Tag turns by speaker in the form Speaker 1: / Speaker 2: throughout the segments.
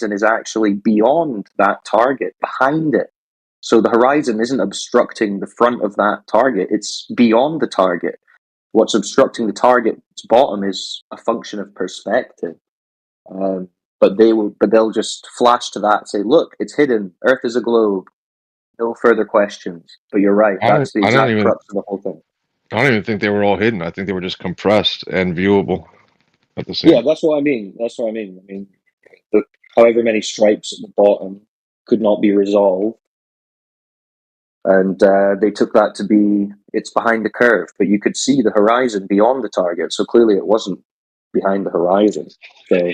Speaker 1: is actually beyond that target, behind it. So the horizon isn't obstructing the front of that target, it's beyond the target. What's obstructing the target's bottom is a function of perspective. Um, but they'll just flash to that and say, look, it's hidden. Earth is a globe. No further questions. But you're right.
Speaker 2: I don't
Speaker 1: That's the
Speaker 2: I don't
Speaker 1: exact
Speaker 2: even
Speaker 1: crux of the whole thing.
Speaker 2: I don't even think they were all hidden. I think they were just compressed and viewable at the
Speaker 1: Yeah,
Speaker 2: same.
Speaker 1: that's what I mean. That's what I mean. I mean, the, however many stripes at the bottom could not be resolved, and they took that to be it's behind the curve, but you could see the horizon beyond the target. So clearly, it wasn't behind the horizon. So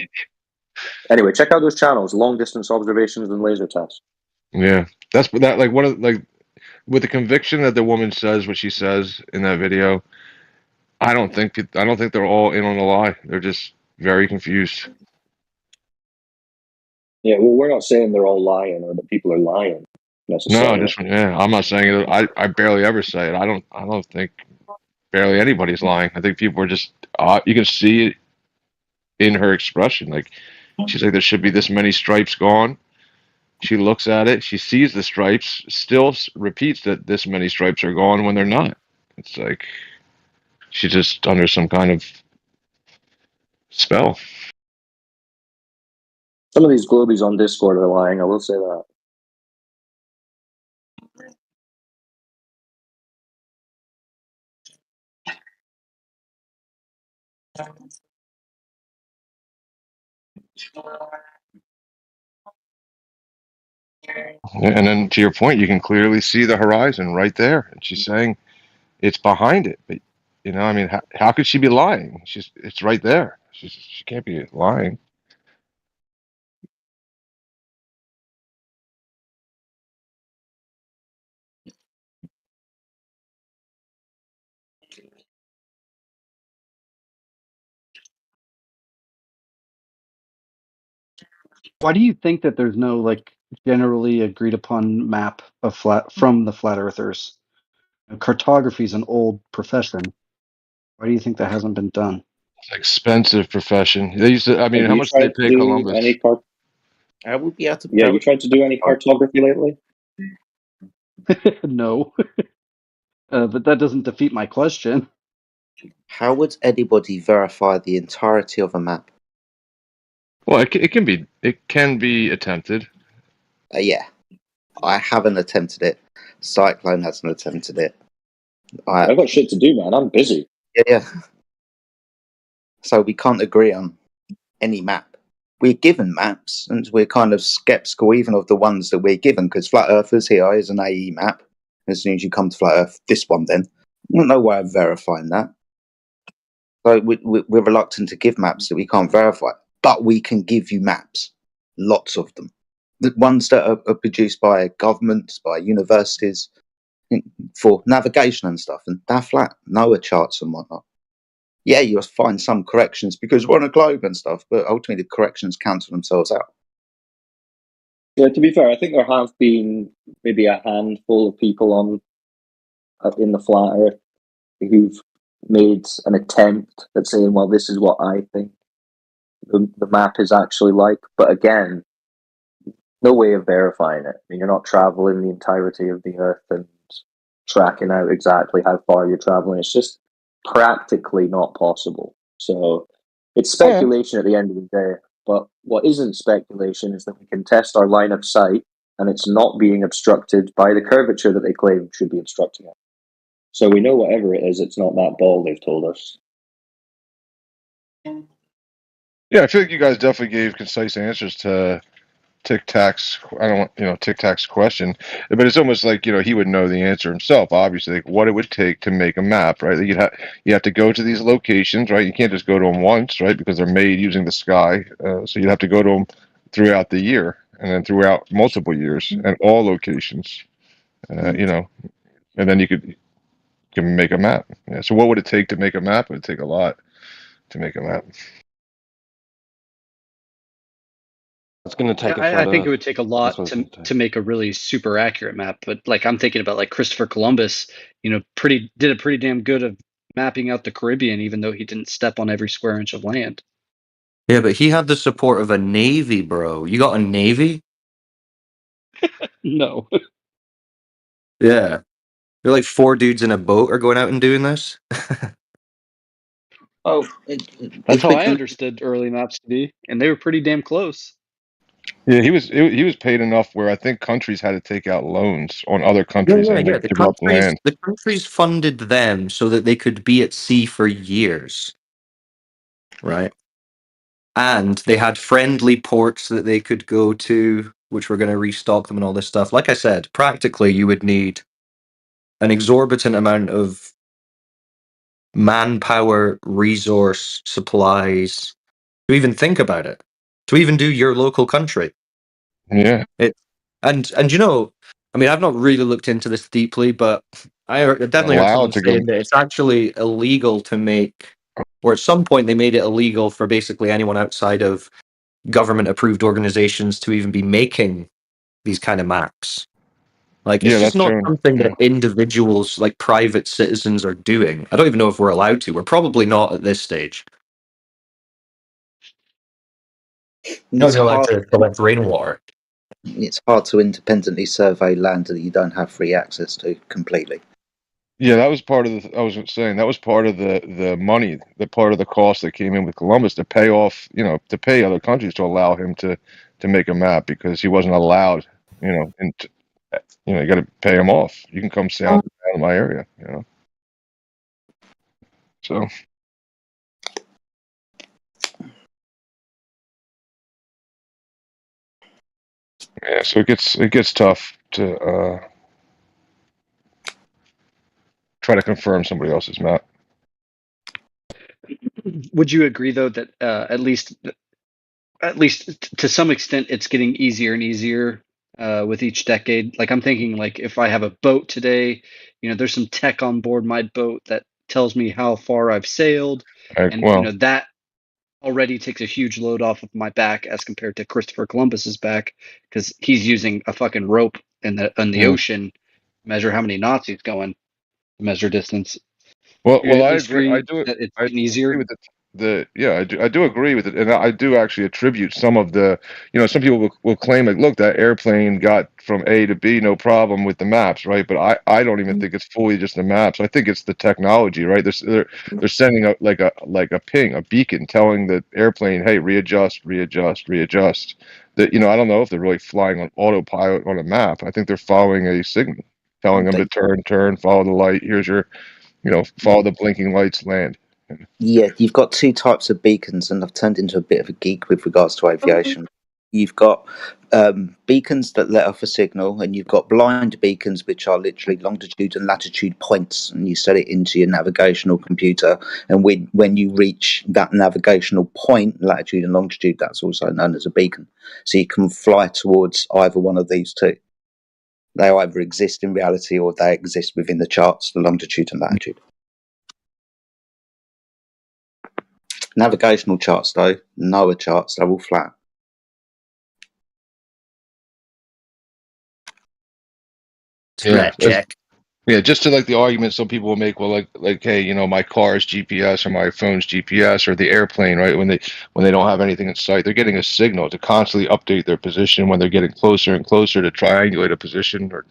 Speaker 1: anyway, check out those channels: long distance observations and laser tests.
Speaker 2: Yeah, that's that like one of like with the conviction that the woman says what she says in that video. I don't think they're all in on the lie. They're just very confused.
Speaker 1: Yeah, well, we're not saying they're all lying or that people are lying
Speaker 2: No,
Speaker 1: necessarily.
Speaker 2: just yeah. I'm not saying it. I barely ever say it. I don't think barely anybody's lying. I think people are just you can see it in her expression. Like she's like, there should be this many stripes gone. She looks at it, she sees the stripes, still repeats that this many stripes are gone when they're not. It's like she's just under some kind of spell.
Speaker 1: Some of these globies on Discord are lying. I will say that.
Speaker 2: And then to your point, you can clearly see the horizon right there. And she's saying it's behind it. But, you know, I mean, how could she be lying? It's right there. She can't be lying.
Speaker 3: Why do you think that there's no like generally agreed upon map of flat from the flat earthers? Cartography is an old profession. Why do you think that hasn't been done?
Speaker 2: It's an expensive profession. They used to, I mean,
Speaker 1: Have
Speaker 2: how
Speaker 1: you
Speaker 2: much did
Speaker 1: tried
Speaker 2: they
Speaker 1: to
Speaker 2: pay
Speaker 1: do any
Speaker 2: Columbus?
Speaker 1: cart?
Speaker 4: I will be able to.
Speaker 1: Yeah, you tried to do any cartography lately?
Speaker 3: No, but that doesn't defeat my question.
Speaker 4: How would anybody verify the entirety of a map?
Speaker 2: Well, it can be attempted.
Speaker 4: Yeah, I haven't attempted it. Cyclone hasn't attempted it.
Speaker 1: I've got shit to do, man. I'm busy.
Speaker 4: Yeah. So we can't agree on any map. We're given maps, and we're kind of skeptical even of the ones that we're given, because Flat Earthers here is an AE map. As soon as you come to Flat Earth, this one then. No way of verifying that. So we're reluctant to give maps that we can't verify. But we can give you maps, lots of them. The ones that are produced by governments, by universities, for navigation and stuff, and they're flat, NOAA charts and whatnot. Yeah, you'll find some corrections because we're on a globe and stuff, but ultimately the corrections cancel themselves out.
Speaker 1: Yeah, to be fair, I think there have been maybe a handful of people on in the flat Earth who've made an attempt at saying, "Well, this is what I think the map is actually like." But again, no way of verifying it. I mean, you're not traveling the entirety of the Earth and tracking out exactly how far you're traveling. It's just practically not possible. So it's speculation at the end of the day. But what isn't speculation is that we can test our line of sight and it's not being obstructed by the curvature that they claim should be obstructing it. So we know whatever it is, it's not that ball they've told us.
Speaker 2: Yeah, I feel like you guys definitely gave concise answers to Tic Tac's. I don't want Tic Tac's question, but it's almost like he would know the answer himself. Obviously, like what it would take to make a map, right? Like you have to go to these locations, right? You can't just go to them once, right? Because they're made using the sky, so you'd have to go to them throughout the year and then throughout multiple years and all locations, you know, and then you can make a map. Yeah. So what would it take to make a map? It would take a lot to make a map.
Speaker 5: It's going to take a
Speaker 3: I
Speaker 5: flat
Speaker 3: think it
Speaker 5: Earth.
Speaker 3: would take a
Speaker 5: That's
Speaker 3: lot
Speaker 5: what it's going to take.
Speaker 3: to make a really super accurate map. But like I'm thinking about like Christopher Columbus, did a pretty damn good of mapping out the Caribbean, even though he didn't step on every square inch of land.
Speaker 6: Yeah, but he had the support of a navy, bro. You got a navy?
Speaker 3: No.
Speaker 6: Yeah. They're like 4 dudes in a boat are going out and doing this.
Speaker 4: Oh,
Speaker 3: That's
Speaker 4: if
Speaker 3: how
Speaker 4: we
Speaker 3: I
Speaker 4: can,
Speaker 3: understood early maps to be, and they were pretty damn close.
Speaker 2: Yeah, he was paid enough where I think countries had to take out loans on other countries and
Speaker 6: Yeah.
Speaker 2: they give up land.
Speaker 6: The countries funded them so that they could be at sea for years, right? And they had friendly ports that they could go to, which were going to restock them and all this stuff. Like I said, practically you would need an exorbitant amount of manpower, resource, supplies to even think about it, to even do your local country.
Speaker 2: Yeah,
Speaker 6: And you know, I mean, I've not really looked into this deeply, but I definitely heard someone
Speaker 2: allowed to go.
Speaker 6: saying that it's actually illegal to make, or at some point they made it illegal for basically anyone outside of government-approved organizations to even be making these kind of maps. Like, it's
Speaker 2: Yeah,
Speaker 6: just
Speaker 2: that's
Speaker 6: not
Speaker 2: true.
Speaker 6: something
Speaker 2: Yeah.
Speaker 6: that individuals, like private citizens, are doing. I don't even know if we're allowed to. We're probably not at this stage. Not
Speaker 4: it's
Speaker 6: even allowed
Speaker 4: hard.
Speaker 6: to collect rainwater.
Speaker 4: It's hard to independently survey land that you don't have free access to completely.
Speaker 2: Yeah, that was part of the. I was saying that was part of the money, the part of the cost that came in with Columbus to pay off, to pay other countries to allow him to make a map because he wasn't allowed, and you got to pay him off. You can come sail out of my area, So yeah, so it gets tough to try to confirm somebody else's map.
Speaker 3: Would you agree though that at least to some extent it's getting easier and easier with each decade? Like I'm thinking like if I have a boat today, there's some tech on board my boat that tells me how far I've sailed, and
Speaker 2: Well,
Speaker 3: that already takes a huge load off of my back as compared to Christopher Columbus's back because he's using a fucking rope in the
Speaker 2: yeah.
Speaker 3: ocean to measure how many knots he's going, to measure distance.
Speaker 2: Well,
Speaker 3: Do you at
Speaker 2: I
Speaker 3: least
Speaker 2: agree. I
Speaker 3: agree
Speaker 2: do.
Speaker 3: that it's
Speaker 2: I
Speaker 3: getting
Speaker 2: agree
Speaker 3: easier?
Speaker 2: with yeah, I do agree with it, and I do actually attribute some of the, some people will claim like, look, that airplane got from A to B, no problem with the maps, right? But I don't even think it's fully just the maps. I think it's the technology, right? They're sending a like a ping, a beacon, telling the airplane, hey, readjust, readjust, readjust. That I don't know if they're really flying on autopilot on a map. I think they're following a signal, telling them to turn, follow the light. Here's your follow the blinking lights, land.
Speaker 4: Yeah, you've got two types of beacons, and I've turned into a bit of a geek with regards to aviation. You've got beacons that let off a signal, and you've got blind beacons, which are literally longitude and latitude points, and you set it into your navigational computer. And when you reach that navigational point, latitude and longitude, that's also known as a beacon. So you can fly towards either one of these two. They either exist in reality or they exist within the charts, the longitude and latitude. Navigational charts, though, NOAA charts, they're all flat.
Speaker 6: Flat check.
Speaker 2: Yeah, just to like the argument some people will make, well, like hey, my car's GPS or my phone's GPS or the airplane, right? When they don't have anything in sight, they're getting a signal to constantly update their position when they're getting closer and closer to triangulate a position, or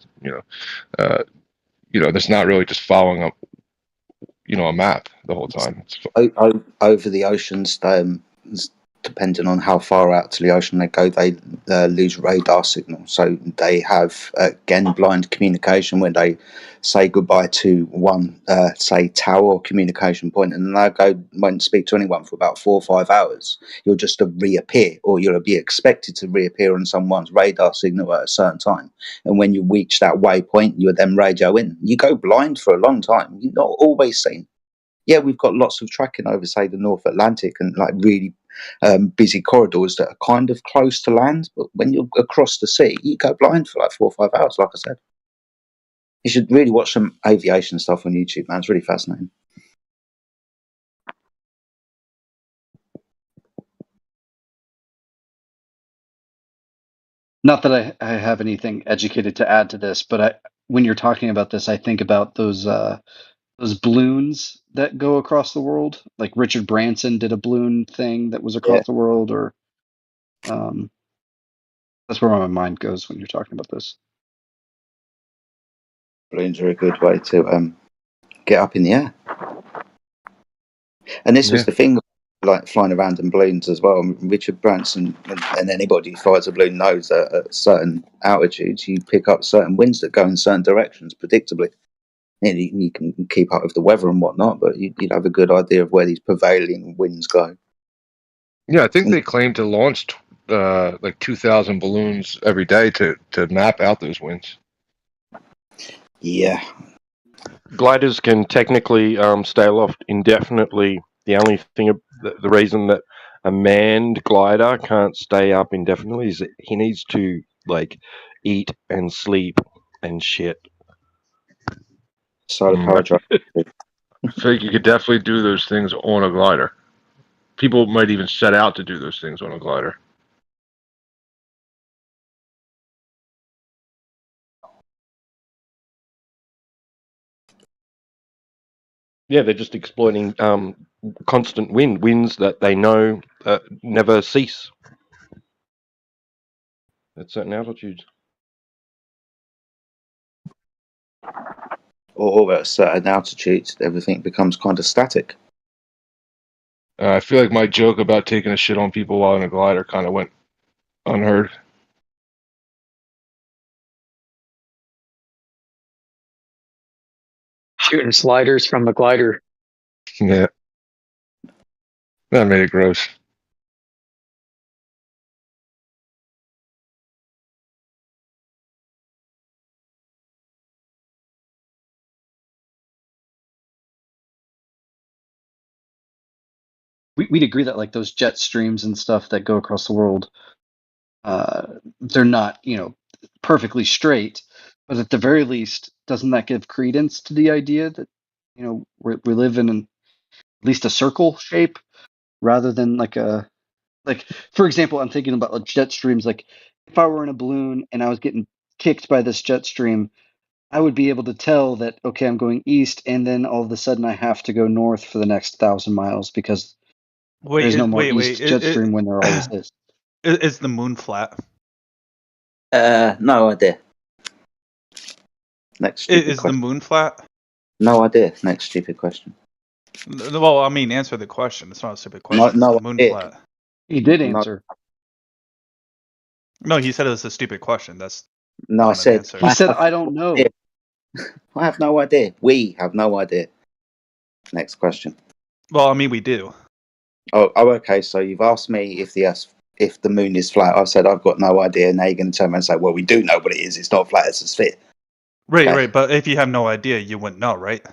Speaker 2: that's not really just following up, a map the whole time.
Speaker 4: Over the oceans, depending on how far out to the ocean they go, they lose radar signal. So they have, again, blind communication where they say goodbye to one, say, tower or communication point, and they won't speak to anyone for about 4 or 5 hours. You'll just reappear, or you'll be expected to reappear on someone's radar signal at a certain time. And when you reach that waypoint, you then radio in. You go blind for a long time. You're not always seen. Yeah, we've got lots of tracking over, say, the North Atlantic and like really busy corridors that are kind of close to land. But when you're across the sea, you go blind for like 4 or 5 hours, like I said. You should really watch some aviation stuff on YouTube, man. It's really fascinating.
Speaker 3: Not that I have anything educated to add to this, but when you're talking about this, I think about those those balloons that go across the world. Like Richard Branson did a balloon thing that was across the world, or that's where my mind goes when you're talking about this.
Speaker 4: Balloons are a good way to get up in the air. And this was the thing, like flying around in balloons as well. Richard Branson and anybody who flies a balloon knows that at certain altitudes you pick up certain winds that go in certain directions predictably. And you can keep up with the weather and whatnot, but you'd have a good idea of where these prevailing winds go.
Speaker 2: Yeah, I think they claim to launch like 2,000 balloons every day to map out those winds.
Speaker 4: Yeah.
Speaker 5: Gliders can technically stay aloft indefinitely. The only thing, the reason that a manned glider can't stay up indefinitely is that he needs to like eat and sleep and shit.
Speaker 4: Solar power drive.
Speaker 2: I think you could definitely do those things on a glider. People might even set out to do those things on a glider.
Speaker 5: Yeah, they're just exploiting constant winds that they know never cease at certain altitudes.
Speaker 4: Or at certain altitudes, everything becomes kind of static.
Speaker 2: I feel like my joke about taking a shit on people while in a glider kind of went unheard.
Speaker 7: Shooting sliders from the glider.
Speaker 2: Yeah. That made it gross.
Speaker 3: We'd agree that like those jet streams and stuff that go across the world, they're not, perfectly straight, but at the very least, doesn't that give credence to the idea that, we live in at least a circle shape rather than like for example, I'm thinking about like jet streams. Like if I were in a balloon and I was getting kicked by this jet stream, I would be able to tell that, okay, I'm going east, and then all of a sudden I have to go north for the next 1,000 miles because there's no more east jet stream when there always is.
Speaker 8: Is the moon flat?
Speaker 4: No idea. Next stupid
Speaker 8: Is
Speaker 4: question.
Speaker 8: the moon flat?
Speaker 4: No idea. Next stupid question.
Speaker 8: Well, I mean, answer the question. It's not a stupid question.
Speaker 4: No,
Speaker 8: is the moon flat?
Speaker 3: He did answer.
Speaker 8: No, he said it was a stupid question. That's
Speaker 4: no. I said.
Speaker 3: He said, "I don't know."
Speaker 4: I have no idea. We have no idea. Next question.
Speaker 8: Well, I mean, we do.
Speaker 4: Oh, okay. So you've asked me if the moon is flat. I've said I've got no idea. Now you're going to turn around and say, "Well, we do know what it is. It's not flat. It's a sphere."
Speaker 8: Right,
Speaker 4: Okay.
Speaker 8: right. But if you have no idea, you wouldn't know, right?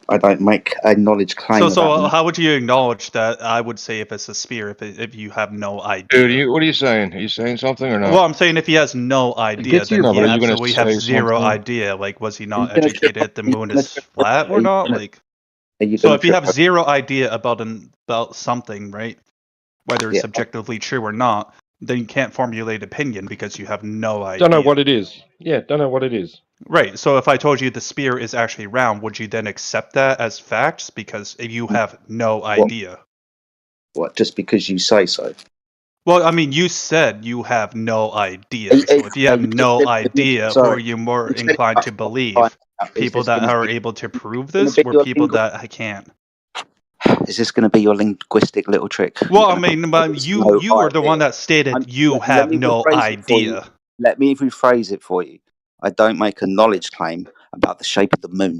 Speaker 4: I don't make a knowledge claim.
Speaker 8: So how would you acknowledge that? I would say if it's a sphere, if you have no idea.
Speaker 2: Dude, what are you saying? Are you saying something or not?
Speaker 8: Well, I'm saying if he has no idea, then he absolutely have zero
Speaker 2: something?
Speaker 8: idea. Like, was he not educated? The moon is flat or not? Like,
Speaker 4: so
Speaker 8: if you have zero idea about something, right, whether it's subjectively true or not, then you can't formulate opinion because you have no idea.
Speaker 5: Don't know what it is. Yeah, don't know what it is.
Speaker 8: Right. So if I told you the sphere is actually round, would you then accept that as facts? Because if you have no idea.
Speaker 4: What? Just because you say so?
Speaker 8: Well, I mean, you said you have no idea. So if you have no idea, who are you more inclined to believe? People that are able to prove this, or people that can't?
Speaker 4: Is this going to be your linguistic little trick?
Speaker 8: Well, I mean, you are the one that stated you have no idea.
Speaker 4: Let me rephrase it for you. I don't make a knowledge claim about the shape of the moon.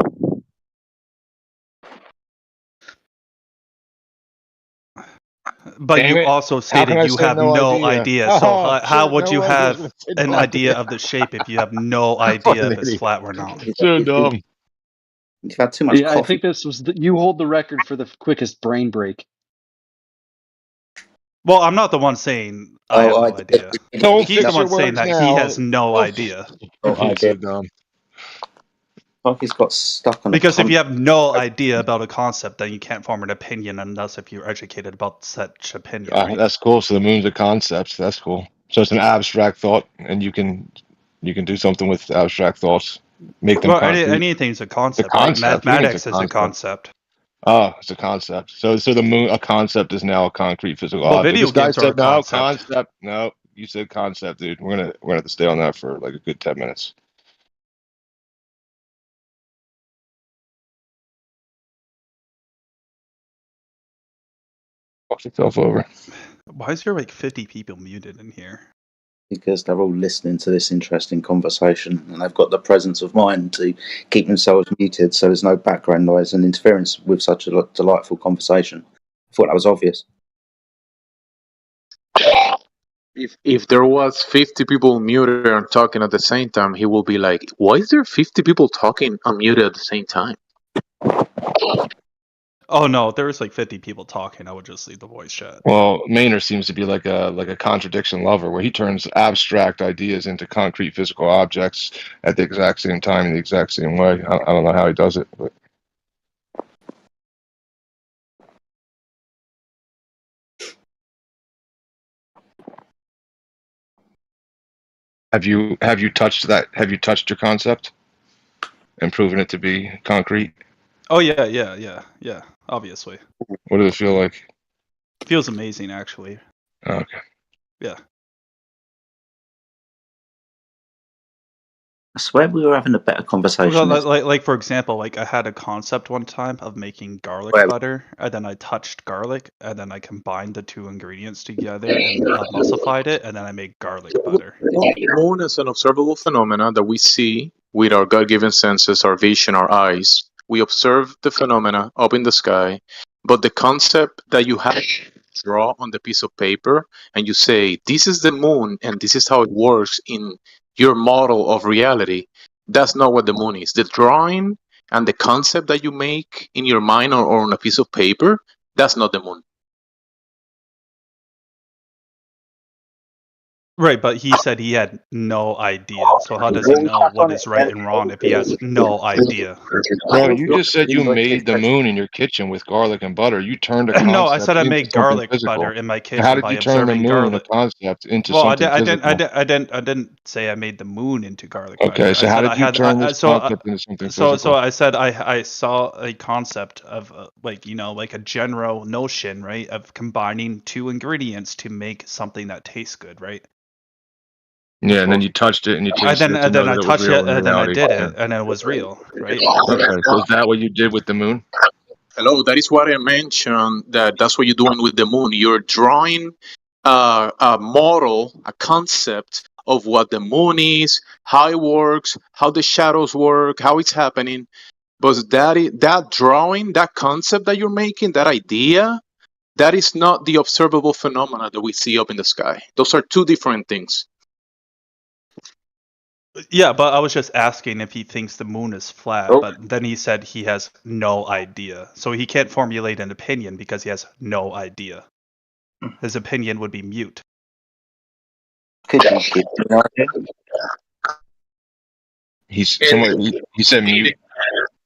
Speaker 8: But you also stated you have no idea. So how would you have an idea of the shape if you have no idea if it's flat or not?
Speaker 2: So dumb.
Speaker 4: You've had too much coffee.
Speaker 3: I think this was you hold the record for the quickest brain break.
Speaker 8: Well, I'm not the one saying I have no idea. He's the one saying that he has no idea.
Speaker 2: So dumb.
Speaker 4: He's got stuck on.
Speaker 8: Because if you have no idea about a concept, then you can't form an opinion unless if you're educated about such opinion. Right?
Speaker 2: That's cool. So the moon's a concept. That's cool. So it's an abstract thought, and you can do something with abstract thoughts. make them
Speaker 8: Well,
Speaker 2: concrete?
Speaker 8: anything's a concept.
Speaker 2: The concept.
Speaker 8: Right? Mathematics is a concept.
Speaker 2: Oh, it's a concept. So the moon, a concept is now a concrete physical
Speaker 8: Well,
Speaker 2: object.
Speaker 8: video
Speaker 2: This guy
Speaker 8: games are
Speaker 2: said
Speaker 8: a
Speaker 2: no
Speaker 8: concept.
Speaker 2: concept. No, you said concept, dude. We're gonna have to stay on that for like a good 10 minutes. Fuck yourself over.
Speaker 8: Why is there like 50 people muted in here?
Speaker 4: Because they're all listening to this interesting conversation and they've got the presence of mind to keep themselves muted so there's no background noise and interference with such a delightful conversation. I thought that was obvious.
Speaker 9: If there was 50 people muted and talking at the same time, he will be like, why is there 50 people talking unmuted at the same time?
Speaker 8: Oh no, there was like 50 people talking. I would just leave the voice chat.
Speaker 2: Well, Maynard seems to be like a contradiction lover, where he turns abstract ideas into concrete physical objects at the exact same time in the exact same way. I don't know how he does it, but have you touched that? Have you touched your concept and proven it to be concrete?
Speaker 8: Oh yeah. Obviously.
Speaker 2: What does it feel like?
Speaker 8: It feels amazing, actually.
Speaker 2: Okay.
Speaker 8: Yeah.
Speaker 4: I swear we were having a better conversation.
Speaker 8: Well, like for example, like I had a concept one time of making garlic butter, and then I touched garlic, and then I combined the two ingredients together and emulsified it, and then I made garlic butter.
Speaker 9: Moon is an observable phenomena that we see with our God-given senses, our vision, our eyes. We observe the phenomena up in the sky, but the concept that you have to draw on the piece of paper, and you say, this is the moon, and this is how it works in your model of reality, that's not what the moon is. The drawing and the concept that you make in your mind or on a piece of paper, that's not the moon.
Speaker 8: Right, but he said he had no idea. So how does he know what is right and wrong if he has no idea?
Speaker 2: Bro, you just said you made the moon in your kitchen with garlic and butter. You turned a concept
Speaker 8: No, I said I
Speaker 2: into
Speaker 8: made
Speaker 2: something
Speaker 8: garlic
Speaker 2: physical.
Speaker 8: butter in my kitchen
Speaker 2: How did
Speaker 8: by
Speaker 2: you turn the
Speaker 8: observing
Speaker 2: moon
Speaker 8: garlic.
Speaker 2: a concept into
Speaker 8: Well,
Speaker 2: something physical?
Speaker 8: I didn't say I made the moon into garlic
Speaker 2: Okay,
Speaker 8: butter.
Speaker 2: so
Speaker 8: I
Speaker 2: how
Speaker 8: said
Speaker 2: did
Speaker 8: I
Speaker 2: you
Speaker 8: had
Speaker 2: turn this concept into something physical?
Speaker 8: so I said I saw a concept of like like a general notion, right, of combining two ingredients to make something that tastes good, right?
Speaker 2: Yeah, and then you touched it and you tasted it to know that it was real in
Speaker 8: and then I
Speaker 2: reality.
Speaker 8: did it, and it was real, right?
Speaker 2: Okay, so is that what you did with the moon?
Speaker 9: Hello, that is what I mentioned, that's what you're doing with the moon. You're drawing a model, a concept of what the moon is, how it works, how the shadows work, how it's happening. But that drawing, that concept that you're making, that idea, that is not the observable phenomena that we see up in the sky. Those are two different things.
Speaker 8: Yeah, but I was just asking if he thinks the moon is flat, but then he said he has no idea. So he can't formulate an opinion because he has no idea. His opinion would be mute.
Speaker 2: He said mute.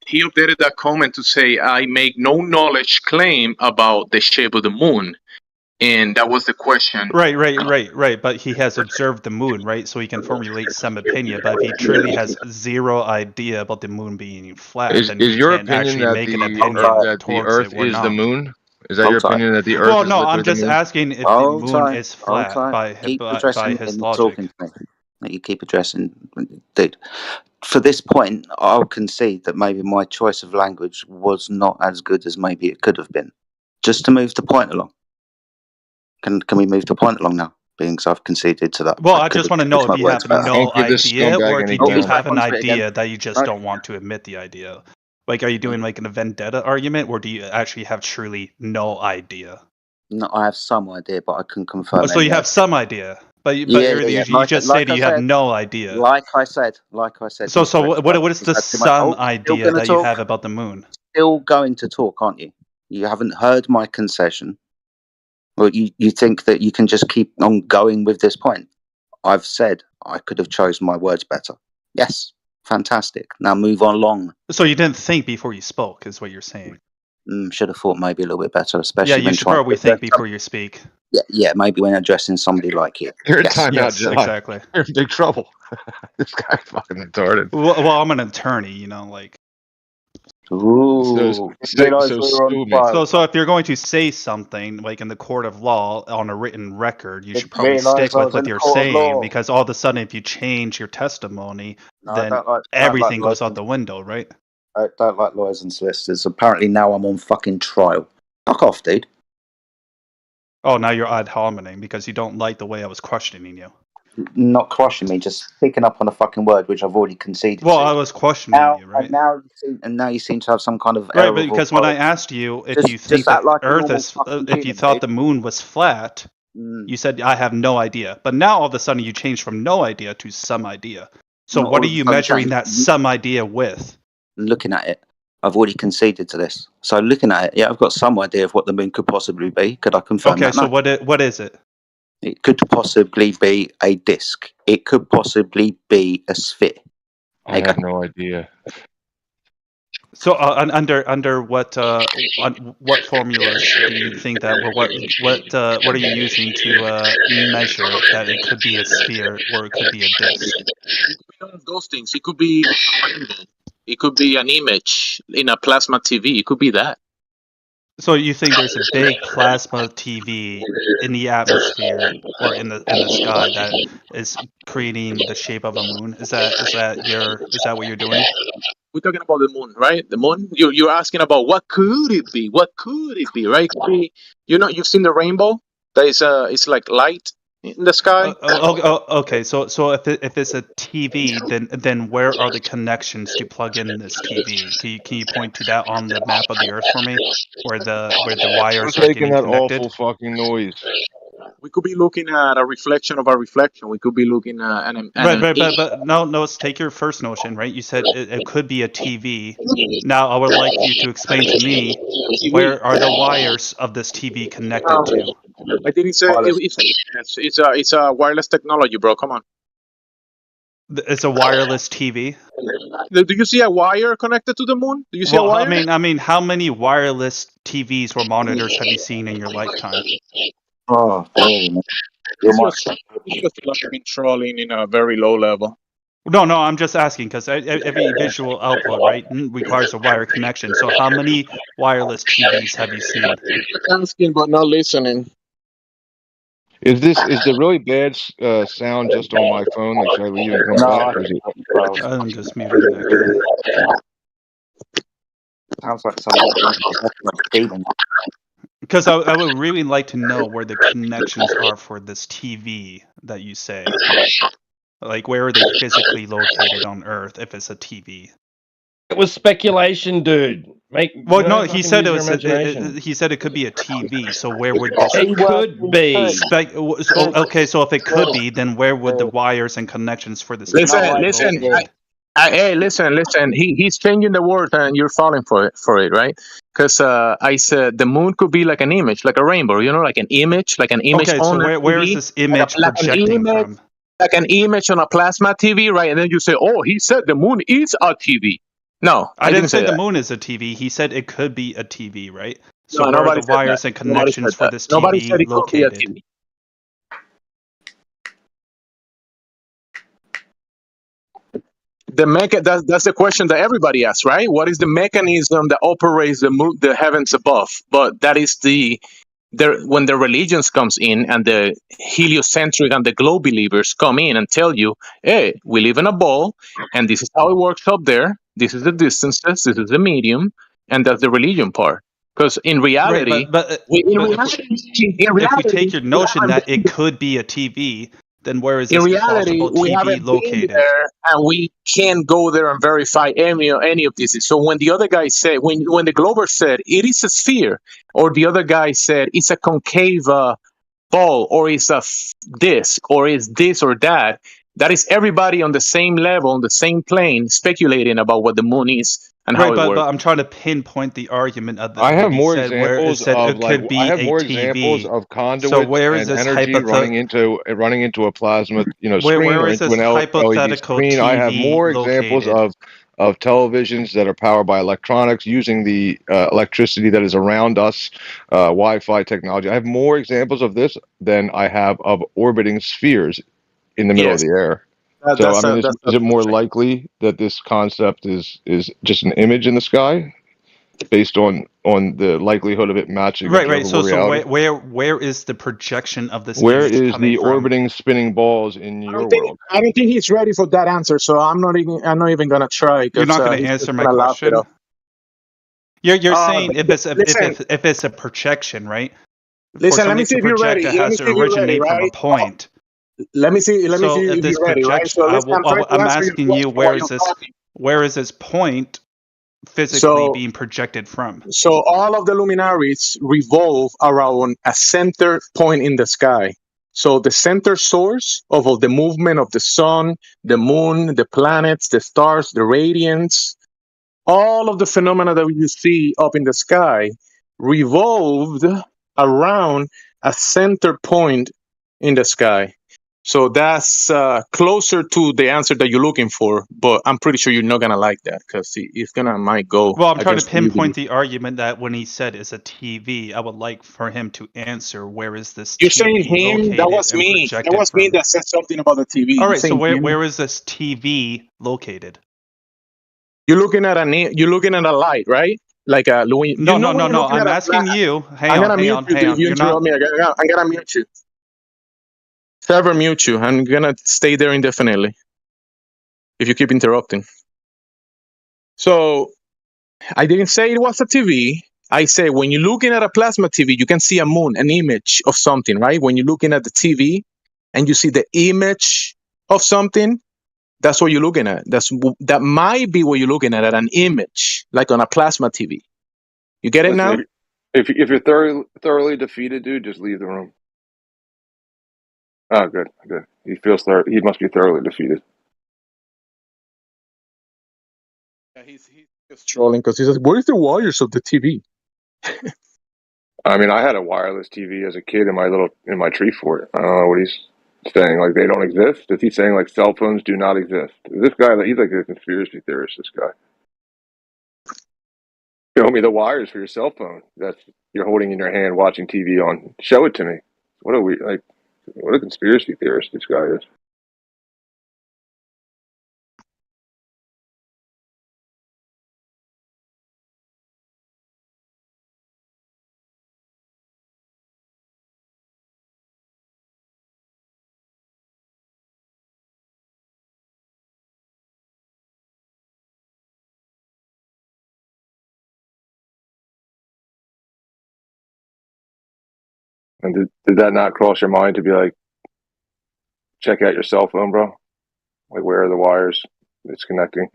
Speaker 9: He updated that comment to say, I make no knowledge claim about the shape of the moon. And that was the question.
Speaker 8: Right. But he has observed the moon, right? So he can formulate some opinion. But if he truly has zero idea about the moon being flat, then he can't actually make an opinion
Speaker 2: that the
Speaker 8: towards
Speaker 2: Earth
Speaker 8: it or
Speaker 2: is
Speaker 8: not.
Speaker 2: the moon? Is that your opinion that the Earth
Speaker 8: Well,
Speaker 2: is
Speaker 8: no,
Speaker 2: literally
Speaker 8: I'm just
Speaker 2: the moon?
Speaker 8: asking if the moon is flat by his logic.
Speaker 4: Talking to me. You keep addressing, dude. For this point, I'll concede that maybe my choice of language was not as good as maybe it could have been. Just to move the point along. Can we move the point along now? Being so I've conceded to that.
Speaker 8: Well, I just want to know if you have no idea, or if you do have an idea that you just don't want to admit the idea. Like, are you doing like a vendetta argument, or do you actually have truly no idea?
Speaker 4: No, I have some idea, but I can confirm.
Speaker 8: Oh, so you have some idea, but you just say that you have no idea.
Speaker 4: Like I said.
Speaker 8: So what is the some idea that you have about the moon?
Speaker 4: Still going to talk, aren't you? You haven't heard my concession. Well, you think that you can just keep on going with this point? I've said I could have chosen my words better. Yes, fantastic. Now move on along.
Speaker 8: So you didn't think before you spoke, is what you're saying?
Speaker 4: Should have thought maybe a little bit better, especially.
Speaker 8: Yeah, you should probably think before you speak.
Speaker 4: Yeah, maybe when addressing somebody like you.
Speaker 2: You're in
Speaker 4: Yes.
Speaker 2: timeout,
Speaker 8: Yes,
Speaker 2: John.
Speaker 8: exactly.
Speaker 2: You're in big trouble. This guy's fucking retarded.
Speaker 8: Well, I'm an attorney, you know, like.
Speaker 4: Ooh,
Speaker 8: So if you're going to say something like in the court of law on a written record, you should probably stick with what you're saying, because all of a sudden, if you change your testimony, then everything goes out the window, right?
Speaker 4: I don't like lawyers and solicitors. Apparently now I'm on fucking trial. Fuck off, dude.
Speaker 8: Oh, now you're ad hominem because you don't like the way I was questioning you.
Speaker 4: Not crushing me, just picking up on a fucking word which I've already conceded
Speaker 8: Well,
Speaker 4: to.
Speaker 8: I was questioning you, right?
Speaker 4: And now you seem to have some kind of
Speaker 8: Right,
Speaker 4: error
Speaker 8: but
Speaker 4: of
Speaker 8: because when I asked you if you
Speaker 4: just
Speaker 8: think
Speaker 4: act
Speaker 8: that
Speaker 4: like a
Speaker 8: Earth
Speaker 4: normal
Speaker 8: is,
Speaker 4: fucking
Speaker 8: if you
Speaker 4: human,
Speaker 8: thought
Speaker 4: dude.
Speaker 8: the moon was flat, you said I have no idea. But now all of a sudden you changed from no idea to some idea. So
Speaker 4: Not
Speaker 8: what
Speaker 4: all
Speaker 8: are
Speaker 4: of a
Speaker 8: you
Speaker 4: sudden
Speaker 8: measuring
Speaker 4: saying-
Speaker 8: that some idea with?
Speaker 4: Looking at it, I've already conceded to this. So looking at it, yeah, I've got some idea of what the moon could possibly be. Could I confirm
Speaker 8: Okay,
Speaker 4: that?
Speaker 8: so
Speaker 4: No.
Speaker 8: what is it?
Speaker 4: It could possibly be a disc. It could possibly be a sphere.
Speaker 2: I have no idea.
Speaker 8: So under what formulas do you think that, or what are you using to measure that it could be a sphere or it could be a disc?
Speaker 9: It could be none of those things. It could be a rainbow. It could be an image in a plasma TV. It could be that.
Speaker 8: So you think there's a big plasma TV in the atmosphere or in the sky that is creating the shape of a moon? Is that what you're doing?
Speaker 9: We're talking about the moon, right? The moon. You're asking about what could it be? What could it be? Right? It could be, you've seen the rainbow. That is it's like light in the sky.
Speaker 8: Okay. So if it's a TV, then where are the connections to plug in this TV? Can you point to that on the map of the Earth for me, where the wires
Speaker 2: We're
Speaker 8: are
Speaker 2: making
Speaker 8: getting
Speaker 2: that
Speaker 8: connected?
Speaker 2: awful fucking noise.
Speaker 9: We could be looking at a reflection of a reflection. We could be looking at an
Speaker 8: Right,
Speaker 9: image.
Speaker 8: but no, let's take your first notion, right? You said it could be a TV. Now I would like you to explain to me where are the wires of this TV connected to?
Speaker 9: I didn't say it's a wireless technology, bro. Come on.
Speaker 8: It's a wireless TV.
Speaker 9: Do you see a wire connected to the moon? Do you see a wire?
Speaker 8: I mean, how many wireless TVs or monitors have you seen in your lifetime?
Speaker 4: Oh,
Speaker 9: It's just like controlling in a very low level.
Speaker 8: No, I'm just asking because every visual output, right, requires a wire connection. So how many wireless TVs have you seen?
Speaker 9: Asking but not listening.
Speaker 2: Is the really bad sound just on my phone? Like, should I leave and come back? Or is it...
Speaker 8: I'm just muting that guy.
Speaker 4: Sounds like someone.
Speaker 8: Because I would really like to know where the connections are for this TV that you say. Like, where are they physically located on Earth if it's a TV?
Speaker 5: It was speculation, dude.
Speaker 8: Well, no, he said he said it could be a TV. So where would this?
Speaker 5: It could be.
Speaker 8: So if it could be, then where would the wires and connections for this?
Speaker 9: Listen.
Speaker 8: TV
Speaker 9: Hey, listen. He's changing the word, and you're falling for it, right? Because I said the moon could be like an image, like a rainbow. Like an image,
Speaker 8: Okay, so where is this image projecting from?
Speaker 9: Like an image on a plasma TV, right? And then you say, "Oh, he said the moon is a TV." No,
Speaker 8: I didn't say the
Speaker 9: that.
Speaker 8: moon is a TV. He said it could be a TV, right?
Speaker 9: So
Speaker 8: where are the wires and connections for this TV located?
Speaker 9: That's the question that everybody asks, right? What is the mechanism that operates the heavens above? But that is when the religions comes in and the heliocentric and the globe believers come in and tell you, hey, we live in a ball and this is how it works up there. This is the distances, this is the medium, and that's the religion part. Because in reality,
Speaker 8: if we take your notion that it could be a TV, then where is this possible TV
Speaker 9: we haven't
Speaker 8: located?
Speaker 9: Been there, and we can't go there and verify any of this. So when the other guy said, when the Glober said it is a sphere, or the other guy said it's a concave ball, or it's a disc, or it's this or that, that is everybody on the same level, on the same plane, speculating about what the moon is and how it works.
Speaker 8: But I'm trying to pinpoint the argument of the.
Speaker 2: I have more examples of conduits
Speaker 8: so where is
Speaker 2: and
Speaker 8: this
Speaker 2: energy running into a plasma, screen
Speaker 8: where
Speaker 2: or
Speaker 8: is
Speaker 2: into
Speaker 8: this
Speaker 2: an LED
Speaker 8: hypothetical
Speaker 2: screen.
Speaker 8: TV
Speaker 2: I have more examples
Speaker 8: located?
Speaker 2: of televisions that are powered by electronics, using the electricity that is around us, Wi-Fi technology. I have more examples of this than I have of orbiting spheres in the middle of
Speaker 9: Yes,
Speaker 2: the air. So, I mean, is it more likely that this concept is just an image in the sky, based on the likelihood of it matching
Speaker 8: Right, right.
Speaker 2: observable
Speaker 8: So
Speaker 2: reality?
Speaker 8: where is the projection of this
Speaker 2: Where
Speaker 8: image
Speaker 2: is
Speaker 8: coming
Speaker 2: the
Speaker 8: from?
Speaker 2: orbiting spinning balls in your world?
Speaker 9: I don't think he's ready for that answer, so I'm not even gonna try
Speaker 8: You're
Speaker 9: because
Speaker 8: not going to
Speaker 9: he's
Speaker 8: answer
Speaker 9: just
Speaker 8: my
Speaker 9: gonna laugh it
Speaker 8: question.
Speaker 9: off.
Speaker 8: You're saying
Speaker 9: Listen,
Speaker 8: if it's a projection, right?
Speaker 9: listen. Let me
Speaker 8: Fortunately,
Speaker 9: see
Speaker 8: to
Speaker 9: if you're
Speaker 8: project,
Speaker 9: ready.
Speaker 8: it
Speaker 9: Let me
Speaker 8: has
Speaker 9: see
Speaker 8: to
Speaker 9: if you're ready,
Speaker 8: originate from a
Speaker 9: right?
Speaker 8: point.
Speaker 9: Let me see
Speaker 8: So
Speaker 9: if
Speaker 8: this
Speaker 9: you're ready, right?
Speaker 8: projection,
Speaker 9: So listen, I'm trying to
Speaker 8: I'm
Speaker 9: answer your
Speaker 8: asking you,
Speaker 9: question while you're talking.
Speaker 8: where is this point physically
Speaker 9: So,
Speaker 8: being projected from?
Speaker 9: so all of the luminaries revolve around a center point in the sky. So the center source of all the movement of the sun, the moon, the planets, the stars, the radiance, all of the phenomena that you see up in the sky revolved around a center point in the sky. So that's closer to the answer that you're looking for, but I'm pretty sure you're not gonna like that because it's gonna might go
Speaker 8: Well, I'm trying to
Speaker 9: against what you
Speaker 8: pinpoint
Speaker 9: believe.
Speaker 8: the argument that when he said it's a TV, I would like for him to answer where is this
Speaker 9: You're saying
Speaker 8: TV
Speaker 9: him? That
Speaker 8: located
Speaker 9: was
Speaker 8: and
Speaker 9: me. That
Speaker 8: projected
Speaker 9: was me
Speaker 8: from.
Speaker 9: that said something about the TV.
Speaker 8: All
Speaker 9: You're
Speaker 8: right, so
Speaker 9: saying him?
Speaker 8: where is this TV located?
Speaker 9: You're looking at you're looking at a light, right? Like a you
Speaker 8: No,
Speaker 9: know
Speaker 8: no,
Speaker 9: when
Speaker 8: no,
Speaker 9: you're
Speaker 8: no.
Speaker 9: looking at
Speaker 8: I'm
Speaker 9: a
Speaker 8: asking
Speaker 9: flat.
Speaker 8: you.
Speaker 9: I'm gonna mute you
Speaker 8: Hang
Speaker 9: if
Speaker 8: on.
Speaker 9: you
Speaker 8: You're
Speaker 9: interrupt
Speaker 8: not.
Speaker 9: me. I'm gonna mute you. Server mute you. I'm gonna stay there indefinitely if you keep interrupting. So I didn't say it was a TV. I say when you're looking at a plasma TV, you can see a moon, an image of something, right? When you're looking at the TV and you see the image of something, that's what you're looking at. That might be what you're looking at an image, like on a plasma TV. You get it now?
Speaker 2: Listen, if you're thoroughly defeated, dude, just leave the room. Oh, good. He feels he must be thoroughly defeated.
Speaker 9: Yeah, he's just trolling because he says, "Where's the wires of the TV?"
Speaker 2: I mean, I had a wireless TV as a kid in my tree fort. I don't know what he's saying. Like, they don't exist? Is he saying like cell phones do not exist? This guy, he's like a conspiracy theorist. This guy. Show me the wires for your cell phone that you're holding in your hand watching TV on. Show it to me. What a conspiracy theorist this guy is. And did that not cross your mind to be like, check out your cell phone, bro? Like, where are the wires it's connecting?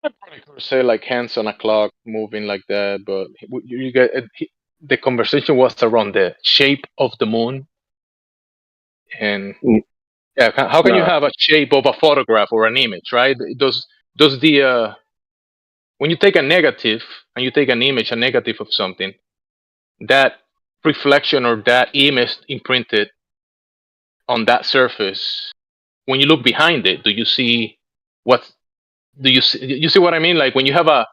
Speaker 9: I'd probably say like hands on a clock moving like that, but you get the conversation was around the shape of the moon, and yeah, how can you
Speaker 2: No,
Speaker 9: have a shape of a photograph or an image, right? Does the when you take a negative and you take an image, a negative of something, that reflection or that image imprinted on that surface, when you look behind it, do you see what? Do you see what I mean? Like when you have a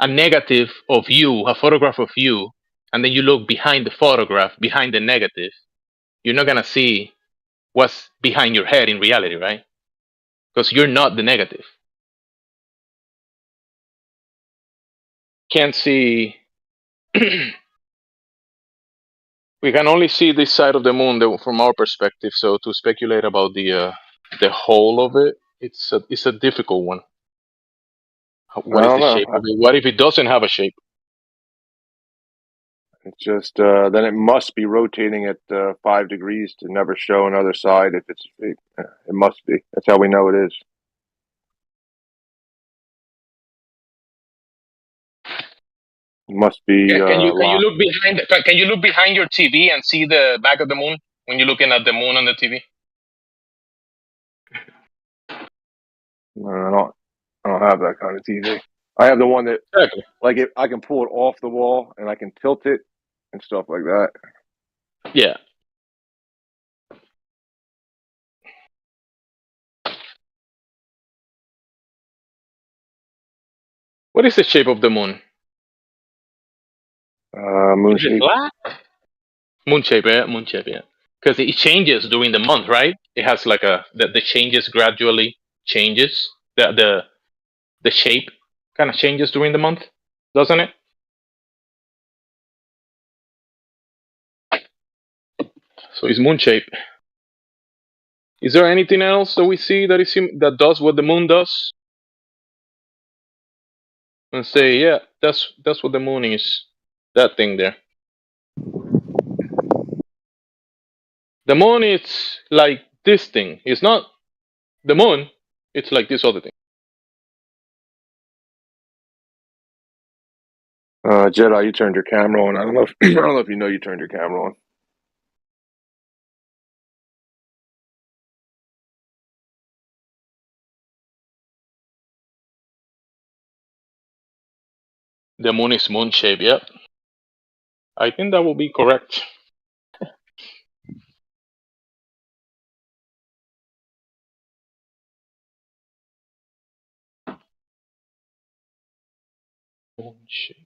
Speaker 9: negative of you, a photograph of you, and then you look behind the photograph, behind the negative, you're not gonna see what's behind your head in reality, right? Because you're not the negative. Can't see. We can only see this side of the moon from our perspective. So to speculate about the whole of it, it's a difficult one.
Speaker 2: I
Speaker 9: What is
Speaker 2: don't
Speaker 9: the shape
Speaker 2: know.
Speaker 9: of it? What if it doesn't have a shape?
Speaker 2: It's just then it must be rotating at 5 degrees to never show another side. If it must be. That's how we know it is. It must be
Speaker 9: Can you
Speaker 2: locked.
Speaker 9: look behind? Can you look behind your TV and see the back of the moon when you're looking at the moon on the TV?
Speaker 2: I don't have that kind of TV. I have the one that
Speaker 9: Exactly.
Speaker 2: like I can pull it off the wall and I can tilt it and stuff like that.
Speaker 9: Yeah. What is the shape of the moon?
Speaker 2: Moon
Speaker 9: Is it
Speaker 2: shape.
Speaker 9: flat? Moon shape, yeah, moon shape, yeah. Because it changes during the month, right? It has like the changes gradually changes. The shape kind of changes during the month, doesn't it? So it's moon shape. Is there anything else that we see that does what the moon does? And say, yeah, that's what the moon is. That thing there. The moon is like this thing. It's not the moon. It's like this other thing.
Speaker 2: Jedi, you turned your camera on. I don't know if I don't know if you know you turned your camera on.
Speaker 9: The moon is moon shape. Yep. I think that will be correct. Moon shape.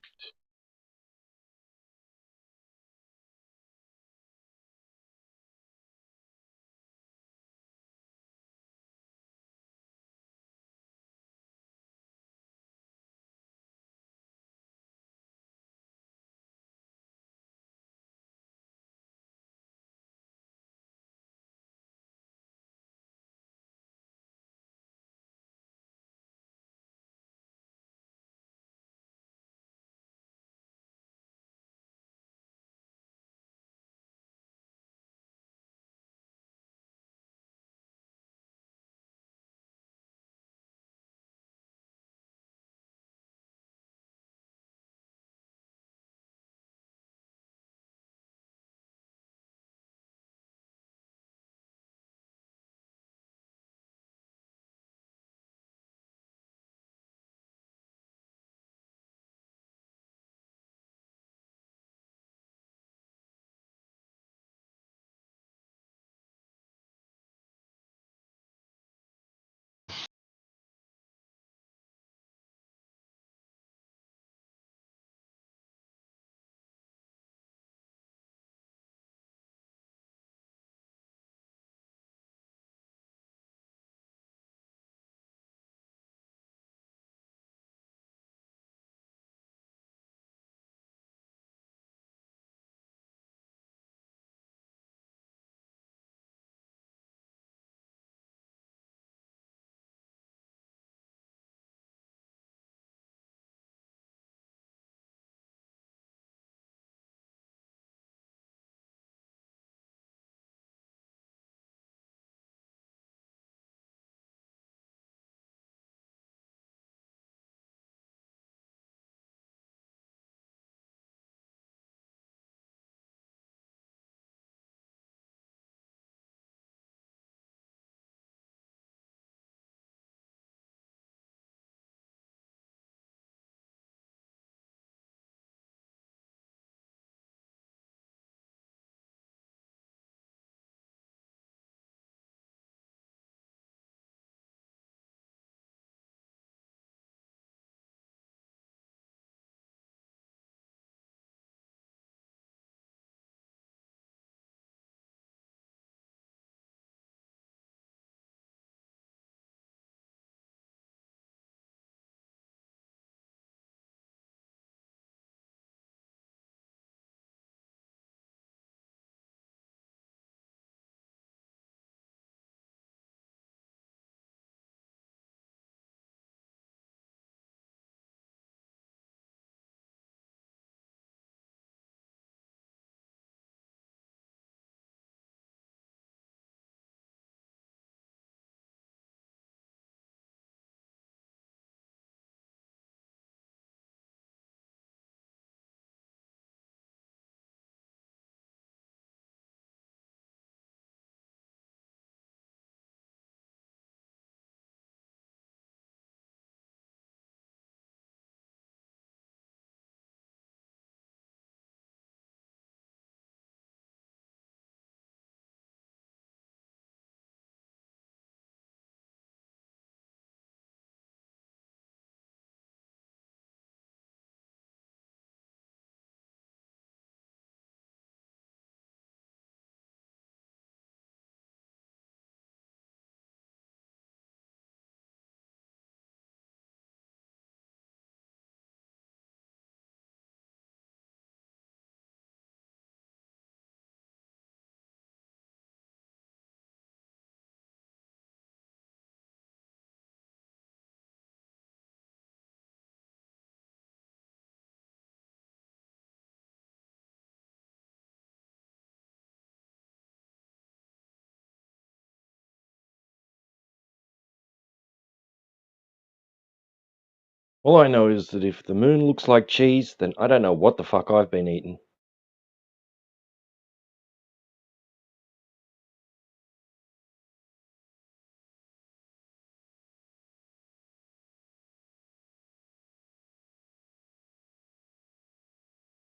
Speaker 5: All I know is that if the moon looks like cheese, then I don't know what the fuck I've been eating.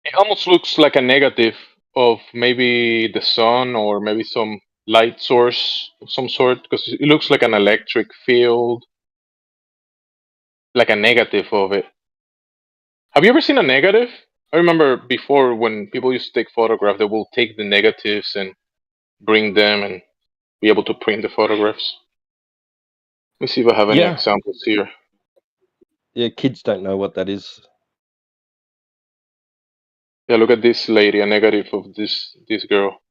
Speaker 9: It almost looks like a negative of maybe the sun or maybe some light source of some sort because it looks like an electric field, like a negative of it. Have you ever seen a negative? I remember before when people used to take photographs, they will take the negatives and bring them and be able to print the photographs. Let me see if I have any
Speaker 5: Yeah.
Speaker 9: examples here.
Speaker 5: Yeah, kids don't know what that is.
Speaker 9: Yeah, look at this lady, a negative of this girl.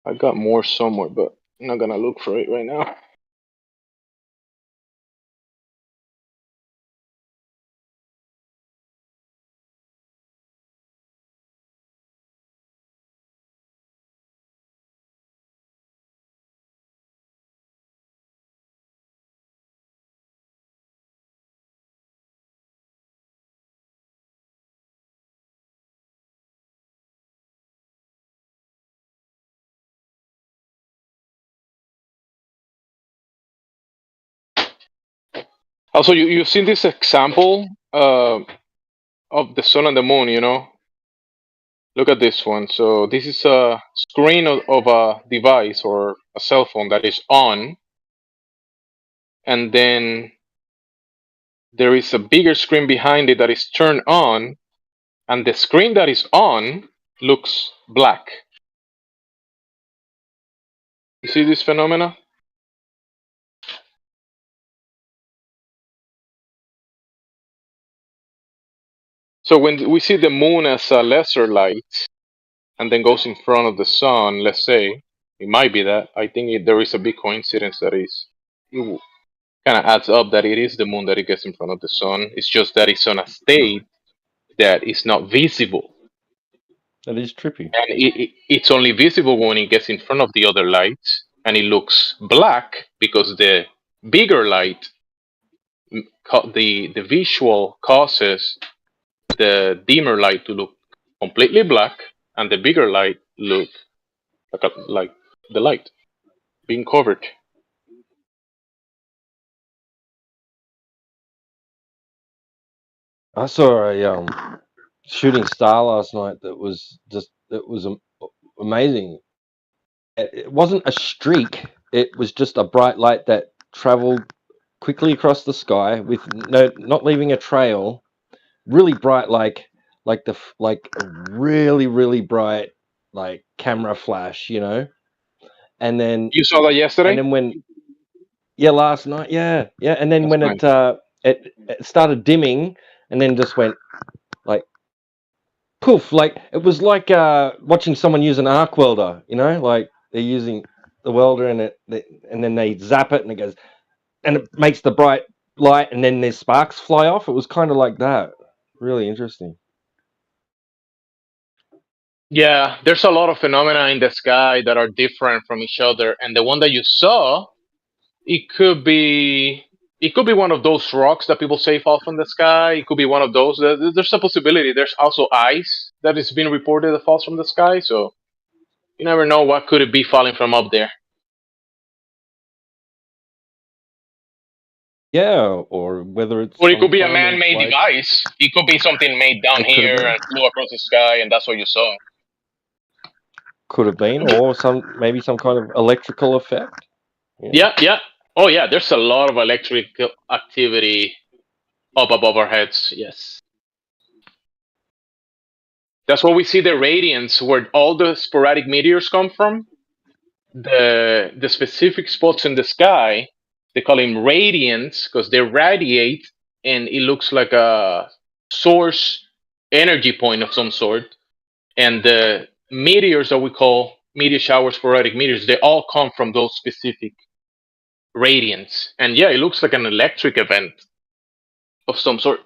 Speaker 9: I got more somewhere, but I'm not gonna look for it right now. Also, you've seen this example of the sun and the moon, you know? Look at this one. So this is a screen of a device or a cell phone that is on, and then there is a bigger screen behind it that is turned on, and the screen that is on looks black. You see this phenomena? So when we see the moon as a lesser light and then goes in front of the sun, let's say, it might be that. I think there is a big coincidence that is, it kind of adds up that it is the moon that it gets in front of the sun. It's just that it's on a state that is not visible.
Speaker 5: That is trippy.
Speaker 9: And it's only visible when it gets in front of the other lights, and it looks black because the bigger light, the visual causes the dimmer light to look completely black, and the bigger light look like the light being covered.
Speaker 5: I saw a shooting star last night that was amazing. It wasn't a streak. It was just a bright light that traveled quickly across the sky with not leaving a trail. Really bright, like a really bright like camera flash, you know. And then
Speaker 9: You saw that yesterday?
Speaker 5: last night, yeah, and then
Speaker 9: That's
Speaker 5: when
Speaker 9: nice.
Speaker 5: it started dimming, and then just went like poof, like it was like watching someone use an arc welder, you know, like they're using the welder and then they zap it and it goes and it makes the bright light and then there's sparks fly off. It was kind of like that. Really interesting.
Speaker 9: Yeah, there's a lot of phenomena in the sky that are different from each other, and the one that you saw, it could be one of those rocks that people say fall from the sky. It could be one of those. There's a possibility. There's also ice that is being reported that falls from the sky. So you never know what could it be falling from up there.
Speaker 5: Yeah, or whether it's
Speaker 9: Or it
Speaker 5: some
Speaker 9: could be a
Speaker 5: kind of
Speaker 9: man-made
Speaker 5: like
Speaker 9: device. It could be something made down
Speaker 5: it could have
Speaker 9: here
Speaker 5: been,
Speaker 9: and flew across the sky, and that's what you saw.
Speaker 5: or maybe some kind of electrical effect.
Speaker 9: Yeah, yeah. Oh, yeah. There's a lot of electric activity up above our heads. Yes. That's where we see the radiance, where all the sporadic meteors come from. The specific spots in the sky, they call them radiants because they radiate, and it looks like a source energy point of some sort. And the meteors that we call meteor showers, sporadic meteors, they all come from those specific radiants. And yeah, it looks like an electric event of some sort.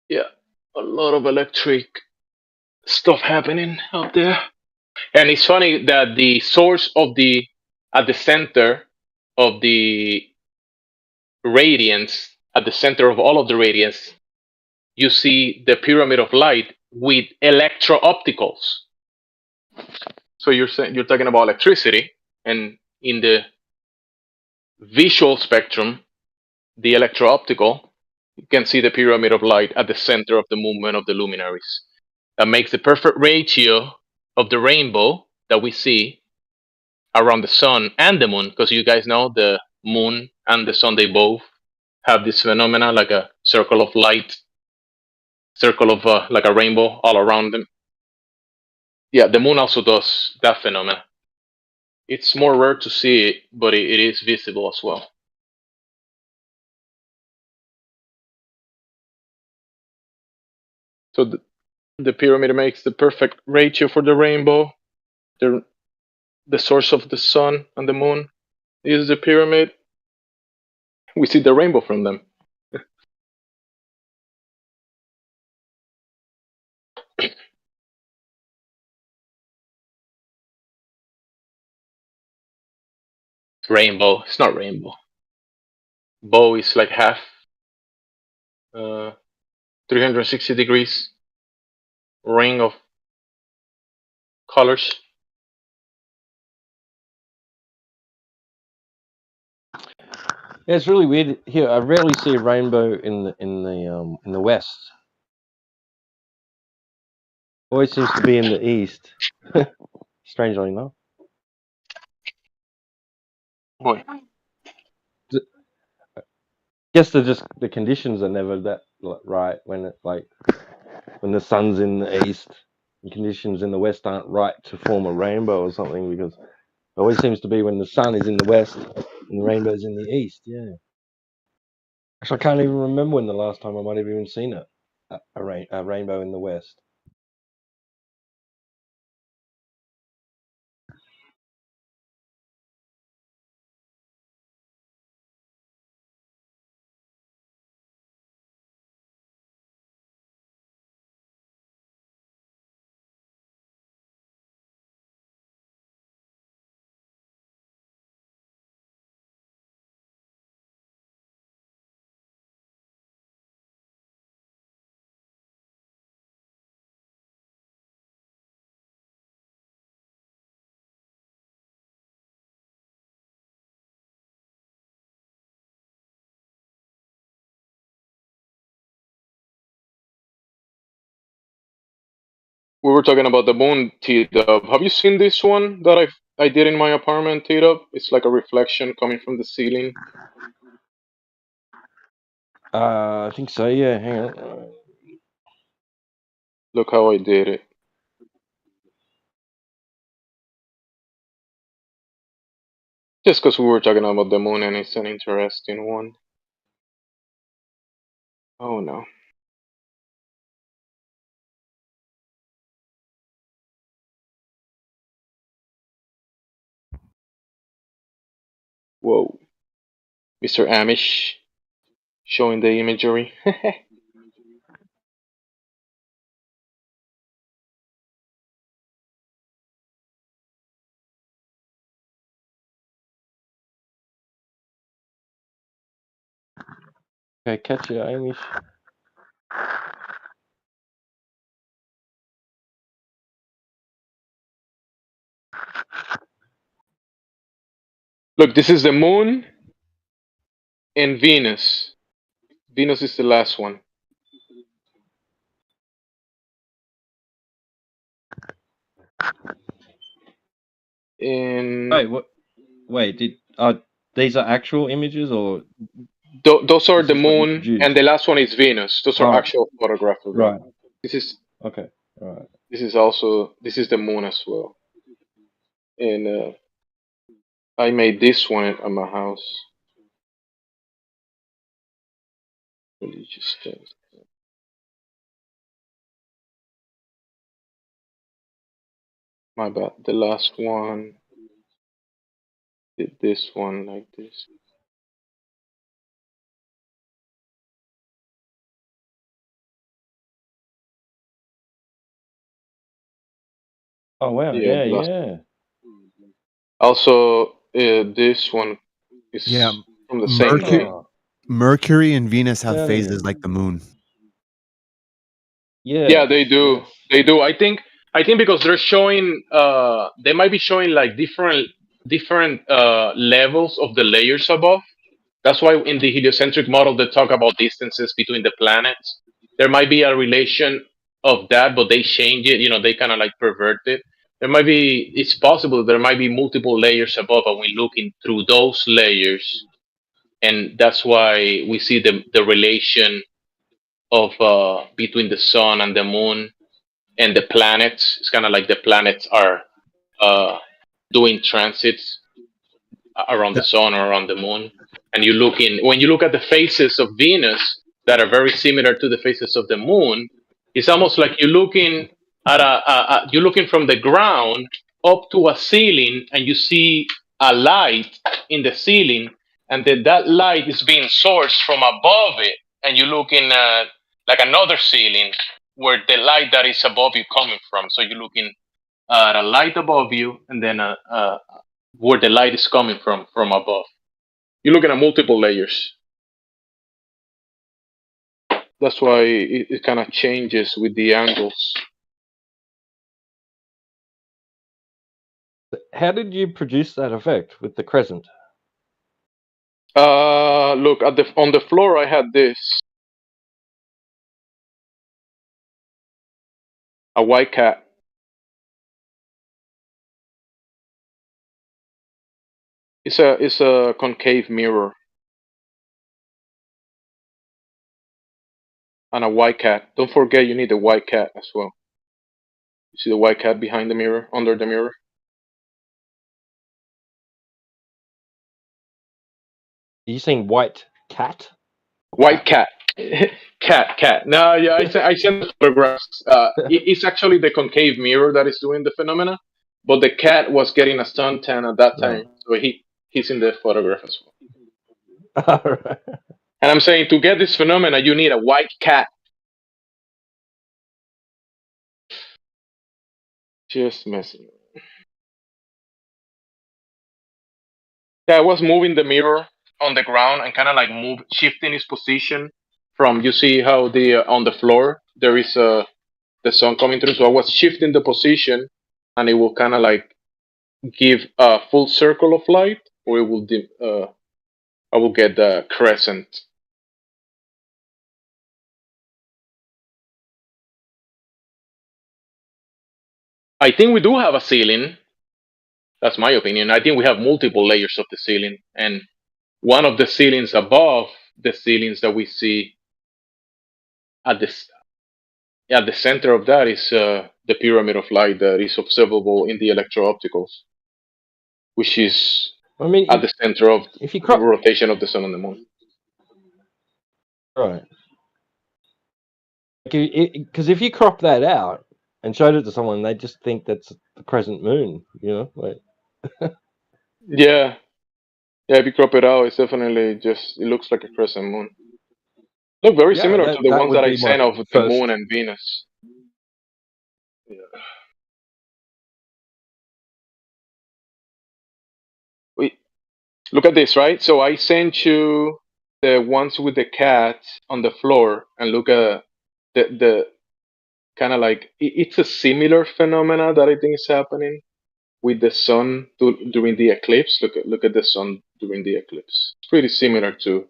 Speaker 9: Yeah. a lot of electric stuff happening out there. And it's funny that the source of the at the center of the radiance, at the center of all of the radiance, you see the pyramid of light with electro-opticals. So you're talking about electricity, and in the visual spectrum, the electro-optical, you can see the pyramid of light at the center of the movement of the luminaries. That makes the perfect ratio of the rainbow that we see around the sun and the moon, because you guys know the moon and the sun, they both have this phenomena like a circle of light, circle of like a rainbow all around them. Yeah, the moon also does that phenomena. It's more rare to see it, but it is visible as well. So the pyramid makes the perfect ratio for the rainbow. The source of the sun and the moon is the pyramid. We see the rainbow from them. Rainbow. It's not rainbow. Bow is like half, 360 degrees ring of colors.
Speaker 5: Yeah, it's really weird here. I rarely see a rainbow in the west. Always seems to be in the east. Strangely enough.
Speaker 9: Boy,
Speaker 5: Guess the conditions are never that right when it when the sun's in the east. The conditions in the west aren't right to form a rainbow or something, because it always seems to be when the sun is in the west and the rainbow's in the east. Yeah. Actually, I can't even remember when the last time I might have even seen a rainbow in the west.
Speaker 9: we were talking about the moon, T-Dub. Have you seen this one that I did in my apartment, T-Dub? It's like a reflection coming from the ceiling.
Speaker 5: I think so. Yeah. Hang on.
Speaker 9: Look how I did it. Just because we were talking about the moon and it's an interesting one. Oh no. Whoa. Mr. Amish showing the imagery.
Speaker 5: Okay, catch you, Amish.
Speaker 9: Look, this is the moon and Venus. Venus is the last one. And
Speaker 5: Wait, what? Wait, these are actual images or
Speaker 9: those are
Speaker 5: is
Speaker 9: the
Speaker 5: this what you
Speaker 9: moon,
Speaker 5: produced?
Speaker 9: and the last one is Venus. Those are
Speaker 5: Oh,
Speaker 9: actual photographs of them.
Speaker 5: right.
Speaker 9: This is
Speaker 5: Okay. All right.
Speaker 9: this is also this is the moon as well. And I made this one at my house. Religious things. My bad. The last one did this one like this.
Speaker 5: Oh wow,
Speaker 9: Yeah.
Speaker 5: yeah.
Speaker 9: Also, this one is
Speaker 10: Yeah,
Speaker 9: from the same
Speaker 10: Mercury,
Speaker 9: year.
Speaker 5: Oh,
Speaker 10: Mercury and Venus have
Speaker 5: down here.
Speaker 10: phases like the moon.
Speaker 9: Yeah,
Speaker 5: Yes,
Speaker 9: they do.
Speaker 5: yes.
Speaker 9: They do. I think because they're showing they might be showing like different levels of the layers above. That's why in the heliocentric model they talk about distances between the planets. There might be a relation of that, but they change it, they kind of like pervert it. It's possible there might be multiple layers above, and we're looking through those layers, and that's why we see the relation of between the sun and the moon and the planets. It's kind of like the planets are uh, doing transits around the
Speaker 10: That,
Speaker 9: sun or around the moon. And when you look at the faces of Venus that are very similar to the faces of the moon, it's almost like you're looking from the ground up to a ceiling, and you see a light in the ceiling, and then that light is being sourced from above it, and you're looking at like another ceiling where the light that is above you coming from. So you're looking at a light above you, and then where the light is coming from above. You're looking at multiple layers. That's why it kind of changes with the angles.
Speaker 5: How did you produce that effect with the crescent?
Speaker 9: Look at on the floor. I had this a white cat. It's a concave mirror and a white cat. Don't forget you need a white cat as well. You see the white cat behind the mirror, under the mirror.
Speaker 5: Are you saying white cat?
Speaker 9: White cat. Cat. No, yeah, I sent the photographs. It's actually the concave mirror that is doing the phenomena, but the cat was getting a suntan at that
Speaker 5: Right.
Speaker 9: time, so he's in the photograph as well.
Speaker 5: All right.
Speaker 9: And I'm saying to get this phenomena, you need a white cat. Just messing. Yeah, I was moving the mirror on the ground and kind of like shifting its position from. You see how the on the floor there is the sun coming through, so I was shifting the position, and it will kind of like give a full circle of light, or it will I will get the crescent. I think we do have a ceiling. That's my opinion. I think we have multiple layers of the ceiling, and one of the ceilings above the ceilings that we see at the center of that is the pyramid of light that is observable in the electro-opticals, which is
Speaker 5: I mean,
Speaker 9: at the center of
Speaker 5: if you
Speaker 9: the
Speaker 5: crop,
Speaker 9: rotation of the sun and the moon.
Speaker 5: right? Because if you crop that out and showed it to someone, they just think that's the crescent moon. Like,
Speaker 9: Yeah, if you crop it out, it's definitely it looks like a crescent moon. Look very
Speaker 5: yeah,
Speaker 9: similar to the
Speaker 5: that
Speaker 9: ones
Speaker 5: would
Speaker 9: that I
Speaker 5: be my
Speaker 9: sent of the
Speaker 5: first.
Speaker 9: moon and Venus. Yeah. Wait, look at this, right? So I sent you the ones with the cat on the floor, and look at the kind of like it's a similar phenomena that I think is happening with the sun during the eclipse. Look at the sun during the eclipse. It's pretty similar to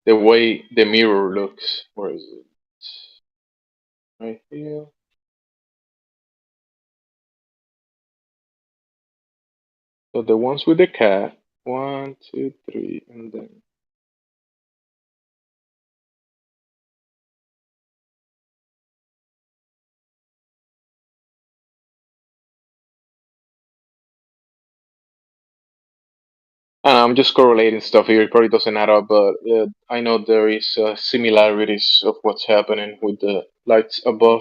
Speaker 9: the way the mirror looks. Where is it? Right here. So the ones with the cat, 1, 2, 3, and then. I'm just correlating stuff here. It probably doesn't add up, but I know there is similarities of what's happening with the lights above.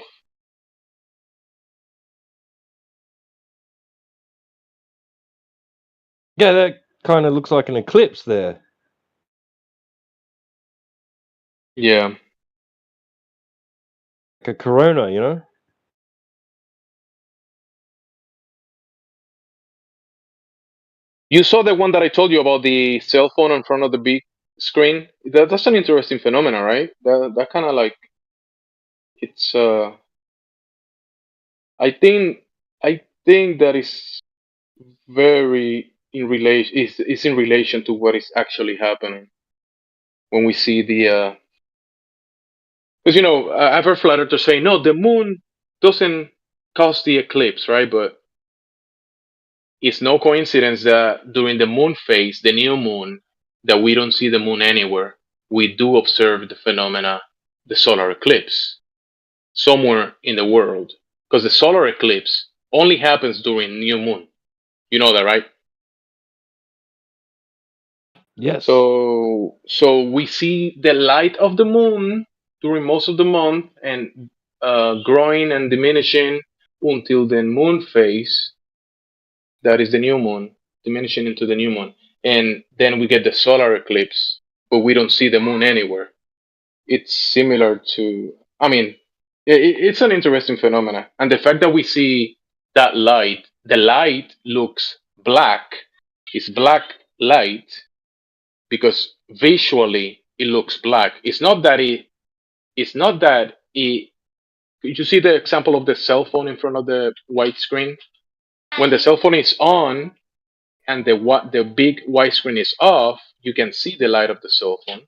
Speaker 5: Yeah, that kind of looks like an eclipse there,
Speaker 9: Yeah.
Speaker 5: like a corona.
Speaker 9: You saw the one that I told you about the cell phone in front of the big screen. That's an interesting phenomenon, right? That kind of like it's. I think that is very in relation is in relation to what is actually happening when we see the. Because I've heard flat earthers say no, the moon doesn't cause the eclipse, right? But it's no coincidence that during the moon phase, the new moon, that we don't see the moon anywhere. We do observe the phenomena, the solar eclipse, somewhere in the world. Because the solar eclipse only happens during new moon. You know that, right?
Speaker 5: Yes.
Speaker 9: So we see the light of the moon during most of the month and growing and diminishing until the moon phase. That is the new moon, diminishing into the new moon. And then we get the solar eclipse, but we don't see the moon anywhere. It's similar to, I mean, it's an interesting phenomenon. And the fact that we see that light, the light looks black. It's black light because visually it looks black. It's not that it, you see the example of the cell phone in front of the white screen? When the cell phone is on, and the big widescreen is off, you can see the light of the cell phone.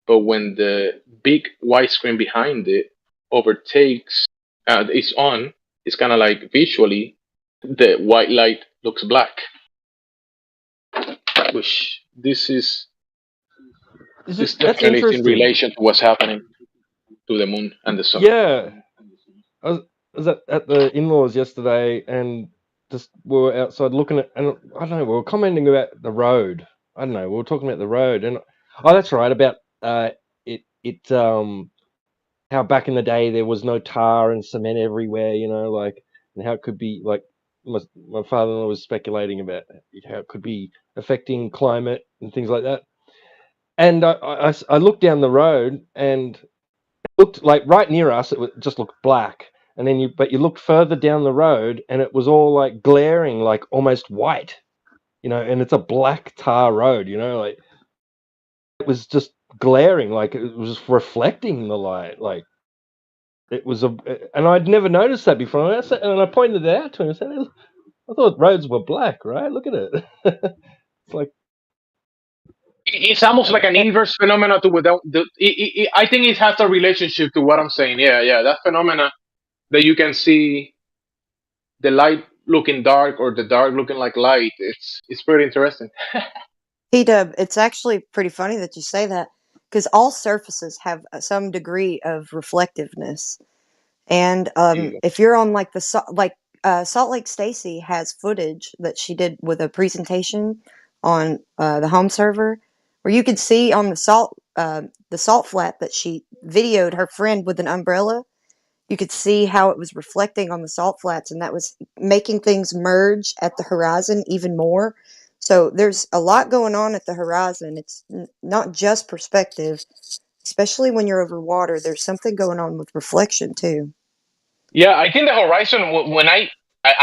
Speaker 9: But when the big widescreen behind it overtakes, is on, it's kind of like visually the white light looks black. Which this
Speaker 5: That's
Speaker 9: definitely is in
Speaker 5: interesting.
Speaker 9: relation to what's happening to the moon and the sun.
Speaker 5: Yeah, I was at the in-laws yesterday, and just we were outside looking at, and I don't know, we were commenting about the road. I don't know, we were talking about the road, and that's right, about how back in the day there was no tar and cement everywhere, like, and how it could be like my father-in-law was speculating about how it could be affecting climate and things like that. And I looked down the road, and it looked like right near us, just looked black. And then you looked further down the road, and it was all like glaring, like almost white, and it's a black tar road, like it was just glaring, like it was reflecting the light, like it was and I'd never noticed that before. And I pointed it out to him. I said, I thought roads were black, right? Look at it. It's like,
Speaker 9: It's almost like an inverse phenomena to without I think it has a relationship to what I'm saying. Yeah, that phenomena that you can see the light looking dark or the dark looking like light. It's pretty interesting.
Speaker 11: P-Dub, it's actually pretty funny that you say that because all surfaces have some degree of reflectiveness. And if you're on like Salt Lake Stacy has footage that she did with a presentation on the home server where you could see on the salt flat that she videoed her friend with an umbrella. You could see how it was reflecting on the salt flats, and that was making things merge at the horizon even more. So there's a lot going on at the horizon. It's not just perspective, especially when you're over water. There's something going on with reflection too.
Speaker 9: Yeah, I think the horizon. When I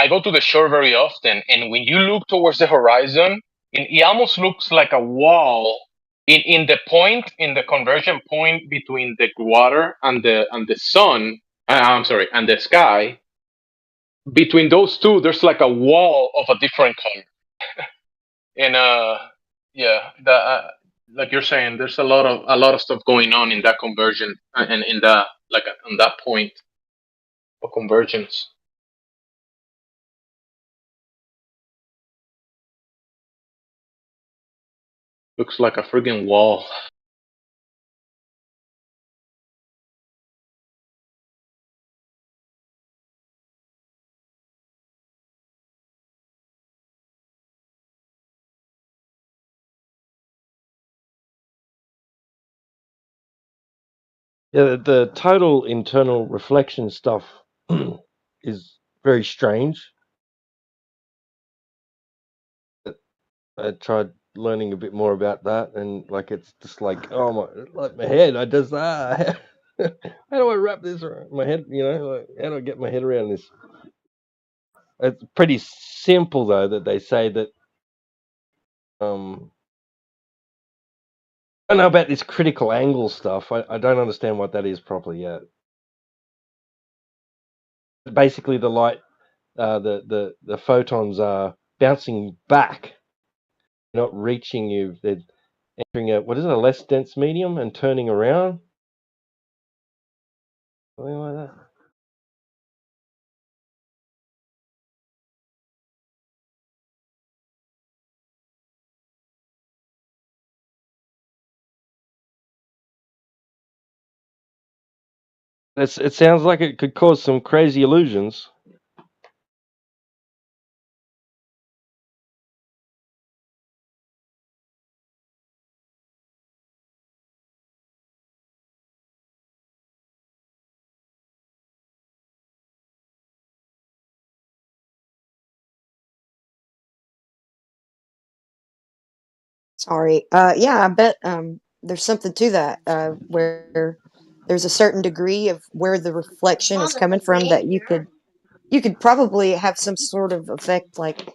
Speaker 9: go to the shore very often, and when you look towards the horizon, it almost looks like a wall in the conversion point between the water and the sun. I'm sorry, and the sky. Between those two, there's like a wall of a different color. And yeah, like you're saying, there's a lot of stuff going on in that conversion and in that on that point of convergence. Looks like a friggin' wall.
Speaker 5: yeah, the total internal reflection stuff is very strange. I tried learning a bit more about that, and like it's just like, oh my head. I just how do I wrap this around my head? Like, how do I get my head around this? It's pretty simple though, that they say that I don't know about this critical angle stuff. I don't understand what that is properly yet. Basically, the light, the photons are bouncing back, not reaching you. They're entering a less dense medium and turning around, something like that. It sounds like it could cause some crazy illusions.
Speaker 11: Sorry. Yeah, I bet there's something to that, where there's a certain degree of where the reflection is coming from that you could probably have some sort of effect, like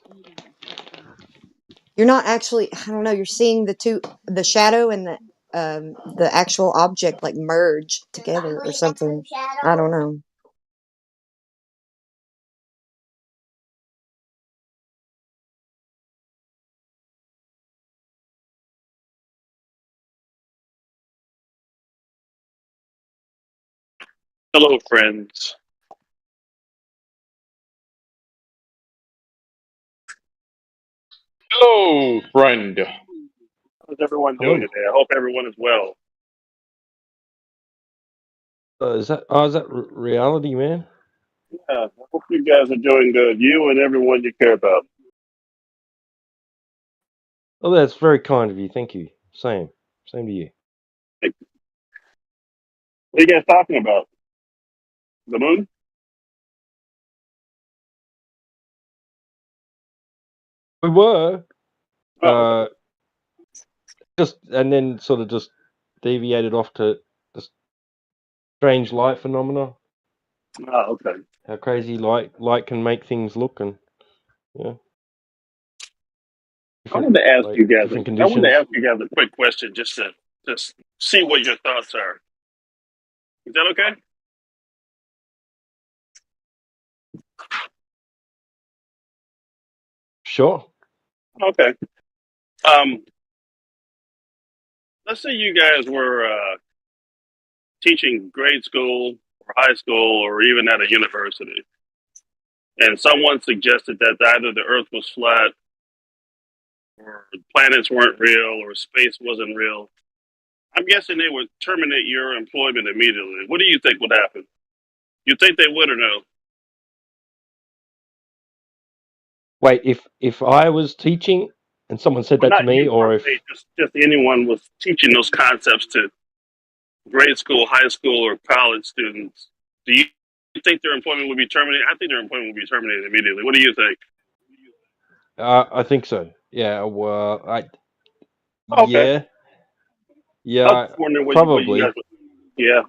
Speaker 11: you're not actually, I don't know, you're seeing the shadow and the actual object like merge together or something. I don't know.
Speaker 12: Hello, friends.
Speaker 9: Hello, friend.
Speaker 12: How's everyone
Speaker 5: Hello.
Speaker 12: doing today? I hope everyone is well.
Speaker 5: Is that reality, man?
Speaker 12: Yeah, I hope you guys are doing good. You and everyone you care about.
Speaker 5: Oh, that's very kind of you. Thank you. Same to you.
Speaker 12: What are you guys talking about? The moon?
Speaker 5: We were
Speaker 12: Oh,
Speaker 5: just, and then sort of just deviated off to the strange light phenomena.
Speaker 12: okay.
Speaker 5: How crazy light can make things look, and yeah.
Speaker 12: I wanted to ask you guys.
Speaker 5: Different
Speaker 12: I wanted to
Speaker 5: conditions.
Speaker 12: ask you guys a quick question, just to see what your thoughts are. Is that okay?
Speaker 5: Sure.
Speaker 12: Okay. Let's say you guys were teaching grade school or high school or even at a university, and someone suggested that either the Earth was flat, or planets weren't real, or space wasn't real. I'm guessing they would terminate your employment immediately. What do you think would happen? You think they would or no?
Speaker 5: Wait, if I was teaching and someone said
Speaker 12: Well,
Speaker 5: that to
Speaker 12: not
Speaker 5: me,
Speaker 12: you
Speaker 5: or
Speaker 12: per
Speaker 5: if
Speaker 12: se, just anyone was teaching those concepts to grade school, high school, or college students. Do you think their employment would be terminated? I think their employment would be terminated immediately. What do you think?
Speaker 5: I think so. Yeah. Well,
Speaker 12: Okay.
Speaker 5: yeah,
Speaker 12: I was just wondering what you
Speaker 5: probably.
Speaker 12: guys. Yeah.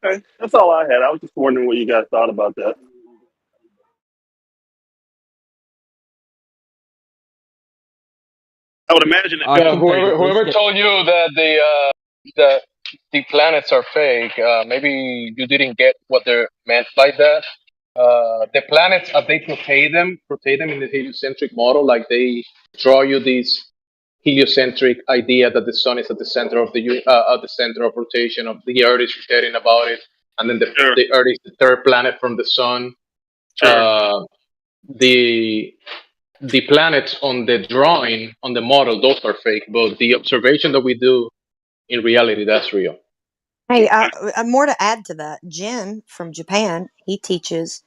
Speaker 12: Okay. That's all I had. I was just wondering what you guys thought about that. I would imagine
Speaker 5: I
Speaker 12: it.
Speaker 5: think they'd at least
Speaker 13: Whoever
Speaker 5: get.
Speaker 13: told you that the planets are fake, maybe you didn't get what they're meant by that. The planets, as they portray them in the heliocentric model, like they draw you this heliocentric idea that the sun is at the center of at the center of rotation of the Earth is rotating about it, and then
Speaker 12: Sure.
Speaker 13: the Earth is the third planet from the sun.
Speaker 12: Sure.
Speaker 13: The planets on the drawing on the model, those are fake, but the observation that we do in reality, that's real.
Speaker 11: Hey, more to add to that. Jin from Japan, he teaches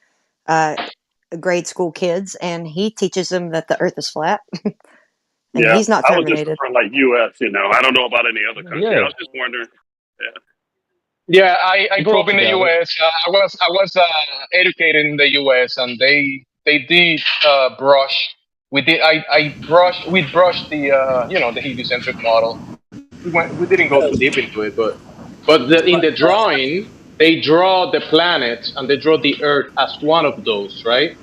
Speaker 11: grade school kids, and he teaches them that the Earth is flat, and
Speaker 12: Yeah.
Speaker 11: he's not
Speaker 12: I was just
Speaker 11: terminated.
Speaker 12: referring like U.S. I don't know about any other country.
Speaker 5: Yeah.
Speaker 12: I was just wondering. Yeah.
Speaker 13: Yeah, I
Speaker 5: People
Speaker 13: grew up in the
Speaker 5: about it.
Speaker 13: U.S. I was educated in the U.S. and they did brush. We did. We brushed the the heliocentric model. We didn't go too deep into it, but in the drawing they draw the planets and they draw the Earth as one of those, right?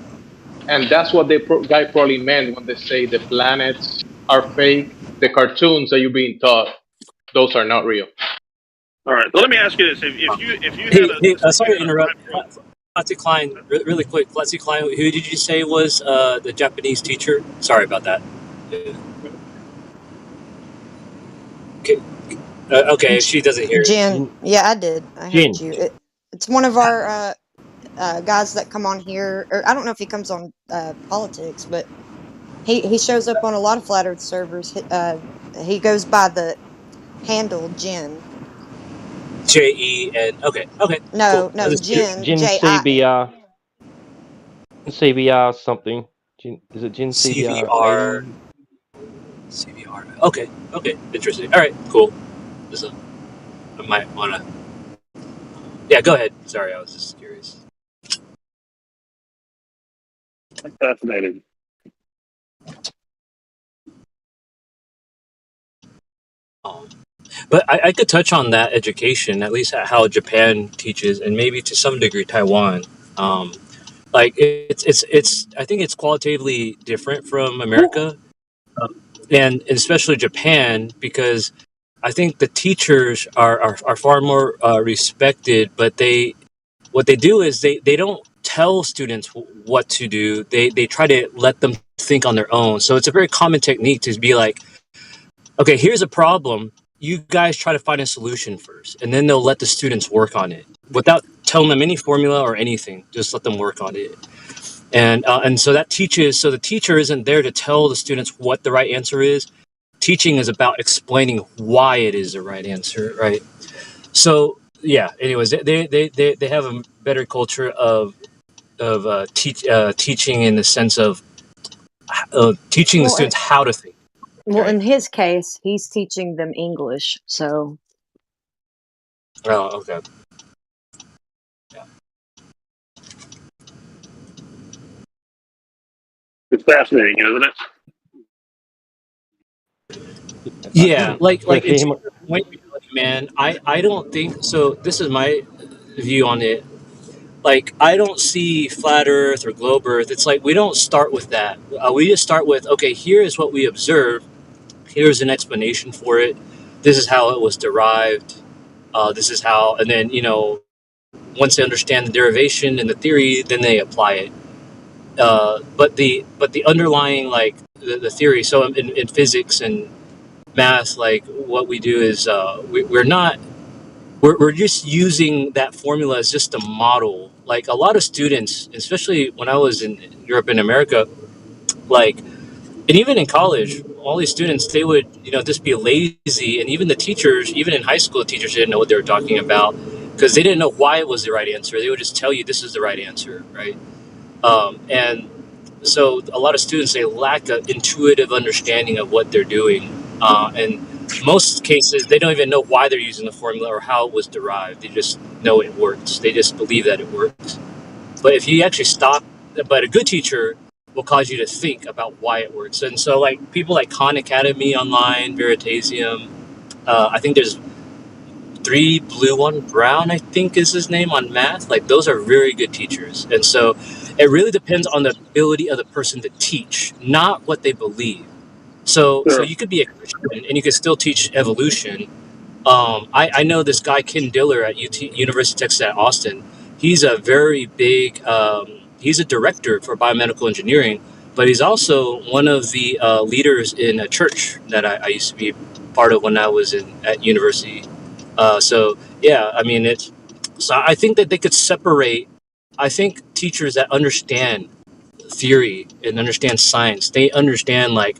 Speaker 13: And that's what the guy probably meant when they say the planets are fake the cartoons that you're being taught, those are not real.
Speaker 12: All right. So let me ask you this: if you
Speaker 14: Hey,
Speaker 12: had a
Speaker 14: sorry to
Speaker 12: you had a
Speaker 14: interrupt.
Speaker 12: 5-year-old.
Speaker 14: Flatzy Klein, really quick. Flatzy Klein, who did you say was the Japanese teacher? Sorry about that. Okay, okay, if she doesn't hear it.
Speaker 11: Jen, yeah, I did. I
Speaker 5: Jen.
Speaker 11: heard you. It's one of our guys that come on here, or I don't know if he comes on politics, but he shows up on a lot of Flat Earth servers. He goes by the handle Jen.
Speaker 14: Jen. Okay,
Speaker 11: No,
Speaker 14: cool.
Speaker 11: no, Jen.
Speaker 5: Jin
Speaker 11: J-I-N.
Speaker 5: CBR. CBR something. Is it Jin CBR?
Speaker 14: CVR. CVR. Okay, interesting. All right, cool. I might wanna. Yeah, go ahead. Sorry, I was just curious.
Speaker 12: Fascinating.
Speaker 14: But I could touch on that education, at least how Japan teaches, and maybe to some degree Taiwan. Like it's I think it's qualitatively different from America, and especially Japan, because I think the teachers are far more respected. But what they do is they don't tell students what to do. They try to let them think on their own. So it's a very common technique to be like, okay, here's a problem. You guys try to find a solution first, and then they'll let the students work on it without telling them any formula or anything. Just let them work on it. And so that teaches. So the teacher isn't there to tell the students what the right answer is. Teaching is about explaining why it is the right answer, right? So yeah. Anyways, they have a better culture of teaching in the sense of teaching the students how to think.
Speaker 11: Well,
Speaker 14: Right.
Speaker 11: in his case, he's teaching them English, so.
Speaker 14: Oh, okay.
Speaker 12: It's fascinating, isn't it?
Speaker 14: Yeah, like
Speaker 5: For
Speaker 14: it's
Speaker 5: him,
Speaker 14: man. I don't think so. This is my view on it. Like I don't see flat Earth or globe Earth. It's like we don't start with that. We just start with okay. Here is what we observe. Here's an explanation for it. This is how it was derived. This is how, and then once they understand the derivation and the theory, then they apply it. But the underlying like the theory. So in physics and math, like what we do is we're just using that formula as just a model. Like a lot of students, especially when I was in Europe and America, like, and even in college, all these students, they would, just be lazy. And even the teachers, even in high school, the teachers didn't know what they were talking about because they didn't know why it was the right answer. They would just tell you this is the right answer, right? And so a lot of students, they lack an intuitive understanding of what they're doing. And most cases, they don't even know why they're using the formula or how it was derived. They just know it works. They just believe that it works. But if you actually stop, but a good teacher will cause you to think about why it works. And so like people like Khan Academy online, Veritasium, I think there's 3 Blue 1 Brown, I think is his name, on math. Like those are very good teachers. And so it really depends on the ability of the person to teach, not what they believe. So you could be a Christian and you could still teach evolution. I know this guy Ken Diller at University of Texas at Austin. He's a very big. He's a director for biomedical engineering, but he's also one of the leaders in a church that I used to be part of when I was at university. So yeah, I mean it's. So I think that they could separate. I think teachers that understand theory and understand science, they understand like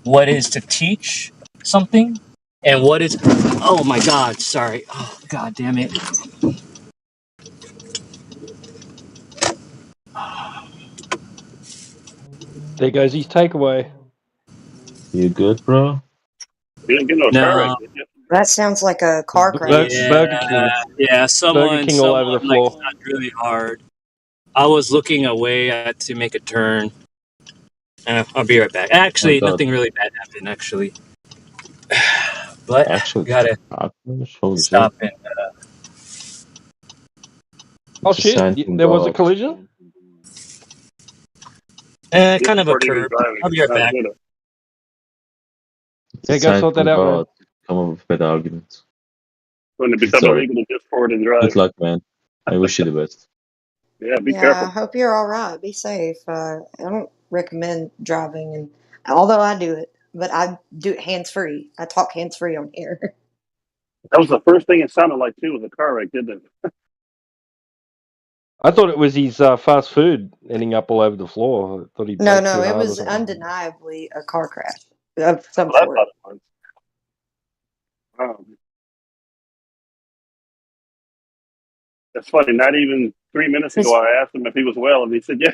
Speaker 14: what is to teach something and what is. Oh my God! Sorry. Oh God damn it.
Speaker 5: there goes his takeaway.
Speaker 15: You good, bro?
Speaker 12: You didn't get no car
Speaker 14: No.
Speaker 12: accident yet.
Speaker 11: That sounds like a car crash.
Speaker 5: Burger King.
Speaker 14: Yeah,
Speaker 5: Burger King all over the floor.
Speaker 14: Like, shot really hard. I was looking away. I had to make a turn. I'll be right back. Actually, nothing really bad happened. Actually, but
Speaker 15: Actually,
Speaker 14: gotta
Speaker 15: holy
Speaker 14: stop
Speaker 15: shit.
Speaker 14: and.
Speaker 5: Oh
Speaker 15: It's a sign
Speaker 5: shit!
Speaker 15: from
Speaker 5: There was a
Speaker 15: God.
Speaker 5: collision.
Speaker 14: Kind of a
Speaker 12: Pretty good
Speaker 14: curb.
Speaker 12: driving.
Speaker 14: I'll be right
Speaker 12: Not
Speaker 14: back.
Speaker 12: good.
Speaker 15: It's
Speaker 5: Yeah, go
Speaker 15: time
Speaker 5: sort that
Speaker 15: from
Speaker 5: out, man.
Speaker 15: God. Come up with better arguments.
Speaker 12: When it become
Speaker 15: Sorry.
Speaker 12: illegal to discord and drive.
Speaker 15: Good luck, man. I wish you the best.
Speaker 12: Yeah, be
Speaker 11: Yeah, I
Speaker 12: careful.
Speaker 11: hope you're all right. Be safe. I don't recommend driving, and although I do it, but I do it hands free. I talk hands free on here.
Speaker 12: That was the first thing it sounded like too, was a car wreck, didn't it?
Speaker 5: I thought it was his fast food ending up all over the floor. I thought he
Speaker 11: No,
Speaker 5: braked
Speaker 11: no,
Speaker 5: too
Speaker 11: it
Speaker 5: hard or
Speaker 11: was
Speaker 5: something.
Speaker 11: undeniably a car crash of some
Speaker 12: Well, I
Speaker 11: sort.
Speaker 12: thought it was. That's funny. Not even 3 minutes ago,
Speaker 11: His
Speaker 12: I asked him if he was well, and he said, "Yeah."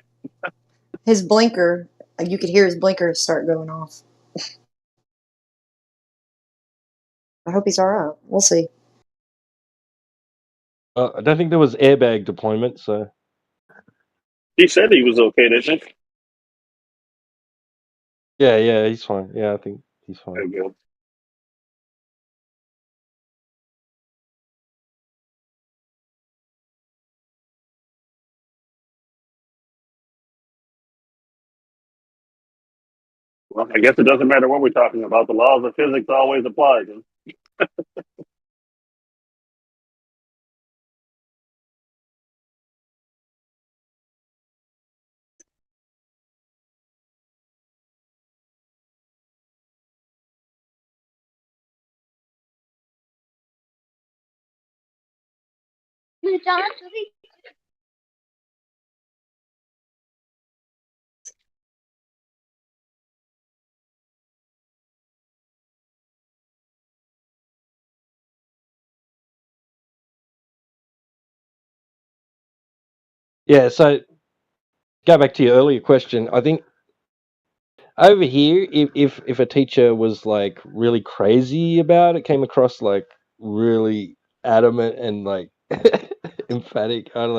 Speaker 11: his blinker, you could hear his blinker start going off. I hope he's all right. We'll see.
Speaker 5: I don't think there was airbag deployment, so
Speaker 12: He said he was okay, didn't he?
Speaker 5: yeah, he's fine. Yeah, I think he's fine.
Speaker 12: Very good. Well, I guess it doesn't matter what we're talking about. The laws of physics always apply. Huh?
Speaker 5: Yeah, so go back to your earlier question. I think over here, if a teacher was like really crazy about it, came across like really adamant and like emphatic, I don't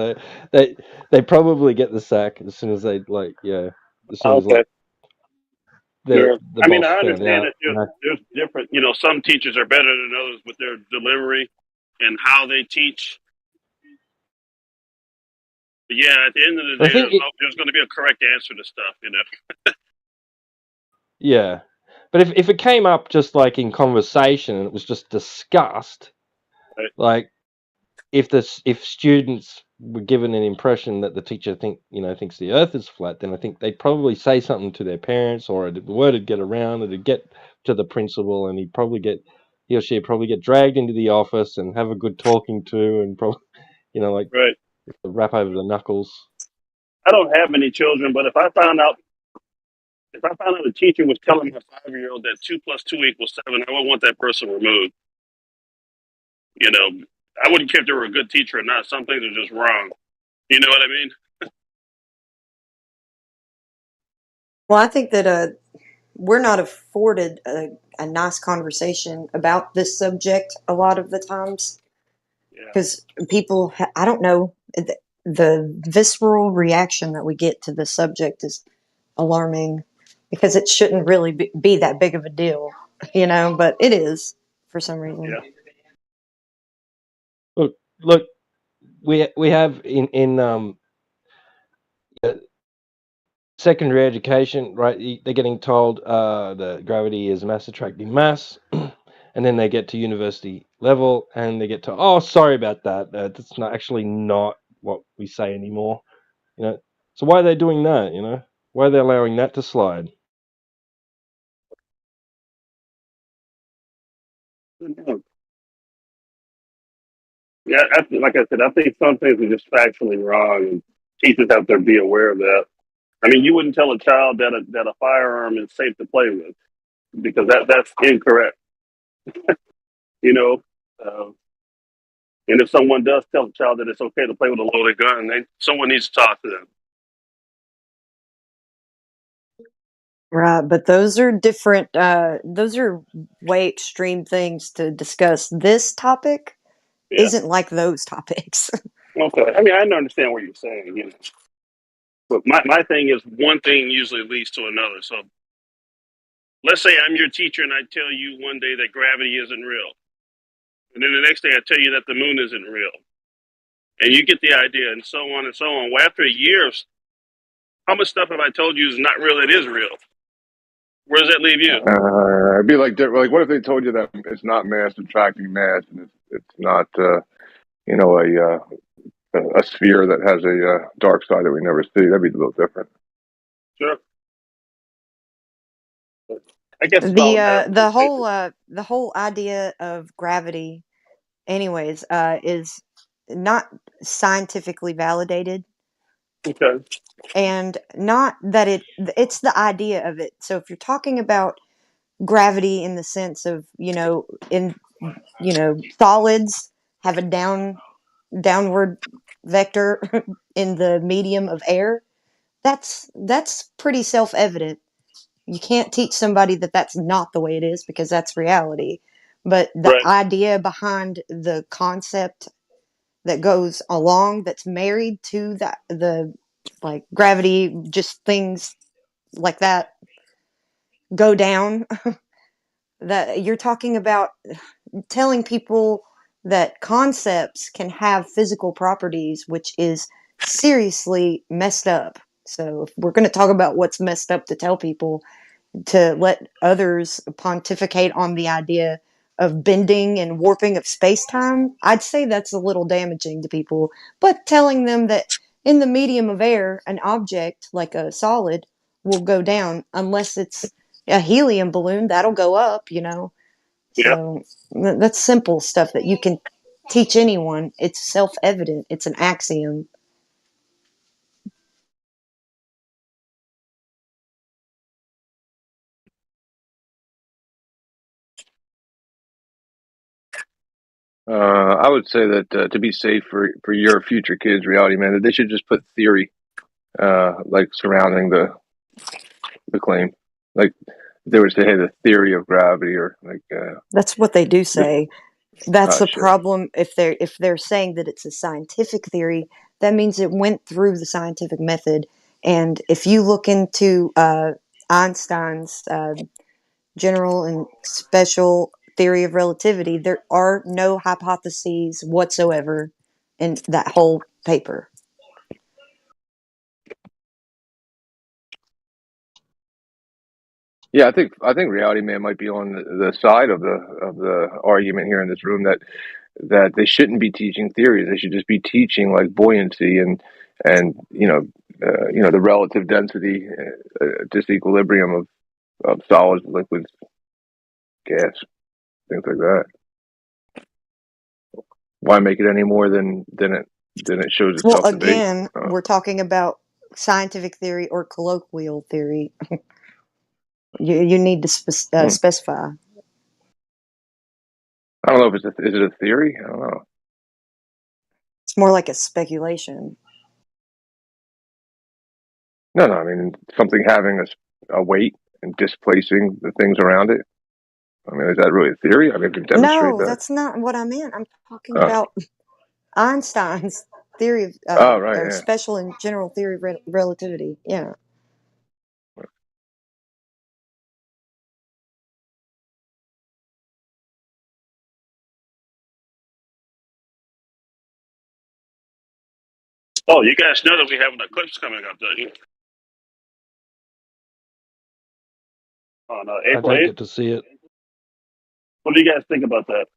Speaker 5: know, they probably get the sack as soon as they like as soon as
Speaker 12: Okay.
Speaker 5: like the
Speaker 12: Sure.
Speaker 5: the
Speaker 12: I mean,
Speaker 5: boss
Speaker 12: I
Speaker 5: found
Speaker 12: understand
Speaker 5: out.
Speaker 12: that
Speaker 5: You know?
Speaker 12: there's different. Some teachers are better than others with their delivery and how they teach. But yeah, at the end of the
Speaker 5: But I
Speaker 12: day,
Speaker 5: think
Speaker 12: there's going to be a correct answer to stuff.
Speaker 5: yeah, but if it came up just like in conversation and it was just discussed,
Speaker 12: Right.
Speaker 5: like if students were given an impression that the teacher thinks the earth is flat, then I think they'd probably say something to their parents, or the word would get around, it'd get to the principal, and he or she would probably get dragged into the office and have a good talking to, and probably like
Speaker 12: Right.
Speaker 5: rap over the knuckles.
Speaker 12: I don't have any children, but if I found out a teacher was telling my 5-year-old that 2+2=7, I would want that person removed. I wouldn't care if they were a good teacher or not. Some things are just wrong. You know what I mean?
Speaker 11: Well, I think that we're not afforded a nice conversation about this subject a lot of the times because people, I don't know, the visceral reaction that we get to this subject is alarming because it shouldn't really be that big of a deal, but it is for some reason.
Speaker 12: Yeah.
Speaker 5: Look, we have in secondary education, right? They're getting told that gravity is mass attracting mass, and then they get to university level and they get to, oh, sorry about that. That's not what we say anymore. So why are they doing that? Why are they allowing that to slide?
Speaker 12: Yeah, like I said, I think some things are just factually wrong, and teachers have to be aware of that. I mean, you wouldn't tell a child that a firearm is safe to play with because that's incorrect. You know, uh, and if someone does tell a child that it's okay to play with a loaded gun, someone needs to talk to them.
Speaker 11: Right, but those are different. Those are way extreme things to discuss. This topic isn't like those topics.
Speaker 12: Okay, I mean, I understand what you're saying, but my thing is one thing usually leads to another. So let's say I'm your teacher and I tell you one day that gravity isn't real, and then the next day I tell you that the moon isn't real, and you get the idea, and so on and so on. Well, after a year, how much stuff have I told you is not real? It is real. Where does that leave you?
Speaker 2: It'd be like what if they told you that it's not mass attracting mass, and it's not a sphere that has a dark side that we never see? That'd be a little different.
Speaker 12: Sure. I guess it's all
Speaker 11: the whole idea of gravity, anyways, is not scientifically validated.
Speaker 12: Okay.
Speaker 11: And not that it's the idea of it. So if you're talking about gravity in the sense of, solids have a downward vector in the medium of air, that's pretty self-evident. You can't teach somebody that that's not the way it is, because that's reality. But the idea behind the concept that goes along, that's married to the like gravity, just things like that go down, that you're talking about telling people that concepts can have physical properties, which is seriously messed up. So if we're going to talk about what's messed up to tell people, to let others pontificate on the idea of bending and warping of space-time, I'd say that's a little damaging to people. But telling them that in the medium of air, an object like a solid will go down, unless it's a helium balloon, that'll go up, So that's simple stuff that you can teach anyone. It's self-evident. It's an axiom.
Speaker 2: I would say that to be safe for your future kids, Reality Man, that they should just put theory, like surrounding the claim, like if they were to say, hey, the theory of gravity, or like.
Speaker 11: That's what they do say. That's the
Speaker 2: sure.
Speaker 11: problem. If they're saying that it's a scientific theory, that means it went through the scientific method. And if you look into Einstein's general and special theory of relativity, there are no hypotheses whatsoever in that whole paper.
Speaker 2: Yeah, I think Reality Man might be on the side of the argument here in this room, that they shouldn't be teaching theories. They should just be teaching like buoyancy and the relative density, disequilibrium of solids, liquids, gas, things like that. Why make it any more than it shows itself
Speaker 11: Well,
Speaker 2: to be?
Speaker 11: again, we're talking about scientific theory or colloquial theory. You need to specify.
Speaker 2: I don't know if is it a theory? I don't know.
Speaker 11: It's more like a speculation.
Speaker 2: No, I mean something having a weight and displacing the things around it. I mean, is that really a theory? I mean, can demonstrate
Speaker 11: No,
Speaker 2: that.
Speaker 11: that's not what I meant. I'm talking about Einstein's theory of
Speaker 2: yeah.
Speaker 11: special and general theory of relativity. Yeah.
Speaker 12: Oh, you guys know that we have an eclipse coming up, don't you? On April
Speaker 5: I don't
Speaker 12: 8th.
Speaker 5: get to see it.
Speaker 12: What do you guys think about that?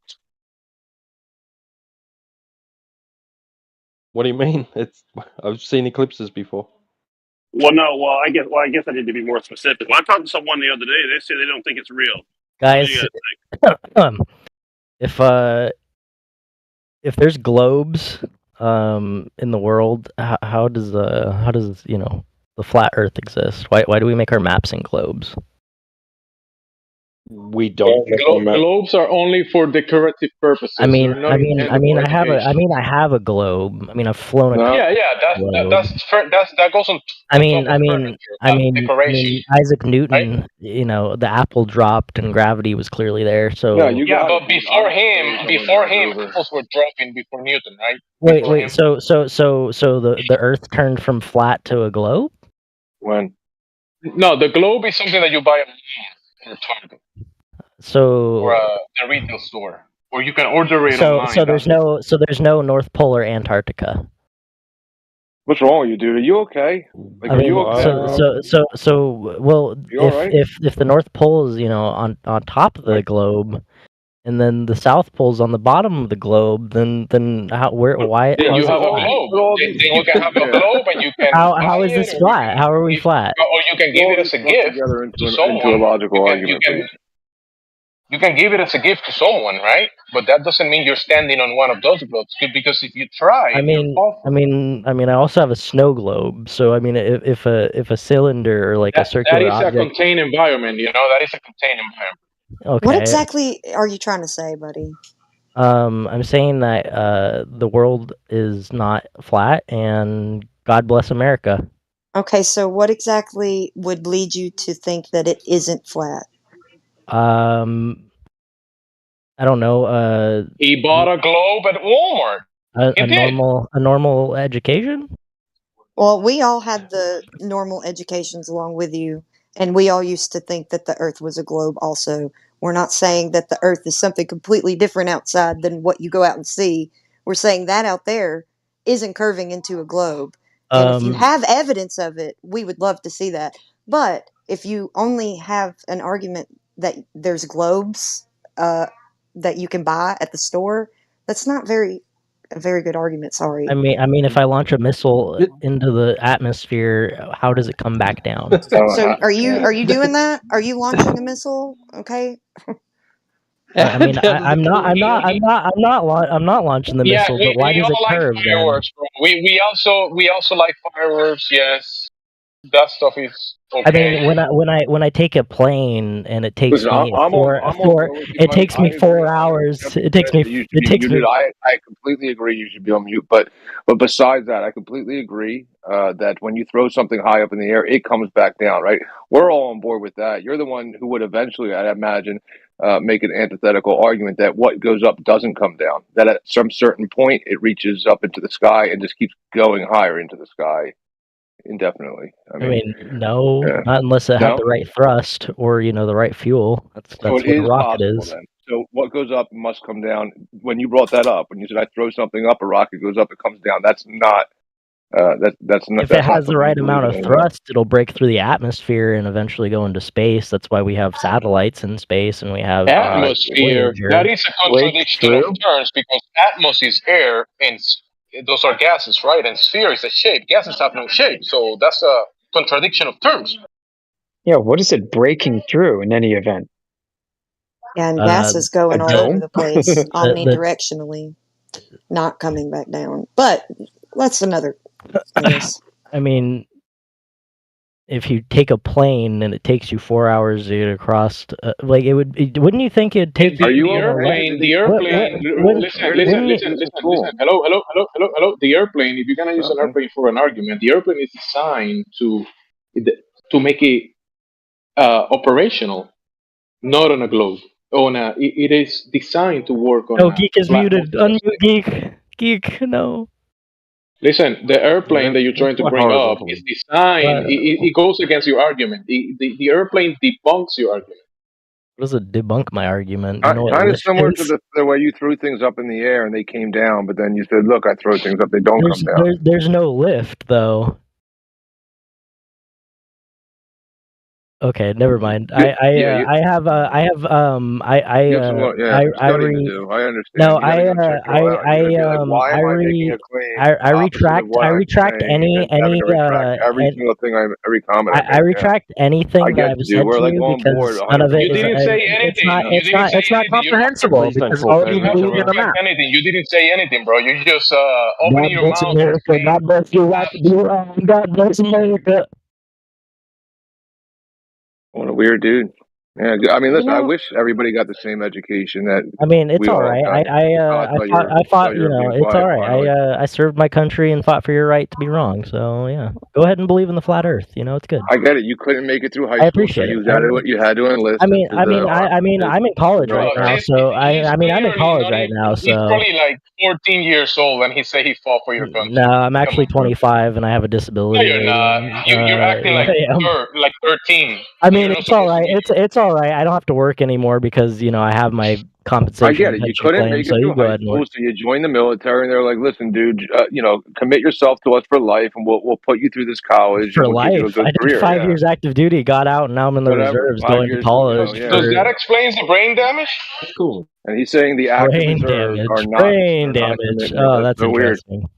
Speaker 5: What do you mean? I've seen eclipses before.
Speaker 12: Well, no. Well, I guess I need to be more specific. Well, I talked to someone the other day. They say they don't think it's real.
Speaker 16: Guys, if there's globes in the world, how does the flat Earth exist? Why do we make our maps in globes?
Speaker 5: We don't.
Speaker 13: Globes are only for decorative purposes.
Speaker 16: I mean,
Speaker 13: They're not intended for education.
Speaker 16: I have a globe. I mean, I've flown a
Speaker 13: that goes on.
Speaker 16: I mean, Isaac Newton, the apple dropped and gravity was clearly there. So
Speaker 13: but before him, apples were dropping before Newton, right?
Speaker 16: Wait. So the Earth turned from flat to a globe?
Speaker 2: When?
Speaker 13: No, the globe is something that you buy in Target.
Speaker 16: So
Speaker 13: or a retail store, or you can order it online.
Speaker 16: So there's no North Pole or Antarctica.
Speaker 2: What's wrong with you, dude? Are you okay? Like,
Speaker 16: I
Speaker 2: are
Speaker 16: mean,
Speaker 2: you okay?
Speaker 16: well,
Speaker 2: You all right?
Speaker 16: if the North Pole is, you know, on top of the globe, and then the South Pole's on the bottom of the globe, then why?
Speaker 13: Then
Speaker 16: How
Speaker 13: you
Speaker 16: is it
Speaker 13: have a
Speaker 16: flat?
Speaker 13: globe. Then you can have a globe, and you can
Speaker 16: How
Speaker 13: buy
Speaker 16: is this
Speaker 13: it, or you
Speaker 16: flat?
Speaker 13: can
Speaker 16: How are we
Speaker 13: give,
Speaker 16: flat?
Speaker 13: or you can give it as a gift
Speaker 2: together
Speaker 13: to
Speaker 2: into a
Speaker 13: someone.
Speaker 2: logical argument, please.
Speaker 13: You can give it as a gift to someone, right? But that doesn't mean you're standing on one of those globes, because if you try,
Speaker 16: I mean, I also have a snow globe. So I mean, if a cylinder or like a
Speaker 13: that
Speaker 16: circular
Speaker 13: is a
Speaker 16: object.
Speaker 13: contained environment. That is a contained environment.
Speaker 16: Okay.
Speaker 11: What exactly are you trying to say, buddy?
Speaker 16: I'm saying that the world is not flat, and God bless America.
Speaker 11: Okay, so what exactly would lead you to think that it isn't flat?
Speaker 16: I don't know.
Speaker 13: He bought a globe at Walmart. He did.
Speaker 16: A normal education.
Speaker 11: Well, we all had the normal educations along with you, and we all used to think that the Earth was a globe also. We're not saying that the Earth is something completely different outside than what you go out and see. We're saying that out there isn't curving into a globe. And if you have evidence of it, we would love to see that. But if you only have an argument that there's globes that you can buy at the store, that's not a very good argument. Sorry.
Speaker 16: I mean, if I launch a missile into the atmosphere, how does it come back down?
Speaker 11: So are you doing that? Are you launching a missile? Okay.
Speaker 16: I mean, I'm not launching the missile, but why does it curve then?
Speaker 13: Fireworks, bro. We also like fireworks. Yes, that stuff is okay.
Speaker 16: I mean, when I take a plane and it takes
Speaker 2: Listen,
Speaker 16: me it takes me 4 hours. It takes me.
Speaker 2: I completely agree. You should be on mute. But besides that, I completely agree that when you throw something high up in the air, it comes back down. Right? We're all on board with that. You're the one who would eventually, I'd imagine, make an antithetical argument that what goes up doesn't come down. That at some certain point, it reaches up into the sky and just keeps going higher into the sky indefinitely.
Speaker 16: I mean, no, not unless it had the right thrust or the right fuel. That's what a rocket is.
Speaker 2: Then. So what goes up must come down. When you brought that up, when you said I throw something up, a rocket goes up, it comes down. That's not. That's not.
Speaker 16: If it has the right amount of thrust, it'll break through the atmosphere and eventually go into space. That's why we have satellites in space and we have
Speaker 13: atmosphere. That is a contradiction of terms, because atmos is air and those are gases, right? And sphere is a shape. Gases have no shape, so that's a contradiction of terms.
Speaker 7: Yeah, what is it breaking through in any event?
Speaker 11: And gas is going all over the place, omnidirectionally, not coming back down. But that's another.
Speaker 16: I mean, if you take a plane and it takes you 4 hours to get across, like wouldn't you think it'd take?
Speaker 13: The airplane. Listen. Hello. The airplane. If you're gonna use an airplane for an argument, the airplane is designed to make it operational, not on a globe. It is designed to work on.
Speaker 16: No, Geek is muted. Unmute Geek. No.
Speaker 13: Listen, the airplane that you're trying to bring up is designed. It goes against your argument. The airplane debunks your argument.
Speaker 16: What does it debunk my argument?
Speaker 2: Kind of similar to the way you threw things up in the air and they came down, but then you said, "Look, I throw things up; they don't come down."
Speaker 16: There's no lift, though. Okay, never mind. I retract any
Speaker 2: every single thing every comment.
Speaker 16: I retract anything that I've said to you because none of it
Speaker 13: you didn't say anything.
Speaker 16: It's not comprehensible because all of you believe in the map.
Speaker 13: You didn't say anything, bro. You just opening your mouth.
Speaker 16: God bless you. God bless America.
Speaker 2: What a weird dude. Yeah, I mean, listen. I wish everybody got the same education that.
Speaker 16: I mean, it's all right. I fought. It's all right. I served my country and fought for your right to be wrong. So yeah, go ahead and believe in the flat Earth. It's good.
Speaker 2: I get it. You couldn't make it through high school.
Speaker 16: I appreciate it.
Speaker 2: You had to enlist.
Speaker 16: I'm in college right now. So I'm in college right now. So
Speaker 13: he's probably like 14 years old, and he said he fought for your country.
Speaker 16: No, I'm actually 25, and I have a disability.
Speaker 13: No, you're not. You're acting like 13.
Speaker 16: I mean, it's all right. It's all all right, I don't have to work anymore because I have my compensation.
Speaker 2: I get it. You
Speaker 16: pension
Speaker 2: couldn't
Speaker 16: claim,
Speaker 2: make
Speaker 16: so
Speaker 2: it
Speaker 16: you
Speaker 2: through
Speaker 16: go
Speaker 2: high
Speaker 16: ahead and
Speaker 2: school,
Speaker 16: work.
Speaker 2: so you join the military, and they're like, "Listen, dude, commit yourself to us for life, and we'll put you through this college,
Speaker 16: For
Speaker 2: and we'll give you a
Speaker 16: life,
Speaker 2: good
Speaker 16: I did
Speaker 2: career."
Speaker 16: 5
Speaker 2: Yeah,
Speaker 16: years active duty, got out, and now I'm in the
Speaker 2: whatever.
Speaker 16: reserves
Speaker 2: 5
Speaker 16: going to
Speaker 2: years,
Speaker 16: college
Speaker 2: yeah.
Speaker 13: Does that
Speaker 16: for
Speaker 13: explain the brain damage?
Speaker 15: That's cool.
Speaker 2: And he's saying the active
Speaker 16: brain
Speaker 2: reserves are
Speaker 16: damage.
Speaker 2: not
Speaker 16: Brain
Speaker 2: they're not a
Speaker 16: damage.
Speaker 2: commitment.
Speaker 16: Oh,
Speaker 2: That's
Speaker 16: that's
Speaker 2: so weird.
Speaker 16: interesting.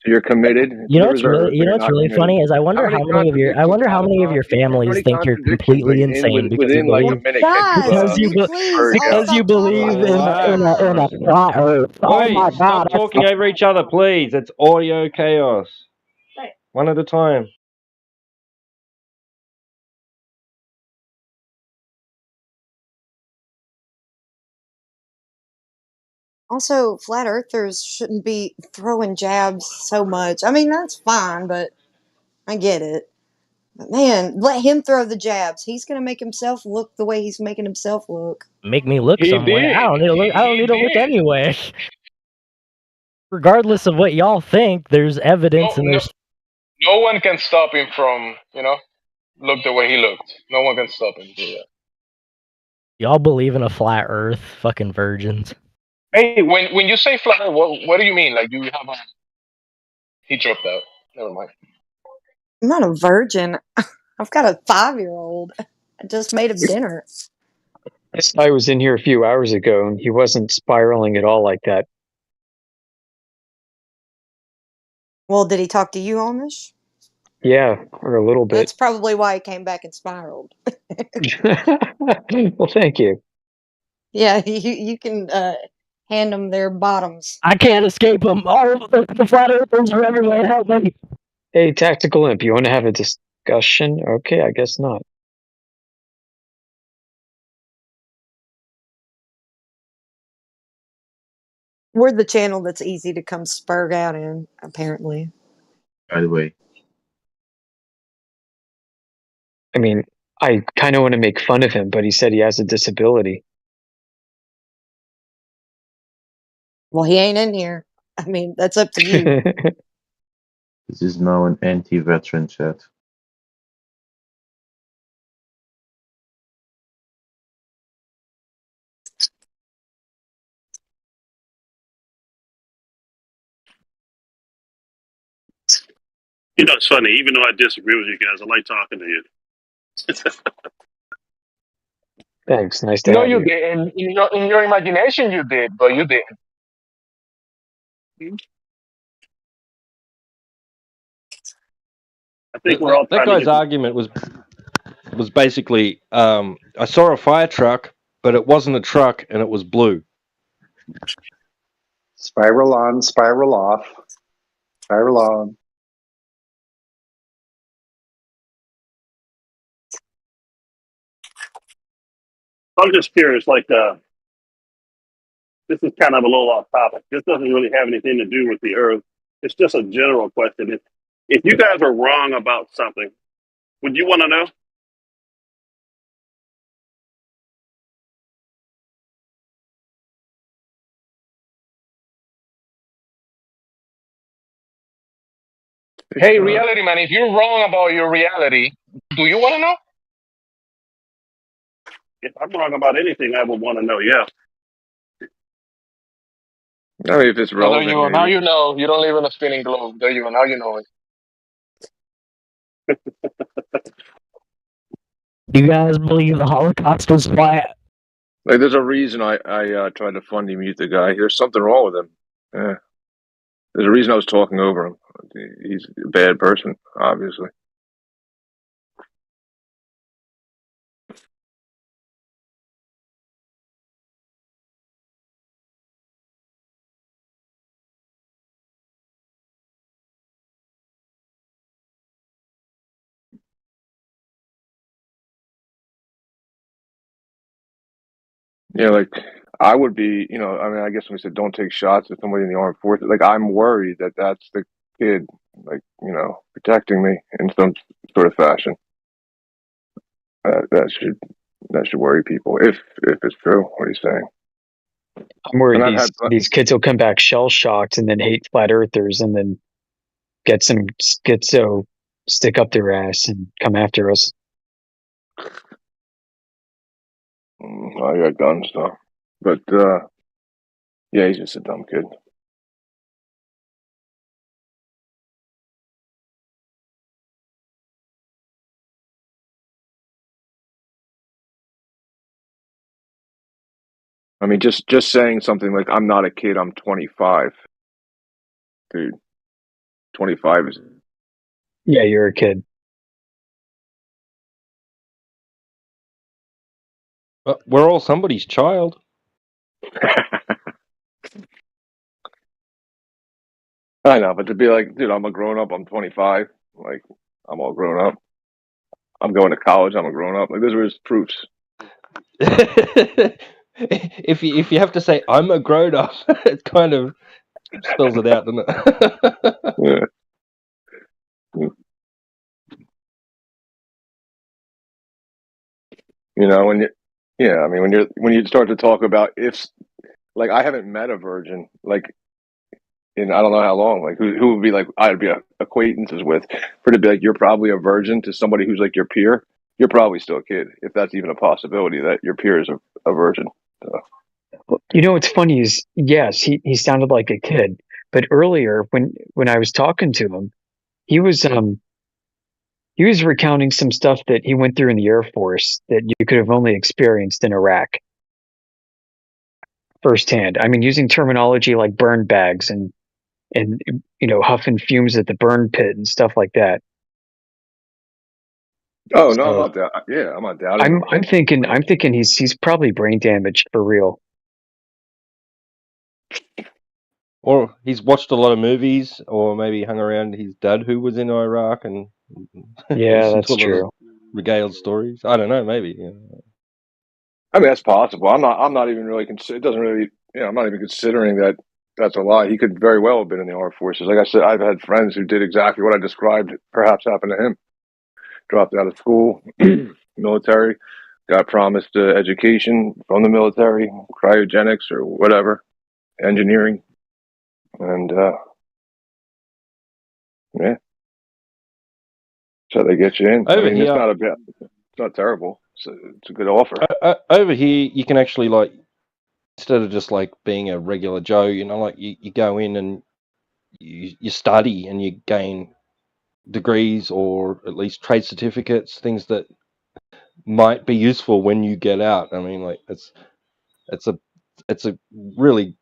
Speaker 2: So you're committed to
Speaker 16: You know
Speaker 2: the
Speaker 16: what's really,
Speaker 2: reserves, but you're not committed.
Speaker 16: funny is I wonder how many of your families think you're completely insane because you
Speaker 2: within like a
Speaker 16: believe
Speaker 2: minute. Can
Speaker 11: Guys,
Speaker 2: you
Speaker 11: please all
Speaker 16: because you
Speaker 11: stop
Speaker 16: believe
Speaker 11: talking.
Speaker 16: in a flat Earth. Oh
Speaker 5: Wait,
Speaker 16: my God!
Speaker 5: stop talking over each other, please. It's audio chaos. One at a time.
Speaker 11: Also, flat earthers shouldn't be throwing jabs so much. I mean, that's fine, but I get it. But man, let him throw the jabs. He's gonna make himself look the way he's making himself look.
Speaker 16: Make me look
Speaker 13: He
Speaker 16: some way.
Speaker 13: did.
Speaker 16: I don't need to look. I don't
Speaker 13: He
Speaker 16: need to look
Speaker 13: did.
Speaker 16: anyway. Regardless of what y'all think, there's evidence and there's
Speaker 13: No one can stop him from, look the way he looked. No one can stop him. Yeah.
Speaker 16: y'all believe in a flat Earth. Fucking virgins.
Speaker 13: Hey, when you say flat Earth, what do you mean? Like you have a? He dropped out. Never mind.
Speaker 11: I'm not a virgin. I've got a 5-year-old. I just made him dinner.
Speaker 7: This guy was in here a few hours ago, and he wasn't spiraling at all like that.
Speaker 11: Well, did he talk to you, Amish?
Speaker 7: Yeah, or a little bit.
Speaker 11: That's probably why he came back and spiraled.
Speaker 7: Well, thank you.
Speaker 11: Yeah, you can hand them their bottoms.
Speaker 16: I can't escape them. All the flat Earthers are everywhere. Help me.
Speaker 7: Hey, Tactical Imp, you want to have a discussion? Okay, I guess not.
Speaker 11: We're the channel that's easy to come spurg out in, apparently.
Speaker 15: By the way,
Speaker 7: I mean, I kind of want to make fun of him, but he said he has a disability.
Speaker 11: Well, he ain't in here. I mean, that's up to you.
Speaker 15: this is now an anti-veteran chat.
Speaker 12: You know, it's funny. Even though I disagree with you guys, I like talking to you.
Speaker 7: Thanks, nice to
Speaker 13: No,
Speaker 7: have
Speaker 13: you
Speaker 7: you.
Speaker 13: did. In your imagination, you did, but you didn't.
Speaker 12: I think we're all
Speaker 5: That
Speaker 12: trying to
Speaker 5: guy's
Speaker 12: get.
Speaker 5: argument was basically, I saw a fire truck, but it wasn't a truck, and it was blue.
Speaker 17: Spiral on, spiral off, spiral on.
Speaker 12: I'm just curious. Like, this is kind of a little off topic. This doesn't really have anything to do with the Earth. It's just a general question. If you guys are wrong about something, would you want to know?
Speaker 13: Hey, reality man, if you're wrong about your reality, do you want to know?
Speaker 12: If I'm wrong about anything, I would want to know. Yeah.
Speaker 2: I mean, if it's
Speaker 13: Well, there
Speaker 2: relevant,
Speaker 13: you go.
Speaker 2: maybe.
Speaker 13: Now you know. You don't live in a spinning globe. There you go. Now you know it.
Speaker 16: Do you guys believe the Holocaust was flat?
Speaker 2: Like, there's a reason I tried to funny mute the guy. There's something wrong with him. Yeah. There's a reason I was talking over him. He's a bad person, obviously. Yeah, like I would be, I mean, I guess when we said don't take shots at somebody in the armed forces, like I'm worried that that's the kid, like, protecting me in some sort of fashion. That should worry people if it's true what he's saying.
Speaker 7: I'm worried
Speaker 2: And I've had
Speaker 7: these kids will come back shell shocked and then hate flat earthers and then get some schizo stick up their ass and come after us.
Speaker 2: I got guns though, but yeah, he's just a dumb kid. I mean, just saying something like "I'm not a kid, I'm 25," dude. 25 is.
Speaker 7: Yeah, you're a kid.
Speaker 5: We're all somebody's child.
Speaker 2: I know, but to be like, dude, I'm a grown up. I'm 25. Like, I'm all grown up. I'm going to college. I'm a grown up. Like, those were his proofs.
Speaker 5: If you have to say I'm a grown up, it kind of spells it out, doesn't it?
Speaker 2: Yeah. You know, when you start to talk about ifs, like I haven't met a virgin like in I don't know how long. Like who would be like I'd be acquaintances with, for to be like you're probably a virgin to somebody who's like your peer. You're probably still a kid, if that's even a possibility that your peer is a virgin. So.
Speaker 7: You know what's funny is yes, he sounded like a kid, but earlier when I was talking to him, he was recounting some stuff that he went through in the Air Force that you could have only experienced in Iraq firsthand. I mean, using terminology like burn bags and huffing fumes at the burn pit and stuff like that.
Speaker 2: Oh no, I'm not that. Yeah, I'm not doubting.
Speaker 7: I'm thinking he's probably brain damaged for real.
Speaker 5: Or he's watched a lot of movies, or maybe hung around his dad who was in Iraq and
Speaker 7: yeah, that's true.
Speaker 5: Regaled stories. I don't know, maybe. Yeah.
Speaker 2: I mean, that's possible. I'm not even really. It doesn't really. I'm not even considering that. That's a lie. He could very well have been in the armed forces. Like I said, I've had friends who did exactly what I described. Perhaps happened to him. Dropped out of school, military, got promised education from the military, cryogenics or whatever, engineering, and yeah. So they get you in.
Speaker 5: Over
Speaker 2: I mean,
Speaker 5: here,
Speaker 2: it's not terrible. It's a good offer.
Speaker 5: Over here, you can actually like, instead of just like being a regular Joe, like you go in and you study and you gain degrees or at least trade certificates, things that might be useful when you get out. I mean, like it's a really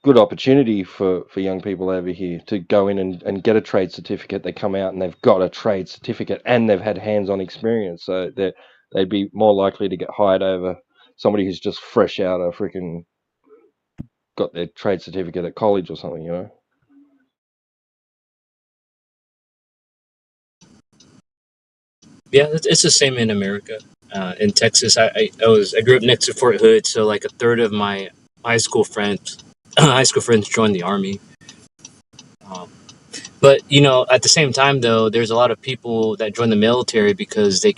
Speaker 5: good opportunity for young people over here to go in and get a trade certificate. They come out and they've got a trade certificate and they've had hands-on experience, so they'd be more likely to get hired over somebody who's just fresh out of freaking got their trade certificate at college or something,
Speaker 14: Yeah, it's the same in America. In Texas, I grew up next to Fort Hood, so like a third of my high school friends joined the army. But at the same time, though, there's a lot of people that join the military because they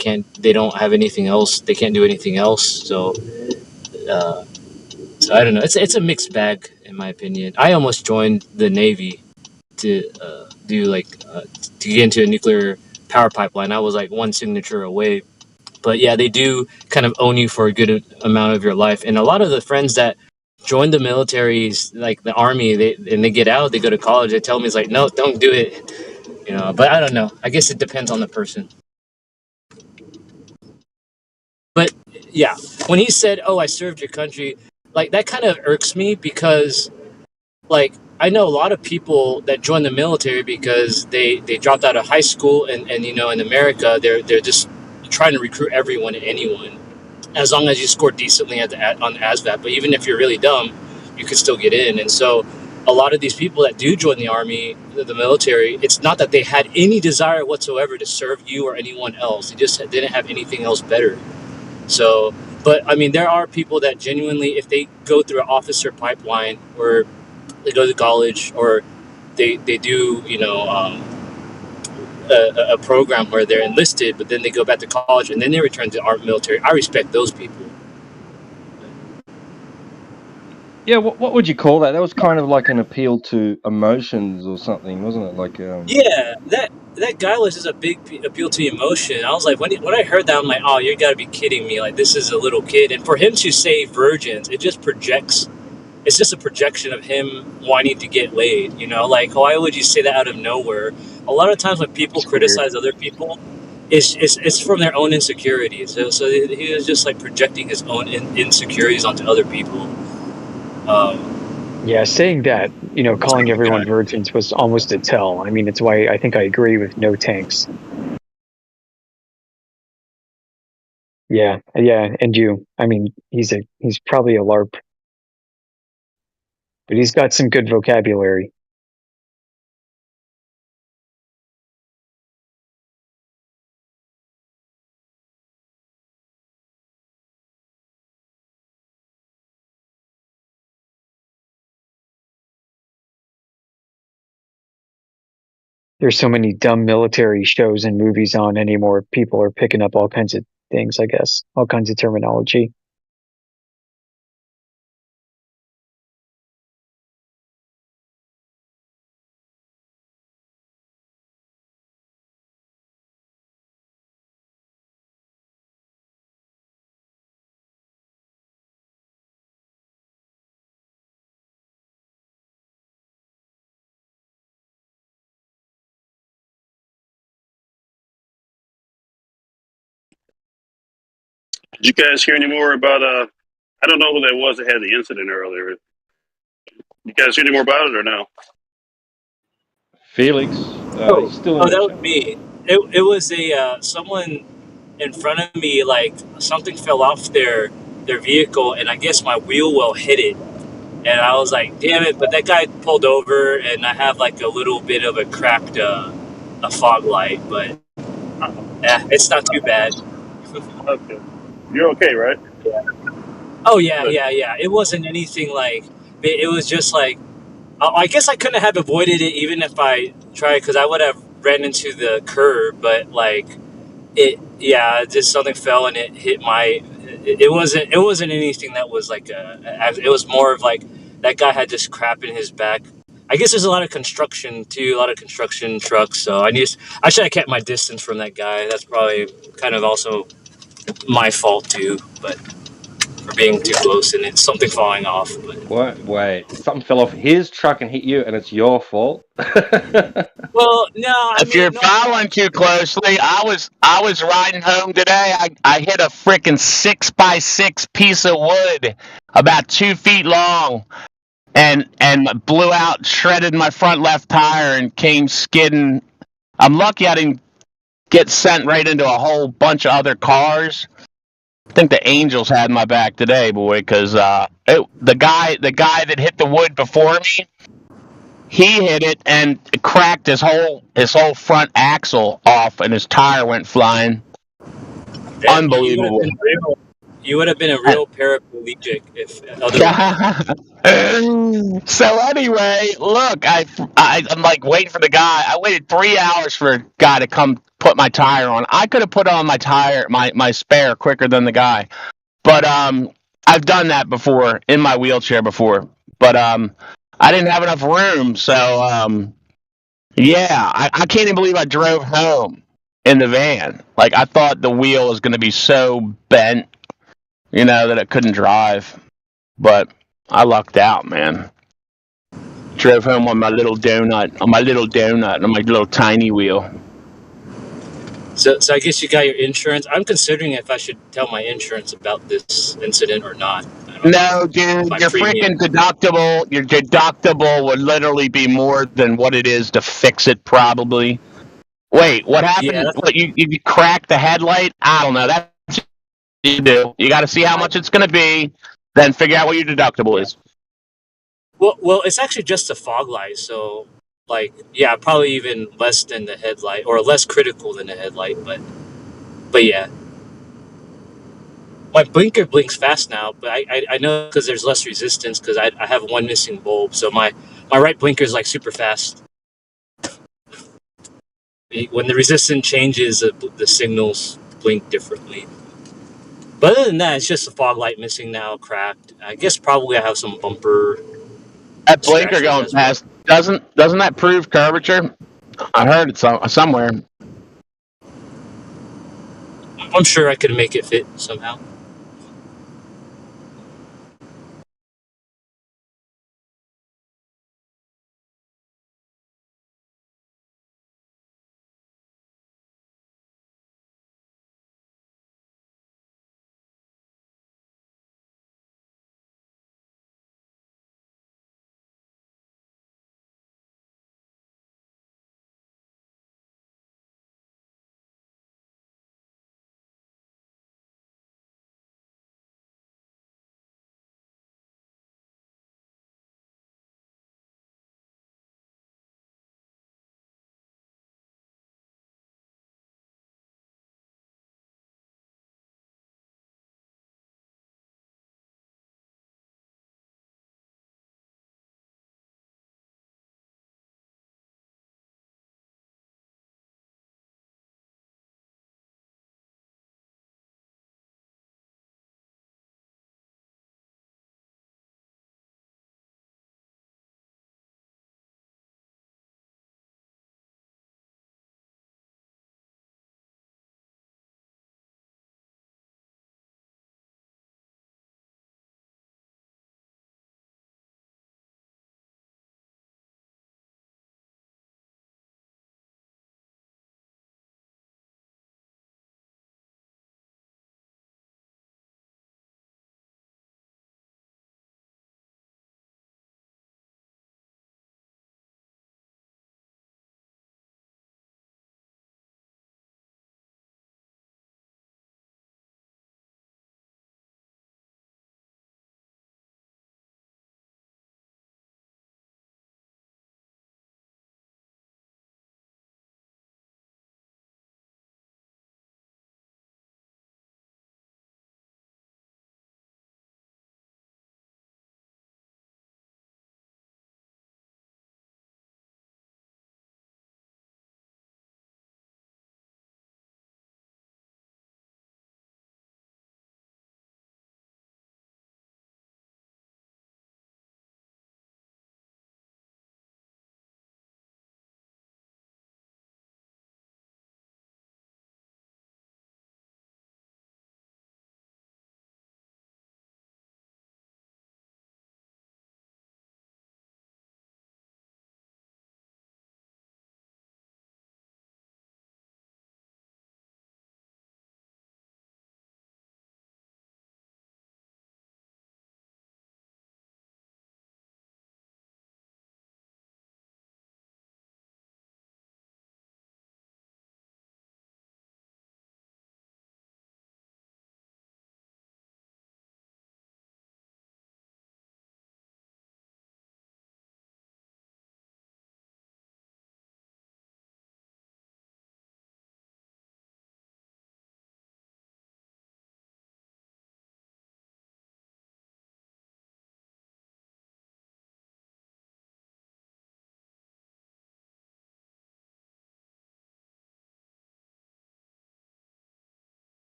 Speaker 14: don't have anything else, they can't do anything else. So I don't know. It's a mixed bag in my opinion. I almost joined the Navy to to get into a nuclear power pipeline. I was like one signature away. But yeah, they do kind of own you for a good amount of your life. And a lot of the friends that join the militaries, like the army, they get out, they go to college, they tell me it's like, no, don't do it. But I don't know. I guess it depends on the person. But yeah, when he said, "Oh, I served your country," like that kind of irks me because, like, I know a lot of people that join the military because they dropped out of high school and in America they're just trying to recruit everyone and anyone as long as you score decently on the ASVAB. But even if you're really dumb, you can still get in. And so a lot of these people that do join the army, the military, it's not that they had any desire whatsoever to serve you or anyone else. They just didn't have anything else better. So, but I mean, there are people that genuinely, if they go through an officer pipeline or they go to college or they do, a program where they're enlisted, but then they go back to college and then they return to our military. I respect those people.
Speaker 5: Yeah, what would you call that? That was kind of like an appeal to emotions or something, wasn't it? Like,
Speaker 14: Yeah, that guy was just a big appeal to emotion. I was like, when I heard that, I'm like, oh, you gotta be kidding me! Like, this is a little kid, and for him to say virgins, it just projects. It's just a projection of him wanting to get laid. You know, like, why would you say that out of nowhere? A lot of times when people criticize other people, it's from their own insecurities. So he was just like projecting his own insecurities onto other people.
Speaker 7: Yeah, saying that, calling everyone virgins was almost a tell. I mean, it's why I think I agree with no tanks. Yeah, and you. I mean, he's probably a LARP, but he's got some good vocabulary. There's so many dumb military shows and movies on anymore. People are picking up all kinds of things, I guess, all kinds of terminology.
Speaker 12: Did you guys hear any more about I don't know who that was that had the incident earlier. You guys hear any more about it or no?
Speaker 5: Felix, he's still in the
Speaker 14: that
Speaker 5: chat.
Speaker 14: was me. It was a someone in front of me. Like, something fell off their vehicle, and I guess my wheel well hit it. And I was like, damn it! But that guy pulled over, and I have like a little bit of a cracked a fog light, but it's not too bad.
Speaker 12: Okay, you're okay, right?
Speaker 14: Yeah. Oh yeah. It wasn't anything like. It was just like, I guess I couldn't have avoided it even if I tried, because I would have ran into the curb. But like, just something fell and it hit my. It wasn't anything that was like it was more of like that guy had just crap in his back. I guess there's a lot of construction too, a lot of construction trucks. So I should have kept my distance from that guy. That's probably kind of also my fault too, but for being too close and it's something falling off. But.
Speaker 5: Wait, something fell off his truck and hit you, and it's your fault?
Speaker 14: Well, no.
Speaker 18: If you're following too closely, I was riding home today. I hit a freaking 6x6 piece of wood about 2 feet long, and blew out, shredded my front left tire, and came skidding. I'm lucky I didn't get sent right into a whole bunch of other cars. I think the Angels had my back today, boy, because the guy that hit the wood before me, he hit it and it cracked his whole front axle off, and his tire went flying. Unbelievable.
Speaker 14: You would have been a real paraplegic if otherwise.
Speaker 18: So anyway, look, I'm like waiting for the guy. I waited 3 hours for a guy to come put my tire on. I could have put on my tire, my spare, quicker than the guy. But I've done that before in my wheelchair before. But I didn't have enough room, so yeah, I can't even believe I drove home in the van. Like, I thought the wheel was going to be so bent, that it couldn't drive. But I lucked out, man. Drove home on my little donut, on my little tiny wheel.
Speaker 14: So I guess you got your insurance. I'm considering if I should tell my insurance about this incident or not.
Speaker 18: No, dude, your freaking deductible, your deductible would literally be more than what it is to fix it, probably. Wait, what happened?
Speaker 14: Yeah,
Speaker 18: what, you cracked the headlight? I don't know. That's what you do. You got to see how much it's going to be, then figure out what your deductible is.
Speaker 14: Well, it's actually just a fog light, so like, yeah, probably even less than the headlight, or less critical than the headlight, but yeah. My blinker blinks fast now, but I know because there's less resistance because I have one missing bulb, so my right blinker is like super fast. When the resistance changes, the signals blink differently. But other than that, it's just the fog light missing now, cracked. I guess probably I have some bumper
Speaker 18: That blinker
Speaker 14: scratches
Speaker 18: going
Speaker 14: as well.
Speaker 18: past doesn't that prove curvature? I heard it somewhere.
Speaker 14: I'm sure I could make it fit somehow.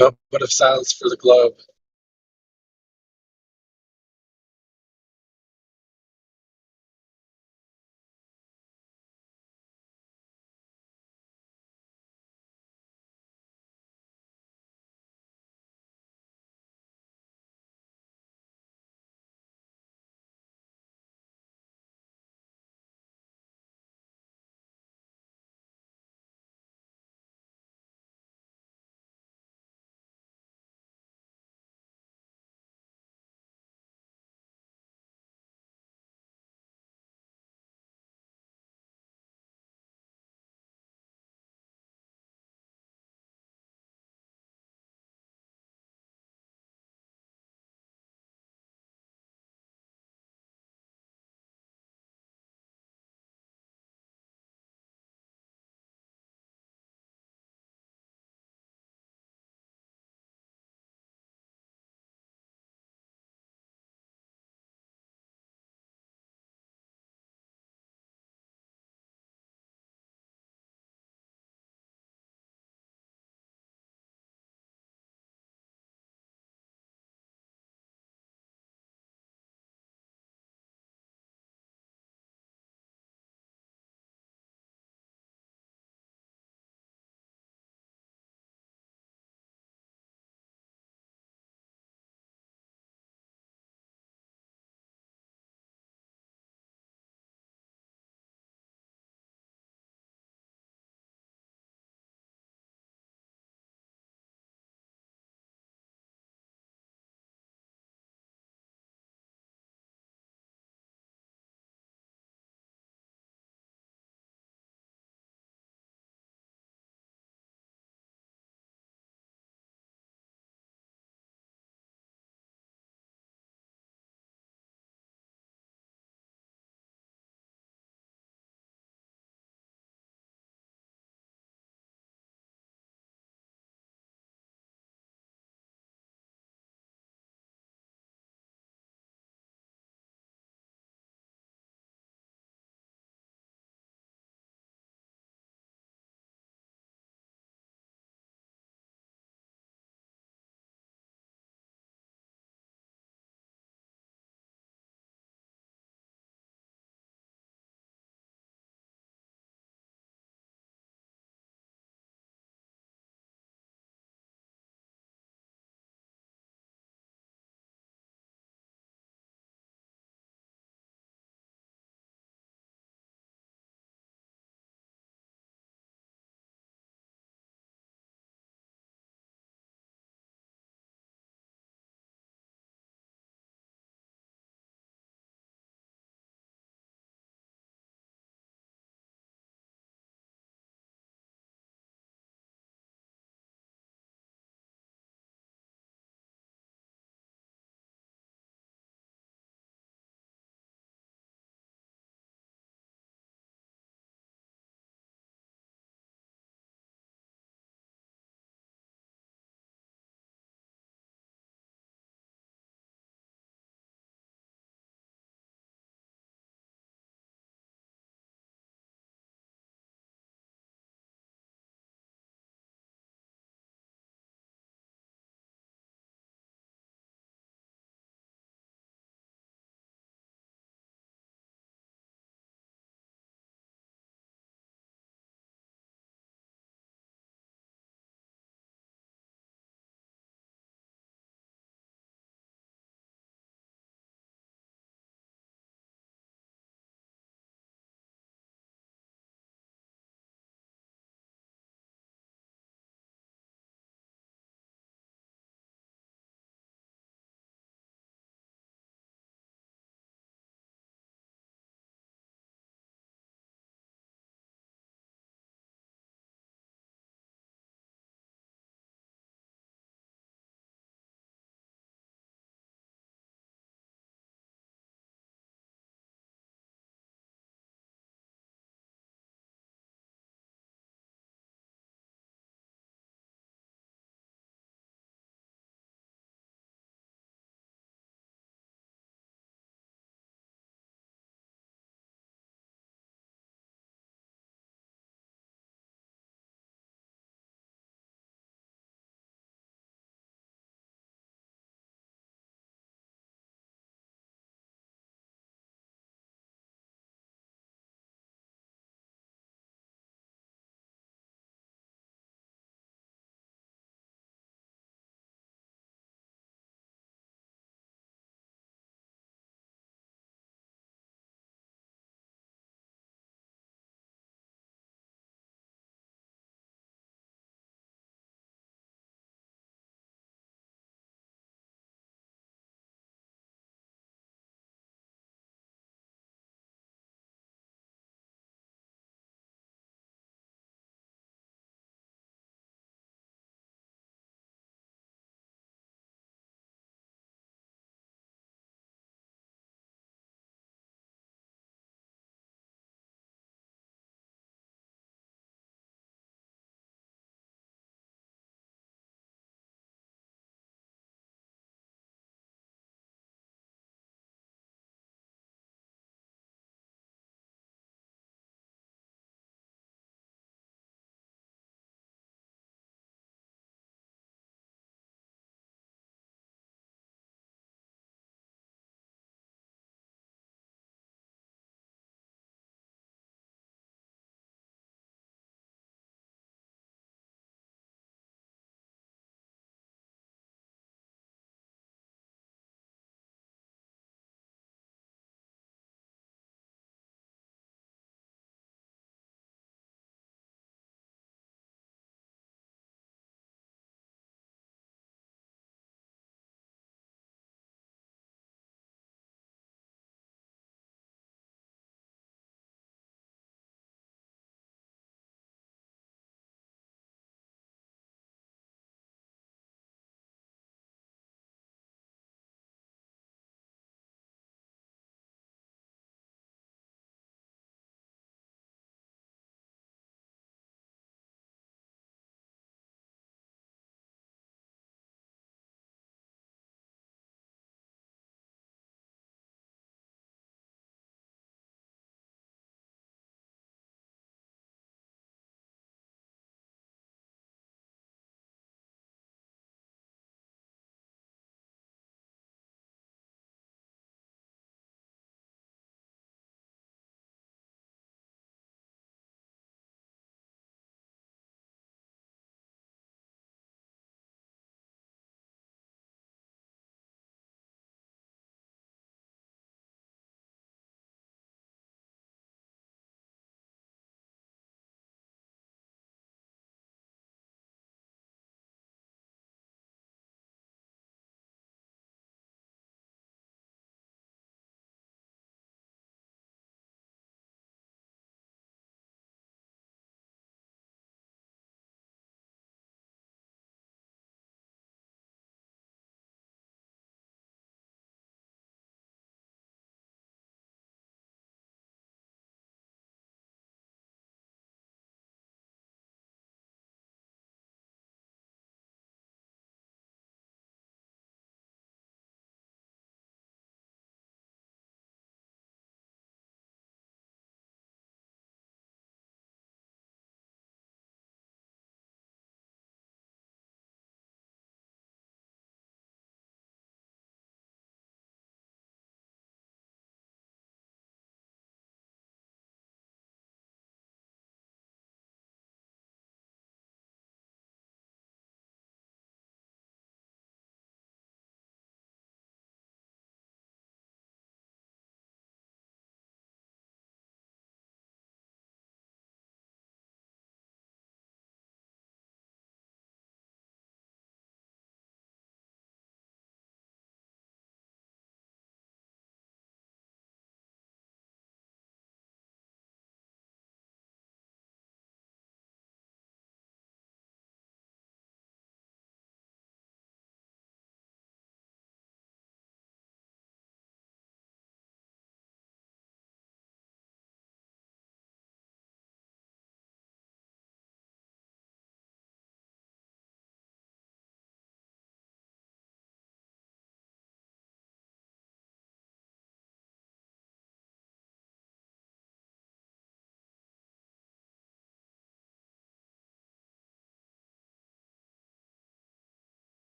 Speaker 19: Moment of silence for the globe.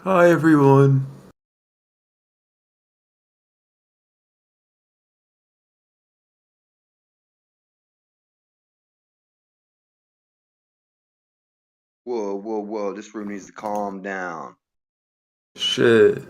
Speaker 10: Hi, everyone.
Speaker 20: Whoa, whoa, whoa. This room needs to calm down.
Speaker 10: Shit.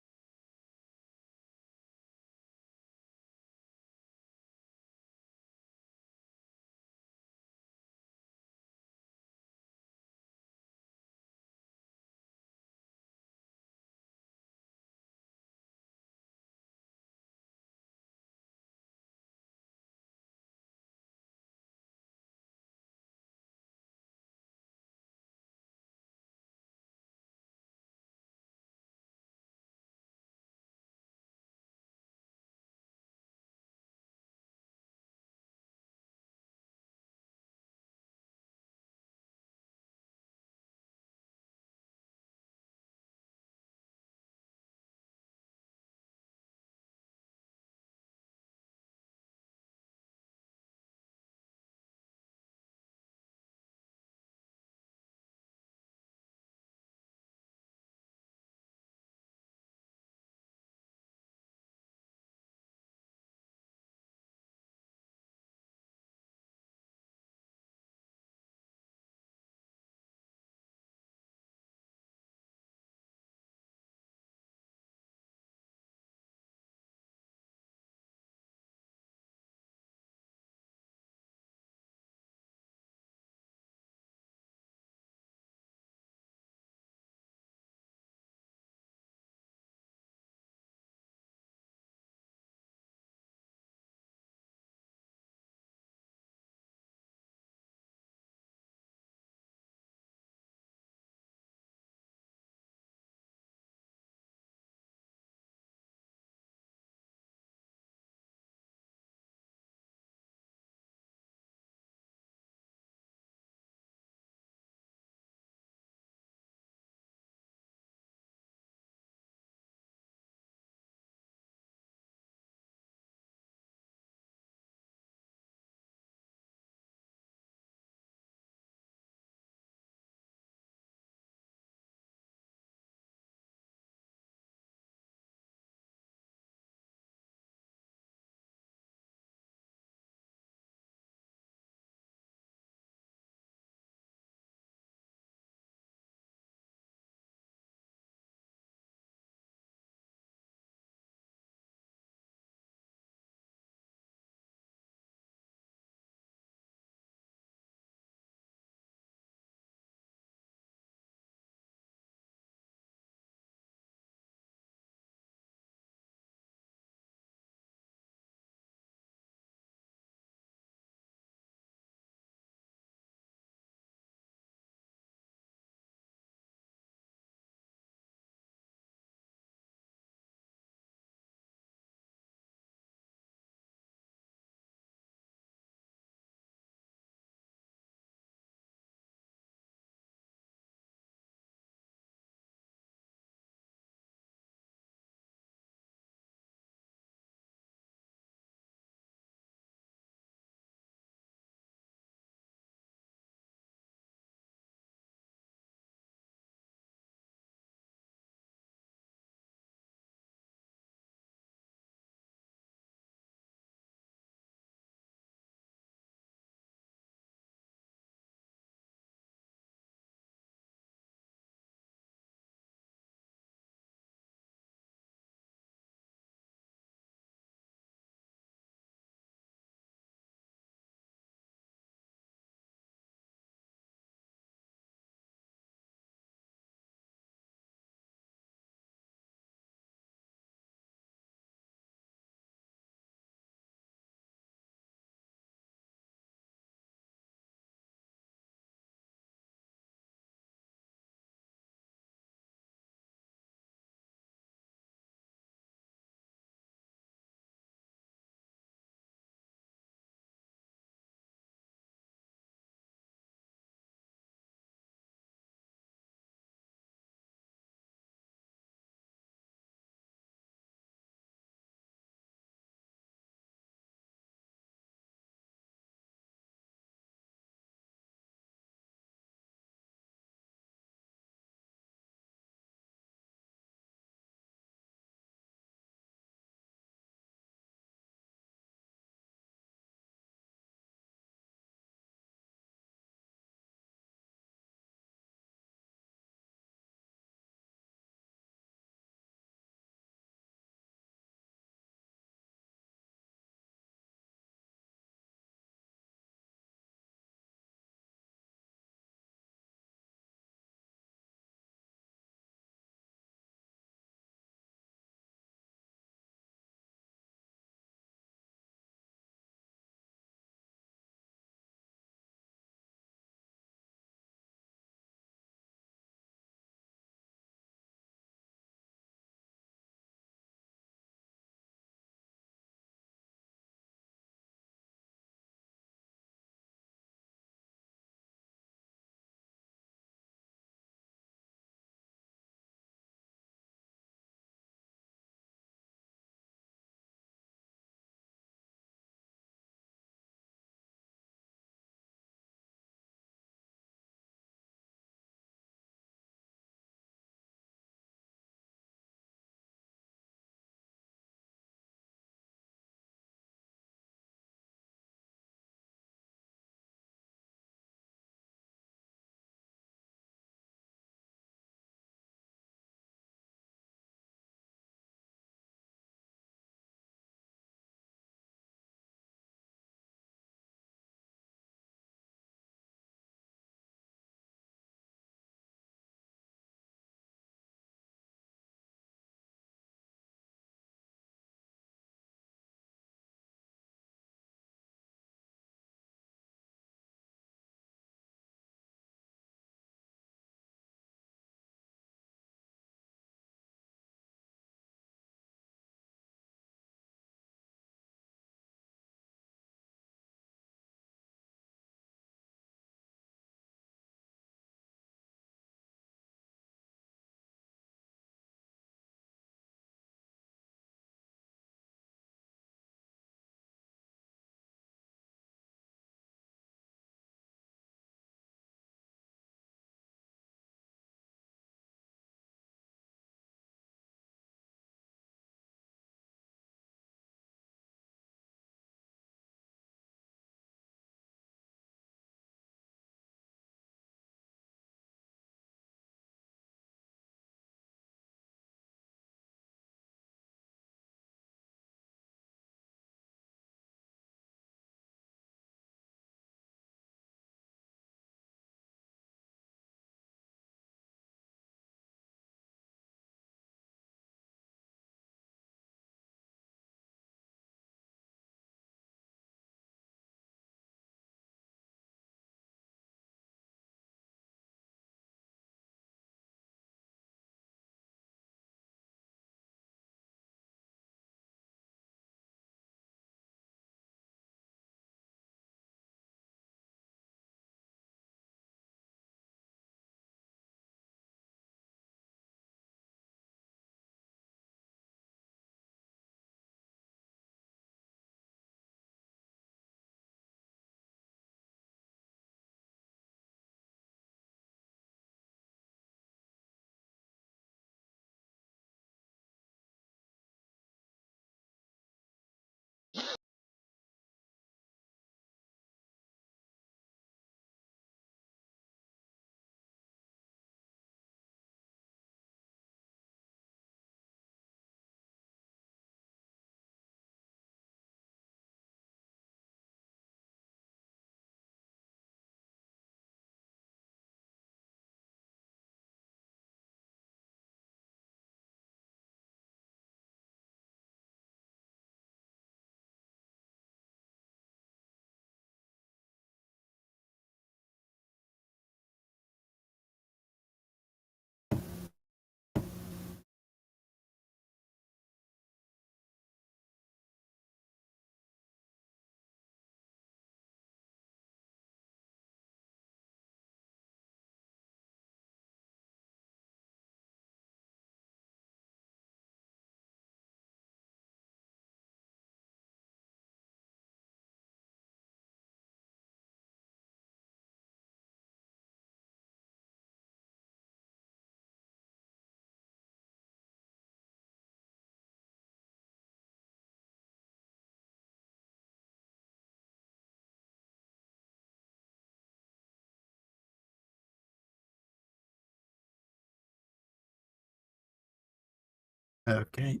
Speaker 21: Okay.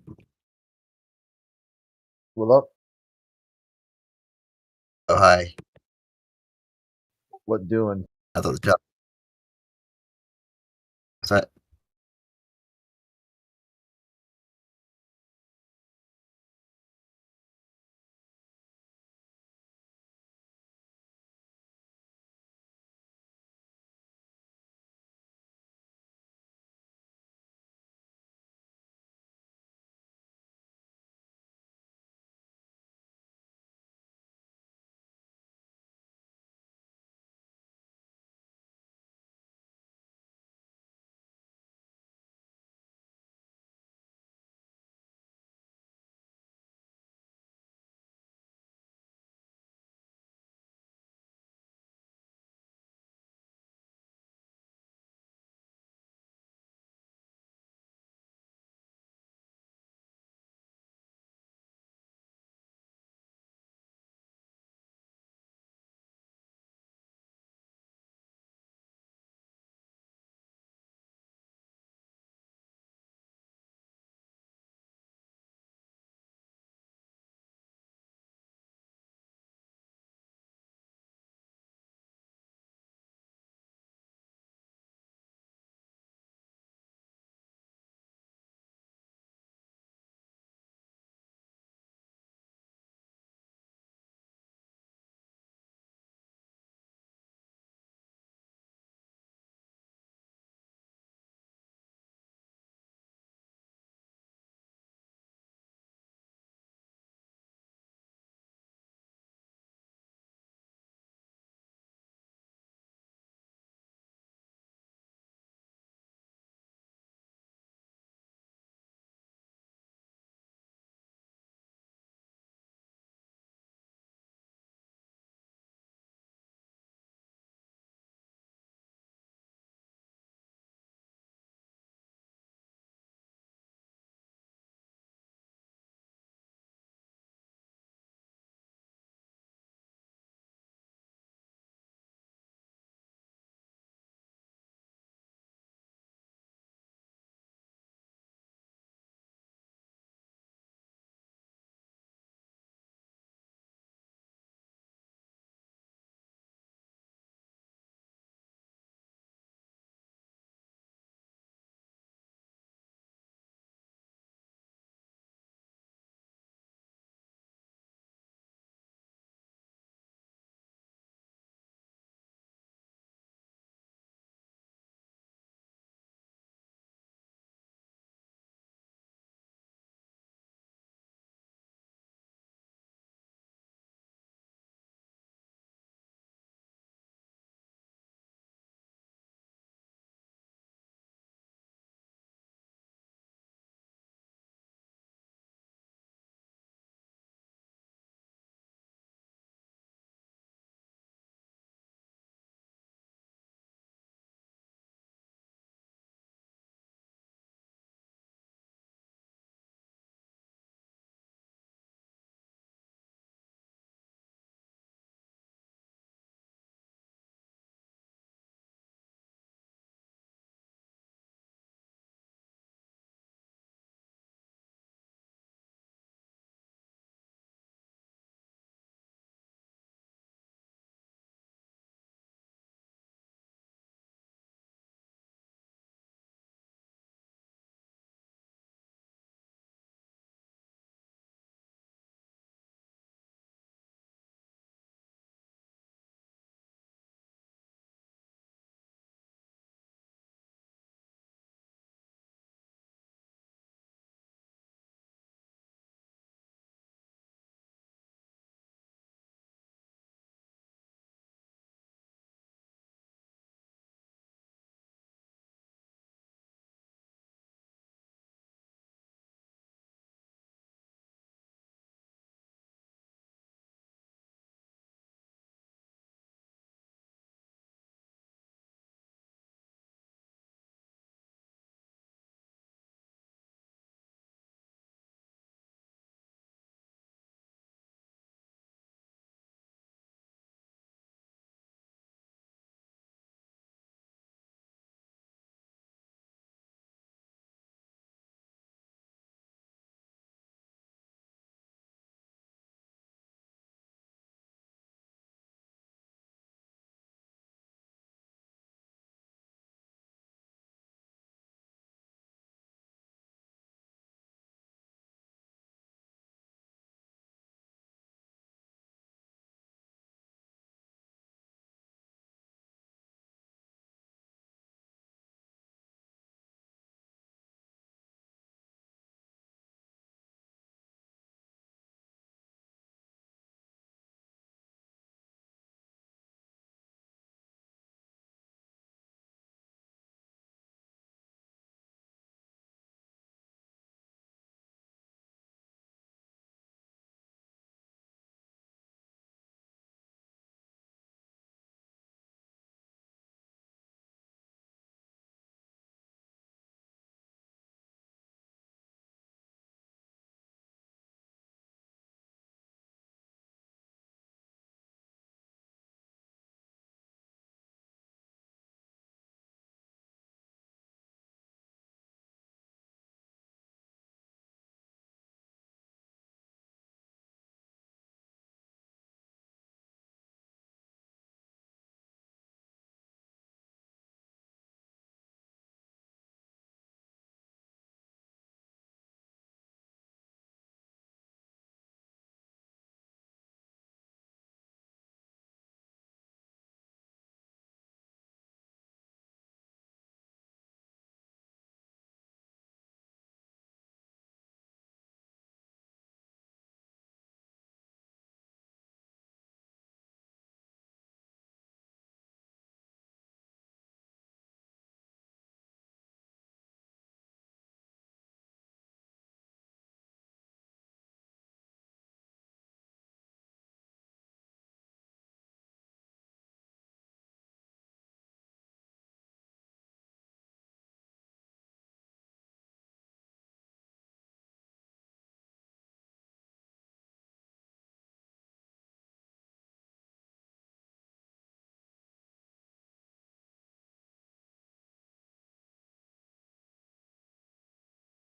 Speaker 22: What up?
Speaker 21: Oh, hi.
Speaker 22: What doing?
Speaker 21: I thought the job. What's that?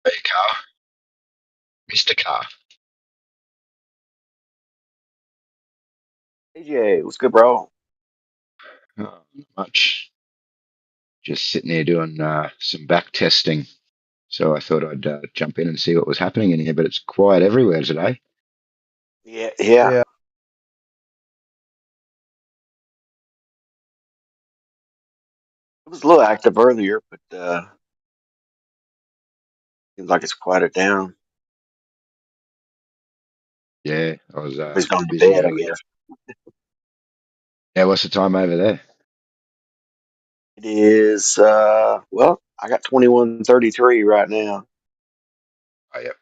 Speaker 21: Hey, Car. Mr. Car.
Speaker 22: AJ, what's good, bro?
Speaker 21: Not much. Just sitting here doing some back testing. So I thought I'd jump in and see what was happening in here, but it's quiet everywhere today.
Speaker 22: Yeah. It was a little active earlier, but seems like it's quieted down.
Speaker 21: Yeah, I was
Speaker 22: Everybody's gone to
Speaker 21: busy
Speaker 22: bed, I
Speaker 21: earlier.
Speaker 22: guess.
Speaker 21: Yeah, what's the time over there?
Speaker 22: It is well, I got 21:33 right now.
Speaker 21: Oh, yep.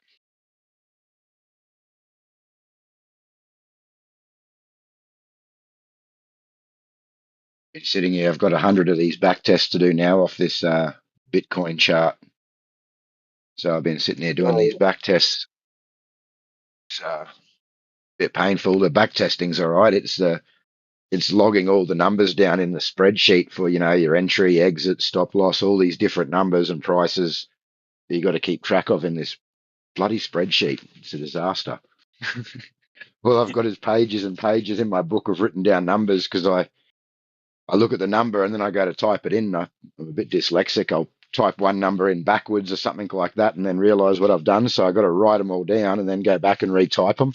Speaker 21: Been sitting here. I've got 100 of these back tests to do now off this Bitcoin chart. So I've been sitting here doing these
Speaker 22: Oh,
Speaker 21: back tests. It's a bit painful. The back testing's all right. It's logging all the numbers down in the spreadsheet for your entry, exit, stop loss, all these different numbers and prices that you got to keep track of in this bloody spreadsheet. It's a disaster. All I've got is pages and pages in my book of written down numbers because I look at the number and then I go to type it in. I'm a bit dyslexic. I'll type one number in backwards or something like that and then realize what I've done. So I got to write them all down and then go back and retype them.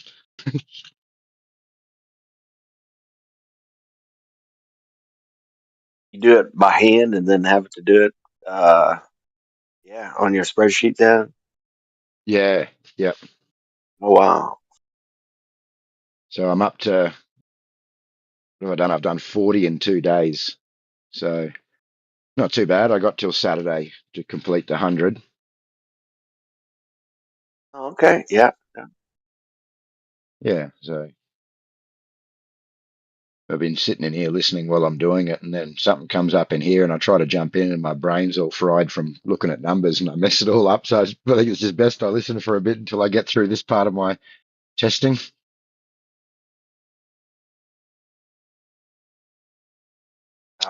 Speaker 22: you do it by hand and then have to do it on your spreadsheet then?
Speaker 21: Yeah. Yep.
Speaker 22: Oh wow.
Speaker 21: So I'm up to, what have I done? I've done 40 in 2 days. So not too bad. I got till Saturday to complete the 100.
Speaker 22: Okay, yeah.
Speaker 21: Yeah. So I've been sitting in here listening while I'm doing it, and then something comes up in here, and I try to jump in, and my brain's all fried from looking at numbers, and I mess it all up. So I think it's just best I listen for a bit until I get through this part of my testing.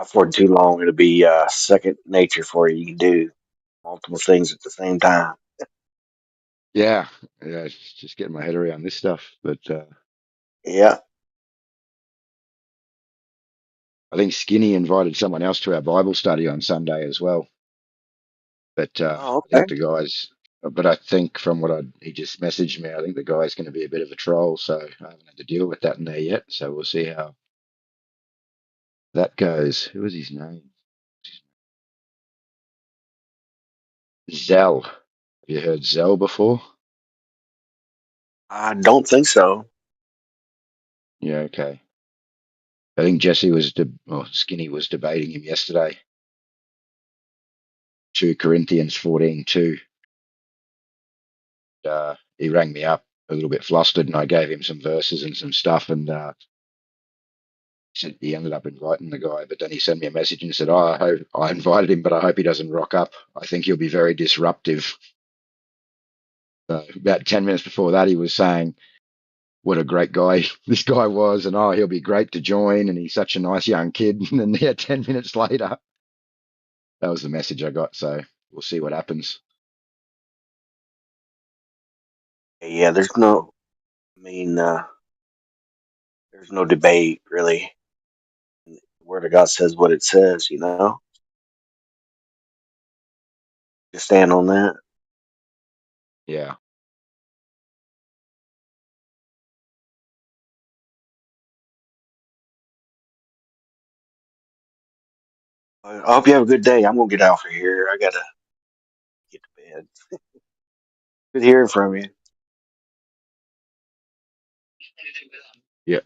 Speaker 22: For too long, it'll be second nature for you. You can do multiple things at the same time.
Speaker 21: Yeah, it's just getting my head around this stuff. But
Speaker 22: Yeah.
Speaker 21: I think Skinny invited someone else to our Bible study on Sunday as well. But
Speaker 22: Oh,
Speaker 21: I think
Speaker 22: okay.
Speaker 21: the guys. But I think from what he just messaged me, I think the guy's going to be a bit of a troll. So I haven't had to deal with that in there yet. So we'll see how that goes. Who was his name? Zell. Have you heard Zell before?
Speaker 22: I don't think so.
Speaker 21: Yeah, okay. I think Jesse was, Skinny was debating him yesterday. 2 Corinthians 14:2. He rang me up a little bit flustered, and I gave him some verses and some stuff, and he ended up inviting the guy, but then he sent me a message and said, "Oh, I invited him, but I hope he doesn't rock up. I think he'll be very disruptive." So about 10 minutes before that, he was saying what a great guy this guy was, and he'll be great to join, and he's such a nice young kid. And then 10 minutes later, that was the message I got. So we'll see what happens.
Speaker 22: Yeah, there's no. I mean, there's no debate really. The Word of God says what it says. Just stand on that.
Speaker 21: Yeah.
Speaker 22: I hope you have a good day. I'm gonna get out for here. I gotta get to bed. Good hearing from you.
Speaker 21: Yeah.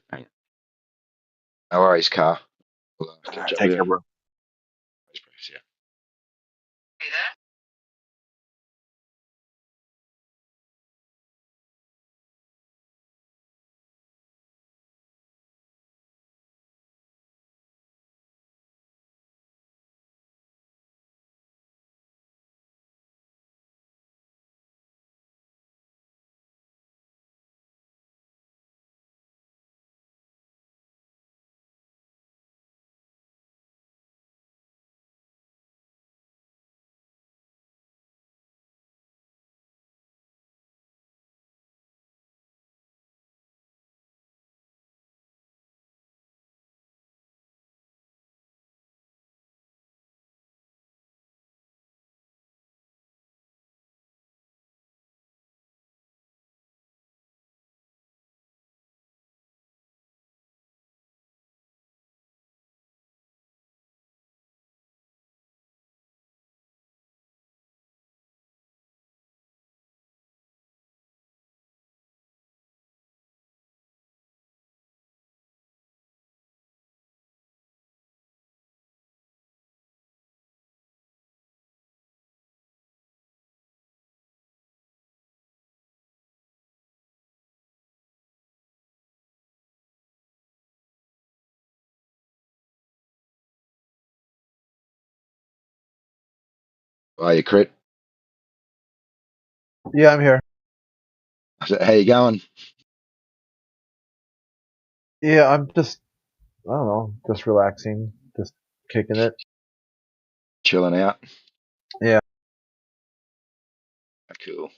Speaker 21: No worries, Car. We'll
Speaker 22: All
Speaker 21: catch
Speaker 22: right,
Speaker 21: up
Speaker 22: take care,
Speaker 21: later.
Speaker 22: bro.
Speaker 21: Yeah. Are you, Crit?
Speaker 1: Yeah, I'm here.
Speaker 21: How you going?
Speaker 1: Yeah, I'm just, I don't know, just relaxing, just kicking it.
Speaker 21: Chilling out.
Speaker 1: Yeah.
Speaker 21: Cool.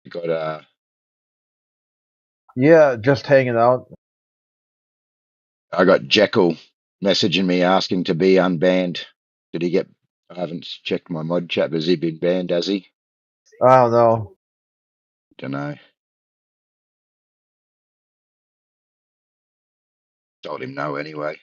Speaker 21: You got
Speaker 1: Yeah, just hanging out.
Speaker 21: I got Jekyll messaging me asking to be unbanned. Did he get? I haven't checked my mod chat. Has he been banned? Has he?
Speaker 1: I don't know.
Speaker 21: Don't know. Told him no anyway.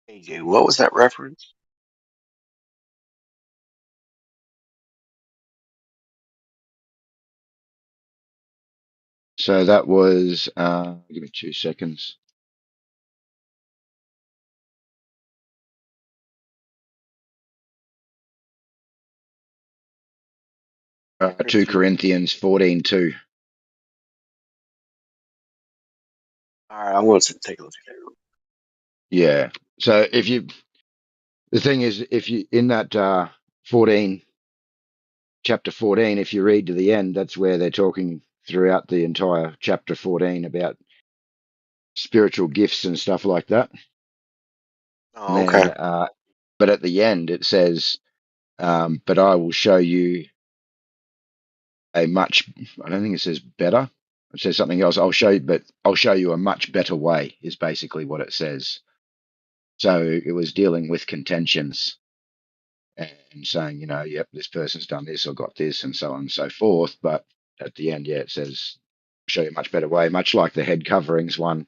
Speaker 22: AJ, what was that reference?
Speaker 21: So that was. Give me 2 seconds. 2 Corinthians 14:2.
Speaker 22: All right, I'm going to take a look at that.
Speaker 21: Yeah. So if you, the thing is, if you in that 14, chapter 14, if you read to the end, that's where they're talking throughout the entire chapter 14 about spiritual gifts and stuff like that. And
Speaker 22: Oh,
Speaker 21: then,
Speaker 22: okay.
Speaker 21: but at the end it says, but I will show you a much, I don't think it says better. It says something else. I'll show you a much better way is basically what it says. So it was dealing with contentions and saying, yep, this person's done this or got this and so on and so forth. But at the end, yeah, it says, show you a much better way, much like the head coverings one,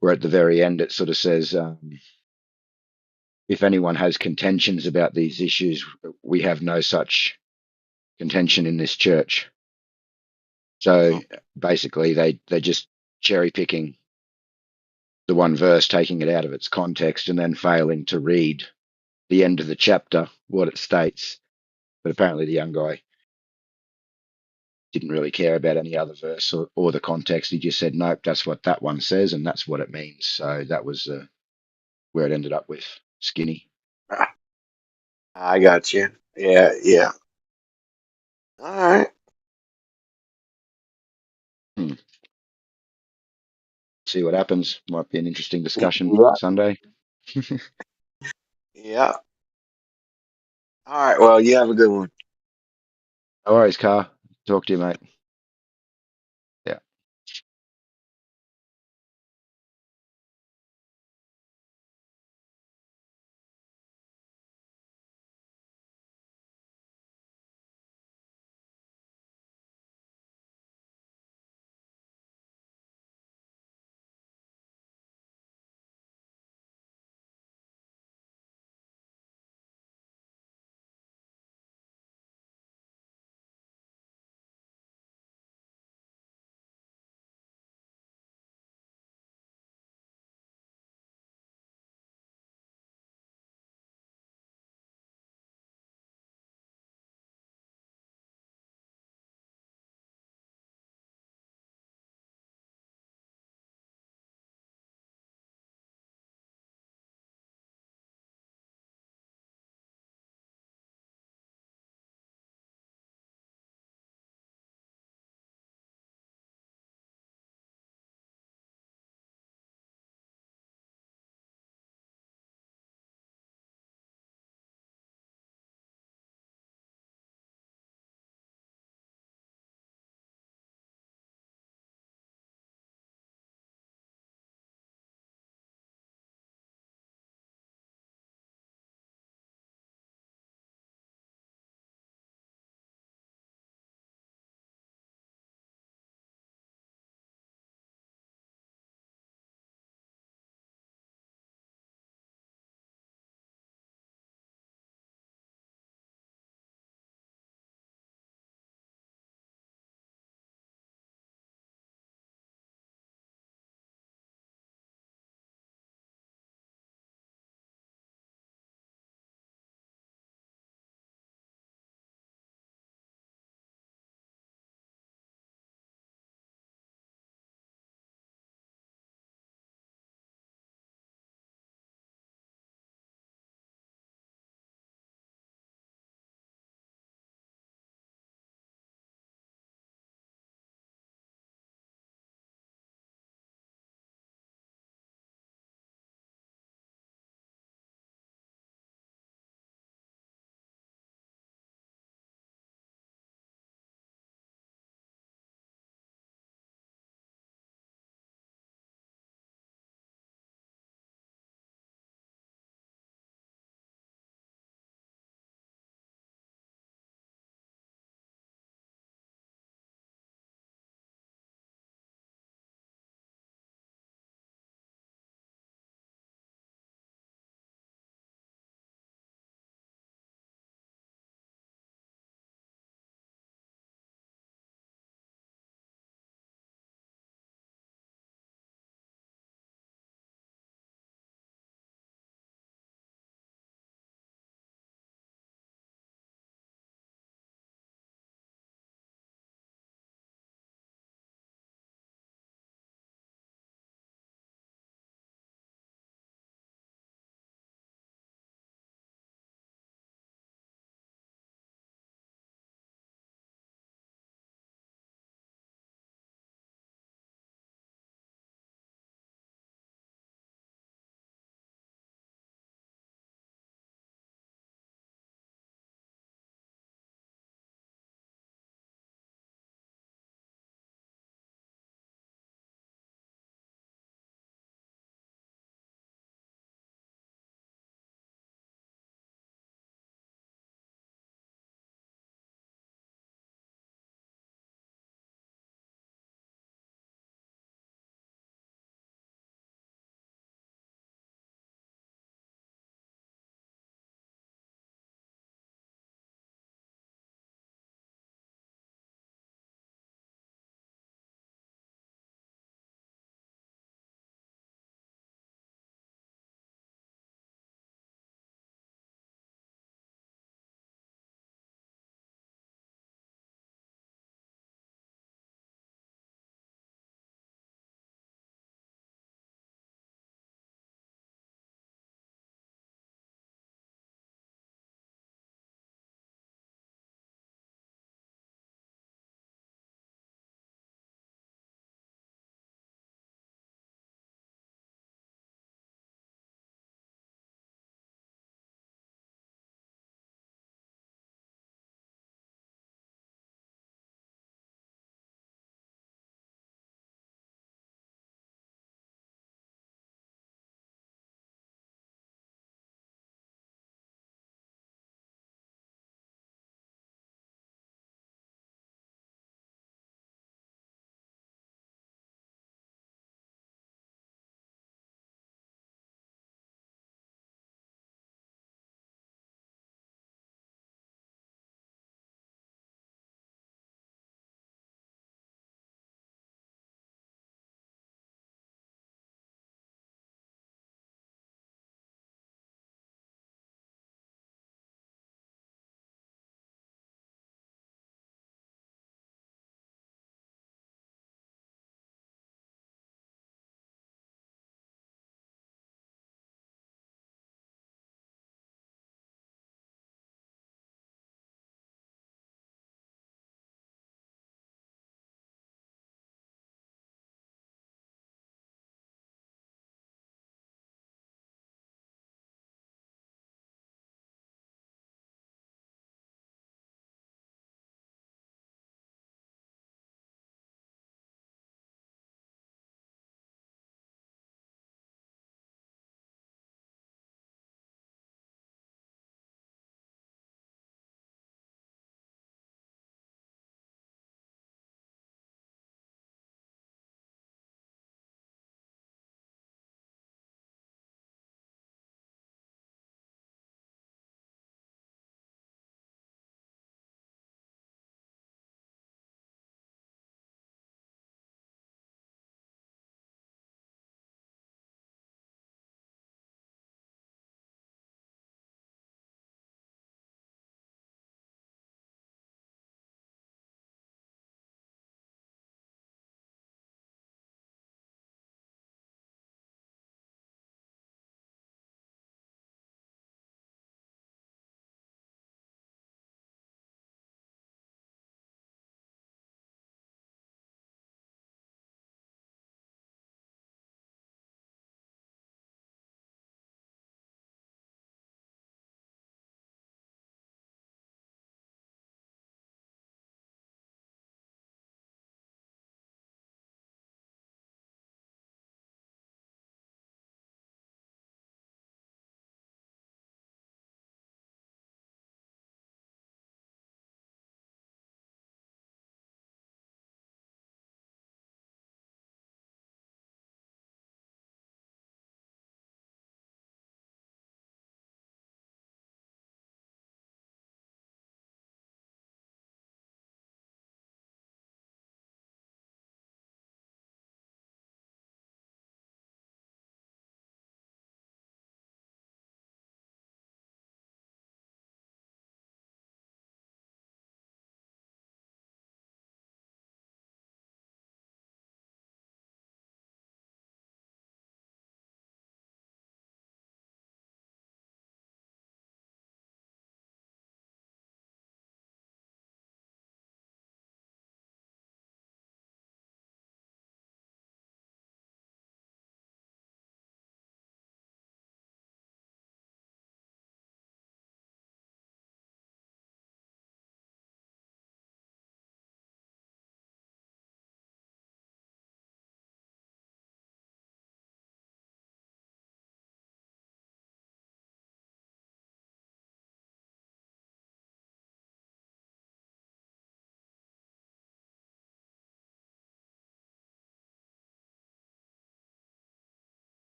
Speaker 21: where at the very end it sort of says, if anyone has contentions about these issues, we have no such contention in this church. So basically, they're just cherry picking the one verse, taking it out of its context, and then failing to read the end of the chapter, what it states. But apparently, the young guy didn't really care about any other verse or the context. He just said, nope, that's what that one says, and that's what it means. So that was where it ended up with Skinny.
Speaker 22: I got you. Yeah, yeah. All right.
Speaker 21: See what happens. Might be an interesting discussion
Speaker 22: Yeah.
Speaker 21: Sunday.
Speaker 22: Yeah. All right. Well, you have a good one.
Speaker 21: No worries, Car. Talk to you, mate. Yeah.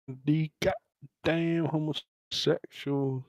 Speaker 3: The goddamn homosexual.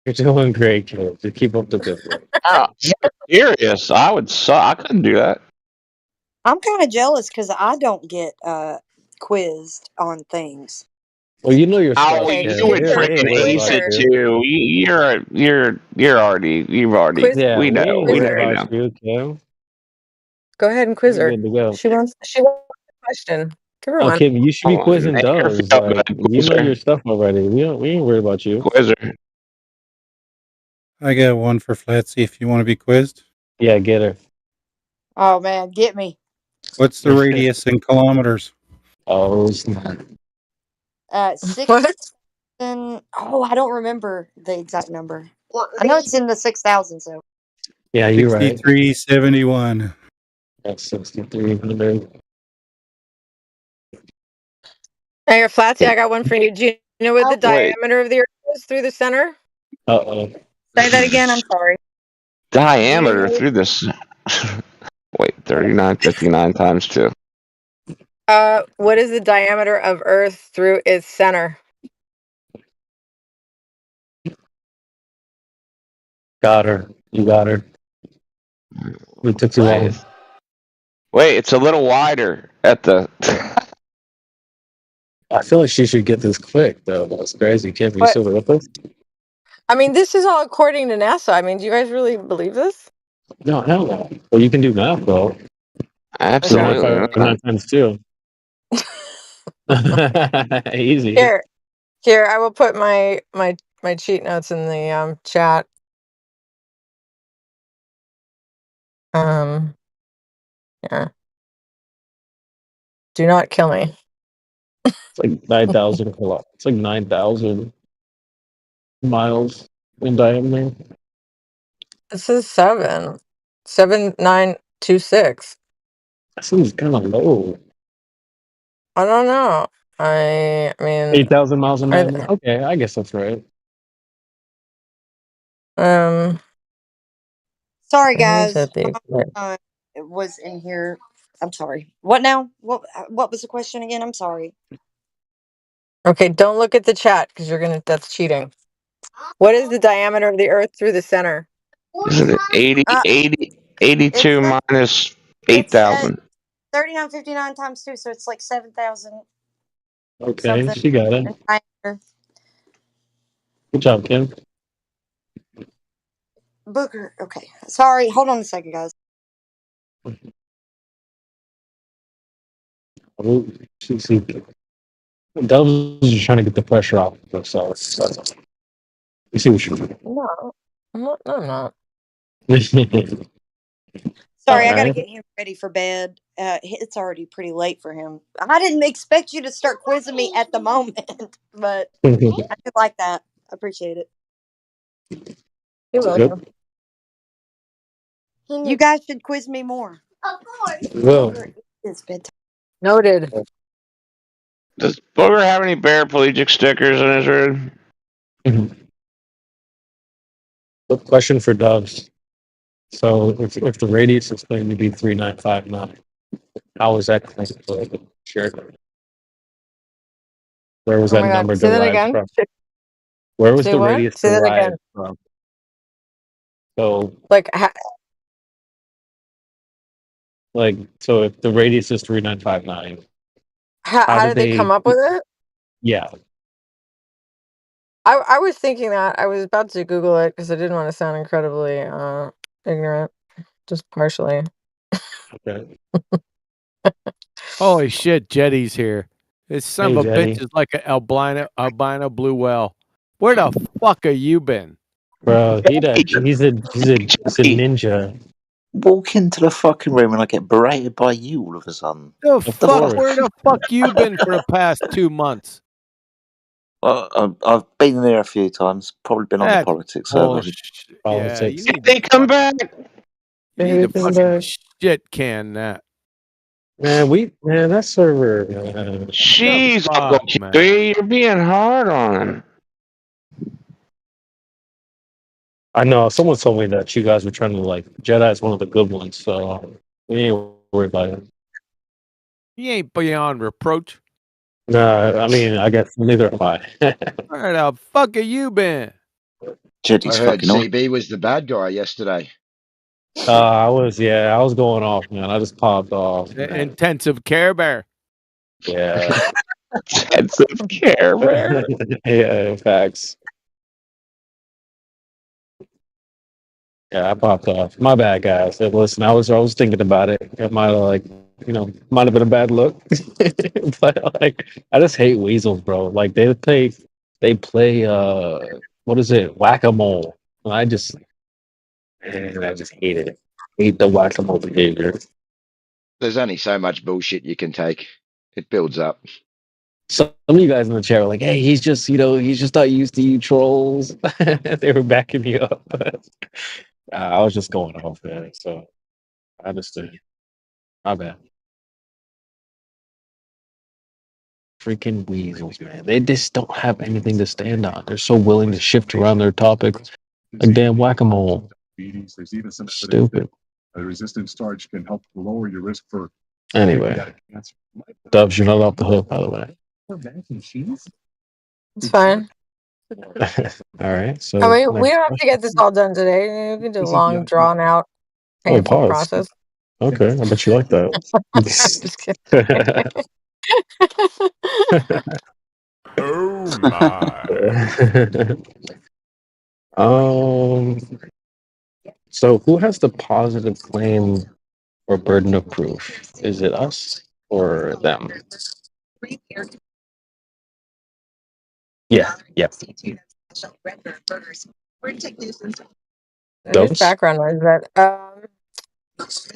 Speaker 4: You're doing great, Caleb. Just keep up the good work.
Speaker 18: Oh, serious? I would suck. I couldn't do that.
Speaker 11: I'm kind of jealous because I don't get quizzed on things.
Speaker 4: Well, you know your stuff.
Speaker 18: Oh,
Speaker 11: Okay,
Speaker 18: you
Speaker 11: you
Speaker 18: would
Speaker 11: you're a
Speaker 18: freaking ace it
Speaker 11: quizzer.
Speaker 18: too. You're already. You've already.
Speaker 4: Yeah,
Speaker 18: We
Speaker 4: we
Speaker 18: know.
Speaker 4: ain't
Speaker 18: We
Speaker 4: worried
Speaker 18: know you
Speaker 4: about
Speaker 18: know.
Speaker 4: you, Kim.
Speaker 6: Go ahead and quiz
Speaker 4: You're
Speaker 6: her.
Speaker 4: good to go.
Speaker 6: She wants a question. Give her
Speaker 4: Oh,
Speaker 6: one.
Speaker 4: Kim, you should be
Speaker 18: Come on,
Speaker 4: quizzing
Speaker 18: make her
Speaker 4: Doves.
Speaker 18: feel
Speaker 4: Like,
Speaker 18: good,
Speaker 4: you know your
Speaker 18: Quizzer.
Speaker 4: stuff already. We ain't worried about you.
Speaker 18: Quizzer.
Speaker 23: I got one for Flatsy if you want to be quizzed.
Speaker 4: Yeah, get her.
Speaker 11: Oh man, get me.
Speaker 23: What's the radius in kilometers?
Speaker 4: Oh, snap.
Speaker 11: 6.
Speaker 6: What?
Speaker 11: Oh, I don't remember the exact number. I know it's in the 6,000. So
Speaker 4: Yeah, you're right.
Speaker 23: 6371.
Speaker 4: That's 6300.
Speaker 6: Hey, Flatsy, I got one for you. Do you know what the
Speaker 18: Wait.
Speaker 6: diameter of the Earth is through the center?
Speaker 4: Uh-oh.
Speaker 11: say that again. I'm sorry.
Speaker 18: Diameter through this. Wait, 3959 times 2.
Speaker 6: What is the diameter of Earth through its center?
Speaker 4: Got her. You got her. We took too long.
Speaker 18: Wait, it's a little wider at the.
Speaker 4: I feel like she should get this quick, though. That's crazy. Kim, you
Speaker 6: But
Speaker 4: still with us?
Speaker 6: I mean, this is all according to NASA. I mean, do you guys really believe this?
Speaker 4: No, hell no. Well, you can do math, though.
Speaker 18: Absolutely.
Speaker 4: 9 times 2. Easy.
Speaker 6: Here, I will put my cheat notes in the chat. Yeah. Do not kill me.
Speaker 4: It's like 9,000 kilometers. It's like 9,000 miles in diameter.
Speaker 6: This is 7926.
Speaker 4: That seems kind of low.
Speaker 6: I don't know. I mean,
Speaker 4: 8,000 miles in diameter. Okay, I guess that's right.
Speaker 11: Sorry,
Speaker 6: where is
Speaker 11: guys.
Speaker 6: it?
Speaker 11: It was in here. I'm sorry. What now? What was the question again? I'm sorry.
Speaker 6: Okay, don't look at the chat because that's cheating. What is the diameter of the Earth through the center?
Speaker 18: Isn't it 82 minus 8,000?
Speaker 11: 3959 times 2, so it's like 7,000.
Speaker 4: Okay,
Speaker 11: something
Speaker 4: she got it.
Speaker 11: in diameter.
Speaker 4: Good job, Kim.
Speaker 11: Booker. Okay. Sorry. Hold on a second, guys.
Speaker 4: See, Dubs is trying to get the pressure off of herself. So, you see what you do.
Speaker 6: No, I'm not.
Speaker 11: Sorry, I gotta
Speaker 4: Alright.
Speaker 11: get him ready for bed. It's already pretty late for him. I didn't expect you to start quizzing me at the moment, but I do like that. I appreciate it.
Speaker 6: You're welcome.
Speaker 11: You guys should quiz me more. Of course.
Speaker 4: Well,
Speaker 11: It's bedtime.
Speaker 6: Noted.
Speaker 18: Does Booger have any paraplegic stickers in his room?
Speaker 4: Quick question for Dubs. So, if the radius is going to be 3959, how is that connected to the shared? Where was
Speaker 6: Oh
Speaker 4: that
Speaker 6: my God.
Speaker 4: number
Speaker 6: Say that
Speaker 4: derived
Speaker 6: again.
Speaker 4: from? Where was
Speaker 6: Say
Speaker 4: the
Speaker 6: what?
Speaker 4: radius
Speaker 6: Say that
Speaker 4: derived
Speaker 6: again.
Speaker 4: from? So, so if the radius is 3959,
Speaker 6: how did they come up with it?
Speaker 4: Yeah.
Speaker 6: I was thinking that. I was about to Google it because I didn't want to sound incredibly ignorant, just partially.
Speaker 4: Okay.
Speaker 3: Holy shit, Jetty's here. This son
Speaker 4: Hey,
Speaker 3: of a
Speaker 4: Jetty.
Speaker 3: bitch is like an albino blue whale. Where the fuck have you been?
Speaker 4: Bro, he's a ninja.
Speaker 24: Walk into the fucking room and I get berated by you all of a sudden.
Speaker 3: The fuck? Where the fuck you been for the past 2 months?
Speaker 24: Well, I've been there a few times. Probably been on the
Speaker 3: That's
Speaker 24: politics server.
Speaker 3: bullshit. Yeah, you need
Speaker 18: They come back.
Speaker 3: You need to fucking shit can that.
Speaker 4: Man, that server.
Speaker 18: Jeez,
Speaker 3: Fuck,
Speaker 18: Uncle
Speaker 3: man.
Speaker 18: Kiwi, you're being hard on him.
Speaker 4: I know someone told me that you guys were trying to Jedi is one of the good ones, so we ain't worried about it.
Speaker 3: He ain't beyond reproach.
Speaker 4: Nah, I mean, I guess neither am I.
Speaker 3: Where the fuck have you been?
Speaker 21: I heard CB was the bad guy yesterday.
Speaker 4: I was going off, man. I just popped off. Man.
Speaker 3: Intensive Care Bear.
Speaker 4: Yeah.
Speaker 18: Intensive Care Bear.
Speaker 4: Yeah, facts. Yeah, I popped off. My bad, guys. Listen, I was thinking about it. It might have might have been a bad look. But I just hate weasels, bro. Like they play what is it? Whack-a-mole. And I just hate it. Hate the whack-a-mole behavior.
Speaker 21: There's only so much bullshit you can take. It builds up.
Speaker 4: Some of you guys in the chat were like, "Hey, he's just not used to you trolls." They were backing me up. I was just going off, man. So I understood. My bad. Freaking weasels, man. They just don't have anything to stand on. They're so willing to shift around their topics. Like damn whack-a-mole.
Speaker 8: There's even some
Speaker 4: Stupid.
Speaker 8: A resistant starch can help lower your risk for
Speaker 4: Anyway, Dubs, you're not off the hook, by the way.
Speaker 6: It's fine.
Speaker 4: All right. So
Speaker 6: I mean, we don't have to get this all done today. We can do a long, drawn out, painful process.
Speaker 4: Okay, I bet you like that.
Speaker 6: Just kidding.
Speaker 3: Oh my.
Speaker 4: So who has the positive claim or burden of proof? Is it us or them? Yeah. Yep.
Speaker 6: There's background noise that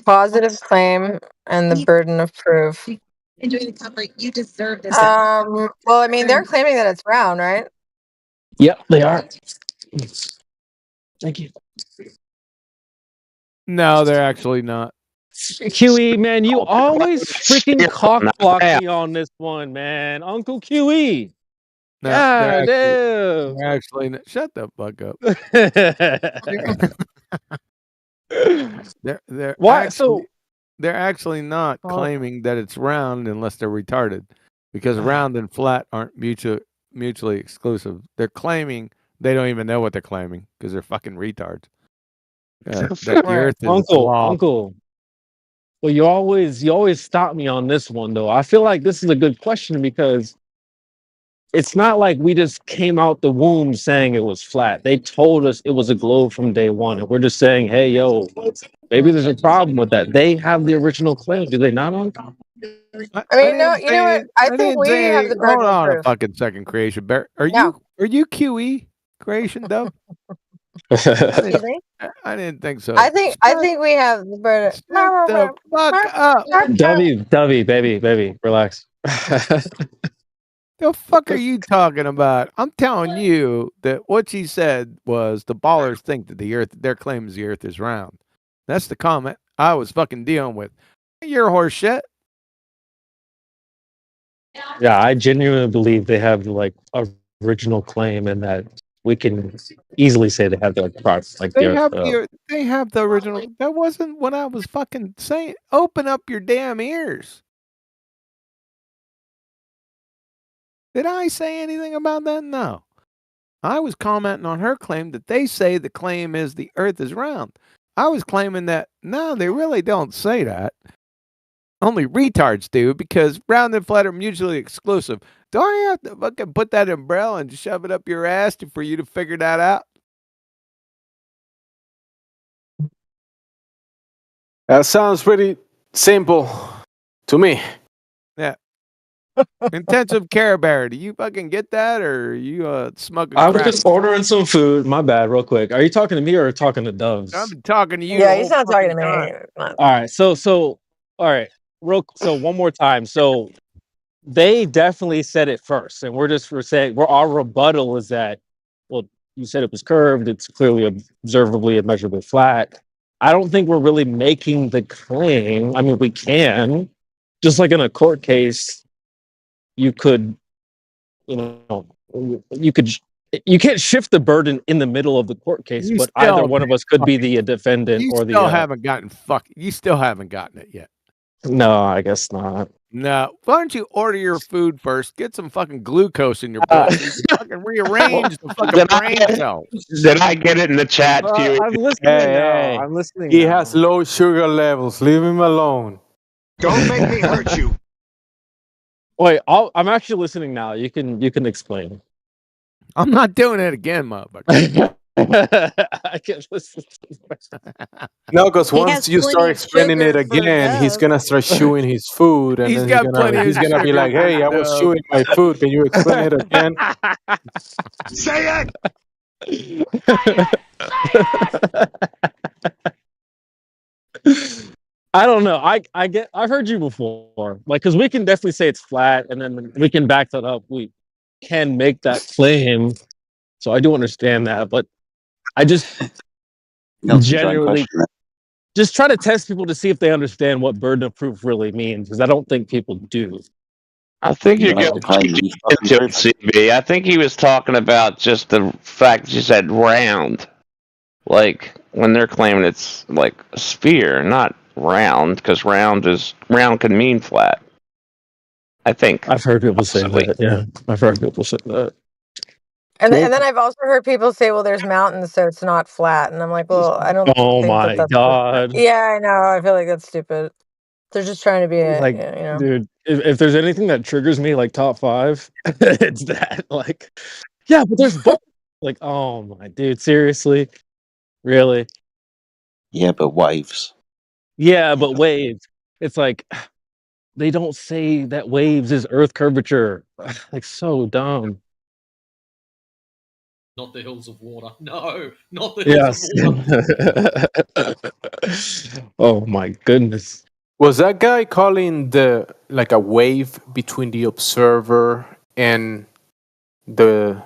Speaker 6: positive claim and the burden of proof.
Speaker 9: Enjoy the comfort. You deserve this.
Speaker 6: Well, I mean, they're claiming that it's round, right?
Speaker 4: Yep, they are. Thank you.
Speaker 3: No, they're actually not.
Speaker 4: QE, man, you always freaking cock block me on this one, man. Uncle QE.
Speaker 3: No,
Speaker 4: God
Speaker 3: they're
Speaker 4: damn.
Speaker 3: actually not. Shut the fuck up. They're
Speaker 4: Why?
Speaker 3: actually, they're actually not claiming that it's round unless they're retarded, because round and flat aren't mutually exclusive. They're claiming they don't even know what they're claiming because they're fucking retards. That the Earth is
Speaker 4: Uncle. Well, you always stop me on this one though. I feel like this is a good question because it's not like we just came out the womb saying it was flat. They told us it was a globe from day one, and we're just saying, "Hey, yo, maybe there's a problem with that." They have the original claim, do they not, Uncle?
Speaker 6: I mean, no, you know what? I think we have the burden
Speaker 3: Hold
Speaker 6: of
Speaker 3: on
Speaker 6: proof.
Speaker 3: a fucking second, Creation Bear. Are you QE Creation Dub? I didn't think so.
Speaker 6: I think we have the burden.
Speaker 3: Shut the fuck up.
Speaker 4: Dovey, baby, relax.
Speaker 3: The fuck are you talking about? I'm telling you that what she said was the ballers think that their claim is the Earth is round. That's the comment I was fucking dealing with. You're horse shit.
Speaker 4: Yeah, I genuinely believe they have like original claim, and that we can easily say they have the product. Like
Speaker 3: They have the original. That wasn't what I was fucking saying. Open up your damn ears. Did I say anything about that? No. I was commenting on her claim that they say the claim is the Earth is round. I was claiming that, no, they really don't say that. Only retards do, because round and flat are mutually exclusive. Don't you have to fucking put that umbrella and shove it up your ass for you to figure that out?
Speaker 15: That sounds pretty simple to me.
Speaker 3: Yeah. Intensive Care Bear. Do you fucking get that, or are you smoking
Speaker 4: I was
Speaker 3: crack?
Speaker 4: just ordering some food. My bad, real quick. Are you talking to me or talking to Doves?
Speaker 3: I'm talking to you.
Speaker 6: Yeah, he's not talking to me.
Speaker 4: All right. So all right. So one more time. So they definitely said it first, and we're saying our rebuttal is that, well, you said it was curved. It's clearly observably and measurably flat. I don't think we're really making the claim. I mean, we can, just like in a court case, you could, you can't shift the burden in the middle of the court case, but either one of us could be the defendant or the.
Speaker 3: You still haven't gotten it yet.
Speaker 4: No, I guess not.
Speaker 3: No. Why don't you order your food first? Get some fucking glucose in your blood so you can fucking rearrange the fucking
Speaker 18: Did I
Speaker 3: brain
Speaker 18: get
Speaker 3: cells.
Speaker 18: did I get it in the chat, Huey?
Speaker 4: I'm listening
Speaker 15: Hey,
Speaker 4: now.
Speaker 15: hey.
Speaker 4: I'm listening
Speaker 15: He
Speaker 4: now.
Speaker 15: has low sugar levels. Leave him alone.
Speaker 2: Don't make me hurt you.
Speaker 4: Wait, I'm actually listening now. You can explain.
Speaker 3: I'm not doing it again, motherfucker.
Speaker 4: I can listen.
Speaker 15: No, because
Speaker 11: He
Speaker 15: once
Speaker 11: has
Speaker 15: you
Speaker 11: plenty
Speaker 15: start
Speaker 11: of
Speaker 15: explaining it
Speaker 11: sugar for
Speaker 15: again, he's
Speaker 11: Dove.
Speaker 15: gonna start chewing his food, and
Speaker 3: He's
Speaker 15: then
Speaker 3: got plenty of
Speaker 15: he's gonna be
Speaker 3: sugar
Speaker 15: like,
Speaker 3: for
Speaker 15: "Hey, I was
Speaker 3: Dove."
Speaker 15: chewing my food. Can you explain it again?"
Speaker 2: Say it.
Speaker 4: I don't know. I've heard you before. Like, because we can definitely say it's flat, and then we can back that up. We can make that claim. So I do understand that, but I just
Speaker 24: Nelson's own
Speaker 4: genuinely
Speaker 24: question.
Speaker 4: just try to test people to see if they understand what burden of proof really means, because I don't think people do.
Speaker 18: I think
Speaker 24: You
Speaker 18: you're
Speaker 24: don't have
Speaker 18: getting
Speaker 24: to claim that you fucking
Speaker 18: into it,
Speaker 24: prove it.
Speaker 18: CB. I think he was talking about just the fact that you said round. Like, when they're claiming it's like a sphere, not round, because round can mean flat. I think.
Speaker 4: I've heard people say
Speaker 18: Possibly.
Speaker 4: that. Yeah, I've heard people say that.
Speaker 6: And then I've also heard people say, "Well, there's mountains, so it's not flat." And I'm like, "Well, I don't
Speaker 4: Oh
Speaker 6: think
Speaker 4: my
Speaker 6: that's."
Speaker 4: god!
Speaker 6: Yeah, I know. I feel like that's stupid. They're just trying to be,
Speaker 4: Like,
Speaker 6: you know.
Speaker 4: dude, if there's anything that triggers me, like top 5, it's that. Like, yeah, but there's both. Like, oh my dude, seriously, really?
Speaker 24: Yeah, but waves.
Speaker 4: Yeah, but waves. It's like they don't say that waves is Earth curvature. Like, so dumb.
Speaker 13: Not the hills of water. No, not the hills
Speaker 4: Yes.
Speaker 13: of water.
Speaker 4: Oh my goodness.
Speaker 15: Was that guy calling the like a wave between the observer and the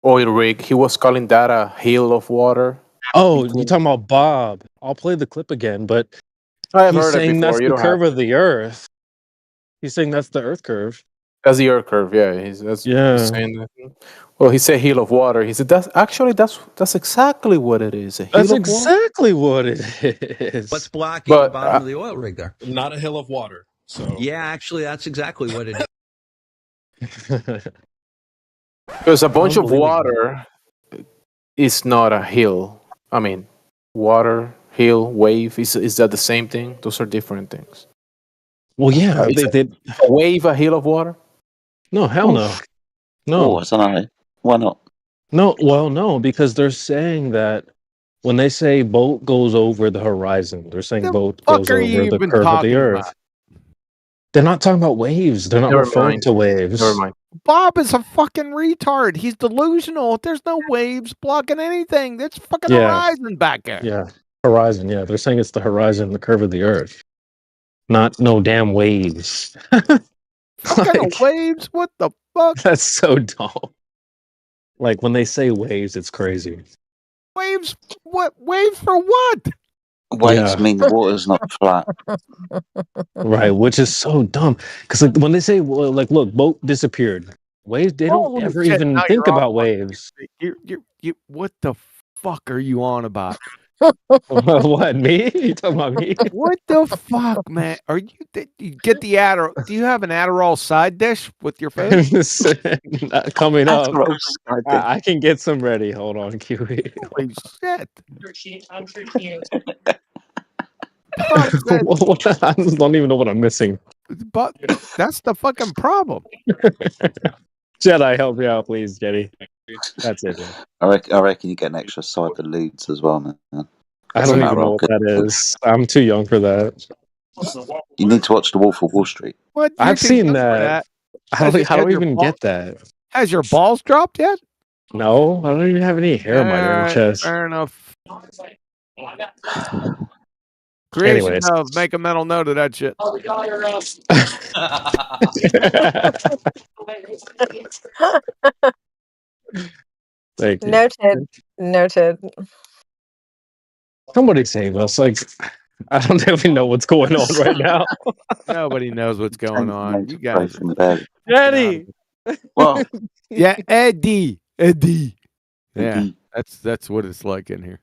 Speaker 15: oil rig? He was calling that a hill of water.
Speaker 4: Oh, you talking about Bob? I'll play the clip again, but
Speaker 15: I have
Speaker 4: he's
Speaker 15: heard it
Speaker 4: saying
Speaker 15: before.
Speaker 4: that's
Speaker 15: You
Speaker 4: the
Speaker 15: don't have
Speaker 4: curve of the Earth. He's saying that's the Earth curve.
Speaker 15: That's the Earth curve. Yeah, he's
Speaker 4: Yeah.
Speaker 15: saying that. Well, he said hill of water. He said that's exactly what it is. A hill
Speaker 4: That's
Speaker 15: of
Speaker 4: exactly what it is.
Speaker 13: What's blocking the
Speaker 15: But,
Speaker 13: bottom of the oil rig there? Not a hill of water. So yeah, actually, that's exactly what it is.
Speaker 15: because a bunch of
Speaker 4: Unbelievable.
Speaker 15: water is not a hill. I mean, water, hill, wave. Is that the same thing? Those are different things.
Speaker 4: Well, yeah,
Speaker 15: Is
Speaker 4: they
Speaker 15: a wave a hill of water?
Speaker 4: no, hell no,
Speaker 24: Oh,
Speaker 4: no,
Speaker 24: I don't know. Why not?
Speaker 4: no. Well, no, because they're saying that when they say boat goes over the horizon, they're saying boat
Speaker 3: fuck
Speaker 4: goes
Speaker 3: are you
Speaker 4: over the
Speaker 3: even
Speaker 4: curve of
Speaker 3: talking
Speaker 4: the Earth.
Speaker 3: about?
Speaker 4: They're not talking about waves. They're not
Speaker 15: Never
Speaker 4: referring
Speaker 15: mind.
Speaker 4: to waves.
Speaker 15: Never mind.
Speaker 3: Bob is a fucking retard. He's delusional. There's no waves blocking anything. There's fucking
Speaker 4: Yeah.
Speaker 3: horizon back there.
Speaker 4: Yeah, horizon. Yeah, they're saying it's the horizon, the curve of the Earth, not no damn waves.
Speaker 3: What kind of waves? What the fuck?
Speaker 4: That's so dumb. Like when they say waves, it's crazy.
Speaker 3: Waves? What? Waves for what?
Speaker 24: Waves
Speaker 4: Yeah.
Speaker 24: mean the water's not flat.
Speaker 4: Right, which is so dumb. Because like when they say, well, like, look, boat disappeared. Waves, they don't
Speaker 3: Holy
Speaker 4: ever
Speaker 3: shit,
Speaker 4: even
Speaker 3: now
Speaker 4: think
Speaker 3: you're
Speaker 4: about
Speaker 3: on
Speaker 4: waves.
Speaker 3: You. What the fuck are you on about?
Speaker 4: What, me? You talking about me?
Speaker 3: What the fuck, man? Are you? You get the Adderall? Do you have an Adderall side dish with your food?
Speaker 4: Coming
Speaker 24: That's
Speaker 4: up.
Speaker 24: gross.
Speaker 4: I can get some ready. Hold on, QE.
Speaker 3: Holy shit!
Speaker 4: I don't even know what I'm missing.
Speaker 3: But that's the fucking problem.
Speaker 4: Jedi, help me out, please, Jetty. That's it. Man.
Speaker 24: I reckon you get an extra side of leads as well, man.
Speaker 4: I
Speaker 24: That's
Speaker 4: don't
Speaker 24: a
Speaker 4: even
Speaker 24: matter
Speaker 4: know
Speaker 24: of
Speaker 4: what that
Speaker 24: good.
Speaker 4: is. I'm too young for that.
Speaker 24: You need to watch The Wolf of Wall Street.
Speaker 3: What?
Speaker 4: I've
Speaker 3: too
Speaker 4: seen
Speaker 3: young for
Speaker 4: that. How do I even get that?
Speaker 3: Has your balls dropped yet?
Speaker 4: No, I don't even have any hair on my damn
Speaker 3: Alright,
Speaker 4: chest.
Speaker 3: fair enough. Creation
Speaker 4: Anyways.
Speaker 3: of, make a mental note of that shit.
Speaker 4: Thank you.
Speaker 6: Noted.
Speaker 4: Somebody save us. Like, I don't even know what's going on right now.
Speaker 3: Nobody knows what's going on. You guys.
Speaker 4: Eddie.
Speaker 24: Well,
Speaker 3: yeah, Eddie. Yeah,
Speaker 24: Eddie.
Speaker 3: that's what it's like in here.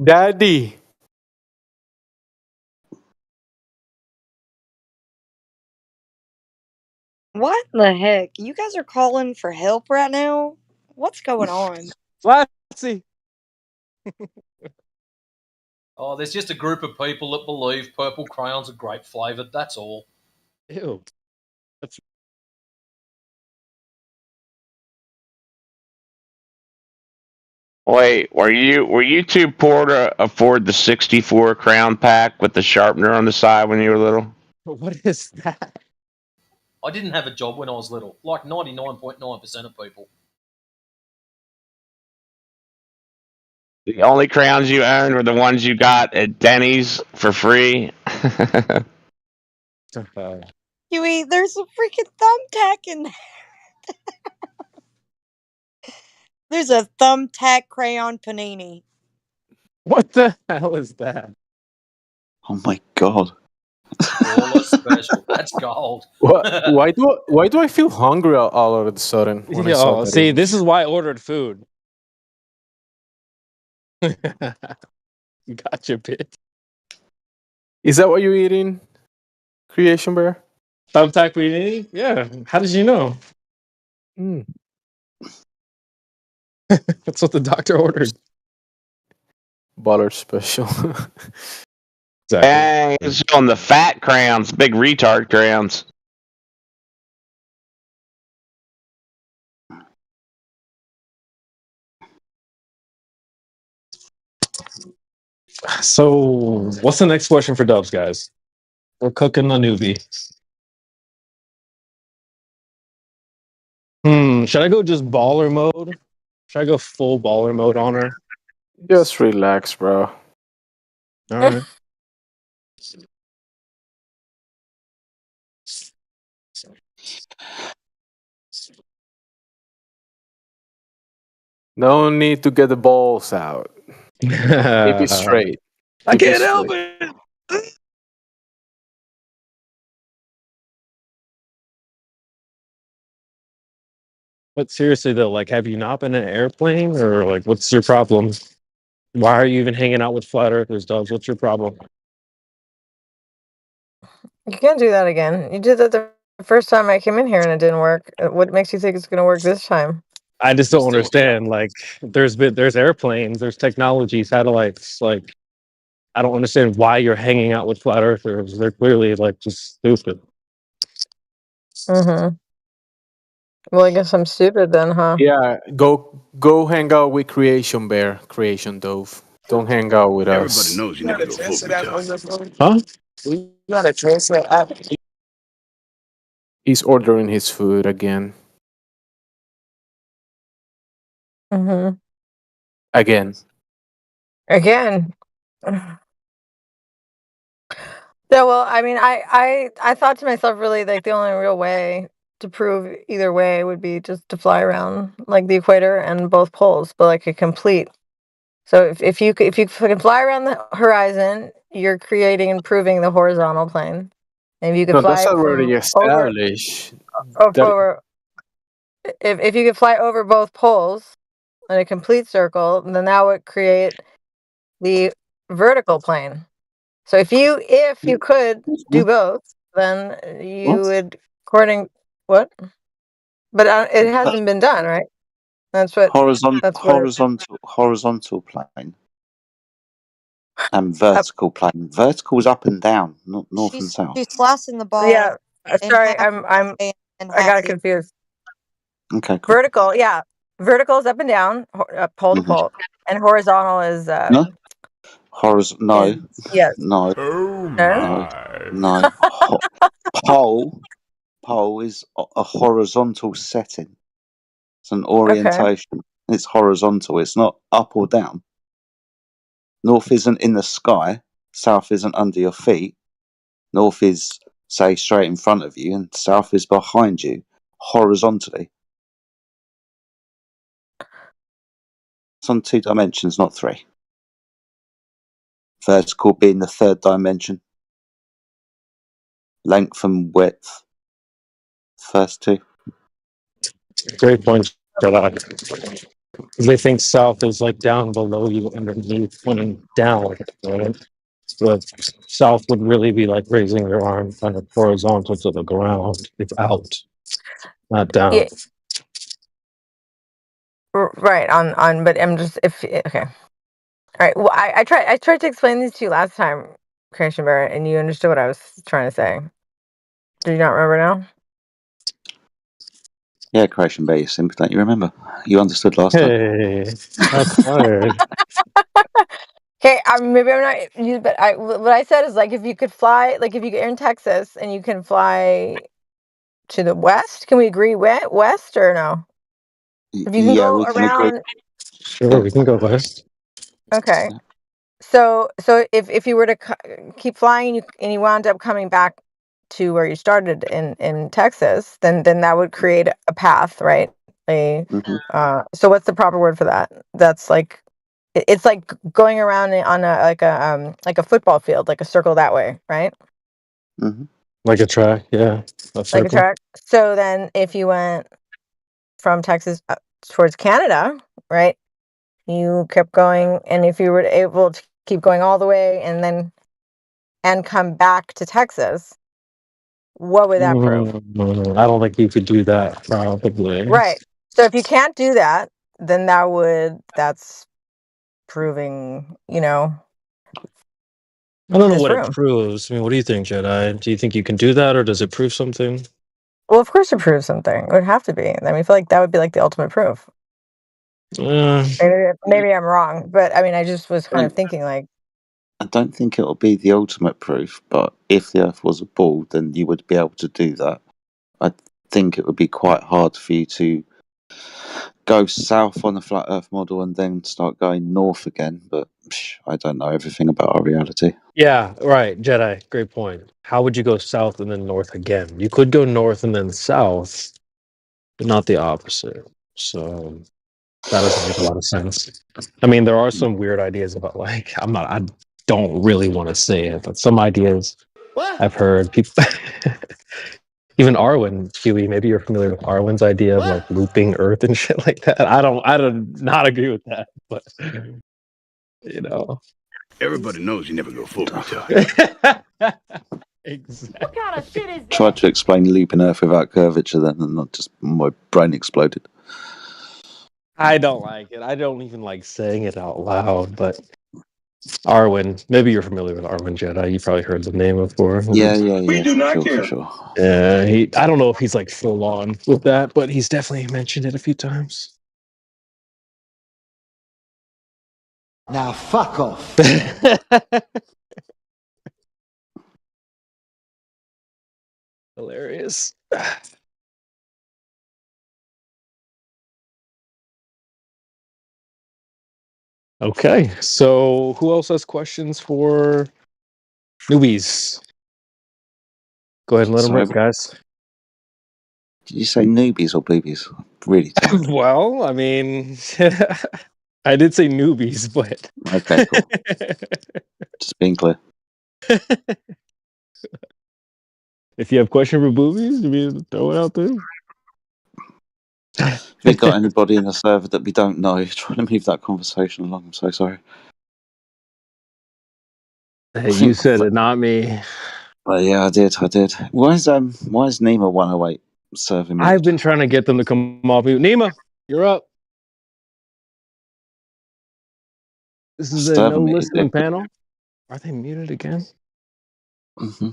Speaker 15: Daddy.
Speaker 11: What the heck? You guys are calling for help right now? What's going on?
Speaker 4: Flatsy.
Speaker 7: Oh, there's just a group of people that believe purple crayons are grape flavored. That's all.
Speaker 4: Ew. That's
Speaker 18: Wait, were you too poor to afford the 64 crown pack with the sharpener on the side when you were little?
Speaker 4: what is that?
Speaker 7: I didn't have a job when I was little, like 99.9% of people.
Speaker 18: The only crowns you earned were the ones you got at Denny's for free.
Speaker 11: Huey, there's a freaking thumbtack in there. There's a thumbtack crayon panini.
Speaker 4: What the hell is that?
Speaker 24: Oh my god.
Speaker 7: All special. That's gold.
Speaker 15: Why do I feel hungry all of a sudden when I saw
Speaker 4: Yo,
Speaker 15: that?
Speaker 4: see, this is why I ordered food. Gotcha, bitch.
Speaker 15: Is that what you're eating, Creation Bear?
Speaker 4: Thumbtack panini? Yeah. How did you know? That's what the doctor ordered.
Speaker 15: Butter special.
Speaker 4: Exactly.
Speaker 18: Dang, it's on the fat crowns, big retard crowns.
Speaker 4: So, what's the next question for Dubs, guys? We're cooking a newbie. Should I go just baller mode? Should I go full baller mode on her?
Speaker 15: Just relax, bro.
Speaker 4: All right.
Speaker 15: No need to get the balls out. Keep it straight.
Speaker 4: I
Speaker 15: Keep it
Speaker 4: can't help
Speaker 15: straight.
Speaker 4: it. But seriously though, like, have you not been in an airplane, or like, what's your problem? Why are you even hanging out with flat earthers, Dubs? What's your problem?
Speaker 6: You can't do that again. You did that the first time I came in here and it didn't work. What makes you think it's going to work this time?
Speaker 4: I just don't understand. Like, there's airplanes, there's technology, satellites. Like, I don't understand why you're hanging out with flat earthers. They're clearly like just stupid.
Speaker 6: Mm-hmm. Well, I guess I'm stupid then, huh?
Speaker 15: Yeah, go hang out with Creation Bear, Creation Dove. Don't hang out with us.
Speaker 2: Everybody knows you never go full retard.
Speaker 4: Huh?
Speaker 6: You gotta translate app.
Speaker 15: He's ordering his food again.
Speaker 6: Mm-hmm.
Speaker 15: Again.
Speaker 6: Yeah, well, I mean, I thought to myself, really, like the only real way to prove either way would be just to fly around like the equator and both poles, but like a complete. So if you can fly around the horizon, you're creating and proving the horizontal plane. And if you can
Speaker 15: No,
Speaker 6: fly
Speaker 15: that's already
Speaker 6: over,
Speaker 15: established.
Speaker 6: if you could fly over both poles in a complete circle, then that would create the vertical plane. So if you could do both, then you would, according what? But it hasn't been done, right? That's what.
Speaker 24: Horizontal plane and vertical plane. Vertical is up and down, not north and south.
Speaker 11: She's slicing the ball.
Speaker 6: Yeah,
Speaker 11: in
Speaker 6: sorry,
Speaker 11: half
Speaker 6: I
Speaker 11: and
Speaker 6: got
Speaker 11: half
Speaker 6: it confused.
Speaker 24: Okay, cool.
Speaker 6: Vertical, yeah, vertical is up and down, pole to pole, and horizontal is
Speaker 24: No. No.
Speaker 6: yes.
Speaker 24: No.
Speaker 6: Oh
Speaker 24: No. Pole is a horizontal setting. It's an orientation. It's horizontal. It's not up or down. North isn't in the sky. South isn't under your feet. North is, say, straight in front of you, and south is behind you, horizontally. It's on 2 dimensions, not 3. Vertical being the 3rd dimension. Length and width. First 2.
Speaker 4: Great point for that. They think south is like down below you, underneath, pointing down, right? But south would really be like raising your arm kind of horizontal to the ground. It's out. not down.
Speaker 6: Yeah. Right on, but I'm just okay. All right. Well, I tried to explain these to you last time, Christian Barrett, and you understood what I was trying to say. Do you not remember now?
Speaker 24: Yeah, Croatian Bay is simple. Don't you remember? You understood last time.
Speaker 4: Hey, that's fired.
Speaker 6: Okay, maybe I'm not. But what I said is like if you could fly, like if you're in Texas and you can fly to the west, can we agree west or no? If you can
Speaker 24: Yeah,
Speaker 6: go
Speaker 24: we can agree.
Speaker 6: around,
Speaker 4: Sure, we can go west.
Speaker 6: okay. So if you were to keep flying and you wound up coming back to where you started in Texas, then that would create a path, right? So what's the proper word for that? That's like it's like going around on a football field, like a circle that way, right?
Speaker 4: Like a track, yeah.
Speaker 6: Like a track. So then if you went from Texas towards Canada, right? You kept going, and if you were able to keep going all the way and come back to Texas, what would that prove?
Speaker 4: I don't think you could do that, probably.
Speaker 6: Right. So if you can't do that, then that's proving,
Speaker 4: I don't know
Speaker 6: this
Speaker 4: what it
Speaker 6: room.
Speaker 4: proves. I mean, what do you think, Jedi? Do you think you can do that, or does it prove something?
Speaker 6: Well, of course it proves something. It would have to be. I mean, I feel like that would be like the ultimate proof. Maybe I'm wrong, but I mean, I just was kind of thinking like.
Speaker 24: I don't think it'll be the ultimate proof, but if the Earth was a ball, then you would be able to do that. I think it would be quite hard for you to go south on the flat Earth model and then start going north again, but I don't know everything about our reality.
Speaker 4: Yeah, right, Jedi. Great point. How would you go south and then north again? You could go north and then south, but not the opposite. So that doesn't make a lot of sense. I mean, there are some weird ideas about like I don't really want to say it, but some ideas I've heard people even Arwen, Huey, maybe you're familiar with Arwen's idea of like looping Earth and shit like that. I don't not agree with that, but
Speaker 2: Everybody knows you never go full retard.
Speaker 4: Exactly.
Speaker 6: What kind of shit is
Speaker 24: Tried to explain looping Earth without curvature then, and not just my brain exploded.
Speaker 4: I don't like it. I don't even like saying it out loud, but Arwen, maybe you're familiar with Arwen Jedi. You probably heard the name before.
Speaker 24: Yeah.
Speaker 2: We do not care.
Speaker 24: For sure.
Speaker 4: Yeah, I don't know if he's like full on with that, but he's definitely mentioned it a few times.
Speaker 5: Now fuck off.
Speaker 4: Hilarious. Okay, so who else has questions for newbies? Go ahead and let them rip, guys.
Speaker 24: Did you say newbies or boobies? Really tired.
Speaker 4: Well, I mean, I did say newbies, but
Speaker 24: Okay, cool. Just being clear.
Speaker 4: If you have question for boobies, you mean throw it out there.
Speaker 24: If we got anybody in the server that we don't know, trying to move that conversation along. I'm so sorry.
Speaker 4: Hey, you said it, not me.
Speaker 24: Yeah, I did. Why is Nima 108 serving me?
Speaker 4: I've been trying to get them to come off mute. Nima, you're up. This is a no listening panel. Are they muted again?
Speaker 24: Mm-hmm.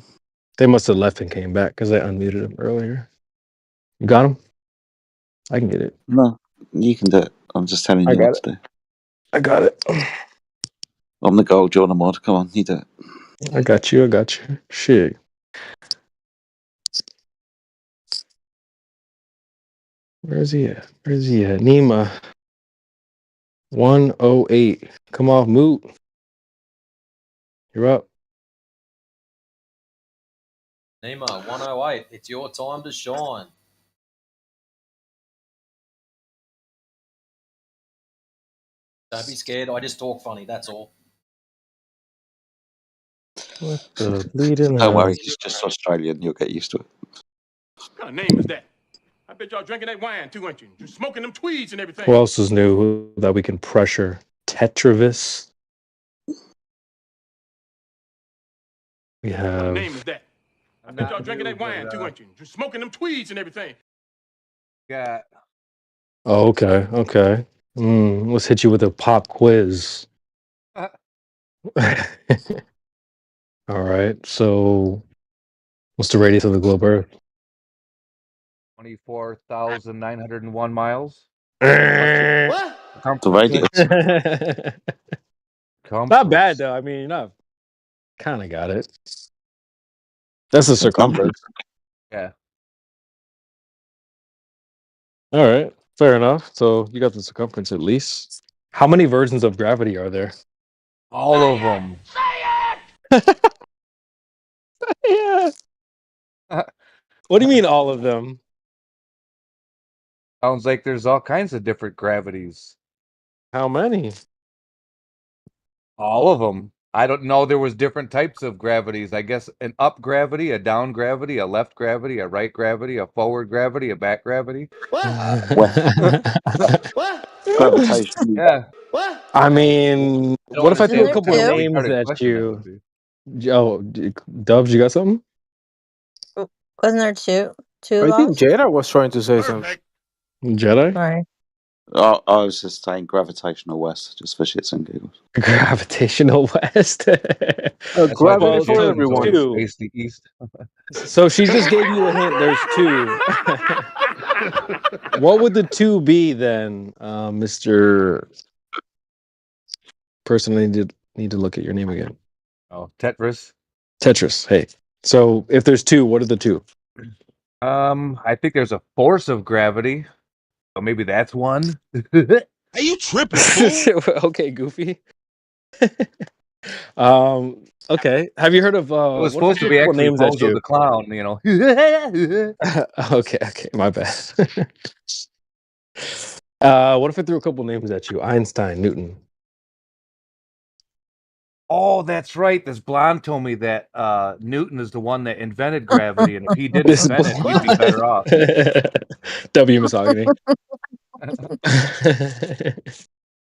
Speaker 4: They must have left and came back because I unmuted them earlier. You got them? I can get it.
Speaker 24: No, you can do it. I'm just telling you what to do.
Speaker 4: I got it.
Speaker 24: I'm the gold, you're the mod. Come on, you do it.
Speaker 4: I got you. Shit. Where is he at? Nima 108. Come off mute. You're up.
Speaker 7: Nima 108. It's your time to shine. Don't be scared. I just talk funny. That's all.
Speaker 4: What the bleeding?
Speaker 24: Don't worry, he's just Australian. You'll get used to it.
Speaker 2: What kind of name is that? I bet y'all drinking that wine too, ain't you? You smoking them tweeds and everything.
Speaker 4: Who else is new that we can pressure? Tetravis. We
Speaker 2: What
Speaker 4: have.
Speaker 2: name is that? I bet y'all drinking that wine too, ain't you? You smoking them tweeds and everything.
Speaker 12: Yeah.
Speaker 4: Oh, okay. Okay. Let's hit you with a pop quiz. All right. So, what's the radius of the globe Earth?
Speaker 12: 24,901 miles.
Speaker 4: What?
Speaker 24: The radius.
Speaker 4: Not bad though. I mean, you kind of got it. That's the circumference.
Speaker 12: Yeah.
Speaker 4: All right. Fair enough. So you got the circumference at least. How many versions of gravity are there?
Speaker 12: All of them.
Speaker 4: Yeah. What do you mean all of them?
Speaker 12: Sounds like there's all kinds of different gravities.
Speaker 4: How many?
Speaker 12: All of them. I don't know. There was different types of gravities. I guess an up gravity, a down gravity, a left gravity, a right gravity, a forward gravity, a back gravity.
Speaker 24: Gravitation.
Speaker 12: Yeah.
Speaker 4: I mean,
Speaker 12: I don't
Speaker 4: what if I threw a
Speaker 12: understand what
Speaker 4: couple
Speaker 12: kind of
Speaker 4: names
Speaker 12: retarded
Speaker 4: at
Speaker 12: question that
Speaker 4: you?
Speaker 12: would be.
Speaker 4: Oh, Dubs, you got something?
Speaker 6: Wasn't there two
Speaker 15: I think
Speaker 6: laws?
Speaker 15: Jada was trying to say something.
Speaker 4: Jedi?
Speaker 6: Sorry.
Speaker 24: I was just saying gravitational west, just for shits and giggles.
Speaker 4: Gravitational west.
Speaker 12: That's why
Speaker 15: Gravity
Speaker 12: the
Speaker 15: for
Speaker 12: James
Speaker 15: everyone.
Speaker 12: always face the east.
Speaker 4: So she just gave you a hint. There's two. What would the two be then, Mr. Person? I need to look at your name again.
Speaker 12: Oh, Tetris.
Speaker 4: Tetris. Hey. So if there's two, what are the two?
Speaker 12: I think there's a force of gravity. So maybe that's one.
Speaker 2: Are you tripping, fool?
Speaker 4: Okay, Goofy. Okay. Have you heard of
Speaker 12: It was
Speaker 4: what if
Speaker 12: supposed to
Speaker 4: I
Speaker 12: be
Speaker 4: threw a couple
Speaker 12: actually
Speaker 4: names at
Speaker 12: Bozo
Speaker 4: you?
Speaker 12: the Clown, you know.
Speaker 4: Okay, my bad. What if I threw a couple names at you? Einstein, Newton.
Speaker 12: Oh, that's right. This blonde told me that Newton is the one that invented gravity, and if he didn't
Speaker 4: This
Speaker 12: invent it, we'd be better off.
Speaker 4: W misogyny.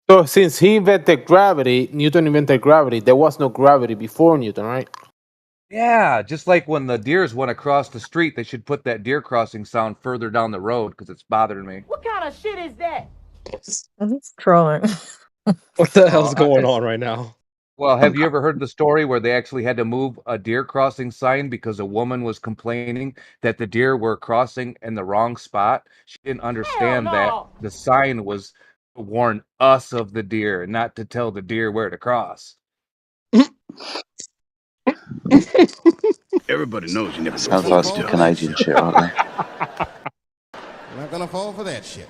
Speaker 15: So since he invented gravity, Newton invented gravity. There was no gravity before Newton, right?
Speaker 12: Yeah, just like when the deers went across the street, they should put that deer crossing sound further down the road because it's bothering me.
Speaker 9: What kind of shit is that?
Speaker 6: He's trolling.
Speaker 4: What the hell's going on right now?
Speaker 12: Well, have you ever heard the story where they actually had to move a deer crossing sign because a woman was complaining that the deer were crossing in the wrong spot? She didn't understand that the sign was to warn us of the deer, not to tell the deer where to cross.
Speaker 2: Everybody knows you never
Speaker 24: Sounds like some Canadian shit, right there.
Speaker 2: I'm not gonna fall for that shit.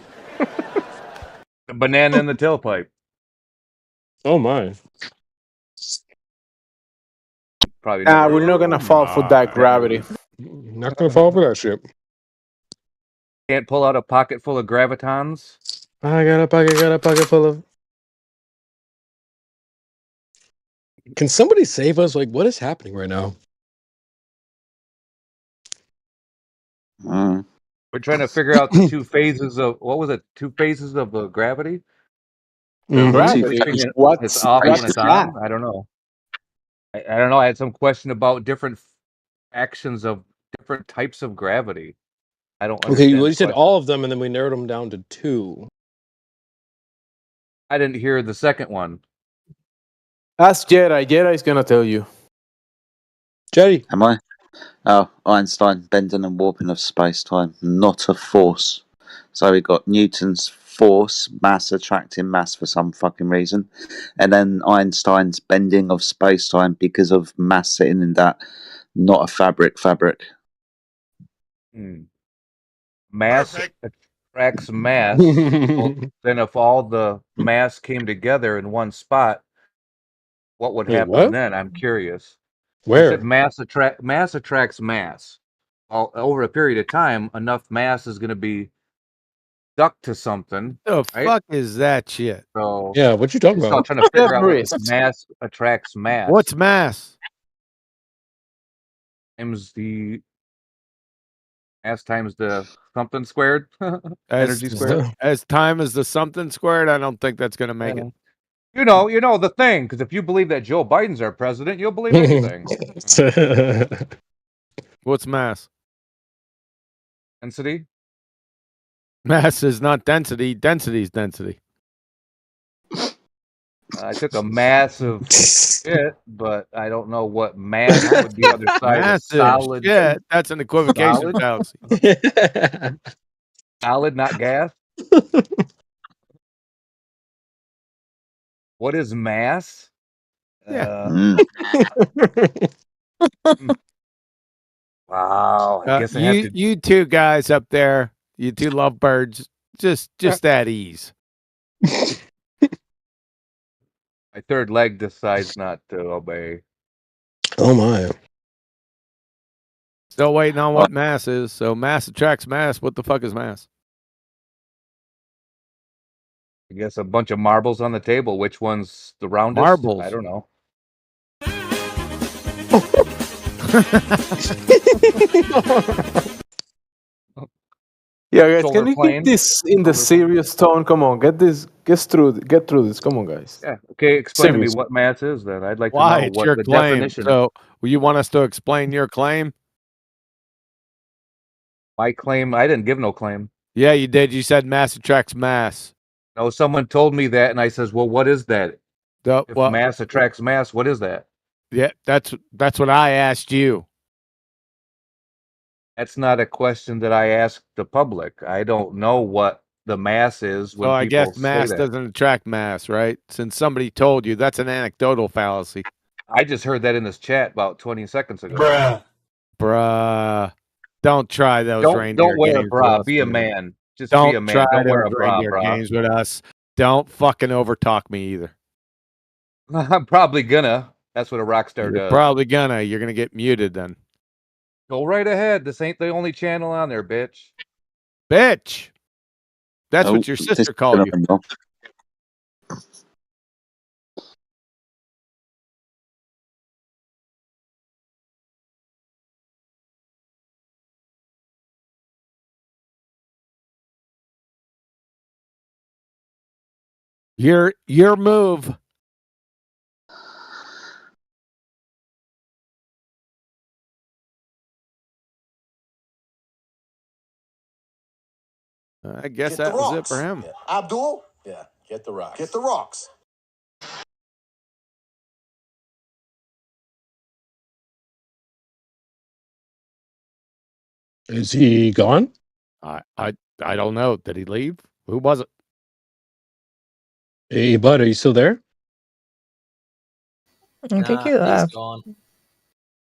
Speaker 12: The banana in the tailpipe.
Speaker 4: Oh my.
Speaker 12: Probably
Speaker 15: Nah, we're not gonna fall for that gravity.
Speaker 4: Not gonna fall for that shit.
Speaker 12: Can't pull out a pocket full of gravitons.
Speaker 4: I got a pocket full of. Can somebody save us? Like, what is happening right now?
Speaker 12: We're trying to figure out the two phases of what was it? Two phases of gravity.
Speaker 15: Gravity.
Speaker 12: It's off when it's on. I don't know. I don't know. I had some question about different actions of different types of gravity. I don't
Speaker 4: Okay,
Speaker 12: understand.
Speaker 4: well, you said
Speaker 12: the question.
Speaker 4: all of them, and then we narrowed them down to two.
Speaker 12: I didn't hear the second one.
Speaker 15: Ask Jedi. Jedi's gonna tell you.
Speaker 4: Jedi.
Speaker 24: Am I? Oh, Einstein, bending and warping of space-time, not a force. So we got Newton's force, mass attracting mass for some fucking reason, and then Einstein's bending of space-time because of mass sitting in that, not a fabric.
Speaker 12: Mass attracts mass. Well, then if all the mass came together in one spot, what would
Speaker 4: Wait,
Speaker 12: happen
Speaker 4: what?
Speaker 12: then? I'm curious.
Speaker 4: Where?
Speaker 12: You said mass attracts mass. Over a period of time, enough mass is going to be stuck to something.
Speaker 3: The
Speaker 12: right?
Speaker 3: fuck is that shit?
Speaker 12: So
Speaker 4: Yeah, what you talking
Speaker 12: just
Speaker 4: about?
Speaker 12: trying to figure out what
Speaker 3: Everest.
Speaker 12: mass attracts mass.
Speaker 3: What's mass?
Speaker 12: times the mass times the something squared? Energy
Speaker 3: As,
Speaker 12: squared.
Speaker 3: as time as the something squared, I don't think that's gonna make it.
Speaker 12: You know the thing. Because if you believe that Joe Biden's our president, you'll believe anything.
Speaker 3: What's mass?
Speaker 12: Density.
Speaker 3: Mass is not density. Density is density.
Speaker 12: I took a massive shit, but I don't know what mass would be the other side of
Speaker 3: Massive
Speaker 12: solid.
Speaker 3: shit. That's an equivocation
Speaker 12: Solid?
Speaker 3: fallacy.
Speaker 12: Solid, not gas. What is mass?
Speaker 3: Yeah.
Speaker 12: Wow. I guess I have to.
Speaker 3: You two guys up there, you two lovebirds, just at ease.
Speaker 12: My third leg decides not to obey.
Speaker 4: Oh my.
Speaker 3: Still waiting on what mass is. So mass attracts mass. What the fuck is mass?
Speaker 12: I guess a bunch of marbles on the table. Which one's the roundest?
Speaker 3: Marbles.
Speaker 12: I don't know.
Speaker 15: Yeah, guys,
Speaker 12: Solar
Speaker 15: can you
Speaker 12: plane.
Speaker 15: keep this in the serious tone? Come on, get through this. Come on, guys.
Speaker 12: Yeah. Okay. Explain to me
Speaker 15: Seriously.
Speaker 12: what mass is then. I'd like to
Speaker 3: Why?
Speaker 12: know
Speaker 3: It's
Speaker 12: what
Speaker 3: your
Speaker 12: the
Speaker 3: claim.
Speaker 12: definition.
Speaker 3: So you want us to explain your claim?
Speaker 12: My claim. I didn't give no claim.
Speaker 3: Yeah, you did. You said mass attracts mass.
Speaker 12: No, someone told me that, and I says, "Well, what is that? If
Speaker 3: Well,
Speaker 12: mass attracts mass, what is that?"
Speaker 3: yeah, that's what I asked you.
Speaker 12: That's not a question that I ask the public. I don't know what the mass is when
Speaker 3: So I
Speaker 12: people
Speaker 3: guess mass
Speaker 12: say that.
Speaker 3: doesn't attract mass, right? Since somebody told you, that's an anecdotal fallacy.
Speaker 12: I just heard that in this chat about 20 seconds ago.
Speaker 3: Bruh. Don't try those reindeer
Speaker 12: Don't wear a
Speaker 3: games
Speaker 12: bra.
Speaker 3: with us,
Speaker 12: Be a
Speaker 3: dude.
Speaker 12: man. Just
Speaker 3: Don't
Speaker 12: be a man.
Speaker 3: try
Speaker 12: Don't wear
Speaker 3: those
Speaker 12: a bra,
Speaker 3: reindeer
Speaker 12: bra.
Speaker 3: games with us. Don't fucking overtalk me either.
Speaker 12: I'm probably gonna. That's what a rock star
Speaker 3: You're
Speaker 12: does.
Speaker 3: probably gonna. You're gonna get muted then.
Speaker 12: Go right ahead. This ain't the only channel on there, bitch.
Speaker 3: Bitch. That's
Speaker 24: Oh,
Speaker 3: what your
Speaker 24: this
Speaker 3: sister
Speaker 24: is
Speaker 3: called you.
Speaker 24: gonna go.
Speaker 3: Your move. I guess
Speaker 14: Get
Speaker 3: that
Speaker 14: the
Speaker 3: was
Speaker 14: rocks.
Speaker 3: it for him.
Speaker 14: Yeah. Abdul? Yeah, get the rocks. Get the rocks.
Speaker 4: Is he gone?
Speaker 3: I don't know. Did he leave? Who was it?
Speaker 4: Hey, bud, are you still there?
Speaker 6: I think he
Speaker 7: He's
Speaker 6: left.
Speaker 7: gone.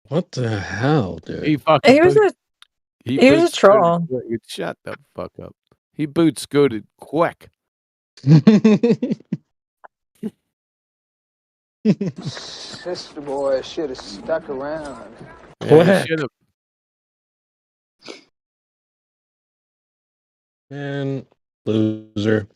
Speaker 4: What the hell, dude?
Speaker 3: He fucking
Speaker 6: He was
Speaker 3: boot-
Speaker 6: he was a
Speaker 3: boot
Speaker 6: troll.
Speaker 3: scooted. Shut the fuck up. He boot scooted quick.
Speaker 16: Sister boy should have stuck around.
Speaker 3: Yeah, he should have.
Speaker 4: Man, loser.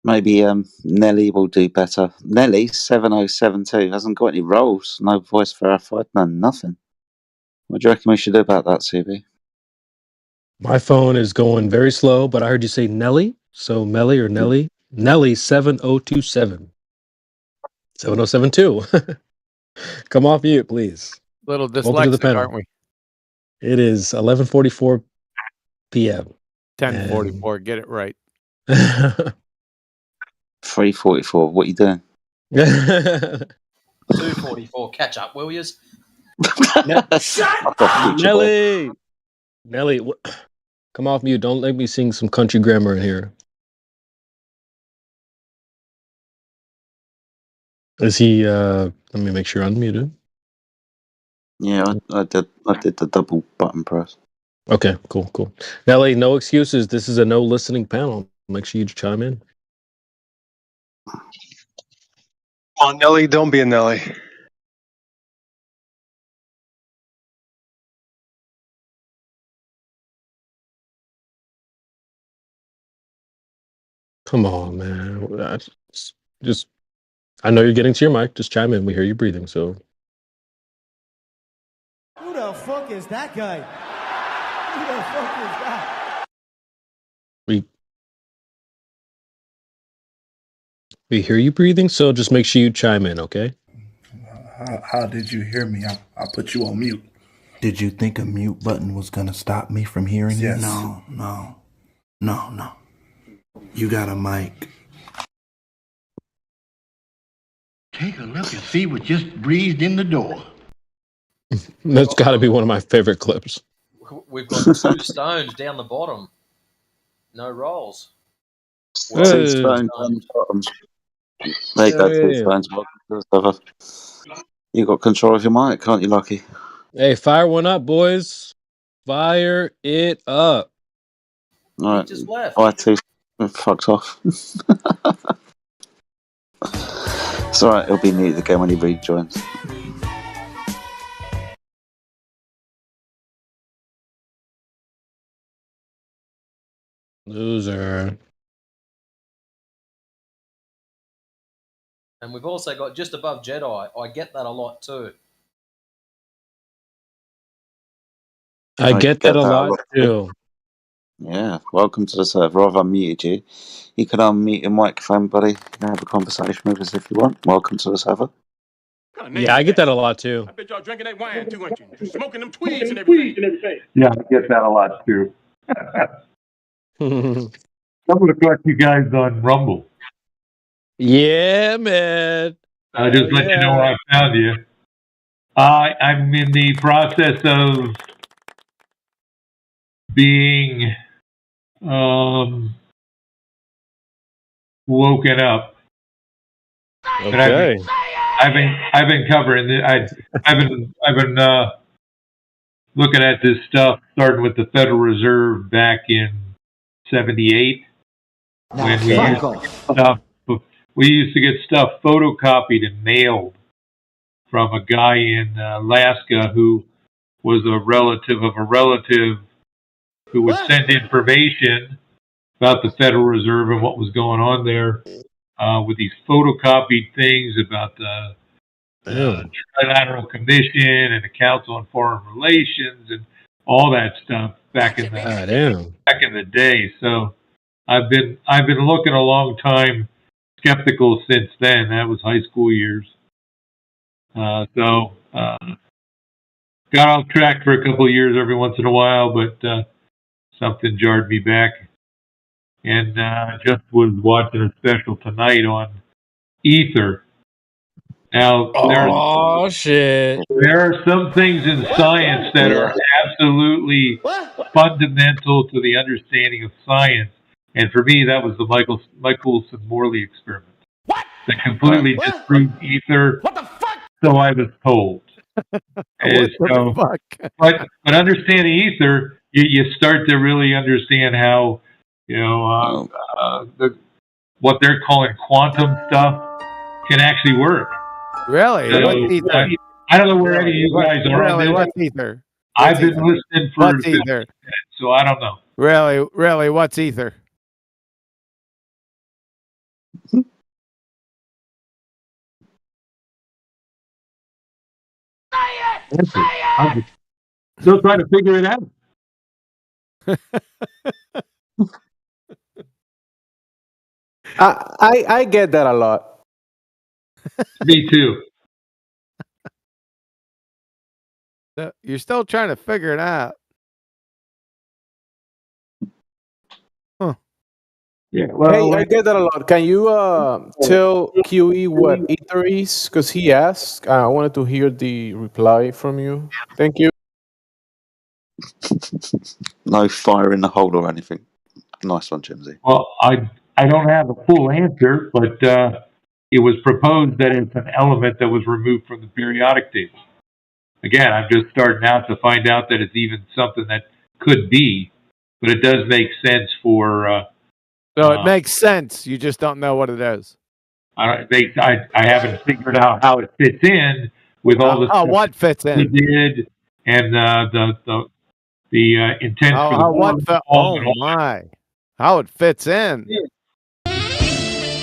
Speaker 24: Maybe Nelly will do better. Nelly 7072 hasn't got any roles, no voice verified, no nothing. What do you reckon we should do about that, CB?
Speaker 4: My phone is going very slow, but I heard you say Nelly. So Melly or Nelly? Nelly 7027. 7072. Come off mute, please.
Speaker 3: Little
Speaker 4: Welcome to the
Speaker 3: dyslexic,
Speaker 4: panel.
Speaker 3: aren't we?
Speaker 4: It is 11:44 p.m.
Speaker 3: 10:44. Get it right.
Speaker 24: 344. What you doing?
Speaker 7: 244. Catch up, will yous?
Speaker 24: Fuck off, future boy.
Speaker 4: Nelly. Nelly, come off mute. Don't let me sing some country grammar in here. Is he let me make sure unmuted.
Speaker 24: Yeah, I did the double button press.
Speaker 4: Okay, cool. Nelly, no excuses. This is a no listening panel. Make sure you chime in.
Speaker 17: Come on, Nelly, don't be a Nelly.
Speaker 4: Come on, man. Just I know you're getting to your mic. Just chime in. We hear you breathing, so
Speaker 5: Who the fuck is that guy? Who the fuck is that?
Speaker 4: we
Speaker 13: We hear you breathing, so just make sure you chime in, okay?
Speaker 1: How did you hear me? I put you on mute. Did you think a mute button was gonna stop me from hearing you? No. You got a mic.
Speaker 14: Take a look and see what just breezed in the door.
Speaker 13: That's got to be one of my favorite clips.
Speaker 7: We've got 2 stones down the bottom. No rolls.
Speaker 24: Two stones down the bottom. There you go, 2 stones. Welcome to the server. You got control of your mic, can't you, Lucky?
Speaker 13: Hey, fire one up, boys. Fire it up.
Speaker 24: All right.
Speaker 7: Just left.
Speaker 24: Fire 2. Fucked off. It's alright, it'll be muted again when he rejoins.
Speaker 13: Loser.
Speaker 7: And we've also got just above Jedi. I get that a lot too.
Speaker 13: I get that a lot too.
Speaker 24: Yeah, welcome to the server. I've unmuted you. You can unmute your microphone, buddy. You can have a conversation with us if you want. Welcome to the server.
Speaker 13: Yeah, I get that a lot too.
Speaker 2: I bet y'all drinking that wine too, aren't you? Smoking them tweeds and everything.
Speaker 10: Yeah, I get that a lot too. I'm gonna collect you guys on Rumble.
Speaker 13: Yeah, man.
Speaker 10: Just let you know where I found you. I'm in the process of being woken up.
Speaker 13: Okay.
Speaker 10: But I've been covering it. I've been looking at this stuff starting with the Federal Reserve back in '78 when we used to get stuff photocopied and mailed from a guy in Alaska who was a relative of a relative who would send information about the Federal Reserve and what was going on there with these photocopied things about the Trilateral Commission and the Council on Foreign Relations and all that stuff back in the day. So I've been looking a long time, skeptical since then. That was high school years. So got off track for a couple of years every once in a while, but something jarred me back. And just was watching a special tonight on Ether. Now, there are some things in science that are absolutely fundamental to the understanding of science. And for me, that was the Michelson-Morley experiment. That completely disproved ether. What the fuck? So I was told. But understanding ether, you start to really understand how, what they're calling quantum stuff can actually work.
Speaker 3: Really?
Speaker 10: So,
Speaker 3: What's ether?
Speaker 10: I don't know where any of you guys are.
Speaker 3: Really, what's ether?
Speaker 10: I've been listening for
Speaker 3: What's ether?
Speaker 10: So I don't know.
Speaker 3: Really, what's ether?
Speaker 10: I'm still trying to figure it out.
Speaker 15: I get that a lot.
Speaker 10: Me too.
Speaker 3: So you're still trying to figure it out. Huh.
Speaker 10: Yeah. Well,
Speaker 15: hey, I get that a lot. Can you tell QE what ether is? Because he asked. I wanted to hear the reply from you. Thank you.
Speaker 24: No fire in the hole or anything. Nice one, Jimsy.
Speaker 10: Well, I don't have a full answer, but it was proposed that it's an element that was removed from the periodic table. Again, I'm just starting out to find out that it's even something that could be, but it does make sense for.
Speaker 3: So it makes sense. You just don't know what it is.
Speaker 10: I haven't figured out how it fits in with all the stuff
Speaker 3: what fits in?
Speaker 10: we did and the intent for the
Speaker 3: how it fits in.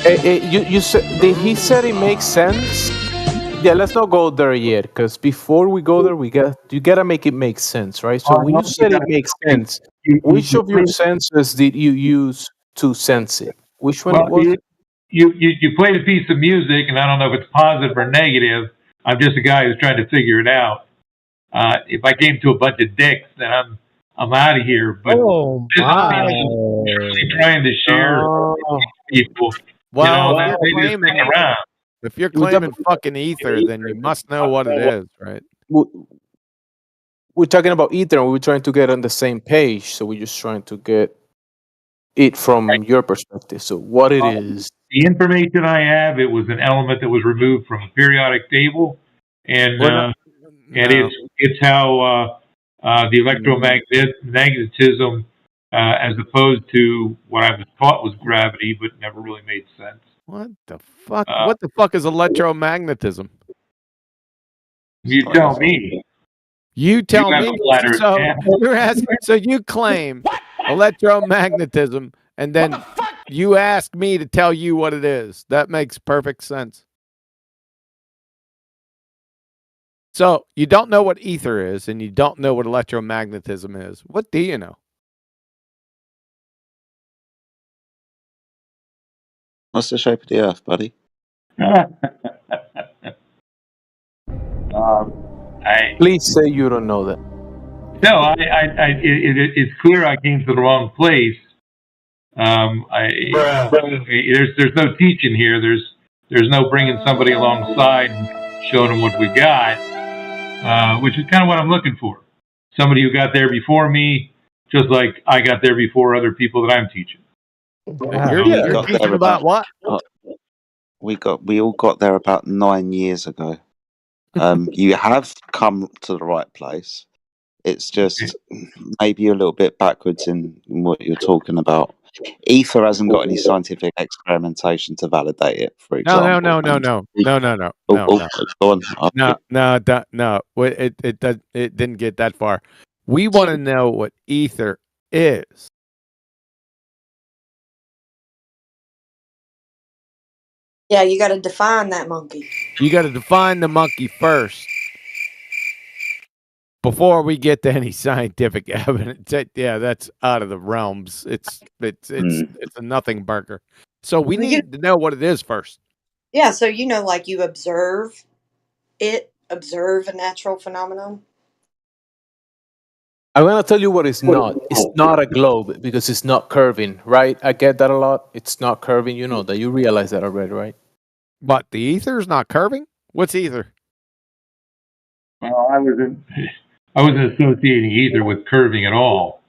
Speaker 15: You said he said it makes sense. Yeah, let's not go there yet, because before we go there, you gotta make it make sense, right? So when you said it makes sense, which of your senses did you use to sense it? Which one was it?
Speaker 10: you played a piece of music, and I don't know if it's positive or negative. I'm just a guy who's trying to figure it out. If I came to a bunch of dicks, then I'm out of here. But this is really trying to share people.
Speaker 3: Well,
Speaker 10: That they just stick around.
Speaker 3: if you're claiming fucking ether, then you must know what it is, right?
Speaker 15: We're talking about ether, and we're trying to get on the same page. So we're just trying to get it from your perspective. So what it is.
Speaker 10: The information I have, it was an element that was removed from a periodic table, and it's how the electromagnetism, as opposed to what I was taught was gravity, but never really made sense.
Speaker 3: What the fuck? What the fuck is electromagnetism?
Speaker 10: You tell me.
Speaker 3: You tell
Speaker 10: have
Speaker 3: me.
Speaker 10: a flat earth
Speaker 3: So
Speaker 10: channel.
Speaker 3: you're asking. So you claim electromagnetism, and then you ask me to tell you what it is. That makes perfect sense. So you don't know what ether is, and you don't know what electromagnetism is. What do you know?
Speaker 24: What's the shape of the Earth, buddy?
Speaker 15: Please say you don't know that.
Speaker 10: No, it's clear I came to the wrong place. There's no teaching here. There's no bringing somebody alongside and showing them what we got, which is kind of what I'm looking for. Somebody who got there before me, just like I got there before other people that I'm teaching.
Speaker 3: You're teaching about what?
Speaker 24: We all got there about 9 years ago. You have come to the right place. It's just maybe a little bit backwards in what you're talking about. Ether hasn't got any scientific experimentation to validate it, for example.
Speaker 3: No.
Speaker 24: Go on.
Speaker 3: No. It didn't get that far. We want to know what ether is.
Speaker 11: Yeah, you got to define that monkey.
Speaker 3: You got to define the monkey first before we get to any scientific evidence. Yeah, that's out of the realms. It's a nothing burger. So we need to know what it is first.
Speaker 11: Yeah, so like you observe a natural phenomenon.
Speaker 15: I'm gonna tell you what it's not. It's not a globe because it's not curving, right? I get that a lot. It's not curving. You know that. You realize that already, right?
Speaker 3: But the ether is not curving? What's ether?
Speaker 10: Well, I wasn't associating ether with curving at all.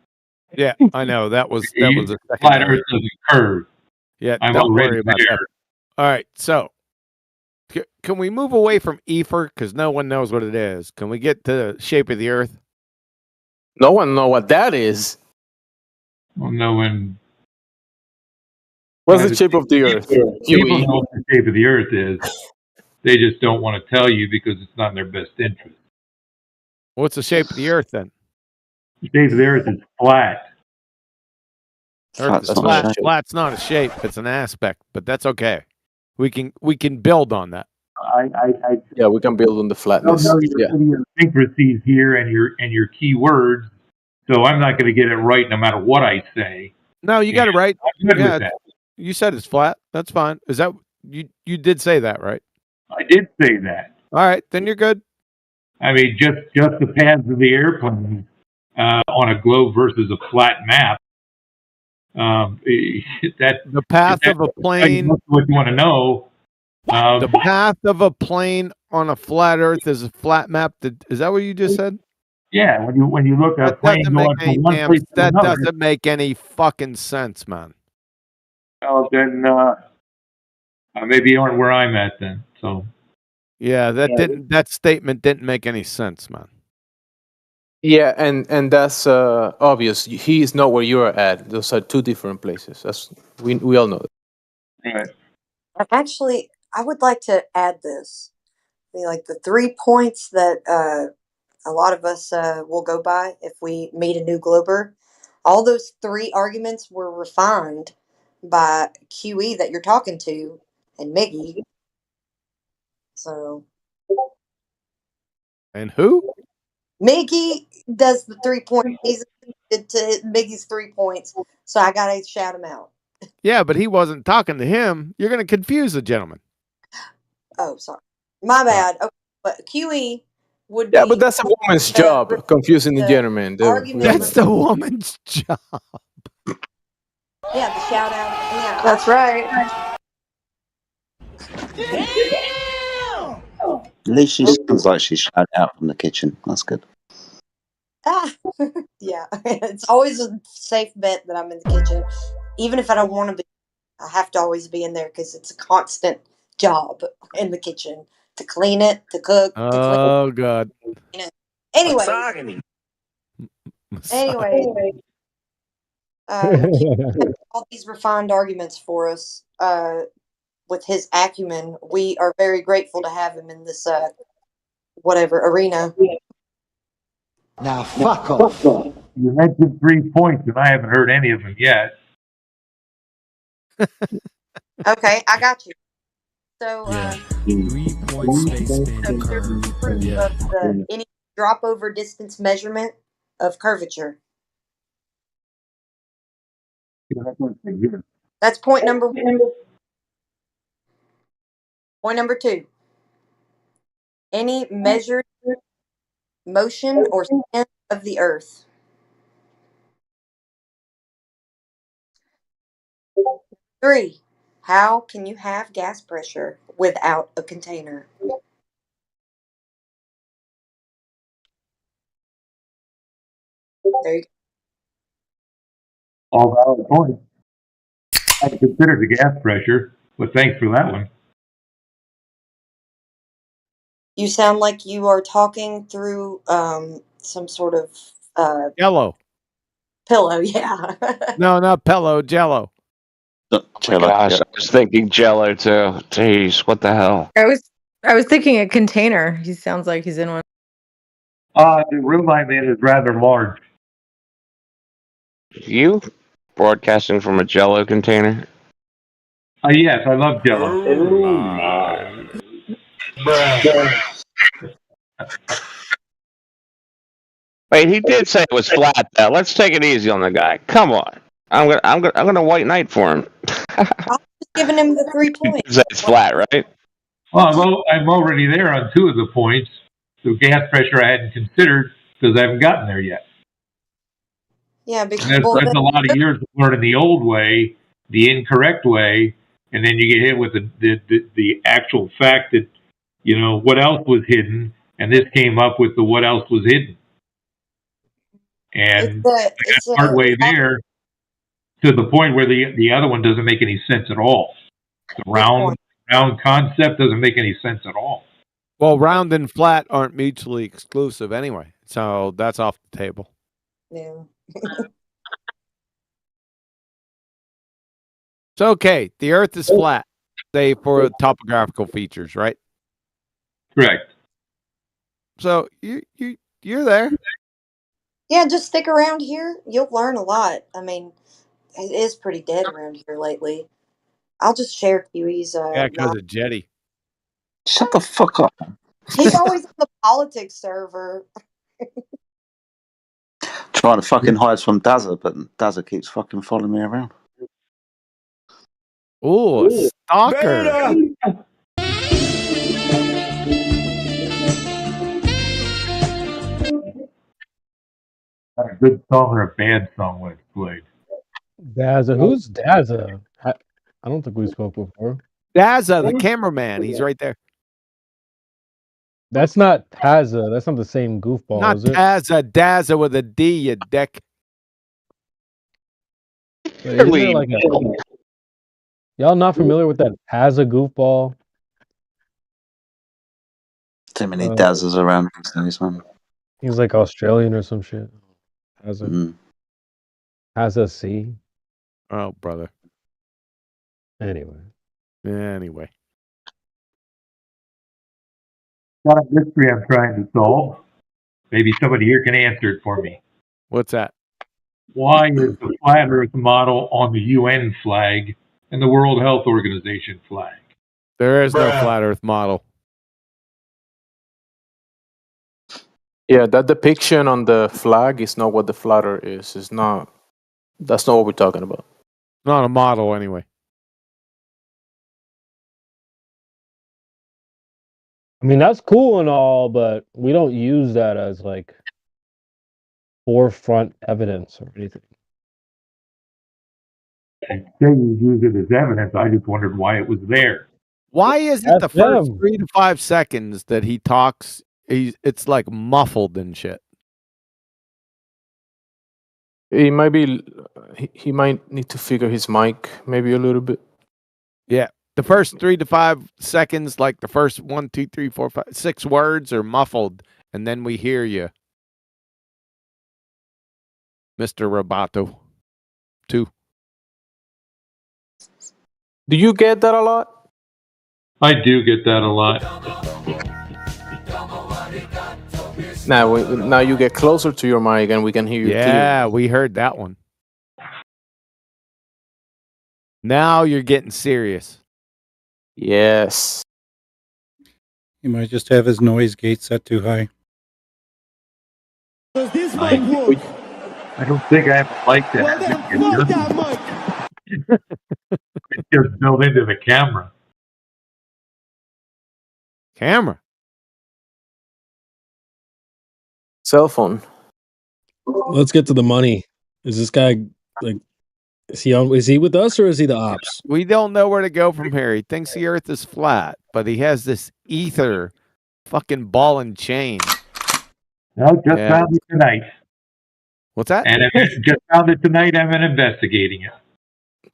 Speaker 3: Yeah, I know. That was a
Speaker 10: flat Earth doesn't curve.
Speaker 3: Yeah,
Speaker 10: I'm
Speaker 3: don't
Speaker 10: already
Speaker 3: worry about
Speaker 10: there.
Speaker 3: that. All right, so can we move away from ether because no one knows what it is? Can we get to the shape of the Earth?
Speaker 15: No one knows what that is.
Speaker 10: Well, no one.
Speaker 15: What's the shape of the Earth?
Speaker 10: People know what the shape of the Earth is. They just don't want to tell you because it's not in their best interest.
Speaker 3: What's the shape of the Earth then?
Speaker 10: The shape of the Earth is flat.
Speaker 3: Earth is flat. Flat's not a shape; it's an aspect. But that's okay. We can build on that.
Speaker 15: Yeah, we can build on the flatness.
Speaker 10: Your idiosyncrasies here and your key words. So I'm not going to get it right no matter what I say.
Speaker 3: No, you got it right.
Speaker 10: I'm good with that.
Speaker 3: You said it's flat. That's fine. Is that you did say that, right?
Speaker 10: I did say that.
Speaker 3: All right, then you're good.
Speaker 10: I mean, just the paths of the airplane on a globe versus a flat map.
Speaker 3: The path of a plane.
Speaker 10: What you want to know?
Speaker 3: The path of a plane on a flat Earth is a flat map. Is that what you just said?
Speaker 10: Yeah. When you look at a plane going from one place to
Speaker 3: that
Speaker 10: another,
Speaker 3: doesn't make any fucking sense, man.
Speaker 10: Well, then maybe you aren't where I'm at then. So.
Speaker 3: Yeah, that statement didn't make any sense, man.
Speaker 15: Yeah, and that's obvious. He is not where you are at. Those are two different places. That's we all know that.
Speaker 10: Right.
Speaker 11: Actually, I would like to add this. Like the 3 points that a lot of us will go by if we meet a new glober. All those 3 arguments were refined by QE that you're talking to and Miggy. So.
Speaker 3: And who?
Speaker 11: Miggy does the 3 point. He's to Miggy's 3 points, so I gotta shout him out.
Speaker 3: Yeah, but he wasn't talking to him. You're going to confuse the gentleman.
Speaker 11: Oh, sorry. My bad. Okay, but QE would
Speaker 15: Yeah,
Speaker 11: be
Speaker 15: but that's a woman's job, confusing the gentleman.
Speaker 3: That's the woman's job.
Speaker 11: yeah, the shout out. Yeah,
Speaker 6: That's right.
Speaker 24: At least she sounds like she's shouting out from the kitchen. That's good.
Speaker 11: Yeah, it's always a safe bet that I'm in the kitchen, even if I don't want to be. I have to always be in there because it's a constant job in the kitchen to clean it, to cook,
Speaker 3: Oh, God.
Speaker 11: clean it. Anyways, all these refined arguments for us. With his acumen, we are very grateful to have him in this whatever arena.
Speaker 14: Now, fuck off.
Speaker 10: You mentioned 3 points, and I haven't heard any of them yet.
Speaker 11: Okay, I got you. So,
Speaker 19: 3 point space spin curve. Yeah.
Speaker 11: Any drop over distance measurement of curvature. That's point number 1. Point number 2. Any measured motion or spin of the Earth. 3. How can you have gas pressure without a container? There you go.
Speaker 10: All valid points. I considered the gas pressure, but thanks for that one.
Speaker 11: You sound like you are talking through some sort of
Speaker 3: Jello.
Speaker 11: pillow, yeah.
Speaker 3: No, not pillow, Jello.
Speaker 18: Oh my gosh, I was thinking Jello too. Jeez, what the hell?
Speaker 6: I was thinking a container. He sounds like he's in one.
Speaker 10: The room I'm in is rather large.
Speaker 18: You broadcasting from a Jello container?
Speaker 10: Yes, I love Jello.
Speaker 18: Wait, he did say it was flat though. Let's take it easy on the guy. Come on. I'm gonna white knight for him.
Speaker 11: I'm just giving him the 3 points.
Speaker 18: It's flat, right?
Speaker 10: Well, I'm already there on 2 of the points. So gas pressure I hadn't considered because I haven't gotten there yet.
Speaker 11: Yeah, because
Speaker 10: And there's a lot of years of learning the old way, the incorrect way, and then you get hit with the actual fact that, you know, what else was hidden, and this came up with the what else was hidden. And I got partway there to the point where the other one doesn't make any sense at all. The round concept doesn't make any sense at all.
Speaker 3: Well, round and flat aren't mutually exclusive anyway, so that's off the table.
Speaker 11: Yeah.
Speaker 3: So, okay, the Earth is flat, say for topographical features, right?
Speaker 10: Correct.
Speaker 3: So you're there.
Speaker 11: Yeah, just stick around here. You'll learn a lot. I mean, it is pretty dead around here lately. I'll just share Kiwi's.
Speaker 3: Yeah, because of Jetty.
Speaker 24: Shut the fuck up.
Speaker 11: He's always on the politics server.
Speaker 24: Trying to fucking hide from Dazza, but Dazza keeps fucking following me around.
Speaker 3: Ooh, stalker.
Speaker 10: A good song or a bad song when it's played.
Speaker 4: Dazza. Who's Dazza? I don't think we spoke before.
Speaker 3: Dazza, the cameraman. He's right there.
Speaker 4: That's not Tazza. That's not the same goofball,
Speaker 3: Not
Speaker 4: is it?
Speaker 3: Dazza, Dazza with a D, you dick.
Speaker 4: Wait, isn't there like y'all not familiar with that Tazza goofball?
Speaker 24: Too many Dazzas around these days, man.
Speaker 4: He's like Australian or some shit. Tazza C.
Speaker 3: Oh, brother.
Speaker 4: Anyway.
Speaker 3: Anyway.
Speaker 10: Got a mystery I'm trying to solve. Maybe somebody here can answer it for me.
Speaker 3: What's that?
Speaker 10: Why is the flat Earth model on the UN flag and the World Health Organization flag?
Speaker 3: There is no flat Earth model.
Speaker 15: Yeah, that depiction on the flag is not what the flat Earth is. It's not. That's not what we're talking about.
Speaker 3: Not a model, anyway.
Speaker 4: I mean, that's cool and all, but we don't use that as like forefront evidence or anything.
Speaker 10: I say you use it as evidence. I just wondered why it was there.
Speaker 3: Why is it the first 3 to 5 seconds that he talks, it's like muffled and shit?
Speaker 15: He might be. He might need to figure his mic maybe a little bit.
Speaker 3: Yeah, the first 3 to 5 seconds, like the first 1, 2, 3, 4, 5, 6 words are muffled, and then we hear you, Mr. Roboto. 2.
Speaker 15: Do you get that a lot?
Speaker 10: I do get that a lot.
Speaker 15: Now you get closer to your mic and we can hear you clearly.
Speaker 3: Yeah, we heard that one. Now you're getting serious.
Speaker 15: Yes.
Speaker 20: He might just have his noise gate set too high.
Speaker 5: Does this mic work?
Speaker 10: I don't think I have a mic that
Speaker 5: Well, then fuck that mic.
Speaker 10: it's just built into the camera.
Speaker 3: Camera.
Speaker 15: Cell phone.
Speaker 13: Let's get to the money. Is this guy like? Is he with us or is he the ops?
Speaker 3: We don't know where to go from here. He thinks the Earth is flat, but he has this ether fucking ball and chain.
Speaker 10: No, just found it tonight.
Speaker 3: What's that?
Speaker 10: And I just found it tonight. I've been investigating it.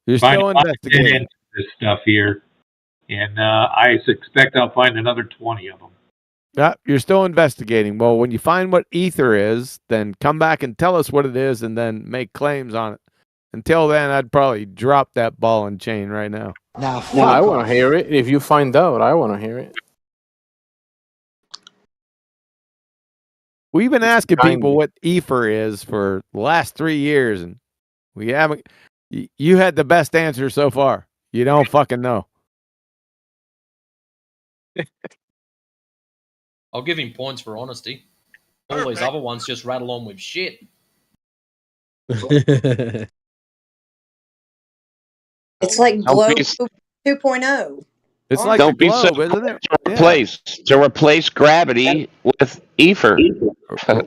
Speaker 3: You're still investigating
Speaker 10: this stuff here, and I suspect I'll find another 20 of them.
Speaker 3: Yeah, you're still investigating. Well, when you find what ether is, then come back and tell us what it is, and then make claims on it. Until then, I'd probably drop that ball and chain right now.
Speaker 15: Now I want to hear it. If you find out, I want to hear it.
Speaker 3: We've been asking people what ether is for the last 3 years, and we haven't. You had the best answer so far. You don't fucking know.
Speaker 7: I'll give him points for honesty. All these other ones just rattle on with shit.
Speaker 11: It's like Globe 2.0.
Speaker 3: It's like
Speaker 18: Don't
Speaker 3: the
Speaker 18: be so
Speaker 3: globe, isn't it?
Speaker 18: to replace gravity with ether.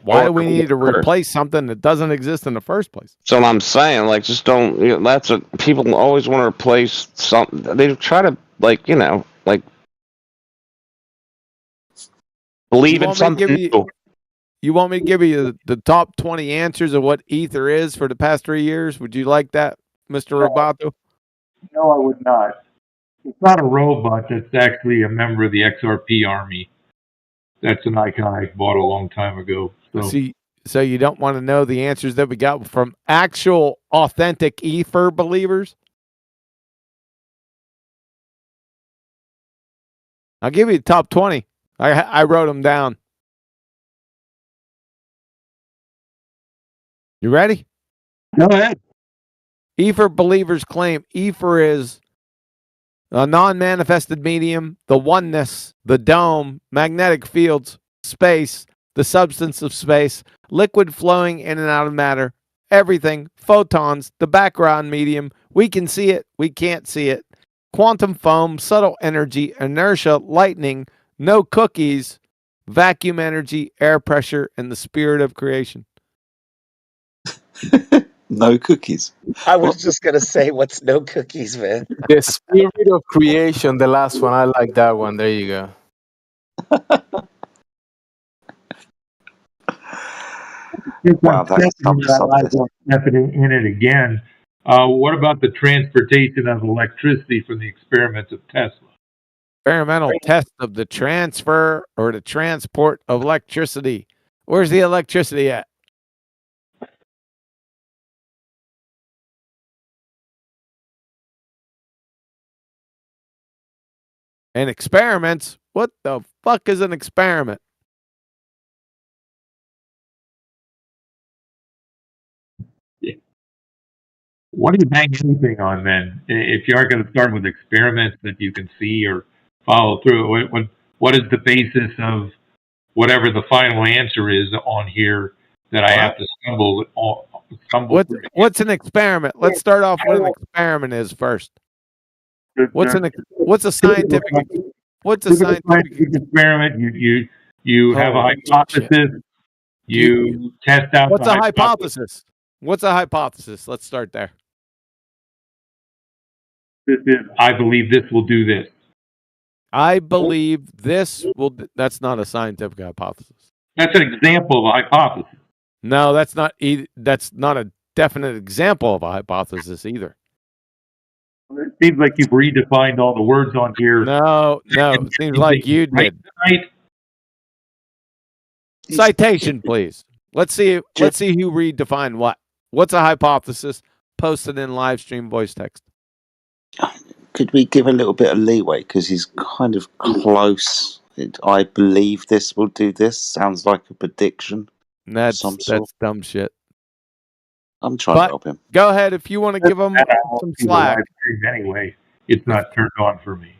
Speaker 3: Why do we need to replace something that doesn't exist in the first place?
Speaker 18: So I'm saying, like, just don't. You know, that's what people always want to replace something. They try to, like, believe in something new.
Speaker 3: You want me to give you the top 20 answers of what ether is for the past 3 years? Would you like that, Mr. Roboto?
Speaker 10: No, I would not. It's not a robot. That's actually a member of the XRP army. That's an icon I bought a long time ago.
Speaker 3: So you don't want to know the answers that we got from actual, authentic ether believers? I'll give you the top 20. I wrote them down. You ready?
Speaker 10: Go ahead.
Speaker 3: Ether believers claim ether is a non-manifested medium, the oneness, the dome, magnetic fields, space, the substance of space, liquid flowing in and out of matter, everything, photons, the background medium, we can see it, we can't see it, quantum foam, subtle energy, inertia, lightning, no cookies, vacuum energy, air pressure, and the spirit of creation.
Speaker 24: No cookies.
Speaker 21: I was just gonna say, what's no cookies, man?
Speaker 15: The spirit of creation, the last one. I like that one. There you go.
Speaker 24: Wow, that's
Speaker 10: in it again. What about the transportation of electricity from the experiments of Tesla?
Speaker 3: Experimental test of the transfer or the transport of electricity. Where's the electricity at? And experiments? What the fuck is an experiment?
Speaker 10: What do you hang anything on then? If you aren't going to start with experiments that you can see or follow through, what is the basis of whatever the final answer is on here that I have to stumble
Speaker 3: What's an experiment? Let's start off with an experiment is first. What's a scientific
Speaker 10: experiment? You have a hypothesis. You test out.
Speaker 3: What's a hypothesis? What's a hypothesis? Let's start there.
Speaker 10: This is, I believe this will do this.
Speaker 3: I believe this will. That's not a scientific hypothesis.
Speaker 10: That's an example of a hypothesis.
Speaker 3: No, that's not. That's not a definite example of a hypothesis either.
Speaker 10: It seems like you've redefined all the words on here.
Speaker 3: No, it seems like you did. Citation, please. Let's see who redefined what. What's a hypothesis? Posted in live stream voice text.
Speaker 24: Could we give a little bit of leeway because he's kind of close? I believe this will do this. Sounds like a prediction.
Speaker 3: That's dumb shit.
Speaker 24: I'm trying to help him.
Speaker 3: Go ahead if you want to give him some slack.
Speaker 10: Anyway, it's not turned on for me.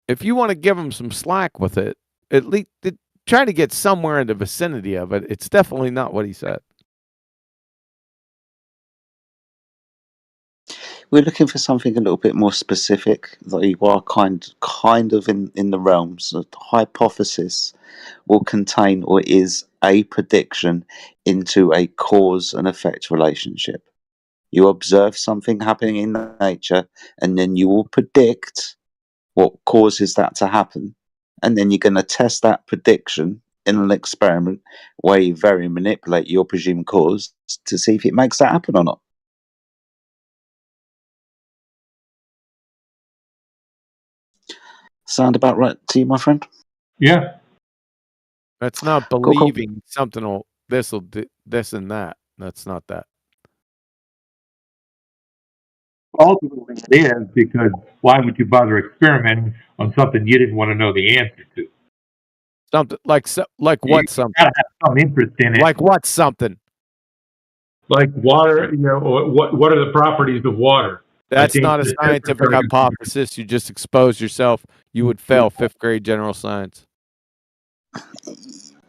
Speaker 3: If you want to give him some slack with it, at least try to get somewhere in the vicinity of it. It's definitely not what he said.
Speaker 24: We're looking for something a little bit more specific. That you are kind of in the realms. The hypothesis will contain or is a prediction into a cause and effect relationship. You observe something happening in nature, and then you will predict what causes that to happen, and then you're going to test that prediction in an experiment where you very manipulate your presumed cause to see if it makes that happen or not. Sound about right to you, my friend?
Speaker 10: Yeah.
Speaker 3: That's not believing something will this and that. That's not that.
Speaker 10: Ultimately, it is because why would you bother experimenting on something you didn't want to know the answer to?
Speaker 3: Something like what something?
Speaker 10: You gotta have some interest in it.
Speaker 3: Like what something?
Speaker 10: Like water. What are the properties of water?
Speaker 3: That's not a scientific hypothesis. You just expose yourself. You would fail 5th grade general science.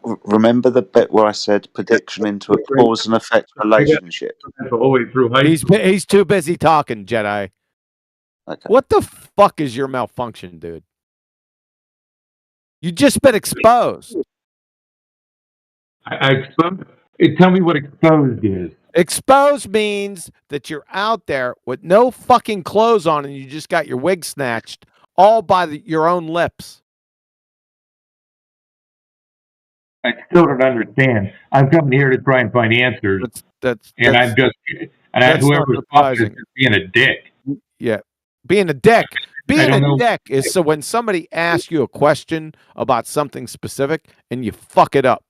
Speaker 24: Remember the bit where I said prediction into a cause and effect relationship?
Speaker 3: He's too busy talking, Jedi.
Speaker 24: Okay.
Speaker 3: What the fuck is your malfunction, dude? You just been exposed.
Speaker 10: I exposed. Tell me what exposed is.
Speaker 3: Exposed means that you're out there with no fucking clothes on and you just got your wig snatched all by your own lips.
Speaker 10: I still don't understand. I'm coming here to try and find answers. Whoever's talking is just being a dick.
Speaker 3: Yeah. Being a dick. Being a dick is so when somebody asks you a question about something specific and you fuck it up.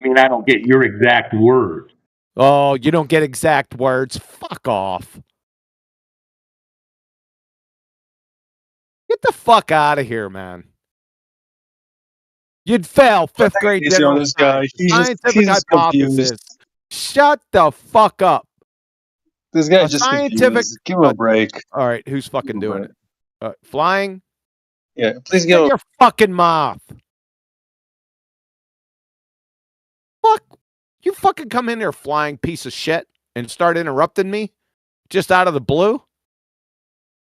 Speaker 10: I mean, I don't get your exact words.
Speaker 3: Oh, you don't get exact words? Fuck off. Get the fuck out of here, man. You'd fail 5th grade general science. Scientific hypothesis. Shut the fuck up.
Speaker 17: This guy just confused. Give him a break.
Speaker 3: All right, who's fucking doing it? Flying?
Speaker 17: Yeah, please give him
Speaker 3: your fucking mouth. Fuck. You fucking come in there, flying piece of shit, and start interrupting me just out of the blue?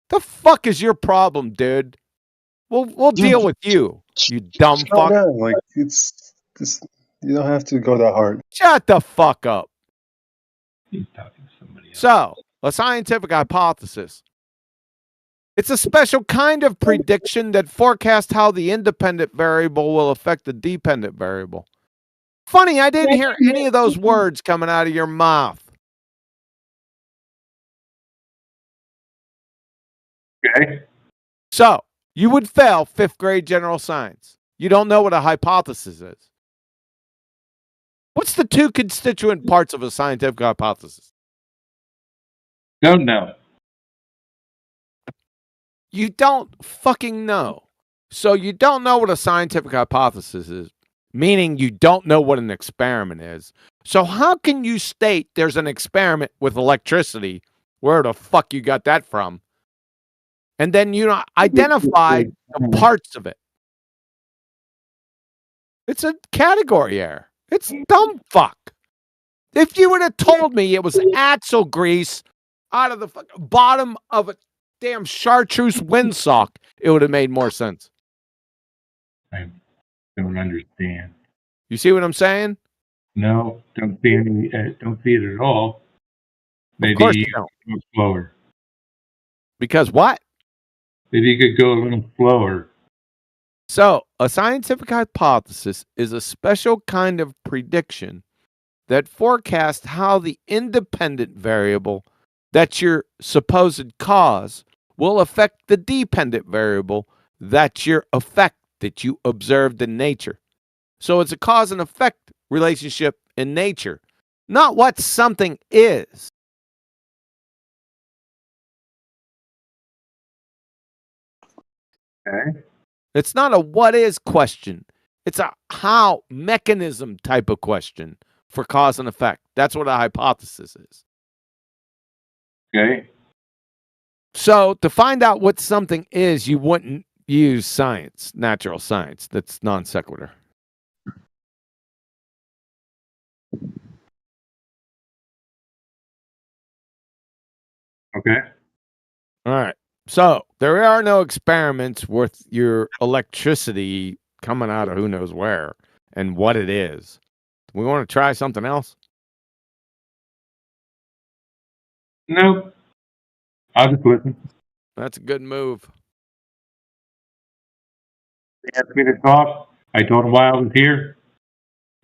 Speaker 3: The fuck is your problem, dude? We'll deal with you, you dumb fuck.
Speaker 17: Like it's just you don't have to go that hard.
Speaker 3: Shut the fuck up. So, a scientific hypothesis. It's a special kind of prediction that forecasts how the independent variable will affect the dependent variable. Funny, I didn't hear any of those words coming out of your mouth.
Speaker 10: Okay.
Speaker 3: So, you would fail 5th grade general science. You don't know what a hypothesis is. What's the two constituent parts of a scientific hypothesis?
Speaker 10: Don't know.
Speaker 3: You don't fucking know. So you don't know what a scientific hypothesis is, meaning you don't know what an experiment is. So how can you state there's an experiment with electricity? Where the fuck you got that from? And then you don't identify the parts of it. It's a category error. It's dumb fuck. If you would have told me it was axle grease out of the bottom of a damn chartreuse windsock, it would have made more sense.
Speaker 10: I don't understand.
Speaker 3: You see what I'm saying?
Speaker 10: No, don't see any. Don't see it at all. Maybe
Speaker 3: Of course
Speaker 10: you
Speaker 3: you don't.
Speaker 10: go slower.
Speaker 3: Because what?
Speaker 10: Maybe you could go a little slower.
Speaker 3: So, a scientific hypothesis is a special kind of prediction that forecasts how the independent variable that's your supposed cause will affect the dependent variable that's your effect that you observed in nature. So it's a cause and effect relationship in nature, not what something is.
Speaker 10: Okay.
Speaker 3: It's not a what is question. It's a how mechanism type of question for cause and effect. That's what a hypothesis is.
Speaker 10: Okay.
Speaker 3: So to find out what something is, you wouldn't use science, natural science. That's non sequitur.
Speaker 10: Okay.
Speaker 3: All right. So there are no experiments with your electricity coming out of who knows where and what it is. We want to try something else?
Speaker 10: No. I'll just listen.
Speaker 3: That's a good move.
Speaker 10: They asked me to talk. I told them why I was here.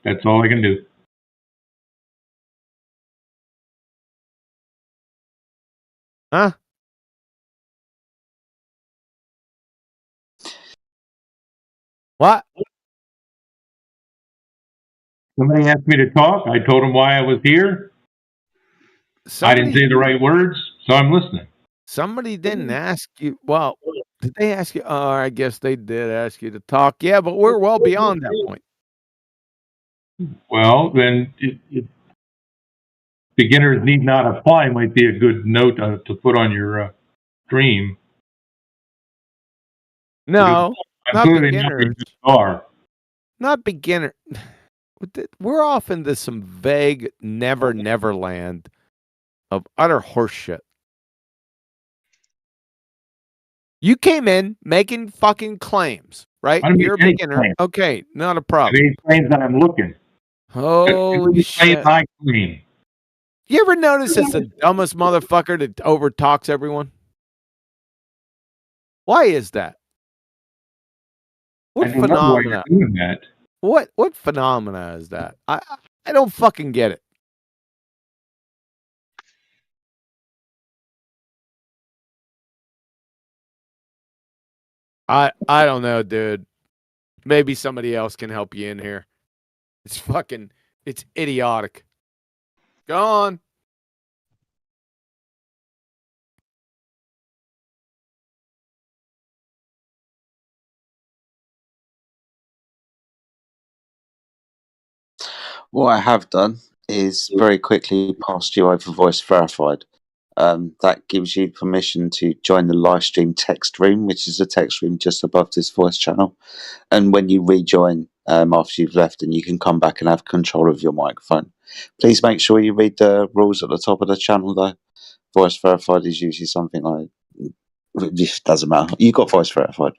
Speaker 10: That's all I can do.
Speaker 3: Huh? What?
Speaker 10: Somebody asked me to talk. I told them why I was here. I didn't say the right words, so I'm listening.
Speaker 3: Somebody didn't ask you. Well, did they ask you? Oh, I guess they did ask you to talk. Yeah, but we're well beyond that point.
Speaker 10: Well, then beginners need not apply might be a good note to put on your stream.
Speaker 3: No,
Speaker 10: I'm
Speaker 3: not
Speaker 10: clearly
Speaker 3: beginners.
Speaker 10: not a star.
Speaker 3: Not beginner. We're off into some vague never land of utter horseshit. You came in making fucking claims, right?
Speaker 10: I don't
Speaker 3: You're a
Speaker 10: make any
Speaker 3: beginner.
Speaker 10: claims.
Speaker 3: Okay, not a
Speaker 10: I
Speaker 3: problem.
Speaker 10: made claims that I'm looking.
Speaker 3: Holy shit.
Speaker 10: I claim.
Speaker 3: You ever notice it's the dumbest motherfucker that overtalks everyone? Why is that? What
Speaker 10: I don't know why you're
Speaker 3: phenomena?
Speaker 10: doing that.
Speaker 3: What phenomena is that? I don't fucking get it. I don't know, dude. Maybe somebody else can help you in here. It's idiotic. Go on.
Speaker 24: What I have done is very quickly passed you over voice verified. That gives you permission to join the live stream text room, which is a text room just above this voice channel. And when you rejoin after you've left, and you can come back and have control of your microphone. Please make sure you read the rules at the top of the channel, though. Voice verified is usually something like it doesn't matter. You got voice verified.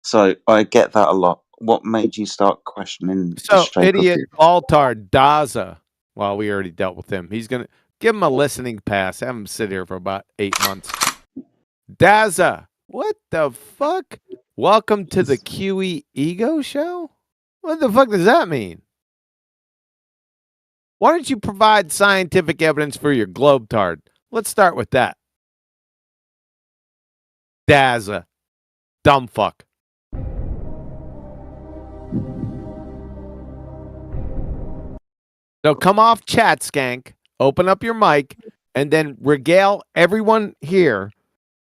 Speaker 24: So I get that a lot. What made you start questioning the
Speaker 3: So,
Speaker 24: shape
Speaker 3: idiot
Speaker 24: of
Speaker 3: Baltar Daza. Well, we already dealt with him. He's gonna give him a listening pass. Have him sit here for about 8 months. Daza, what the fuck? Welcome to the QE Ego Show? What the fuck does that mean? Why don't you provide scientific evidence for your globetard? Let's start with that. Daza. Dumb fuck. So come off chat, skank, open up your mic, and then regale everyone here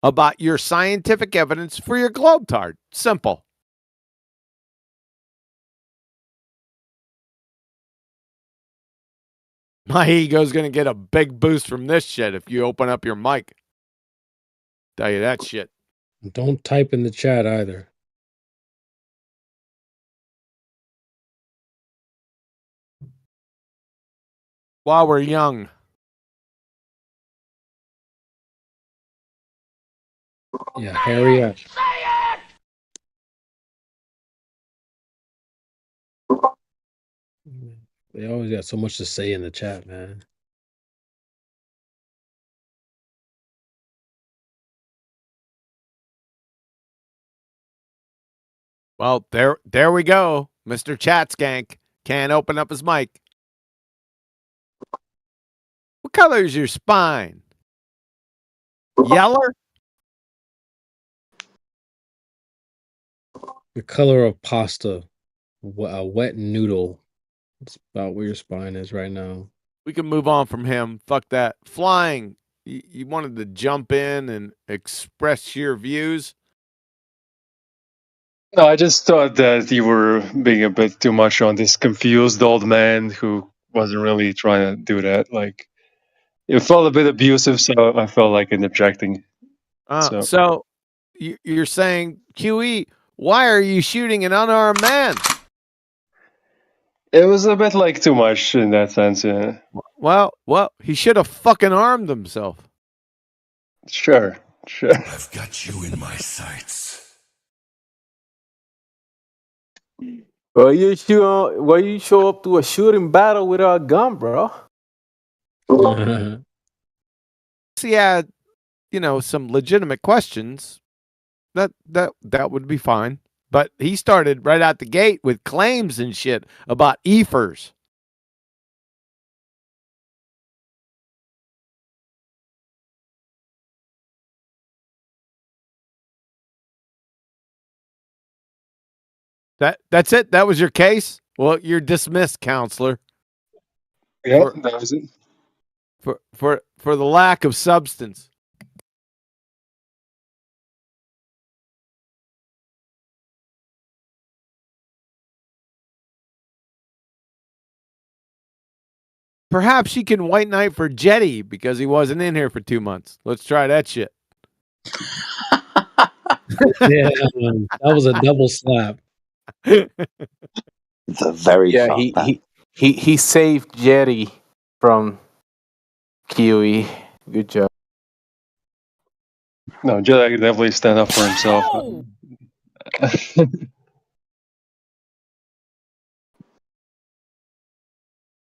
Speaker 3: about your scientific evidence for your globetard. Simple. My ego's gonna get a big boost from this shit if you open up your mic. Tell you that shit.
Speaker 8: Don't type in the chat either.
Speaker 3: While we're young.
Speaker 8: Yeah, hurry up. They always got so much to say in the chat, man.
Speaker 3: Well, there we go. Mr. Chat Skank can't open up his mic. What color is your spine? Yeller?
Speaker 8: The color of pasta, a wet noodle. That's about where your spine is right now.
Speaker 3: We can move on from him. Fuck that. Flying. You wanted to jump in and express your views.
Speaker 17: No, I just thought that you were being a bit too much on this confused old man who wasn't really trying to do that. Like, it felt a bit abusive, so I felt like interjecting.
Speaker 3: So you're saying, QE, why are you shooting an unarmed man?
Speaker 17: It was a bit like too much in that sense, yeah.
Speaker 3: Well, he should have fucking armed himself.
Speaker 17: Sure.
Speaker 9: I've got you in my sights.
Speaker 15: Why you show up to a shooting battle without a gun, bro?
Speaker 3: He had, some legitimate questions. That would be fine. But he started right out the gate with claims and shit about EFers. That's it? That was your case? Well, you're dismissed, counselor.
Speaker 17: Yeah, that was it.
Speaker 3: For the lack of substance. Perhaps you can white knight for Jetty because he wasn't in here for 2 months. Let's try that shit.
Speaker 8: Yeah, that was a double slap.
Speaker 24: It's a very sharp man.
Speaker 15: He saved Jetty from QE. Good job.
Speaker 17: No, Jedi can definitely stand up for himself.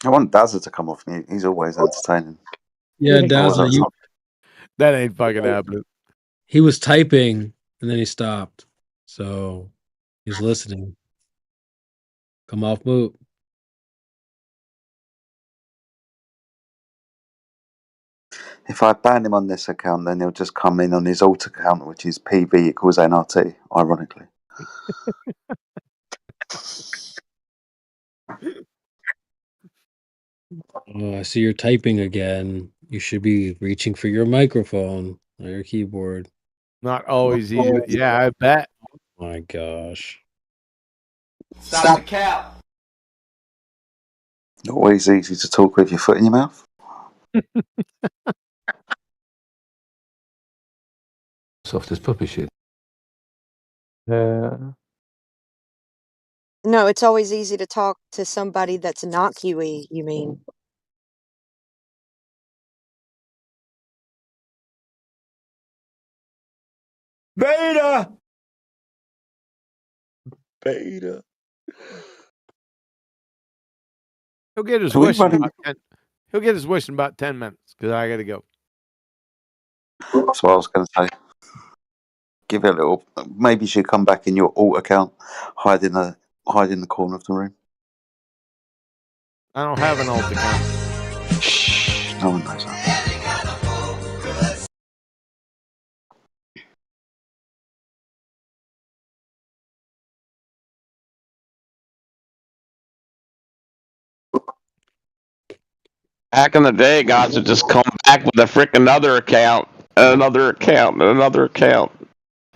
Speaker 24: I want Dazza to come off mute. He's always entertaining.
Speaker 8: Yeah, Dazzler,
Speaker 3: that ain't fucking happening.
Speaker 8: He was typing and then he stopped. So he's listening. Come off mute.
Speaker 24: If I ban him on this account, then he'll just come in on his alt account, which is PV equals NRT, ironically.
Speaker 8: Oh, I see you're typing again. You should be reaching for your microphone or your keyboard.
Speaker 3: Not always easy. Yeah, I bet.
Speaker 8: Oh my gosh.
Speaker 5: Stop the cap.
Speaker 24: Always easy to talk with your foot in your mouth.
Speaker 12: Soft as puppy shit.
Speaker 11: No, it's always easy to talk to somebody that's not QE, you mean?
Speaker 5: Beta!
Speaker 3: He'll get his wish. He'll get his wish in about 10 minutes because I got to go.
Speaker 24: That's what I was going to say. Give it a little. Maybe you should come back in your alt account, hide in the corner of the room.
Speaker 3: I don't have an alt account.
Speaker 24: Shh, no one knows that.
Speaker 18: Back in the day, guys would just come back with a frickin' another account, and another account, and another account.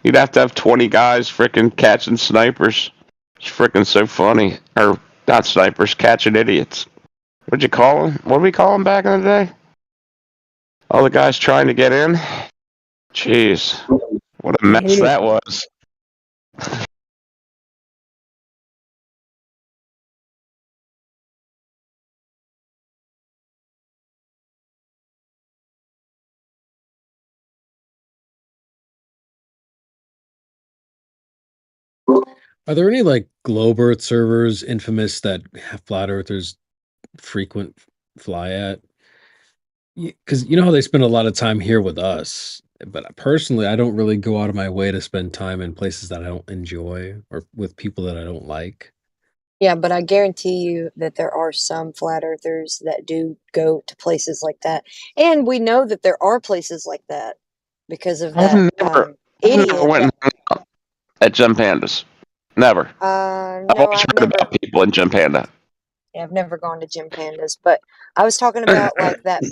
Speaker 18: You'd have to have 20 guys frickin' catching snipers. It's frickin' so funny. Or not snipers, catching idiots. What'd you call him? What did we call him back in the day? All the guys trying to get in. Jeez, what a mess that was.
Speaker 8: Are there any like Globe Earth servers infamous that flat earthers frequent fly at? Because you know how they spend a lot of time here with us, but personally, I don't really go out of my way to spend time in places that I don't enjoy or with people that I don't like.
Speaker 11: Yeah, but I guarantee you that there are some flat earthers that do go to places like that. And we know that there are places like that because of
Speaker 18: I've
Speaker 11: that
Speaker 18: never
Speaker 11: idiot
Speaker 18: went
Speaker 11: that
Speaker 18: and hung out at Gym Pandas. Never. I've
Speaker 11: no,
Speaker 18: always
Speaker 11: I've
Speaker 18: heard
Speaker 11: never
Speaker 18: about people in Gym Panda.
Speaker 11: yeah, I've never gone to Gym Pandas, but I was talking about like that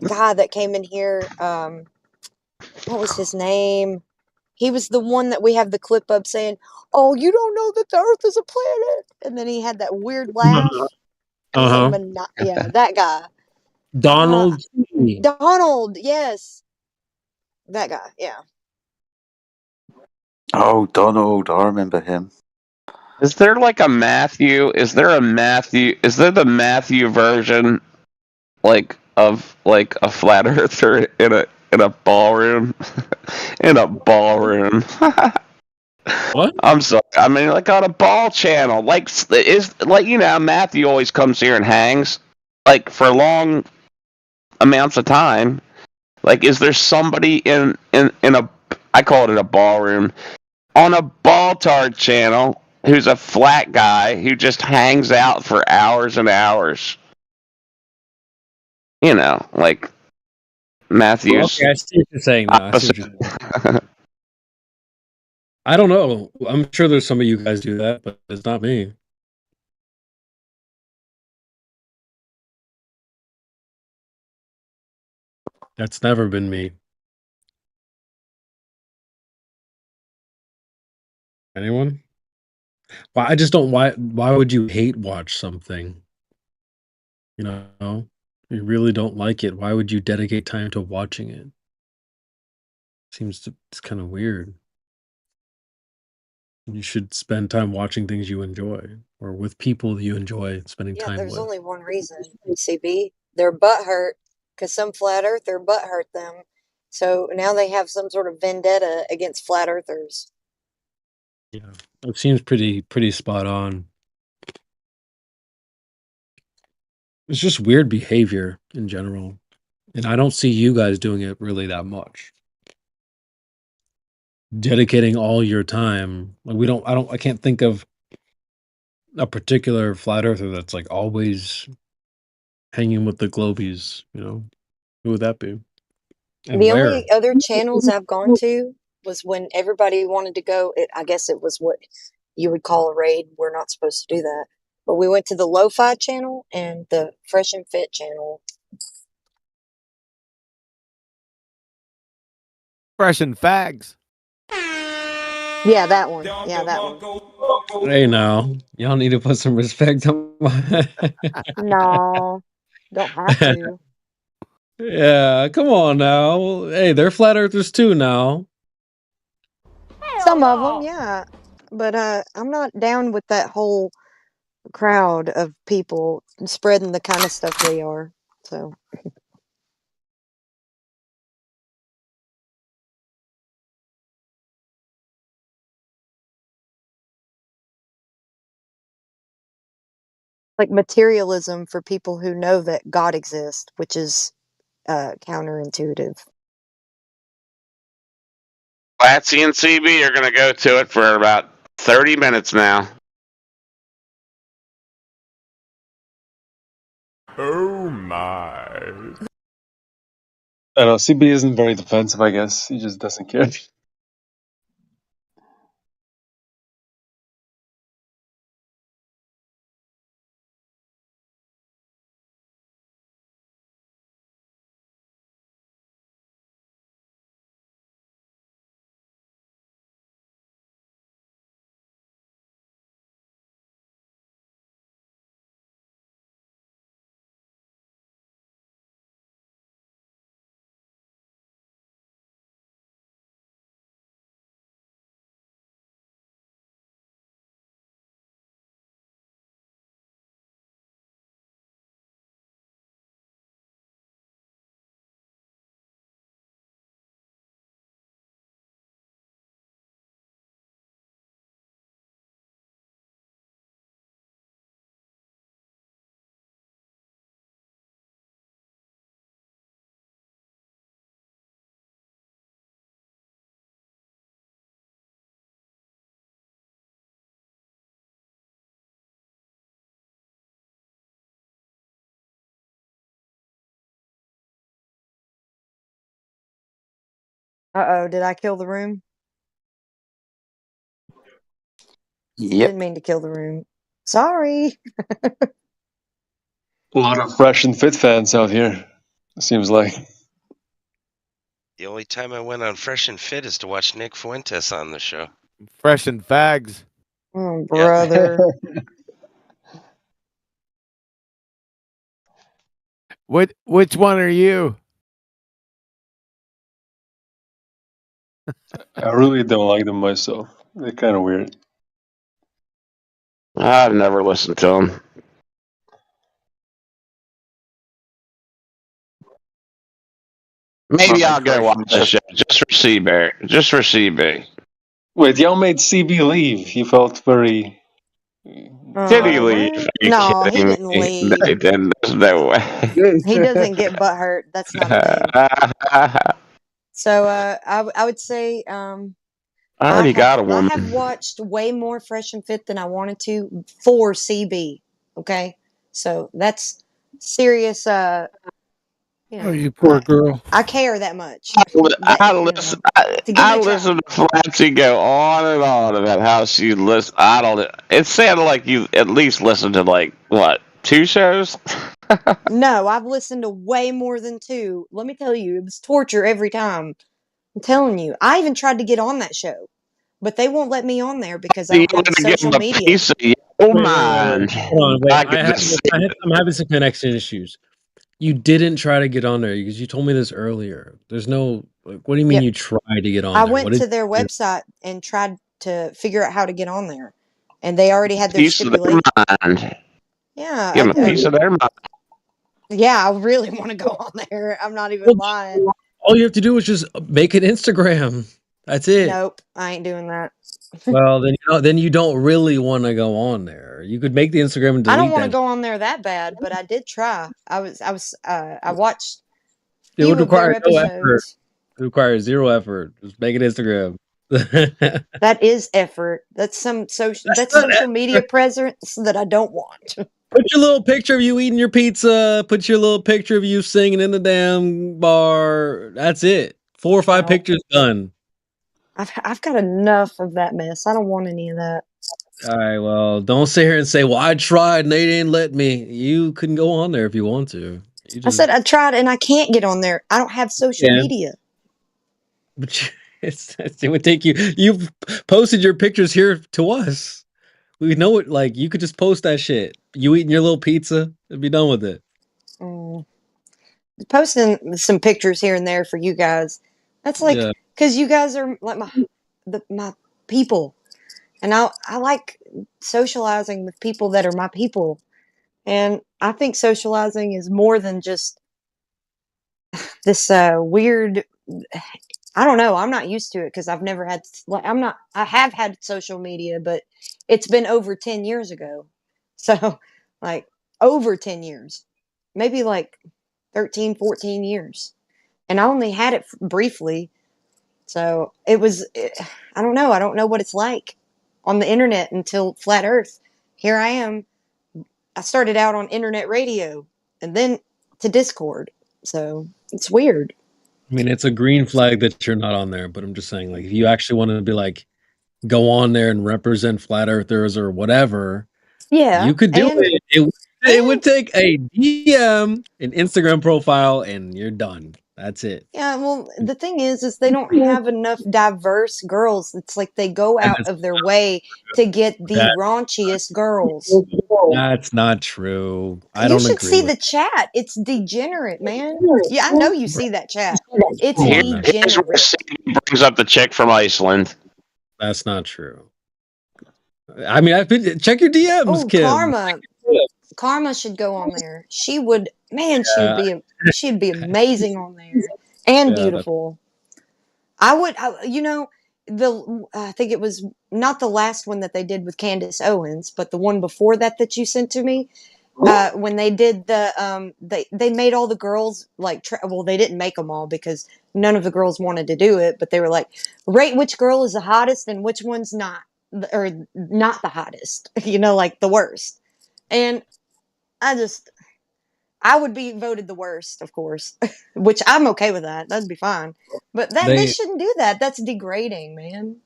Speaker 11: guy that came in here, what was his name? He was the one that we have the clip of saying, "Oh, you don't know that the Earth is a planet," and then he had that weird laugh.
Speaker 8: Uh-huh.
Speaker 11: Yeah, that guy.
Speaker 8: Donald.
Speaker 11: Donald, yes. That guy, yeah.
Speaker 24: Oh, Donald, I remember him.
Speaker 18: Is there like a Matthew? Is there a Matthew? Is there the Matthew version, like of like a flat earther in a ballroom, in a ballroom?
Speaker 8: What?
Speaker 18: I'm sorry. I mean, like on a ball channel, like is like Matthew always comes here and hangs, like for long amounts of time. Like, is there somebody in a I call it a ballroom on a Baltard channel who's a flat guy who just hangs out for hours and hours? You know, like Matthew's.
Speaker 8: Okay, I see what you're saying now. I see what you're saying. I don't know. I'm sure there's some of you guys do that, but it's not me. That's never been me. Anyone? Well, I just don't. Why would you hate watch something? You know, you really don't like it. Why would you dedicate time to watching it? It's kind of weird. You should spend time watching things you enjoy or with people you enjoy spending
Speaker 11: Yeah,
Speaker 8: time
Speaker 11: there's
Speaker 8: with.
Speaker 11: only one reason, CB. Their butt hurt because some flat earther butt hurt them. So now they have some sort of vendetta against flat earthers.
Speaker 8: Yeah, it seems pretty spot on. It's just weird behavior in general, and I don't see you guys doing it really that much. Dedicating all your time, like I can't think of a particular flat earther that's like always hanging with the globies. Who would that be, and
Speaker 11: The
Speaker 8: where?
Speaker 11: only other channels I've gone to was when everybody wanted to go. I guess it was what you would call a raid. We're not supposed to do that. But we went to the Lo-Fi channel and the Fresh and Fit channel.
Speaker 3: Fresh and fags.
Speaker 11: Yeah, that one. Yeah, that one.
Speaker 8: Hey, now y'all need to put some respect on my.
Speaker 11: No, don't have to.
Speaker 8: Yeah, come on now. Hey, they're flat earthers too now.
Speaker 11: Some of them, yeah. But I'm not down with that whole crowd of people spreading the kind of stuff they are. So like materialism for people who know that God exists, which is counterintuitive.
Speaker 18: Latsy and CB are going to go to it for about 30 minutes now.
Speaker 2: Oh my.
Speaker 17: I know CB isn't very defensive. I guess he just doesn't care.
Speaker 11: Uh-oh, did I kill the room?
Speaker 21: Yep.
Speaker 11: Didn't mean to kill the room. Sorry.
Speaker 17: A lot of Fresh and Fit fans out here, it seems like.
Speaker 1: The only time I went on Fresh and Fit is to watch Nick Fuentes on the show.
Speaker 3: Fresh and fags.
Speaker 11: Oh, brother.
Speaker 3: Which one are you?
Speaker 17: I really don't like them myself. They're kind of weird.
Speaker 18: I've never listened to him. Maybe I'll go watch the show just for CB. Just for CB.
Speaker 17: Wait, y'all made CB leave. He felt very.
Speaker 18: Did he leave? Are you
Speaker 11: No, he
Speaker 18: kidding
Speaker 11: didn't
Speaker 18: me?
Speaker 11: leave.
Speaker 18: They didn't. There's no way.
Speaker 11: He doesn't get butthurt. That's not a thing. So I would say
Speaker 18: I already got a woman.
Speaker 11: I have watched way more Fresh and Fit than I wanted to for CB. Okay, so that's serious.
Speaker 20: Oh, you poor girl.
Speaker 11: I care that much.
Speaker 18: I listen to Flatsy go on and on about how she listens. I don't. It sounded like you at least listened to like what 2 shows.
Speaker 11: No, I've listened to way more than 2. Let me tell you, it was torture every time. I'm telling you. I even tried to get on that show, but they won't let me on there because I
Speaker 18: You
Speaker 11: don't have
Speaker 18: want
Speaker 11: the
Speaker 18: to give
Speaker 11: social
Speaker 18: him a
Speaker 11: media.
Speaker 18: piece of your mind.
Speaker 8: Hold on, wait.
Speaker 18: I can just
Speaker 8: I'm having some connection issues. You didn't try to get on there because you told me this earlier. There's no. Like, what do you mean
Speaker 11: Yep.
Speaker 8: you tried to get on
Speaker 11: I
Speaker 8: there?
Speaker 11: went
Speaker 8: What did
Speaker 11: to their
Speaker 8: you do?
Speaker 11: website and tried to figure out how to get on there, and they already had their
Speaker 18: piece of their
Speaker 11: stipulation.
Speaker 18: mind.
Speaker 11: Yeah,
Speaker 18: Give them a piece of their mind.
Speaker 11: yeah, I really want to go on there. I'm not even lying.
Speaker 8: All you have to do is just make an Instagram. That's it.
Speaker 11: Nope, I ain't doing that.
Speaker 8: Well, then you don't really want to go on there. You could make the Instagram and
Speaker 11: I don't
Speaker 8: delete
Speaker 11: want to
Speaker 8: that.
Speaker 11: go on there that bad, but I did try. I watched
Speaker 8: It
Speaker 11: few
Speaker 8: would
Speaker 11: of their
Speaker 8: require no effort.
Speaker 11: episodes.
Speaker 8: It requires 0 effort. Just make an Instagram.
Speaker 11: That is effort. That's some social media presence that I don't want.
Speaker 8: Put your little picture of you eating your pizza. Put your little picture of you singing in the damn bar. That's it. 4 or 5 pictures done.
Speaker 11: I've got enough of that mess. I don't want any of that.
Speaker 8: All right. Well, don't sit here and say, "Well, I tried and they didn't let me." You couldn't go on there if you want to.
Speaker 11: I said I tried and I can't get on there. I don't have social
Speaker 8: Yeah.
Speaker 11: media.
Speaker 8: But it would take you. You've posted your pictures here to us. We know it. Like you could just post that shit. You eating your little pizza and be done with it.
Speaker 11: Posting some pictures here and there for you guys. That's like
Speaker 8: Yeah.
Speaker 11: because you guys are like my people, and I like socializing with people that are my people, and I think socializing is more than just this weird. I don't know. I'm not used to it because I've never had. Like, I have had social media, but it's been over 10 years ago. So, like over 10 years, maybe like 13, 14 years, and I only had it briefly. So it was. I don't know. I don't know what it's like on the internet until Flat Earth. Here I am. I started out on internet radio and then to Discord. So it's weird.
Speaker 8: I mean, it's a green flag that you're not on there, but I'm just saying, like, if you actually want to be like, go on there and represent flat earthers or whatever,
Speaker 11: Yeah,
Speaker 8: you could do
Speaker 11: and-
Speaker 8: it. It would take a DM, an Instagram profile, and you're done. That's it.
Speaker 11: Yeah, well, the thing is they don't have enough diverse girls. It's like they go out of their way to get the
Speaker 8: That-
Speaker 11: raunchiest girls.
Speaker 8: That's not true. I
Speaker 11: You
Speaker 8: don't
Speaker 11: should
Speaker 8: agree
Speaker 11: see
Speaker 8: with
Speaker 11: the chat. It's degenerate, man. Yeah, I know you see that chat. It's
Speaker 18: Here's where
Speaker 11: degenerate.
Speaker 18: Steve brings up the chick from Iceland.
Speaker 8: That's not true. I mean, check your DMs,
Speaker 11: Oh,
Speaker 8: Kim.
Speaker 11: Karma should go on there. She would, man. She'd be amazing on there and
Speaker 8: Yeah,
Speaker 11: beautiful. I think it was not the last one that they did with Candace Owens, but the one before that you sent to me. When they did the they made all the girls like well, they didn't make them all because none of the girls wanted to do it, but they were like, rate which girl is the hottest and which one's not, or not the hottest, like the worst. And I I would be voted the worst, of course, which I'm okay with that. That'd be fine. But they shouldn't do that. That's degrading, man.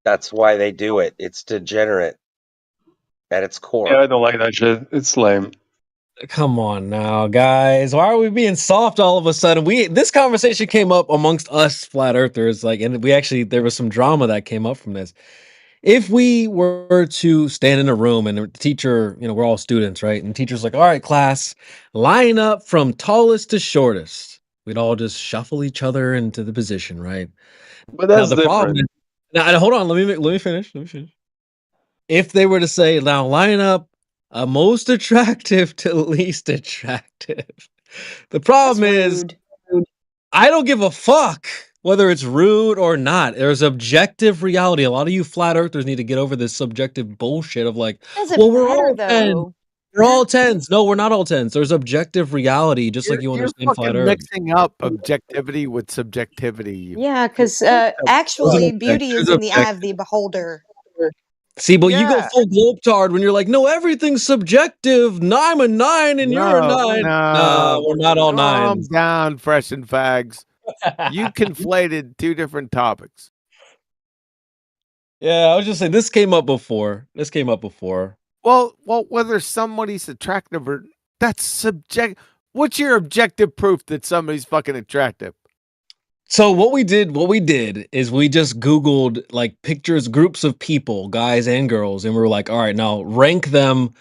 Speaker 1: That's why they do it. It's degenerate at its core.
Speaker 17: Yeah, I don't like that shit. It's lame.
Speaker 4: Come on now, guys. Why are we being soft all of a sudden? This conversation came up amongst us flat earthers, and there was some drama that came up from this. If we were to stand in a room and the teacher, we're all students, right? And the teacher's like, all right, class, line up from tallest to shortest. We'd all just shuffle each other into the position, right?
Speaker 17: But that's different.
Speaker 4: Problem is, now, hold on, let me finish. If they were to say, now line up most attractive to least attractive. The problem is, I don't give a fuck whether it's rude or not. There's objective reality. A lot of you flat earthers need to get over this subjective bullshit of like, well, we're all 10. We're all 10s. No, we're not all 10s. There's objective reality, just like you understand flat earth.
Speaker 3: Mixing up objectivity with subjectivity.
Speaker 11: Yeah, because actually, beauty is in the eye of the beholder.
Speaker 4: See, but you go full globetard when you're like, no, everything's subjective. No, I'm a 9 and you're a 9. No, we're not all 9s.
Speaker 3: Calm down, fresh and fags. You conflated two different topics.
Speaker 4: Yeah, I was just saying this came up before.
Speaker 3: Well, whether somebody's attractive or that's subject. What's your objective proof that somebody's fucking attractive?
Speaker 4: So what we did is we just Googled like pictures, groups of people, guys and girls, and we were like, all right, now rank them.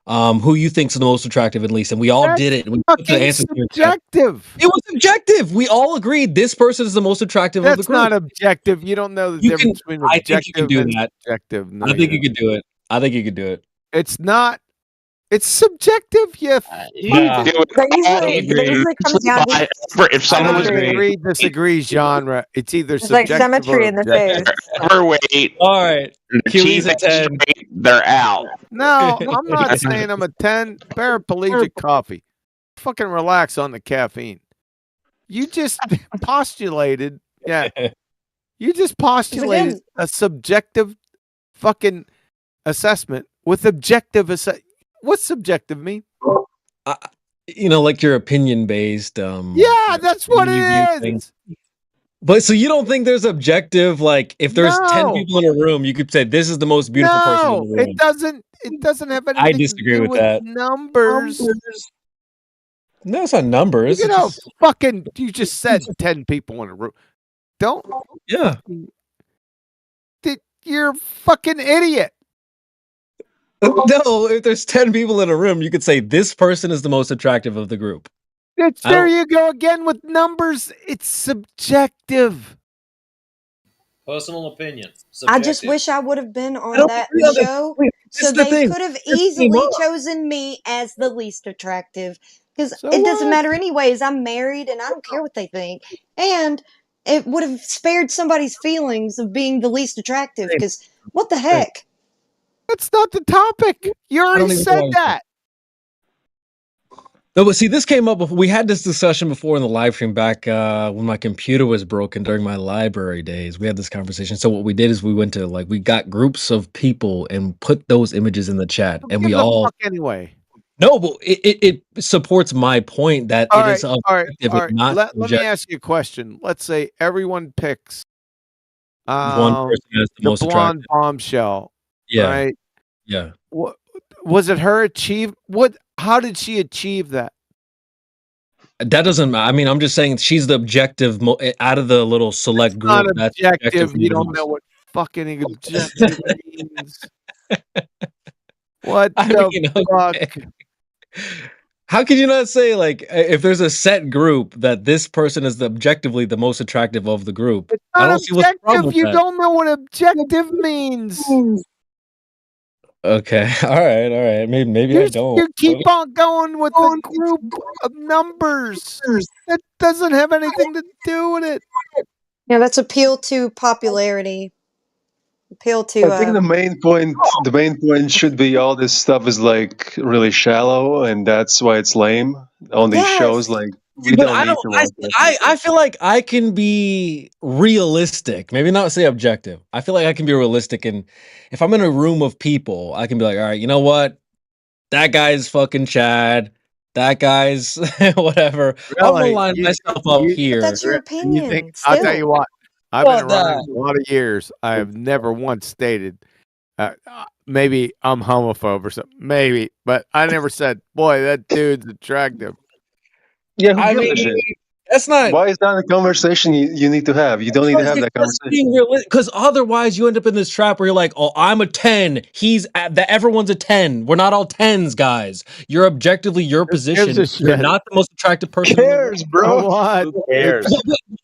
Speaker 4: Who you think's the most attractive at least, and we all did it. And we put the answer
Speaker 3: subjective.
Speaker 4: It was objective. We all agreed this person is the most attractive of the group.
Speaker 3: That's not objective. You don't know the difference between objective
Speaker 4: I think you can do that.
Speaker 3: Objective. No,
Speaker 4: I think you could do it. I think you could do it.
Speaker 3: It's not. It's subjective. Yeah.
Speaker 18: If someone was
Speaker 3: disagree genre, it's either
Speaker 6: it's like symmetry in the face.
Speaker 18: Overweight.
Speaker 4: All right.
Speaker 18: Keely's a 10. They're out.
Speaker 3: No, I'm not saying I'm a 10. Paraplegic coffee. Fucking relax on the caffeine. You just postulated. Yeah. You just postulated a subjective fucking assessment with objective What's subjective mean?
Speaker 4: Like your opinion based.
Speaker 3: Yeah, that's what it is.
Speaker 4: But so you don't think there's objective, like if there's 10 people in a room, you could say this is the most beautiful person in the room.
Speaker 3: It doesn't have anything
Speaker 4: I disagree
Speaker 3: to do
Speaker 4: with that.
Speaker 3: Numbers.
Speaker 4: No, it's not numbers.
Speaker 3: You just said 10 people in a room. Don't.
Speaker 4: Yeah.
Speaker 3: You're a fucking idiot.
Speaker 4: No, if there's 10 people in a room, you could say this person is the most attractive of the group.
Speaker 3: There you go again with numbers. It's subjective.
Speaker 7: Personal opinion.
Speaker 11: I just wish I would have been on that show so they could have easily chosen me as the least attractive. Because it doesn't matter anyways. I'm married and I don't care what they think. And it would have spared somebody's feelings of being the least attractive. Because what the heck?
Speaker 3: That's not the topic. You already said that.
Speaker 4: No, but see, this came up before. We had this discussion before in the live stream back when my computer was broken during my library days. We had this conversation. So what we did is we got groups of people and put those images in the chat, and we all
Speaker 3: anyway.
Speaker 4: No, but it supports my point that is objective.
Speaker 3: All right. Let me ask you a question. Let's say everyone picks
Speaker 4: one person as the most
Speaker 3: blonde
Speaker 4: attractive
Speaker 3: bombshell.
Speaker 4: Yeah.
Speaker 3: Right?
Speaker 4: Yeah.
Speaker 3: What was it? Her achieve? How did she achieve that?
Speaker 4: That doesn't matter. I mean, I'm just saying she's the objective out of the little select group.
Speaker 3: Not objective. You don't know what fucking objective means. What the fuck?
Speaker 4: Okay. How could you not say, like, if there's a set group that this person is objectively the most attractive of the group?
Speaker 3: It's
Speaker 4: I
Speaker 3: not
Speaker 4: don't see what's wrong
Speaker 3: objective.
Speaker 4: with
Speaker 3: You
Speaker 4: that.
Speaker 3: don't know what objective means.
Speaker 4: Okay, all right. Maybe I don't.
Speaker 3: You keep on going with the group of numbers. That doesn't have anything to do with it.
Speaker 11: Yeah, that's appeal to popularity. Appeal to.
Speaker 17: I think the main point should be all this stuff is like really shallow, and that's why it's lame. On these shows, like we
Speaker 4: But
Speaker 17: don't
Speaker 4: I
Speaker 17: need to watch that.
Speaker 4: I feel like I can be realistic. Maybe not say objective. I feel like I can be realistic, and if I'm in a room of people, I can be like, all right, you know what? That guy's fucking Chad. that guy's whatever. I'm gonna
Speaker 3: Really?
Speaker 4: line myself up
Speaker 11: But
Speaker 4: here.
Speaker 11: that's your
Speaker 3: You think?
Speaker 11: opinion.
Speaker 3: I'll tell you
Speaker 11: Still.
Speaker 3: what. I've been
Speaker 4: Well,
Speaker 3: around a lot of years. I have never once stated, maybe I'm homophobe or something. Maybe, but I never said, "Boy, that dude's attractive."
Speaker 17: Yeah, who
Speaker 4: I
Speaker 17: gives a
Speaker 4: mean,
Speaker 17: shit?
Speaker 4: that's not
Speaker 17: Why is that a conversation you need to have? You don't need to have that conversation.
Speaker 4: because otherwise you end up in this trap where you're like, oh, I'm a 10. Everyone's a 10. We're not all 10s, guys. You're objectively your position.
Speaker 3: gives a
Speaker 4: You're
Speaker 3: shit?
Speaker 4: not the most attractive person.
Speaker 17: Cares, bro?
Speaker 3: What?
Speaker 1: Who cares?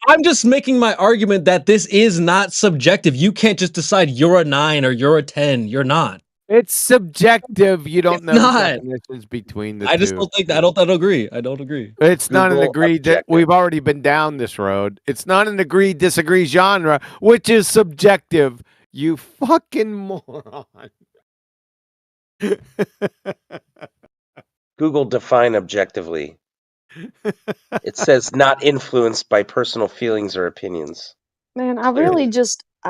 Speaker 4: I'm just making my argument that this is not subjective. You can't just decide you're a 9 or you're a 10. You're not.
Speaker 3: It's subjective. You don't know
Speaker 4: not.
Speaker 3: the definitions between the two.
Speaker 4: I just don't think I don't agree. I don't agree.
Speaker 3: It's not an
Speaker 1: Google
Speaker 3: agree that
Speaker 1: objective.
Speaker 3: we've already been down this road. It's not an agree disagree genre, which is subjective. You fucking moron.
Speaker 1: Google define objectively. It says not influenced by personal feelings or opinions.
Speaker 11: Man, I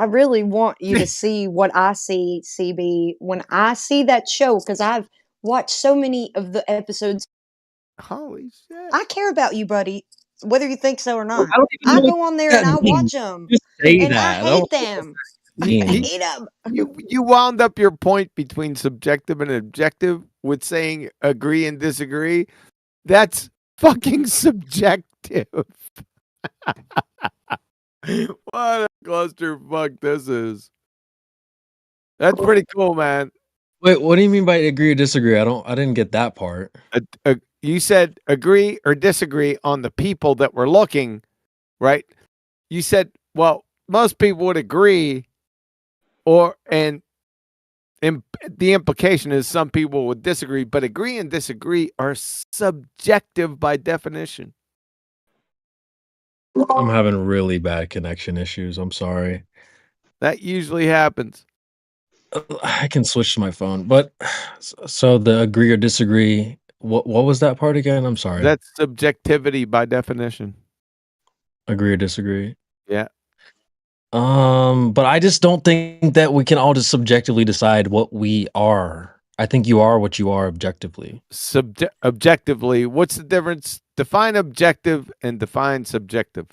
Speaker 11: really want you to see what I see, CB, when I see that show, because I've watched so many of the episodes.
Speaker 3: Holy shit.
Speaker 11: I care about you, buddy, whether you think so or not.
Speaker 4: I don't even
Speaker 11: I
Speaker 4: know
Speaker 11: go on there
Speaker 4: what
Speaker 11: and I
Speaker 4: that means.
Speaker 11: watch them.
Speaker 4: Just say
Speaker 11: And
Speaker 4: that.
Speaker 11: I hate them. I
Speaker 4: mean.
Speaker 11: hate them.
Speaker 3: You wound up your point between subjective and objective with saying agree and disagree. That's fucking subjective. What a clusterfuck this is. That's pretty cool, man.
Speaker 4: Wait, what do you mean by agree or disagree? I didn't get that part.
Speaker 3: You said agree or disagree on the people that were looking, right? You said, well, most people would agree, and the implication is some people would disagree, but agree and disagree are subjective by definition.
Speaker 4: I'm having really bad connection issues. I'm sorry.
Speaker 3: That usually happens.
Speaker 4: I can switch to my phone, but so the agree or disagree. What was that part again? I'm sorry.
Speaker 3: That's subjectivity by definition.
Speaker 4: Agree or disagree.
Speaker 3: Yeah.
Speaker 4: But I just don't think that we can all just subjectively decide what we are. I think you are what you are objectively.
Speaker 3: Objectively, what's the difference? Define objective and define subjective.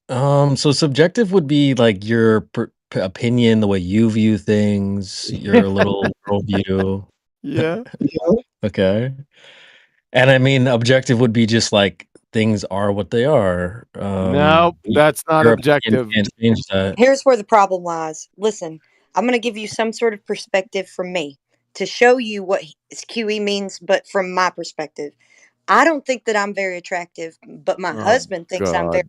Speaker 4: So subjective would be like your opinion, the way you view things, your little worldview.
Speaker 3: Yeah.
Speaker 4: Okay. And I mean, objective would be just like things are what they are.
Speaker 3: No, that's not
Speaker 4: your opinion
Speaker 3: objective.
Speaker 4: can't change that.
Speaker 11: Here's where the problem lies. Listen, I'm going to give you some sort of perspective from me to show you what QE means, but from my perspective. I don't think that I'm very attractive, but my husband thinks I'm very.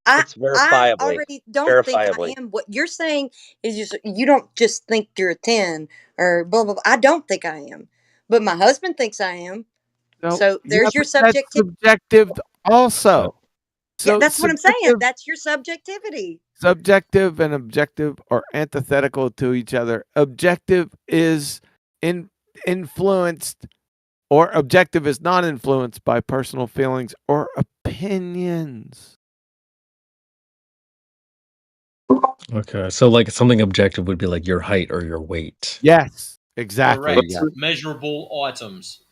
Speaker 1: It's verifiably.
Speaker 11: I already don't think I am. What you're saying is you don't just think you're a 10 or blah, blah, blah. I don't think I am, but my husband thinks I am.
Speaker 3: No,
Speaker 11: So there's your
Speaker 3: but that's
Speaker 11: subjectivity.
Speaker 3: subjective also.
Speaker 11: Yeah, that's what I'm saying. That's your subjectivity.
Speaker 3: Subjective and objective are antithetical to each other. Objective is influenced, or objective is not influenced by personal feelings or opinions.
Speaker 4: Okay, so like something objective would be like your height or your weight.
Speaker 3: Yes, exactly.
Speaker 7: Correct.
Speaker 3: Yeah.
Speaker 7: Measurable items.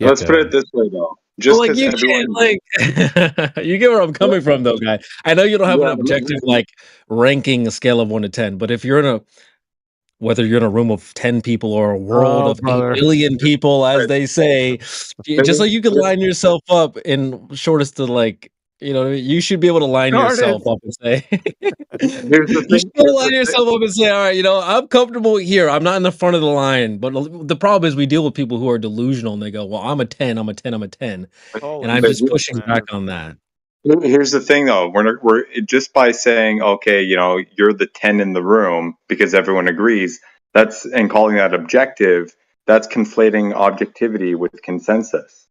Speaker 14: Let's put it this way, though. Just
Speaker 4: Well, like
Speaker 14: because
Speaker 4: you
Speaker 14: everyone,
Speaker 4: can't like you get where I'm coming from, though, guy. I know you don't have an objective like ranking a scale of 1 to 10, but if you're in whether you're in a room of 10 people or a world of 8 billion people, as they say, just like you can line yourself up in shortest to like, you should be able to line yourself up and say, you should line yourself up and say, all right, I'm comfortable here. I'm not in the front of the line. But the problem is we deal with people who are delusional and they go, well, I'm a 10, I'm a 10, I'm a 10. And I'm just pushing back on that.
Speaker 14: Here's the thing, though. We're just by saying, okay, you're the 10 in the room because everyone agrees. And calling that objective. That's conflating objectivity with consensus.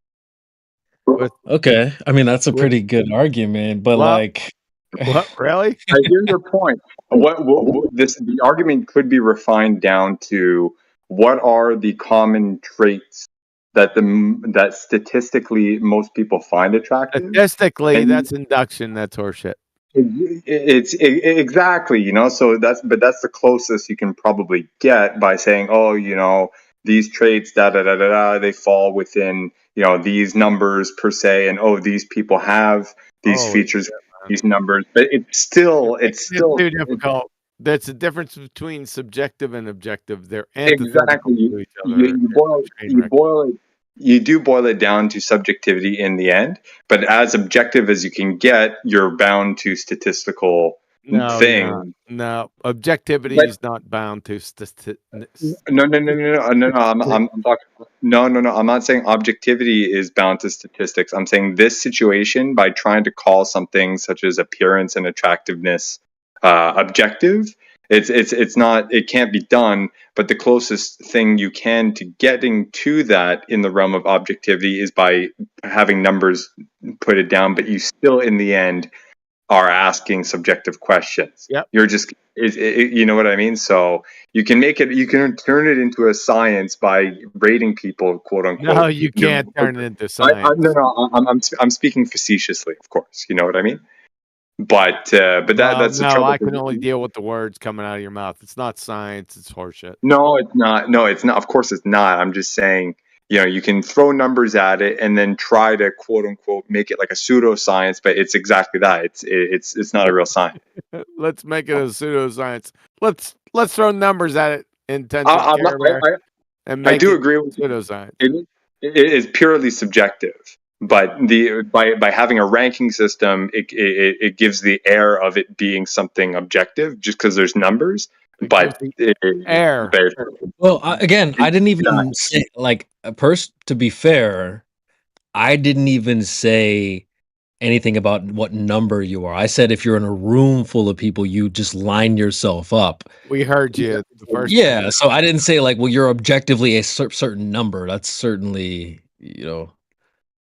Speaker 4: Okay, I mean that's a pretty good argument, but
Speaker 3: what really?
Speaker 14: I hear your point. The argument could be refined down to what are the common traits that statistically most people find attractive.
Speaker 3: Statistically, that's induction. That's horseshit.
Speaker 14: It's exactly, so that's the closest you can probably get by saying, oh, these traits, they fall within, these numbers per se, and these people have these
Speaker 3: Oh,
Speaker 14: features, these numbers. But it's
Speaker 3: You're
Speaker 14: still
Speaker 3: too difficult. That's the difference between subjective and objective. They're antithetical
Speaker 14: exactly.
Speaker 3: to each
Speaker 14: You,
Speaker 3: other.
Speaker 14: you
Speaker 3: It's
Speaker 14: boil
Speaker 3: a train
Speaker 14: you
Speaker 3: wreck.
Speaker 14: boil it. You do boil it down to subjectivity in the end, but as objective as you can get, you're bound to statistical
Speaker 3: No, you're not.
Speaker 14: thing.
Speaker 3: No, objectivity
Speaker 14: But
Speaker 3: is not bound to
Speaker 14: no. I'm talking. No. I'm not saying objectivity is bound to statistics. I'm saying this situation, by trying to call something such as appearance and attractiveness objective, it's not. It can't be done. But the closest thing you can to getting to that in the realm of objectivity is by having numbers put it down. But you still, in the end, are asking subjective questions.
Speaker 3: Yep.
Speaker 14: You're just, you know what I mean? So you can turn it into a science by rating people, quote unquote.
Speaker 3: No, you can't turn it into science.
Speaker 14: I'm speaking facetiously, of course. You know what I mean? But that's the
Speaker 3: no,
Speaker 14: trouble.
Speaker 3: I can only deal with the words coming out of your mouth. It's not science. It's horseshit.
Speaker 14: No, it's not. No, it's not. Of course, it's not. I'm just saying, you can throw numbers at it and then try to quote unquote make it like a pseudoscience, but it's exactly that. It's not a real science.
Speaker 3: Let's make it a pseudoscience. Let's throw numbers at it in
Speaker 14: I do agree with
Speaker 3: pseudoscience.
Speaker 14: It is purely subjective, but by having a ranking system, it gives the air of it being something objective just because there's numbers. But
Speaker 3: air.
Speaker 8: Well, again, I didn't even say like to be fair, I didn't even say anything about what number you are. I said if you're in a room full of people, you just line yourself up.
Speaker 3: We heard you the first.
Speaker 8: Yeah, so I didn't say like, well, you're objectively a certain number. That's certainly,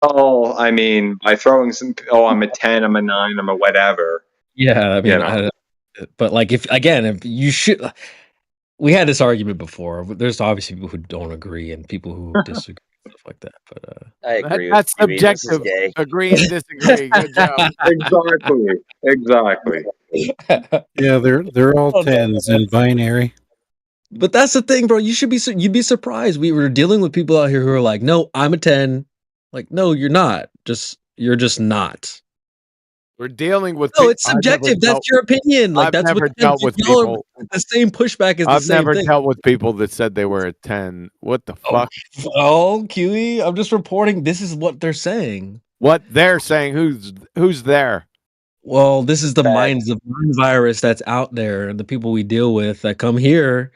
Speaker 14: Oh, I mean, by throwing some. Oh, I'm a 10. I'm a 9. I'm a whatever.
Speaker 8: Yeah, I mean, but like if you should. We had this argument before. There's obviously people who don't agree and people who disagree, stuff like that. But
Speaker 1: I agree.
Speaker 3: That's
Speaker 1: with you, this is
Speaker 3: subjective.
Speaker 1: gay.
Speaker 3: Agree and disagree. Good job.
Speaker 14: Exactly.
Speaker 20: Yeah, they're all tens and binary.
Speaker 8: But that's the thing, bro. You'd be surprised. We were dealing with people out here who are like, "No, I'm a 10." Like, no, you're not. You're just not.
Speaker 3: We're dealing with.
Speaker 8: No, it's subjective. That's your opinion. Like,
Speaker 3: I've
Speaker 8: that's
Speaker 3: never
Speaker 8: what
Speaker 3: dealt with people.
Speaker 8: The same pushback is the
Speaker 3: I've
Speaker 8: same
Speaker 3: never
Speaker 8: thing.
Speaker 3: dealt with people that said they were a 10. What the fuck?
Speaker 8: Oh, QE. I'm just reporting. This is what they're saying.
Speaker 3: What they're saying? Who's there?
Speaker 8: Well, this is the mind virus that's out there, and the people we deal with that come here.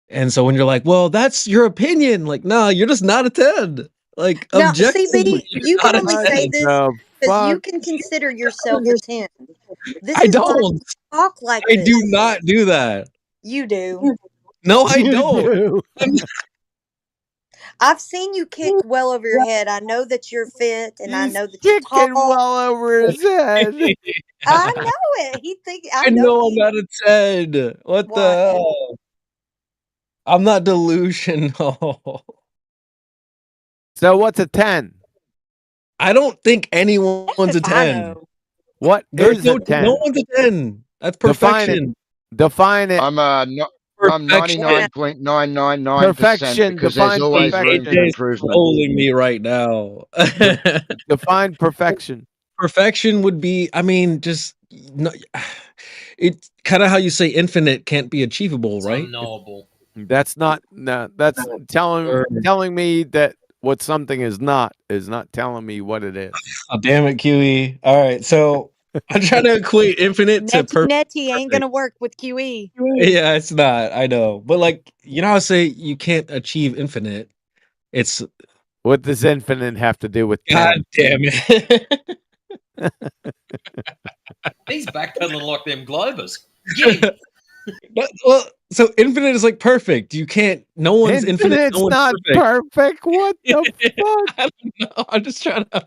Speaker 8: And so when you're like, well, that's your opinion. Like, no, you're just not a 10. Like,
Speaker 11: Now,
Speaker 8: objectively,
Speaker 11: CB, you can only say this
Speaker 3: No,
Speaker 11: because you
Speaker 3: fuck.
Speaker 11: can consider yourself a 10. This
Speaker 8: I
Speaker 11: is why
Speaker 8: don't.
Speaker 11: you talk like
Speaker 8: I
Speaker 11: this.
Speaker 8: do not do that.
Speaker 11: You do.
Speaker 8: No, I
Speaker 3: You
Speaker 8: don't.
Speaker 3: do.
Speaker 11: I've seen you kick well over your head. I know that you're fit, and I know that you're
Speaker 3: Kicking
Speaker 11: tall.
Speaker 3: well over his head.
Speaker 11: I know it.
Speaker 8: I know I'm not a 10. What the hell? I'm not delusional.
Speaker 3: So what's a 10?
Speaker 8: I don't think anyone's a 10.
Speaker 3: What
Speaker 8: There's
Speaker 3: is a 10?
Speaker 8: No one's a 10. That's perfection.
Speaker 3: Define it.
Speaker 16: I'm 99.999%
Speaker 3: Perfection.
Speaker 16: because
Speaker 3: Define
Speaker 16: there's always room for
Speaker 3: perfection.
Speaker 16: improvement.
Speaker 8: Trolling me right now.
Speaker 3: Define perfection.
Speaker 8: Perfection would be, I mean, just it's kind of how you say infinite can't be achievable, right?
Speaker 7: Unknowable.
Speaker 3: That's not. No, that's telling me that what something is not telling me what it is.
Speaker 8: Oh, damn it, QE. All right, so I'm trying to equate infinite to perfect.
Speaker 19: Netty ain't gonna work with QE.
Speaker 8: Yeah, it's not. I know, but like, you know how I say you can't achieve infinite. It's
Speaker 3: what does infinite have to do with?
Speaker 8: God damn it!
Speaker 7: He's backpedaling like them Globers. Yeah.
Speaker 8: Well, so infinite is like perfect. You can't. No one's infinite.
Speaker 3: Infinite's
Speaker 8: No one's
Speaker 3: not perfect. What the fuck?
Speaker 8: I don't know. I'm just trying to.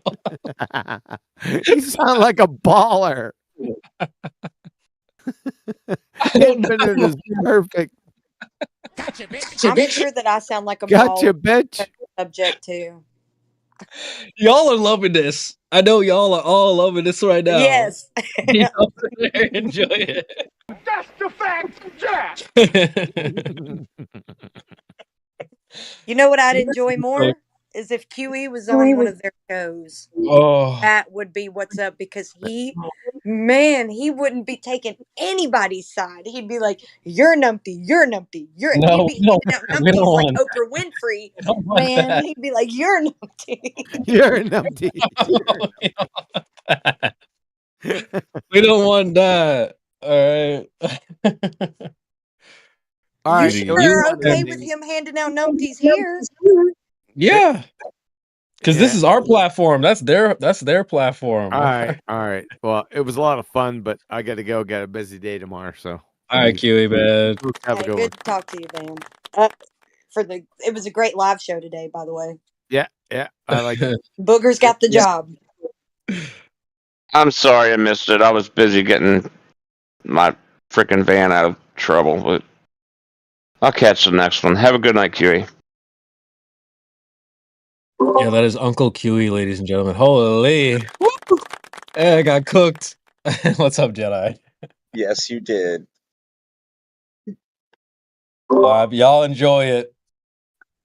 Speaker 3: You sound like a baller. Infinite is perfect.
Speaker 19: Gotcha, bitch.
Speaker 11: I'm sure that I sound like a
Speaker 3: Gotcha,
Speaker 11: ball
Speaker 3: bitch.
Speaker 11: subject too.
Speaker 8: Y'all are loving this. I know y'all are all loving this right now.
Speaker 11: Yes.
Speaker 8: Enjoy it.
Speaker 2: That's the fact, Jack.
Speaker 19: You know what I'd enjoy more is if QE was on one of their shows.
Speaker 4: Oh,
Speaker 19: That would be what's up because he wouldn't be taking anybody's side. He'd be like, "You're numpty, you're numpty, you're." He'd
Speaker 4: no,
Speaker 19: be
Speaker 4: we don't,
Speaker 19: handing out
Speaker 4: we don't
Speaker 19: numpties like
Speaker 4: want,
Speaker 19: Oprah Winfrey.
Speaker 4: we don't want
Speaker 19: Man,
Speaker 4: that.
Speaker 19: he'd be like, "You're numpty."
Speaker 3: You're an empty.
Speaker 4: We don't want that. All right.
Speaker 3: All
Speaker 19: You
Speaker 3: right.
Speaker 19: sure are okay with him handing out numpties here?
Speaker 4: Yeah, because this
Speaker 3: Yeah.
Speaker 4: is our platform. That's their platform.
Speaker 3: All right. All right. Well, it was a lot of fun, but I got to go. Got a busy day tomorrow. So.
Speaker 4: All right, QE, man.
Speaker 3: Have a
Speaker 19: Hey,
Speaker 3: good
Speaker 19: good
Speaker 3: one.
Speaker 19: to talk to you, man. It was a great live show today, by the way.
Speaker 3: Yeah. Yeah. I like it.
Speaker 19: Booger's got the job.
Speaker 18: I'm sorry I missed it. I was busy getting my freaking van out of trouble, but I'll catch the next one. Have a good night, QE.
Speaker 4: Yeah, that is Uncle QE, ladies and gentlemen. Holy. Woo! Hey, I got cooked. What's up, Jedi?
Speaker 1: Yes, you did.
Speaker 4: Y'all enjoy it.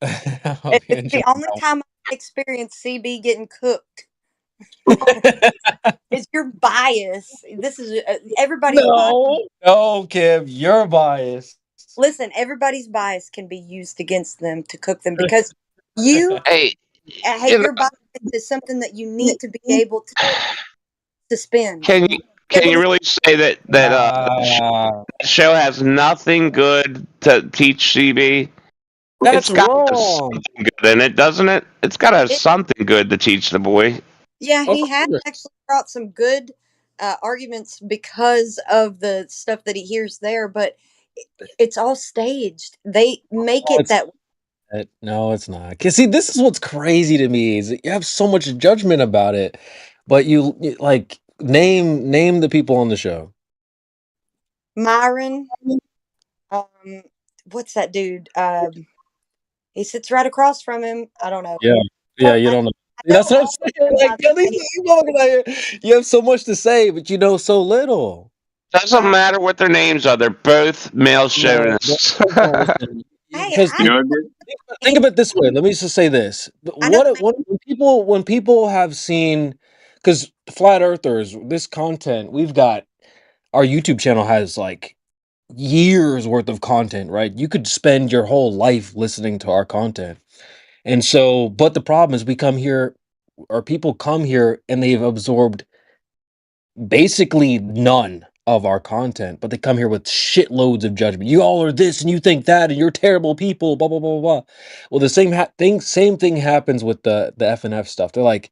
Speaker 19: It's the only time I experienced CB getting cooked. It's your bias. This is everybody's bias.
Speaker 4: No, Kim, you're biased.
Speaker 19: Listen, everybody's bias can be used against them to cook them because you
Speaker 18: Hey,
Speaker 19: your bias is something that you need to be able to spin.
Speaker 18: Can you really say that the show has nothing good to teach CB?
Speaker 4: That's
Speaker 18: It's got to have
Speaker 4: wrong.
Speaker 18: something good in it, doesn't it? It's got to have something good to teach the boy.
Speaker 19: Yeah, he has actually brought some good arguments because of the stuff that he hears there, but it's all staged. They make it that way.
Speaker 4: No, it's not. Cause see, this is what's crazy to me is that you have so much judgment about it, but you like name the people on the show.
Speaker 19: Myron, what's that dude? He sits right across from him. I don't know.
Speaker 4: Yeah, you don't know. That's what I'm saying. Like, yo, you have so much to say, but you know so little.
Speaker 18: Doesn't matter what their names are. They're both male chauvinists.
Speaker 4: Because think of it this way. Let me just say this: when people have seen, because flat earthers, this content we've got, our YouTube channel has like years worth of content, right? You could spend your whole life listening to our content, and so, but the problem is, we come here, or people come here, and they've absorbed basically none of our content, but they come here with shitloads of judgment. You all are this and you think that and you're terrible people, blah blah blah blah. Well, the same thing happens with the FNF stuff. They're like,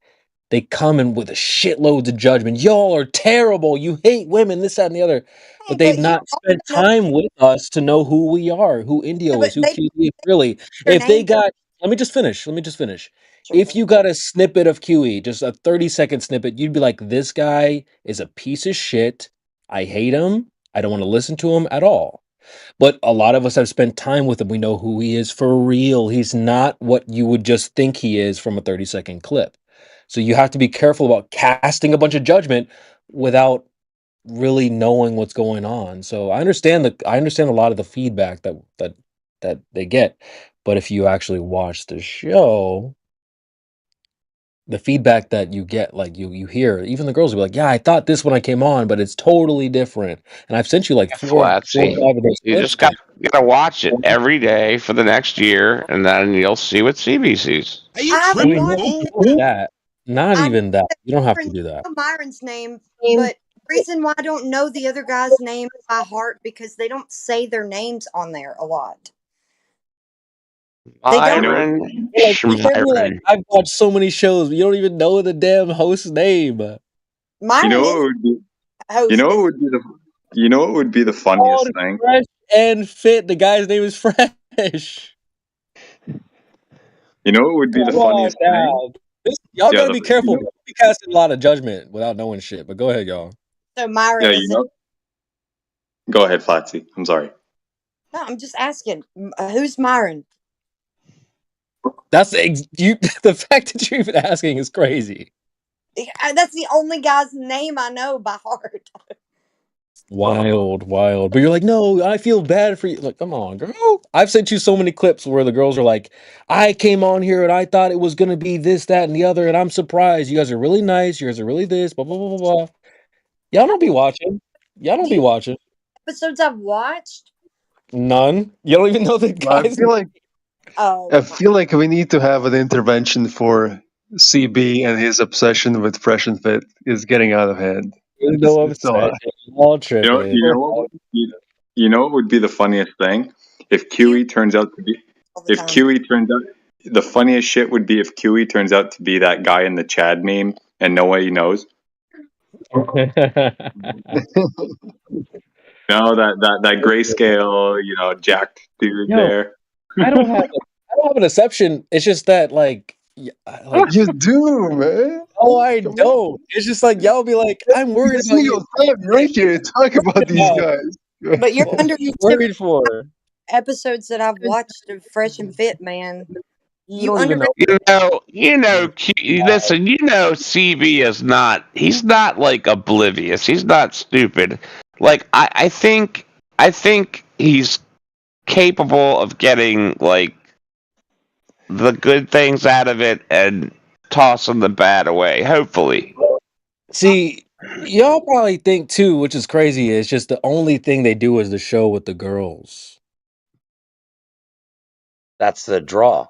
Speaker 4: they come in with a shitloads of judgment. Y'all are terrible. You hate women, this, that, and the other. But they've not spent time with us to know who we are, who Indio is, who QT is really. If they got, let me just finish. If you got a snippet of QE, just a 30-second snippet, you'd be like, this guy is a piece of shit. I hate him. I don't want to listen to him at all. But a lot of us have spent time with him. We know who he is for real. He's not what you would just think he is from a 30-second clip. So you have to be careful about casting a bunch of judgment without really knowing what's going on. So I understand a lot of the feedback that they get. But if you actually watch the show, the feedback that you get, like you hear, even the girls will be like, yeah, I thought this when I came on, but it's totally different. And I've sent you like four or
Speaker 18: Flatsy.
Speaker 4: five of those
Speaker 18: You
Speaker 4: clips.
Speaker 18: just got to watch it every day for the next year, and then you'll see what CB sees.
Speaker 4: I mean, not even that. You don't have to do that.
Speaker 19: I know Myron's name, but the reason why I don't know the other guy's name by heart because they don't say their names on there a lot.
Speaker 18: Myron Schmyron.
Speaker 4: I've watched so many shows, but you don't even know the damn host's name.
Speaker 14: You know what would be? You know what would be the? You know what would be the funniest thing?
Speaker 4: Fresh and Fit. The guy's name is Fresh.
Speaker 14: You know what would be the funniest thing?
Speaker 4: Y'all gotta be careful. Don't be casting a lot of judgment without knowing shit. But go ahead, y'all.
Speaker 19: So Myron,
Speaker 14: Yeah,
Speaker 19: is
Speaker 14: you know. Go ahead, Flatsy. I'm sorry.
Speaker 19: no, I'm just asking. Who's Myron?
Speaker 4: That's the fact that you're even asking is crazy.
Speaker 19: That's the only guy's name I know by heart.
Speaker 4: Wild. But you're like, no, I feel bad for you. Like, come on, girl. I've sent you so many clips where the girls are like, I came on here and I thought it was gonna be this, that, and the other, and I'm surprised. You guys are really nice. You guys are really this, blah blah blah blah blah. Y'all don't be watching. Y'all don't
Speaker 19: Do
Speaker 4: be
Speaker 19: you
Speaker 4: watching.
Speaker 19: episodes I've watched?
Speaker 4: None. You don't even know the
Speaker 17: I
Speaker 4: guys.
Speaker 17: feel like
Speaker 19: Oh
Speaker 17: I
Speaker 19: my.
Speaker 17: feel like we need to have an intervention for CB and his obsession with Fresh and Fit is getting out of hand.
Speaker 4: There's
Speaker 17: It's,
Speaker 4: no
Speaker 17: it's a lot.
Speaker 4: obsession. All
Speaker 14: You know,
Speaker 4: tripping.
Speaker 14: you know what? You know what would be the funniest thing if QE turns out to be
Speaker 19: All the
Speaker 14: if
Speaker 19: time.
Speaker 14: QE turns out the funniest shit would be if QE turns out to be that guy in the Chad meme and nobody knows. No, that grayscale, jacked dude
Speaker 4: Yo,
Speaker 14: there.
Speaker 4: I don't have an exception. It's just that like
Speaker 17: You do, man.
Speaker 4: no, I don't. It's just like y'all be like, I'm worried
Speaker 17: This
Speaker 4: about you.
Speaker 17: single time right here to talk about these
Speaker 4: Yeah.
Speaker 17: guys.
Speaker 19: But you're
Speaker 4: What are
Speaker 19: under
Speaker 4: you worried for?
Speaker 19: episodes that I've watched of Fresh and Fit, man.
Speaker 4: You
Speaker 19: You
Speaker 4: don't even know.
Speaker 19: underrate.
Speaker 18: Listen, CB is not. He's not like oblivious. He's not stupid. Like I think he's capable of getting like the good things out of it and tossing the bad away. Hopefully.
Speaker 4: See, y'all probably think too, which is crazy, is just the only thing they do is the show with the girls.
Speaker 1: That's the draw.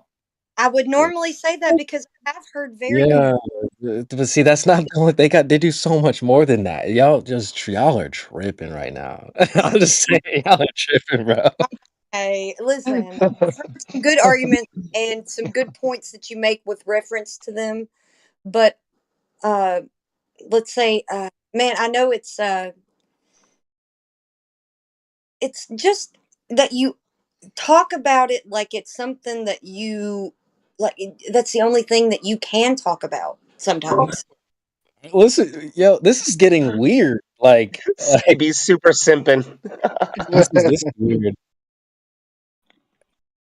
Speaker 19: I would normally say that because I've heard very
Speaker 4: Yeah, but see, that's not the only they do so much more than that. Y'all are tripping right now. I'm just saying, y'all are tripping, bro.
Speaker 19: Hey, listen, I've heard some good arguments and some good points that you make with reference to them, but let's say, man, I know it's just that you talk about it like it's something that you like. That's the only thing that you can talk about sometimes.
Speaker 4: Listen, yo, this is getting weird. Like
Speaker 1: CB's super simping.
Speaker 4: this is weird.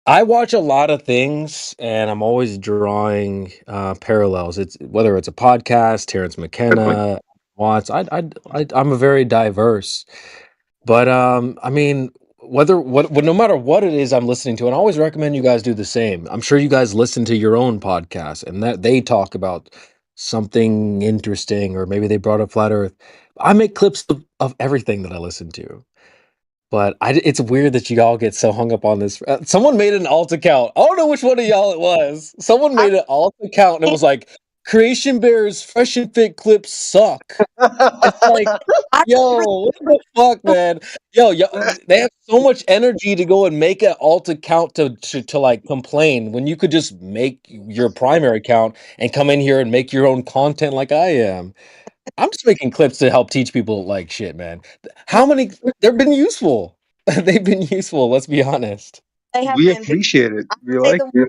Speaker 4: I watch a lot of things, and I'm always drawing parallels. It's whether it's a podcast, Terrence McKenna, Watts. I'm a very diverse, but I mean, no matter what it is I'm listening to, and I always recommend you guys do the same. I'm sure you guys listen to your own podcast, and that they talk about something interesting, or maybe they brought up flat Earth. I make clips of everything that I listen to. But it's weird that y'all get so hung up on this. Someone made an alt account. I don't know which one of y'all it was. Someone made an alt account and it was like, Creation Bears Fresh and Fit clips suck. It's like, yo, what the fuck, man? Yo, they have so much energy to go and make an alt account to like complain when you could just make your primary account and come in here and make your own content like I am. I'm just making clips to help teach people like shit, man. How many they've been useful. They've been useful, let's be honest.
Speaker 19: They have
Speaker 17: We
Speaker 19: been, but
Speaker 17: appreciate it. We
Speaker 19: say
Speaker 17: like
Speaker 19: the
Speaker 17: it.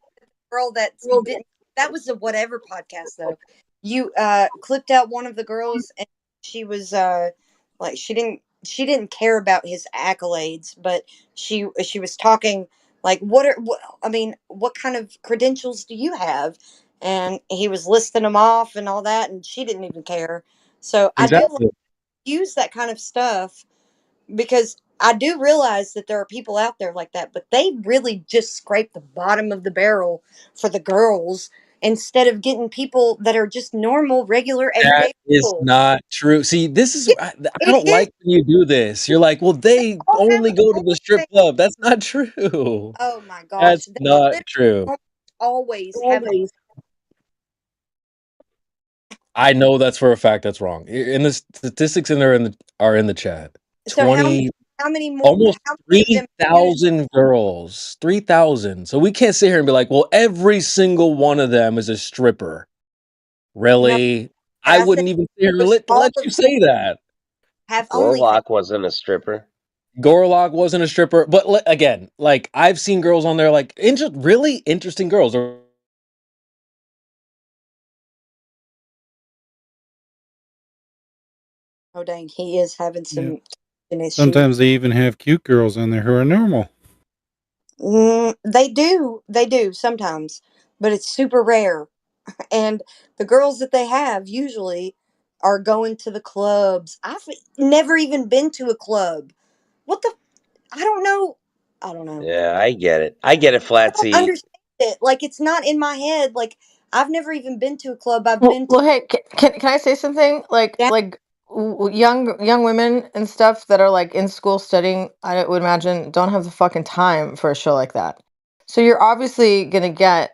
Speaker 19: girl that didn't. That was the whatever podcast though. You clipped out one of the girls, and she was like she didn't care about his accolades, but she was talking like I mean, what kind of credentials do you have? And he was listing them off and all that, and she didn't even care. So I do
Speaker 4: Exactly.
Speaker 19: use that kind of stuff because I do realize that there are people out there like that, but they really just scrape the bottom of the barrel for the girls instead of getting people that are just normal, regular,
Speaker 4: That
Speaker 19: everyday
Speaker 4: is
Speaker 19: people.
Speaker 4: not true. See, this is I don't
Speaker 19: It is.
Speaker 4: like when you do this. You're like, well, they
Speaker 19: All have
Speaker 4: only
Speaker 19: an
Speaker 4: go to the strip club. That's not true.
Speaker 19: oh my gosh,
Speaker 4: That's
Speaker 19: they
Speaker 4: not
Speaker 19: literally
Speaker 4: true.
Speaker 19: always have.
Speaker 4: I know that's for a fact that's wrong. And the statistics are in the chat.
Speaker 19: So
Speaker 4: 20
Speaker 19: how many more?
Speaker 4: almost
Speaker 19: How many of them?
Speaker 4: 3,000 girls. 3,000. So we can't sit here and be like, well, every single one of them is a stripper. Really? I
Speaker 19: And I said
Speaker 4: wouldn't even sit here and
Speaker 19: almost all
Speaker 4: let
Speaker 19: of
Speaker 4: you say that.
Speaker 19: have OnlyFans.
Speaker 1: Gorlock wasn't a stripper.
Speaker 4: Gorlock wasn't a stripper, but again, like I've seen girls on there, like really interesting girls.
Speaker 19: Oh dang, he is having some issues.
Speaker 20: Sometimes they even have cute girls on there who are normal.
Speaker 19: They do sometimes, but it's super rare. And the girls that they have usually are going to the clubs. I've never even been to a club. What the? I don't know. I don't know.
Speaker 1: Yeah, I get it. I get it,
Speaker 19: I
Speaker 1: Flatsy.
Speaker 19: don't understand it. Like, it's not in my head. Like, I've never even been to a club. I've
Speaker 6: Well,
Speaker 19: been to.
Speaker 6: well, hey, can I say something? Like
Speaker 19: Yeah.
Speaker 6: young women and stuff that are like in school studying, I would imagine don't have the fucking time for a show like that. So you're obviously gonna get,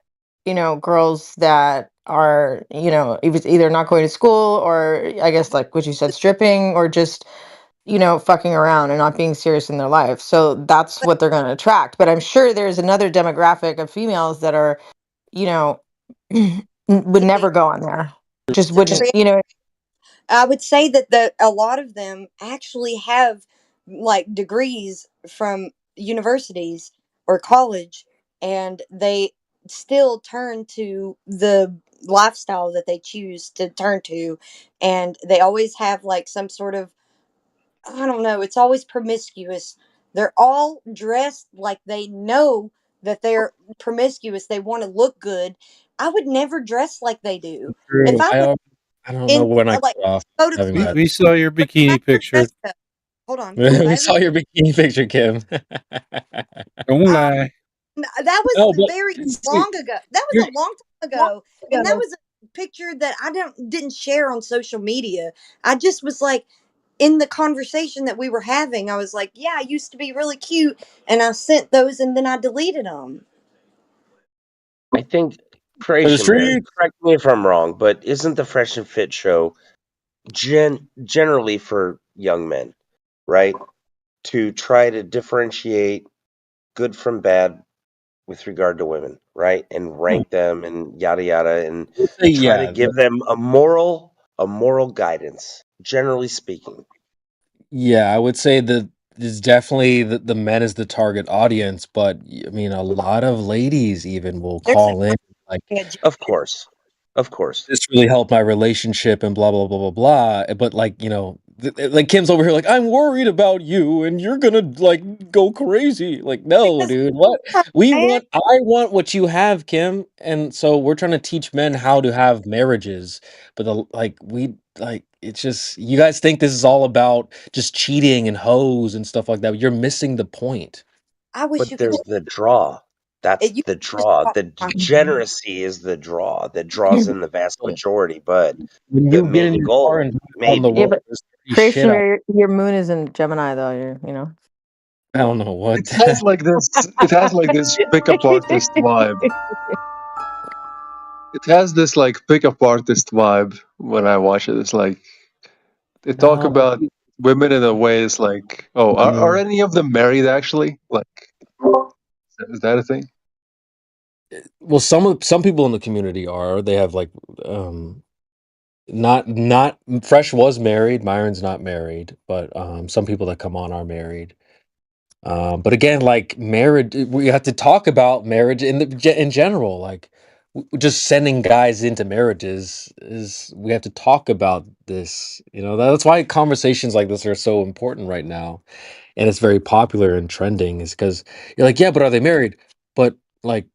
Speaker 6: girls that are, either not going to school or I guess like what you said, stripping or just, fucking around and not being serious in their life. So that's what they're gonna attract. But I'm sure there's another demographic of females that are, you know, would never go on there. Just wouldn't,
Speaker 19: I would say that a lot of them actually have like degrees from universities or college, and they still turn to the lifestyle that they choose to turn to, and they always have like some sort of, I don't know, it's always promiscuous. They're all dressed like they know that they're promiscuous. They want to look good. I would never dress like they do. If
Speaker 8: True.
Speaker 19: I was
Speaker 8: I don't know
Speaker 19: in
Speaker 8: when I
Speaker 19: like
Speaker 8: got off
Speaker 19: go to
Speaker 8: having
Speaker 20: We,
Speaker 8: that.
Speaker 20: we saw your bikini picture.
Speaker 19: hold on. If I
Speaker 8: We
Speaker 19: ever
Speaker 8: saw your bikini picture, Kim.
Speaker 20: Don't lie.
Speaker 19: that was
Speaker 8: No, but
Speaker 19: very
Speaker 8: see,
Speaker 19: long ago. That was a long time ago, and that
Speaker 6: ago.
Speaker 19: was a picture that I didn't share on social media. I just was like, in the conversation that we were having, I was like, yeah, I used to be really cute, and I sent those, and then I deleted them.
Speaker 1: I think
Speaker 8: For the
Speaker 1: Creation Man,
Speaker 8: streets.
Speaker 1: correct me if I'm wrong, but isn't the Fresh and Fit show generally for young men, right? To try to differentiate good from bad with regard to women, right? And rank them and yada yada and
Speaker 8: Say
Speaker 1: try to
Speaker 8: yeah,
Speaker 1: give them a moral guidance, generally speaking.
Speaker 8: yeah. I would say that it's definitely the men is the target audience, but I mean, a lot of ladies even will
Speaker 19: There's
Speaker 8: call in like,
Speaker 1: Of course. Of course.
Speaker 8: this really helped my relationship and blah blah blah blah blah. But like, like Kim's over here like, I'm worried about you and you're gonna like go crazy. Like, no,
Speaker 19: because
Speaker 8: dude, what
Speaker 19: I
Speaker 8: I want what you have, Kim. And so we're trying to teach men how to have marriages. But it's just, you guys think this is all about just cheating and hoes and stuff like that. You're missing the point.
Speaker 19: wish
Speaker 1: But
Speaker 19: you could
Speaker 1: there's
Speaker 19: just
Speaker 1: the draw. That's
Speaker 19: you
Speaker 1: the
Speaker 19: could just
Speaker 1: draw.
Speaker 19: talk
Speaker 1: The
Speaker 19: my
Speaker 1: degeneracy is the draw that draws in the vast majority. But
Speaker 8: When
Speaker 1: the
Speaker 8: you get in
Speaker 1: main
Speaker 8: your
Speaker 1: goal,
Speaker 8: car and drive on the
Speaker 1: maybe.
Speaker 6: Yeah,
Speaker 8: road,
Speaker 6: but
Speaker 8: there's dirty shit
Speaker 6: Creation,
Speaker 8: out.
Speaker 6: your moon is in Gemini, though. You're.
Speaker 8: I don't know what.
Speaker 17: It has like this. It has like this pickup artist vibe. It has this like pickup artist vibe when I watch it. It's like they talk
Speaker 8: No,
Speaker 17: about women in a way. It's like, oh, are any of them married actually? Like, is that a thing?
Speaker 8: well, some people in the community are. They have like, not Fresh was married. Myron's not married, but some people that come on are married. But again, like marriage, we have to talk about marriage in general. Like, just sending guys into marriages is we have to talk about this. That's why conversations like this are so important right now, and it's very popular and trending. Is because you're like, yeah, but are they married? But like,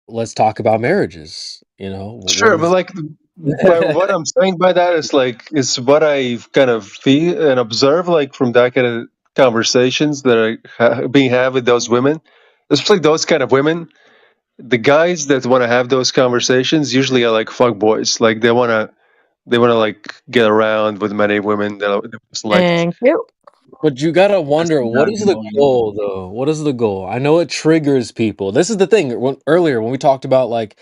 Speaker 8: let's talk about marriages. What
Speaker 17: Sure, but
Speaker 8: is?
Speaker 17: like, by what I'm saying by that is like, it's what I kind of feel and observe, like from that kind of conversations that are being had with those women, especially those kind of women. The guys that want to have those conversations usually are like fuck boys. Like they want to like get around with many women that was like.
Speaker 6: Thank you.
Speaker 8: But you gotta
Speaker 17: That's
Speaker 8: wonder, what
Speaker 17: not
Speaker 8: is the
Speaker 17: going on.
Speaker 8: goal, though? What is the goal? I know it triggers people. This is the thing. Earlier when we talked about like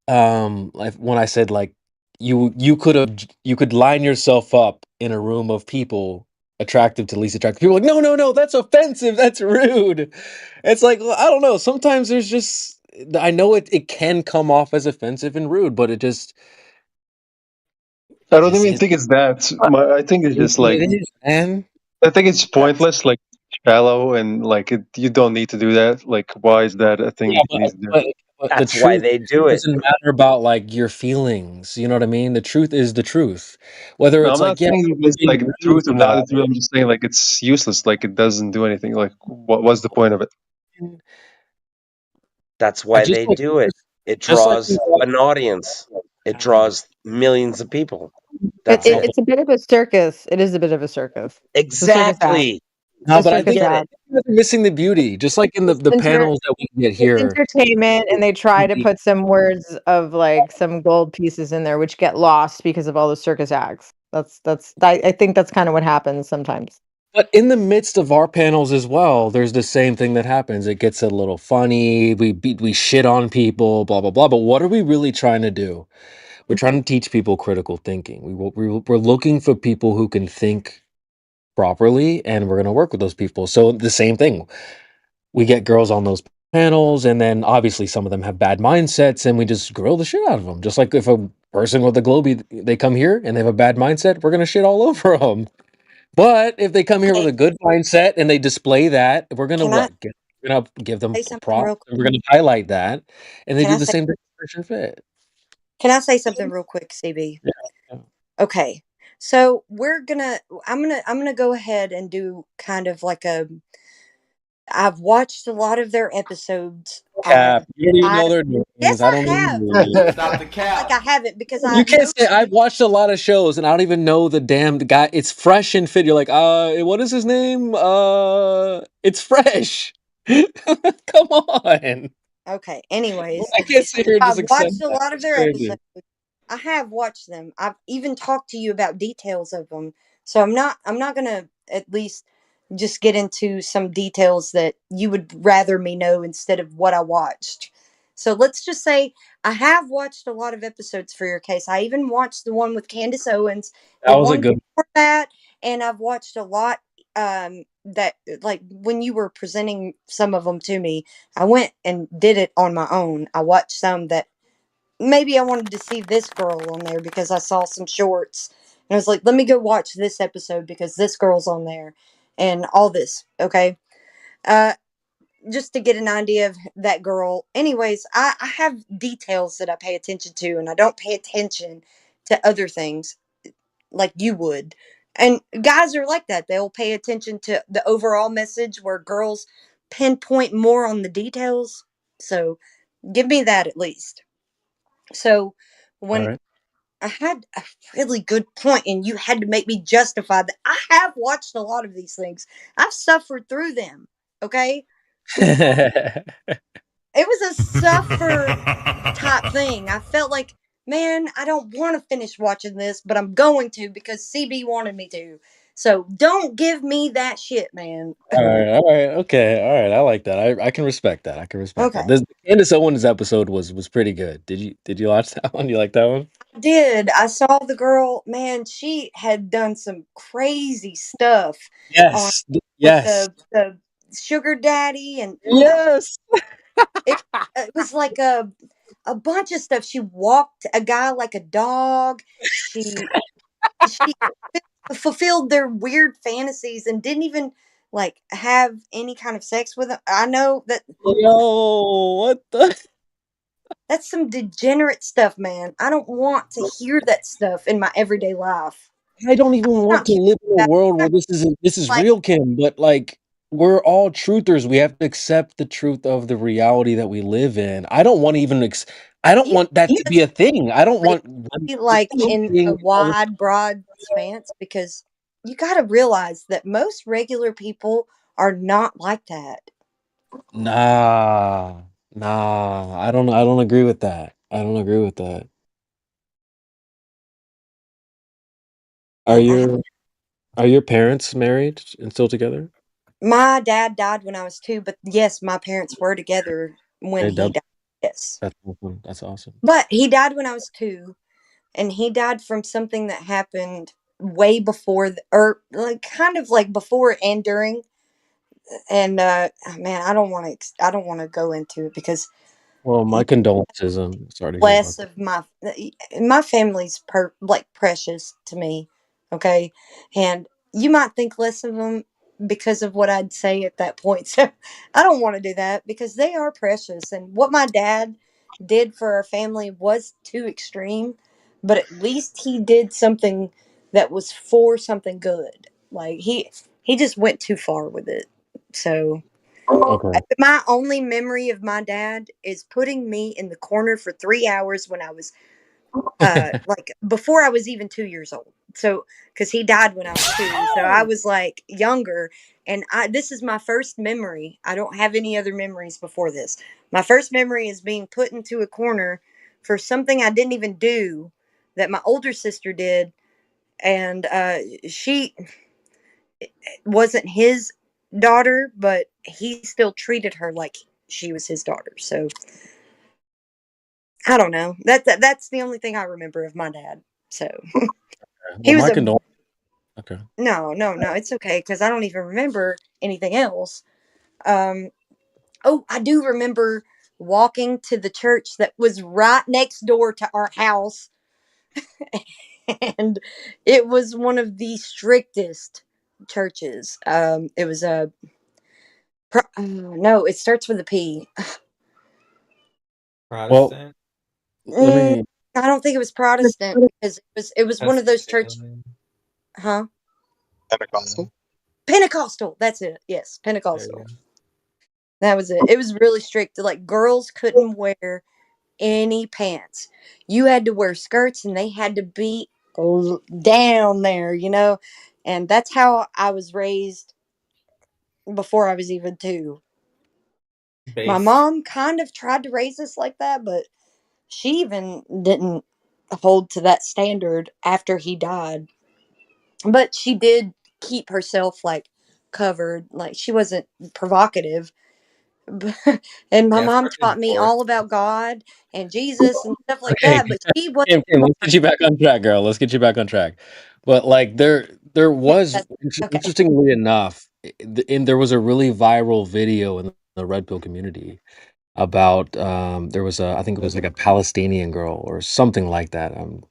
Speaker 8: when I said like you could line yourself up in a room of people attractive to least attractive people. Like, no, that's offensive. That's rude. It's like, well, I don't know. Sometimes there's just, I know it can come off as offensive and rude, but it just
Speaker 17: I
Speaker 8: it
Speaker 17: don't
Speaker 8: just
Speaker 17: even
Speaker 8: is.
Speaker 17: think it's that. I think it's just like,
Speaker 8: It is, man.
Speaker 17: I think it's pointless, like shallow, and like you don't need to do that. Like, why is that a thing
Speaker 8: Yeah,
Speaker 17: that you need to do?
Speaker 8: but the
Speaker 1: That's why
Speaker 8: truth
Speaker 1: they do it.
Speaker 8: doesn't matter about like your feelings. You know what I mean? The truth is the truth. Whether
Speaker 17: No,
Speaker 8: it's
Speaker 17: I'm not
Speaker 8: like, yeah,
Speaker 17: saying
Speaker 8: you're
Speaker 17: it's
Speaker 8: being
Speaker 17: like the
Speaker 8: rude
Speaker 17: truth or not the
Speaker 8: about
Speaker 17: truth. I'm just saying like it's useless. Like it doesn't do anything. Like what's the point of it?
Speaker 1: That's why
Speaker 8: just
Speaker 1: they
Speaker 8: like
Speaker 1: do it. It
Speaker 8: just like
Speaker 1: draws an audience. It draws millions of people. That's it.
Speaker 6: It's a bit of a circus. It is a bit of a circus. It's a circus act.
Speaker 1: Exactly.
Speaker 8: No,
Speaker 6: It's a
Speaker 8: but I
Speaker 6: circus
Speaker 8: think
Speaker 6: act.
Speaker 8: you're missing the beauty. Just like in the
Speaker 6: Enter-
Speaker 8: panels that we get
Speaker 6: It's
Speaker 8: here.
Speaker 6: entertainment, and they try to put some words of like some gold pieces in there, which get lost because of all the circus acts. I think that's kind of what happens sometimes.
Speaker 8: But in the midst of our panels as well, there's the same thing that happens. It gets a little funny. We shit on people, blah blah blah. But what are we really trying to do? We're trying to teach people critical thinking. We're looking for people who can think properly, and we're going to work with those people. So the same thing. We get girls on those panels, and then obviously some of them have bad mindsets, and we just grill the shit out of them. Just like if a person with a Globie, they come here and they have a bad mindset, we're going to shit all over them. But if they come here with a good mindset and they display that, we're gonna
Speaker 19: Can I
Speaker 8: we're gonna give them
Speaker 19: say something
Speaker 8: props,
Speaker 19: real
Speaker 8: and we're gonna highlight that, and they
Speaker 19: Can
Speaker 8: do
Speaker 19: I
Speaker 8: the
Speaker 19: say
Speaker 8: same thing for Christian Fit.
Speaker 19: Can I say something real quick, CB? Okay. So I'm gonna go ahead and do kind of like I've watched a lot of their episodes.
Speaker 8: Cap, you don't even know
Speaker 19: I
Speaker 8: their names.
Speaker 19: Yes,
Speaker 8: I
Speaker 19: I
Speaker 8: don't
Speaker 19: have.
Speaker 8: know.
Speaker 19: Stop the cap. Like I haven't because I
Speaker 8: You can't
Speaker 19: know
Speaker 8: say I've watched a lot of shows and I don't even know the damn guy. It's Fresh and Fit. You're like, what is his name? It's Fresh. Come on.
Speaker 19: Okay. Anyways,
Speaker 8: I can't sit here and just
Speaker 19: I've
Speaker 8: accept
Speaker 19: watched a
Speaker 8: that.
Speaker 19: lot of
Speaker 8: It's
Speaker 19: their
Speaker 8: crazy.
Speaker 19: episodes. I have watched them. I've even talked to you about details of them. So I'm not gonna at least just get into some details that you would rather me know instead of what I watched. So let's just say I have watched a lot of episodes for your case. I even watched the one with Candace Owens, the
Speaker 8: That was a
Speaker 19: one
Speaker 8: good.
Speaker 19: before that, and I've watched a lot that like when you were presenting some of them to me, I went and did it on my own. I watched some that maybe I wanted to see this girl on there because I saw some shorts and I was like, let me go watch this episode because this girl's on there and all this. Okay. Uh, just to get an idea of that girl. Anyways, I have details that I pay attention to and I don't pay attention to other things like you would. And guys are like that. They'll pay attention to the overall message where girls pinpoint more on the details. So give me that at least. So
Speaker 8: All
Speaker 19: when
Speaker 8: right.
Speaker 19: I had a really good point, and you had to make me justify that I have watched a lot of these things. I've suffered through them. Okay, it was a suffer type thing. I felt like, man, I don't want to finish watching this, but I'm going to because CB wanted me to. So don't give me that shit, man.
Speaker 8: All right, okay, all right. I like that. I can respect that. I can respect
Speaker 19: Okay.
Speaker 8: that. This Candace Owens episode was pretty good. Did you watch that one? You like that one?
Speaker 19: I did. I saw the girl, man, she had done some crazy stuff on
Speaker 8: Yes.
Speaker 19: with
Speaker 8: Yes.
Speaker 19: the sugar daddy and
Speaker 8: Yes.
Speaker 19: it was like a bunch of stuff. She walked a guy like a dog. She fulfilled their weird fantasies and didn't even like have any kind of sex with him. I know that
Speaker 8: Yo, what the?
Speaker 19: that's some degenerate stuff, man. I don't want to hear that stuff in my everyday life.
Speaker 8: I don't even
Speaker 19: I'm
Speaker 8: want
Speaker 19: not
Speaker 8: to
Speaker 19: curious
Speaker 8: live in a
Speaker 19: about
Speaker 8: world where
Speaker 19: it.
Speaker 8: this is
Speaker 19: Like
Speaker 8: real, Kim. But like, we're all truthers. We have to accept the truth of the reality that we live in. I don't want to even. I don't
Speaker 19: you
Speaker 8: want that to be a thing. I don't want
Speaker 19: really
Speaker 8: women
Speaker 19: like in
Speaker 8: cheating
Speaker 19: a
Speaker 8: and all this.
Speaker 19: wide, broad span because you got to realize that most regular people are not like that.
Speaker 8: Nah, nah. I don't agree with that. I don't agree with that. Are
Speaker 19: I
Speaker 8: your Are your parents married and still together?
Speaker 19: My dad died when I was 2, but yes, my parents were together when
Speaker 8: Hey,
Speaker 19: he died. Yes.
Speaker 8: that's awesome. That's awesome.
Speaker 19: But he died when I was 2, and he died from something that happened way before or like kind of like before and during. And man, I don't want to go into it because
Speaker 8: Well, my condolences. I'm sorry to hear about
Speaker 19: less
Speaker 8: that.
Speaker 19: of my family's like precious to me, okay? And you might think less of them because of what I'd say at that point. So I don't want to do that because they are precious. And what my dad did for our family was too extreme, but at least he did something that was for something good. Like he just went too far with it. So
Speaker 8: Okay.
Speaker 19: my only memory of my dad is putting me in the corner for 3 hours when I was like before I was even 2 years old. So, because he died when I was 2, so I was like younger, and this is my first memory. I don't have any other memories before this. My first memory is being put into a corner for something I didn't even do that my older sister did, and she wasn't his daughter, but he still treated her like she was his daughter. So I don't know. That's the only thing I remember of my dad. So he
Speaker 8: Well,
Speaker 19: was
Speaker 8: my
Speaker 19: a
Speaker 8: condolences. Okay.
Speaker 19: no, it's okay because I don't even remember anything else. Oh, I do remember walking to the church that was right next door to our house, and it was one of the strictest churches. It was a no, it starts with a P.
Speaker 8: Well,
Speaker 13: Protestant?
Speaker 8: let me.
Speaker 19: I don't think it was Protestant because it was one of those church,
Speaker 13: Presbyterian?
Speaker 19: huh?
Speaker 14: Pentecostal.
Speaker 19: Pentecostal. That's it. Yes,
Speaker 13: There you
Speaker 19: Pentecostal.
Speaker 13: go.
Speaker 19: That was it. It was really strict. Like girls couldn't wear any pants. You had to wear skirts, and they had to be down there, And that's how I was raised before I was even 2. My
Speaker 13: Base.
Speaker 19: mom kind of tried to raise us like that, but she even didn't hold to that standard after he died. But she did keep herself like covered. Like she wasn't provocative. And my
Speaker 13: Yeah,
Speaker 19: mom
Speaker 13: first
Speaker 19: taught
Speaker 13: and
Speaker 19: me
Speaker 13: fourth.
Speaker 19: all about God and Jesus and stuff like
Speaker 8: Okay,
Speaker 19: that, but she wasn't
Speaker 8: Kim, let's get you
Speaker 19: provocative.
Speaker 8: back on track, girl. Let's get you back on track. But like there was
Speaker 19: Okay.
Speaker 8: interestingly enough, there was a really viral video in the Red Pill community about there was I think it was like a Palestinian girl or something like that. I don't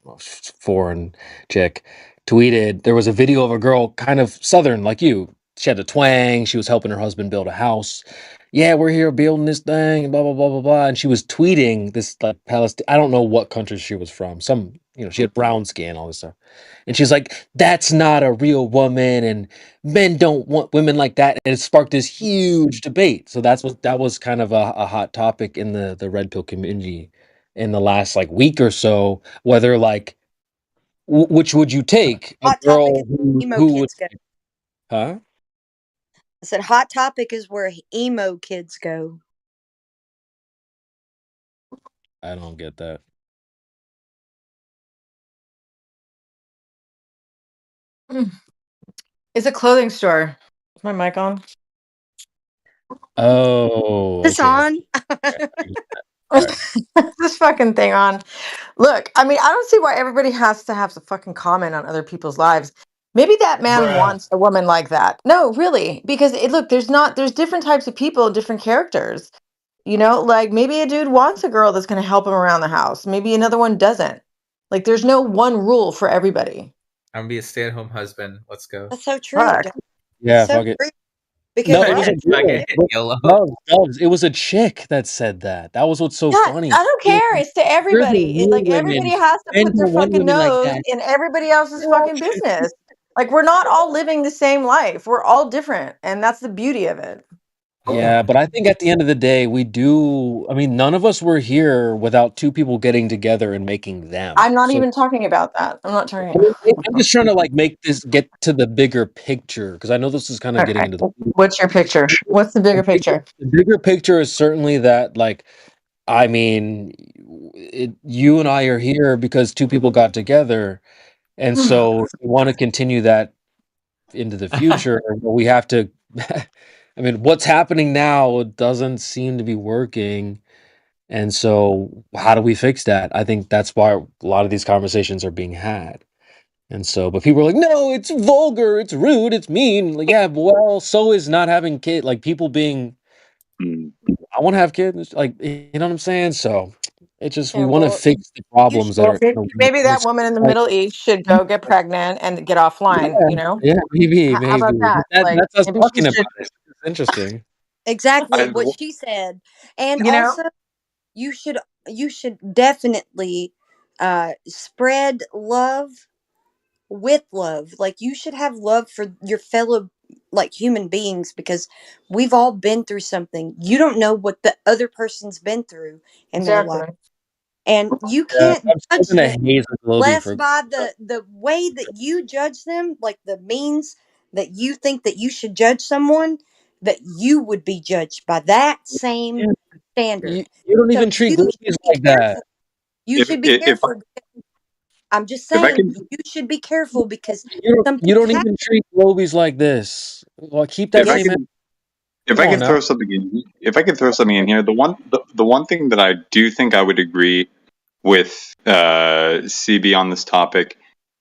Speaker 8: know, foreign chick tweeted there was a video of a girl kind of southern like you. She had a twang. She was helping her husband build a house. Yeah, we're here building this thing, blah blah blah blah blah. And she was tweeting this like Palestine. I don't know what country she was from. Some she had brown skin, all this stuff. And she's like, "That's not a real woman, and men don't want women like that." And it sparked this huge debate. So that was kind of a hot topic in the red pill community in the last like week or so. Whether like which would you take a
Speaker 19: Hot topic is
Speaker 8: girl
Speaker 19: emo
Speaker 8: who would
Speaker 19: kids go.
Speaker 8: huh?
Speaker 19: I said hot topic is where emo kids go.
Speaker 8: I don't get that.
Speaker 6: It's a clothing store. Is my mic on?
Speaker 8: Oh,
Speaker 19: This
Speaker 8: okay.
Speaker 19: on?
Speaker 6: This fucking thing on. Look, I mean, I don't see why everybody has to have to fucking comment on other people's lives. Maybe that man
Speaker 13: Bruh.
Speaker 6: wants a woman like that. No, really, because look, there's different types of people, different characters. Like maybe a dude wants a girl that's going to help him around the house. Maybe another one doesn't. Like there's no one rule for everybody.
Speaker 13: I'm gonna be a stay-at-home husband. Let's go.
Speaker 19: That's so true.
Speaker 6: Fuck.
Speaker 8: Yeah,
Speaker 19: So
Speaker 8: fuck it.
Speaker 19: true.
Speaker 8: No,
Speaker 19: Because
Speaker 8: it was a girl.
Speaker 13: YOLO.
Speaker 8: Bubs, it was a chick that said that. That was what's so
Speaker 6: Yeah,
Speaker 8: funny.
Speaker 6: I don't care. It's to
Speaker 8: You're the
Speaker 6: everybody.
Speaker 8: real
Speaker 6: Like everybody
Speaker 8: women.
Speaker 6: has to
Speaker 8: Men
Speaker 6: put their
Speaker 8: don't want
Speaker 6: fucking
Speaker 8: women like
Speaker 6: nose
Speaker 8: that.
Speaker 6: in everybody else's fucking business. Like we're not all living the same life. We're all different, and that's the beauty of it.
Speaker 8: Yeah, but I think at the end of the day, we do. I mean, none of us were here without two people getting together and making them.
Speaker 6: I'm not
Speaker 8: So
Speaker 6: even talking about that. I'm not talking.
Speaker 8: I'm just trying to like make this get to the bigger picture because I know this is kind of getting
Speaker 6: Okay.
Speaker 8: into the
Speaker 6: What's your picture? What's the bigger picture?
Speaker 8: the bigger picture is certainly that like I mean, you and I are here because two people got together, and so if we want to continue that into the future, we have to. I mean, what's happening now doesn't seem to be working, and so how do we fix that? I think that's why a lot of these conversations are being had. And so, but people are like, no, it's vulgar, it's rude, it's mean. Like, yeah, well, so is not having kids. Like people being, I want to have kids. Like, you know what I'm saying? So it just we
Speaker 6: Yeah,
Speaker 8: want to
Speaker 6: well,
Speaker 8: fix the problems that
Speaker 6: well,
Speaker 8: are.
Speaker 6: maybe that woman in the Middle East should go get pregnant and get offline.
Speaker 8: Yeah, maybe,
Speaker 6: How
Speaker 8: maybe.
Speaker 6: about that?
Speaker 8: That,
Speaker 6: Like
Speaker 8: that's us
Speaker 6: maybe she
Speaker 8: talking
Speaker 6: should.
Speaker 8: about it. It's interesting.
Speaker 19: exactly what she said. And also you should definitely spread love with love. Like you should have love for your fellow like human beings because we've all been through something. You don't know what the other person's been through in their life.
Speaker 6: Exactly.
Speaker 19: And you
Speaker 8: Yeah,
Speaker 19: can't
Speaker 8: I'm
Speaker 19: judge
Speaker 8: still gonna
Speaker 19: them
Speaker 8: haze a Globey
Speaker 19: less
Speaker 8: for.
Speaker 19: by the way that you judge them, like the means that you think that you should judge someone, that you would be judged by that same
Speaker 8: Yeah,
Speaker 19: standard.
Speaker 8: you don't
Speaker 19: So
Speaker 8: even treat
Speaker 19: you
Speaker 8: Globies
Speaker 19: should be
Speaker 8: like that.
Speaker 19: careful. You
Speaker 14: If
Speaker 19: should be
Speaker 14: if
Speaker 19: careful. I'm just
Speaker 14: if I
Speaker 19: saying
Speaker 14: can
Speaker 19: you should be careful because
Speaker 8: You
Speaker 19: something
Speaker 8: don't
Speaker 19: happens.
Speaker 8: even treat Globies like this. Well, keep that
Speaker 14: if I
Speaker 8: same.
Speaker 14: can if
Speaker 8: Come
Speaker 14: I
Speaker 8: on
Speaker 14: can
Speaker 8: now.
Speaker 14: throw something in, if I can throw something in here, the one thing that I do think I would agree with CB on this topic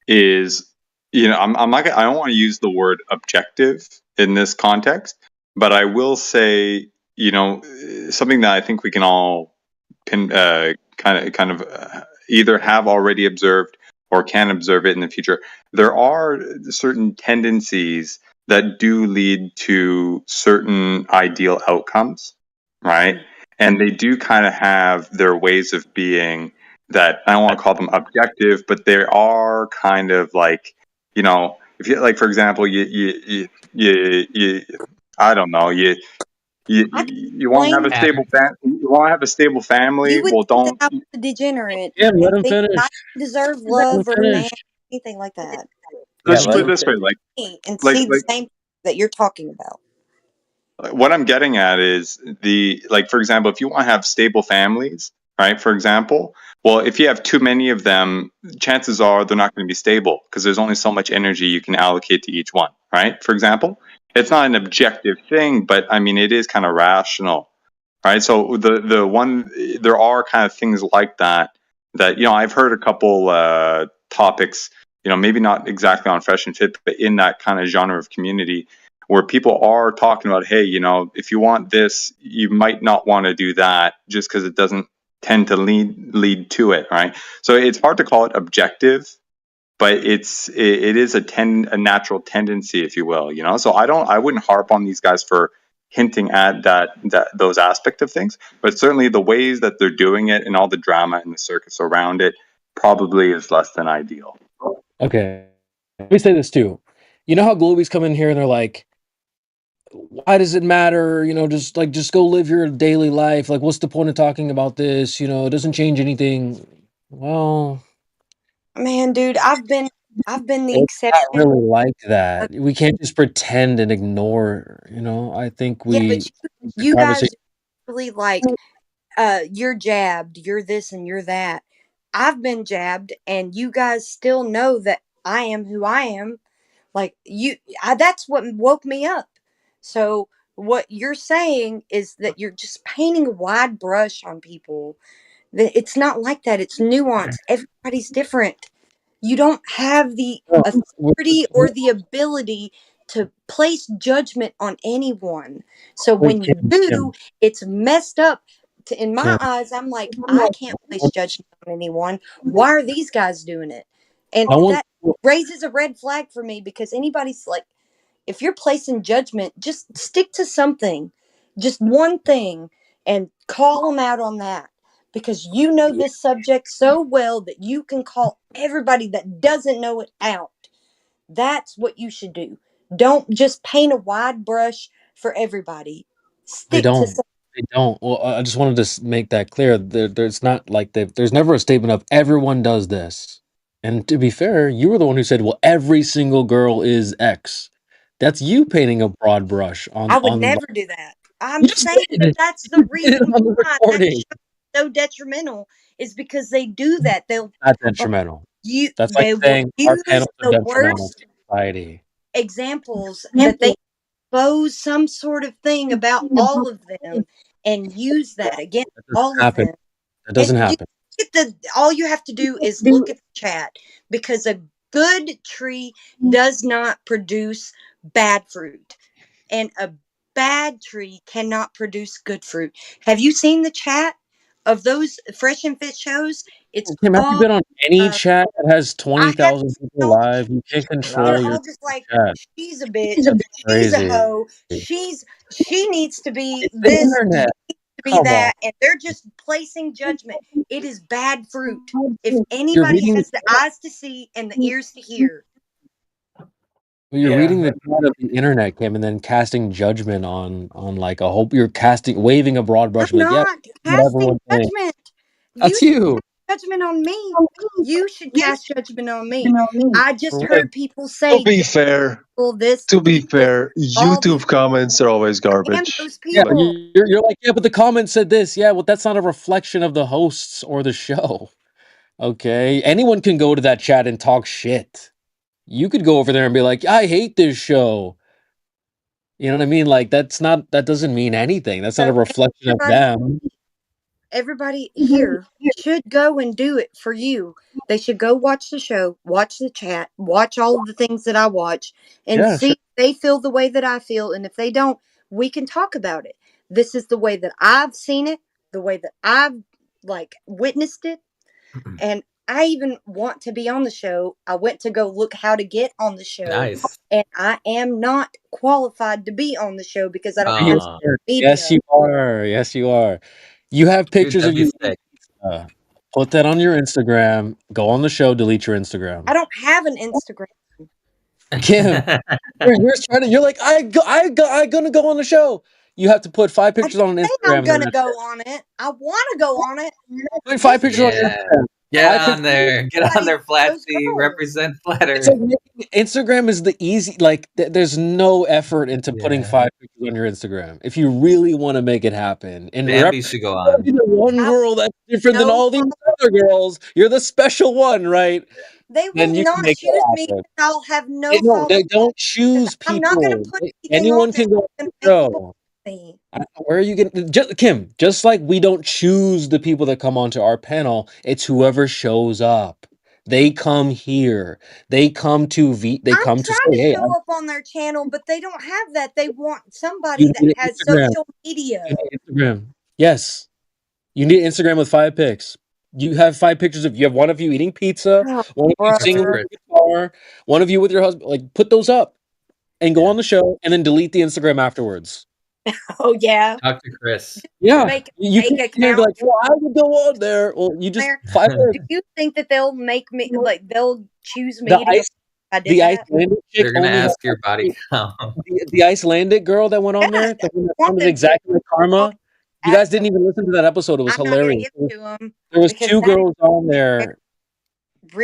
Speaker 14: is, I'm not I don't want to use the word objective in this context, but I will say, something that I think we can all kind of either have already observed or can observe it in the future. There are certain tendencies that do lead to certain ideal outcomes, right? And they do kind of have their ways of being that I don't want to call them objective, but they are kind of like, if you like, for example, you I don't know, you want to have
Speaker 19: Blame
Speaker 14: a stable you want to have a stable family.
Speaker 19: you would
Speaker 14: Well,
Speaker 19: think that
Speaker 14: don't.
Speaker 19: I was a degenerate
Speaker 8: Yeah, let
Speaker 19: and
Speaker 8: him
Speaker 19: think that
Speaker 8: finish.
Speaker 19: I deserve
Speaker 8: Let him
Speaker 19: love or a man,
Speaker 8: finish.
Speaker 19: anything like that.
Speaker 8: Yeah,
Speaker 14: Let's
Speaker 19: You
Speaker 14: put
Speaker 8: let
Speaker 14: it
Speaker 8: him
Speaker 14: this way,
Speaker 8: finish.
Speaker 19: and
Speaker 14: like
Speaker 19: see the same that you're talking about.
Speaker 14: what I'm getting at is for example, if you want to have stable families, right? For example, well, if you have too many of them, chances are they're not going to be stable because there's only so much energy you can allocate to each one, right? For example, it's not an objective thing, but I mean, it is kind of rational, right? So there are kind of things like that I've heard a couple topics, maybe not exactly on Fresh and Fit, but in that kind of genre of community where people are talking about, hey, if you want this, you might not want to do that just because it doesn't tend to lead to it, right? So it's hard to call it objective, but it is a natural tendency, if you will, So I wouldn't harp on these guys for hinting at those aspect of things, but certainly the ways that they're doing it and all the drama and the circus around it probably is less than ideal.
Speaker 8: Okay. Let me say this too. You know how Globies come in here and they're like, why does it matter? Just go live your daily life. Like, what's the point of talking about this? It doesn't change anything. Well,
Speaker 19: Man, dude, I've been the
Speaker 8: it's not
Speaker 19: exception.
Speaker 8: really like that. We can't just pretend and ignore, I think
Speaker 19: Yeah, but
Speaker 8: the
Speaker 19: you guys
Speaker 8: conversation.
Speaker 19: really like you're jabbed, you're this and you're that. I've been jabbed and you guys still know that I am who I am. Like that's what woke me up. So what you're saying is that you're just painting a wide brush on people. That it's not like that. It's nuanced. Everybody's different. You don't have the authority or the ability to place judgment on anyone. So
Speaker 8: Wait,
Speaker 19: when you do, it's messed up. In my eyes, I'm like, I can't place judgment on anyone. Why are these guys doing it? And that raises a red flag for me because anybody's like, if you're placing judgment, just stick to something, just one thing, and call them out on that because you know this subject so well that you can call everybody that doesn't know it out. That's what you should do. Don't just paint a wide brush for everybody.
Speaker 8: They
Speaker 19: Stick to
Speaker 8: don't.
Speaker 19: something.
Speaker 8: They don't. Well, I just wanted to make that clear. There's not like there's never a statement of everyone does this. And to be fair, you were the one who said, "Well, every single girl is X." That's you painting a broad brush
Speaker 19: I would
Speaker 8: on.
Speaker 19: never do that. I'm
Speaker 8: You just
Speaker 19: saying that
Speaker 8: did.
Speaker 19: that's the
Speaker 8: You did
Speaker 19: reason
Speaker 8: it on the
Speaker 19: why that
Speaker 8: recording.
Speaker 19: show is so detrimental is because they do that. They'll
Speaker 8: Not detrimental. That's like
Speaker 19: they will
Speaker 8: saying our
Speaker 19: use
Speaker 8: panels are
Speaker 19: the
Speaker 8: detrimental
Speaker 19: worst
Speaker 8: to society.
Speaker 19: examples that they expose some sort of thing about all of them and use that against
Speaker 8: That doesn't
Speaker 19: all of
Speaker 8: happen.
Speaker 19: them.
Speaker 8: That doesn't
Speaker 19: And
Speaker 8: happen.
Speaker 19: all you have to do is look at the chat because a good tree does not produce bad fruit and a bad tree cannot produce good fruit. Have you seen the chat of those Fresh and Fit shows? It's
Speaker 8: Kim, have you
Speaker 19: all
Speaker 8: been on any
Speaker 19: uh,
Speaker 8: chat that has
Speaker 19: I have
Speaker 8: 20,000 people
Speaker 19: no,
Speaker 8: live? You can't
Speaker 19: they're
Speaker 8: control your
Speaker 19: all just like,
Speaker 8: chat.
Speaker 19: she's a bitch,
Speaker 8: That's
Speaker 19: she's a
Speaker 8: crazy.
Speaker 19: hoe, she needs to be
Speaker 8: It's the
Speaker 19: this, she
Speaker 8: internet.
Speaker 19: needs to be
Speaker 8: Come on.
Speaker 19: that, and they're just placing judgment. It is bad fruit. If
Speaker 8: You're
Speaker 19: anybody
Speaker 8: reading
Speaker 19: has the eyes to see and the ears to hear,
Speaker 8: you're
Speaker 7: Yeah.
Speaker 8: reading the chat of the internet, Kim, and then casting judgment on like a hope you're waving a broad brush
Speaker 19: I'm
Speaker 8: and like, yeah,
Speaker 19: not
Speaker 8: what
Speaker 19: casting
Speaker 8: everyone thinks.
Speaker 19: judgment. You
Speaker 8: That's you.
Speaker 19: judgment on me. You should cast judgment on me. I just heard people say,
Speaker 17: To be fair,
Speaker 19: "Well, this,
Speaker 17: to be
Speaker 19: this,
Speaker 17: fair,
Speaker 19: all these,"
Speaker 17: YouTube comments are always
Speaker 19: and
Speaker 17: garbage.
Speaker 19: those
Speaker 4: Yeah,
Speaker 19: people.
Speaker 4: you're like, yeah, but the comment said this. Yeah, well, that's not a reflection of the hosts or the show. Okay, anyone can go to that chat and talk shit. You could go over there and be like, I hate this show. You know what I mean? Like that doesn't mean anything. That's not a
Speaker 19: So
Speaker 4: reflection of
Speaker 19: everybody,
Speaker 4: them.
Speaker 19: everybody here should go and do it for you. They should go watch the show, watch the chat, watch all of the things that I watch, and
Speaker 4: Yeah,
Speaker 19: see
Speaker 4: sure.
Speaker 19: if they feel the way that I feel. And if they don't, we can talk about it. This is the way that I've seen it, the way that I've like witnessed it. And I even want to be on the show. I went to go look how to get on the show.
Speaker 13: Nice.
Speaker 19: And I am not qualified to be on the show because I don't
Speaker 4: Yes,
Speaker 19: have
Speaker 13: Aw.
Speaker 19: media.
Speaker 4: yes, you are. Yes, you are. You have
Speaker 13: Dude,
Speaker 4: pictures of
Speaker 13: that'd be
Speaker 4: you.
Speaker 13: sick.
Speaker 4: Put that on your Instagram. Go on the show. Delete your Instagram.
Speaker 19: I don't have an Instagram.
Speaker 4: Kim, you're like, I gonna go on the show. You have to put 5
Speaker 19: I
Speaker 4: pictures on an
Speaker 19: didn't say I'm
Speaker 4: Instagram.
Speaker 19: gonna go on it. I want to go on it.
Speaker 4: Put 5 pictures on
Speaker 13: Yeah.
Speaker 4: Instagram.
Speaker 13: Get
Speaker 4: 5
Speaker 13: on
Speaker 4: pictures.
Speaker 13: there. Get on
Speaker 19: Everybody
Speaker 13: there,
Speaker 19: those
Speaker 13: Flatsy.
Speaker 19: girls.
Speaker 13: Represent
Speaker 4: It's
Speaker 13: Flatter.
Speaker 4: like Instagram is the easy, like there's no effort into putting
Speaker 13: Yeah.
Speaker 4: 5 pictures on your Instagram if you really want to make it happen. And
Speaker 13: Bambi should go on.
Speaker 4: be the one
Speaker 19: I
Speaker 4: girl that's different than
Speaker 19: no,
Speaker 4: all these other girls. You're the special one, right?
Speaker 19: they
Speaker 4: Then
Speaker 19: will
Speaker 4: you can
Speaker 19: not
Speaker 4: make
Speaker 19: choose
Speaker 4: it
Speaker 19: me
Speaker 4: happen.
Speaker 19: because I'll have no
Speaker 4: No,
Speaker 19: followers.
Speaker 4: they don't
Speaker 19: 'Cause
Speaker 4: choose
Speaker 19: I'm not gonna
Speaker 4: people.
Speaker 19: put anything
Speaker 4: Anyone
Speaker 19: on
Speaker 4: can
Speaker 19: there
Speaker 4: go
Speaker 19: that's
Speaker 4: on
Speaker 19: gonna
Speaker 4: the
Speaker 19: make people
Speaker 4: show.
Speaker 19: me.
Speaker 4: Where are you getting Kim? Just like we don't choose the people that come onto our panel, it's whoever shows up. They come here. They come to they
Speaker 19: I'm
Speaker 4: come to say,
Speaker 19: trying to
Speaker 4: hey,
Speaker 19: show up on their channel, but they don't have that. They want somebody
Speaker 4: you
Speaker 19: that
Speaker 4: need an
Speaker 19: has
Speaker 4: Instagram.
Speaker 19: social media.
Speaker 4: You need Instagram. Yes. You need Instagram with 5 pics. You have 5 pictures of you have one of you eating pizza,
Speaker 19: Oh,
Speaker 4: one of you singing
Speaker 19: brother.
Speaker 4: with the guitar, one of you with your husband. Like put those up and go on the show and then delete the Instagram afterwards.
Speaker 19: Oh yeah.
Speaker 13: Talk to Chris.
Speaker 4: Yeah.
Speaker 19: Make a
Speaker 4: You
Speaker 19: fake
Speaker 4: can't be
Speaker 19: account
Speaker 4: like, well, I would go on there. Well, you just
Speaker 19: there.
Speaker 4: 5
Speaker 19: Do you think that they'll make me like they'll choose me
Speaker 4: the
Speaker 19: to go?
Speaker 4: ice
Speaker 19: I did
Speaker 4: the
Speaker 19: that.
Speaker 4: Icelandic chick
Speaker 13: They're gonna
Speaker 4: only had
Speaker 13: ask your body count.
Speaker 4: the Icelandic girl that went on
Speaker 19: Yeah,
Speaker 4: there, the one that
Speaker 19: want
Speaker 4: sounded
Speaker 19: them to
Speaker 4: exactly like Karma. You guys
Speaker 19: ask
Speaker 4: didn't even listen to that episode. It was
Speaker 19: I'm not gonna
Speaker 4: hilarious.
Speaker 19: give it to them
Speaker 4: There was
Speaker 19: because
Speaker 4: 2
Speaker 19: that
Speaker 4: girls on there.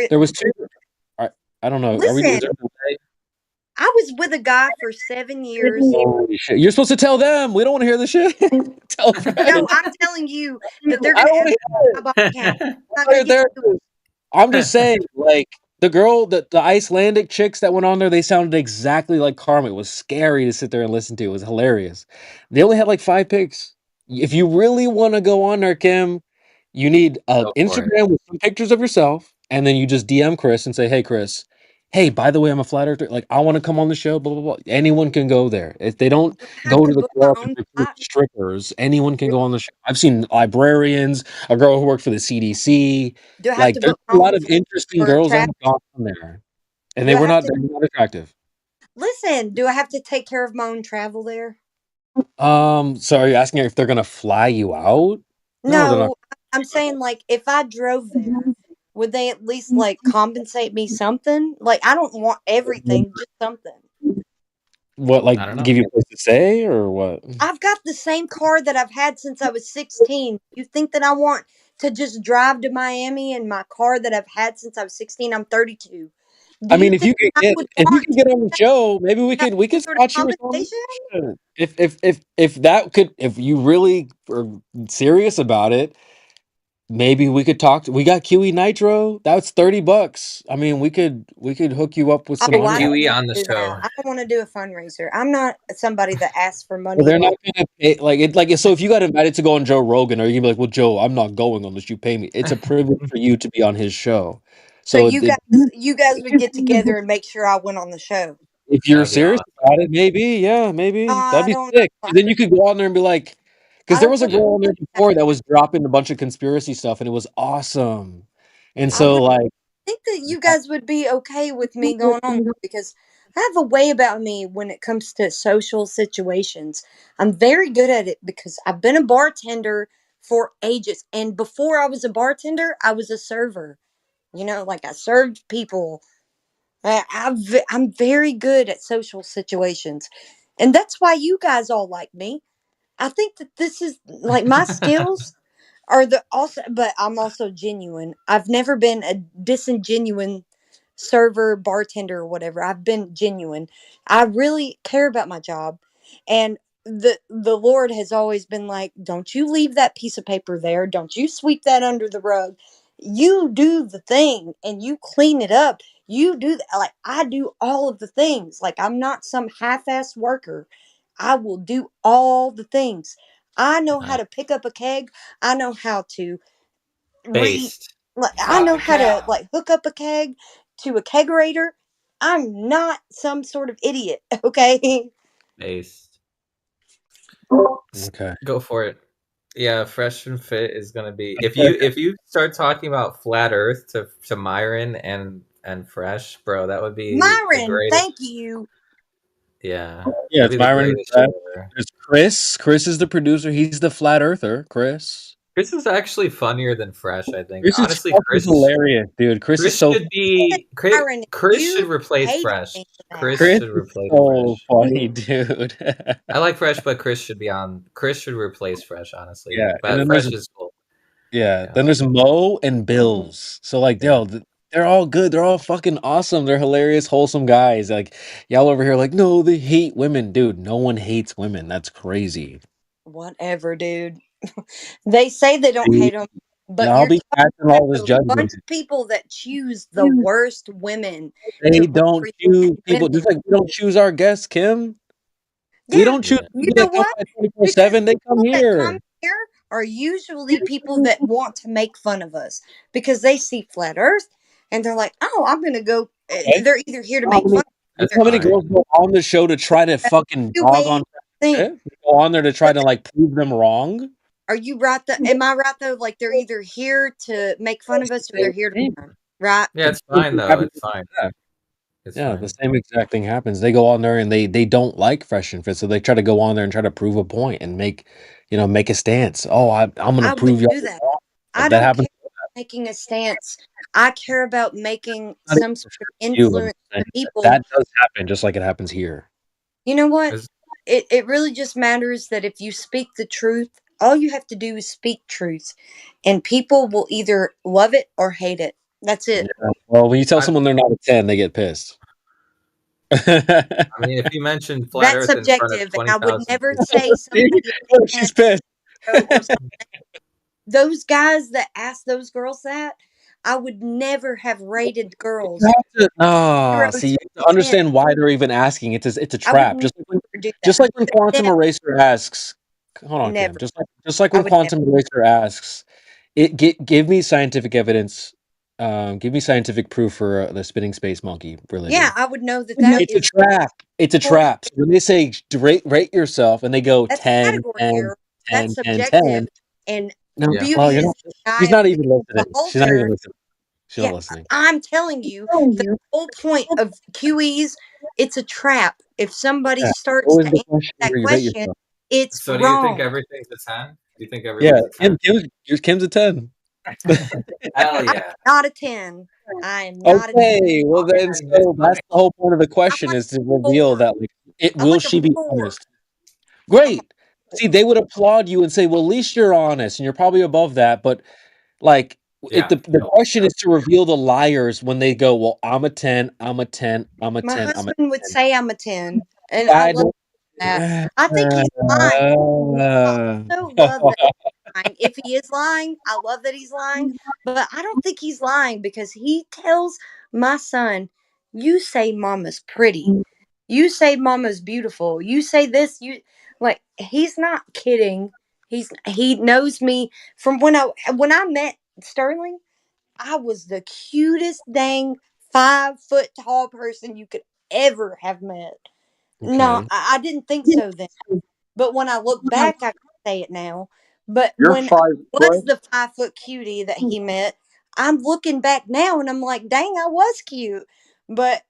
Speaker 4: There was 2. I don't know. Are we? Is
Speaker 19: listen.
Speaker 4: there a delay?
Speaker 19: I was with a guy for 7 years.
Speaker 4: Holy shit! You're supposed to tell them. We don't want to hear the shit. Tell them.
Speaker 19: No, I'm telling you that they're
Speaker 4: I
Speaker 19: gonna
Speaker 4: don't want
Speaker 19: ask
Speaker 4: to
Speaker 19: my body count. I'm not
Speaker 4: hear
Speaker 19: gonna
Speaker 4: it.
Speaker 19: give it to them.
Speaker 4: I'm just saying, like the girl, the Icelandic chicks that went on there, they sounded exactly like Karma. It was scary to sit there and listen to. It was hilarious. They only had like 5 pics. If you really want to go on there, Kim, you need an
Speaker 13: Go for it.
Speaker 4: Instagram with some pictures of yourself, and then you just DM Chris and say, "Hey, Chris, hey, by the way, I'm a flat earther. Like, I want to come on the show." Blah blah blah. Anyone can go there. If they don't
Speaker 19: Have
Speaker 4: go
Speaker 19: to
Speaker 4: to the
Speaker 19: book my
Speaker 4: club
Speaker 19: own
Speaker 4: with
Speaker 19: flight.
Speaker 4: strippers, anyone can go on the show. I've seen librarians, a girl who worked for the CDC.
Speaker 19: Do I have
Speaker 4: Like,
Speaker 19: to
Speaker 4: there's
Speaker 19: book my
Speaker 4: a lot
Speaker 19: own
Speaker 4: of
Speaker 19: flight
Speaker 4: interesting
Speaker 19: for
Speaker 4: girls that
Speaker 19: travel?
Speaker 4: have gone on there, and
Speaker 19: Do
Speaker 4: they
Speaker 19: I
Speaker 4: were
Speaker 19: have
Speaker 4: not.
Speaker 19: to
Speaker 4: They're not attractive.
Speaker 19: listen? Do I have to take care of my own travel there?
Speaker 4: So are you asking if they're gonna fly you out? No, they're not.
Speaker 19: No, I'm saying like if I drove there, would they at least like compensate me something? Like I don't want everything, just something.
Speaker 4: What, like,
Speaker 13: I don't know.
Speaker 4: give you a place to stay or what?
Speaker 19: I've got the same car that I've had since I was 16. You think that I want to just drive to Miami in my car that I've had since I was 16? I'm 32. Do
Speaker 4: I mean,
Speaker 19: you
Speaker 4: if you
Speaker 19: think
Speaker 4: could
Speaker 19: I
Speaker 4: get
Speaker 19: would
Speaker 4: if you
Speaker 19: want
Speaker 4: could get on the show, maybe we could
Speaker 19: some sort of
Speaker 4: spot you or something.
Speaker 19: compensation?
Speaker 4: If that could, if you really are serious about it, maybe we could talk. We got QE Nitro. That's $30. I mean, we could hook you up with some
Speaker 19: Oh,
Speaker 13: Get
Speaker 19: I
Speaker 4: money.
Speaker 19: don't
Speaker 13: QE
Speaker 19: want
Speaker 13: on
Speaker 19: to
Speaker 13: the
Speaker 19: do
Speaker 13: show.
Speaker 19: that. I don't want to do a fundraiser. I'm not somebody that asks for
Speaker 4: Well,
Speaker 19: money.
Speaker 4: they're not gonna pay like it. Like, so if you got invited to go on Joe Rogan, are you gonna be like, "Well, Joe, I'm not going unless you pay me." It's a privilege for you to be on his show.
Speaker 19: So
Speaker 4: So
Speaker 19: you guys would get together and make sure I went on the show.
Speaker 4: if you're
Speaker 13: That'd be
Speaker 4: serious
Speaker 13: awesome.
Speaker 4: about it, maybe, yeah, maybe that'd
Speaker 19: I
Speaker 4: be
Speaker 19: don't
Speaker 4: sick.
Speaker 19: know.
Speaker 4: 'Cause then you could go on there and be like, because
Speaker 19: I
Speaker 4: there
Speaker 19: don't
Speaker 4: was a
Speaker 19: really
Speaker 4: girl on there before that was dropping a bunch of conspiracy stuff, and it was awesome. And
Speaker 19: I
Speaker 4: so,
Speaker 19: really
Speaker 4: like,
Speaker 19: think that you guys would be okay with me going on because I have a way about me when it comes to social situations. I'm very good at it because I've been a bartender for ages. And before I was a bartender, I was a server. You know, like I served people. I'm very good at social situations. And that's why you guys all like me. I think that this is like my skills are the also, but I'm also genuine. I've never been a disingenuine server, bartender, or whatever. I've been genuine. I really care about my job, and the Lord has always been like, "Don't you leave that piece of paper there. Don't you sweep that under the rug. You do the thing, and you clean it up. You do like I do all of the things. Like I'm not some half-assed worker. I will do all the things. I know how to pick up a keg. I know how to
Speaker 13: Based.
Speaker 19: like I
Speaker 13: Stop
Speaker 19: know
Speaker 13: the
Speaker 19: how to
Speaker 13: cap.
Speaker 19: like hook up a keg to a kegerator. I'm not some sort of idiot, okay?
Speaker 13: Based.
Speaker 8: Okay.
Speaker 13: Go for it. Yeah, Fresh and Fit is gonna be if you start talking about flat Earth to Myron and Fresh, bro, that would be the
Speaker 19: Myron,
Speaker 13: greatest.
Speaker 19: thank you.
Speaker 13: Yeah,
Speaker 8: Yeah,
Speaker 13: that'd
Speaker 8: it's
Speaker 13: be the
Speaker 8: Myron and
Speaker 13: greatest
Speaker 8: Fresh.
Speaker 13: show ever.
Speaker 8: There's Chris. Chris is the producer. He's the flat earther. Chris.
Speaker 13: Chris is actually funnier than Fresh, I think.
Speaker 8: Chris is
Speaker 13: Honestly,
Speaker 8: fucking
Speaker 13: Chris
Speaker 8: hilarious, dude. Chris is so
Speaker 13: should be
Speaker 19: Myron,
Speaker 13: Chris
Speaker 19: you
Speaker 13: should replace
Speaker 19: hated
Speaker 13: Fresh.
Speaker 19: me for that.
Speaker 13: Chris should
Speaker 8: is
Speaker 13: replace
Speaker 8: so
Speaker 13: Fresh.
Speaker 8: funny, dude.
Speaker 13: I like Fresh, but Chris should be on. Chris should replace Fresh, honestly.
Speaker 8: Yeah, and
Speaker 13: But
Speaker 8: then
Speaker 13: Fresh
Speaker 8: there's
Speaker 13: is cool.
Speaker 8: yeah, then there's Mo and Bills. So like, yo, they're all good. They're all fucking awesome. They're hilarious, wholesome guys. Like y'all over here, like, no, they hate women, dude. No one hates women. That's crazy.
Speaker 19: Whatever, dude. They say they don't hate them, but
Speaker 8: Y'all
Speaker 19: you're
Speaker 8: be
Speaker 19: talking
Speaker 8: catching all this
Speaker 19: about a bunch
Speaker 8: judgment.
Speaker 19: of people that choose the worst women
Speaker 8: They
Speaker 19: to
Speaker 8: don't
Speaker 19: represent
Speaker 8: choose people,
Speaker 19: women.
Speaker 8: just like we don't choose our guests, Kim. We
Speaker 19: Yeah,
Speaker 8: don't choose
Speaker 19: you
Speaker 8: people
Speaker 19: know
Speaker 8: that come
Speaker 19: what?
Speaker 8: by
Speaker 19: Because
Speaker 8: 24/7. They come
Speaker 19: people that
Speaker 8: here.
Speaker 19: come here are usually people that want to make fun of us because they see flat Earth and they're like, "Oh, I'm gonna go."
Speaker 8: Okay.
Speaker 19: They're either here to
Speaker 8: How
Speaker 19: make
Speaker 8: many,
Speaker 19: fun. Of
Speaker 8: how many girls go on the show to try to fucking
Speaker 19: Two
Speaker 8: dog
Speaker 19: ways
Speaker 8: on
Speaker 19: to think.
Speaker 8: Fit? They go on there to try to like prove them wrong?
Speaker 19: Are you right? Am I right though? Like they're either here to make fun of us or they're here to learn, right?
Speaker 13: Yeah, it's fine though. It's fine. It's
Speaker 8: Yeah,
Speaker 13: fine.
Speaker 8: the same exact thing happens. They go on there and they don't like Fresh and Fit, so they try to go on there and try to prove a point and make a stance. Oh, I'm
Speaker 19: I
Speaker 8: gonna prove
Speaker 19: would
Speaker 8: you
Speaker 19: do that.
Speaker 8: wrong.
Speaker 19: I
Speaker 8: That
Speaker 19: don't
Speaker 8: happens.
Speaker 19: care about making a stance. I care about making
Speaker 8: Not
Speaker 19: some
Speaker 8: even
Speaker 19: sort
Speaker 8: for
Speaker 19: of
Speaker 8: you, I'm
Speaker 19: influence
Speaker 8: saying
Speaker 19: on people.
Speaker 8: that does happen just like it happens here.
Speaker 19: You know what? It really just matters that if you speak the truth, all you have to do is speak truth, and people will either love it or hate it. That's it.
Speaker 8: Yeah. Well, when you tell someone they're not a 10, they get pissed.
Speaker 13: I mean, if you mention flat
Speaker 19: That's
Speaker 13: Earth in front of
Speaker 19: subjective, and I would
Speaker 13: 20,000
Speaker 19: never
Speaker 13: people,
Speaker 19: say somebody
Speaker 8: Look, she's pissed.
Speaker 19: or something. Those guys that asked those girls that, I would never have rated girls.
Speaker 8: See, you have to understand why they're even asking. It's a trap.
Speaker 19: never do
Speaker 8: Just
Speaker 19: that.
Speaker 8: like when Quantum Eraser asks, hold on, Kim.
Speaker 19: Never.
Speaker 8: Just like
Speaker 19: I
Speaker 8: when
Speaker 19: would
Speaker 8: Quantum Eraser asks, give me scientific evidence. Give me scientific proof for the spinning space monkey religion.
Speaker 19: Yeah, I would know that that
Speaker 8: It's a
Speaker 19: is
Speaker 8: trap. It's a
Speaker 19: bullshit.
Speaker 8: trap. So when they say rate yourself and they go
Speaker 19: That's
Speaker 8: 10,
Speaker 19: category
Speaker 8: 10,
Speaker 19: error.
Speaker 8: 10,
Speaker 19: That's
Speaker 8: 10,
Speaker 19: subjective.
Speaker 8: 10.
Speaker 19: And
Speaker 8: No,
Speaker 19: beauty
Speaker 8: well, you're
Speaker 19: is
Speaker 8: not,
Speaker 19: the eye
Speaker 8: she's
Speaker 19: of
Speaker 8: not
Speaker 19: the
Speaker 8: even listening. She's not even
Speaker 19: beholder.
Speaker 8: listening. She's not listening.
Speaker 19: I'm telling you, the whole point of QEs, it's a trap. If somebody
Speaker 8: Yeah.
Speaker 19: starts
Speaker 8: Always
Speaker 19: to
Speaker 8: the
Speaker 19: answer
Speaker 8: question
Speaker 19: that
Speaker 8: where you rate
Speaker 19: question,
Speaker 8: yourself.
Speaker 19: it's
Speaker 13: So do you think
Speaker 19: wrong.
Speaker 13: everything's a 10? Do you think
Speaker 8: Yeah,
Speaker 13: everything's a 10?
Speaker 8: Kim's a 10.
Speaker 13: Hell yeah.
Speaker 19: I'm not a 10. I am not a 10.
Speaker 8: Okay, well then, so that's the whole point of the question is to reveal that like
Speaker 19: I'm
Speaker 8: will
Speaker 19: like
Speaker 8: she
Speaker 19: a
Speaker 8: be
Speaker 19: 4.
Speaker 8: honest? Great. See, they would applaud you and say, "Well, at least you're honest, and you're probably above that." But like,
Speaker 13: Yeah.
Speaker 8: the question is to reveal the liars when they go, "Well, I'm a 10, I'm a 10, I'm a
Speaker 19: My
Speaker 8: 10, I'm a
Speaker 19: husband would
Speaker 8: 10."
Speaker 19: say I'm a 10. And I
Speaker 8: I
Speaker 19: love
Speaker 8: don't.
Speaker 19: that. I think he's lying. I also love that he's lying. If he is lying, I love that he's lying. But I don't think he's lying because he tells my son, "You say mama's pretty. You say mama's beautiful. You say this. You like." He's not kidding. He knows me from when I met Sterling. I was the cutest dang 5 foot tall person you could ever have met. No,
Speaker 8: Okay.
Speaker 19: I didn't think so then. But when I look back, I can say it now. But
Speaker 24: You're
Speaker 19: when I
Speaker 24: 5
Speaker 19: was
Speaker 24: foot.
Speaker 19: the 5 foot cutie that he met, I'm looking back now and I'm like, dang, I was cute. But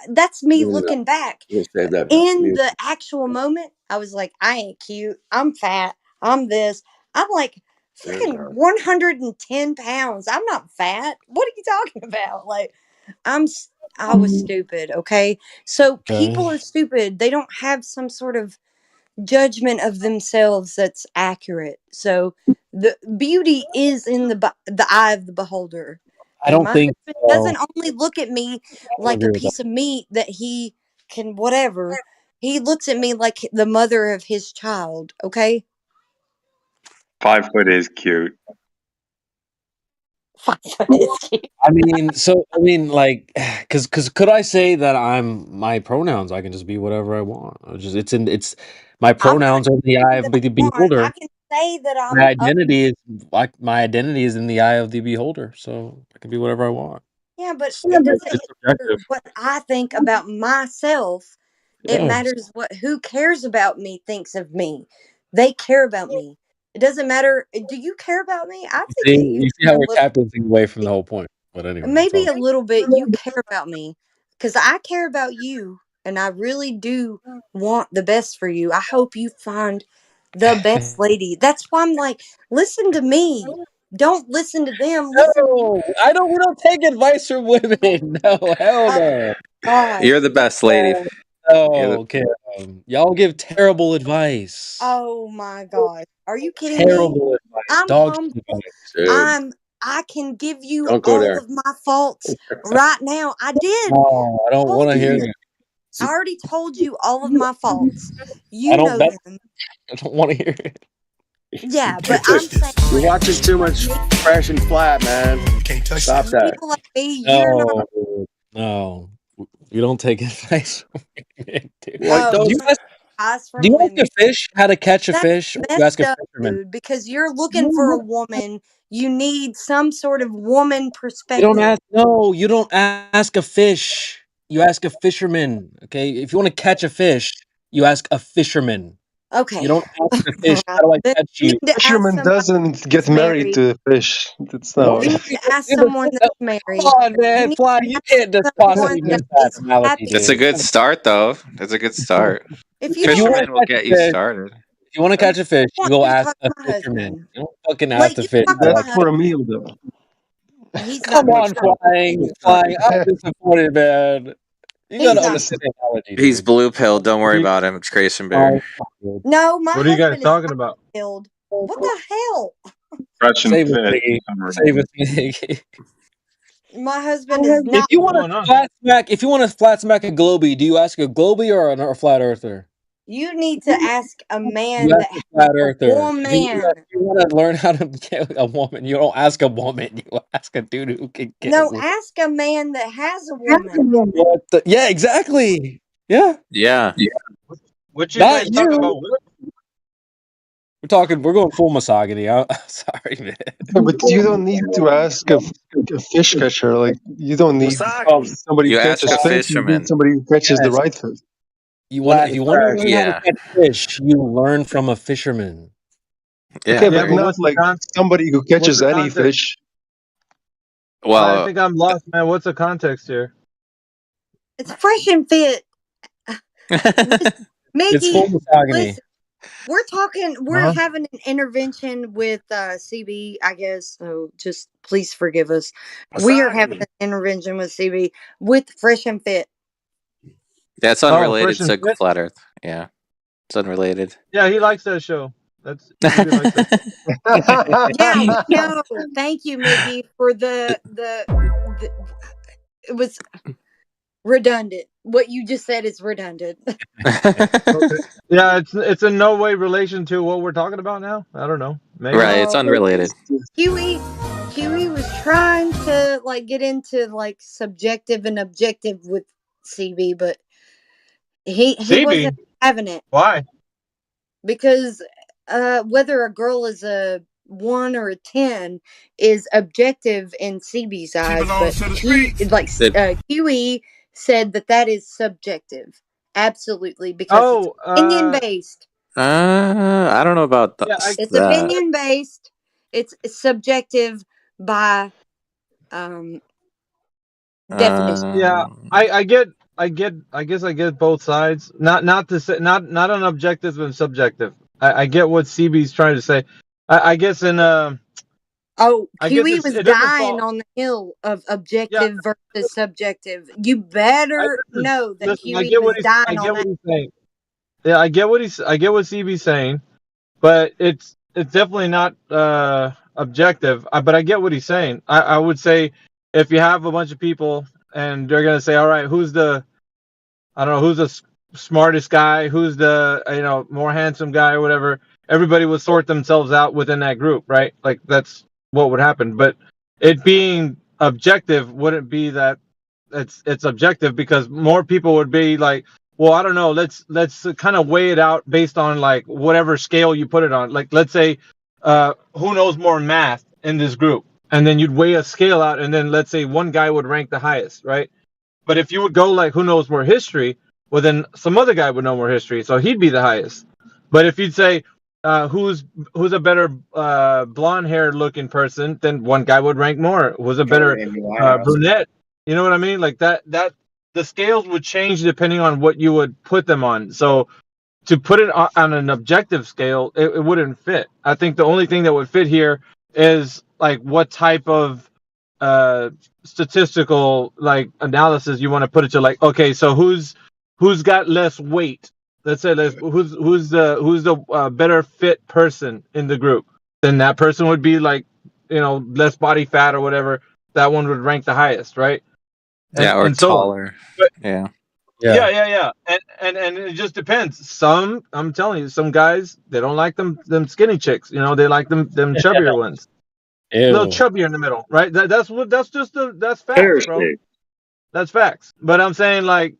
Speaker 19: that's me looking back.
Speaker 24: You say that about
Speaker 19: In
Speaker 24: me.
Speaker 19: the actual moment, I was like, I ain't cute. I'm fat. I'm this. I'm like freaking 110 pounds. I'm not fat. What are you talking about? Like, I was stupid. Okay. So people
Speaker 8: Okay.
Speaker 19: are stupid. They don't have some sort of judgment of themselves that's accurate. So the beauty is in the eye of the beholder.
Speaker 4: I
Speaker 19: And
Speaker 4: don't
Speaker 19: my
Speaker 4: think
Speaker 19: husband
Speaker 4: so.
Speaker 19: doesn't only look at me
Speaker 4: I don't
Speaker 19: like a
Speaker 4: agree with that.
Speaker 19: piece of meat that he can whatever. He looks at me like the mother of his child. Okay.
Speaker 14: 5 foot is cute.
Speaker 19: 5 foot is cute.
Speaker 4: I mean, like, because could I say that my pronouns? I can just be whatever I want. It's my
Speaker 19: I'm not
Speaker 4: pronouns are in the eye of
Speaker 19: that
Speaker 4: the
Speaker 19: I want.
Speaker 4: beholder.
Speaker 19: I can say that
Speaker 4: My
Speaker 19: I'm up.
Speaker 4: identity is in the eye of the beholder, so I can be whatever I want.
Speaker 19: Yeah, but
Speaker 4: It's
Speaker 19: it doesn't
Speaker 4: it's
Speaker 19: matter
Speaker 4: subjective.
Speaker 19: what I think about myself. It
Speaker 4: Yeah.
Speaker 19: matters what who cares about me thinks of me. They care about me. It doesn't matter. Do you care about me? I think that you
Speaker 4: You see
Speaker 19: care
Speaker 4: how
Speaker 19: a
Speaker 4: we're
Speaker 19: little.
Speaker 4: tapping away from the whole point. But anyway, it's
Speaker 19: Maybe
Speaker 4: all
Speaker 19: a little bit. You care about me because I care about you, and I really do want the best for you. I hope you find the best lady. That's why I'm like, listen to me. Don't listen to them. Listen.
Speaker 4: No, we don't take advice from women. No, hell no.
Speaker 19: God.
Speaker 13: You're the best lady.
Speaker 4: No, Kim. Y'all give terrible advice.
Speaker 19: Oh my God. Are you kidding me?
Speaker 4: Terrible advice.
Speaker 19: I'm
Speaker 4: Dog
Speaker 19: humble.
Speaker 4: advice.
Speaker 19: I can give you
Speaker 4: Don't go
Speaker 19: all
Speaker 4: there.
Speaker 19: of my faults right now. I did.
Speaker 4: No, I don't
Speaker 19: Told
Speaker 4: want to
Speaker 19: you.
Speaker 4: hear it.
Speaker 19: I already told you all of my faults.
Speaker 4: I
Speaker 19: You
Speaker 4: don't
Speaker 19: know
Speaker 4: bet.
Speaker 19: them.
Speaker 4: I don't want to hear it.
Speaker 19: Yeah, but I'm saying
Speaker 10: You're watching too much Fresh and Flat, man. Stop that.
Speaker 19: people like me, you're not.
Speaker 4: No. You don't take advice from women, dude.
Speaker 10: Well,
Speaker 19: Oh,
Speaker 4: Do you ask,
Speaker 19: eyes
Speaker 4: do
Speaker 19: from
Speaker 4: you ask
Speaker 19: women.
Speaker 4: a fish how to catch a
Speaker 19: That's
Speaker 4: fish, or do you ask
Speaker 19: messed
Speaker 4: a
Speaker 19: up,
Speaker 4: fisherman?
Speaker 19: dude, because you're looking for a woman. You need some sort of woman
Speaker 4: You don't
Speaker 19: perspective.
Speaker 4: ask. No, you don't ask a fish. You ask a fisherman. Okay, if you want to catch a fish, you ask a fisherman.
Speaker 19: Okay.
Speaker 4: You don't ask the fish, "How do I
Speaker 19: Then
Speaker 4: catch
Speaker 19: you
Speaker 4: you?"
Speaker 19: need to ask
Speaker 17: Fisherman
Speaker 19: somebody
Speaker 17: doesn't get
Speaker 19: that's
Speaker 17: married
Speaker 19: married.
Speaker 17: to a fish. That's not
Speaker 4: No,
Speaker 17: how
Speaker 19: You
Speaker 17: it
Speaker 19: need
Speaker 17: is.
Speaker 19: to ask someone that's married.
Speaker 4: Come on,
Speaker 19: You
Speaker 4: man,
Speaker 19: need
Speaker 4: Fly.
Speaker 19: to
Speaker 4: You
Speaker 19: ask
Speaker 4: can't just
Speaker 19: someone
Speaker 4: possibly
Speaker 19: that
Speaker 4: miss that
Speaker 19: is
Speaker 4: analogy,
Speaker 19: happy.
Speaker 13: It's a
Speaker 4: dude.
Speaker 13: good start, though. It's a good start.
Speaker 19: If you
Speaker 4: If you
Speaker 19: don't
Speaker 4: want
Speaker 13: Fisherman
Speaker 4: to
Speaker 13: will
Speaker 4: catch
Speaker 13: get
Speaker 4: a
Speaker 13: you
Speaker 4: fish,
Speaker 13: started.
Speaker 4: if you want to catch a fish, you
Speaker 19: want
Speaker 4: go
Speaker 19: me to
Speaker 4: ask
Speaker 19: talk
Speaker 4: a
Speaker 19: to my
Speaker 4: fisherman.
Speaker 19: husband,
Speaker 4: You don't fucking ask
Speaker 19: like
Speaker 4: the
Speaker 19: you
Speaker 4: fish.
Speaker 19: talk to my
Speaker 17: That's for a
Speaker 19: husband,
Speaker 17: meal, though.
Speaker 19: he's
Speaker 4: Come
Speaker 19: not
Speaker 4: on, Flying. I'm disappointed, man. You
Speaker 19: he's
Speaker 4: gotta
Speaker 19: not
Speaker 4: understand the analogy,
Speaker 13: He's
Speaker 4: dude.
Speaker 13: blue pilled. Don't worry about him. It's Grayson Bear.
Speaker 4: Oh,
Speaker 19: No, my
Speaker 20: What are you guys
Speaker 19: husband is
Speaker 20: talking
Speaker 19: not
Speaker 20: about?
Speaker 19: killed. What the hell?
Speaker 14: Fresh and
Speaker 4: save us,
Speaker 14: fit.
Speaker 4: Miggy.
Speaker 14: for some reason.
Speaker 4: Save us, Miggy.
Speaker 19: My husband is
Speaker 4: If
Speaker 19: not
Speaker 4: you want
Speaker 20: What's
Speaker 4: to
Speaker 20: going on?
Speaker 4: flat smack a Globey, do you ask a Globey or a flat earther?
Speaker 19: You need to ask a
Speaker 4: You
Speaker 19: man
Speaker 4: ask
Speaker 19: that
Speaker 4: a
Speaker 19: has
Speaker 4: flat
Speaker 19: a
Speaker 4: earther.
Speaker 19: woman.
Speaker 4: If you want to learn how to get a woman, you don't ask a woman. You ask a dude who can get
Speaker 19: No,
Speaker 4: one.
Speaker 19: ask a man that has a woman.
Speaker 4: Yeah, exactly. Yeah.
Speaker 13: Yeah.
Speaker 20: What you
Speaker 4: Not
Speaker 20: guys talking
Speaker 4: you.
Speaker 20: about?
Speaker 4: We're going full misogyny. I'm sorry, man.
Speaker 17: But you don't need to ask a fish catcher. Like, you don't need somebody
Speaker 13: You
Speaker 17: who
Speaker 13: ask
Speaker 17: catches
Speaker 13: a
Speaker 17: fish. You need
Speaker 13: fisherman.
Speaker 17: somebody who catches the
Speaker 4: Yes.
Speaker 17: right fish.
Speaker 4: You want to learn how to
Speaker 13: Yeah.
Speaker 4: catch fish, you learn from a fisherman.
Speaker 13: Yeah.
Speaker 17: Okay,
Speaker 20: Yeah,
Speaker 17: but
Speaker 20: but
Speaker 17: not
Speaker 20: what's the
Speaker 17: like somebody who
Speaker 20: what's
Speaker 17: catches
Speaker 20: the
Speaker 17: any
Speaker 20: context?
Speaker 17: fish.
Speaker 20: I
Speaker 13: Well,
Speaker 20: think I'm lost, man. What's the context here?
Speaker 19: It's fresh and fit.
Speaker 4: It's
Speaker 19: Mickey,
Speaker 4: full misogyny.
Speaker 19: listen. We're
Speaker 20: Uh-huh.
Speaker 19: having an intervention with CB, I guess. So just please forgive us. We are having an intervention with CB with Fresh and Fit.
Speaker 13: that's
Speaker 20: Oh,
Speaker 13: unrelated
Speaker 20: Fresh and
Speaker 13: to
Speaker 20: Fit?
Speaker 13: Flat Earth. Yeah. It's unrelated.
Speaker 20: Yeah, he likes that show. CB likes that.
Speaker 19: Yeah, we know. Thank you, Mickey, for the it was redundant. What you just said is redundant.
Speaker 20: Okay. Yeah, it's in no way relation to what we're talking about now. I don't know. Maybe.
Speaker 13: Right. It's unrelated.
Speaker 19: Huey was trying to like get into like subjective and objective with CB, but he
Speaker 20: CB?
Speaker 19: wasn't having it
Speaker 20: Why?
Speaker 19: because whether a girl is a 1 or a 10 is objective in CB's eyes, but he like Huey said that is subjective, absolutely, because it's opinion based.
Speaker 13: I don't know about
Speaker 19: It's
Speaker 13: that.
Speaker 19: opinion based. It's subjective by definition.
Speaker 20: Yeah, I guess I get both sides. Not to say not an objective and subjective. I get what CB's trying to say. I guess in
Speaker 19: Oh,
Speaker 20: I guess
Speaker 19: Huey was
Speaker 20: it doesn't
Speaker 19: dying
Speaker 20: fall.
Speaker 19: on the hill of objective versus subjective. You better know that
Speaker 20: Listen, I
Speaker 19: Huey
Speaker 20: get
Speaker 19: was
Speaker 20: what
Speaker 19: dying on
Speaker 20: he's
Speaker 19: that.
Speaker 20: saying. Yeah, I get what CB's saying, but it's definitely not objective. But I get what he's saying. I would say if you have a bunch of people and they're gonna say, all right, who's the smartest guy, who's the more handsome guy or whatever, everybody would sort themselves out within that group, right? Like that's what would happen. But it being objective wouldn't be that it's objective, because more people would be like, well, I don't know, let's kind of weigh it out based on like whatever scale you put it on. Like let's say who knows more math in this group, and then you'd weigh a scale out, and then let's say one guy would rank the highest, right? But if you would go like who knows more history, well then some other guy would know more history, so he'd be the highest. But if you'd say who's a better blonde haired looking person, then one guy would rank more. Who's a better brunette? You know what I mean? Like that the scales would change depending on what you would put them on. So to put it on an objective scale, it wouldn't fit. I think the only thing that would fit here is like what type of statistical like analysis you want to put it to. Like, okay, so who's got less weight? Let's say who's the better fit person in the group? Then that person would be like, less body fat or whatever. That one would rank the highest, right?
Speaker 13: Or
Speaker 20: so
Speaker 13: taller.
Speaker 20: But,
Speaker 13: yeah.
Speaker 20: Yeah. And it just depends. I'm telling you, some guys, they don't like them skinny chicks. They like them chubbier ones. A little chubbier in the middle, right? That's facts, bro. That's facts. But I'm saying, like,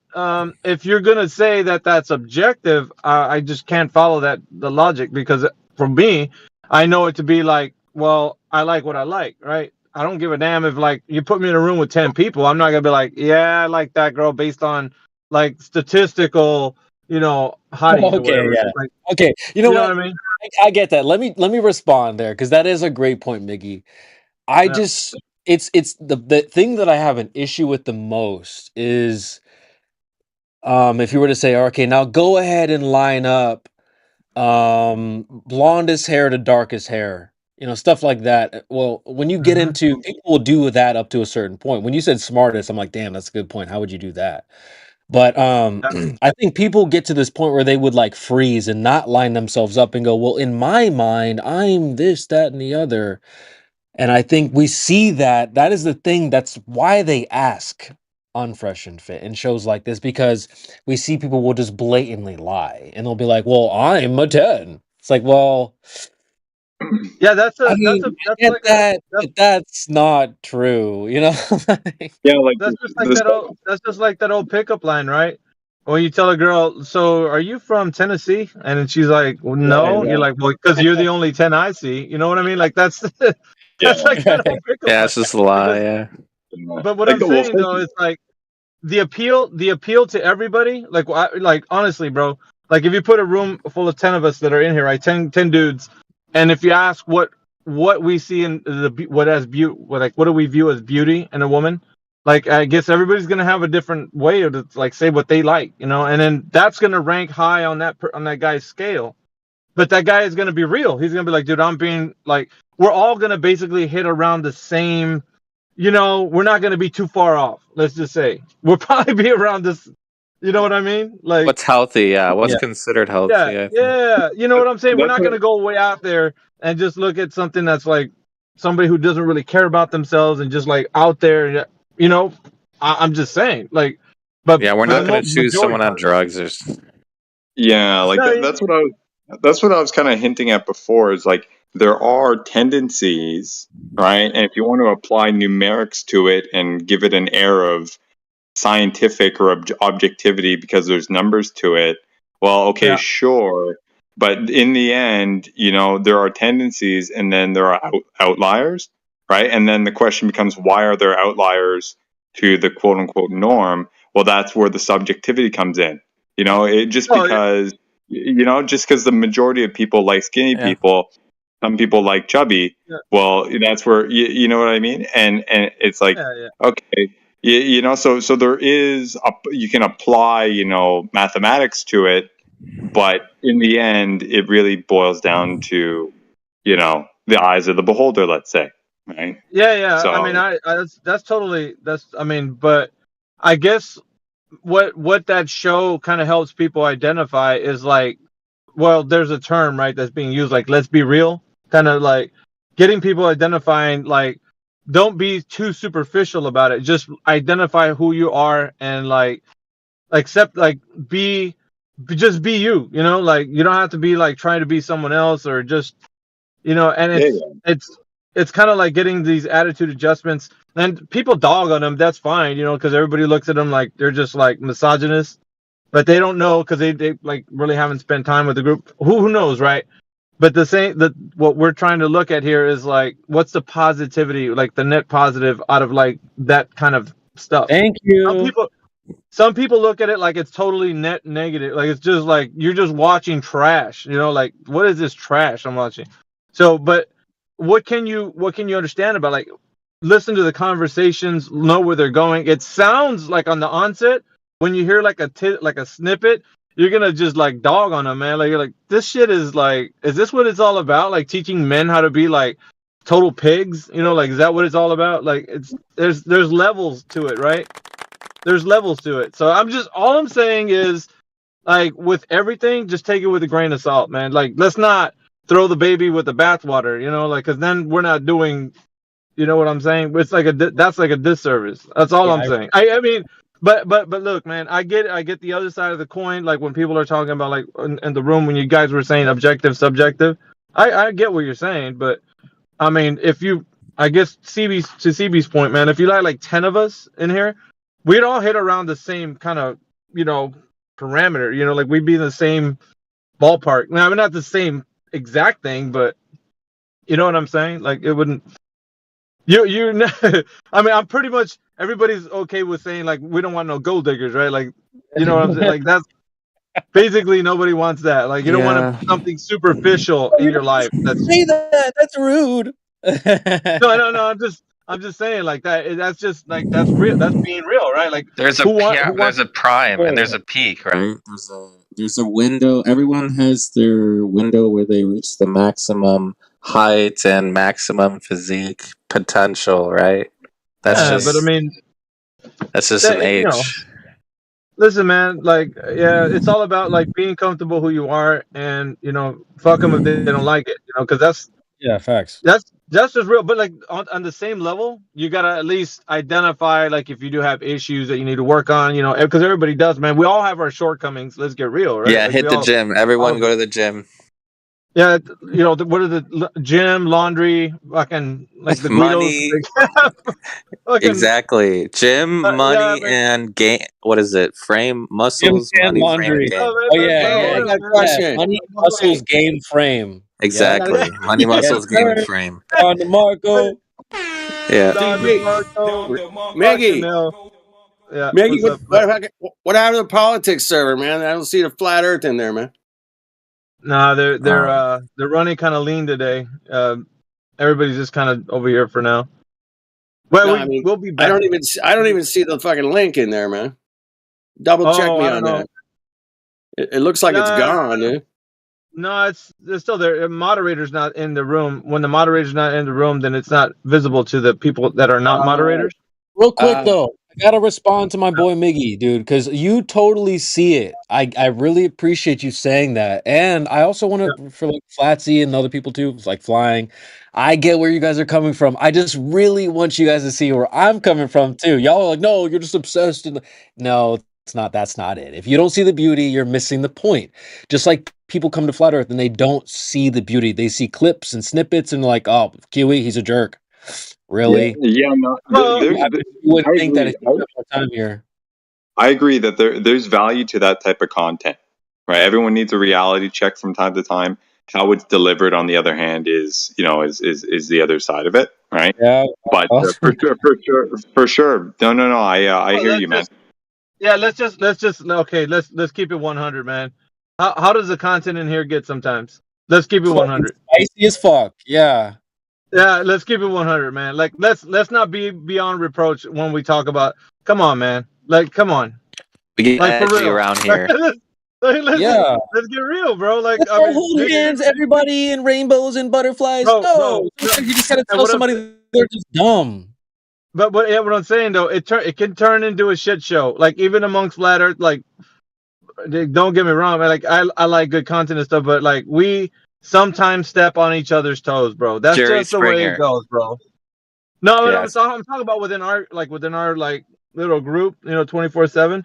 Speaker 20: if you're gonna say that that's objective, I just can't follow the logic, because for me, I know it to be like, well, I like what I like, right? I don't give a damn if like you put me in a room with 10 people. I'm not gonna be like, yeah, I like that girl based on like statistical, height or whatever.
Speaker 4: Yeah.
Speaker 20: Like,
Speaker 4: Okay. You know what?
Speaker 20: I mean?
Speaker 4: I get that. Let me respond there, because that is a great point, Miggy. It's the thing that I have an issue with the most is if you were to say, okay, now go ahead and line up blondest hair to darkest hair, stuff like that. Well, when you get into, people will do that up to a certain point. When you said smartest, I'm like, damn, that's a good point. How would you do that? But I think people get to this point where they would like freeze and not line themselves up and go, well, in my mind, I'm this, that, and the other. And I think we see that is the thing. That's why they ask on Fresh and Fit in shows like this, because we see people will just blatantly lie and they'll be like, well, I'm a 10. It's like, well,
Speaker 20: yeah,
Speaker 4: that's not true,
Speaker 14: Yeah, like
Speaker 20: that's just like that old pickup line, right? When you tell a girl, so are you from Tennessee? And then she's like, well, no.
Speaker 14: Yeah.
Speaker 20: You're like, well, because you're the only 10 I see. You know what I mean? Like that's like that old pickup line.
Speaker 13: It's just a lie. Yeah.
Speaker 20: But what I'm saying though is like the appeal to everybody. Like honestly, bro. Like if you put a room full of 10 of us that are in here, right? 10 dudes, and if you ask what we see in what do we view as beauty in a woman? Like I guess everybody's gonna have a different way to like say what they like, and then that's gonna rank high on that guy's scale. But that guy is gonna be real. He's gonna be like, dude, I'm being like, we're all gonna basically hit around the same. We're not gonna be too far off. Let's just say we'll probably be around this. You know what I mean? Like
Speaker 13: what's healthy? Yeah. What's considered healthy?
Speaker 20: Yeah. You know what I'm saying? We're not gonna go way out there and just look at something that's like somebody who doesn't really care about themselves and just like out there. I'm just saying, like, but
Speaker 13: yeah, we're not going to choose someone on drugs.
Speaker 14: Yeah, like that's what I was kind of hinting at before. Is like there are tendencies, right? And if you want to apply numerics to it and give it an air of scientific or objectivity because there's numbers to it, well, okay, sure. But in the end, there are tendencies, and then there are outliers, right? And then the question becomes, why are there outliers to the quote unquote norm? Well, that's where the subjectivity comes in. Just because the majority of people like skinny people, some people like chubby. Yeah. Well, that's where you know what I mean. And it's like, okay, so there is you can apply mathematics to it, but in the end, it really boils down to the eyes of the beholder. Let's say. Right.
Speaker 20: Yeah.
Speaker 14: So,
Speaker 20: I mean, that's but I guess what that show kind of helps people identify is like, well, there's a term, right, that's being used, like, let's be real, kind of like getting people identifying, like, don't be too superficial about it. Just identify who you are and like accept, like, just be you, you know, like you don't have to be like trying to be someone else or just, you know, and it's kind of like getting these attitude adjustments, and people dog on them. That's fine, you know, because everybody looks at them like they're just like misogynist, but they don't know because they like really haven't spent time with the group. Who knows, right? But what we're trying to look at here is like, what's the positivity, like the net positive out of like that kind of stuff.
Speaker 4: Thank you.
Speaker 20: Some people look at it like it's totally net negative, like it's just like you're just watching trash, you know, like what is this trash I'm watching? So, but what can you understand about, like, listen to the conversations, know where they're going. It sounds like on the onset when you hear like a snippet, you're gonna just like dog on them, man. Like you're like, this shit is like, is this what it's all about? Like teaching men how to be like total pigs, you know? Like, is that what it's all about? Like, there's levels to it, right? There's levels to it. So all I'm saying is, like, with everything, just take it with a grain of salt, man. Like, let's not throw the baby with the bathwater, you know, like, because then we're not doing, you know what I'm saying? It's like that's like a disservice. That's all I'm saying. I mean, but look, man, I get the other side of the coin. Like when people are talking about, like, in the room when you guys were saying objective, subjective, I get what you're saying, but I mean, I guess CB's point, man, if you like 10 of us in here, we'd all hit around the same kind of, you know, parameter, you know, like we'd be in the same ballpark. Now, I mean, not the same exact thing, but you know what I'm saying? Like, it wouldn't. I mean, I'm pretty much, everybody's okay with saying, like, we don't want no gold diggers, right? Like, you know what I'm saying? Like, that's basically, nobody wants that. Like, you don't want something superficial in your life.
Speaker 4: Say that. That's rude.
Speaker 20: No. I'm just saying, like, that's just like, that's real. That's being real, right? Like,
Speaker 9: There's a prime and there's a peak, right?
Speaker 16: There's a window. Everyone has their window where they reach the maximum
Speaker 9: height and maximum physique potential, right? That's
Speaker 20: but I mean,
Speaker 9: that's just an age.
Speaker 20: You know, listen, man, like, yeah, it's all about like being comfortable who you are, and, you know, fuck them if they don't like it, you know, because that's
Speaker 4: facts.
Speaker 20: That's just real. But like on the same level, you gotta at least identify, like, if you do have issues that you need to work on, you know, because everybody does, man. We all have our shortcomings. Let's get real, right?
Speaker 9: Yeah,
Speaker 20: like,
Speaker 9: hit the gym. Everyone go to the gym.
Speaker 20: Yeah, you know, what are the gym, laundry, fucking, like the
Speaker 9: money. Exactly. Gym, money, and game. What is it? Frame, muscles, money,
Speaker 4: laundry.
Speaker 9: frame, game.
Speaker 4: Oh yeah. I got a question. Money, muscles, game, frame.
Speaker 9: Exactly.
Speaker 4: Yeah.
Speaker 9: Money, muscles, game, and frame.
Speaker 4: On the Marco.
Speaker 9: Yeah.
Speaker 10: Maggie.
Speaker 20: Yeah.
Speaker 10: Maggie, what happened to the politics server, man? I don't see the flat Earth in there, man.
Speaker 20: Nah, they're running kind of lean today. Everybody's just kind of over here for now. Well, we'll be back.
Speaker 10: I don't even see the fucking link in there, man. Double check me on that. It looks like it's gone, dude.
Speaker 20: No, it's still there. The moderator's not in the room. When the moderator's not in the room, then it's not visible to the people that are not moderators.
Speaker 4: Real quick though, I gotta respond to my boy Miggy, dude, because you totally see it. I really appreciate you saying that, and I also want to for like Flatsy and other people too, like Flying. I get where you guys are coming from. I just really want you guys to see where I'm coming from too. Y'all are like, no, you're just obsessed. No, it's not. That's not it. If you don't see the beauty, you're missing the point. Just like people come to Flat Earth and they don't see the beauty. They see clips and snippets and like, oh, Kiwi, he's a jerk. Really?
Speaker 14: Yeah, no.
Speaker 4: You wouldn't think that if you have more time here.
Speaker 14: I agree that there's value to that type of content, right? Everyone needs a reality check from time to time. How it's delivered, on the other hand, is the other side of it, right?
Speaker 4: Yeah.
Speaker 14: But for sure. No. I hear you, man.
Speaker 20: Yeah, let's just okay. Let's keep it 100, man. How does the content in here get sometimes? Let's keep it 100.
Speaker 4: Spicy as fuck. Yeah.
Speaker 20: Yeah, let's keep it 100, man. Like, let's not be beyond reproach when we talk about. Come on, man. Like, come on.
Speaker 9: We get
Speaker 20: like,
Speaker 9: edgy around here.
Speaker 20: Let's get real, bro. Like,
Speaker 4: let's all hold hands, everybody, and rainbows and butterflies. No, you just gotta tell somebody they're just dumb.
Speaker 20: But yeah, what I'm saying though, it can turn into a shit show. Like even amongst flat Earth, like don't get me wrong, man. Like I like good content and stuff, but like we sometimes step on each other's toes, bro. That's
Speaker 9: Jerry
Speaker 20: just the way it
Speaker 9: Springer.
Speaker 20: goes, bro. No, but
Speaker 9: Yes.
Speaker 20: I'm talking about within our little group, 24/7.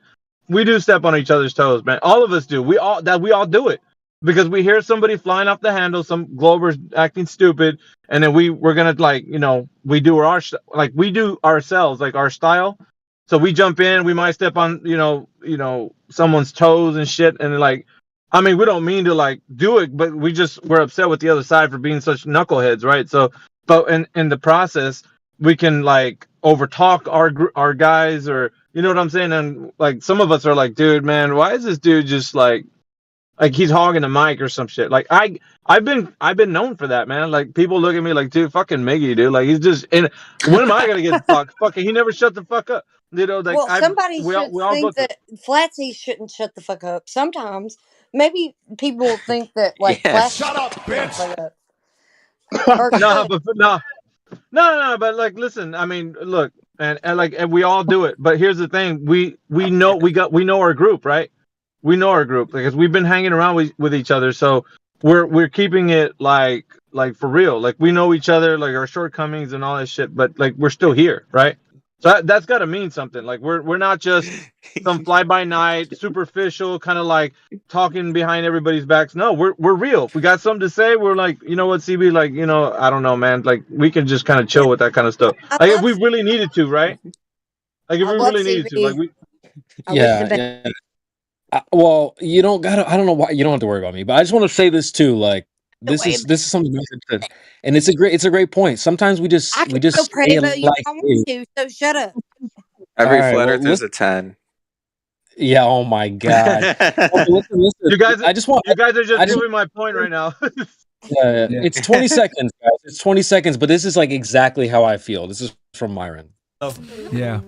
Speaker 20: We do step on each other's toes, man. All of us do. We all do it because we hear somebody flying off the handle, some Globers acting stupid, and then we're gonna we do we do ourselves, like our style. So we jump in. We might step on someone's toes and shit, and like. I mean, we don't mean to like do it, but we're upset with the other side for being such knuckleheads, right? So, but in the process, we can like overtalk our guys, or you know what I'm saying? And like some of us are like, dude, man, why is this dude just like he's hogging the mic or some shit? Like I've been known for that, man. Like people look at me like, dude, fucking Miggy, dude. Like he's just in. When am I gonna get fucked? Fucking, he never shut the fuck up. Like
Speaker 19: Well, somebody
Speaker 20: we
Speaker 19: should
Speaker 20: all
Speaker 19: think
Speaker 20: book it.
Speaker 19: that Flatsy shouldn't shut the fuck up. Sometimes, maybe people think that like
Speaker 9: Yes.
Speaker 19: Flatsy
Speaker 2: Shut up,
Speaker 19: shouldn't shut the
Speaker 2: bitch.
Speaker 19: fuck up. Or
Speaker 20: No,
Speaker 19: should.
Speaker 20: no, but like, listen, I mean, look, and we all do it. But here's the thing: we know our group, right? We know our group because we've been hanging around with each other, so we're keeping it like for real. Like we know each other, like our shortcomings and all that shit, but like we're still here, right? So that's got to mean something. Like we're not just some fly by night, superficial kind of like talking behind everybody's backs. No, we're real. If we got something to say, we're like, you know what, CB, like, I don't know, man. Like we can just kind of chill with that kind of stuff.
Speaker 19: I
Speaker 20: Like if
Speaker 19: love
Speaker 20: we really needed to, right? Like if
Speaker 19: I
Speaker 20: we
Speaker 19: love
Speaker 20: really needed to, like
Speaker 19: CB.
Speaker 20: we.
Speaker 19: I wish the
Speaker 8: Yeah,
Speaker 19: best.
Speaker 8: yeah. Well, you don't gotta. I don't know why you don't have to worry about me, but I just want to say this too. Like this is something, and it's a great point. Sometimes we
Speaker 19: I
Speaker 8: just
Speaker 19: can still
Speaker 8: say
Speaker 19: pray
Speaker 8: it
Speaker 19: about you
Speaker 8: like
Speaker 19: if I want to, so shut up.
Speaker 9: Every
Speaker 8: all right.
Speaker 9: flat
Speaker 8: Well,
Speaker 9: earther is a 10.
Speaker 8: yeah. Oh my god. Okay, listen.
Speaker 20: You guys,
Speaker 8: I just want.
Speaker 20: you guys are just
Speaker 8: I just.
Speaker 20: proving my point right now.
Speaker 8: Yeah, it's 20 seconds, guys. It's 20 seconds, but this is like exactly how I feel. This is from Myron.
Speaker 12: Yeah.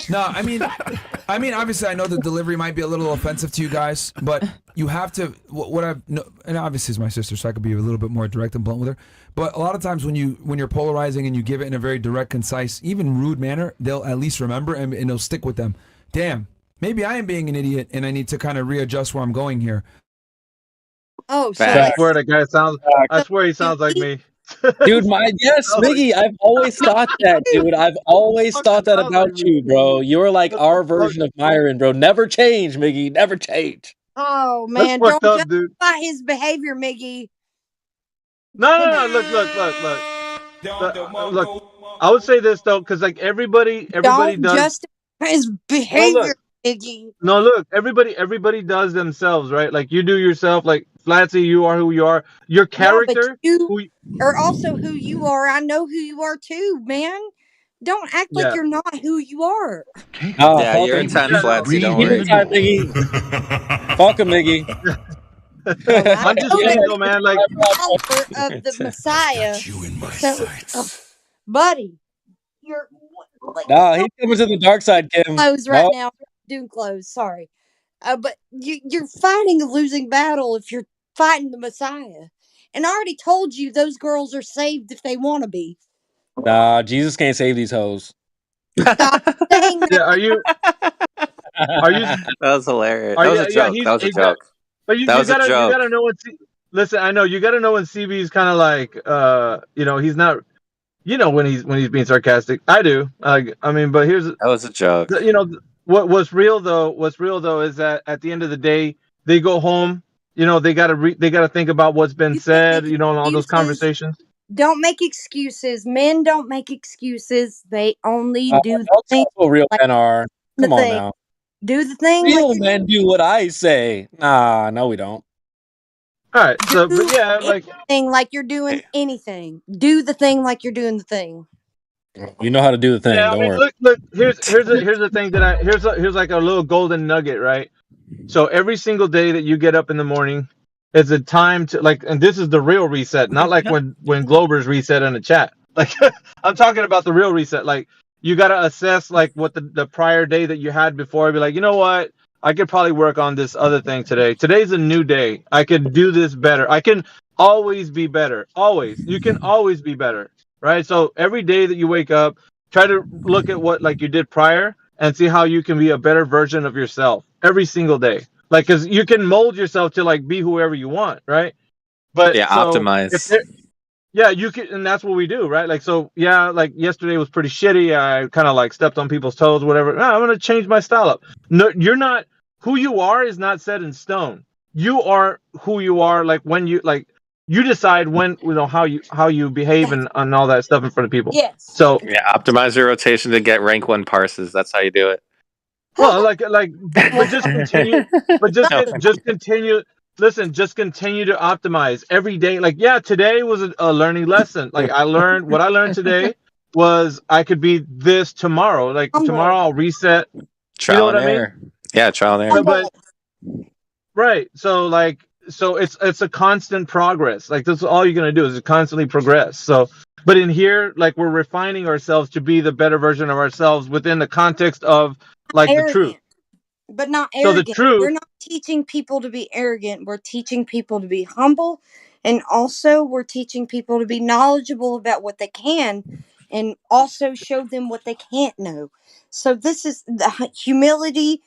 Speaker 12: No, I mean, obviously, I know the delivery might be a little offensive to you guys, but you have to. What I've no, and obviously it's my sister, so I could be a little bit more direct and blunt with her. But a lot of times when you're polarizing and you give it in a very direct, concise, even rude manner, they'll at least remember and they'll stick with them. Damn, maybe I am being an idiot and I need to kind of readjust where I'm going here.
Speaker 19: Oh, so
Speaker 20: I swear that guy sounds. I swear he sounds like me.
Speaker 8: Dude, yes, Miggy, I've always thought that, dude. I've always thought that about you, bro. You're like our version of Myron, bro. Never change, Miggy. Never change.
Speaker 19: Oh
Speaker 20: That's
Speaker 19: man,
Speaker 20: fucked
Speaker 19: don't
Speaker 20: up, dude.
Speaker 19: justify his behavior, Miggy.
Speaker 20: No. Look. I would say this though, because like everybody
Speaker 19: Don't
Speaker 20: does.
Speaker 19: justify his behavior, Miggy.
Speaker 20: No, look, everybody does themselves, right? Like you do yourself. Like Flatsy, you are who you are. Your
Speaker 19: No, but
Speaker 20: character.
Speaker 19: you are also who you are. I know who you are too, man. Don't act like
Speaker 20: Yeah.
Speaker 19: you're not who you are.
Speaker 8: Oh,
Speaker 9: Yeah, you're a 10, Flatsy. Don't
Speaker 8: Keep
Speaker 9: worry.
Speaker 8: it time, Miggy. Fuck him, Miggy.
Speaker 20: I'm just saying, though, man. Like,
Speaker 19: Follower of the Messiah. So, buddy, you're like
Speaker 8: Nah, he's coming to the dark side, Kim.
Speaker 19: clothes right
Speaker 8: Nope.
Speaker 19: now. Doing clothes, sorry, but you're fighting a losing battle if you're fighting the Messiah. And I already told you those girls are saved if they want to be.
Speaker 8: Nah, Jesus can't save these hoes.
Speaker 19: Stop saying that.
Speaker 20: yeah, are you?
Speaker 9: That was hilarious.
Speaker 20: Are
Speaker 9: That
Speaker 20: you?
Speaker 9: was a joke. That was a joke.
Speaker 20: But you
Speaker 9: That was a
Speaker 20: gotta
Speaker 9: joke.
Speaker 20: know when. Listen, I know you gotta know when CB's kind of like, he's not. You know when he's being sarcastic. I do. I mean, but here's.
Speaker 9: That was a joke.
Speaker 20: What's real though is that at the end of the day, they go home. They gotta think about what's been said. And all those conversations.
Speaker 19: Don't make excuses. Men don't make excuses. They only do the
Speaker 8: That's
Speaker 19: thing.
Speaker 8: what real men are. Come on
Speaker 19: thing.
Speaker 8: now.
Speaker 19: Do the thing.
Speaker 8: Real men do what I say. Nah, no, we don't.
Speaker 20: All right. So, but yeah, like
Speaker 19: thing like you're doing anything. Do the thing like you're doing the thing.
Speaker 8: You know how to do the thing.
Speaker 20: yeah,
Speaker 8: Don't
Speaker 20: I mean,
Speaker 8: worry.
Speaker 20: look. Here's the thing that here's like a little golden nugget, right? So every single day that you get up in the morning, it's a time to like, and this is the real reset, not like when Globers reset in the chat. Like I'm talking about the real reset. Like you got to assess like what the prior day that you had before. Be like, you know what? I could probably work on this other thing today. Today's a new day. I could do this better. I can always be better. Always. You can always be better. Right? So every day that you wake up, try to look at what like you did prior and see how you can be a better version of yourself every single day. Like, because you can mold yourself to like be whoever you want, right? But
Speaker 9: Yeah,
Speaker 20: so if
Speaker 9: optimize.
Speaker 20: there, yeah, you can, and that's what we do, right? Like, so yeah, like yesterday was pretty shitty. I kind of like stepped on people's toes, whatever. No, I'm gonna change my style up. No, you're not. Who you are is not set in stone. You are who you are. Like when you like, you decide when how you behave and all that stuff in front of people.
Speaker 19: Yes.
Speaker 20: So
Speaker 9: Yeah, optimize your rotation to get rank 1 parses. That's how you do it.
Speaker 20: well, but just continue. But just continue. Listen, just continue to optimize every day. Like, yeah, today was a learning lesson. Like, what I learned today was I could be this tomorrow. Like tomorrow I'll reset.
Speaker 9: Trial
Speaker 20: You know what
Speaker 9: and
Speaker 20: I mean?
Speaker 9: error. Yeah, trial and error.
Speaker 20: But right. So it's a constant progress. Like that's all you're gonna do is constantly progress. So but in here, like we're refining ourselves to be the better version of ourselves within the context of like the truth.
Speaker 19: But not
Speaker 20: So the
Speaker 19: arrogant.
Speaker 20: truth.
Speaker 19: We're not teaching people to be arrogant. We're teaching people to be humble. And also we're teaching people to be knowledgeable about what they can and also show them what they can't know. So this is the humility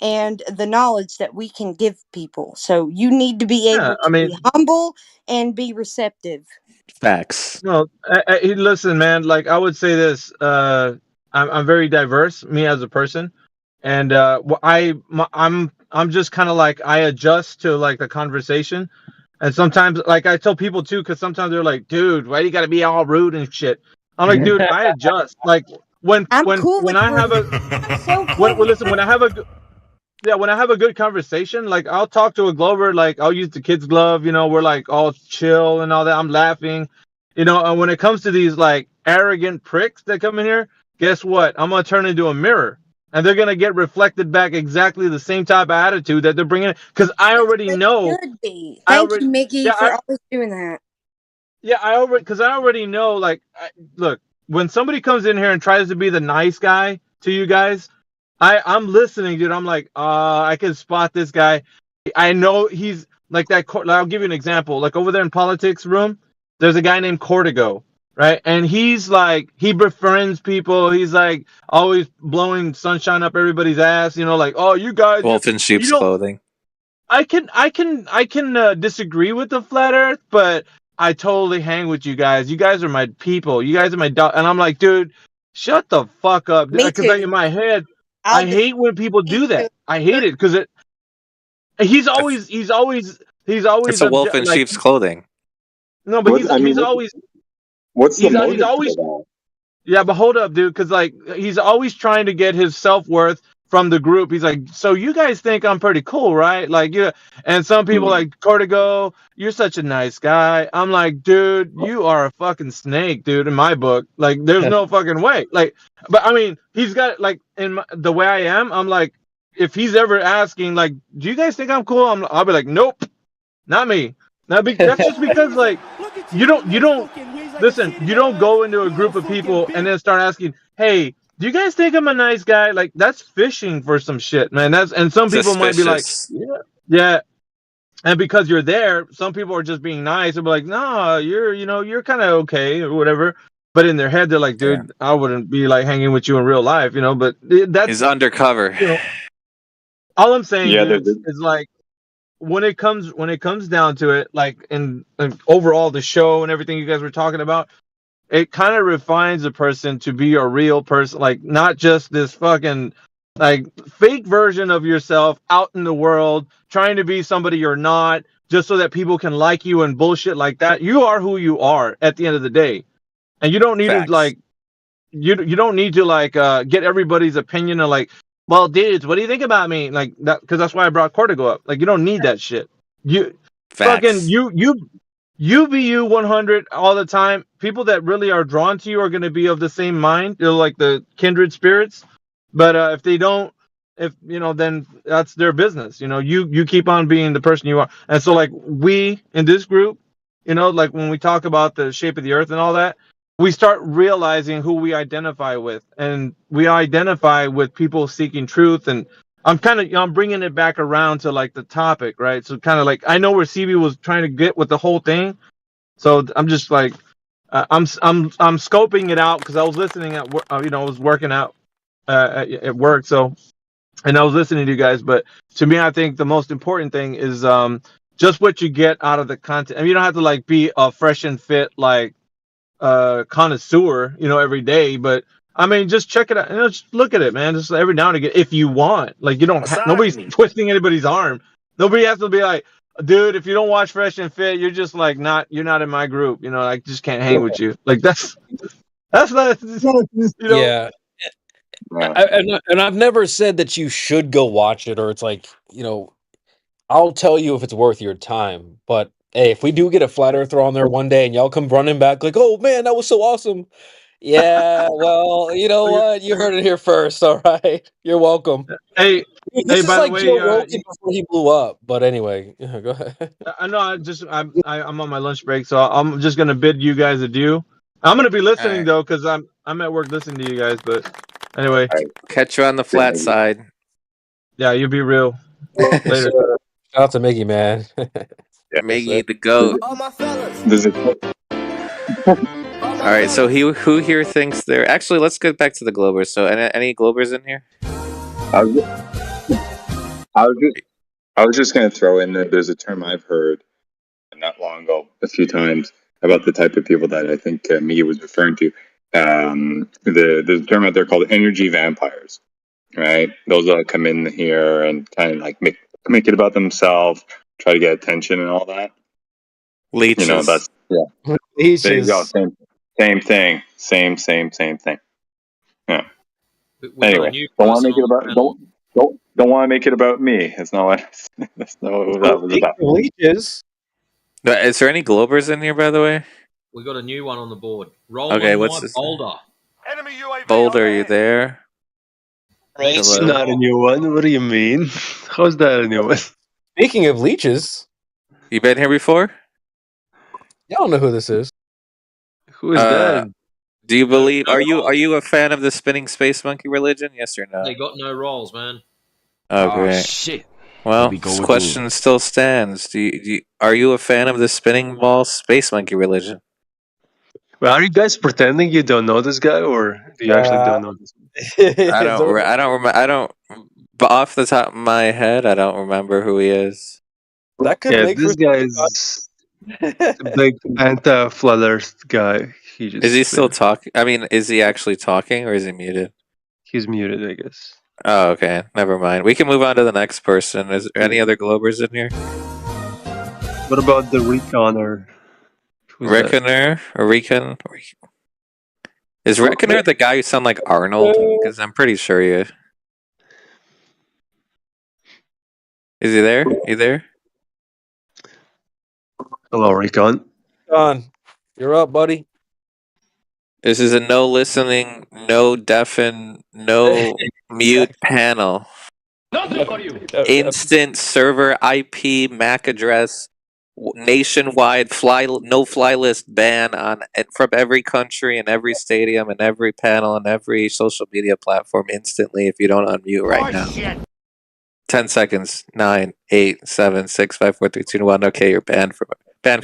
Speaker 19: and the knowledge that we can give people. So you need to be able to be humble and be receptive.
Speaker 9: Facts.
Speaker 20: No, listen, man. Like I would say this. I'm very diverse, me as a person, and I'm just kind of like I adjust to like the conversation, and sometimes like I tell people too, because sometimes they're like, "Dude, why do you got to be all rude and shit?" I'm like, "Dude, I adjust." Like when I have a good conversation, like I'll talk to a Glover, like I'll use the kids glove, we're like all chill and all that. I'm laughing, and when it comes to these like arrogant pricks that come in here, guess what? I'm going to turn into a mirror and they're going to get reflected back exactly the same type of attitude that they're bringing in. Cause I already know.
Speaker 19: Should be. Thank you, Mickey, for always doing that.
Speaker 20: Yeah. I already know, like, look, when somebody comes in here and tries to be the nice guy to you guys, I'm listening, dude. I'm like, I can spot this guy. I know he's like that. I'll give you an example. Like over there in politics room, there's a guy named Cortigo, right? And he's like, he befriends people. He's like always blowing sunshine up everybody's ass. Like, oh, you guys.
Speaker 9: Wolf in sheep's clothing.
Speaker 20: I can disagree with the flat Earth, but I totally hang with you guys. You guys are my people. You guys are my dog. And I'm like, dude, shut the fuck up. Because in my head. I hate when people do that. I hate it because he's always
Speaker 9: It's a wolf in sheep's clothing.
Speaker 20: No, but he's always.
Speaker 14: What's the
Speaker 20: he's always. Yeah, but hold up, dude, because like he's always trying to get his self-worth from the group. He's like, so you guys think I'm pretty cool, right? Like, yeah. And some people like Cortigo, you're such a nice guy. I'm like, dude, you are a fucking snake, dude. In my book, like, there's no fucking way. Like, but I mean, he's got like the way I am. I'm like, if he's ever asking, like, do you guys think I'm cool? I'll be like, nope, not me. That's just because like you don't listen. You don't go into a group of people and then start asking, hey, do you guys think I'm a nice guy? Like that's fishing for some shit, man. And some people might be like, yeah. And because you're there, some people are just being nice. They'll be like, no, you're kind of okay or whatever. But in their head, they're like, dude, I wouldn't be like hanging with you in real life, But that's
Speaker 9: he's undercover.
Speaker 20: All I'm saying is like when it comes down to it, like in overall the show and everything you guys were talking about. It kind of refines a person to be a real person, like not just this fucking like fake version of yourself out in the world, trying to be somebody you're not, just so that people can like you and bullshit like that. You are who you are at the end of the day, and you don't need to like you don't need to like get everybody's opinion and like, well, dudes, what do you think about me? Like that, because that's why I brought Cortigo up. Like you don't need that shit. Fucking you be you 100 all the time. People that really are drawn to you are going to be of the same mind. They're like the kindred spirits. But if they don't, then that's their business. You keep on being the person you are. And so like we in this group, like when we talk about the shape of the earth and all that, we start realizing who we identify with. And we identify with people seeking truth. And I'm I'm bringing it back around to like the topic, right? So kind of like, I know where CB was trying to get with the whole thing. So I'm just like, I'm scoping it out because I was listening at work. I was working out at work, so and I was listening to you guys. But to me, I think the most important thing is just what you get out of the content. I mean, you don't have to like be a fresh and fit like connoisseur, every day. But I mean, just check it out. Just look at it, man. Just every now and again, if you want. Like you don't. Nobody's twisting anybody's arm. Nobody has to be like, dude, if you don't watch Fresh and Fit, you're just like not. You're not in my group. I just can't hang with you. Like that's not.
Speaker 8: Yeah. And I've never said that you should go watch it, or it's like, I'll tell you if it's worth your time. But hey, if we do get a flat earther on there one day and y'all come running back like, oh man, that was so awesome. Yeah, well, you know what? You heard it here first, all right? You're welcome.
Speaker 20: Hey,
Speaker 8: This is
Speaker 20: by
Speaker 8: like
Speaker 20: the way,
Speaker 8: Joe Rogan before he blew up. But anyway, go ahead.
Speaker 20: I know. I'm on my lunch break, so I'm just gonna bid you guys adieu. I'm gonna be listening though, because I'm at work listening to you guys. But anyway,
Speaker 9: Catch you on the flat side.
Speaker 20: yeah, you be real. Later.
Speaker 8: Shout out to Miggy, man.
Speaker 9: Miggy the goat. All right, so who here thinks they're actually? Let's get back to the Globers. So, any Globers in here?
Speaker 14: I was just going to throw in that there's a term I've heard not long ago a few times about the type of people that I think Mia was referring to. There's a term out there called energy vampires, right? Those that come in here and kind of like make it about themselves, try to get attention and all that.
Speaker 9: Leeches.
Speaker 14: That's
Speaker 8: Leeches.
Speaker 14: There you go. Same thing. Same thing. Yeah. Anyway, don't want to make it about don't want to make it about me. That's not what that was about.
Speaker 8: Leeches.
Speaker 9: Is there any Globers in here, by the way?
Speaker 7: We got a new one on the board.
Speaker 9: Okay, what's this?
Speaker 7: Boulder.
Speaker 9: Boulder, are you there?
Speaker 17: It's
Speaker 9: Hello?
Speaker 17: not a new one. What do you mean? How's that a new one?
Speaker 8: Speaking of leeches,
Speaker 9: You been here before?
Speaker 8: y'all know who this is.
Speaker 17: Who is that?
Speaker 9: Do you believe? Are you a fan of the spinning space monkey religion? Yes or no?
Speaker 7: They got no rolls, man.
Speaker 9: Oh,
Speaker 7: Oh,
Speaker 9: great.
Speaker 7: shit.
Speaker 9: Well,
Speaker 7: we go
Speaker 9: this
Speaker 7: again.
Speaker 9: question still stands. Are you a fan of the spinning ball space monkey religion?
Speaker 17: Well, are you guys pretending you don't know this guy, or do you actually don't know this guy?
Speaker 9: I don't. But off the top of my head, I don't remember who he is.
Speaker 8: That could
Speaker 17: Yeah,
Speaker 8: make
Speaker 17: this guy is the big anti-flat Earth guy.
Speaker 9: Is he still talking? I mean, is he actually talking or is he muted?
Speaker 17: He's muted, I guess.
Speaker 9: Oh, okay. Never mind. We can move on to the next person. Is there any other Globers in here?
Speaker 17: What about the Reconner? Who's that?
Speaker 9: Reckoner or Recon? Is Reckoner the guy who sound like Arnold? Because I'm pretty sure he is. Is he there? You there?
Speaker 17: Hello, Recon.
Speaker 8: John, you're up, buddy.
Speaker 9: This is a no listening, no deafen, no mute panel.
Speaker 2: Nothing for you.
Speaker 9: Instant server IP MAC address, nationwide no fly list ban from every country and every stadium and every panel and every social media platform instantly if you don't unmute right now.
Speaker 2: Shit.
Speaker 9: 10 seconds. 9, 8, 7, 6, 5, 4, 3, 2, 1. Okay, you're banned for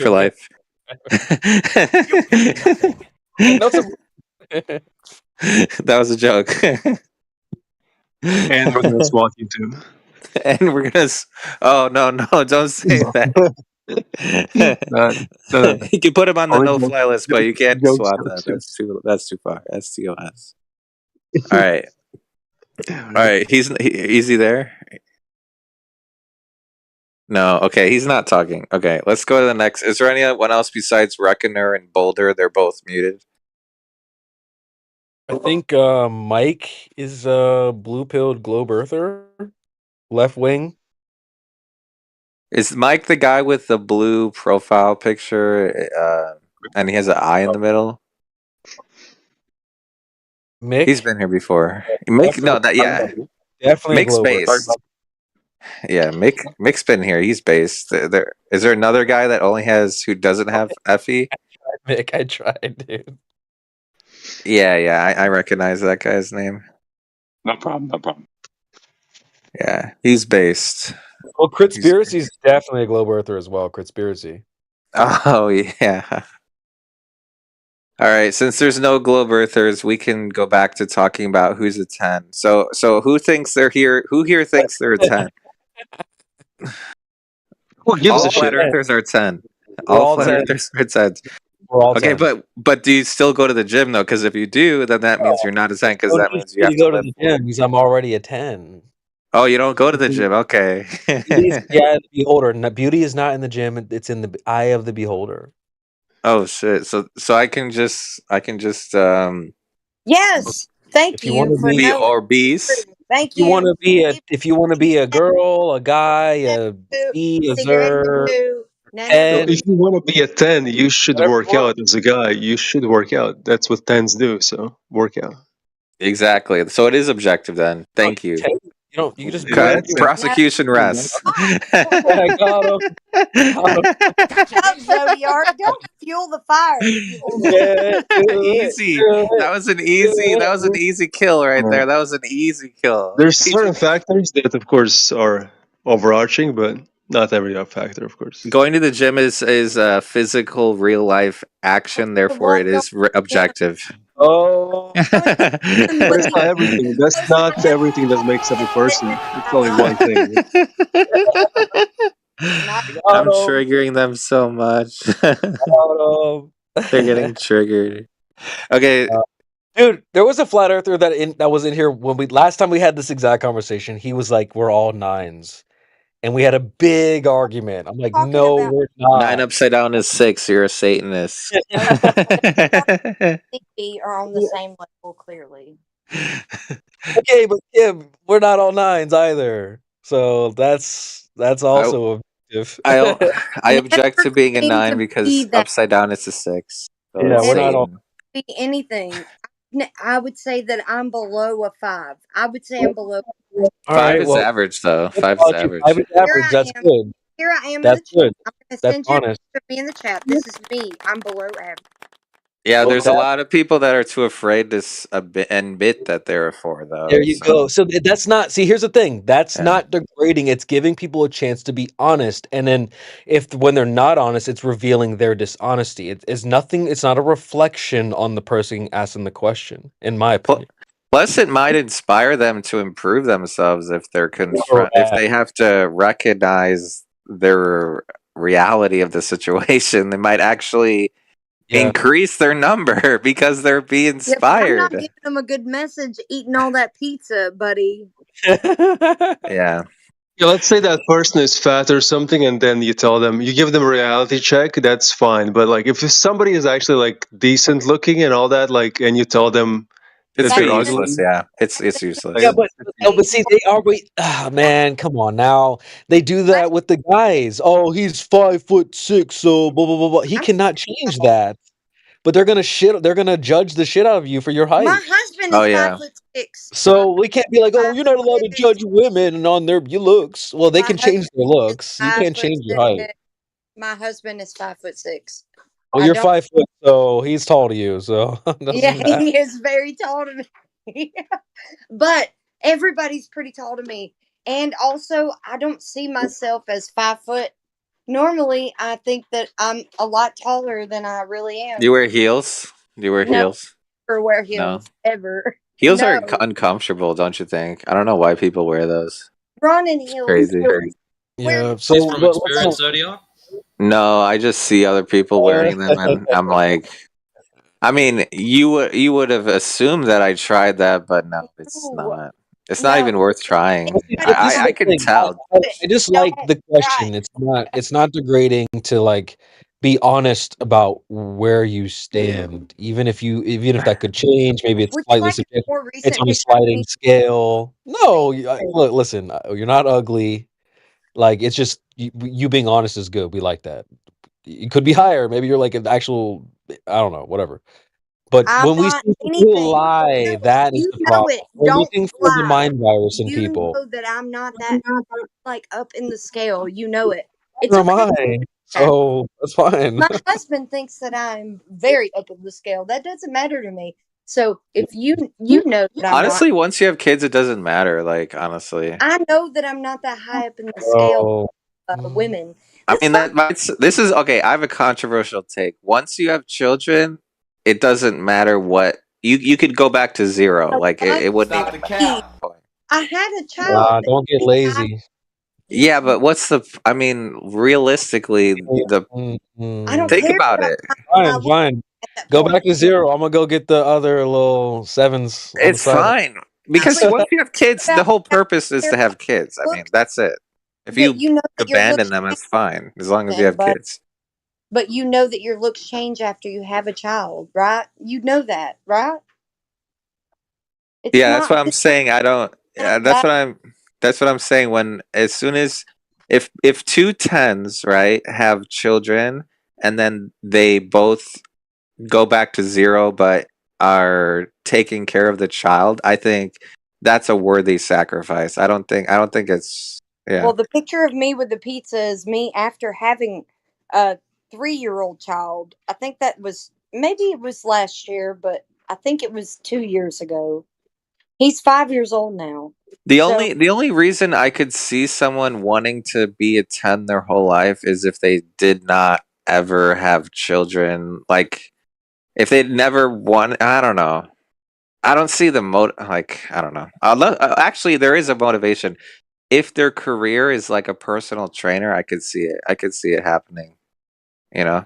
Speaker 9: life. That was a joke.
Speaker 17: And we're gonna SWAT you too.
Speaker 9: And we're gonna. Oh no! Don't say that.
Speaker 17: No.
Speaker 9: You can put him on the
Speaker 17: Only
Speaker 9: no-fly list, but you can't
Speaker 17: jokes,
Speaker 9: swap
Speaker 17: jokes,
Speaker 9: that. That's too far. That's TOS. All right. All right. Is he there? No. Okay. He's not talking. Okay. Let's go to the next. Is there anyone else besides Reckoner and Boulder? They're both muted.
Speaker 8: I think Mike is a blue-pilled globe earther, left wing.
Speaker 9: Is Mike the guy with the blue profile picture, and he has an eye in the middle?
Speaker 8: Mick?
Speaker 9: He's been here before. Definitely Mick's
Speaker 8: globe
Speaker 9: based. Yeah, Mick's been here. He's based. Is there another guy that who doesn't have Effie?
Speaker 8: Mick, I tried, dude.
Speaker 9: Yeah, I recognize that guy's name.
Speaker 14: No problem.
Speaker 9: Yeah, he's based.
Speaker 8: Well, Critspiracy's definitely a globe earther as well. Critspiracy.
Speaker 9: Oh yeah. All right, since there's no globe earthers, we can go back to talking about who's a 10. So who thinks they're here? Who here thinks they're a 10?
Speaker 17: Who gives
Speaker 9: All
Speaker 17: a
Speaker 9: flat
Speaker 17: shit?
Speaker 9: earthers are 10.
Speaker 4: We're
Speaker 9: All
Speaker 4: all
Speaker 9: flat
Speaker 4: 10.
Speaker 9: earthers are 10.
Speaker 4: We're all
Speaker 9: Okay,
Speaker 4: 10.
Speaker 9: but do you still go to the gym though? Because if you do, then that means you're not a 10. Because
Speaker 4: No
Speaker 9: that
Speaker 4: need
Speaker 9: means
Speaker 4: for
Speaker 9: you
Speaker 4: me
Speaker 9: have
Speaker 4: to
Speaker 9: to
Speaker 4: go to
Speaker 9: live
Speaker 4: the
Speaker 9: for it.
Speaker 4: gym because I'm already a 10.
Speaker 9: Oh, you don't go to the gym? Okay.
Speaker 4: Beauty is the eye of the beholder. Beauty is not in the gym; it's in the eye of the beholder.
Speaker 9: Oh shit! So I can just
Speaker 19: Yes. Thank
Speaker 4: If you want
Speaker 19: you
Speaker 4: to
Speaker 19: for
Speaker 4: be,
Speaker 9: be
Speaker 19: knowing.
Speaker 9: obese.
Speaker 19: Thank
Speaker 4: if you want
Speaker 19: you.
Speaker 4: to be a girl, a guy, a B, a
Speaker 19: Cigarette
Speaker 4: zer,
Speaker 19: two. No, no.
Speaker 17: No, if
Speaker 4: 10,
Speaker 17: you want to be a 10, you should
Speaker 4: whatever
Speaker 17: work
Speaker 4: you want.
Speaker 17: out as a guy. You should work out. That's what 10s do. So work out.
Speaker 9: Exactly. So it is objective then. Thank you.
Speaker 4: 10, you don't. You can just
Speaker 9: Okay.
Speaker 4: do it.
Speaker 9: Prosecution rests.
Speaker 4: I got him.
Speaker 19: Up, Zodiac. Don't fuel the fire.
Speaker 9: Easy. That was an easy kill right there. That was an easy kill.
Speaker 17: There's certain factors that, of course, are overarching, but not every factor, of course.
Speaker 9: Going to the gym is a physical, real life action. Therefore, it is objective.
Speaker 4: Oh,
Speaker 17: That's not everything. That's not everything that makes up a person. It's only one thing.
Speaker 9: I'm triggering them so much. They're getting triggered. Okay.
Speaker 4: Dude, there was a flat earther that was in here when last time we had this exact conversation. He was like, "We're all 9s," and we had a big argument. I'm like, "No, we're not."
Speaker 9: 9 upside down is 6. You're a Satanist.
Speaker 19: We are on the same level, clearly.
Speaker 4: Okay, but Kim, we're not all 9s either. So that's also objective.
Speaker 9: I object to being a
Speaker 19: seem
Speaker 9: 9
Speaker 19: to
Speaker 9: because
Speaker 19: be that-
Speaker 9: upside down is a 6. So
Speaker 4: Yeah,
Speaker 9: it's
Speaker 4: we're not all.
Speaker 9: Satan.
Speaker 19: Be anything. I would say that I'm below a 5. I would say I'm below.
Speaker 4: All
Speaker 9: 5
Speaker 4: right,
Speaker 9: is
Speaker 4: well,
Speaker 9: average though.
Speaker 4: let's
Speaker 9: 5 is
Speaker 4: talk you-
Speaker 9: average.
Speaker 4: 5 is average.
Speaker 19: I
Speaker 4: That's
Speaker 19: am.
Speaker 4: good.
Speaker 19: Here I am in
Speaker 4: That's
Speaker 19: the chat.
Speaker 4: good.
Speaker 19: I'm going to
Speaker 4: That's
Speaker 19: send you
Speaker 4: honest.
Speaker 19: put me in the chat. This is me. I'm below average.
Speaker 9: Yeah,
Speaker 4: Well,
Speaker 9: there's a lot of people that are too afraid to admit that they're a 4 though.
Speaker 4: There you go. So that's not. See, here's the thing. That's
Speaker 9: Yeah.
Speaker 4: not degrading. It's giving people a chance to be honest. And then, when they're not honest, it's revealing their dishonesty. It's nothing. It's not a reflection on the person asking the question, in my opinion.
Speaker 9: Plus, it might inspire them to improve themselves if they're if they have to recognize their reality of the situation. They might actually increase their number because they're being
Speaker 19: I'm not
Speaker 9: inspired.
Speaker 19: giving them a good message eating all that pizza, buddy.
Speaker 9: Yeah.
Speaker 17: Yeah, let's say that person is fat or something, and then you tell them, you give them a reality check, that's fine. But like, if somebody is actually like decent looking and all that, like, and you tell them
Speaker 9: It's
Speaker 17: that they're
Speaker 9: pretty
Speaker 17: ugly,
Speaker 9: useless. Yeah, it's useless.
Speaker 4: Yeah, but see, they already. Man, come on now. They do that with the guys. Oh, he's 5'6", so blah blah blah blah. He cannot change that. But they're gonna They're gonna judge the shit out of you for your height.
Speaker 19: My husband is
Speaker 9: Oh, yeah.
Speaker 19: 5'6".
Speaker 4: So we can't be like, oh, you're not allowed to judge women on their looks. Well, they
Speaker 19: My
Speaker 4: can change their looks. You can't
Speaker 19: 5'6".
Speaker 4: change your height.
Speaker 19: My husband is 5'6".
Speaker 4: Well,
Speaker 19: I
Speaker 4: you're
Speaker 19: don't-
Speaker 4: 5 foot, so he's tall to you. So it doesn't
Speaker 19: Yeah,
Speaker 4: matter.
Speaker 19: he is very tall to me. But everybody's pretty tall to me. And also, I don't see myself as 5 foot. Normally, I think that I'm a lot taller than I really am.
Speaker 9: Do you wear heels? Do you wear
Speaker 19: No.
Speaker 9: heels?
Speaker 19: Or wear
Speaker 9: No.
Speaker 19: heels ever.
Speaker 9: Heels
Speaker 19: No.
Speaker 9: are uncomfortable, don't you think? I don't know why people wear those.
Speaker 19: Running heels.
Speaker 9: Crazy.
Speaker 4: Yeah. So
Speaker 7: Just from experience, Zodiac?
Speaker 9: No, I just see other people wearing them, and I'm like, I mean, you would have assumed that I tried that, but no, it's not. It's not even worth trying. I can tell.
Speaker 4: I just like the question. It's not degrading to like be honest about where you stand, even if that could change. Maybe it's
Speaker 19: Would you
Speaker 4: slightly
Speaker 19: like a
Speaker 4: subjective.
Speaker 19: more
Speaker 4: It's
Speaker 19: recent
Speaker 4: on a
Speaker 19: picture of
Speaker 4: sliding
Speaker 19: me?
Speaker 4: scale. No, look, listen. You're not ugly. Like it's just you being honest is good. We like that. It could be higher. Maybe you're like an actual. I don't know. Whatever. But
Speaker 19: I'm
Speaker 4: when we
Speaker 19: not
Speaker 4: see
Speaker 19: anything.
Speaker 4: people lie, that is
Speaker 19: You
Speaker 4: the
Speaker 19: know
Speaker 4: problem.
Speaker 19: it.
Speaker 4: We're
Speaker 19: Don't
Speaker 4: looking for the
Speaker 19: lie.
Speaker 4: mind virus in
Speaker 19: You
Speaker 4: people.
Speaker 19: know that I'm not that like up in the scale. You know it. It's
Speaker 4: Never
Speaker 19: okay.
Speaker 4: mind. So that's fine.
Speaker 19: My husband thinks that I'm very up in the scale. That doesn't matter to me. So if you know that I'm
Speaker 9: Honestly,
Speaker 19: not,
Speaker 9: once you have kids, it doesn't matter. Like honestly,
Speaker 19: I know that I'm not that high up in the scale of women.
Speaker 9: I mean this is okay. I have a controversial take. Once you have children, it doesn't matter what you could go back to zero. Like it wouldn't
Speaker 19: Stop
Speaker 9: even
Speaker 19: the
Speaker 9: matter.
Speaker 19: cap. I had a
Speaker 8: Nah,
Speaker 19: child.
Speaker 8: don't get lazy.
Speaker 9: Yeah, but what's the? I mean, realistically, the
Speaker 19: I don't
Speaker 9: think
Speaker 19: care
Speaker 9: about
Speaker 19: about
Speaker 9: it.
Speaker 8: Fine, fine. Go
Speaker 19: point.
Speaker 8: back to zero. I'm gonna go get the other little sevens on the
Speaker 9: It's
Speaker 8: side.
Speaker 9: fine because once you have kids, the whole purpose is to have kids. I mean, that's it. If
Speaker 19: But
Speaker 9: you
Speaker 19: you know that your
Speaker 9: abandon
Speaker 19: looks
Speaker 9: them, it's fine as long as you have
Speaker 19: but
Speaker 9: kids.
Speaker 19: but you know that your looks change after you have a child, right? You know that, right? It's
Speaker 9: Yeah, that's
Speaker 19: not
Speaker 9: what I'm saying. I don't. Yeah,
Speaker 19: that
Speaker 9: That's what I'm saying. When as soon as if two tens right have children and then they both go back to zero, but are taking care of the child, I think that's a worthy sacrifice. I don't think it's yeah.
Speaker 19: well, the picture of me with the pizza is me after having a 3-year-old child. I think that was maybe it was last year, but I think it was 2 years ago. He's 5 years old now. So
Speaker 9: The only reason I could see someone wanting to be a 10 their whole life is if they did not ever have children. Like if they'd never want, I don't know. I don't see the like I don't know. Actually, there is a motivation. If their career is like a personal trainer, I could see it. I could see it happening. You know,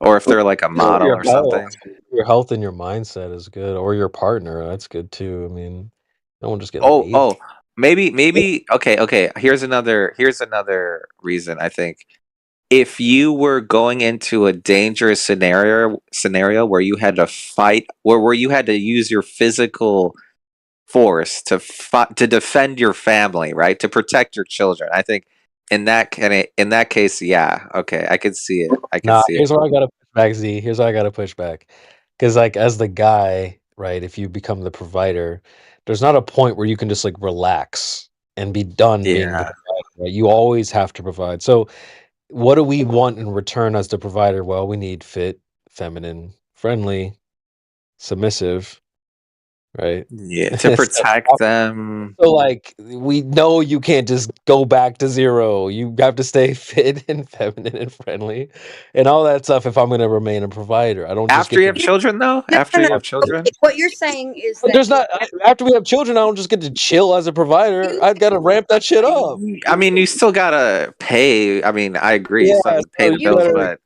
Speaker 9: or if they're like a model or something.
Speaker 8: Your health and your mindset is good, or your partner. That's good too. I mean, don't just get
Speaker 9: Oh,
Speaker 8: lazy.
Speaker 9: oh, maybe. Okay. Here's another reason. I think if you were going into a dangerous scenario where you had to fight, where you had to use your physical force to defend your family, right, to protect your children, I think in that case, yeah, okay, I could see it. I could
Speaker 8: Nah,
Speaker 9: see it.
Speaker 8: here's where I gotta push back, Z. Here's where I gotta push back. Because, like, as the guy, right, if you become the provider, there's not a point where you can just like relax and be done being the
Speaker 9: Yeah.
Speaker 8: provider, right? You always have to provide. So, what do we want in return as the provider? Well, we need fit, feminine, friendly, submissive, right?
Speaker 9: Yeah, to
Speaker 8: So,
Speaker 9: protect them.
Speaker 8: so, like, we know you can't just go back to zero. You have to stay fit and feminine and friendly and all that stuff if I'm going to remain a provider. I don't just
Speaker 9: After
Speaker 8: get
Speaker 9: you
Speaker 8: to.
Speaker 9: have children, though,
Speaker 19: no,
Speaker 9: after you
Speaker 19: no.
Speaker 9: have children.
Speaker 19: What you're saying is
Speaker 8: But
Speaker 19: that
Speaker 8: there's not, after we have children, I don't just get to chill as a provider. I've got to ramp that shit up.
Speaker 9: I mean, you still gotta pay. I mean, I agree. You
Speaker 8: Yeah,
Speaker 9: still have to pay
Speaker 8: so
Speaker 9: the
Speaker 8: you
Speaker 9: bills,
Speaker 8: better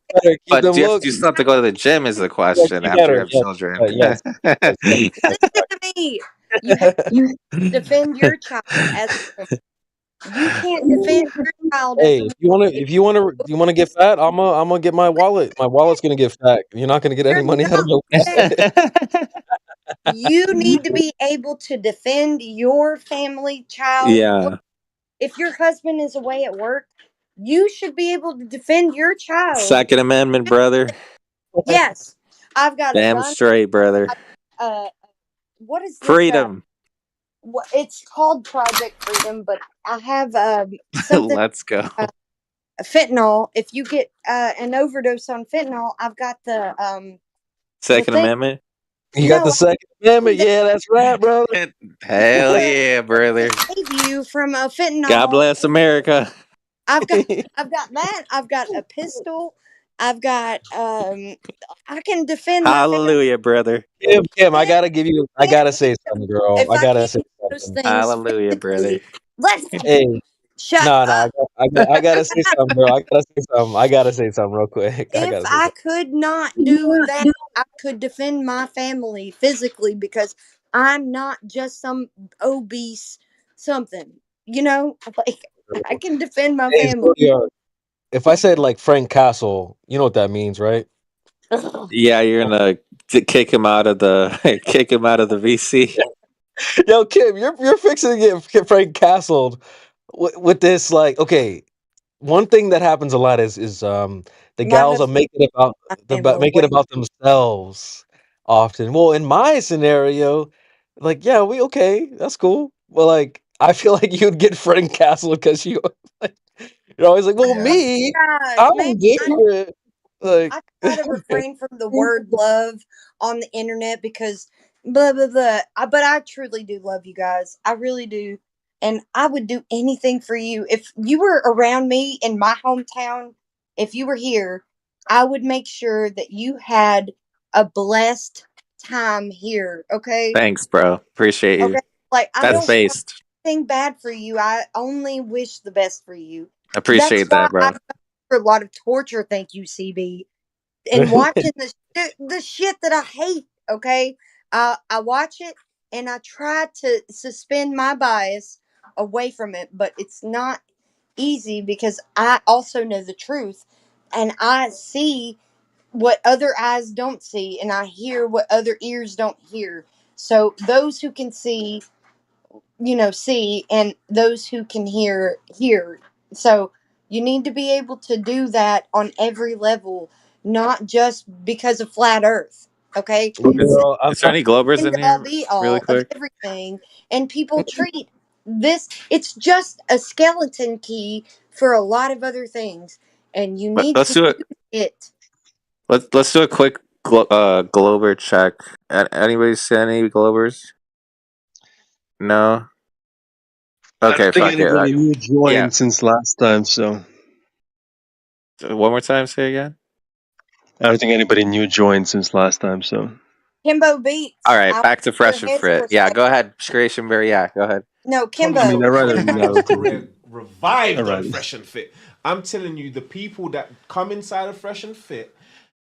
Speaker 8: keep
Speaker 9: but
Speaker 8: them
Speaker 9: do you
Speaker 8: looking.
Speaker 9: still have to go to the gym? Is the
Speaker 8: Yeah,
Speaker 9: question
Speaker 8: you
Speaker 9: after you
Speaker 8: better.
Speaker 9: have
Speaker 8: Yes,
Speaker 9: children?
Speaker 8: yes, yes, yes, yes.
Speaker 19: listen to me. You have to defend your child as a woman. You can't defend your child as
Speaker 8: Hey,
Speaker 19: a
Speaker 8: if you want to,
Speaker 19: woman.
Speaker 8: you want to get fat, I'm gonna get my wallet. My wallet's gonna get fat. You're not gonna get any
Speaker 19: You're
Speaker 8: money out of
Speaker 19: not
Speaker 8: my
Speaker 19: fat. You need to be able to defend your family child.
Speaker 9: Yeah.
Speaker 19: If your husband is away at work, you should be able to defend your child.
Speaker 9: Second Amendment, brother.
Speaker 19: Yes, I've got a
Speaker 9: Damn
Speaker 19: gun.
Speaker 9: straight, brother.
Speaker 19: What is this?
Speaker 9: Freedom.
Speaker 19: What it's called Project Freedom, but I have something
Speaker 9: Let's go.
Speaker 19: fentanyl. If you get an overdose on fentanyl, I've got the
Speaker 9: Second
Speaker 19: thing.
Speaker 9: Amendment.
Speaker 8: You got the Second Amendment. Yeah, that's right, brother.
Speaker 9: Hell yeah, brother.
Speaker 19: Save you from a fentanyl.
Speaker 9: God bless America.
Speaker 19: I've got that. I've got a pistol. I've got I can defend my family.
Speaker 9: Hallelujah, brother.
Speaker 8: Kim, I gotta say something, girl.
Speaker 19: If
Speaker 8: I
Speaker 19: I
Speaker 8: gotta
Speaker 19: can't
Speaker 8: say
Speaker 19: do those
Speaker 8: something.
Speaker 19: things
Speaker 9: Hallelujah, brother.
Speaker 19: let's
Speaker 8: Hey,
Speaker 19: shut
Speaker 8: no,
Speaker 19: up.
Speaker 8: I gotta say something, girl. I gotta say something real quick. I
Speaker 19: If
Speaker 8: gotta say
Speaker 19: I
Speaker 8: something.
Speaker 19: could not do that, I could defend my family physically because I'm not just some obese something. You know, like I can defend my
Speaker 8: Hey,
Speaker 19: family.
Speaker 8: Zodiac, if I said like Frank Castle, you know what that means, right?
Speaker 9: Yeah, you're gonna kick him out of the VC.
Speaker 8: Yo, Kim, you're fixing to get Frank Castled with this. Like, okay, one thing that happens a lot is the
Speaker 19: My
Speaker 8: gals are
Speaker 19: husband,
Speaker 8: making it about
Speaker 19: my family.
Speaker 8: make it about themselves often. Well, in my scenario, like, yeah, we okay, that's cool. But like, I feel like you'd get Frank Castle because you're always like, well,
Speaker 9: Yeah.
Speaker 8: me,
Speaker 19: Gosh, man,
Speaker 8: I'm different. Like,
Speaker 19: I try to refrain from the word love on the internet because blah blah blah. But I truly do love you guys. I really do, and I would do anything for you if you were around me in my hometown. If you were here, I would make sure that you had a blessed time here. Okay.
Speaker 9: Thanks, bro. Appreciate you.
Speaker 19: Okay. Like I
Speaker 9: That's
Speaker 19: don't want
Speaker 9: based.
Speaker 19: anything bad for you. I only wish the best for you. That's
Speaker 9: Appreciate
Speaker 19: why
Speaker 9: that, bro.
Speaker 19: I go through a lot of torture. Thank you, CB. And watching the shit that I hate. Okay, I watch it and I try to suspend my bias away from it, but it's not easy because I also know the truth, and I see what other eyes don't see, and I hear what other ears don't hear. So those who can see, see, and those who can hear. So you need to be able to do that on every level, not just because of flat Earth. Okay,
Speaker 9: Is there any Globers
Speaker 19: end
Speaker 9: in
Speaker 19: all
Speaker 9: here,
Speaker 19: be
Speaker 9: really
Speaker 19: all of
Speaker 9: quick?
Speaker 19: everything, and people treat this. It's just a skeleton key for a lot of other things, and you need
Speaker 9: Let's
Speaker 19: to
Speaker 9: do it.
Speaker 19: use it.
Speaker 9: Let's do a quick Glober check. Anybody see any Globers? No.
Speaker 17: I
Speaker 9: Okay,
Speaker 17: don't think
Speaker 9: fuck it.
Speaker 17: anybody new joined
Speaker 9: Yeah.
Speaker 17: since last time, so
Speaker 9: One more time, say again.
Speaker 17: I don't think anybody new joined since last time, so
Speaker 19: Kimbo Beats.
Speaker 9: All right,
Speaker 19: I
Speaker 9: back to
Speaker 19: want your
Speaker 9: Fresh and
Speaker 19: heads
Speaker 9: Fit.
Speaker 19: for a
Speaker 9: Yeah,
Speaker 19: second.
Speaker 9: go ahead, Creation Yeah, go ahead.
Speaker 19: No,
Speaker 17: I mean,
Speaker 19: Kimbo.
Speaker 17: I'd rather
Speaker 2: Fresh and
Speaker 17: not.
Speaker 2: Fit's career revived on
Speaker 17: Alrighty.
Speaker 2: Fresh and Fit. I'm telling you, the people that come inside of Fresh and Fit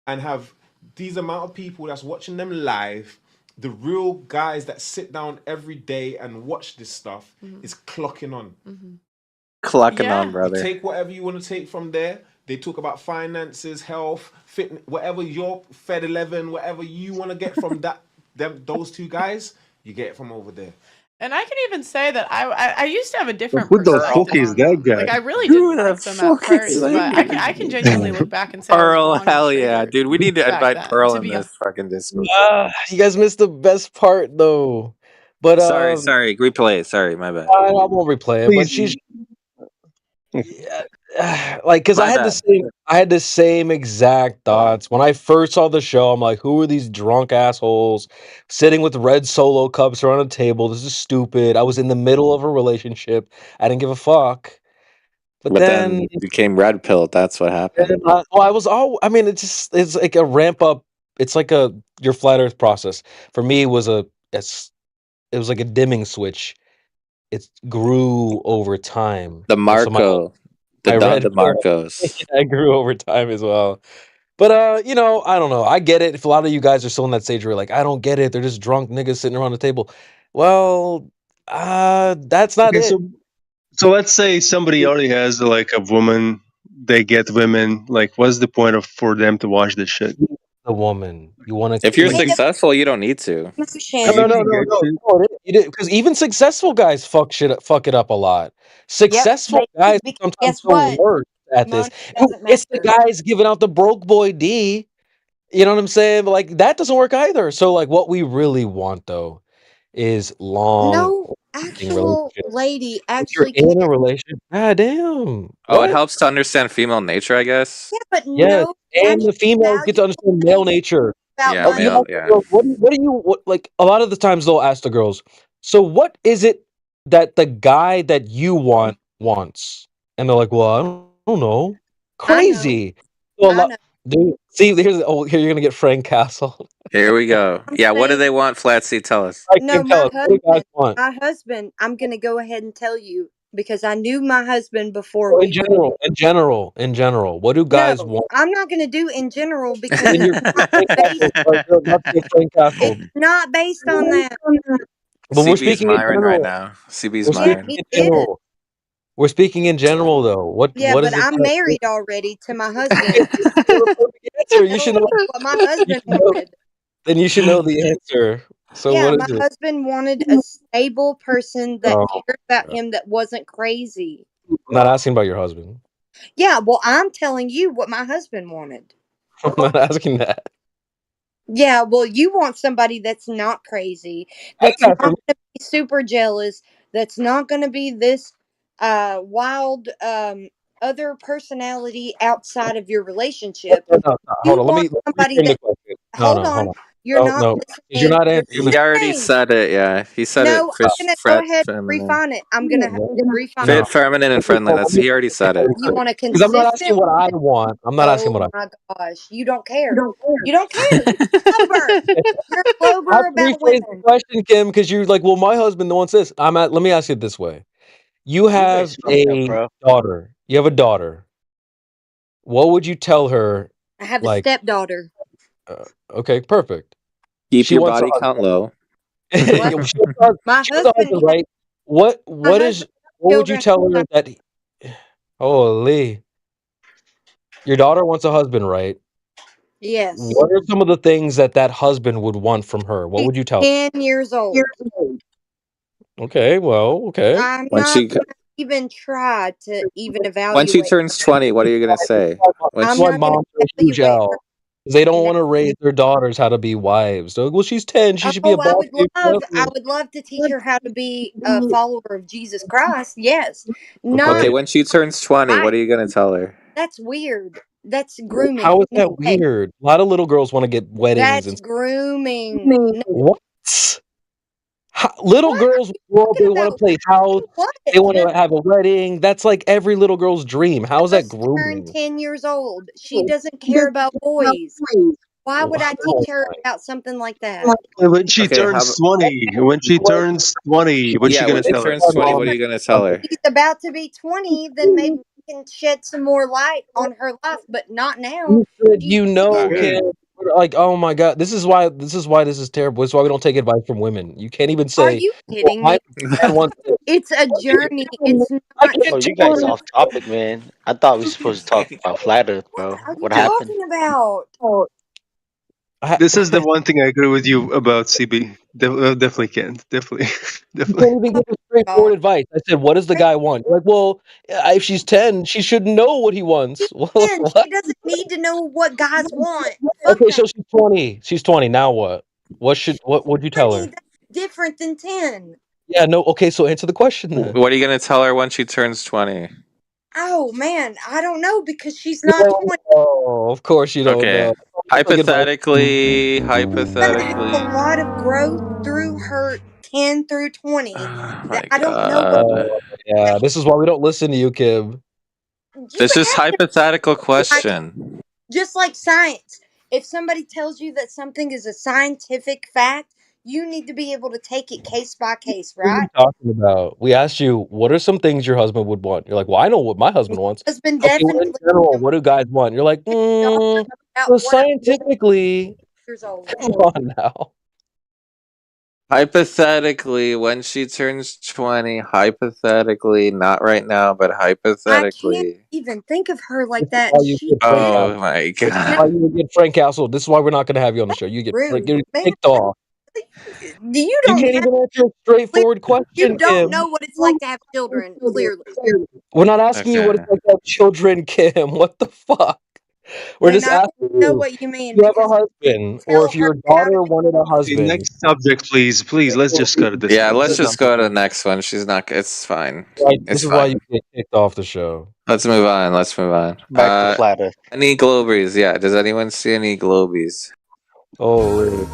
Speaker 2: and have these amount of people that's watching them live, the real guys that sit down every day and watch this stuff is clocking on.
Speaker 9: Clocking on,
Speaker 2: You
Speaker 9: brother.
Speaker 2: take whatever you want to take from there. They talk about finances, health, fitness, whatever your Fed 11, whatever you want to get from those two guys, you get it from over there.
Speaker 5: And I can even say that I used to have a different
Speaker 17: Who the
Speaker 5: perspective
Speaker 17: fuck is
Speaker 5: on
Speaker 17: that
Speaker 5: them.
Speaker 17: guy?
Speaker 5: Like I really
Speaker 9: Who
Speaker 5: didn't
Speaker 9: the
Speaker 5: like them at
Speaker 9: fuck is
Speaker 5: first,
Speaker 9: that
Speaker 5: but I can genuinely look back and say I was
Speaker 9: Pearl,
Speaker 5: wrong and
Speaker 9: hell yeah,
Speaker 5: triggered
Speaker 9: dude. We need to
Speaker 5: back
Speaker 9: invite
Speaker 5: then.
Speaker 9: Pearl
Speaker 5: To
Speaker 9: in
Speaker 5: be
Speaker 9: this fucking Discord.
Speaker 15: You guys missed the best part though. But
Speaker 9: Sorry, replay it. Sorry, my bad.
Speaker 15: I won't replay it. But she's like, because
Speaker 9: My
Speaker 15: I had the same exact thoughts when I first saw the show. I'm like, who are these drunk assholes sitting with red Solo cups around a table? This is stupid. I was in the middle of a relationship. I didn't give a fuck. But then
Speaker 9: you became red pilled. That's what happened.
Speaker 15: I was all. I mean, it's like a ramp up. It's like your flat Earth process. For me, it was like a dimming switch. It grew over time.
Speaker 9: The
Speaker 15: And so
Speaker 9: Marco, the
Speaker 15: my
Speaker 9: Don
Speaker 15: red pill,
Speaker 9: DeMarcos.
Speaker 15: I grew over time as well. But I don't know. I get it. If a lot of you guys are still in that stage where you're like, I don't get it. They're just drunk niggas sitting around the table. Well, that's not
Speaker 17: Okay,
Speaker 15: it.
Speaker 17: so let's say somebody already has like a woman, they get women. Like, what's the point for them to watch this shit?
Speaker 15: A woman, you want to.
Speaker 9: If you're successful, you don't need to.
Speaker 15: No. Because even successful guys fuck it up a lot. Successful guys
Speaker 19: because
Speaker 15: sometimes
Speaker 19: guess
Speaker 15: the
Speaker 19: what?
Speaker 15: worst at this.
Speaker 19: Doesn't
Speaker 15: It's the
Speaker 19: matter.
Speaker 15: guys giving out the broke boy D. You know what I'm saying? But like that doesn't work either. So like, what we really want though is long
Speaker 19: No
Speaker 15: lasting
Speaker 19: actual
Speaker 15: relationships.
Speaker 19: lady
Speaker 15: If you're
Speaker 19: actually
Speaker 15: in
Speaker 19: can.
Speaker 15: a relationship, goddamn.
Speaker 9: Oh, it helps to understand female nature, I guess.
Speaker 19: Yeah, but
Speaker 15: Yes,
Speaker 19: no
Speaker 15: and the females get to understand male nature.
Speaker 19: about
Speaker 9: Yeah,
Speaker 19: money.
Speaker 9: male. Yeah.
Speaker 15: What do you like? A lot of the times they'll ask the girls, so what is it that the guy that you want wants? And they're like, well, I don't know. Crazy. So a lot, dude, see, here you're gonna get Frank Castle.
Speaker 9: Here we go. Yeah, what do they want, Flatsy? Tell us.
Speaker 19: No,
Speaker 15: Tell us, what do you guys want?
Speaker 19: my husband, I'm gonna go ahead and tell you because I knew my husband before
Speaker 15: In
Speaker 19: we were.
Speaker 15: general, what do guys
Speaker 19: No,
Speaker 15: want?
Speaker 19: I'm not gonna do in general because
Speaker 15: Then you're Frank Castle. You're not saying Frank Castle.
Speaker 19: it's not based on that.
Speaker 15: But we're
Speaker 9: CB's
Speaker 15: speaking in
Speaker 9: Myron right
Speaker 15: general.
Speaker 9: now. CB's
Speaker 15: We're
Speaker 9: Myron.
Speaker 15: speaking in general. We're speaking in general, though. What
Speaker 19: Yeah,
Speaker 15: is
Speaker 19: but
Speaker 15: it?
Speaker 19: I'm married already to my husband.
Speaker 15: Answer. You should know
Speaker 19: what my husband wanted.
Speaker 15: Then you should know the answer. So
Speaker 19: Yeah,
Speaker 15: what
Speaker 19: my
Speaker 15: is it?
Speaker 19: husband wanted a stable person that
Speaker 15: Oh,
Speaker 19: cared about him that wasn't crazy.
Speaker 15: I'm not asking about your husband.
Speaker 19: Yeah, well, I'm telling you what my husband wanted.
Speaker 15: I'm not asking that.
Speaker 19: Yeah, well, you want somebody that's not crazy, that's not going to be super jealous, that's not going to be this wild other personality outside of your relationship.
Speaker 15: No, hold on. Let me
Speaker 19: somebody
Speaker 15: reframe the
Speaker 19: that
Speaker 15: question.
Speaker 19: hold
Speaker 15: Hold
Speaker 19: on.
Speaker 15: on.
Speaker 19: You're
Speaker 15: No,
Speaker 19: not
Speaker 15: no, 'cause you're
Speaker 19: listening.
Speaker 15: not
Speaker 19: You're
Speaker 15: answering
Speaker 9: He
Speaker 15: the
Speaker 9: already
Speaker 19: listening.
Speaker 9: said it. Yeah, he said
Speaker 19: No,
Speaker 9: it. Fish,
Speaker 19: I'm gonna go
Speaker 9: fret,
Speaker 19: ahead and
Speaker 9: feminine.
Speaker 19: refine it. I'm gonna refine
Speaker 15: No.
Speaker 19: it.
Speaker 9: Feminine and friendly. That's he already said it.
Speaker 19: You want a
Speaker 15: Because I'm not asking
Speaker 19: consistent?
Speaker 15: what I want. I'm not asking
Speaker 19: Oh
Speaker 15: what I.
Speaker 19: my gosh, you don't care. You don't care. Clover. You're
Speaker 15: I
Speaker 19: Clover
Speaker 15: have to
Speaker 19: about
Speaker 15: rephrase the
Speaker 19: women.
Speaker 15: question, Kim, because you're like, well, my husband wants this. Let me ask you it this way: you have
Speaker 11: Blueberry's fucked up,
Speaker 15: a
Speaker 11: bro.
Speaker 15: daughter. You have a daughter. What would you tell her?
Speaker 19: I have a
Speaker 15: Like,
Speaker 19: stepdaughter.
Speaker 15: okay, perfect.
Speaker 9: Keep
Speaker 15: She
Speaker 9: your
Speaker 15: wants a
Speaker 9: body count low.
Speaker 15: husband. She wants
Speaker 19: My
Speaker 15: she wants a husband,
Speaker 19: husband.
Speaker 15: right? What
Speaker 19: My
Speaker 15: what is
Speaker 19: husband.
Speaker 15: what would you
Speaker 19: Children.
Speaker 15: tell her that? Holy, your daughter wants a husband, right?
Speaker 19: Yes.
Speaker 15: What are some of the things that that husband would want from her? What
Speaker 19: She's
Speaker 15: would you tell?
Speaker 19: 10 years old.
Speaker 15: Okay, well, okay.
Speaker 19: I'm
Speaker 9: When
Speaker 19: not
Speaker 9: she
Speaker 19: gonna even try to even
Speaker 9: when she
Speaker 19: evaluate.
Speaker 9: turns 20, what are you gonna say? When
Speaker 19: I'm
Speaker 9: she,
Speaker 19: not gonna
Speaker 15: Moms are a huge
Speaker 19: evaluate her.
Speaker 15: L. They don't
Speaker 19: No.
Speaker 15: want to raise their daughters how to be wives. They're like, well, she's 10. She should be a
Speaker 19: Oh, I
Speaker 15: boss.
Speaker 19: would love to teach her how to be a follower of Jesus Christ. Yes.
Speaker 9: okay,
Speaker 19: Not
Speaker 9: when she turns 20, what are you gonna tell her?
Speaker 19: that's weird. That's grooming.
Speaker 15: How is
Speaker 19: No
Speaker 15: that
Speaker 19: way.
Speaker 15: weird? A lot of little girls want to get weddings
Speaker 19: That's
Speaker 15: and
Speaker 19: grooming. No.
Speaker 15: what? Little girls, well, they want to play house.
Speaker 19: What?
Speaker 15: They want to have a wedding. That's like every little girl's dream. How is that
Speaker 19: Just
Speaker 15: grooming?
Speaker 19: turned 10 years old. She doesn't care about boys. Why would I teach her about something like that?
Speaker 17: When she
Speaker 9: Okay, how
Speaker 17: turns
Speaker 9: about
Speaker 17: 20, what's she
Speaker 9: yeah,
Speaker 17: gonna
Speaker 9: when she
Speaker 17: tell her?
Speaker 9: turns 20, what are you gonna tell her?
Speaker 19: She's about to be 20, then maybe we can shed some more light on her life, but not now.
Speaker 15: You said you know,
Speaker 9: Okay.
Speaker 15: kid. Like, oh my god, this is why this is terrible. This is why we don't take advice from women. You can't even
Speaker 19: Are
Speaker 15: say,
Speaker 19: you
Speaker 15: well,
Speaker 19: kidding
Speaker 15: my
Speaker 19: me?
Speaker 15: man wants this.
Speaker 19: It's a journey. It's
Speaker 15: I
Speaker 19: not.
Speaker 15: can't
Speaker 11: Oh, you
Speaker 15: tell
Speaker 11: guys
Speaker 15: her.
Speaker 11: off topic, man. I thought we were supposed to talk about flat Earth, bro.
Speaker 19: What are you
Speaker 11: What happened?
Speaker 19: talking about?
Speaker 17: This is the one thing I agree with you about, CB. Definitely can't. Definitely,
Speaker 15: You
Speaker 17: definitely.
Speaker 15: can't even give her straightforward advice. I said, what does the guy want? You're like, well, if she's 10, she should know what he wants. Well,
Speaker 19: And
Speaker 15: what?
Speaker 19: she doesn't need to know what guys want. Fuck
Speaker 15: Okay,
Speaker 19: that.
Speaker 15: so she's 20. She's 20. Now what? What would you tell her?
Speaker 19: That's different than 10.
Speaker 15: Yeah, no. Okay, so answer the question then.
Speaker 9: What are you gonna tell her when she turns 20?
Speaker 19: Oh man, I don't know because she's not 20.
Speaker 15: Oh, of course you don't
Speaker 9: Okay.
Speaker 15: know.
Speaker 9: Hypothetically,
Speaker 19: A lot of growth through her 10 through 20. That I don't know what.
Speaker 15: Yeah, this is why we don't listen to you, Kim.
Speaker 9: This is hypothetical question.
Speaker 19: Just like science. If somebody tells you that something is a scientific fact, you need to be able to take it case by case,
Speaker 15: What are you
Speaker 19: right?
Speaker 15: talking about? We asked you, what are some things your husband would want? You're like, well, I know what my husband wants.
Speaker 19: Husband
Speaker 15: Okay, well, in
Speaker 19: definitely
Speaker 15: general, what do guys want? You're like, well, scientifically,
Speaker 19: years old.
Speaker 15: come on now.
Speaker 9: Hypothetically, when she turns 20, hypothetically, not right now, but
Speaker 19: I can't
Speaker 9: hypothetically.
Speaker 19: even think of her like that.
Speaker 15: Why you
Speaker 19: She
Speaker 15: get Frank
Speaker 9: Oh
Speaker 15: Castle.
Speaker 9: my
Speaker 15: This is why
Speaker 9: god.
Speaker 15: you would get Frank Castle. This is why we're not going to have you on the show. You get
Speaker 19: rude.
Speaker 15: you're
Speaker 19: Man,
Speaker 15: kicked off.
Speaker 19: you
Speaker 15: You
Speaker 19: don't
Speaker 15: can't
Speaker 19: have
Speaker 15: even answer a straightforward question,
Speaker 19: you don't
Speaker 15: Kim.
Speaker 19: know what it's like to have children, clearly.
Speaker 15: We're not asking you what
Speaker 9: Okay.
Speaker 15: it's like to have children, Kim. What the fuck? We're
Speaker 19: Then
Speaker 15: just
Speaker 19: I
Speaker 15: asking
Speaker 19: don't know
Speaker 15: you
Speaker 19: what you mean
Speaker 15: if you have a
Speaker 19: because
Speaker 15: husband, or if your daughter wanted a
Speaker 17: Okay,
Speaker 15: husband.
Speaker 17: next subject, please. Please, let's just go to this.
Speaker 9: Yeah, let's
Speaker 17: Let's
Speaker 9: just
Speaker 17: jump
Speaker 9: go to the next one. She's not. It's fine.
Speaker 15: Right,
Speaker 9: It's
Speaker 15: this is why
Speaker 9: fine.
Speaker 15: you get kicked off the show.
Speaker 9: Let's move on. Let's move on.
Speaker 11: Back to flat Earth.
Speaker 9: Any globies? Yeah. Does anyone see any globies?
Speaker 15: Oh, really?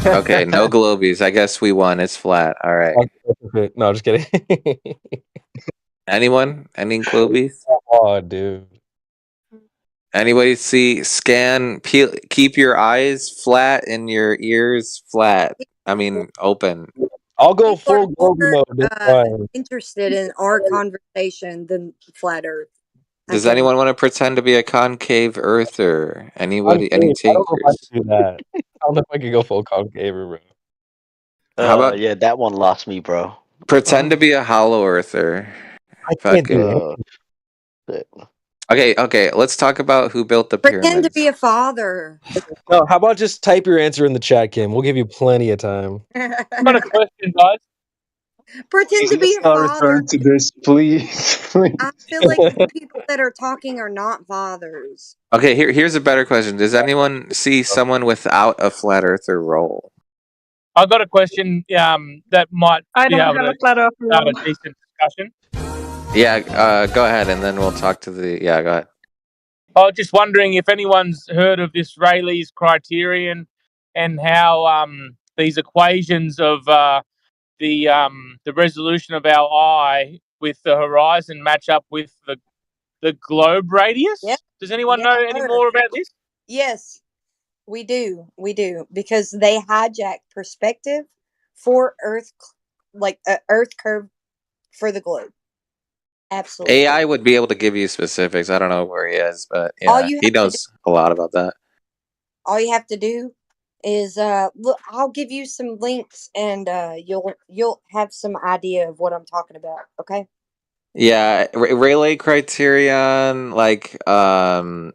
Speaker 9: Okay, no globies. I guess we won. It's flat. All right.
Speaker 15: No, just kidding.
Speaker 9: Anyone? Any globies?
Speaker 15: Oh, dude.
Speaker 9: Anybody see scan? Peel, keep your eyes flat and your ears flat. I mean, open.
Speaker 15: I'll go full Goldie mode this time.
Speaker 19: interested in our conversation than flat Earth.
Speaker 9: Does anyone want to pretend to be a concave earther? Anybody? Any
Speaker 15: I don't know if I
Speaker 9: takers?
Speaker 15: can do that. I don't know if I can go full concave, bro.
Speaker 9: How about
Speaker 11: Yeah, that one lost me, bro.
Speaker 9: pretend to be a hollow earther?
Speaker 15: I can't do
Speaker 9: Fucking.
Speaker 15: that.
Speaker 9: Okay. Let's talk about who built the
Speaker 19: Pretend
Speaker 9: pyramids.
Speaker 19: to be a father.
Speaker 15: No, how about just type your answer in the chat, Kim? We'll give you plenty of time.
Speaker 21: I've got a question, guys.
Speaker 19: Pretend to be
Speaker 17: Let's
Speaker 19: a
Speaker 17: not
Speaker 19: father.
Speaker 17: return to this, please. Please.
Speaker 19: I feel like the people that are talking are not fathers.
Speaker 9: Okay, here's a better question. Does anyone see someone without a flat earther role?
Speaker 21: I've got a question that might
Speaker 22: I
Speaker 21: be
Speaker 22: don't
Speaker 21: able
Speaker 22: have
Speaker 21: to
Speaker 22: a flat earth
Speaker 21: start a
Speaker 22: role.
Speaker 21: decent discussion.
Speaker 9: Yeah, go ahead, and then we'll talk to the. Yeah, go ahead.
Speaker 21: I was just wondering if anyone's heard of this Rayleigh's criterion and how these equations of the resolution of our eye with the horizon match up with the globe radius.
Speaker 19: Yep.
Speaker 21: Does anyone
Speaker 19: Yeah,
Speaker 21: know
Speaker 19: I
Speaker 21: any
Speaker 19: heard.
Speaker 21: more about this?
Speaker 19: Yes, we do. We do because they hijack perspective for Earth, like Earth curve for the globe. Absolutely.
Speaker 9: AI would be able to give you specifics. I don't know where he is, but
Speaker 19: All
Speaker 9: yeah,
Speaker 19: you
Speaker 9: he
Speaker 19: have to do,
Speaker 9: knows a lot about that.
Speaker 19: all you have to do is look. I'll give you some links, and you'll have some idea of what I'm talking about. Okay.
Speaker 9: Yeah, Rayleigh criterion, like and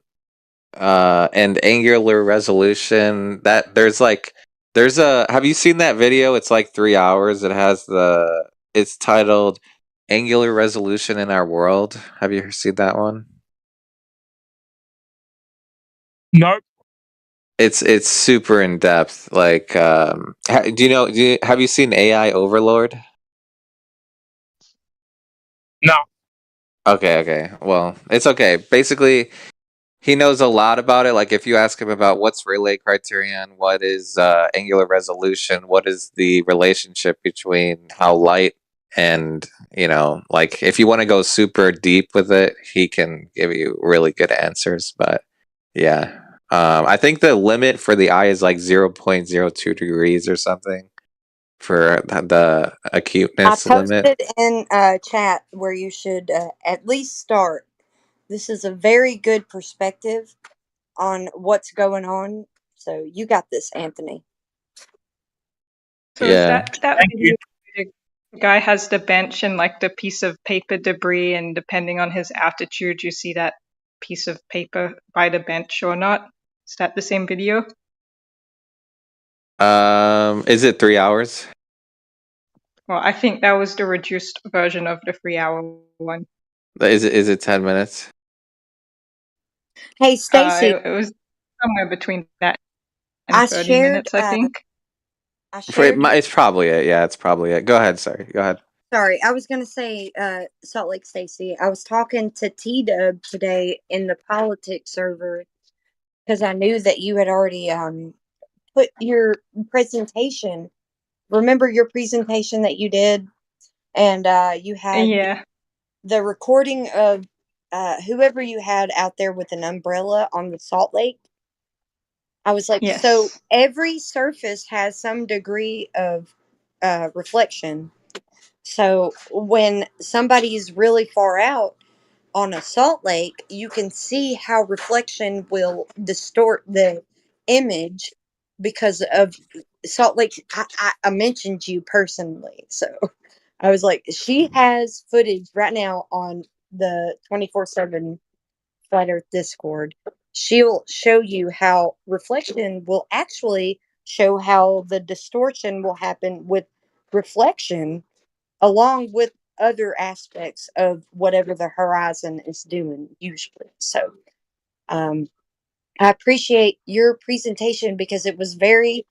Speaker 9: angular resolution. That there's a. Have you seen that video? It's like 3 hours. It's titled "Angular Resolution in Our World." Have you seen that one?
Speaker 21: Nope.
Speaker 9: It's super in depth. Like, have you seen AI Overlord?
Speaker 21: No.
Speaker 9: Okay. Well, it's okay. Basically, he knows a lot about it. Like, if you ask him about what's Rayleigh criterion, what is angular resolution, what is the relationship between how light and, like, if you want to go super deep with it, he can give you really good answers. But yeah, I think the limit for the eye is like 0.02 degrees or something for the
Speaker 19: I
Speaker 9: acuteness limit.
Speaker 19: posted in chat where you should at least start. This is a very good perspective on what's going on. So you got this, Anthony.
Speaker 3: So is
Speaker 9: Yeah.
Speaker 3: that video where the guy has the bench and like the piece of paper debris, and depending on his altitude, you see that piece of paper by the bench or not? Is that the same video?
Speaker 9: Is it 3 hours?
Speaker 3: Well, I think that was the reduced version of the 3-hour one.
Speaker 9: Is it 10 minutes?
Speaker 19: Hey, Stacy.
Speaker 3: It was somewhere between that and
Speaker 19: I
Speaker 3: 30
Speaker 19: shared.
Speaker 3: minutes, I think.
Speaker 19: I shared.
Speaker 9: It's probably it. Yeah, it's probably it. Go ahead. Sorry. Go ahead.
Speaker 19: Sorry, I was gonna say, Salt Lake Stacy. I was talking to T Dub today in the politics server because I knew that you had already put your presentation. Remember your presentation that you did, and you had the recording of whoever you had out there with an umbrella on the Salt Lake. I was like, so every surface has some degree of reflection. So when somebody's really far out on a salt lake, you can see how reflection will distort the image because of Salt Lake. I mentioned you personally, so I was like, she has footage right now on the 24/7 Flat Earth Discord. She'll show you how reflection will actually show how the distortion will happen with reflection along with other aspects of whatever the horizon is doing usually. So I appreciate your presentation because it was very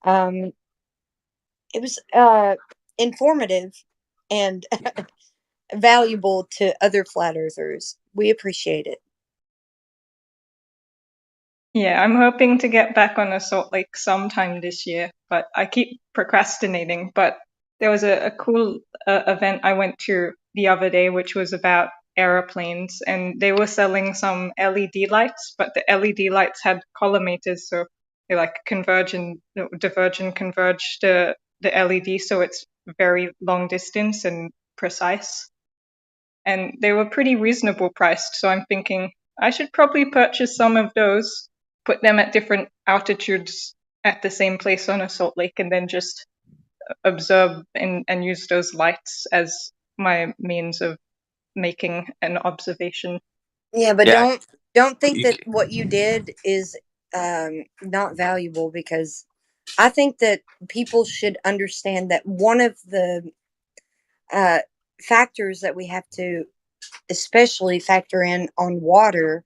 Speaker 19: it was informative and valuable to other flat earthers. We appreciate it.
Speaker 3: Yeah, I'm hoping to get back on a Salt Lake sometime this year, but I keep procrastinating. But there was a cool event I went to the other day, which was about aeroplanes, and they were selling some LED lights, but the LED lights had collimators, so they like converge and diverge and converge the LED, so it's very long distance and precise. And they were pretty reasonable priced, so I'm thinking I should probably purchase some of those, put them at different altitudes at the same place on a salt lake, and then just observe and use those lights as my means of making an observation.
Speaker 19: Yeah, but don't think that what you did is not valuable, because I think that people should understand that one of the factors that we have to especially factor in on water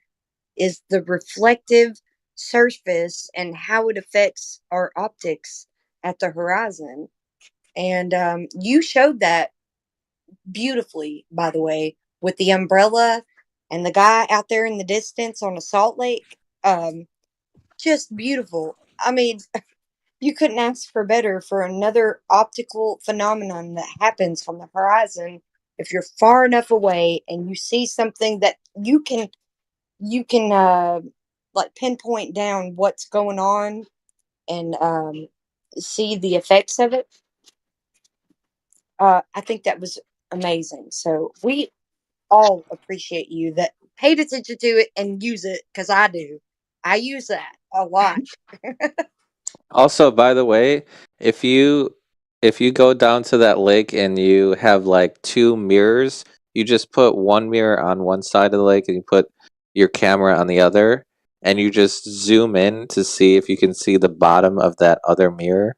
Speaker 19: is the reflective surface and how it affects our optics at the horizon. And you showed that beautifully, by the way, with the umbrella and the guy out there in the distance on a salt lake, just beautiful. I mean, you couldn't ask for better for another optical phenomenon that happens on the horizon. If you're far enough away and you see something that you can like pinpoint down what's going on and see the effects of it. I think that was amazing. So we all appreciate you that paid attention to it and use it, because I do. I use that a lot.
Speaker 9: Also, by the way, if you go down to that lake and you have like two mirrors, you just put one mirror on one side of the lake and you put your camera on the other, and you just zoom in to see if you can see the bottom of that other mirror.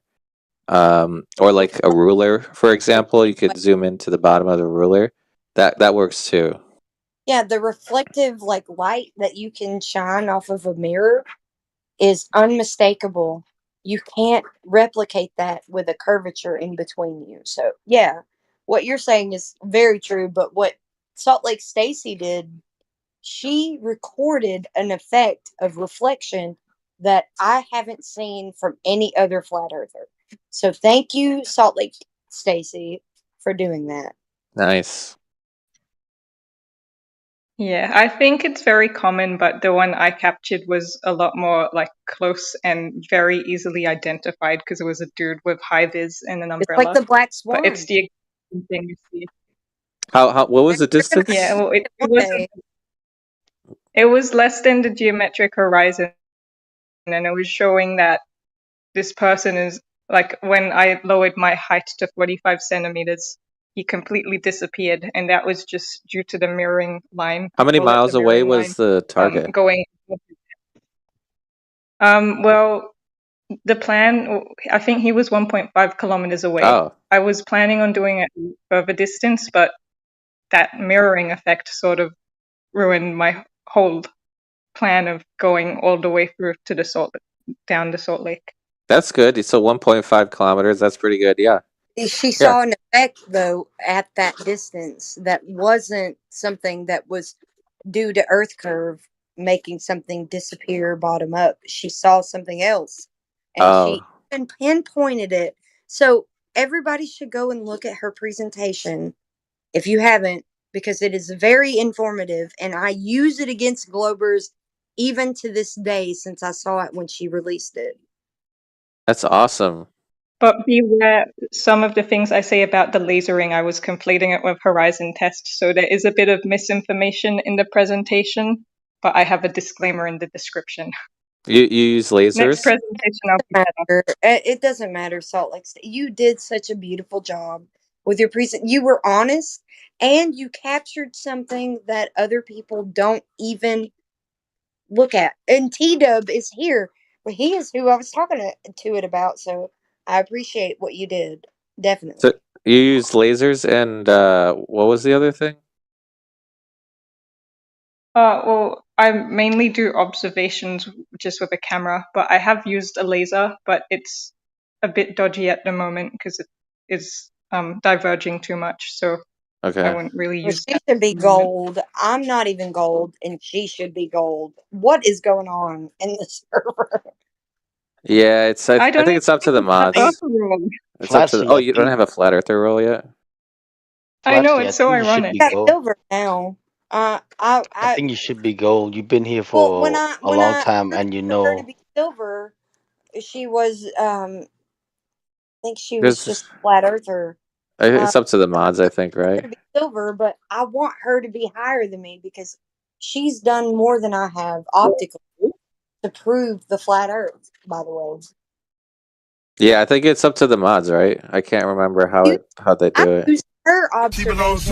Speaker 9: Or like a ruler, for example, you could zoom into the bottom of the ruler. That works too.
Speaker 19: Yeah, the reflective like light that you can shine off of a mirror is unmistakable. You can't replicate that with a curvature in between you. So yeah, what you're saying is very true. But what Salt Lake Stacy did, she recorded an effect of reflection that I haven't seen from any other flat earther. So thank you, Salt Lake Stacy, for doing that.
Speaker 9: Nice.
Speaker 3: Yeah, I think it's very common, but the one I captured was a lot more like close and very easily identified because it was a dude with high vis and an
Speaker 19: It's like
Speaker 3: umbrella.
Speaker 19: the Black
Speaker 3: But it's
Speaker 19: Swan.
Speaker 3: the exact thing you see.
Speaker 9: How what was the distance?
Speaker 3: Yeah, well, it
Speaker 19: One
Speaker 3: was
Speaker 19: day.
Speaker 3: it was less than the geometric horizon, and it was showing that this person is like when I lowered my height to 45 centimeters, he completely disappeared, and that was just due to the mirroring line.
Speaker 9: How many
Speaker 3: Call it
Speaker 9: miles
Speaker 3: the
Speaker 9: away
Speaker 3: mirroring line.
Speaker 9: was the target?
Speaker 3: Going. Well, the plan, I think he was 1.5 kilometers away.
Speaker 9: Oh.
Speaker 3: I was planning on doing it further distance, but that mirroring effect sort of ruined my whole plan of going all the way through to down the Salt Lake.
Speaker 9: That's good. So 1.5 kilometers. That's pretty good. Yeah.
Speaker 19: She saw an effect, though, at that distance that wasn't something that was due to Earth curve making something disappear bottom up. She saw something else, and she even pinpointed it. So everybody should go and look at her presentation if you haven't, because it is very informative, and I use it against Globers even to this day since I saw it when she released it.
Speaker 9: That's awesome.
Speaker 3: But beware, some of the things I say about the lasering, I was completing it with Horizon Test, so there is a bit of misinformation in the presentation, but I have a disclaimer in the description.
Speaker 9: You use lasers?
Speaker 3: Next presentation, I'll be better.
Speaker 19: It doesn't matter, Salt Lake State. You did such a beautiful job with your You were honest, and you captured something that other people don't even look at. And T-Dub is here. But he is who I was talking to it about, so I appreciate what you did. Definitely.
Speaker 9: So you use lasers and what was the other thing?
Speaker 3: Well, I mainly do observations just with a camera, but I have used a laser, but it's a bit dodgy at the moment because it is diverging too much, so I wouldn't really use
Speaker 19: She
Speaker 3: that.
Speaker 19: should be gold. I'm not even gold, and she should be gold. What is going on in the server?
Speaker 9: Yeah, it's. I
Speaker 3: don't
Speaker 9: think it's up to the mods. It's up to.
Speaker 11: Flatsy,
Speaker 9: Oh,
Speaker 11: I
Speaker 9: you don't
Speaker 11: think-
Speaker 9: have a flat earther roll yet.
Speaker 3: I know,
Speaker 11: Flatsy,
Speaker 3: it's so
Speaker 11: think you should
Speaker 3: ironic.
Speaker 11: be
Speaker 19: Got
Speaker 11: gold.
Speaker 19: silver now.
Speaker 11: I think you should be gold. You've been here
Speaker 19: Well,
Speaker 11: for
Speaker 19: when I
Speaker 11: a long time, and you
Speaker 19: for her to
Speaker 11: know.
Speaker 19: be silver, she was I think she was just a flat earther.
Speaker 9: It's up to the mods, I think, right?
Speaker 19: To be silver, but I want her to be higher than me because she's done more than I have optically to prove the flat Earth. By the way,
Speaker 9: Yeah, I think it's up to the mods, right? I can't remember how they do it.
Speaker 19: use her observations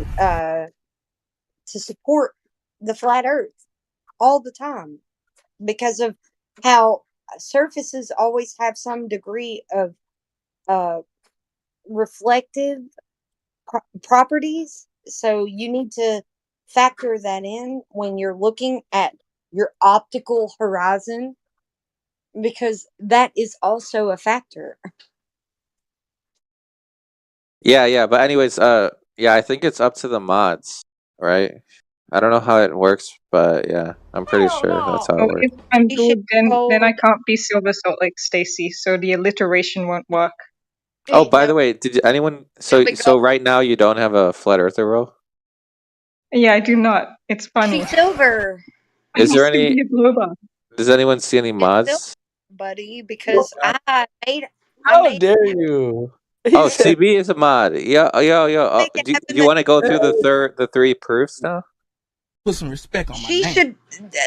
Speaker 19: to support the flat Earth all the time because of how surfaces always have some degree of reflective properties. So you need to factor that in when you're looking at your optical horizon, because that is also a factor.
Speaker 9: Yeah, but anyways, yeah, I think it's up to the mods, right? I don't know how it works, but yeah, I'm pretty sure that's how it
Speaker 3: Oh,
Speaker 9: works.
Speaker 3: if I'm
Speaker 19: You should
Speaker 3: gold, then I
Speaker 19: gold.
Speaker 3: can't be Silver Salt Lake Stacy, so the alliteration won't work.
Speaker 9: Oh,
Speaker 19: Hey,
Speaker 9: by
Speaker 19: no,
Speaker 9: the way, did anyone?
Speaker 19: you'll
Speaker 9: So
Speaker 19: be
Speaker 9: so
Speaker 19: gold.
Speaker 9: right now you don't have a flat earther role.
Speaker 3: Yeah, I do not. It's funny.
Speaker 19: She's silver.
Speaker 3: I
Speaker 9: Is there
Speaker 3: used to
Speaker 9: any?
Speaker 3: be a Globa.
Speaker 9: Does anyone see any
Speaker 19: It's silver,
Speaker 9: mods?
Speaker 19: buddy, because I made
Speaker 15: How dare you?
Speaker 9: Oh, CB is a mod. Yo. Oh, do you want to go through the three proofs now?
Speaker 1: Put some respect on my
Speaker 19: she
Speaker 1: name.
Speaker 19: should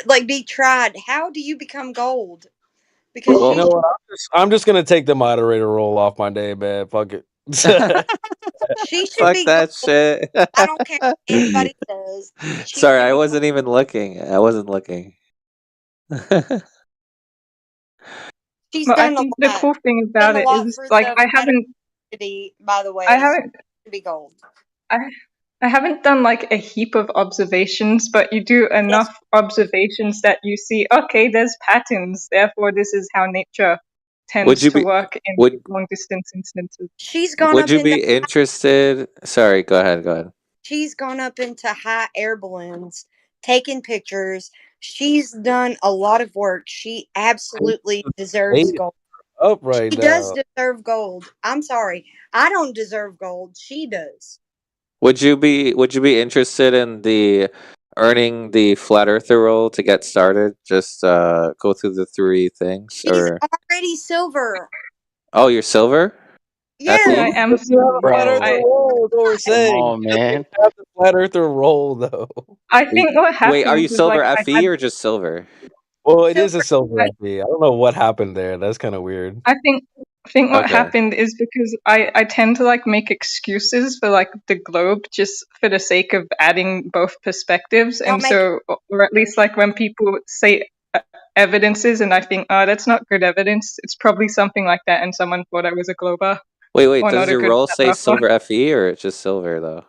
Speaker 19: like be tried. How do you become gold? Because
Speaker 15: You
Speaker 19: she
Speaker 15: know what? I'm just gonna take the moderator role off my day, man. Fuck it.
Speaker 19: she should
Speaker 9: Fuck
Speaker 19: be
Speaker 9: that
Speaker 19: gold.
Speaker 9: shit.
Speaker 19: I don't care what anybody says. She
Speaker 9: Sorry,
Speaker 19: should
Speaker 9: I
Speaker 19: be
Speaker 9: wasn't even looking. I wasn't looking.
Speaker 19: She's
Speaker 3: Well, I
Speaker 19: done a
Speaker 3: think the
Speaker 19: lot.
Speaker 3: cool thing
Speaker 19: She's done
Speaker 3: about
Speaker 19: a
Speaker 3: it
Speaker 19: lot
Speaker 3: is,
Speaker 19: for
Speaker 3: like,
Speaker 19: the
Speaker 3: I
Speaker 19: flatter
Speaker 3: haven't,
Speaker 19: community, by the way.
Speaker 3: I
Speaker 19: so
Speaker 3: haven't,
Speaker 19: she should be gold.
Speaker 3: I haven't done like a heap of observations, but you do enough observations that you see, okay, there's patterns. Therefore, this is how nature
Speaker 9: Would
Speaker 3: tends
Speaker 9: you
Speaker 3: to
Speaker 9: be
Speaker 3: work in
Speaker 9: would
Speaker 3: long distance instances.
Speaker 19: She's gone
Speaker 9: would
Speaker 19: up
Speaker 9: you
Speaker 19: into
Speaker 9: be interested? Sorry, go ahead. Go ahead.
Speaker 19: she's gone up into high air balloons, taken pictures. She's done a lot of work. She absolutely deserves
Speaker 15: Hate
Speaker 19: gold.
Speaker 15: up right
Speaker 19: She does
Speaker 15: now.
Speaker 19: deserve gold. I'm sorry. I don't deserve gold. She does.
Speaker 9: Would you be interested in the earning the flat earther role to get started? Just go through the three things,
Speaker 19: She's
Speaker 9: or
Speaker 19: already silver.
Speaker 9: oh, you're silver.
Speaker 19: Yes.
Speaker 3: I
Speaker 9: FE?
Speaker 3: am
Speaker 15: You have a flat
Speaker 3: silver.
Speaker 15: earther
Speaker 3: I,
Speaker 15: role, is what we're
Speaker 11: Come
Speaker 15: saying.
Speaker 11: on, man.
Speaker 15: You have the flat earther role though.
Speaker 3: I think what
Speaker 9: Wait, are you
Speaker 3: happens is, like,
Speaker 9: silver
Speaker 3: I
Speaker 9: FE
Speaker 3: had,
Speaker 9: or just silver?
Speaker 15: Well, it is a
Speaker 19: Silver.
Speaker 15: silver FB. I don't know what happened there. That's kind of weird.
Speaker 3: I think what
Speaker 9: Okay.
Speaker 3: happened is because I tend to like make excuses for like the globe just for the sake of adding both perspectives,
Speaker 19: Don't
Speaker 3: and
Speaker 19: make
Speaker 3: so, or at least like when people say evidences and I think, oh, that's not good evidence, it's probably something like that, and someone thought I was a glober
Speaker 9: Wait.
Speaker 3: or
Speaker 9: Does
Speaker 3: not a
Speaker 9: your
Speaker 3: good
Speaker 9: role say
Speaker 3: buffer.
Speaker 9: silver FE or it's just silver though?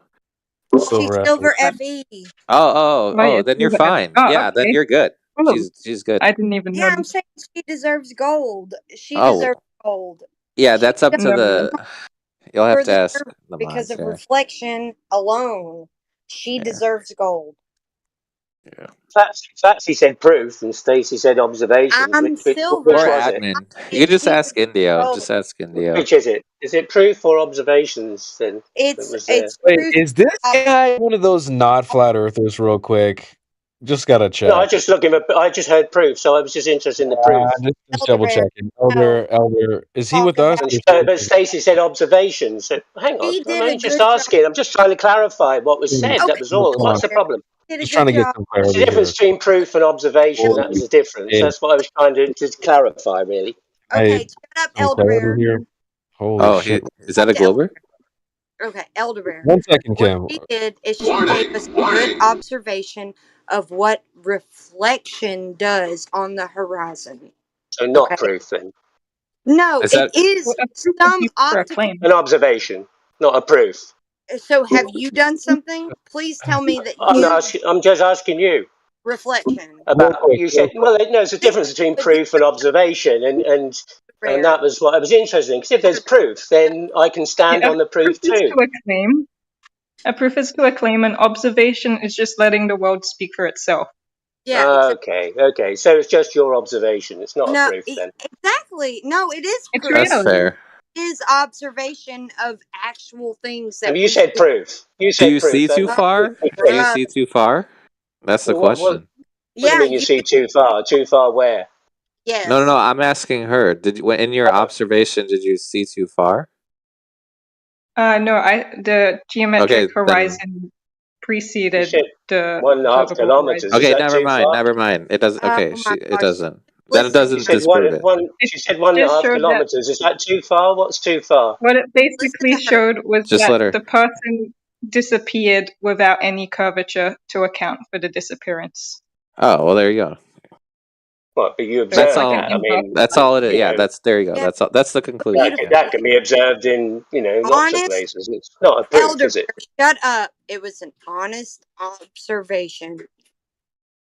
Speaker 19: She's
Speaker 15: Silver
Speaker 19: silver
Speaker 15: FB.
Speaker 19: FE.
Speaker 3: Right, it's
Speaker 9: Then you're
Speaker 3: silver
Speaker 9: fine.
Speaker 3: oh,
Speaker 9: Yeah, then
Speaker 3: okay.
Speaker 9: you're good.
Speaker 3: Oh,
Speaker 9: She's good.
Speaker 3: I didn't even
Speaker 19: Yeah, I'm
Speaker 3: notice.
Speaker 19: saying she deserves gold. She
Speaker 9: Oh,
Speaker 19: deserves gold.
Speaker 9: yeah,
Speaker 19: She's
Speaker 9: that's up
Speaker 19: done
Speaker 9: to
Speaker 3: No.
Speaker 9: the. You'll have
Speaker 19: for
Speaker 9: to
Speaker 19: the
Speaker 9: ask
Speaker 19: server
Speaker 9: the
Speaker 19: because
Speaker 9: mods.
Speaker 19: of
Speaker 9: Yeah,
Speaker 19: reflection alone. She
Speaker 9: yeah,
Speaker 19: deserves gold.
Speaker 9: yeah.
Speaker 11: Flatsy said proof and Stacey said observations.
Speaker 19: I'm
Speaker 11: Which
Speaker 19: silver.
Speaker 9: Or
Speaker 11: was it?
Speaker 9: admin. You
Speaker 19: And
Speaker 9: can just
Speaker 19: she
Speaker 9: ask
Speaker 19: deserves
Speaker 9: Indio.
Speaker 19: gold.
Speaker 9: Just ask Indio.
Speaker 11: Which is it? Is it proof or observations then? That was there.
Speaker 19: It's
Speaker 15: Wait,
Speaker 19: truth.
Speaker 15: is this guy one of those not flat earthers? Real quick, just gotta
Speaker 11: No, I
Speaker 15: check.
Speaker 11: just looking. I just heard proof, so I was just interested in the proof.
Speaker 15: Just double
Speaker 19: Elder
Speaker 15: checking. Elder, is he with
Speaker 19: talk
Speaker 15: us?
Speaker 19: about.
Speaker 15: Or is he
Speaker 11: But Stacey said observations. So, hang on,
Speaker 19: She
Speaker 11: I'm
Speaker 19: did
Speaker 11: only
Speaker 19: a
Speaker 11: just
Speaker 19: good job.
Speaker 11: asking. I'm just trying to clarify what was said. That
Speaker 19: Okay,
Speaker 11: was all.
Speaker 15: Come
Speaker 11: What's
Speaker 15: on.
Speaker 11: the problem?
Speaker 19: she did a
Speaker 15: Just trying
Speaker 19: good
Speaker 15: to get
Speaker 19: job.
Speaker 15: some
Speaker 11: What's the
Speaker 15: clarity
Speaker 11: difference
Speaker 15: here.
Speaker 11: between proof and observation? That was
Speaker 15: Holy
Speaker 11: the difference.
Speaker 15: shit.
Speaker 11: That's what I was trying to just clarify, really.
Speaker 19: Okay,
Speaker 15: Hey,
Speaker 19: shut up,
Speaker 15: some clarity
Speaker 19: Elder
Speaker 15: here. Holy
Speaker 9: Oh,
Speaker 15: shit.
Speaker 9: is that a Glober?
Speaker 19: Okay, Elder.
Speaker 15: 1 second,
Speaker 19: What
Speaker 15: Kim.
Speaker 19: she did is she gave us a good observation of what reflection does on the horizon.
Speaker 11: So not
Speaker 19: Okay.
Speaker 11: proof then.
Speaker 19: No,
Speaker 9: Is
Speaker 19: it
Speaker 9: that
Speaker 19: is some optical.
Speaker 11: An observation, not a proof.
Speaker 19: So, have you done something? Please tell me that
Speaker 11: I'm just asking you
Speaker 19: reflection.
Speaker 11: about. You said, well, no, there's a difference between proof and observation, and that was what I was interested in. Because if there's proof, then I can stand on the proof
Speaker 3: Proof is
Speaker 11: too.
Speaker 3: to a claim. A proof is to a claim, and observation is just letting the world speak for itself.
Speaker 19: Yeah.
Speaker 11: Okay. So it's just your observation. It's not a
Speaker 19: No,
Speaker 11: proof then.
Speaker 19: exactly. No, it is
Speaker 3: It's
Speaker 19: proof.
Speaker 9: That's fair.
Speaker 19: It is observation of actual things that
Speaker 11: And you
Speaker 19: we
Speaker 11: said
Speaker 19: see.
Speaker 11: proof. You
Speaker 9: Do
Speaker 11: said
Speaker 9: you
Speaker 11: proof.
Speaker 9: see too far? Do you see too far? That's the
Speaker 11: What
Speaker 9: question.
Speaker 11: do you mean you see too far? Too far where?
Speaker 19: Yes.
Speaker 9: No. I'm asking her. In your observation, did you see too far?
Speaker 3: No, the geometric
Speaker 9: Okay, then-
Speaker 3: horizon preceded
Speaker 11: said
Speaker 3: the
Speaker 11: 1.5
Speaker 3: observable
Speaker 11: kilometers.
Speaker 3: horizon.
Speaker 9: Okay,
Speaker 11: Is that
Speaker 9: never
Speaker 11: too
Speaker 9: mind.
Speaker 11: far?
Speaker 9: Never mind. It doesn't. Okay,
Speaker 19: Oh my
Speaker 9: it
Speaker 19: gosh.
Speaker 9: doesn't. Then it
Speaker 19: Listen,
Speaker 9: doesn't
Speaker 11: She said
Speaker 9: disprove it.
Speaker 11: She said 1.5
Speaker 3: just showed that-
Speaker 11: kilometers. Is that too far? What's too far?
Speaker 3: What it basically showed was
Speaker 9: Just let her-
Speaker 3: that the person disappeared without any curvature to account for the disappearance.
Speaker 9: Oh well, there you go.
Speaker 11: What? But you
Speaker 9: That's
Speaker 11: observed
Speaker 9: all.
Speaker 11: that. I mean,
Speaker 9: That's all it is.
Speaker 11: you
Speaker 9: Yeah,
Speaker 11: know,
Speaker 9: there you go.
Speaker 19: Yeah.
Speaker 9: That's all. That's the conclusion.
Speaker 11: that can be observed in lots of
Speaker 19: Honest
Speaker 11: places. It's not a proof,
Speaker 19: Elder,
Speaker 11: is it?
Speaker 19: shut up. It was an honest observation.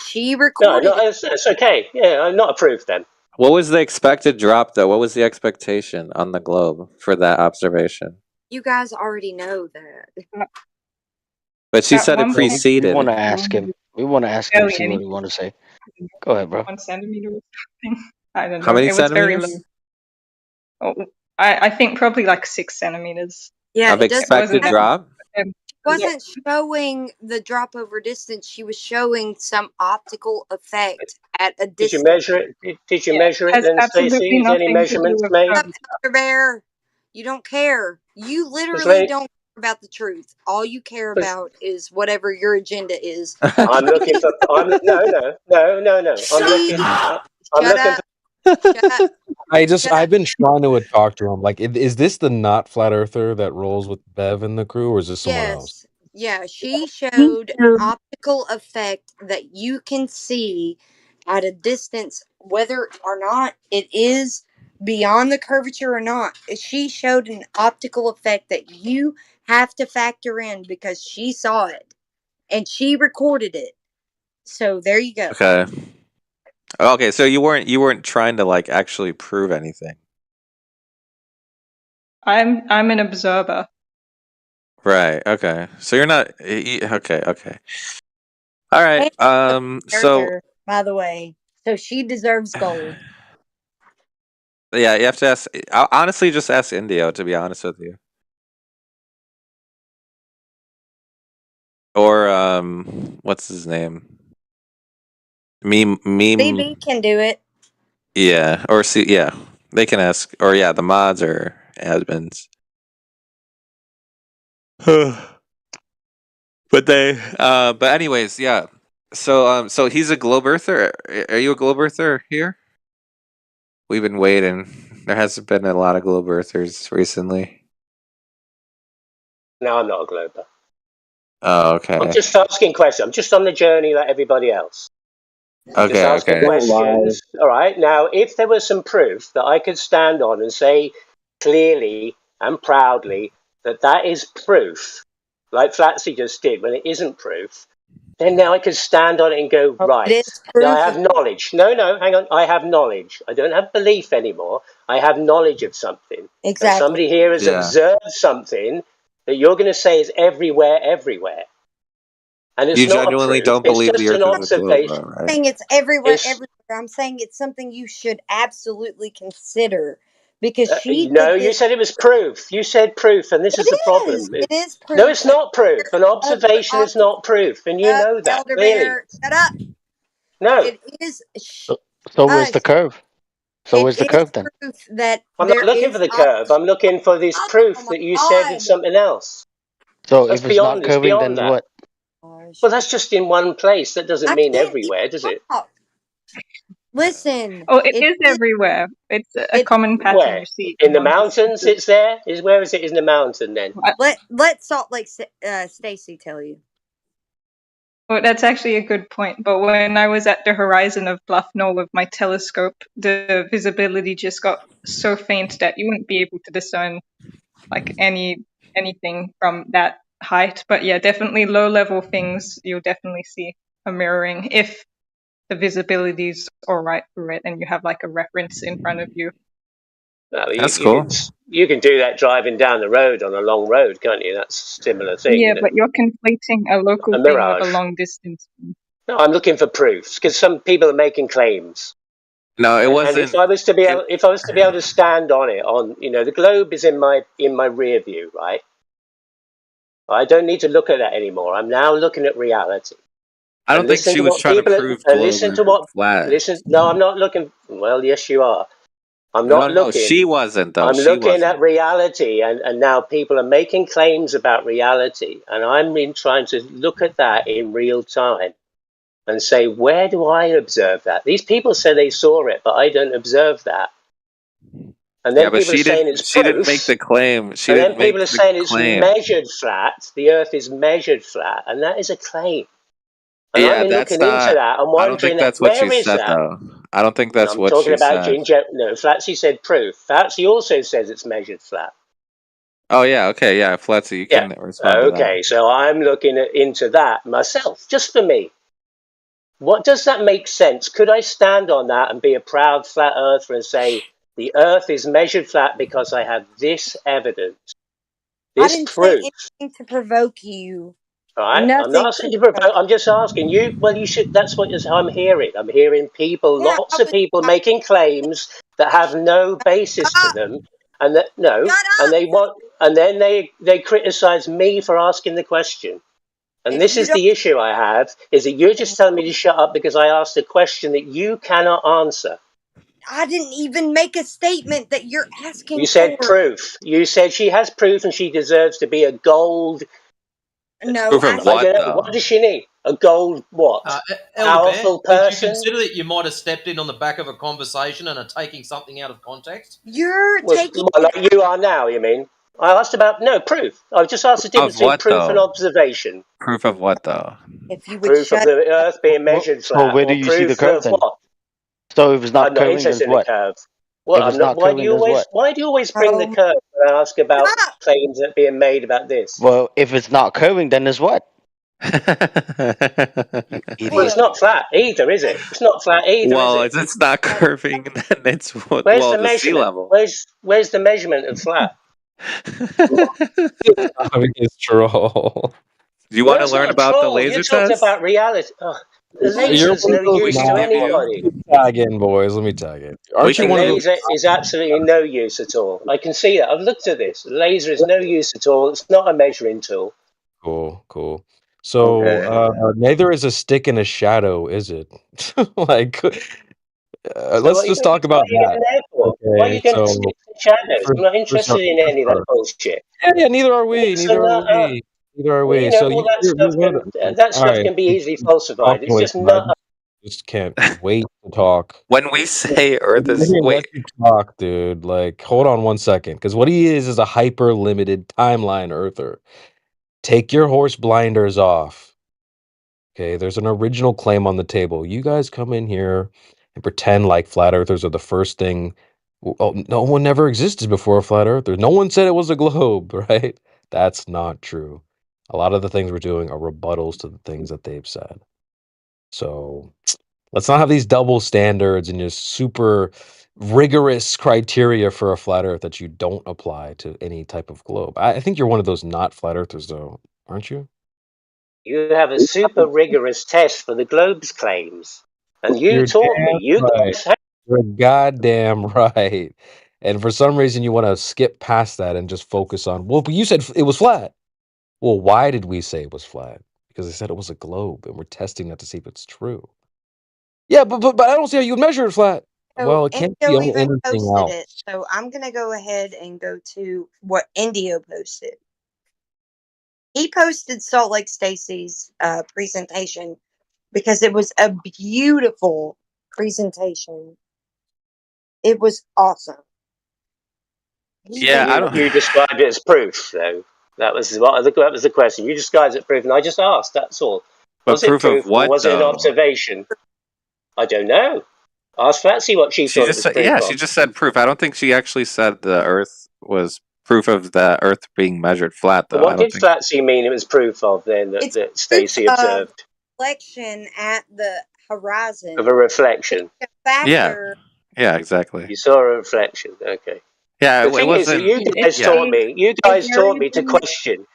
Speaker 19: She
Speaker 11: No,
Speaker 19: recorded
Speaker 11: no, it's okay. Yeah, not a proof then.
Speaker 9: What was the expected drop, though? What was the expectation on the globe for that observation?
Speaker 19: You guys already know that.
Speaker 9: But she
Speaker 3: That
Speaker 9: said it
Speaker 3: 1.1
Speaker 6: We
Speaker 9: preceded.
Speaker 6: want to ask him. We want to ask him,
Speaker 3: barely
Speaker 6: see what he
Speaker 3: anything.
Speaker 6: want to say. Go ahead, bro.
Speaker 3: 1 centimeter or something. I don't
Speaker 9: How
Speaker 3: know.
Speaker 9: many
Speaker 3: It was very low.
Speaker 9: centimeters
Speaker 3: Oh, I think probably like 6 centimeters.
Speaker 19: Yeah,
Speaker 9: of
Speaker 19: it doesn't.
Speaker 3: It wasn't
Speaker 9: expected
Speaker 3: that.
Speaker 9: drop?
Speaker 3: Um,
Speaker 19: Wasn't showing the drop over distance. She was showing some optical effect at a
Speaker 11: Did you
Speaker 19: distance.
Speaker 11: measure it? Did you
Speaker 3: yeah,
Speaker 11: measure it
Speaker 3: has
Speaker 11: then,
Speaker 3: absolutely
Speaker 11: Stacey? Is any
Speaker 3: nothing to do
Speaker 11: measurements
Speaker 3: with
Speaker 11: made?
Speaker 19: Mr. Bear, you don't care. You
Speaker 11: Just
Speaker 19: literally
Speaker 11: like,
Speaker 19: don't care about the truth. All you care
Speaker 11: just,
Speaker 19: about is whatever your agenda is.
Speaker 11: I'm looking for. I'm no. I'm looking. I'm
Speaker 19: Shut
Speaker 11: looking
Speaker 19: up. Shut up.
Speaker 15: I've been trying to talk to him. Like, is this the not flat earther that rolls with Bev in the crew, or is this someone else?
Speaker 19: Yes. Yeah, she showed an optical effect that you can see at a distance, whether or not it is beyond the curvature or not. She showed an optical effect that you have to factor in because she saw it and she recorded it. So there you go.
Speaker 9: Okay. Okay, so you weren't trying to like actually prove anything.
Speaker 3: I'm an observer.
Speaker 9: Right. Okay. So you're not okay, okay. All right. So
Speaker 19: Arthur, by the way. So she deserves gold.
Speaker 9: yeah, you have to ask honestly just ask Indio, to be honest with you. Or what's his name? Meme
Speaker 19: BB can do it.
Speaker 9: yeah, or see yeah. They can ask or yeah, the mods or admins. But anyways, yeah. So he's a globe earther. Are you a globe earther here? We've been waiting. There hasn't been a lot of globe earthers recently.
Speaker 11: No, I'm not a glober.
Speaker 9: Oh,
Speaker 11: I'm
Speaker 9: okay.
Speaker 11: just asking questions. I'm just on the journey like everybody else. Just
Speaker 9: Okay,
Speaker 11: asking
Speaker 9: okay.
Speaker 11: questions. All right. Now, if there was some proof that I could stand on and say clearly and proudly that that is proof, like Flatsy just did when it isn't proof, then now I could stand on it and go, right,
Speaker 19: It is
Speaker 11: now I
Speaker 19: proof.
Speaker 11: have knowledge. No, hang on. I have knowledge. I don't have belief anymore. I have knowledge of something.
Speaker 19: Exactly.
Speaker 11: And somebody here has
Speaker 9: Yeah.
Speaker 11: observed something that you're going to say is everywhere. And it's
Speaker 9: You
Speaker 11: not a
Speaker 9: genuinely
Speaker 11: proof.
Speaker 9: don't
Speaker 11: It's
Speaker 9: believe the
Speaker 11: just an
Speaker 9: earth is a globe,
Speaker 11: observation.
Speaker 9: though,
Speaker 19: I'm
Speaker 9: right?
Speaker 19: saying it's everywhere,
Speaker 11: It's
Speaker 19: everywhere. I'm saying it's something you should absolutely consider because she
Speaker 11: no,
Speaker 19: did
Speaker 11: you
Speaker 19: this.
Speaker 11: said it was proof. You said proof, and this is the problem.
Speaker 19: It is
Speaker 11: No,
Speaker 19: proof.
Speaker 11: it's not proof. An
Speaker 19: Of
Speaker 11: observation is
Speaker 19: optical.
Speaker 11: not proof, and you know that
Speaker 19: Elder
Speaker 11: clearly.
Speaker 19: Bear, shut up.
Speaker 11: No,
Speaker 19: It is.
Speaker 6: So where's the curve? So
Speaker 19: It
Speaker 6: where's the
Speaker 19: is
Speaker 6: curve then?
Speaker 19: proof that
Speaker 11: I'm
Speaker 19: there
Speaker 11: not looking
Speaker 19: is
Speaker 11: for the curve. I'm looking for this
Speaker 19: Oh
Speaker 11: proof
Speaker 19: my
Speaker 11: that you said
Speaker 19: God.
Speaker 11: is something else.
Speaker 6: So
Speaker 11: That's
Speaker 6: if it's not
Speaker 11: beyond. It's
Speaker 6: curving,
Speaker 11: beyond
Speaker 6: then
Speaker 11: that.
Speaker 6: what?
Speaker 11: Well, that's just in one place. That doesn't
Speaker 19: I
Speaker 11: mean
Speaker 19: can't
Speaker 11: everywhere, does it?
Speaker 19: talk. Listen.
Speaker 3: Oh, it is everywhere. It's a
Speaker 19: It
Speaker 3: common pattern
Speaker 11: Where?
Speaker 3: you see
Speaker 11: In the
Speaker 3: long
Speaker 11: mountains,
Speaker 3: distances.
Speaker 11: it's there. Where is it? In the mountain, then.
Speaker 19: let Salt Lake Stacy tell you.
Speaker 3: Well, that's actually a good point. But when I was at the horizon of Bluff Knoll with my telescope, the visibility just got so faint that you wouldn't be able to discern like anything from that height. But yeah, definitely low level things you'll definitely see a mirroring if the visibility is all right for it and you have like a reference in front of you.
Speaker 11: Well,
Speaker 9: That's cool.
Speaker 11: You can do that driving down the road on a long road, can't you? That's a similar thing,
Speaker 3: Yeah, but you're conflating a local
Speaker 11: A
Speaker 3: thing with
Speaker 11: mirage.
Speaker 3: a long distance thing.
Speaker 11: No, I'm looking for proofs because some people are making claims.
Speaker 9: No, it
Speaker 11: And
Speaker 9: wasn't.
Speaker 11: if I was to be able, to stand on it, the globe is in my rear view, right? I don't need to look at that anymore. I'm now looking at reality.
Speaker 9: I don't think
Speaker 11: listen
Speaker 9: she
Speaker 11: to
Speaker 9: was
Speaker 11: what
Speaker 9: trying to
Speaker 11: people
Speaker 9: prove globe
Speaker 11: listen to
Speaker 9: Earth
Speaker 11: what
Speaker 9: flat.
Speaker 11: listen. No, I'm not looking. Well, yes, you are. I'm
Speaker 9: No,
Speaker 11: not
Speaker 9: no,
Speaker 11: looking.
Speaker 9: she wasn't though.
Speaker 11: I'm
Speaker 9: She
Speaker 11: looking
Speaker 9: wasn't.
Speaker 11: at reality, and now people are making claims about reality, and I'm trying to look at that in real time and say, where do I observe that? These people say they saw it, but I don't observe that. And then
Speaker 9: Yeah, but
Speaker 11: people are saying it's
Speaker 9: she didn't make
Speaker 11: proof.
Speaker 9: the claim. She
Speaker 11: And then
Speaker 9: didn't make
Speaker 11: people are
Speaker 9: the
Speaker 11: saying it's
Speaker 9: claim.
Speaker 11: measured flat. The Earth is measured flat, and that is a claim. And
Speaker 9: Yeah,
Speaker 11: I'm
Speaker 9: that's
Speaker 11: looking into
Speaker 9: not.
Speaker 11: that and
Speaker 9: I don't think
Speaker 11: wondering
Speaker 9: that's what
Speaker 11: where
Speaker 9: she
Speaker 11: is
Speaker 9: said
Speaker 11: that?
Speaker 9: though. I don't think that's
Speaker 11: I'm
Speaker 9: what
Speaker 11: talking
Speaker 9: she
Speaker 11: about
Speaker 9: said.
Speaker 11: No, Flatsy said proof. Flatsy also says it's measured flat.
Speaker 9: Oh yeah, okay, yeah, Flatsy, you
Speaker 11: Yeah.
Speaker 9: can respond to that.
Speaker 11: Okay, so I'm looking into that myself, just for me. What does that make sense? Could I stand on that and be a proud flat earther and say the Earth is measured flat because I have this evidence,
Speaker 19: I
Speaker 11: this
Speaker 19: didn't
Speaker 11: proof?
Speaker 19: say anything to provoke you.
Speaker 11: All right, I'm
Speaker 19: Nothing.
Speaker 11: not asking you for a vote. I'm just asking you. Well, you should. That's what I'm hearing. I'm hearing people,
Speaker 19: Yeah,
Speaker 11: lots of people, making claims that have no basis to them, and that and they want, and then they criticize me for asking the question. And this is the issue I have: is that you're just telling me to shut up because I asked a question that you cannot answer.
Speaker 19: I didn't even make a statement that you're asking
Speaker 11: You said
Speaker 19: for.
Speaker 11: proof. You said she has proof and she deserves to be a gold.
Speaker 19: No,
Speaker 9: Proof of what, though?
Speaker 11: What does she need? A gold what?
Speaker 7: Elder
Speaker 11: Powerful
Speaker 7: Bear, would you
Speaker 11: person?
Speaker 7: consider that you might have stepped in on the back of a conversation and are taking something out of context?
Speaker 19: You're taking
Speaker 11: like you are now, you mean? I asked about proof. I just asked the difference between
Speaker 9: what,
Speaker 11: proof and
Speaker 9: though?
Speaker 11: observation.
Speaker 9: Proof of what, though?
Speaker 19: If you would
Speaker 11: Proof of the Earth being measured flat.
Speaker 6: Well, where do
Speaker 11: or
Speaker 6: you see the
Speaker 11: proof
Speaker 6: curve
Speaker 11: of
Speaker 6: then?
Speaker 11: what?
Speaker 6: So if it's
Speaker 11: I'm
Speaker 6: not
Speaker 11: not
Speaker 6: curving,
Speaker 11: interested
Speaker 6: then
Speaker 11: in the
Speaker 6: what?
Speaker 11: curve. Well,
Speaker 6: If
Speaker 11: I'm
Speaker 6: it's
Speaker 11: not.
Speaker 6: not curving, then what?
Speaker 11: Why do you always bring the curve when I ask about claims that are being made about this?
Speaker 6: Well, if it's not curving, then it's what?
Speaker 11: Well, it's not flat either, is it? It's not flat either, is
Speaker 9: Well,
Speaker 11: it?
Speaker 9: it's not curving, then it's
Speaker 11: Where's
Speaker 9: well,
Speaker 11: the
Speaker 9: the sea
Speaker 11: measurement?
Speaker 9: level.
Speaker 11: Where's the measurement of flat?
Speaker 15: It's troll.
Speaker 9: Do you
Speaker 11: Well,
Speaker 9: want to
Speaker 11: that's
Speaker 9: learn
Speaker 11: not a
Speaker 9: about the
Speaker 11: troll. You're
Speaker 9: laser
Speaker 11: talking
Speaker 9: test?
Speaker 11: about reality. Oh, the
Speaker 15: You're
Speaker 11: laser's
Speaker 15: one
Speaker 11: no
Speaker 15: of those.
Speaker 11: use to anybody.
Speaker 15: Let me tag in, boys. Let me tag in. Aren't
Speaker 11: The
Speaker 15: you one of those?
Speaker 11: laser is absolutely no use at all. I can see that. I've looked at this. The laser is no use at all. It's not a measuring tool.
Speaker 15: Cool. So neither is a stick and a shadow, is it? like,
Speaker 11: So
Speaker 15: let's
Speaker 11: what are you
Speaker 15: just talk about
Speaker 11: going
Speaker 15: that.
Speaker 11: there for? Why are you
Speaker 15: Okay,
Speaker 11: going to
Speaker 15: so
Speaker 11: stick to shadows?
Speaker 15: for,
Speaker 11: I'm not
Speaker 15: for
Speaker 11: interested
Speaker 15: some,
Speaker 11: in any of that bullshit.
Speaker 15: yeah, neither are we.
Speaker 11: So
Speaker 15: Neither are we. Neither are we. So
Speaker 11: all that
Speaker 15: you're
Speaker 11: stuff
Speaker 15: one of
Speaker 11: can
Speaker 15: the. All right,
Speaker 11: be easily falsified.
Speaker 15: walking
Speaker 11: It's
Speaker 15: away
Speaker 11: just
Speaker 15: from that.
Speaker 11: not.
Speaker 15: Just can't wait to talk.
Speaker 9: When we say Earth
Speaker 15: Let
Speaker 9: is
Speaker 15: me
Speaker 9: wait,
Speaker 15: let you talk, dude. Like, hold on one second, because what he is a hyper limited timeline earther. Take your horse blinders off. Okay, there's an original claim on the table. You guys come in here and pretend like flat earthers are the first thing. Oh, no one never existed before a flat earther. No one said it was a globe, right? That's not true. A lot of the things we're doing are rebuttals to the things that they've said. So let's not have these double standards and just super rigorous criteria for a flat earth that you don't apply to any type of globe. I think you're one of those not flat earthers, though, aren't you?
Speaker 11: You have a super rigorous test for the globe's claims, and you
Speaker 15: You're
Speaker 11: taught me.
Speaker 15: damn
Speaker 11: You
Speaker 15: right.
Speaker 11: guys have.
Speaker 15: You're goddamn right. And for some reason, you want to skip past that and just focus on, well, but you said it was flat. Well, why did we say it was flat? Because they said it was a globe, and we're testing that to see if it's true. Yeah, but I don't see how you would measure it flat.
Speaker 19: So
Speaker 15: Well, it can't be
Speaker 19: Indio
Speaker 15: on
Speaker 19: even
Speaker 15: anything
Speaker 19: posted
Speaker 15: else.
Speaker 19: it. So I'm gonna go ahead and go to what Indio posted. He posted Salt Lake Stacy's presentation because it was a beautiful presentation. It was awesome.
Speaker 9: Yeah, I don't.
Speaker 11: You described it as proof, though. That was the question. You described it as proof, and I just asked. That's all.
Speaker 9: But
Speaker 11: Was it
Speaker 9: proof of
Speaker 11: proof or
Speaker 9: what,
Speaker 11: was it an
Speaker 9: though?
Speaker 11: observation? I don't know. Ask Flatsy what she
Speaker 9: She
Speaker 11: thought it
Speaker 9: just
Speaker 11: was
Speaker 9: said,
Speaker 11: proof
Speaker 9: yeah,
Speaker 11: of.
Speaker 9: she just said proof. I don't think she actually said the Earth was proof of the Earth being measured flat, though. I
Speaker 11: What
Speaker 9: don't
Speaker 11: did
Speaker 9: think.
Speaker 11: Flatsy mean it was proof of then
Speaker 19: It's
Speaker 11: that
Speaker 19: proof
Speaker 11: Stacy
Speaker 19: of
Speaker 11: observed?
Speaker 19: reflection at the horizon.
Speaker 11: Of a reflection.
Speaker 19: It's a factor.
Speaker 9: Yeah, exactly.
Speaker 11: You saw a reflection. Okay.
Speaker 9: Yeah,
Speaker 11: The
Speaker 9: it
Speaker 11: thing is that
Speaker 9: wasn't.
Speaker 11: you guys
Speaker 9: Yeah.
Speaker 11: taught me. You guys taught me to question.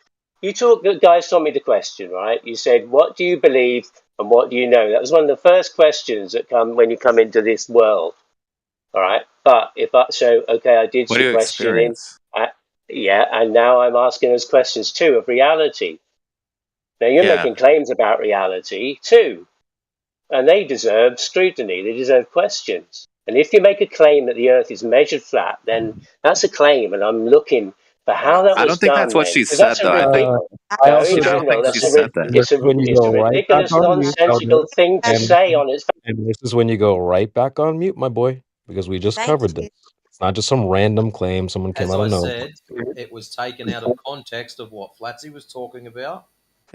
Speaker 11: Guys taught me to question, right? You said, "What do you believe and what do you know?" That was one of the first questions that come when you come into this world. All right, but I did
Speaker 9: What
Speaker 11: some
Speaker 9: do you
Speaker 11: questioning.
Speaker 9: experience?
Speaker 11: And now I'm asking those questions too of reality. Now you're
Speaker 9: Yeah.
Speaker 11: making claims about reality too, and they deserve scrutiny. They deserve questions. And if you make a claim that the Earth is measured flat, then that's a claim, and I'm looking for how that
Speaker 9: I
Speaker 11: was
Speaker 9: don't think that's
Speaker 11: done.
Speaker 9: what
Speaker 11: Then,
Speaker 9: she
Speaker 11: because that's
Speaker 9: said,
Speaker 11: a
Speaker 9: though. I think.
Speaker 15: I
Speaker 11: no,
Speaker 15: also
Speaker 11: in
Speaker 9: I don't
Speaker 11: general,
Speaker 9: think she
Speaker 11: that's
Speaker 9: said that.
Speaker 15: this is when you
Speaker 11: it's
Speaker 15: go
Speaker 11: a
Speaker 15: right back
Speaker 11: ridiculous,
Speaker 15: on mute, Elder,
Speaker 11: nonsensical thing to
Speaker 15: and
Speaker 11: say on its.
Speaker 15: this is when you go right back on mute, my boy, because we just
Speaker 19: Thank
Speaker 15: covered
Speaker 19: you.
Speaker 15: this. It's not just some random claim someone came
Speaker 7: As
Speaker 15: out
Speaker 7: I
Speaker 15: of nowhere.
Speaker 7: said, it was taken out of context of what Flatsy was talking about.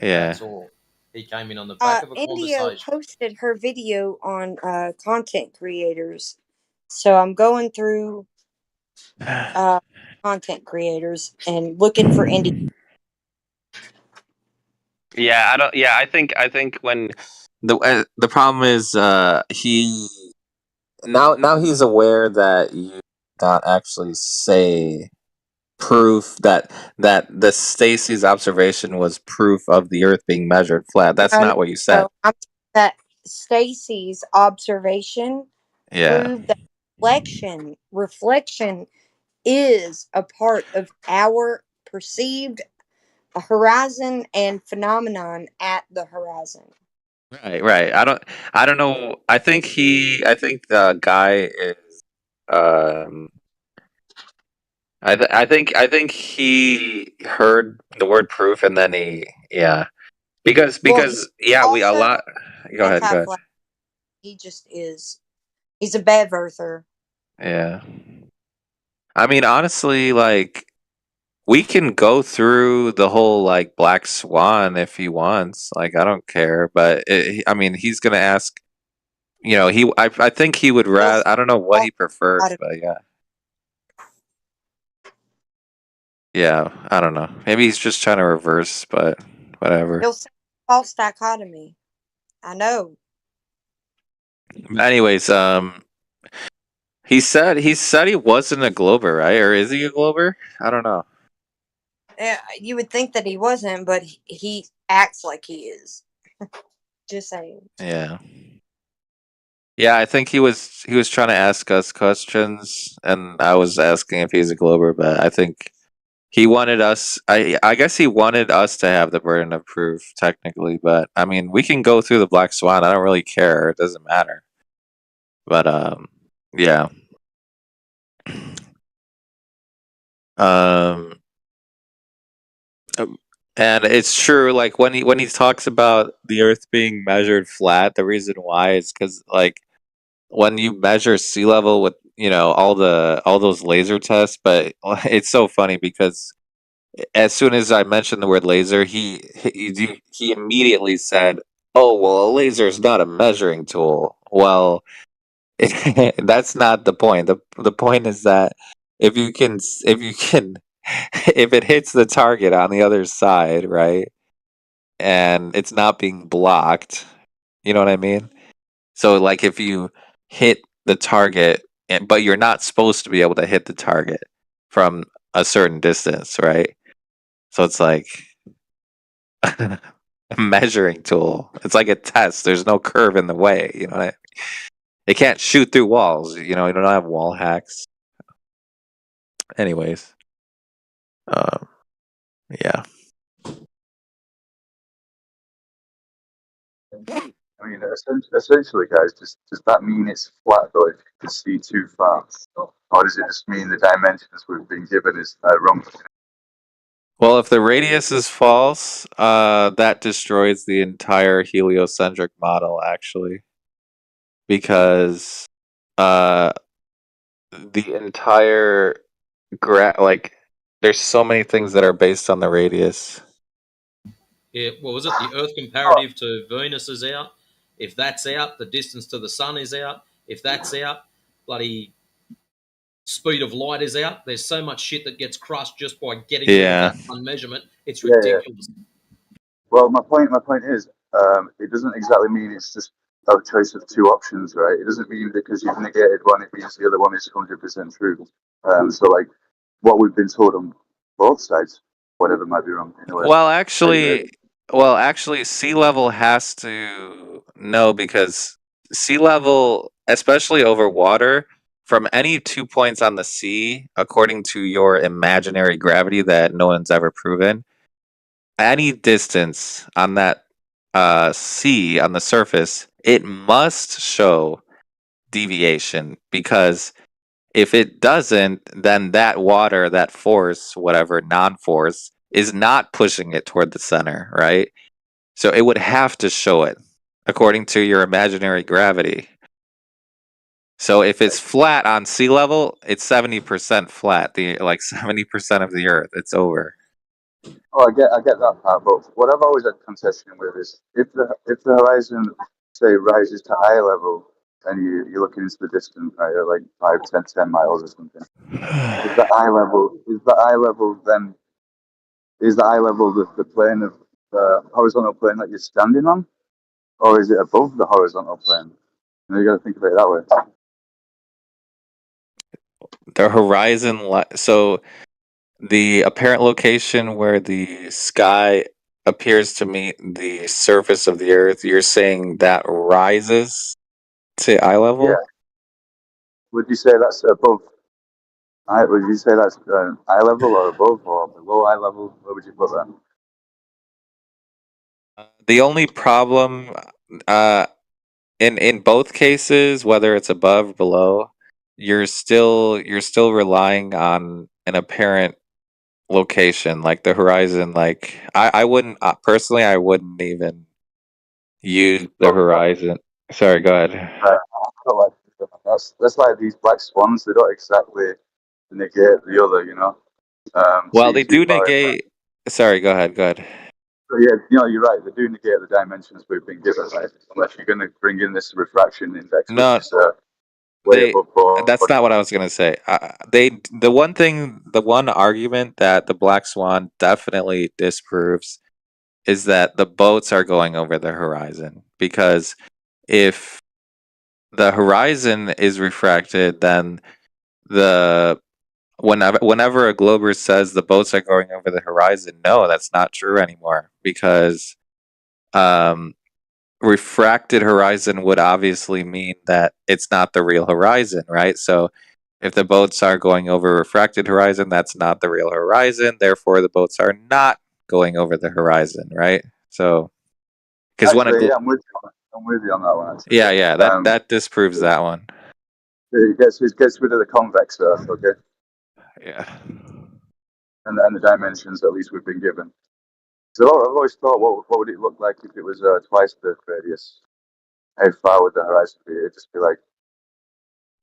Speaker 9: Yeah.
Speaker 7: That's all. He came in on the back of a
Speaker 19: Indio
Speaker 7: conversation.
Speaker 19: posted her video on content creators. So I'm going through content creators and looking for Indio.
Speaker 9: Yeah, I don't. Yeah, I think when the problem is he now he's aware that you not actually say proof that the Stacy's observation was proof of the Earth being measured flat. That's
Speaker 19: No,
Speaker 9: not what you said.
Speaker 19: I'm that Stacy's observation
Speaker 9: Yeah.
Speaker 19: proved that reflection is a part of our perceived horizon and phenomenon at the horizon.
Speaker 9: Right. I don't know. I think the guy is I think he heard the word proof and then because
Speaker 19: Well, he's
Speaker 9: yeah, we a
Speaker 19: also
Speaker 9: lot go ahead, go ahead.
Speaker 19: anti-flag. He just is. He's a bad earther.
Speaker 9: Yeah. I mean, honestly, like we can go through the whole like Black Swan if he wants. Like I don't care, but I mean, he's gonna ask. I think he would rather. I don't know what he prefers, but yeah. I don't know. Maybe he's just trying to reverse, but whatever.
Speaker 19: He'll say false dichotomy. I know.
Speaker 9: Anyways, he said he wasn't a Glober, right? Or is he a Glober? I don't know.
Speaker 19: You would think that he wasn't, but he acts like he is. Just saying.
Speaker 9: Yeah. Yeah, I think he was trying to ask us questions, and I was asking if he's a Glober, but I think he wanted us. I guess he wanted us to have the burden of proof, technically. But I mean, we can go through the Black Swan. I don't really care. It doesn't matter. But yeah. And it's true. Like when he talks about the Earth being measured flat, the reason why is because like when you measure sea level with all those laser tests, but it's so funny because as soon as I mentioned the word laser, he immediately said, "Oh well, a laser is not a measuring tool." Well, that's not the point. The point is that if it hits the target on the other side, right, and it's not being blocked, you know what I mean? So like if you hit the target, but you're not supposed to be able to hit the target from a certain distance, right? So it's like a measuring tool. It's like a test. There's no curve in the way, you know what I mean? It can't shoot through walls, you don't have wall hacks. Anyways. Yeah.
Speaker 18: I mean, essentially, guys, does that mean it's flat though if you can see too far, or does it just mean the dimensions we've been given is wrong?
Speaker 9: Well, if the radius is false, that destroys the entire heliocentric model, actually, because the entire there's so many things that are based on the radius.
Speaker 7: Yeah, what was it? The Earth comparative to Venus is out. If that's out, the distance to the sun is out. If that's out, bloody speed of light is out. There's so much shit that gets crushed just by getting that one measurement. It's ridiculous.
Speaker 18: Well, my point is, it doesn't exactly mean it's just a choice of two options, right? It doesn't mean because you've negated one, it means the other one is 100% true. So, like, what we've been told on both sides, whatever might be wrong. Anyway,
Speaker 9: Well, actually, sea level has to know because sea level, especially over water, from any 2 points on the sea, according to your imaginary gravity that no one's ever proven, any distance on that sea on the surface, it must show deviation because if it doesn't, then that water, that force, whatever non-force, is not pushing it toward the center, right? So it would have to show it according to your imaginary gravity. So if it's flat on sea level, it's 70% flat. 70% of the Earth, it's over.
Speaker 18: Oh, I get that part, but what I've always had concession with is if the horizon, say, rises to eye level, and you're looking into the distance, right, like 5, 10 miles or something. Is the eye level then? Is the eye level the plane of the horizontal plane that you're standing on, or is it above the horizontal plane? You got to think about it that way.
Speaker 9: The horizon, so the apparent location where the sky appears to meet the surface of the Earth, you're saying that rises to eye level?
Speaker 18: Yeah. Would you say that's above? Would you say that's eye level or above or below eye level? Where would you put that?
Speaker 9: The only problem, in both cases, whether it's above or below, you're still relying on an apparent location, like the horizon. Like I wouldn't personally, I wouldn't even use the horizon. Sorry, go ahead.
Speaker 18: Right. That's like these black swans. They don't exactly negate the other, you know.
Speaker 9: Well, they do negate. Sorry, go ahead. Go ahead.
Speaker 18: So yeah, you know, you're right. They do negate the dimensions we've been given, right? Unless you're going to bring in this refraction index,
Speaker 9: No,
Speaker 18: which is way
Speaker 9: they.
Speaker 18: above board.
Speaker 9: That's not what I was gonna say. The one argument that the Black Swan definitely disproves is that the boats are going over the horizon, because if the horizon is refracted, then whenever a glober says the boats are going over the horizon, no, that's not true anymore, because refracted horizon would obviously mean that it's not the real horizon, right? So if the boats are going over refracted horizon, that's not the real horizon. Therefore, the boats are not going over the horizon, right? So, because
Speaker 18: Yeah, I'm with you on that one. Actually.
Speaker 9: yeah, that disproves that one.
Speaker 18: It gets rid of the convex Earth, okay?
Speaker 9: Yeah.
Speaker 18: And the dimensions at least we've been given. So I've always thought, what would it look like if it was twice the radius? How far would the horizon be? It'd just be like.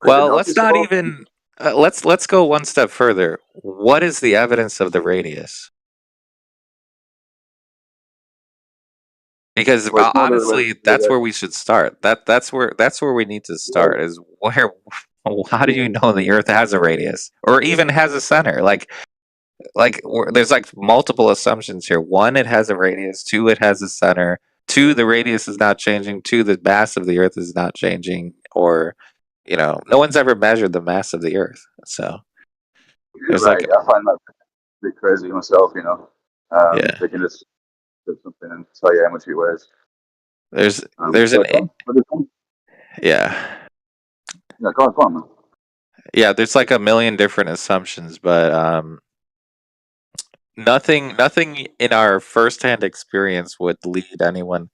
Speaker 9: Well, let's not even. Let's go one step further. What is the evidence of the radius? Because
Speaker 18: Well, it's more
Speaker 9: honestly, that's where we should start. That's where we need to start. Is where? How do you know the Earth has a radius or even has a center? There's like multiple assumptions here. One, it has a radius. Two, it has a center. Two, the radius is not changing. Two, the mass of the Earth is not changing. Or, no one's ever measured the mass of the Earth. So there's
Speaker 18: right. I find that a bit crazy myself, you know. They can just do something and tell you how much it weighs.
Speaker 9: there's yeah.
Speaker 18: Yeah, go on, man.
Speaker 9: Yeah, there's like a million different assumptions, but nothing in our firsthand experience would lead anyone.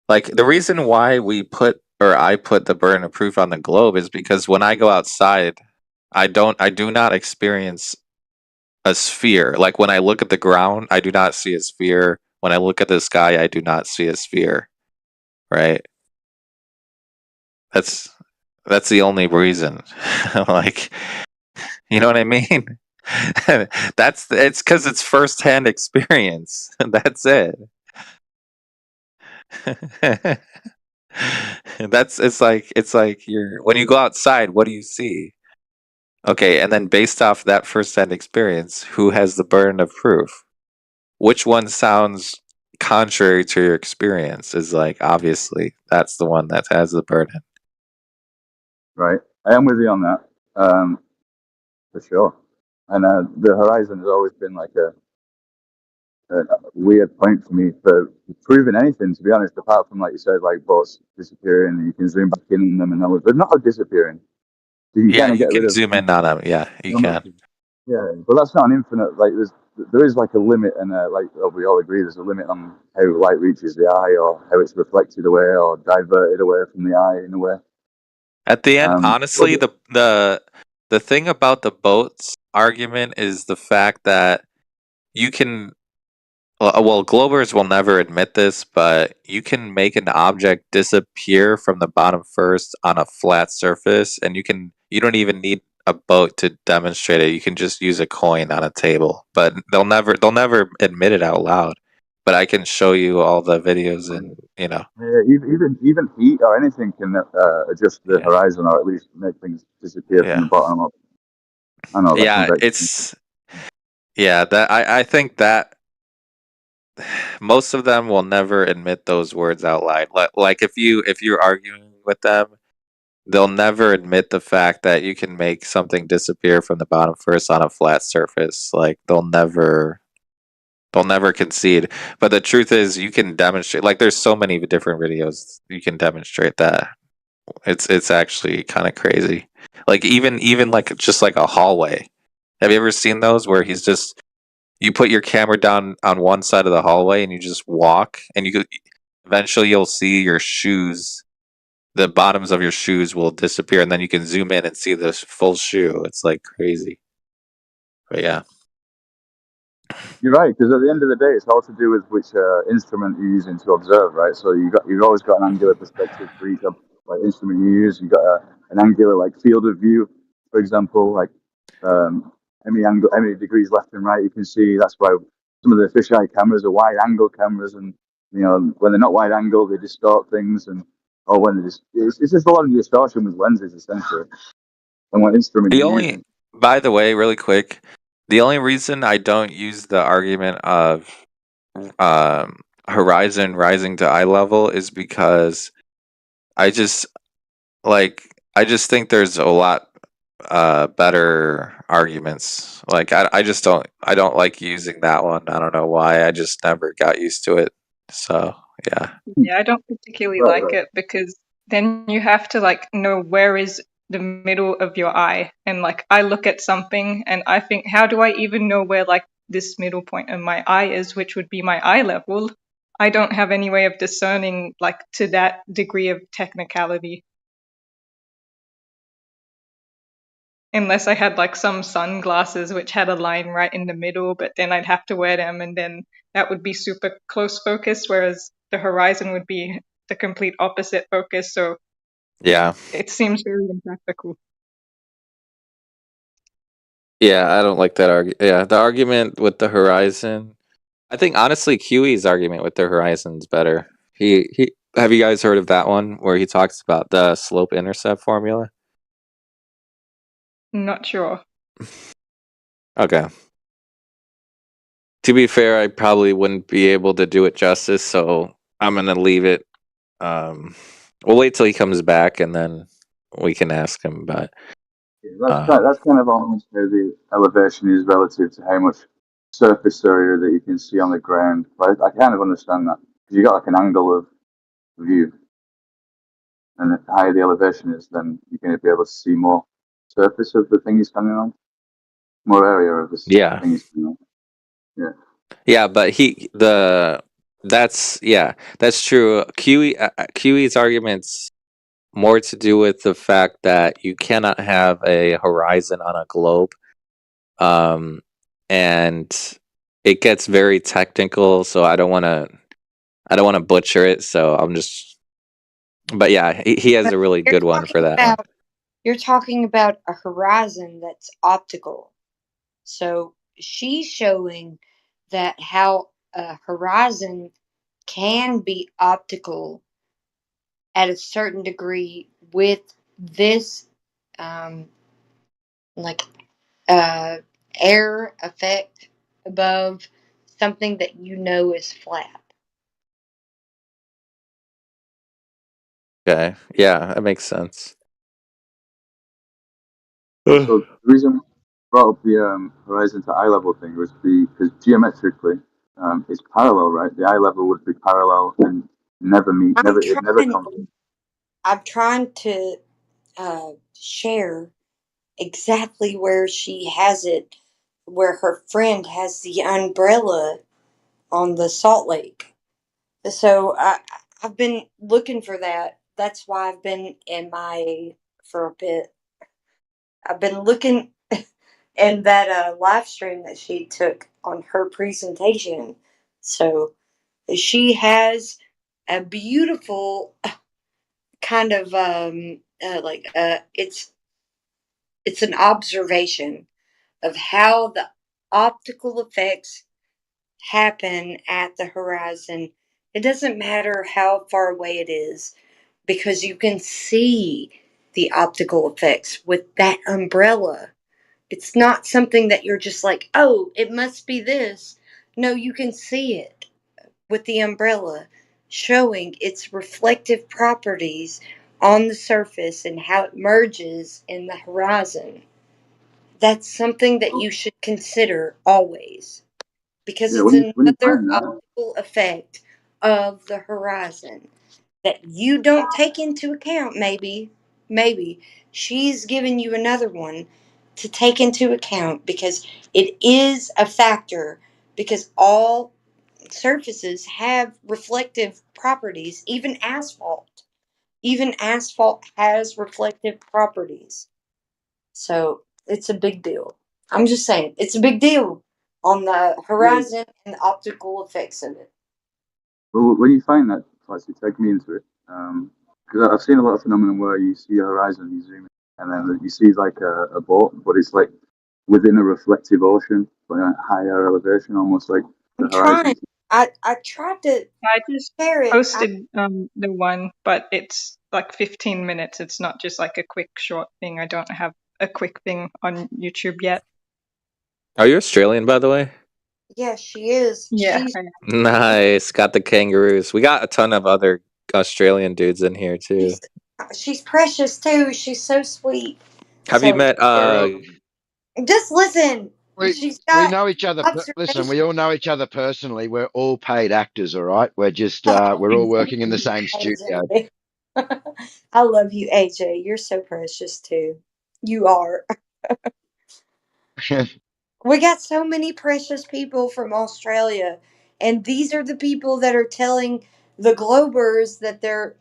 Speaker 9: Like, the reason why I put the burden of proof on the globe is because when I go outside, I do not experience a sphere. Like, when I look at the ground, I do not see a sphere. When I look at the sky, I do not see a sphere. Right? That's the only reason. Like, you know what I mean? It's because it's firsthand experience. That's it. It's like when you go outside, what do you see? Okay, and then based off that firsthand experience, who has the burden of proof? Which one sounds contrary to your experience? Is like, obviously that's the one that has the burden.
Speaker 18: Right, I am with you on that, for sure. And the horizon has always been like a weird point for me for proving anything, to be honest, apart from, like you said, like boats disappearing and you can zoom back in on them and all, but not disappearing. You
Speaker 9: Yeah,
Speaker 18: kind of
Speaker 9: you
Speaker 18: get
Speaker 9: can
Speaker 18: rid of.
Speaker 9: zoom in on them. Yeah, you can.
Speaker 18: Yeah, but that's not an infinite. Like there is like a limit, and we all agree there's a limit on how light reaches the eye, or how it's reflected away, or diverted away from the eye in a way.
Speaker 9: At the end, honestly, the thing about the boats argument is the fact that you can. Well, Globers will never admit this, but you can make an object disappear from the bottom first on a flat surface, and you don't even need a boat to demonstrate it. You can just use a coin on a table, but they'll never admit it out loud. But I can show you all the videos, and
Speaker 18: Yeah, even heat or anything can adjust the horizon, or at least make things disappear from the bottom up. I know.
Speaker 9: That I think that most of them will never admit those words out loud. Like if you're arguing with them, they'll never admit the fact that you can make something disappear from the bottom first on a flat surface. Like they'll never concede. But the truth is, you can demonstrate. Like there's so many different videos you can demonstrate that. It's actually kind of crazy. Like even like just like a hallway. Have you ever seen those where he's just you put your camera down on one side of the hallway and you just walk and eventually you'll see your shoes, the bottoms of your shoes will disappear and then you can zoom in and see the full shoe. It's like crazy. But yeah.
Speaker 18: You're right, because at the end of the day, it's all to do with which instrument you're using to observe, right? So you've always got an angular perspective for each instrument you use. You've got an angular field of view, for example, how many degrees left and right you can see. That's why some of the fisheye cameras are wide angle cameras, and when they're not wide angle, they distort things, or when it's just a lot of distortion with lenses essentially. And what instrument you're using.
Speaker 9: By the way, really quick, the only reason I don't use the argument of horizon rising to eye level is because I just think there's a lot better arguments. Like I don't like using that one. I don't know why. I just never got used to it. So yeah.
Speaker 3: Yeah, I don't particularly like it because then you have to know where is the middle of your eye, and I look at something and I think, how do I even know where this middle point of my eye is, which would be my eye level? I don't have any way of discerning to that degree of technicality. Unless I had some sunglasses which had a line right in the middle, but then I'd have to wear them and then that would be super close focus, whereas the horizon would be the complete opposite focus. So
Speaker 9: yeah,
Speaker 3: it seems very impractical.
Speaker 9: Yeah, I don't like that argument. Yeah, the argument with the horizon. I think honestly, QE's argument with the horizon's better. He have you guys heard of that one where he talks about the slope intercept formula?
Speaker 3: Not sure.
Speaker 9: Okay. To be fair, I probably wouldn't be able to do it justice, so I'm gonna leave it. We'll wait till he comes back and then we can ask him. But
Speaker 18: That's kind of almost how the elevation is relative to how much surface area that you can see on the ground. But I kind of understand that because you got an angle of view, and the higher the elevation is, then you're going to be able to see more surface of the thing you're standing on, more area of the thing you're standing on. Yeah.
Speaker 9: Yeah, but that's true. QE's arguments more to do with the fact that you cannot have a horizon on a globe, and it gets very technical. So I don't want to butcher it. So I'm just, but yeah, he has a really good one for that one.
Speaker 19: You're talking about a horizon that's optical. So she's showing that how a horizon can be optical at a certain degree with this air effect above something that is flat.
Speaker 9: Okay, yeah, that makes sense.
Speaker 18: So the reason I brought up the horizon to eye level thing was because geometrically it's parallel, right? The eye level would be parallel and never meet. It never comes.
Speaker 19: I'm trying to share exactly where she has it, where her friend has the umbrella on the Salt Lake. So I've been looking for that. That's why I've been for a bit. I've been looking in that live stream that she took on her presentation. So she has a beautiful kind of it's an observation of how the optical effects happen at the horizon. It doesn't matter how far away it is because you can see the optical effects with that umbrella. It's not something that you're just like, oh, it must be this. No, you can see it with the umbrella showing its reflective properties on the surface and how it merges in the horizon, that's something that you should consider always, because
Speaker 18: Yeah,
Speaker 19: it's
Speaker 18: when you
Speaker 19: another
Speaker 18: find that,
Speaker 19: optical effect of the horizon that you don't take into account. Maybe she's giving you another one to take into account, because it is a factor, because all surfaces have reflective properties. Even asphalt has reflective properties. So it's a big deal. I'm just saying, it's a big deal on the horizon and the optical effects of it.
Speaker 18: well, when you find that, Foxy, take me into it. Because I've seen a lot of phenomenon where you see a horizon, you zoom in, and then you see like a boat, but it's like within a reflective ocean, like a higher elevation, almost like the
Speaker 19: I'm
Speaker 18: horizon.
Speaker 19: trying. I tried to
Speaker 3: I just
Speaker 19: share it.
Speaker 3: posted the one, but it's like 15 minutes. It's not just like a quick short thing. I don't have a quick thing on YouTube yet.
Speaker 9: Are you Australian, by the way?
Speaker 19: Yeah, she is.
Speaker 3: Yeah.
Speaker 19: She's
Speaker 9: Nice. Got the kangaroos. We got a ton of other Australian dudes in here too.
Speaker 19: she's precious too. She's so sweet.
Speaker 9: Have you
Speaker 19: So
Speaker 9: met
Speaker 19: just listen.
Speaker 13: We
Speaker 19: She's got
Speaker 13: know each other. Listen,
Speaker 19: observations.
Speaker 13: we all know each other personally. We're all paid actors, all right. We're just we're all working in the same studio.
Speaker 19: AJ. I love you, AJ. You're so precious too. You are. We got so many precious people from Australia, and these are the people that are telling the Globers that their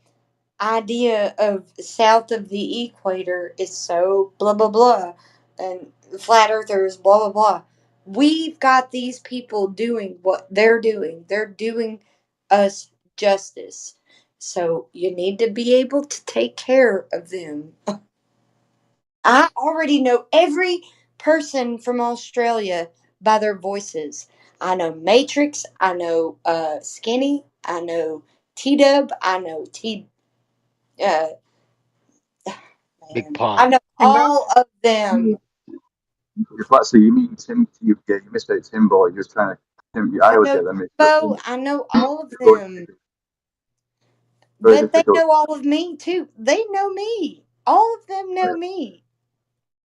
Speaker 19: idea of south of the equator is so blah blah blah, and flat earthers blah blah blah. We've got these people doing what they're doing. They're doing us justice. So you need to be able to take care of them. I already know every person from Australia by their voices. I know Matrix. I know Skinny. I know T Dub. I know T.
Speaker 13: Big
Speaker 19: I
Speaker 13: Pond.
Speaker 19: know all of them.
Speaker 18: If let's say you meet Tim, you missed out Timbo. You're just trying to Tim. I
Speaker 19: I
Speaker 18: always
Speaker 19: know
Speaker 18: get them mixed up.
Speaker 19: Bo. I know all of them.
Speaker 18: Very
Speaker 19: But they
Speaker 18: difficult.
Speaker 19: know all of me too. They know me. All of them know me.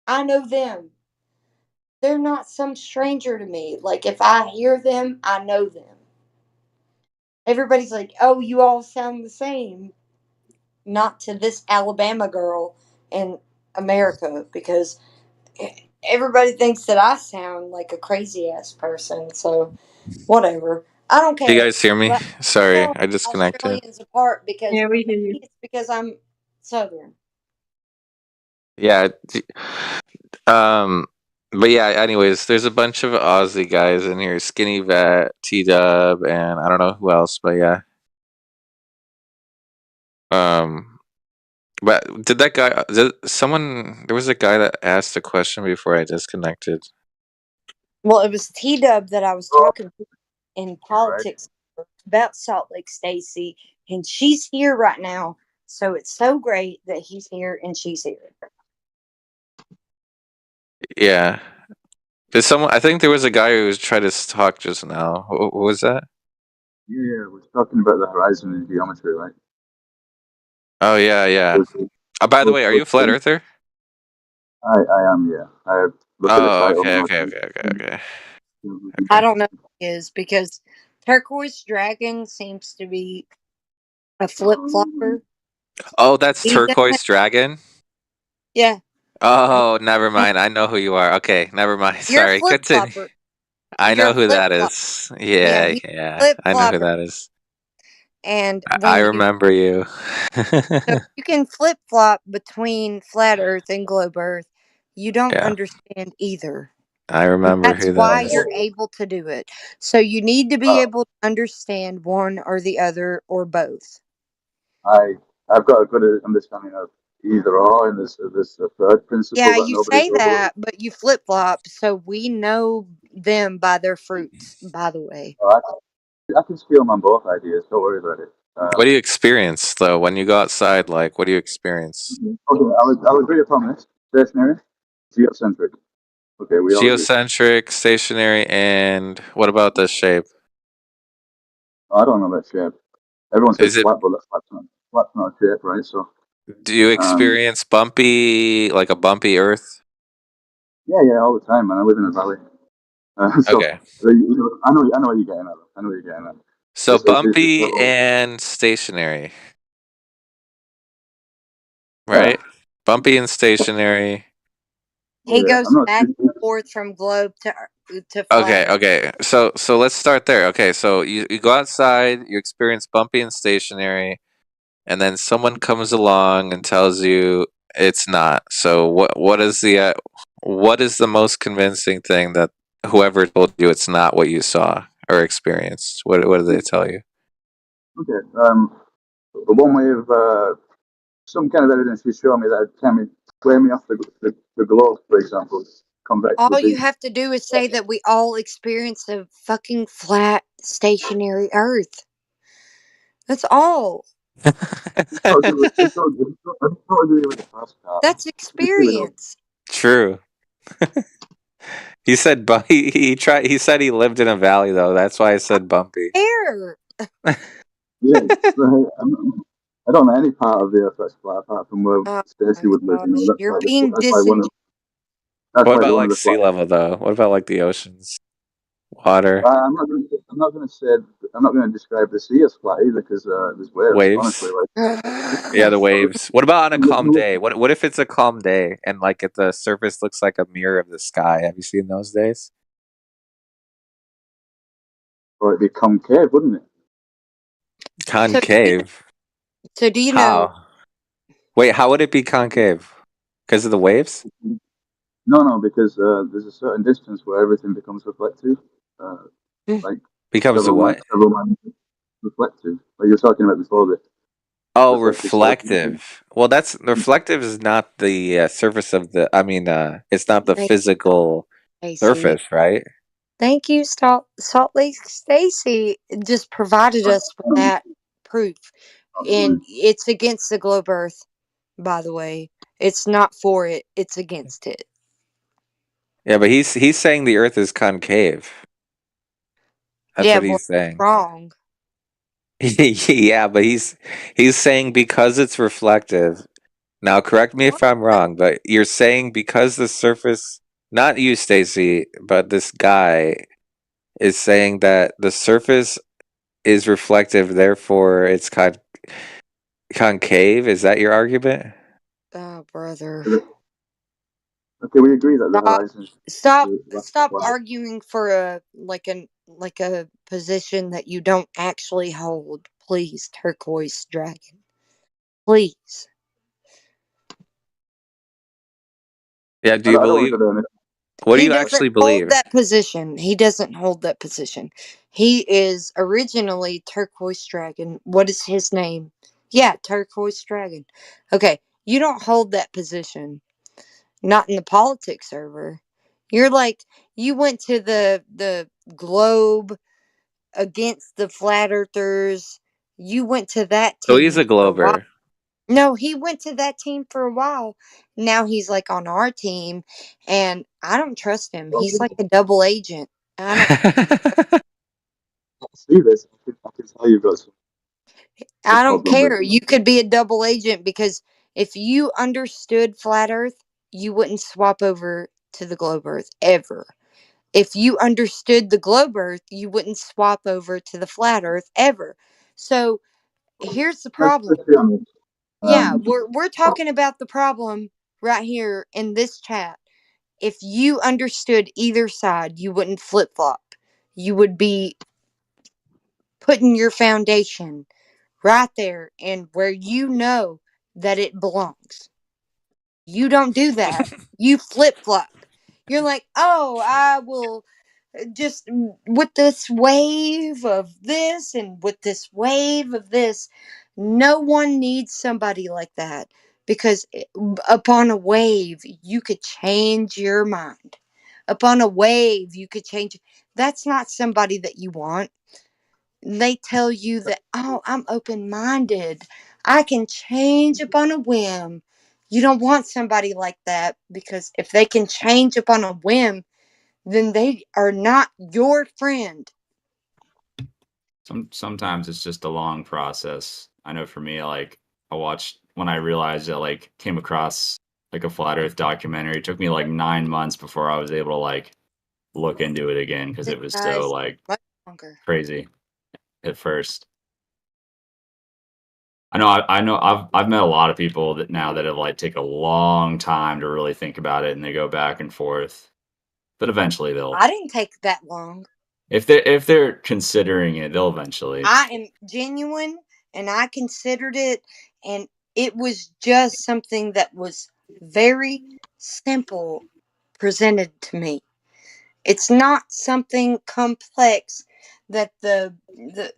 Speaker 19: I know them. They're not some stranger to me. Like, if I hear them, I know them. Everybody's like, oh, you all sound the same. Not to this Alabama girl in America, because everybody thinks that I sound like a crazy ass person. So, whatever. I don't
Speaker 9: Do you
Speaker 19: care.
Speaker 9: guys hear me?
Speaker 19: But
Speaker 9: Sorry,
Speaker 19: tell
Speaker 9: I disconnected.
Speaker 19: Australians apart, because
Speaker 3: Yeah, we hear you.
Speaker 19: maybe it's because I'm Southern.
Speaker 9: Yeah. But yeah, anyways, there's a bunch of Aussie guys in here. Skinny Vet, T Dub, and I don't know who else, but yeah. But did that guy there was a guy that asked a question before I disconnected.
Speaker 19: Well, it was T Dub that I was talking to in politics about Salt Lake Stacy, and she's here right now. So it's so great that he's here and she's here.
Speaker 9: Yeah. I think there was a guy who was trying to talk just now. What was that?
Speaker 18: Yeah, we're talking about the horizon in geometry, right?
Speaker 9: Oh yeah. By the way, are you a flat earther?
Speaker 18: I am, yeah. I look at the
Speaker 9: Oh,
Speaker 18: title.
Speaker 9: okay.
Speaker 19: I don't know what it is, because Turquoise Dragon seems to be a flip flopper.
Speaker 9: Oh, that's Turquoise Dragon?
Speaker 19: Yeah.
Speaker 9: Oh, never mind. I know who you are. Okay, never mind.
Speaker 19: You're a
Speaker 9: Sorry.
Speaker 19: flip
Speaker 9: Continue.
Speaker 19: flopper.
Speaker 9: I
Speaker 19: You're
Speaker 9: know
Speaker 19: a
Speaker 9: who
Speaker 19: flip
Speaker 9: that
Speaker 19: flop.
Speaker 9: is.
Speaker 19: Yeah, he's
Speaker 9: Yeah.
Speaker 19: flip
Speaker 9: I know who
Speaker 19: flopper.
Speaker 9: that is.
Speaker 19: And
Speaker 9: I
Speaker 19: when
Speaker 9: remember you.
Speaker 19: so you can flip flop between flat Earth and globe Earth, you don't
Speaker 9: Yeah.
Speaker 19: understand either.
Speaker 9: I
Speaker 19: And
Speaker 9: remember
Speaker 19: that's
Speaker 9: who
Speaker 19: why
Speaker 9: that is.
Speaker 19: you're able to do it. So you need to be able to understand one or the other or both.
Speaker 18: I've got a good understanding of either or, and this third principle
Speaker 19: Yeah,
Speaker 18: that
Speaker 19: you
Speaker 18: nobody
Speaker 19: say
Speaker 18: goes over.
Speaker 19: that, but you flip flop, so we know them by their fruits, by the way.
Speaker 18: I can steal them on both ideas. Don't worry about it.
Speaker 9: What do you experience though when you go outside? Like, what do you experience?
Speaker 18: Okay, I'll agree upon this. Stationary, geocentric. Okay, we all agree.
Speaker 9: Geocentric, stationary, and what about the shape?
Speaker 18: I don't know that shape. Everyone says
Speaker 9: Is it?
Speaker 18: flat, but flat's not a shape, right? So
Speaker 9: Do you experience bumpy, like a bumpy Earth?
Speaker 18: Yeah, all the time, man. I live in a valley. So
Speaker 9: Okay.
Speaker 18: I know what you're getting at. I know what you're getting at.
Speaker 9: So
Speaker 18: It's
Speaker 9: bumpy and stationary, right? Bumpy and stationary.
Speaker 19: He
Speaker 18: Yeah,
Speaker 19: goes
Speaker 18: I'm not
Speaker 19: back
Speaker 18: too.
Speaker 19: and forth from globe to
Speaker 9: Okay,
Speaker 19: flat.
Speaker 9: okay. So let's start there. Okay, so you go outside, you experience bumpy and stationary, and then someone comes along and tells you it's not. So what is the most convincing thing that whoever told you it's not what you saw or experienced? What did they tell you?
Speaker 18: Okay. The one way of some kind of evidence you show me that can clear me off the globe, for example, convex
Speaker 19: All
Speaker 18: would
Speaker 19: you
Speaker 18: be.
Speaker 19: have to do is say that we all experience a fucking flat, stationary Earth. That's all.
Speaker 18: I totally agree with the first part.
Speaker 19: That's
Speaker 18: Just give it up.
Speaker 19: experience.
Speaker 9: True. He said he said he lived in a valley though. That's why I said bumpy.
Speaker 19: Air.
Speaker 18: Yeah, right. I don't know any part of the Earth that's flat apart from where
Speaker 19: Oh
Speaker 18: Stacey
Speaker 19: my
Speaker 18: would live.
Speaker 19: gosh,
Speaker 18: That's
Speaker 19: you're
Speaker 18: why.
Speaker 19: being
Speaker 18: That's why one of.
Speaker 19: disingenuous.
Speaker 18: That's
Speaker 9: What
Speaker 18: why
Speaker 9: about
Speaker 18: one of
Speaker 9: like
Speaker 18: the
Speaker 9: sea
Speaker 18: flat.
Speaker 9: level though? What about like the oceans? Water?
Speaker 18: I'm not going to. I'm not going to say. I'm not going to describe the sea as flat either, because there's waves. Honestly,
Speaker 9: Waves?
Speaker 18: like.
Speaker 9: Yeah, the waves. What about on a calm
Speaker 18: No,
Speaker 9: day? What if it's a calm day and like if the surface looks like a mirror of the sky? Have you seen those days?
Speaker 18: or it'd be concave, wouldn't it?
Speaker 9: Concave.
Speaker 19: So do you know?
Speaker 9: How? Wait, how would it be concave? Because of the waves?
Speaker 18: No, because there's a certain distance where everything becomes reflective. Like
Speaker 9: Becomes the what?
Speaker 18: several miles reflective. Like you were talking about before, the
Speaker 9: Oh,
Speaker 18: reflective surface.
Speaker 9: reflective. Well, that's reflective is not the surface of the. I mean, it's not the
Speaker 19: Thank you,
Speaker 9: physical
Speaker 19: Stacy.
Speaker 9: surface, right?
Speaker 19: Thank you, Salt Lake Stacy just provided us with that proof. And it's against the globe Earth, by the way. It's not for it, it's against it.
Speaker 9: Yeah, but he's saying the Earth is concave. That's
Speaker 19: Yeah,
Speaker 9: what
Speaker 19: well,
Speaker 9: he's saying.
Speaker 19: wrong.
Speaker 9: Yeah, but he's saying because it's reflective. Now, correct me if I'm wrong, but you're saying because the surface, not you, Stacy, but this guy is saying that the surface is reflective, therefore it's concave. Is that your argument?
Speaker 19: Oh, brother.
Speaker 18: Okay, we agree that the horizon.
Speaker 19: Stop arguing for a position that you don't actually hold. Please, Turquoise Dragon. Please.
Speaker 9: Yeah, do you believe? What do you actually believe?
Speaker 19: Hold that position. He doesn't hold that position. He is originally Turquoise Dragon. What is his name? Yeah, Turquoise Dragon. Okay, you don't hold that position. Not in the politics server. You're like, you went to the globe against the flat earthers. You went to that
Speaker 9: So
Speaker 19: team
Speaker 9: he's a
Speaker 19: for a while.
Speaker 9: glober.
Speaker 19: No, he went to that team for a while. Now he's like on our team, and I don't trust him. He's like a double agent. I don't.
Speaker 18: See this? I can tell you've got some.
Speaker 19: I don't care. You could be a double agent because if you understood flat Earth, you wouldn't swap over to the globe Earth ever. If you understood the globe Earth, you wouldn't swap over to the flat Earth ever. So here's the problem.
Speaker 18: Let's be honest.
Speaker 19: Yeah, we're talking about the problem right here in this chat. If you understood either side, you wouldn't flip flop. You would be putting your foundation right there and where you know that it belongs. You don't do that. You flip flop. You're like, oh, I will just with this wave of this and with this wave of this. No one needs somebody like that because upon a wave, you could change your mind. Upon a wave, you could change. That's not somebody that you want. They tell you that, oh, I'm open minded. I can change upon a whim. You don't want somebody like that because if they can change upon a whim, then they are not your friend.
Speaker 16: Sometimes it's just a long process. I know for me, like I watched when I realized that like came across like a flat Earth documentary. It took me like 9 months before I was able to like look into it again because it was so
Speaker 19: Guys,
Speaker 16: like
Speaker 19: much longer.
Speaker 16: crazy at first. I know I've met a lot of people that now that have like take a long time to really think about it and they go back and forth. But eventually they'll
Speaker 19: I didn't take that long.
Speaker 16: if they're considering it, they'll eventually.
Speaker 19: I am genuine and I considered it, and it was just something that was very simple presented to me. It's not something complex that the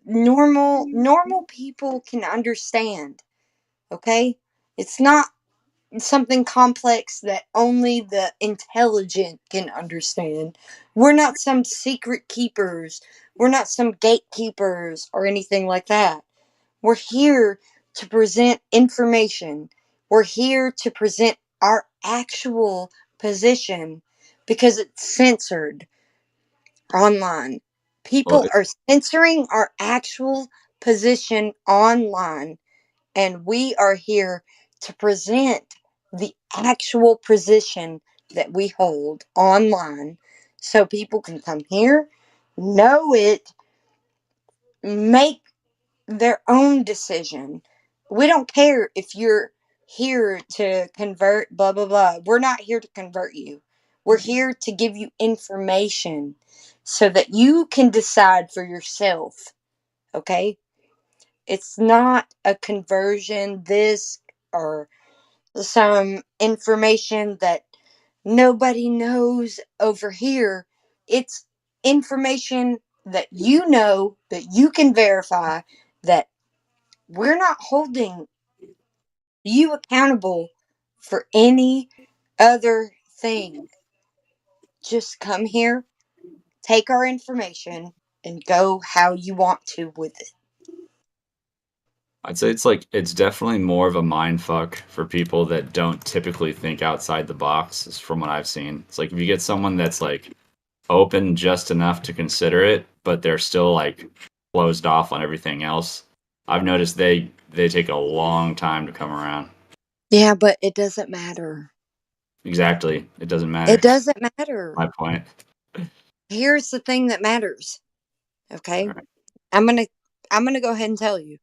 Speaker 19: normal people can understand. Okay? It's not something complex that only the intelligent can understand. We're not some secret keepers. We're not some gatekeepers or anything like that. We're here to present information. We're here to present our actual position because it's censored online. People are censoring our actual position online, and we are here to present the actual position that we hold online so people can come here, know it, make their own decision. We don't care if you're here to convert, blah, blah, blah. We're not here to convert you. We're here to give you information so that you can decide for yourself. Okay? It's not a conversion, this or some information that nobody knows over here. It's information that you know, that you can verify, that we're not holding you accountable for any other thing. Just come here, take our information, and go how you want to with it.
Speaker 16: I'd say it's definitely more of a mind fuck for people that don't typically think outside the box, is from what I've seen. It's like if you get someone that's like open just enough to consider it, but they're still like closed off on everything else. I've noticed they take a long time to come around.
Speaker 19: Yeah, but it doesn't matter.
Speaker 16: Exactly. It doesn't matter.
Speaker 19: It doesn't matter.
Speaker 16: My point.
Speaker 19: Here's the thing that matters. Okay? I'm going to go ahead and tell you.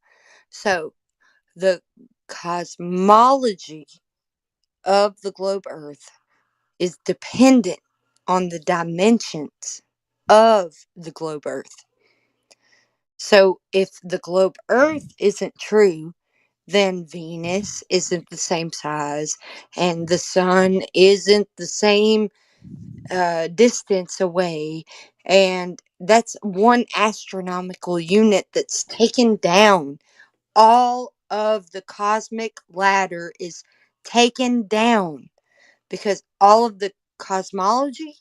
Speaker 19: So, the cosmology of the globe Earth is dependent on the dimensions of the globe Earth. So, if the globe Earth isn't true, then Venus isn't the same size, and the sun isn't the same distance away, and that's one astronomical unit that's taken down. All of the cosmic ladder is taken down because all of the cosmology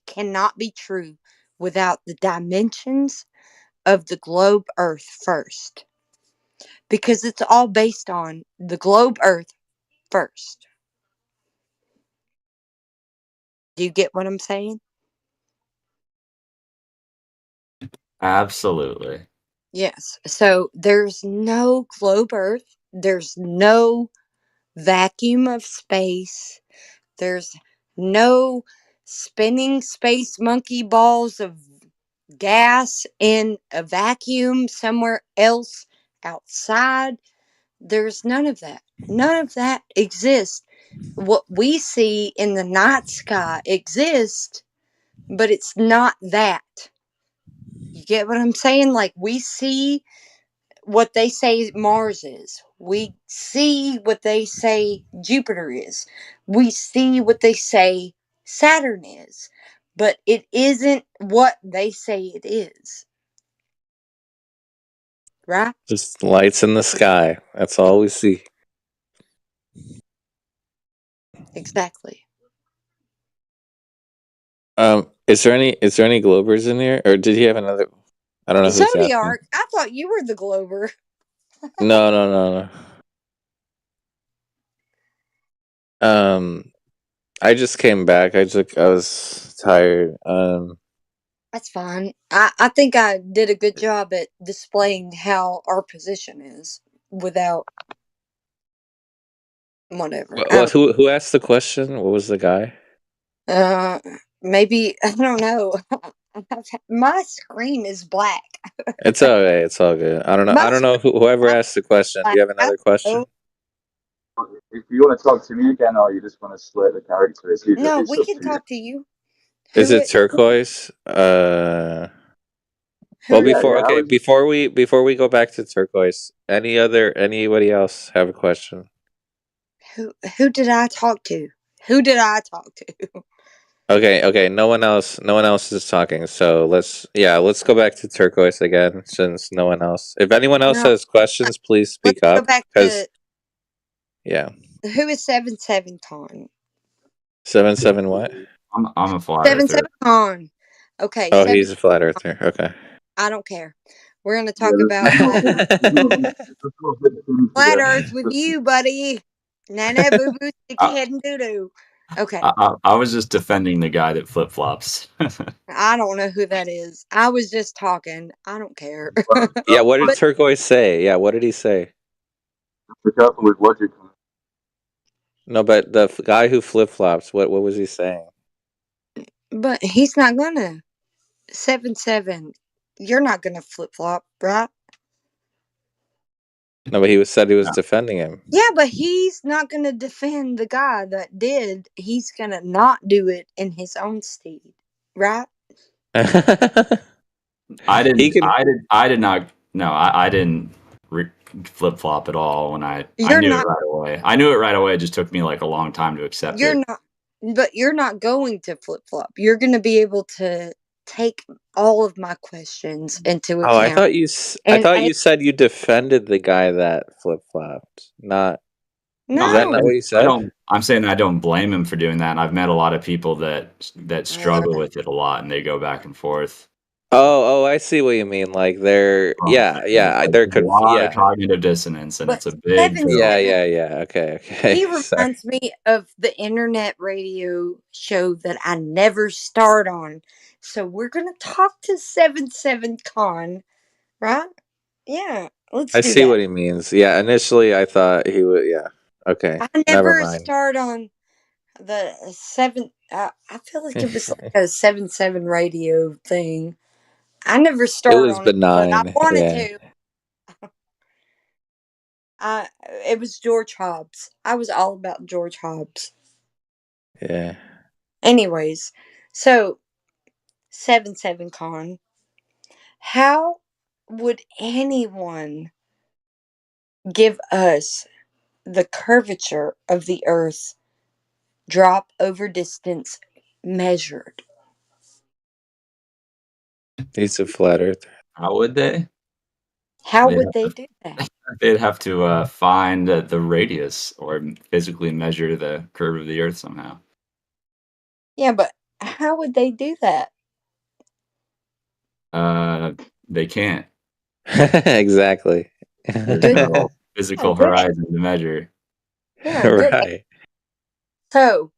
Speaker 19: cannot be true without the dimensions of the globe Earth first. Because it's all based on the globe Earth first. Do you get what I'm saying?
Speaker 16: Absolutely.
Speaker 19: Yes. So there's no globe Earth. There's no vacuum of space. There's no spinning space monkey balls of gas in a vacuum somewhere else outside. There's none of that. None of that exists. What we see in the night sky exists, but it's not that. You get what I'm saying? Like, we see what they say Mars is. We see what they say Jupiter is. We see what they say Saturn is. But it isn't what they say it is. Right?
Speaker 9: Just lights in the sky. That's all we see.
Speaker 19: Exactly.
Speaker 9: Is there any Globers in here, or did he have another? I don't know who's asking.
Speaker 19: Zodiac, I thought you were the Glober.
Speaker 9: No. I just came back. I was tired.
Speaker 19: That's fine. I think I did a good job at displaying how our position is without Whatever.
Speaker 9: Who asked the question? What was the guy?
Speaker 19: Maybe I don't know. My screen is black.
Speaker 9: It's okay. It's all good. I don't know.
Speaker 19: My
Speaker 9: I don't know whoever asked the question. Do you have another question?
Speaker 18: If you want to talk to me again, or you just want to split the characters,
Speaker 19: No,
Speaker 18: it's
Speaker 19: we
Speaker 18: up
Speaker 19: can
Speaker 18: to you.
Speaker 19: talk to you.
Speaker 9: Is it turquoise? Well, before
Speaker 18: Yeah, I was-
Speaker 9: before we go back to turquoise, anybody else have a question?
Speaker 19: Who did I talk to? Who did I talk to?
Speaker 9: Okay. No one else is talking. So let's go back to turquoise again, since no one else. If anyone else
Speaker 19: No.
Speaker 9: has questions, please speak
Speaker 19: Let's
Speaker 9: up.
Speaker 19: go back
Speaker 9: Because
Speaker 19: to
Speaker 9: yeah,
Speaker 19: who is 77 Con?
Speaker 9: 7 what?
Speaker 16: I'm a flat
Speaker 19: 77 Con. Okay.
Speaker 9: Oh, he's a flat earther. Okay.
Speaker 19: I don't care. We're gonna talk about flat Earth with you, buddy. Nana boo boo sticky head and doo doo. Okay.
Speaker 16: I was just defending the guy that flip flops.
Speaker 19: I don't know who that is. I was just talking. I don't care.
Speaker 9: Yeah. What did
Speaker 19: But-
Speaker 9: turquoise say? Yeah. What did he say?
Speaker 18: Be careful with logic.
Speaker 9: No, but the guy who flip flops. What was he saying?
Speaker 19: But he's not gonna. 7-7. You're not gonna flip flop, right?
Speaker 9: No, but he said he was defending him.
Speaker 19: Yeah, but he's not gonna defend the guy that did. He's gonna not do it in his own steed, right?
Speaker 16: I did not. No, I didn't flip flop at all when I
Speaker 19: You're
Speaker 16: knew
Speaker 19: not-
Speaker 16: it right away. I knew it right away. It just took me like a long time to accept
Speaker 19: You're
Speaker 16: it.
Speaker 19: not, but you're not going to flip flop. You're gonna be able to take all of my questions into account.
Speaker 9: Oh, I thought you.
Speaker 19: And
Speaker 9: You said you defended the guy that flip flopped. Not.
Speaker 19: No.
Speaker 9: Is that not what you said?
Speaker 16: I'm saying I don't blame him for doing that. And I've met a lot of people that struggle with it a lot, and they go back and forth.
Speaker 9: Oh, I see what you mean. Like they're they're
Speaker 16: a lot of cognitive dissonance, and
Speaker 19: But
Speaker 16: it's a big deal.
Speaker 9: yeah. Okay.
Speaker 19: He
Speaker 9: Sorry.
Speaker 19: reminds me of the internet radio show that I never start on. So we're gonna talk to 7-7 Con, right? Yeah, let's
Speaker 9: I
Speaker 19: do
Speaker 9: see
Speaker 19: that.
Speaker 9: what he means. Yeah. Initially, I thought he would. Yeah. Okay.
Speaker 19: I
Speaker 9: Never
Speaker 19: never
Speaker 9: mind.
Speaker 19: start on the 7. I feel like it was like a 7-7 radio thing. I never started
Speaker 9: was
Speaker 19: on it, but I
Speaker 9: benign,
Speaker 19: wanted
Speaker 9: yeah.
Speaker 19: to. It was George Hobbs. I was all about George Hobbs.
Speaker 9: Yeah.
Speaker 19: Anyways, so 7-7 Con. How would anyone give us the curvature of the Earth drop over distance measured?
Speaker 9: He's a flat earther.
Speaker 16: How would they?
Speaker 19: How
Speaker 16: They'd
Speaker 19: would
Speaker 16: have
Speaker 19: they
Speaker 16: to-
Speaker 19: do that?
Speaker 16: They'd have to find the radius or physically measure the curve of the Earth somehow.
Speaker 19: Yeah, but how would they do that?
Speaker 16: They can't.
Speaker 9: Exactly.
Speaker 16: There's no physical
Speaker 19: good.
Speaker 16: horizon to measure.
Speaker 19: Yeah, good.
Speaker 9: Right.
Speaker 19: So,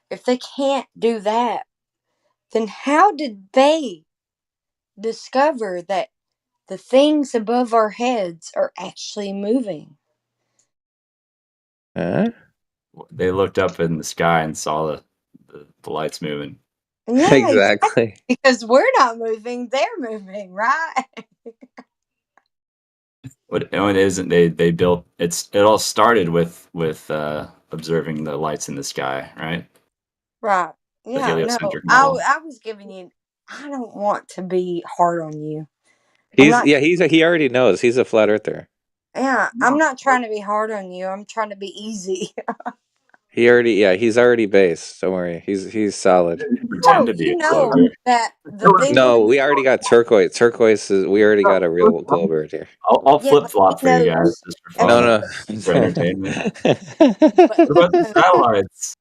Speaker 19: if they can't do that, then how did they discover that the things above our heads are actually moving?
Speaker 9: Huh?
Speaker 16: They looked up in the sky and saw the lights moving.
Speaker 19: Yeah,
Speaker 9: Exactly.
Speaker 19: because we're not moving, they're moving, right?
Speaker 16: What it isn't they built it all started with observing the lights in the sky, right?
Speaker 19: Right. Yeah, no.
Speaker 16: heliocentric model.
Speaker 19: I was giving you. I don't want to be hard on you.
Speaker 9: He already knows. He's a flat earther.
Speaker 19: Yeah, I'm not trying to be hard on you. I'm trying to be easy.
Speaker 9: He's already based. Don't worry. He's solid.
Speaker 16: Pretend to be
Speaker 19: you
Speaker 16: a
Speaker 19: know
Speaker 16: clover.
Speaker 19: that the thing.
Speaker 9: No, we already got turquoise. Turquoise is. We already got a real glowbird here.
Speaker 16: I'll
Speaker 19: Yeah,
Speaker 16: flip flop for you
Speaker 19: no.
Speaker 16: guys just for fun.
Speaker 9: No.
Speaker 16: For entertainment. What about the satellites?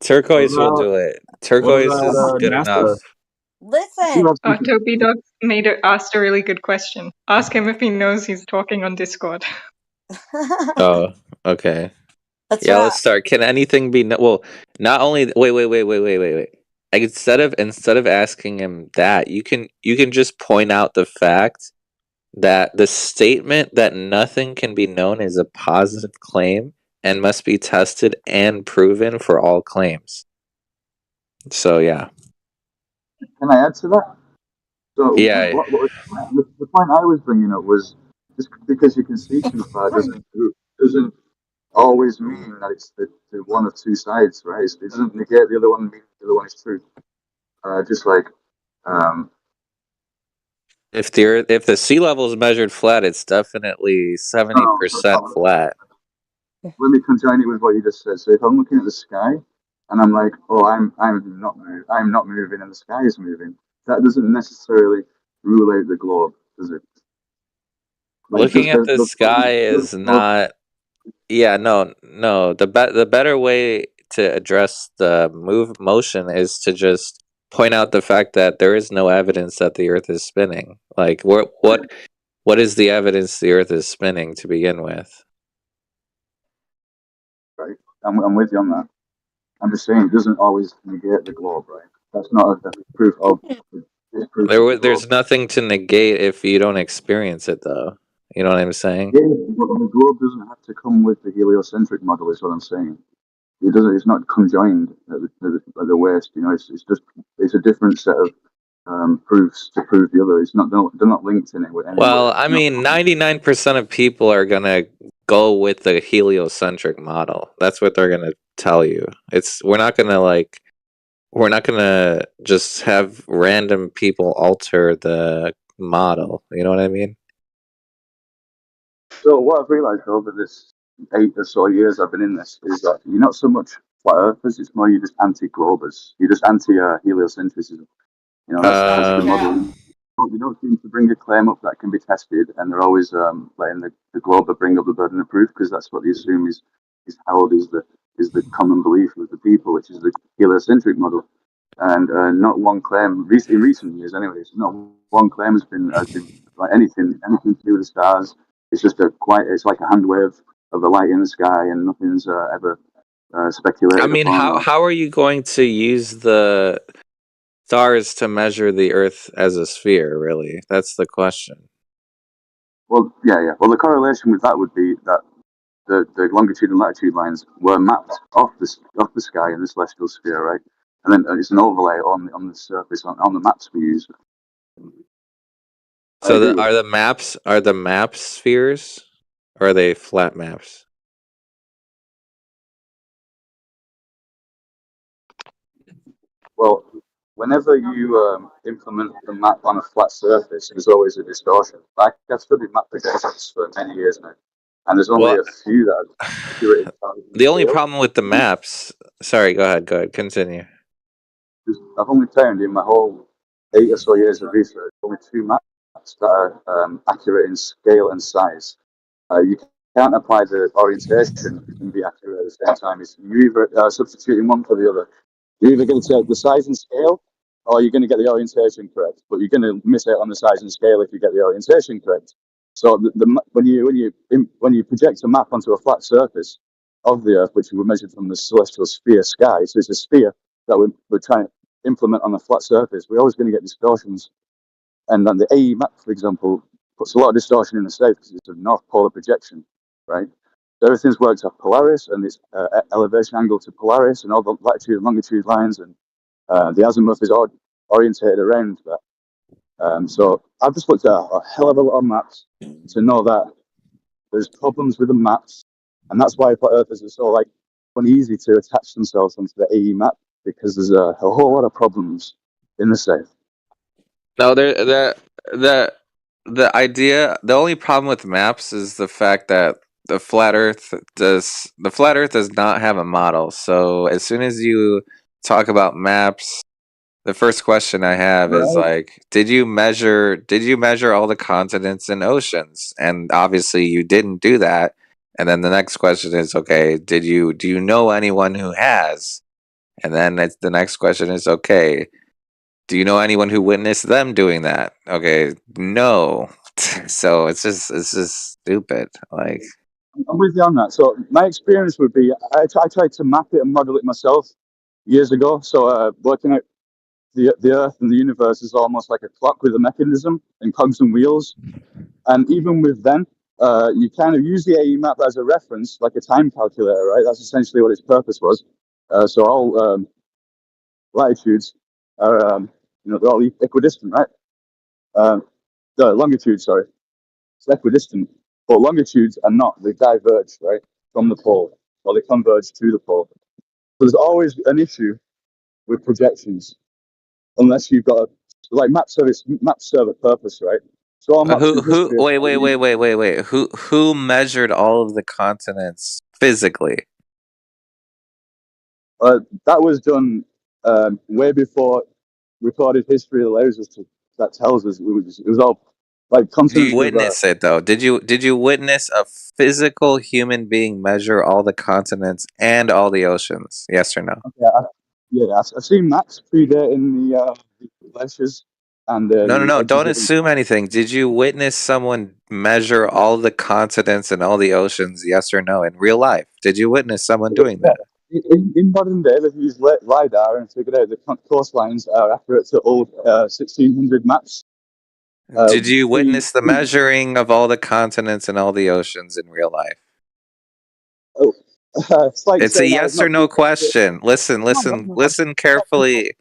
Speaker 9: Turquoise will do it. Turquoise
Speaker 16: about,
Speaker 9: is good
Speaker 16: NASA?
Speaker 9: enough.
Speaker 19: Listen.
Speaker 3: Toby Dog asked a really good question. Ask him if he knows he's talking on Discord.
Speaker 9: Oh, okay.
Speaker 19: That's
Speaker 9: Yeah,
Speaker 19: right.
Speaker 9: let's start. Can anything be well? Not only wait. Instead of asking him that, you can just point out the fact that the statement that nothing can be known is a positive claim, and must be tested and proven for all claims. So yeah.
Speaker 18: Can I add to that? So
Speaker 9: Yeah.
Speaker 18: the point I was bringing up was just because you can see too far doesn't always mean that it's the one of two sides, right? It doesn't negate the other one, mean the other one is true. Just like
Speaker 9: If the sea level is measured flat, it's definitely 70% flat.
Speaker 18: let me conjoin it with what you just said. So if I'm looking at the sky and I'm like, oh, I'm not moving, and the sky is moving, that doesn't necessarily rule out the globe, does it? Like,
Speaker 9: Looking at the sky is not. Yeah, no. The better way to address the motion is to just point out the fact that there is no evidence that the Earth is spinning. Like, what is the evidence the Earth is spinning to begin with?
Speaker 18: Right, I'm with you on that. I'm just saying it doesn't always negate the globe, right? That's not a proof of.
Speaker 9: There's nothing to negate if you don't experience it, though. You know what I'm saying?
Speaker 18: Yeah, but the globe doesn't have to come with the heliocentric model, is what I'm saying. It doesn't. It's not conjoined at the waist. You know, it's a different set of proofs to prove the other. It's not. They're not linked in it with any way.
Speaker 9: Well, I mean, 99% of people are gonna go with the heliocentric model. That's what they're gonna tell you. We're not gonna just have random people alter the model. You know what I mean?
Speaker 18: So what I've realised over this 8 or so years I've been in this is that you're not so much flat earthers. It's more you're just anti-globers. You're just anti-heliocentrism. You know, that's the model. You don't seem to bring a claim up that can be tested, and they're always letting the glober bring up the burden of proof because that's what they assume is held is the common belief of the people, which is the heliocentric model. And not one claim in recent years, anyways, not one claim has been like anything to do with the stars. It's just it's like a hand wave of the light in the sky, and nothing's ever speculated.
Speaker 9: I mean, how are you going to use the stars to measure the Earth as a sphere? Really, that's the question.
Speaker 18: Well, yeah. Well, the correlation with that would be that the longitude and latitude lines were mapped off the sky in the celestial sphere, right? And then it's an overlay on the surface on the maps we use.
Speaker 9: So are the maps spheres, or are they flat maps?
Speaker 18: Well, whenever you implement the map on a flat surface, there's always a distortion. Like I've studied map projections for many years now, and there's only a few that are accurate.
Speaker 9: The only problem with the maps. Sorry, go ahead. Continue.
Speaker 18: I've only found in my whole 8 or so years of research only 2 maps that are accurate in scale and size. You can't apply the orientation and be accurate at the same time. You're either substituting one for the other. You're either going to take the size and scale, or you're going to get the orientation correct. But you're going to miss out on the size and scale if you get the orientation correct. So when you project a map onto a flat surface of the Earth, which we measured from the celestial sphere sky, so it's a sphere that we're trying to implement on a flat surface, we're always going to get distortions. And then the AE map, for example, puts a lot of distortion in the south because it's a north polar projection, right? So everything's worked off Polaris and its elevation angle to Polaris and all the latitude and longitude lines, and the azimuth is orientated around that. So I've just looked at a hell of a lot of maps to know that there's problems with the maps, and that's why flat earthers are so uneasy to attach themselves onto the AE map, because there's a whole lot of problems in the south.
Speaker 9: No, the only problem with maps is the fact that the flat Earth does not have a model. So as soon as you talk about maps, the first question I have is did you measure all the continents and oceans? And obviously you didn't do that. And then the next question is, okay, do you know anyone who has? And then the next question is, okay, do you know anyone who witnessed them doing that? Okay, no. So it's just stupid.
Speaker 18: I'm with you on that. So my experience would be, I tried to map it and model it myself years ago. So working out the Earth and the universe is almost like a clock with a mechanism and cogs and wheels. And even with them, you kind of use the AE map as a reference, like a time calculator, right? That's essentially what its purpose was. So all latitudes are, they're all equidistant, right? The longitude, sorry, it's equidistant, but longitudes are not. They diverge, right, from the pole, or they converge to the pole. So there's always an issue with projections, unless you've got maps serve a purpose, right? So all maps in
Speaker 9: Who?
Speaker 18: history.
Speaker 9: Wait. Who measured all of the continents physically?
Speaker 18: That was done way before recorded history allows us to. That tells us it was all like
Speaker 9: Did
Speaker 18: continents.
Speaker 9: you witness it though? Did you witness a physical human being measure all the continents and all the oceans? Yes or no?
Speaker 18: I've seen maps predating the glaciers and
Speaker 9: No.
Speaker 18: the
Speaker 9: Don't assume anything. Did you witness someone measure all the continents and all the oceans? Yes or no? In real life, did you witness someone doing that?
Speaker 18: In modern day, they've used LiDAR and figured out the coastlines are accurate to old 1600 maps.
Speaker 9: Did you witness the measuring of all the continents and all the oceans in real life?
Speaker 18: It's like
Speaker 9: It's a yes or no question. Listen carefully.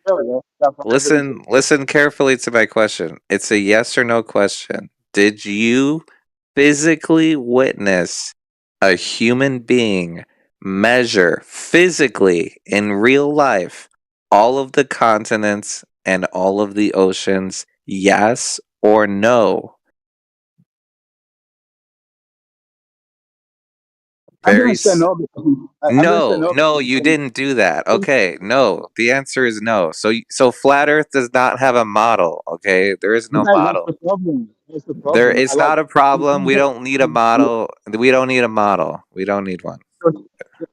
Speaker 9: Listen carefully to my question. It's a yes or no question. Did you physically witness a human being measure physically in real life all of the continents and all of the oceans? Yes or no?
Speaker 18: I'm going to say no.
Speaker 9: No, you didn't do that. Okay, no. The answer is no. So flat Earth does not have a model. Okay, there is no model.
Speaker 18: That's the problem. That's the problem.
Speaker 9: There is not a problem. We don't need a model. We don't need a model. We don't need one.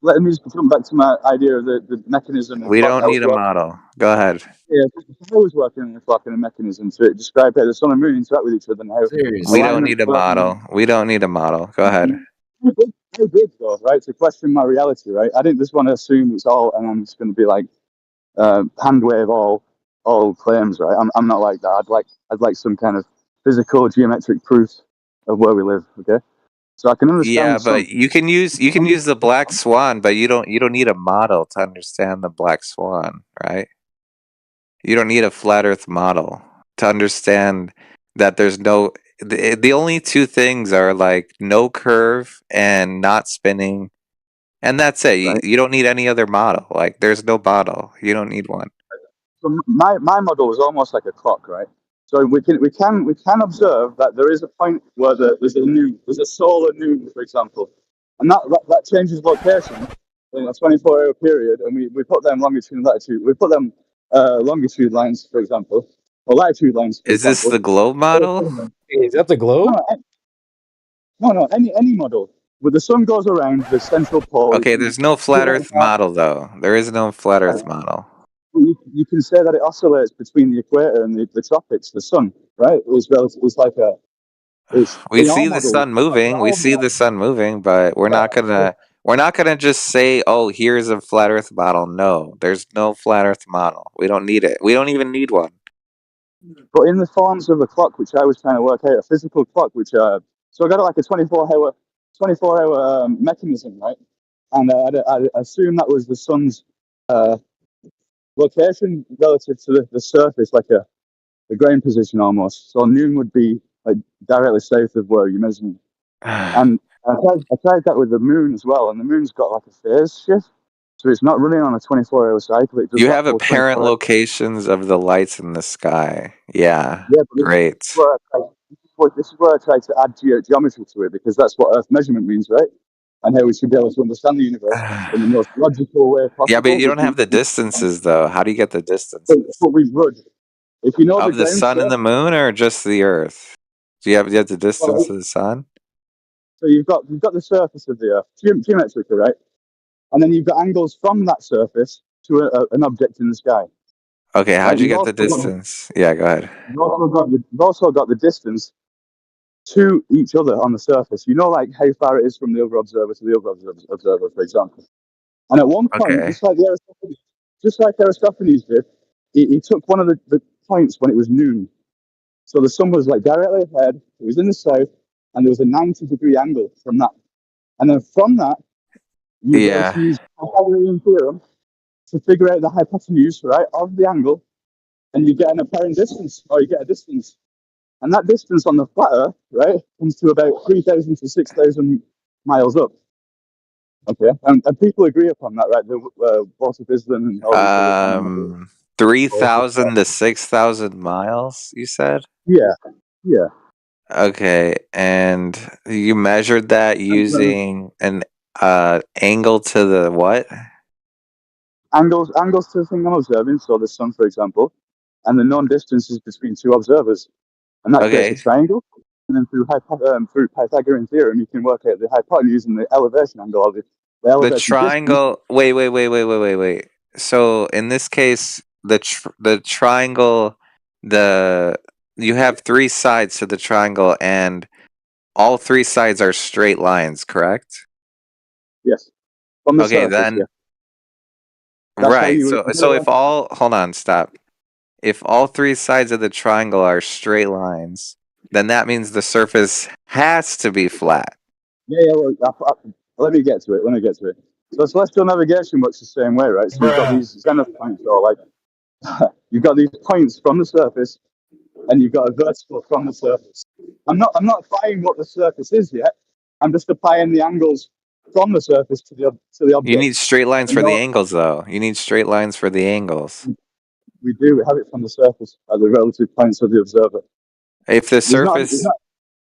Speaker 18: Let me just come back to my idea of the mechanism.
Speaker 9: We don't need a model. Go ahead.
Speaker 18: Yeah, I was working on a clock and a mechanism to describe how the sun and moon interact with each other and how
Speaker 9: We don't need a model. We don't need a model. Go ahead.
Speaker 18: I did though, right? To question my reality, right? I didn't just want to assume it's all, and I'm just going to be like hand wave all claims, right? I'm not like that. I'd like some kind of physical geometric proof of where we live. Okay, so I can understand.
Speaker 9: Yeah, but you can use the black swan, but you don't need a model to understand the black swan, right? You don't need a flat Earth model to understand that there's no. The only two things are like no curve and not spinning, and that's it.
Speaker 18: Right.
Speaker 9: You don't need any other model. Like there's no model. You don't need one.
Speaker 18: So my model is almost like a clock, right? So we can observe that there is a point where there's a solar noon, for example, and that changes location in a 24-hour period, and we put them longitude and latitude. We put them longitude lines, for example, or latitude lines.
Speaker 9: Is this the globe model?
Speaker 15: Is that the globe?
Speaker 18: No, any model. Where the sun goes around the central pole.
Speaker 9: Okay, there's no flat Earth model though. There is no flat Earth model.
Speaker 18: You can say that it oscillates between the equator and the tropics. The sun, right? It's like a.
Speaker 9: We see the sun moving. We see the sun moving, but we're not gonna just say, "Oh, here's a flat Earth model." No, there's no flat Earth model. We don't need it. We don't even need one.
Speaker 18: But in the forms of a clock, which I was trying to work out, a physical clock, which so I got like a 24-hour mechanism, right? And I assume that was the sun's location relative to the surface, like a ground position almost. So noon would be like directly south of where you're measuring. And I tried that with the moon as well, and the moon's got like a phase shift, so it's not running on a 24-hour cycle. It does
Speaker 9: You
Speaker 18: that
Speaker 9: have
Speaker 18: full
Speaker 9: apparent
Speaker 18: 24
Speaker 9: locations of the lights in the sky. Yeah,
Speaker 18: Yeah, but
Speaker 9: great.
Speaker 18: this is where I try to add geometry to it, because that's what Earth measurement means, right? And how we should be able to understand the universe in the most logical way possible.
Speaker 9: Yeah, but you don't have the distances though. How do you get the distances?
Speaker 18: But we would. If you know
Speaker 9: Of the sun and the moon, or just the Earth? Do you have the distance to the sun?
Speaker 18: So you've got the surface of the Earth, geometrically, right? And then you've got angles from that surface to an object in the sky.
Speaker 9: Okay, how'd you
Speaker 18: You've
Speaker 9: get the
Speaker 18: also got-
Speaker 9: distance? Yeah, go ahead.
Speaker 18: You've also got the distance to each other on the surface. You know, like how far it is from the other observer to the other observer, for example. And at one point,
Speaker 9: Okay.
Speaker 18: just like Aristophanes did, he took one of the points when it was noon. So the sun was like directly ahead. It was in the south,
Speaker 10: and there was a 90-degree angle from that. And then from that, you be able
Speaker 9: Yeah.
Speaker 10: to use Pythagorean theorem to figure out the hypotenuse, right, of the angle, and you get an apparent distance, or you get a distance. And that distance on the flat Earth, right, comes to about 3,000 to 6,000 miles up. Okay, and people agree upon that, right? The Walter Bislin and all these other
Speaker 9: 3,000 to 6,000 miles, you said?
Speaker 10: Yeah, yeah.
Speaker 9: Okay, and you measured that using an angle to the what?
Speaker 10: Angles to the thing I'm observing, so the sun, for example, and the known distances between two observers, and that creates a
Speaker 9: Okay.
Speaker 10: triangle. And then through Pythagorean theorem, you can work out the hypotenuse and the elevation angle of it. The
Speaker 9: The
Speaker 10: elevation distance.
Speaker 9: triangle. Wait. So in this case, the triangle, you have three sides to the triangle, and all three sides are straight lines, correct?
Speaker 10: Yes. From the
Speaker 9: Okay,
Speaker 10: surface,
Speaker 9: then.
Speaker 10: yeah. That's how
Speaker 9: Right.
Speaker 10: you
Speaker 9: So if all, hold on, stop. If all three sides of the triangle are straight lines, then that means the surface has to be flat.
Speaker 10: Yeah, well, let me get to it. So celestial navigation works the same way, right? So you've got these zenith points, or like, you've got these points from the surface, and you've got a vertical from the surface. I'm not applying what the surface is yet. I'm just applying the angles from the surface to the object.
Speaker 9: You need straight lines
Speaker 10: And
Speaker 9: for the angles, though. You need straight lines for the angles.
Speaker 10: we have it from the surface at the relative points of the observer.
Speaker 9: If the
Speaker 10: There's not-
Speaker 9: surface,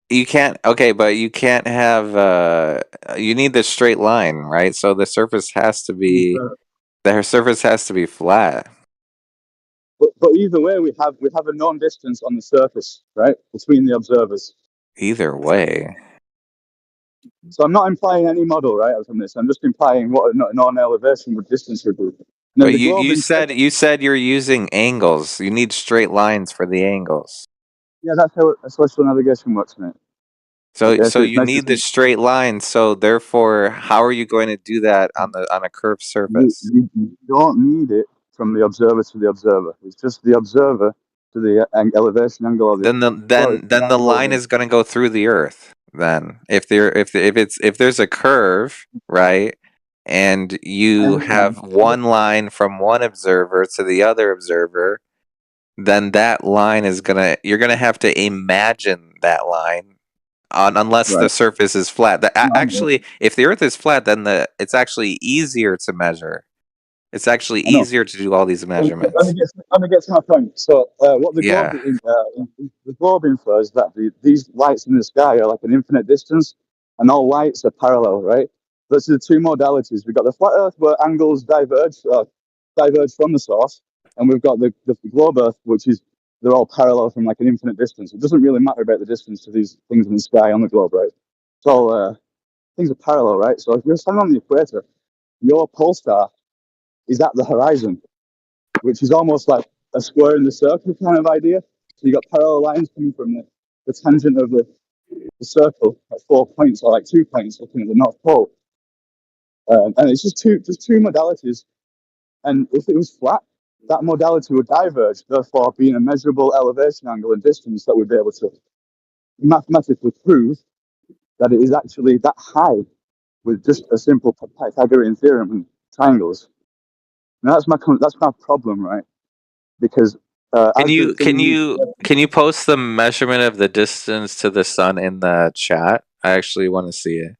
Speaker 9: you can't. Okay, but you can't have. You need the straight line, right? So the surface has to be. The surface has to be flat.
Speaker 10: But either way, we have a known distance on the surface, right, between the observers.
Speaker 9: Either way.
Speaker 10: So I'm not implying any model, right, from this. I'm just implying what a known elevation with distance would be. Now,
Speaker 9: But
Speaker 10: the
Speaker 9: you
Speaker 10: globe
Speaker 9: you said you're using angles. You need straight lines for the angles.
Speaker 10: Yeah, that's how celestial navigation works, mate.
Speaker 9: So
Speaker 10: Okay,
Speaker 9: so
Speaker 10: it
Speaker 9: you need the straight line. So therefore, how are you going to do that on a curved surface?
Speaker 10: You don't need it from the observer to the observer. It's just the observer to the elevation angle of the.
Speaker 9: Then the line is going to go through the Earth. Then if there's a curve, right, and you have one line from one observer to the other observer, then that line is you're gonna have to imagine that line, unless the surface is flat. Actually, if the Earth is flat, then it's actually easier to measure. It's actually easier to do all these measurements.
Speaker 10: Let me get to my point. So, what the globe infers that these lights in the sky are like an infinite distance, and all lights are parallel, right? Those are the two modalities. We've got the flat Earth where angles diverge from the source, and we've got the globe Earth, which is they're all parallel from like an infinite distance. It doesn't really matter about the distance to these things in the sky on the globe, right? It's all things are parallel, right? So if you're standing on the equator, your pole star is at the horizon, which is almost like a square in the circle kind of idea. So you got parallel lines coming from the tangent of the circle at 4 points, or like 2 points looking at the North Pole. And it's just two modalities. And if it was flat, that modality would diverge, therefore being a measurable elevation angle and distance that would be able to mathematically prove that it is actually that high with just a simple Pythagorean theorem and triangles. Now that's my problem, right? Because
Speaker 9: Can you post the measurement of the distance to the sun in the chat? I actually want to see it.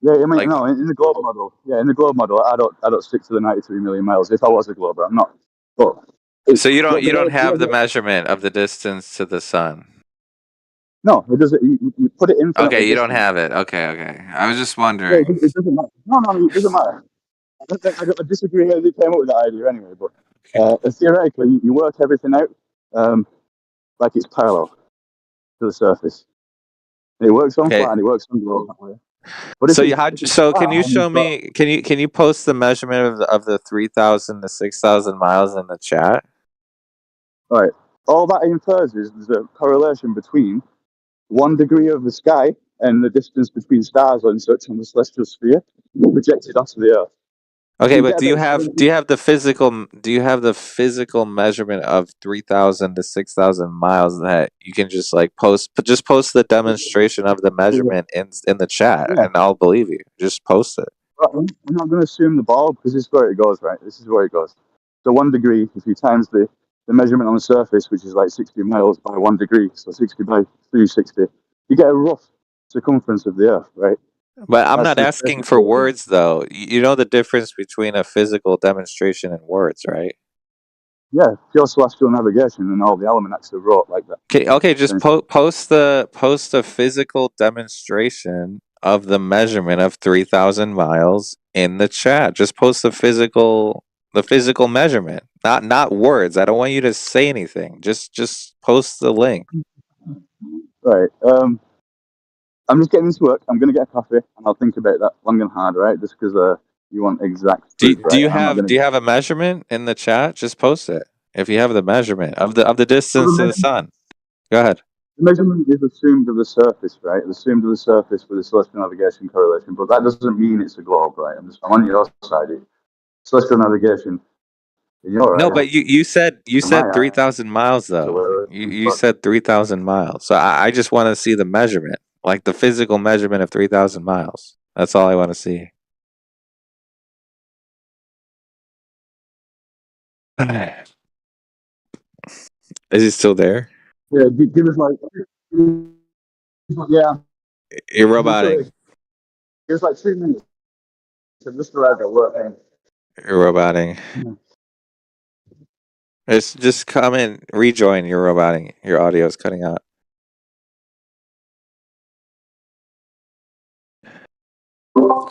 Speaker 10: Yeah, I mean, no, in the globe model. Yeah, in the globe model, I don't stick to the 93 million miles. If I was a glober, I'm not. But
Speaker 9: So you don't have the measurement of the distance to the sun.
Speaker 10: No, it doesn't. You put it in.
Speaker 9: Okay, you don't have it. Okay. I was just wondering.
Speaker 10: Yeah, it doesn't matter. No, it doesn't matter. I disagree how they came up with that idea anyway. But theoretically, you work everything out like it's parallel to the surface. And it works on flat and it works on globe that way. But
Speaker 9: Can you show me? Can you post the measurement of the 3,000 to 6,000 miles in the chat?
Speaker 10: All right. All that infers is there's a correlation between 1 degree of the sky and the distance between stars and such on the celestial sphere projected onto the Earth.
Speaker 9: Okay,
Speaker 10: You
Speaker 9: but
Speaker 10: get a bit of
Speaker 9: do you have the physical measurement of 3,000 to 6,000 miles that you can just like post the demonstration of the measurement in the chat
Speaker 10: yeah.
Speaker 9: and I'll believe you. Just post it.
Speaker 10: But I'm not going to assume the ball because this is where it goes, right? This is where it goes. So 1 degree, if you times the measurement on the surface, which is like 60 miles by 1 degree, so 60 by 360, you get a rough circumference of the Earth, right?
Speaker 9: But I'm
Speaker 10: That's
Speaker 9: not
Speaker 10: the
Speaker 9: asking for words though. You know the difference between a physical demonstration and words, right?
Speaker 10: yeah, pure celestial navigation and all the almanacs are wrote like that.
Speaker 9: Okay, just post a physical demonstration of the measurement of 3,000 miles in the chat. Just post the physical measurement, not words. I don't want you to say anything. Just post the link.
Speaker 10: Right. I'm just getting into work. I'm going to get a coffee and I'll think about that long and hard, right? Just because you want exact
Speaker 9: Do
Speaker 10: proof, right?
Speaker 9: you
Speaker 10: I'm not
Speaker 9: have
Speaker 10: going
Speaker 9: do you have a measurement in the chat? Just post it. If you have the measurement of the distance to the sun. Go ahead.
Speaker 10: The measurement is assumed of the surface, right? It's assumed of the surface with the celestial navigation correlation, but that doesn't mean it's a globe, right? I'm on your side here. Celestial navigation in your
Speaker 9: No,
Speaker 10: eye,
Speaker 9: but you said
Speaker 10: in my eye,
Speaker 9: 3,000 miles though. You said 3,000 miles. So I just want to see the measurement, like the physical measurement of 3,000 miles. That's all I want to see. Is he still there?
Speaker 10: yeah, give us like, yeah,
Speaker 9: You're roboting.
Speaker 10: give us like 2 minutes. So just arrived at work, man.
Speaker 9: You're roboting. Just come in, rejoin. You're roboting. Your audio is cutting out.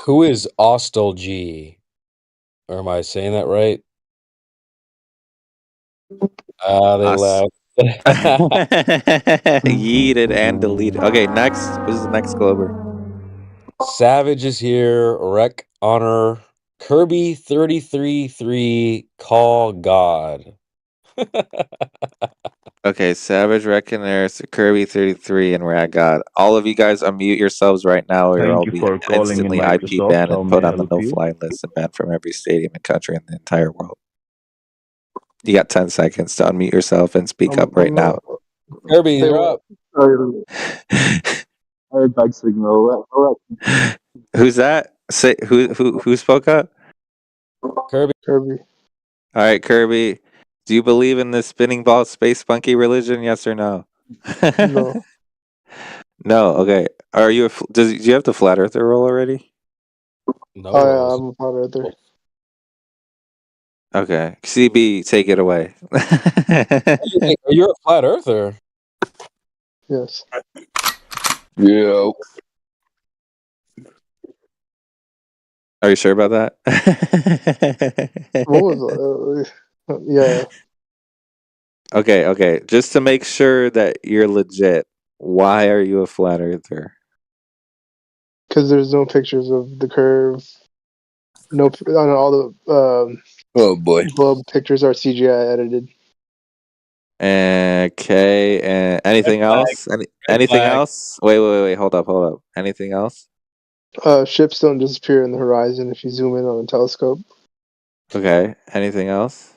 Speaker 15: Who is Ostel G? Or am I saying that right? They left.
Speaker 9: Yeeted and deleted. Okay, next. Who's the next Glober?
Speaker 15: Savage is here. Rec Honor. Kirby 33-3. Call God.
Speaker 9: Okay, Savage Reckoner, Kirby 33, and Rad God. All of you guys unmute yourselves right now, or you'll all
Speaker 12: Thank you
Speaker 9: be
Speaker 12: for calling in
Speaker 9: instantly IP
Speaker 12: Microsoft.
Speaker 9: banned
Speaker 12: How
Speaker 9: and
Speaker 12: may
Speaker 9: put
Speaker 12: I
Speaker 9: on the
Speaker 12: help you?
Speaker 9: no-fly list and banned from every stadium and country in the entire world. You got 10 seconds to unmute yourself and speak up right now.
Speaker 15: Kirby, you're up.
Speaker 10: Bag signal.
Speaker 9: Who's that? Say who spoke up?
Speaker 15: Kirby.
Speaker 9: All right, Kirby. Do you believe in this spinning ball space monkey religion? Yes or no?
Speaker 22: No.
Speaker 9: No. Okay. Are you? Do you have the flat earther role already?
Speaker 15: No.
Speaker 22: Yeah, I'm a flat earther.
Speaker 9: Okay. CB, take it away.
Speaker 15: You're a flat earther.
Speaker 22: Yes.
Speaker 9: Yeah. Are you sure about that?
Speaker 22: What was yeah.
Speaker 9: Okay. Just to make sure that you're legit, why are you a flat earther?
Speaker 22: Because there's no pictures of the curve. No, on all the
Speaker 9: oh boy,
Speaker 22: globe pictures are CGI edited.
Speaker 9: Okay. And anything else? Anything
Speaker 22: flag.
Speaker 9: else? Wait. Hold up. Anything else?
Speaker 22: Ships don't disappear in the horizon if you zoom in on a telescope.
Speaker 9: Okay. Anything else?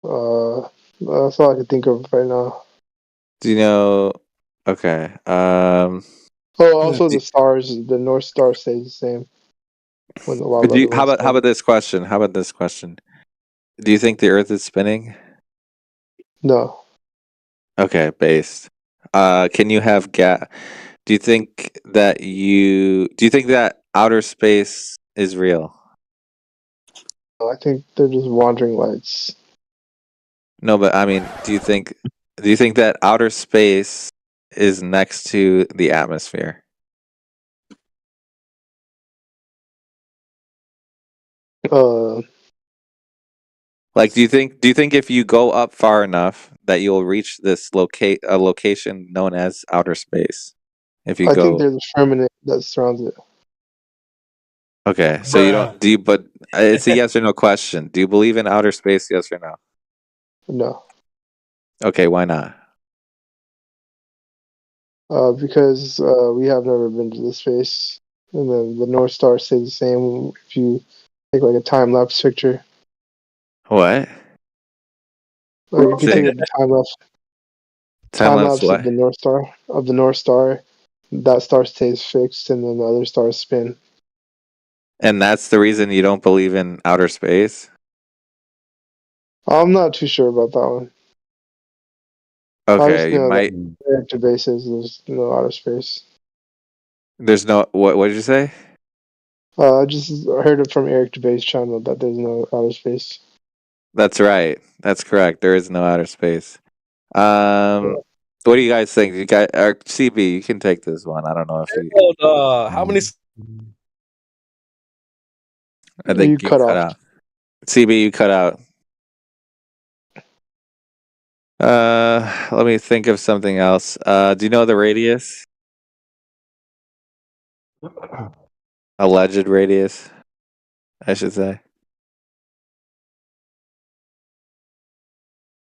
Speaker 22: That's all I can think of right now.
Speaker 9: Do you know? Okay.
Speaker 22: Oh, also the stars, the North Star stays the same. When the
Speaker 9: Do you, how about this question? Do you think the Earth is spinning?
Speaker 22: No.
Speaker 9: Okay, based. Can you have gas? Do you think that outer space is real?
Speaker 22: I think they're just wandering lights.
Speaker 9: No, but I mean, do you think that outer space is next to the atmosphere? Like, do you think if you go up far enough that you'll reach this location known as outer space? If you
Speaker 22: I
Speaker 9: go,
Speaker 22: think there's a firmament that surrounds it.
Speaker 9: okay, so you don't but it's a yes or no question. Do you believe in outer space? Yes or no?
Speaker 22: No.
Speaker 9: Okay, why not?
Speaker 22: Because we have never been to the space. and then the North Star stays the same if you take like a time lapse picture.
Speaker 9: What?
Speaker 22: Like if you
Speaker 9: Say
Speaker 22: take a
Speaker 9: again? Time
Speaker 22: time
Speaker 9: lapse
Speaker 22: lapse
Speaker 9: what?
Speaker 22: of the North Star, that star stays fixed, and then the other stars spin.
Speaker 9: And that's the reason you don't believe in outer space?
Speaker 22: I'm not too sure about that one. I just
Speaker 9: Okay, you
Speaker 22: know that
Speaker 9: might.
Speaker 22: Eric Debay says there's no outer space.
Speaker 9: There's no. What did you say?
Speaker 22: I just heard it from Eric Debay's channel that there's no outer space.
Speaker 9: That's right. That's correct. There is no outer space. What do you guys think? You guys, CB, you can take this one. I don't know if you.
Speaker 15: How many?
Speaker 9: I think you
Speaker 22: cut
Speaker 9: cut
Speaker 22: off.
Speaker 9: out. CB, you cut out. Let me think of something else. Do you know the radius? Alleged radius, I should say.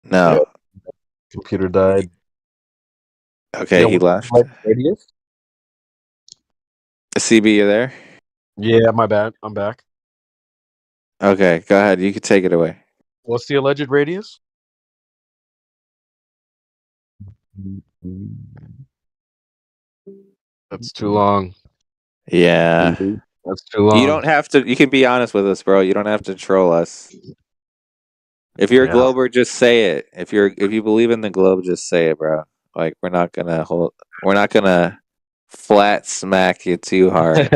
Speaker 9: No.
Speaker 15: Computer died.
Speaker 9: Okay, he left.
Speaker 15: Radius?
Speaker 9: CB, you there?
Speaker 15: Yeah, my bad. I'm back.
Speaker 9: Okay, go ahead. You can take it away.
Speaker 15: What's the alleged radius? That's too long.
Speaker 9: Yeah.
Speaker 15: That's too long.
Speaker 9: You don't have to. You can be honest with us, bro. You don't have to troll us. If you're a
Speaker 15: Yeah.
Speaker 9: Glober, just say it. If you believe in the globe, just say it, bro. Like we're not gonna flat smack you too hard.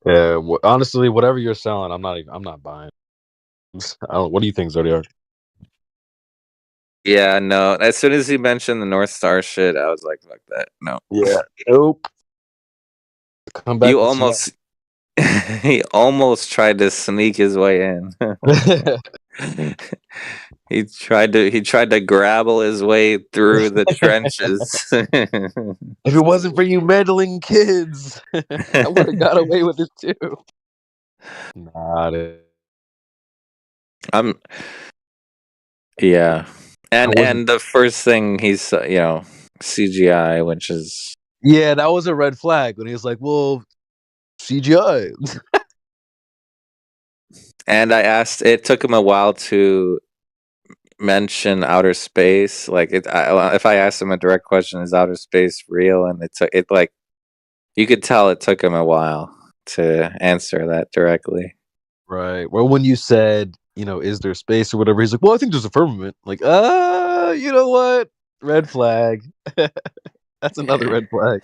Speaker 15: Yeah, honestly, whatever you're selling, I'm not buying. What do you think, Zodiac?
Speaker 9: Yeah, no. As soon as he mentioned the North Star shit, I was like, fuck that. No.
Speaker 15: Yeah. Nope. Come back.
Speaker 9: You
Speaker 15: with
Speaker 9: almost he almost tried to sneak his way in. He tried to grabble his way through the trenches.
Speaker 15: If it wasn't for you meddling kids, I would have got away with it too. Nah,
Speaker 9: yeah. And the first thing he's CGI, which is
Speaker 15: yeah, that was a red flag when he was like, "Well, CGI."
Speaker 9: And I asked. It took him a while to mention outer space. Like, if I asked him a direct question, "Is outer space real?" and it like you could tell it took him a while to answer that directly.
Speaker 15: Right. Well, when you said, is there space or whatever, he's like, "Well, I think there's a firmament." Like, you know what? Red flag. That's another red flag.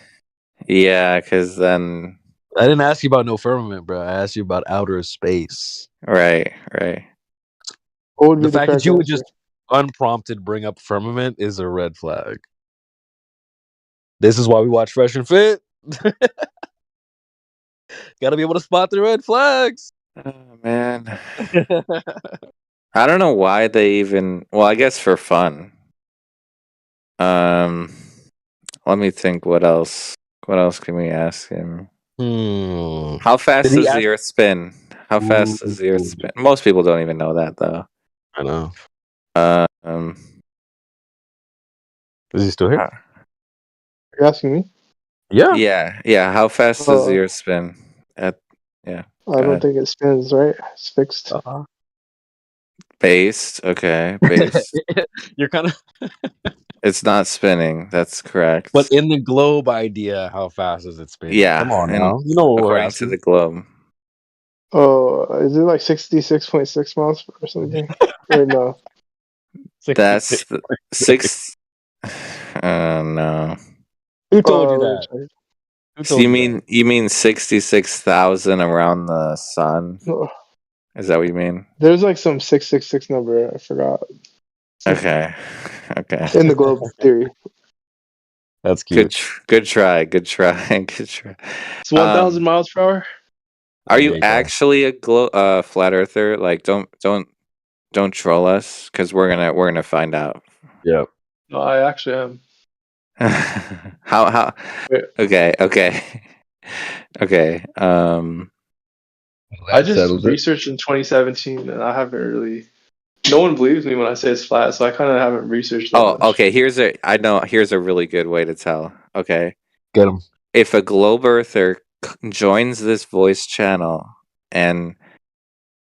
Speaker 9: Yeah, because then
Speaker 15: I didn't ask you about no firmament, bro. I asked you about outer space.
Speaker 9: Right.
Speaker 22: What would be
Speaker 15: The fact that
Speaker 22: correct
Speaker 15: you would
Speaker 22: answer?
Speaker 15: just unprompted bring up firmament is a red flag. This is why we watch Fresh and Fit. Got to be able to spot the red flags.
Speaker 9: Oh man. I don't know why they even. Well, I guess for fun. Let me think. What else? What else can we ask him? How fast does the Earth spin? How fast does the Earth spin? Most people don't even know that, though.
Speaker 15: I know.
Speaker 22: Is
Speaker 15: he still here?
Speaker 22: You're asking me?
Speaker 9: Yeah. How fast does the Earth spin?
Speaker 22: I don't think it spins, right? It's fixed.
Speaker 9: Based. Okay. Based.
Speaker 15: You're kind of.
Speaker 9: It's not spinning. That's correct.
Speaker 15: But in the globe idea, how fast does it spin?
Speaker 9: Yeah.
Speaker 15: Come on
Speaker 9: and
Speaker 15: now. You know what we're
Speaker 9: according
Speaker 15: asking.
Speaker 9: to the globe.
Speaker 22: Oh, is it like 66.6 miles or something? Or no?
Speaker 9: That's the 6. No.
Speaker 15: Who told you that?
Speaker 9: So you mean 66,000 around the sun?
Speaker 22: No.
Speaker 9: Is that what you mean?
Speaker 22: There's like some 666 number. I forgot.
Speaker 9: Okay.
Speaker 22: In the globe theory.
Speaker 15: That's cute.
Speaker 9: Good try.
Speaker 22: It's 1,000 miles per hour.
Speaker 9: Are you actually a flat earther? Like, don't troll us, because we're gonna find out.
Speaker 22: Yep. No, I actually am.
Speaker 9: How? Okay.
Speaker 22: I just researched in 2017, and I haven't really. No one believes me when I say it's flat, so I kind of haven't researched.
Speaker 9: Oh, okay. Here's a really good way to tell. Okay.
Speaker 15: Get him.
Speaker 9: if a globe earther joins this voice channel and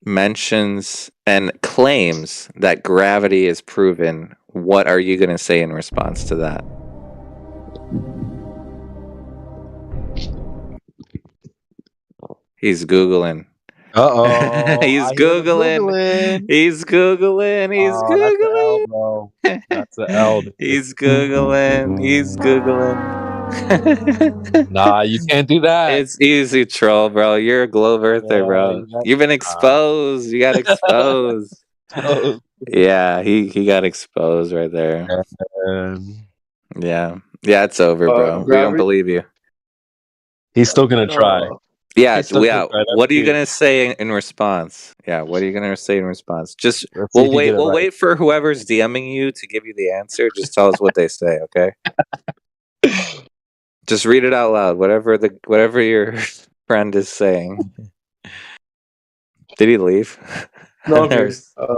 Speaker 9: mentions and claims that gravity is proven, what are you going to say in response to that? He's Googling.
Speaker 15: Uh-oh.
Speaker 9: He's
Speaker 15: I hear the
Speaker 9: Googling.
Speaker 15: Googling.
Speaker 9: He's Googling. He's
Speaker 15: Oh, that's the L,
Speaker 9: Googling.
Speaker 15: bro. That's the L.
Speaker 9: He's Googling. He's Googling.
Speaker 15: Nah, you can't do that.
Speaker 9: It's easy, troll, bro. You're a globe earther, bro. You've been exposed. You got exposed. Yeah, he got exposed right there. Yeah. Yeah, it's over, bro. We don't
Speaker 22: Gravity.
Speaker 9: believe you.
Speaker 15: He's still gonna try.
Speaker 9: Yeah,
Speaker 15: He's still
Speaker 9: yeah.
Speaker 15: gonna try. That's
Speaker 9: What are you
Speaker 15: cute.
Speaker 9: gonna say in response? Yeah, what are you gonna say in response? Just
Speaker 15: Let's see if you get it
Speaker 9: we'll
Speaker 15: right.
Speaker 9: wait for whoever's DMing you to give you the answer. Just tell us what they say, okay? Just read it out loud. Whatever your friend is saying. Did he leave?
Speaker 22: No, I'm
Speaker 9: Or
Speaker 22: here.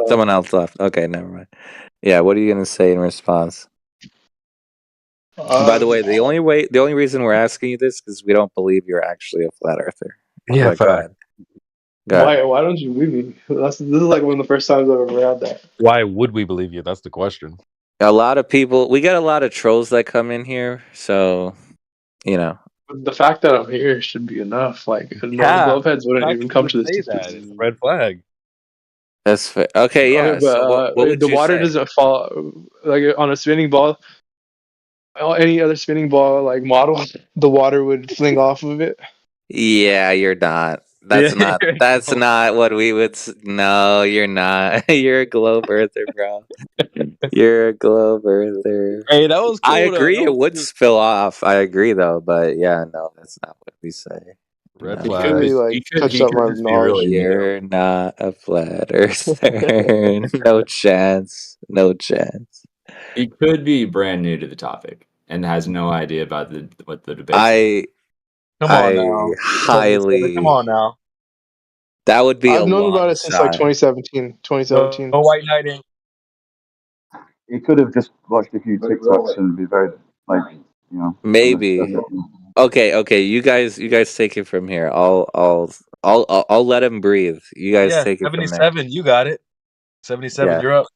Speaker 9: someone else left. Okay, never mind. Yeah, what are you gonna say in response? By the way, the only reason we're asking you this is we don't believe you're actually a flat earther.
Speaker 15: Yeah,
Speaker 9: But go ahead. Go ahead.
Speaker 22: Why don't you believe me? This is like one of the first times I've ever had that.
Speaker 15: Why would we believe you? That's the question.
Speaker 9: A lot of people, we get a lot of trolls that come in here, so you know.
Speaker 22: But the fact that I'm here should be enough. Like, no, the Globeheads wouldn't even come to this distance.
Speaker 15: It's a red flag.
Speaker 9: That's fair. Okay, yeah.
Speaker 22: Okay, but
Speaker 9: So what would
Speaker 22: the
Speaker 9: you
Speaker 22: water
Speaker 9: say?
Speaker 22: doesn't fall like on a spinning ball. Any other spinning ball like model, the water would fling off of it.
Speaker 9: Yeah, you're not. That's not what we would. No, you're not. You're a globe earther, bro. You're a globe earther.
Speaker 15: Hey, that was cool.
Speaker 9: I
Speaker 15: though.
Speaker 9: agree.
Speaker 15: That
Speaker 9: It
Speaker 15: was
Speaker 9: would
Speaker 15: cute.
Speaker 9: spill off. I agree, though. But yeah, no, that's not what we say.
Speaker 15: Red
Speaker 9: No.
Speaker 15: flag.
Speaker 22: Really, like, touched up my knowledge.
Speaker 9: You're not a flat earther. No chance. No chance.
Speaker 16: He could be brand new to the topic and has no idea about what the debate.
Speaker 15: Come on now.
Speaker 9: highly.
Speaker 15: Come on now.
Speaker 9: That would be
Speaker 22: I've
Speaker 9: a
Speaker 22: known
Speaker 9: long
Speaker 22: about it since like
Speaker 9: shot.
Speaker 22: 2017. 2017.
Speaker 15: No white knighting.
Speaker 18: He could have just watched a few TikToks and be very, like, you know.
Speaker 9: Maybe. Okay. You guys take it from here. I'll let him breathe. You guys
Speaker 15: Yeah,
Speaker 9: take it from there.
Speaker 15: 77. You got it. 77.
Speaker 9: Yeah.
Speaker 15: You're up.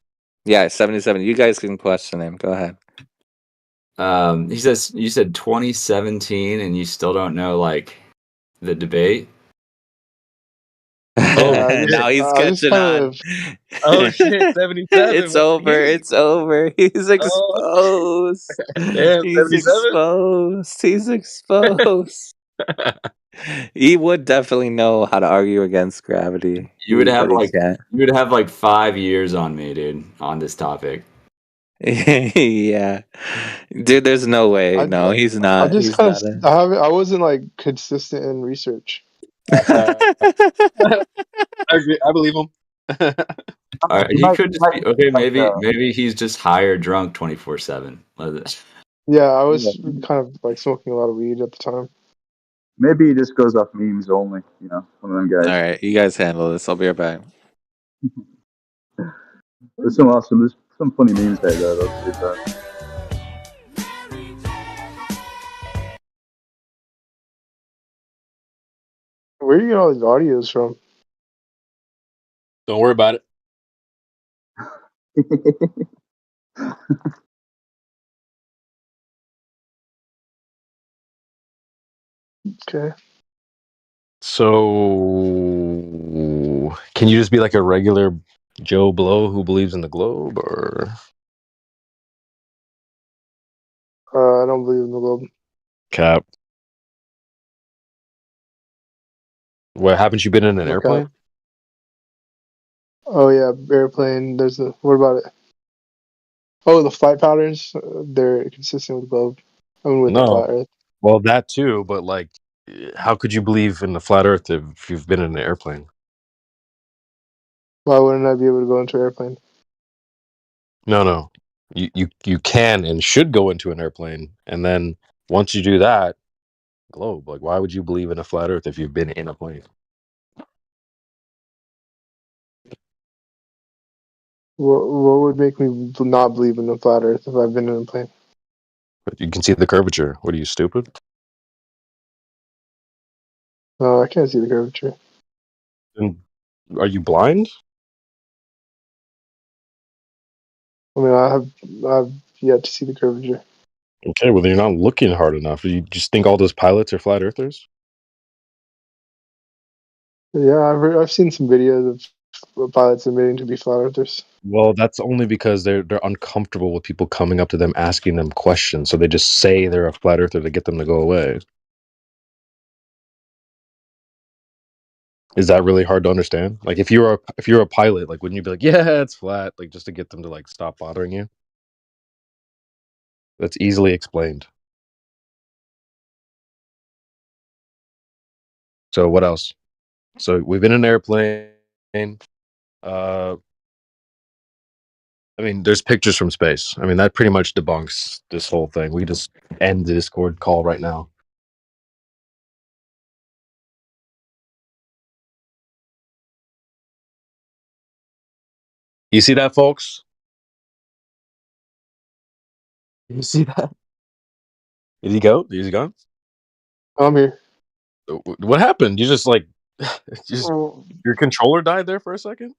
Speaker 9: Yeah, 77. You guys can question him. Go ahead.
Speaker 16: He says you said 2017 and you still don't know like the debate.
Speaker 9: Now he's catching on.
Speaker 15: Oh shit, 77.
Speaker 9: It's over. It's over. He's exposed.
Speaker 15: Damn,
Speaker 9: He's
Speaker 15: 77?
Speaker 9: exposed. He's exposed. He would definitely know how to argue against gravity.
Speaker 16: You would have
Speaker 9: but he can't.
Speaker 16: 5 years on me, dude, on this topic.
Speaker 9: Yeah, dude. There's no way. No, he's
Speaker 22: I
Speaker 9: not.
Speaker 22: just
Speaker 9: He's
Speaker 22: kind
Speaker 9: not.
Speaker 22: of, I wasn't like consistent in research.
Speaker 15: I agree. I believe him.
Speaker 16: All right, he could just be okay. Maybe he's just high or drunk 24/7.
Speaker 22: Yeah, I was kind of like smoking a lot of weed at the time.
Speaker 18: Maybe he just goes off memes only, you know, one of them guys.
Speaker 9: All right, you guys handle this. I'll be right back.
Speaker 18: There's some funny memes out there, though, to be fair.
Speaker 22: Where do you get all these audios from?
Speaker 15: Don't worry about it.
Speaker 22: Okay.
Speaker 15: So, can you just be like a regular Joe Blow who believes in the globe, or
Speaker 22: I don't believe in the globe.
Speaker 15: cap? What, haven't you been in an
Speaker 22: No
Speaker 15: airplane?
Speaker 22: cap. Oh yeah, airplane. What about it? Oh, the flight patterns. They're consistent with the globe. I mean, with the flat Earth.
Speaker 15: Well, that too, but like, how could you believe in the flat Earth if you've been in an airplane?
Speaker 22: Why wouldn't I be able to go into an airplane?
Speaker 15: No. You can and should go into an airplane, and then once you do that, globe. Like, why would you believe in a flat Earth if you've been in a plane?
Speaker 22: What would make me not believe in the flat Earth if I've been in a plane?
Speaker 15: But you can see the curvature. What are you, stupid?
Speaker 22: No, I can't see the curvature.
Speaker 15: And are you blind?
Speaker 22: I mean, I've yet to see the curvature.
Speaker 15: Okay, well, then you're not looking hard enough. You just think all those pilots are flat earthers?
Speaker 22: Yeah, I've seen some videos of pilots admitting to be flat earthers.
Speaker 15: Well, that's only because they're uncomfortable with people coming up to them asking them questions, so they just say they're a flat earther to get them to go away. Is that really hard to understand? Like, if you're a pilot, like, wouldn't you be like, yeah, it's flat, like, just to get them to like stop bothering you? That's easily explained. So what else? So we've been in an airplane. I mean, there's pictures from space. I mean, that pretty much debunks this whole thing. We just end the Discord call right now. You see that, folks? You see that? Did he go? Is he gone?
Speaker 22: I'm here.
Speaker 15: What happened? You just like, your controller died there for a second?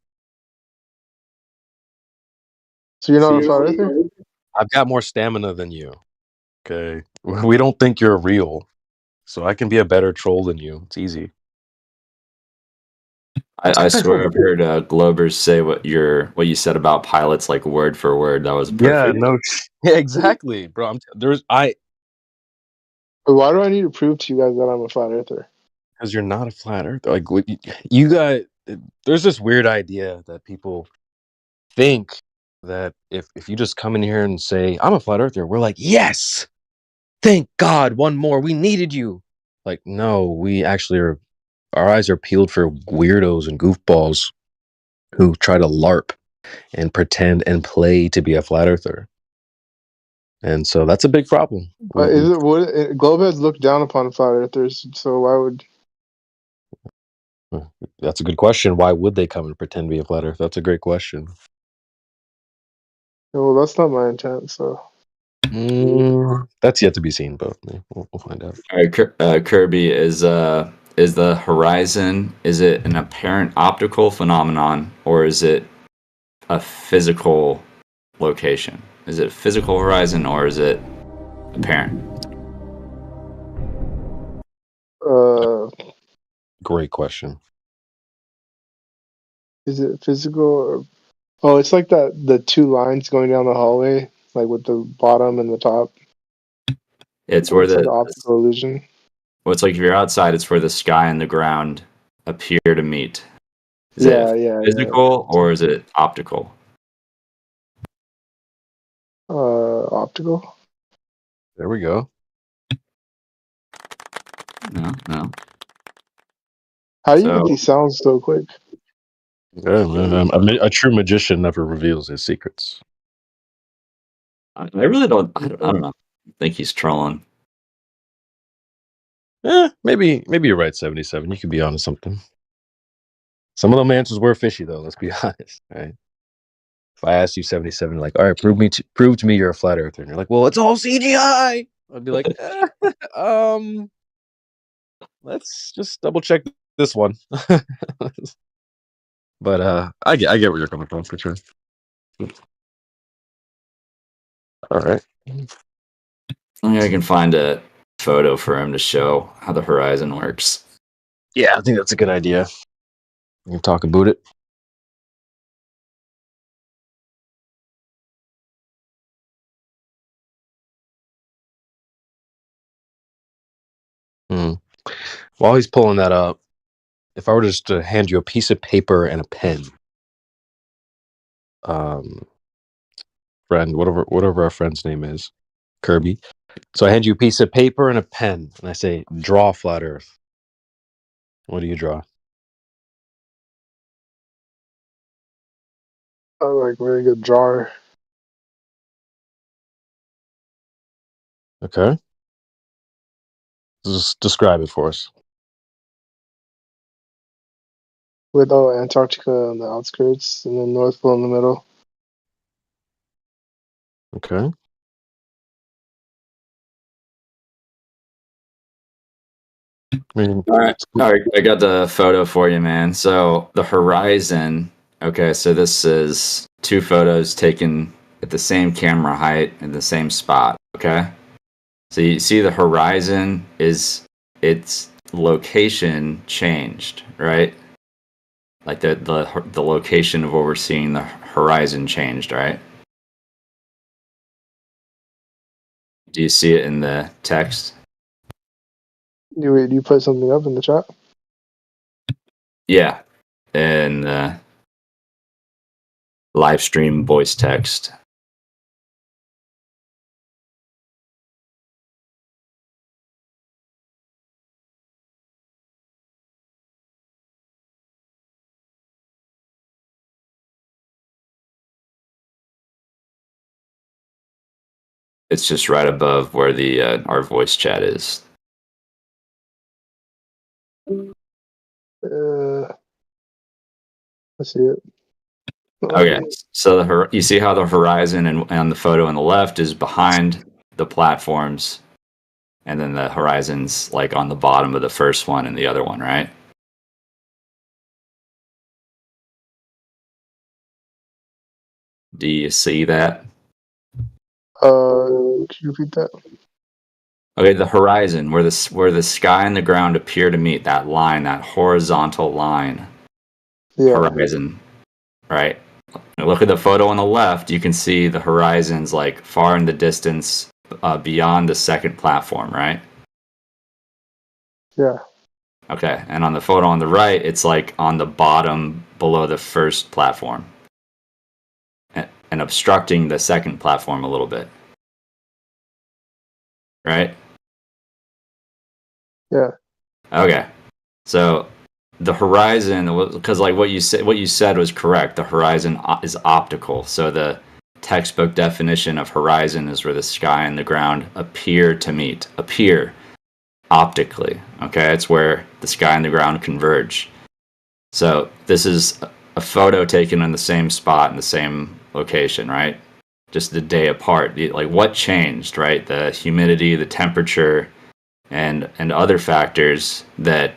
Speaker 22: So you're not a flat earther?
Speaker 15: I've got more stamina than you. Okay. We don't think you're real. So I can be a better troll than you. It's easy.
Speaker 16: I swear I've heard Globers say what you said about pilots like word for word. That was perfect.
Speaker 15: Yeah, no. Yeah, exactly, bro.
Speaker 22: Why do I need to prove to you guys that I'm a flat earther?
Speaker 15: Because you're not a flat earther. Like, you got, there's this weird idea that people think that if you just come in here and say, I'm a flat earther, we're like, yes, thank God, one more. We needed you. Like, no, we actually are, our eyes are peeled for weirdos and goofballs who try to LARP and pretend and play to be a flat earther. And so that's a big problem.
Speaker 22: But Globeheads look down upon flat earthers, so why would...
Speaker 15: That's a good question. Why would they come and pretend to be a flat earth? That's a great question.
Speaker 22: Well, that's not my intent, so...
Speaker 15: That's yet to be seen, but we'll find out.
Speaker 16: All right, Kirby, is the horizon, is it an apparent optical phenomenon or is it a physical location? Is it a physical horizon or is it apparent?
Speaker 15: Great question.
Speaker 22: Is it physical or... Oh, it's like the two lines going down the hallway, like with the bottom and the top.
Speaker 16: It's where
Speaker 22: like optical illusion.
Speaker 16: well, it's like if you're outside, it's where the sky and the ground appear to meet. Is
Speaker 22: Yeah,
Speaker 16: it
Speaker 22: yeah,
Speaker 16: physical or is it optical?
Speaker 22: Optical.
Speaker 15: There we go.
Speaker 16: No.
Speaker 22: How do you get these sounds so quick?
Speaker 15: Yeah, man, a true magician never reveals his secrets.
Speaker 16: I really don't. I don't know. I think he's trolling.
Speaker 15: Maybe you're right, 77. You could be onto something. Some of them answers were fishy, though. Let's be honest, right? If I asked you 77, like, all right, prove to me you're a flat earther, and you're like, well, it's all CGI. I'd be like, let's just double check this one. But I get where you're coming from for sure. All right.
Speaker 16: I can find a photo for him to show how the horizon works.
Speaker 15: Yeah, I think that's a good idea. We can talk about it. While he's pulling that up, if I were just to hand you a piece of paper and a pen, friend, whatever our friend's name is, Kirby. So I hand you a piece of paper and a pen, and I say, draw flat Earth. What do you draw?
Speaker 22: I'm like a very good drawer.
Speaker 15: Okay. Just describe it for us.
Speaker 22: With Antarctica on the outskirts and then North Pole in the middle.
Speaker 15: Okay.
Speaker 8: I mean,
Speaker 16: All right, I got the photo for you, man. So the horizon. Okay, so this is two photos taken at the same camera height in the same spot. Okay, so you see the horizon is its location changed, right? Like the location of where we're seeing the horizon changed, right? Do you see it in the text?
Speaker 22: You put something up in the chat?
Speaker 16: Yeah, in live stream voice text. It's just right above where the our voice chat is.
Speaker 22: I see it.
Speaker 16: Okay, so you see how the horizon and the photo on the left is behind the platforms, and then the horizon's like on the bottom of the first one and the other one, right? Do you see that?
Speaker 22: Could you repeat that?
Speaker 16: Okay, the horizon, where the sky and the ground appear to meet, that line, that horizontal line,
Speaker 22: Yeah.
Speaker 16: horizon, right? Now look at the photo on the left. You can see the horizons like far in the distance, beyond the second platform, right?
Speaker 22: Yeah.
Speaker 16: Okay, and on the photo on the right, it's like on the bottom below the first platform, and obstructing the second platform a little bit, right?
Speaker 22: Yeah.
Speaker 16: Okay, so the horizon, because like what you said was correct. The horizon is optical, so the textbook definition of horizon is where the sky and the ground appear to meet. Appear optically. Okay, it's where the sky and the ground converge. So this is a photo taken in the same spot in the same location, right? Just the day apart. Like what changed, right? The humidity, the temperature, and other factors that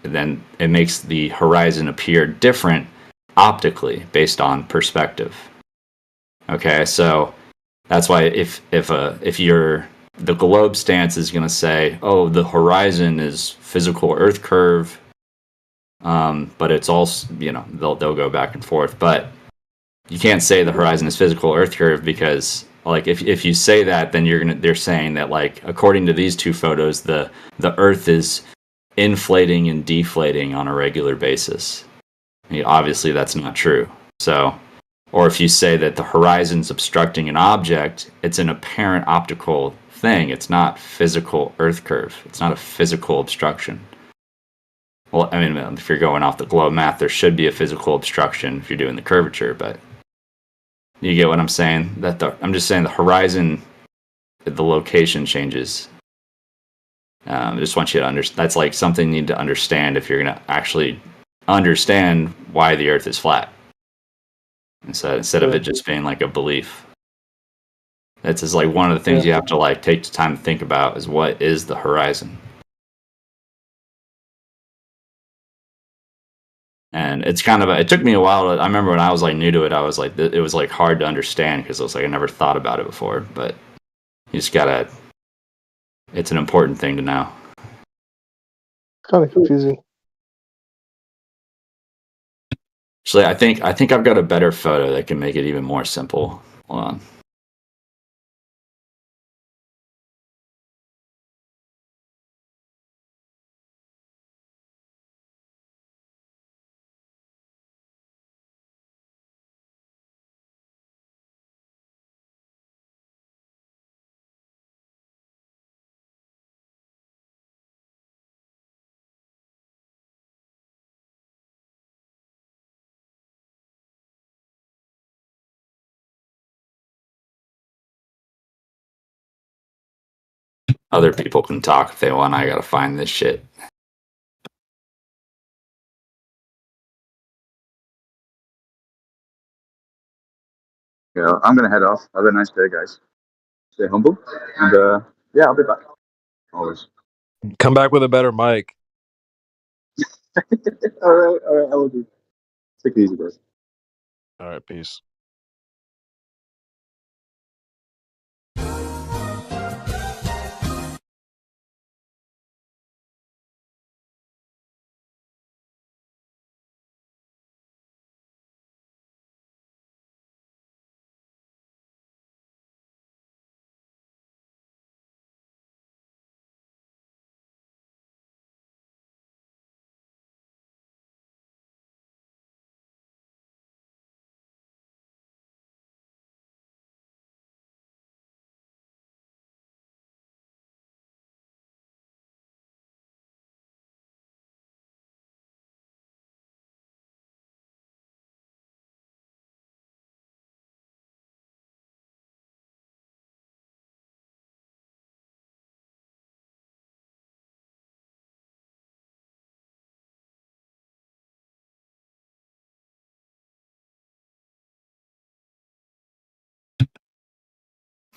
Speaker 16: then it makes the horizon appear different optically based on perspective. Okay, so that's why if you're the globe stance is going to say, oh, the horizon is physical Earth curve, but it's also, they'll go back and forth. But you can't say the horizon is physical Earth curve because, like, if you say that, then they're saying that, like, according to these two photos, the Earth is inflating and deflating on a regular basis. I mean, obviously, that's not true. So, or if you say that the horizon's obstructing an object, it's an apparent optical thing. It's not physical Earth curve. It's not a physical obstruction. Well, I mean, if you're going off the globe math, there should be a physical obstruction if you're doing the curvature, but you get what I'm saying? I'm just saying the horizon, the location changes. I just want you to understand. That's like something you need to understand if you're going to actually understand why the Earth is flat. Instead of it just being like a belief. It's just like one of the things you have to like take the time to think about is what is the horizon. And it's kind of it took me a while. I remember when I was like new to it, I was like, it was like hard to understand because it was like I never thought about it before. But you just gotta. It's an important thing to know.
Speaker 22: Kind of confusing.
Speaker 16: Actually, I think I've got a better photo that can make it even more simple. Hold on. Other people can talk if they want. I gotta find this shit.
Speaker 18: Yeah, I'm gonna head off. Have a nice day, guys. Stay humble, and yeah, I'll be back. Always.
Speaker 15: Come back with a better mic.
Speaker 18: All right, I will do. Take it easy, guys.
Speaker 15: All right, peace.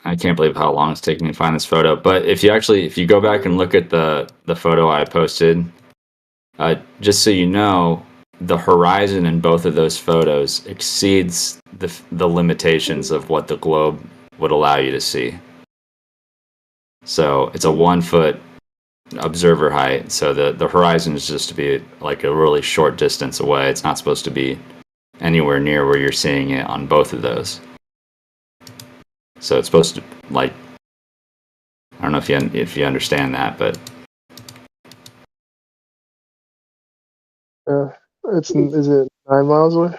Speaker 16: I can't believe how long it's taking me to find this photo. But if you go back and look at the photo I posted, just so you know, the horizon in both of those photos exceeds the limitations of what the globe would allow you to see. So it's a 1 foot observer height. So the horizon is just to be like a really short distance away. It's not supposed to be anywhere near where you're seeing it on both of those. So it's supposed to, like, I don't know if you understand that, but
Speaker 22: Is it 9 miles away?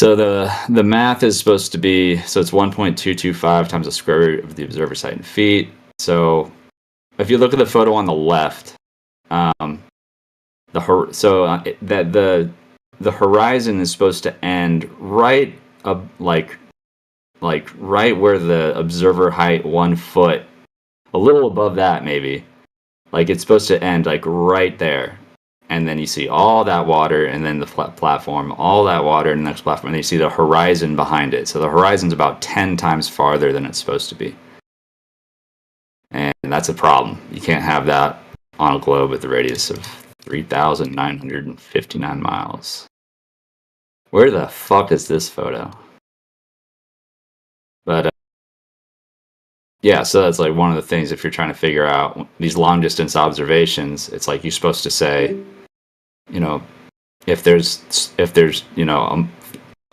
Speaker 16: so the math is supposed to be, so it's 1.225 times the square root of the observer site in feet. So if you look at the photo on the left, the horizon is supposed to end right up like right where the observer height 1 foot, a little above that maybe. Like it's supposed to end like right there. And then you see all that water and then the platform, all that water and the next platform, and then you see the horizon behind it. So the horizon's about 10 times farther than it's supposed to be. And that's a problem. You can't have that on a globe with a radius of 3,959 miles. Where the fuck is this photo? But yeah, so that's like one of the things if you're trying to figure out these long distance observations, it's like you're supposed to say, you know, if there's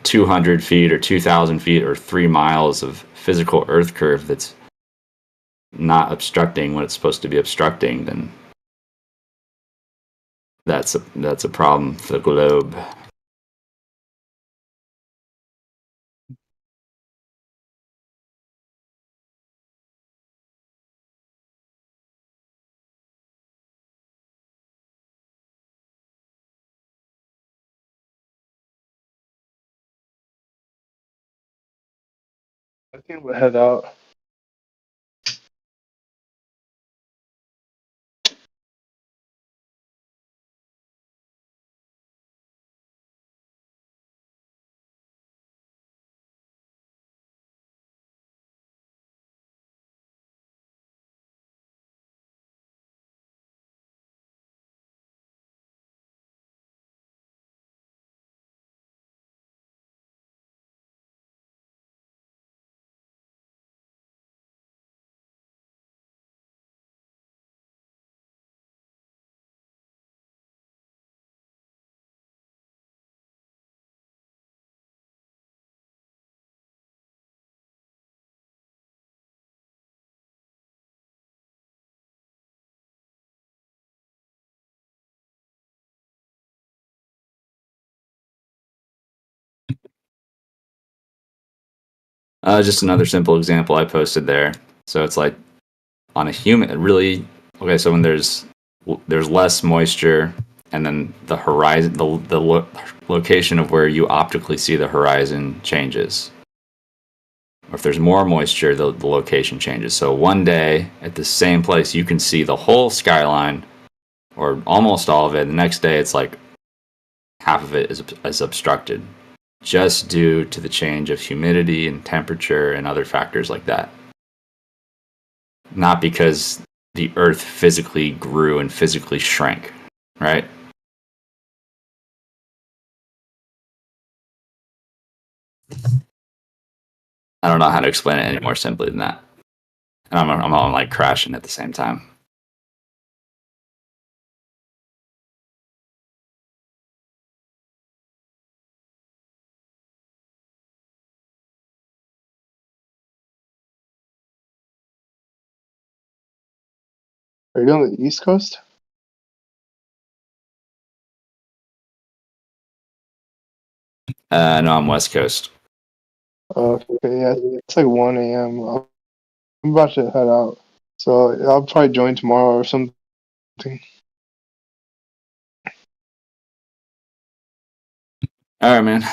Speaker 16: 200 feet or 2,000 feet or 3 miles of physical Earth curve that's not obstructing what it's supposed to be obstructing, then that's a problem for the globe.
Speaker 22: I think we'll head out.
Speaker 16: Just another simple example I posted there. So it's like on a human, really, okay, so when there's less moisture and then the horizon, the location of where you optically see the horizon changes. Or if there's more moisture, the location changes. So one day at the same place, you can see the whole skyline or almost all of it. The next day, it's like half of it is obstructed, just due to the change of humidity and temperature and other factors like that. Not because the Earth physically grew and physically shrank, right? I don't know how to explain it any more simply than that. And I'm all like crashing at the same time.
Speaker 22: Are you on the East Coast?
Speaker 16: No, I'm West Coast.
Speaker 22: Okay, yeah, it's like 1 a.m. I'm about to head out, so I'll probably join tomorrow or something.
Speaker 16: All right, man.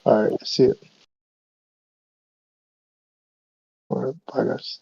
Speaker 22: All right, see you. All right, bye, guys.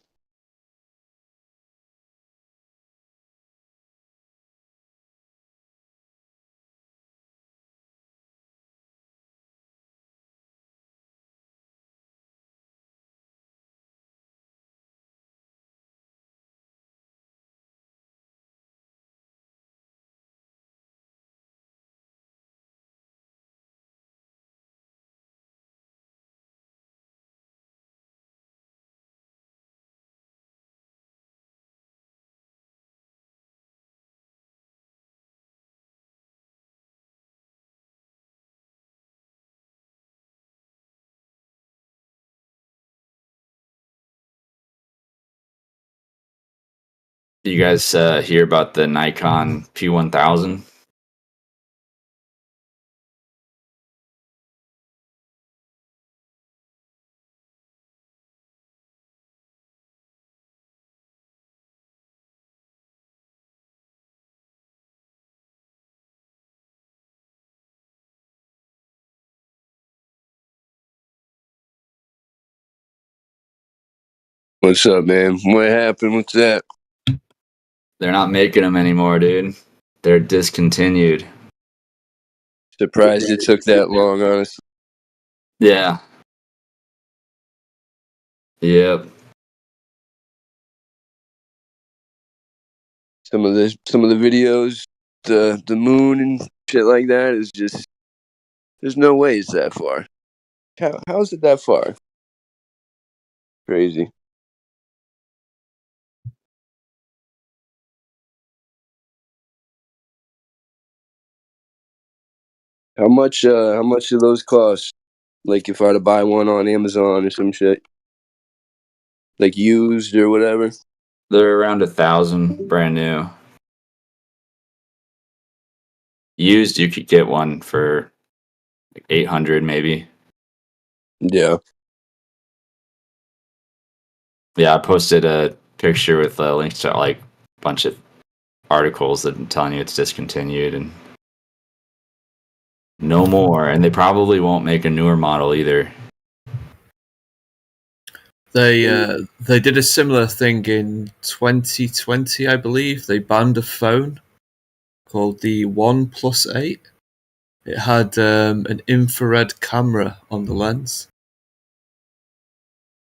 Speaker 16: Do you guys hear about the Nikon P1000?
Speaker 12: What's up, man? What happened? What's that?
Speaker 16: They're not making them anymore, dude. They're discontinued.
Speaker 12: Surprised it took that long, honestly.
Speaker 16: Yeah. Yep.
Speaker 12: Some of the videos, the moon and shit like that is just, there's no way it's that far. How is it that far? Crazy. How much do those cost? Like if I were to buy one on Amazon or some shit, like used or whatever.
Speaker 16: They're around 1,000, brand new. Used, you could get one for like 800, maybe.
Speaker 12: Yeah.
Speaker 16: Yeah, I posted a picture with links to like a bunch of articles that are telling you it's discontinued and no more. And they probably won't make a newer model either.
Speaker 20: They did a similar thing in 2020, I believe. They banned a phone called the OnePlus 8. It had an infrared camera on the lens.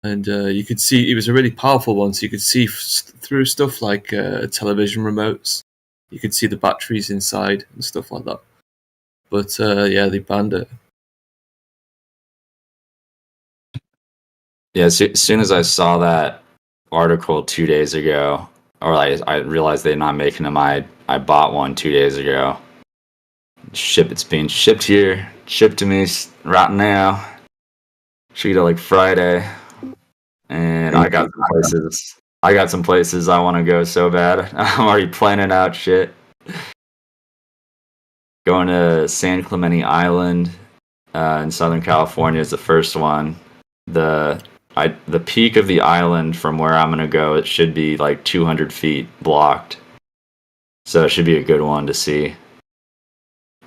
Speaker 20: And you could see, it was a really powerful one, so you could see through stuff like television remotes. You could see the batteries inside and stuff like that. But yeah, they banned it.
Speaker 16: Yeah, as soon as I saw that article 2 days ago, or I realized they're not making them, I bought one 2 days ago. It's being shipped here, shipped to me right now. Should get it like Friday, and I got some places I want to go so bad. I'm already planning out shit. Going to San Clemente Island in Southern California is the first one. The peak of the island from where I'm gonna go, it should be like 200 feet blocked, so it should be a good one to see.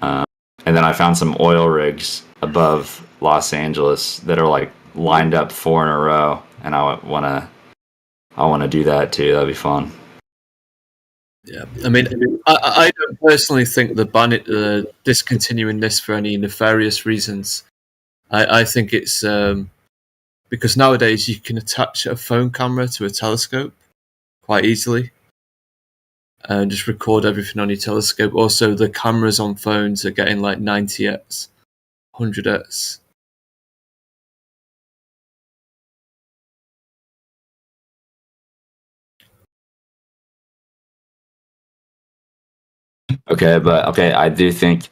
Speaker 16: And then I found some oil rigs above Los Angeles that are like lined up 4 in a row, and I wanna do that too. That'd be fun.
Speaker 20: Yeah, I mean, I don't personally think the discontinuing this for any nefarious reasons. I think it's because nowadays you can attach a phone camera to a telescope quite easily and just record everything on your telescope. Also, the cameras on phones are getting like 90x, 100x.
Speaker 16: Okay, I do think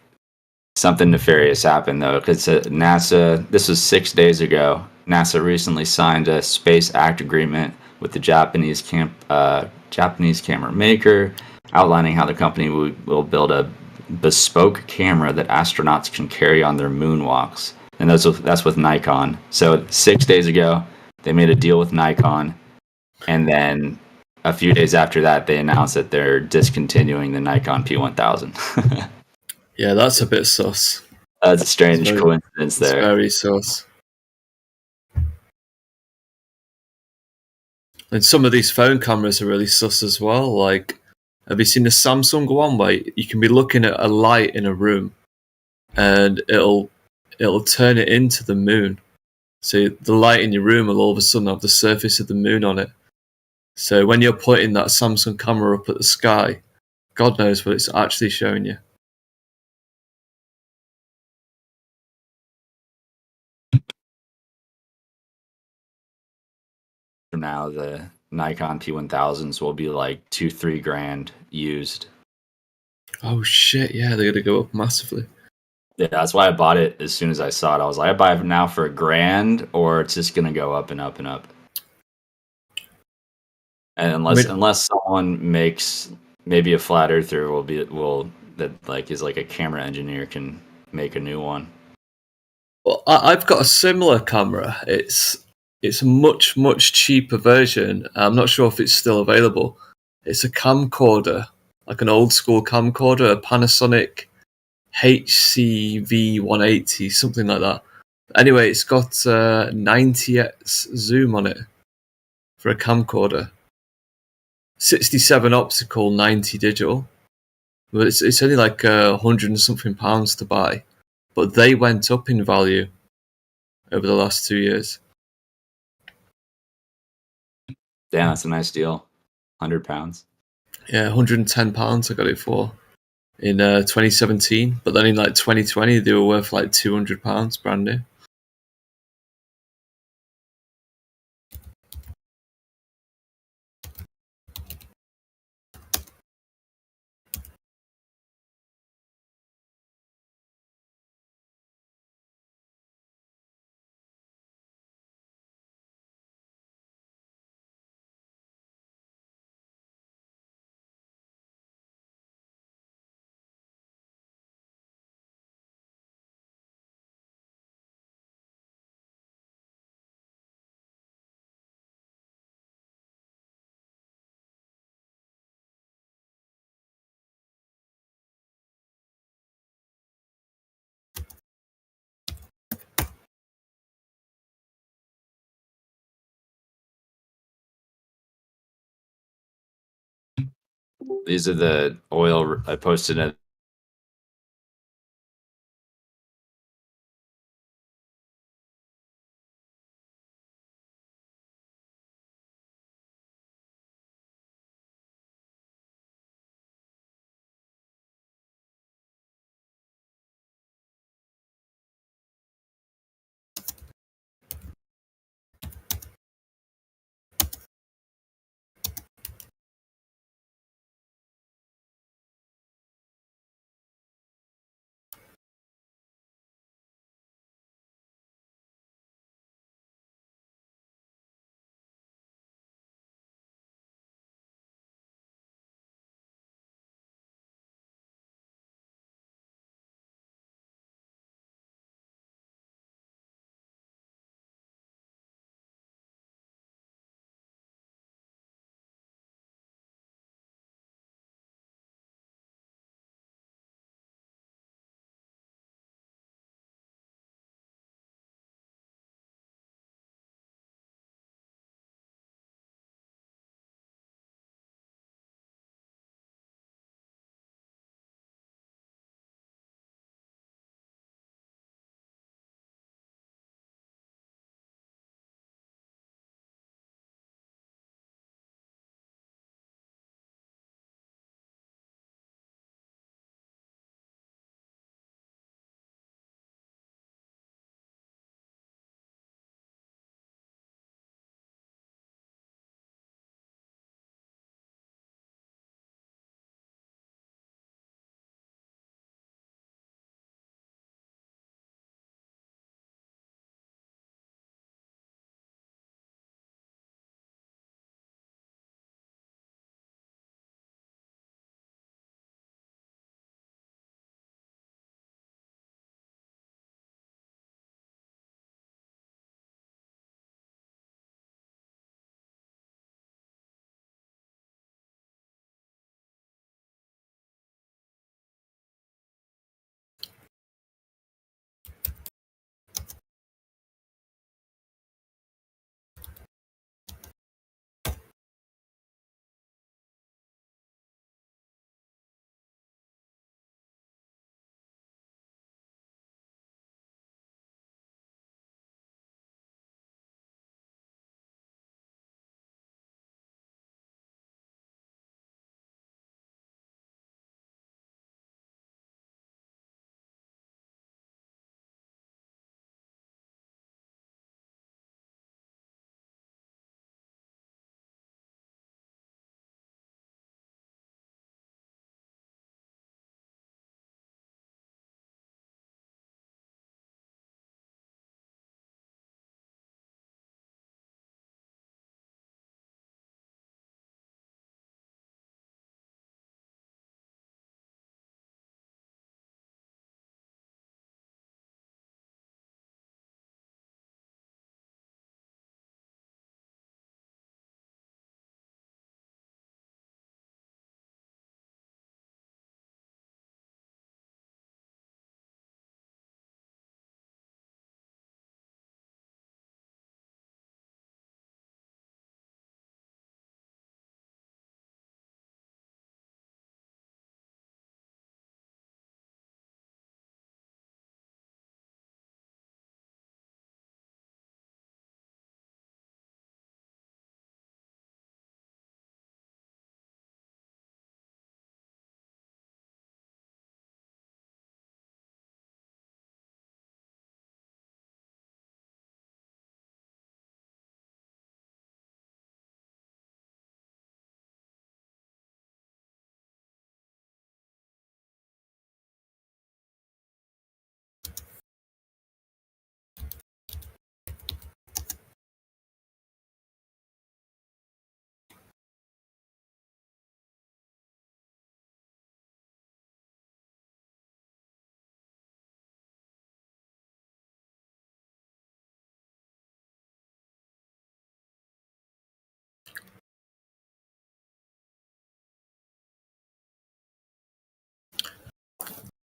Speaker 16: something nefarious happened though, because NASA. This was 6 days ago. NASA recently signed a Space Act agreement with the Japanese camera maker, outlining how the company will build a bespoke camera that astronauts can carry on their moonwalks, and that's with Nikon. So 6 days ago, they made a deal with Nikon, and then a few days after that, they announced that they're discontinuing the Nikon P1000.
Speaker 20: Yeah, that's a bit sus.
Speaker 16: That's a strange coincidence there.
Speaker 20: It's very sus. And some of these phone cameras are really sus as well. Like, have you seen the Samsung one where you can be looking at a light in a room and it'll turn it into the moon. So the light in your room will all of a sudden have the surface of the moon on it. So when you're putting that Samsung camera up at the sky, God knows what it's actually showing you.
Speaker 16: From now, the Nikon P1000s will be like 2-3 grand used.
Speaker 20: Oh shit! Yeah, they're gonna go up massively.
Speaker 16: Yeah, that's why I bought it as soon as I saw it. I was like, I buy it now for $1,000, or it's just gonna go up and up and up. And unless someone makes maybe a flat earther that like is like a camera engineer can make a new one.
Speaker 20: Well, I've got a similar camera. It's a much cheaper version. I'm not sure if it's still available. It's a camcorder, like an old school camcorder, a Panasonic HCV180, something like that. Anyway, it's got 90x zoom on it for a camcorder. 67 optical, 90 digital. But it's only like £100 and something to buy. But they went up in value over the last 2 years.
Speaker 16: Damn, that's a nice deal. £100.
Speaker 20: Yeah, £110 I got it for in 2017. But then in like 2020, they were worth like £200 brand new.
Speaker 16: These are the oil I posted at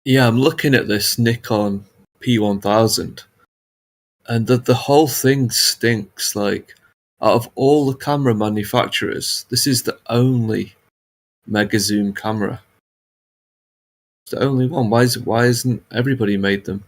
Speaker 20: Yeah, I'm looking at this Nikon P1000, and the whole thing stinks. Like, out of all the camera manufacturers, this is the only mega zoom camera. It's the only one. Why isn't everybody made them?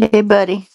Speaker 4: Hey, buddy.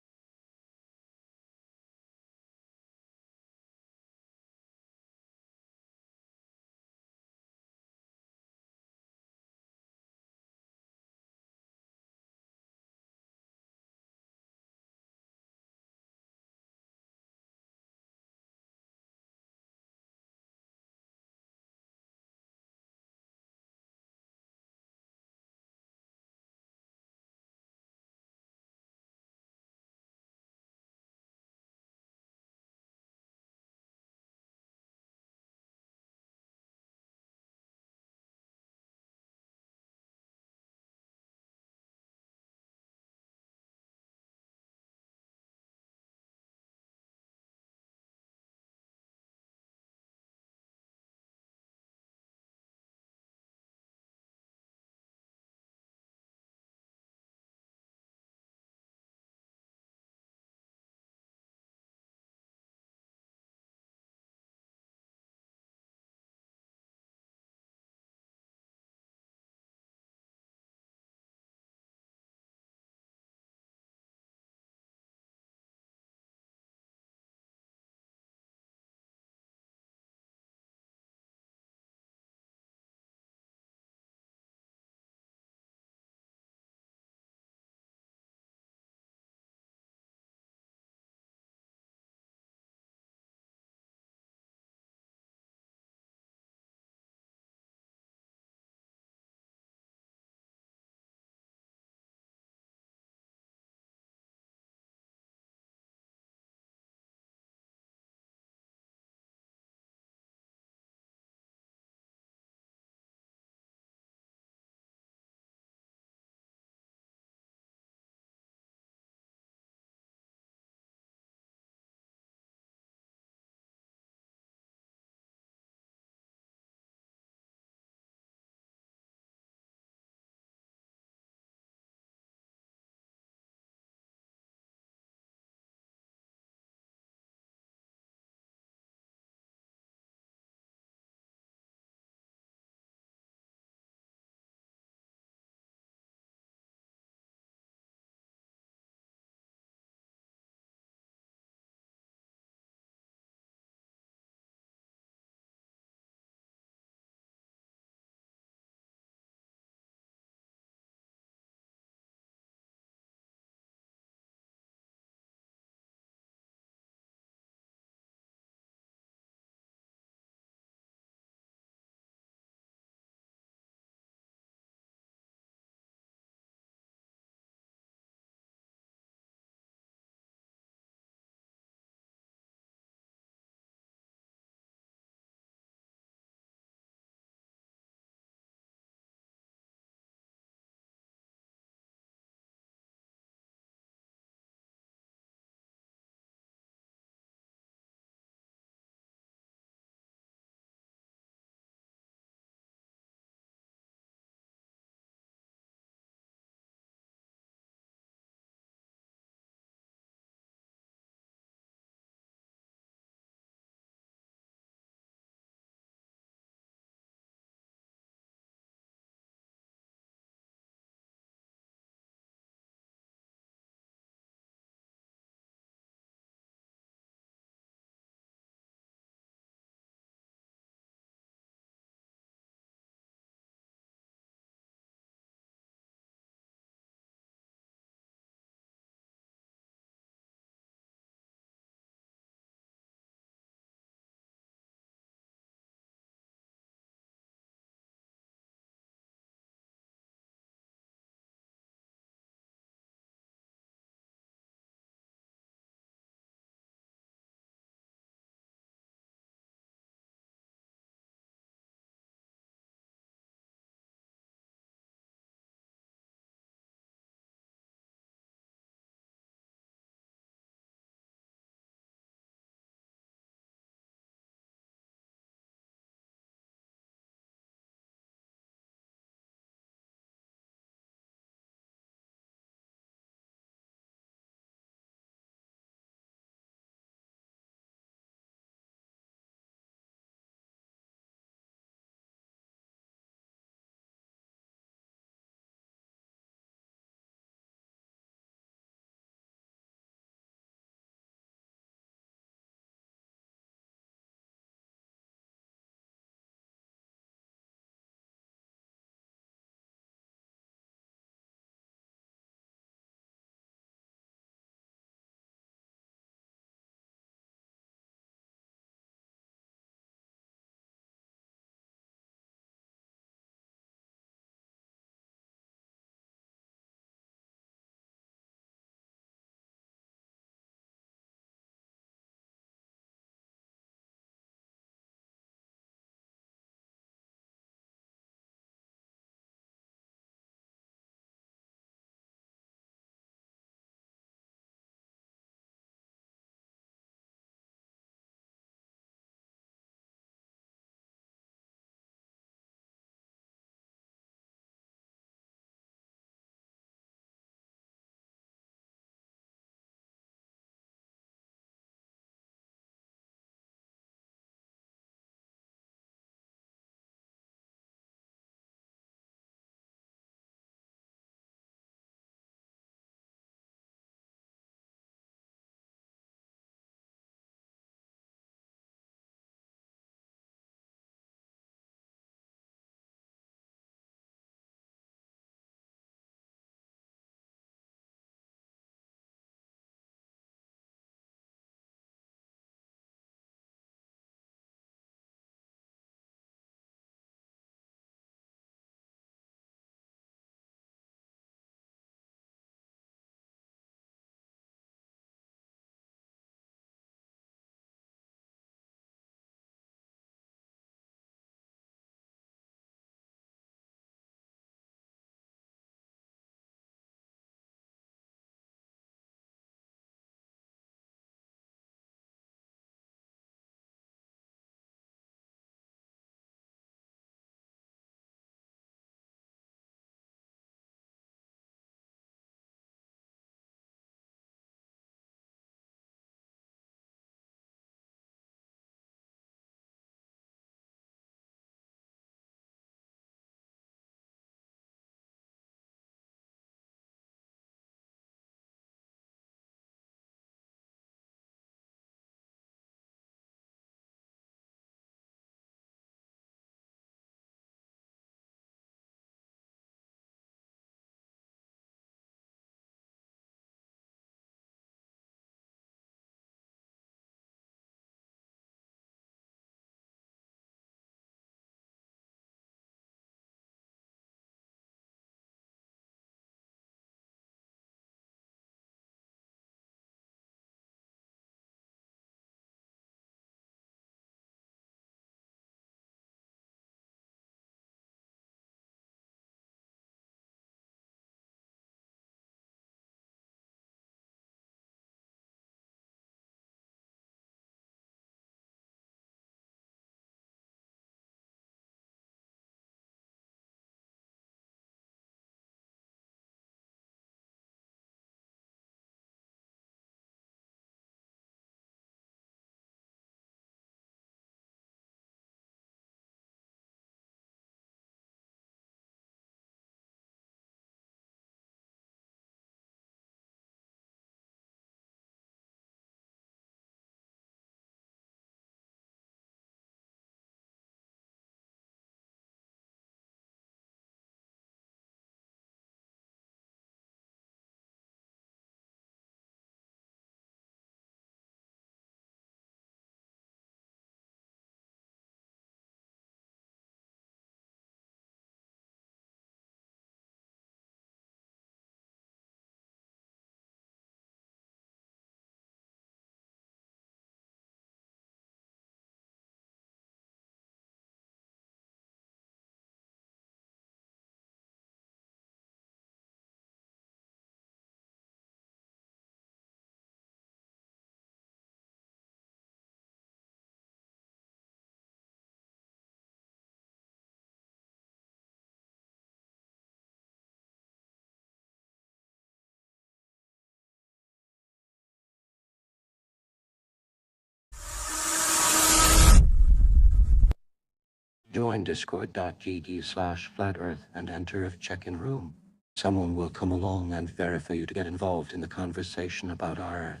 Speaker 4: Join discord.gg/flatearth and enter a check-in room. Someone will come along and verify you to get involved in the conversation about our Earth.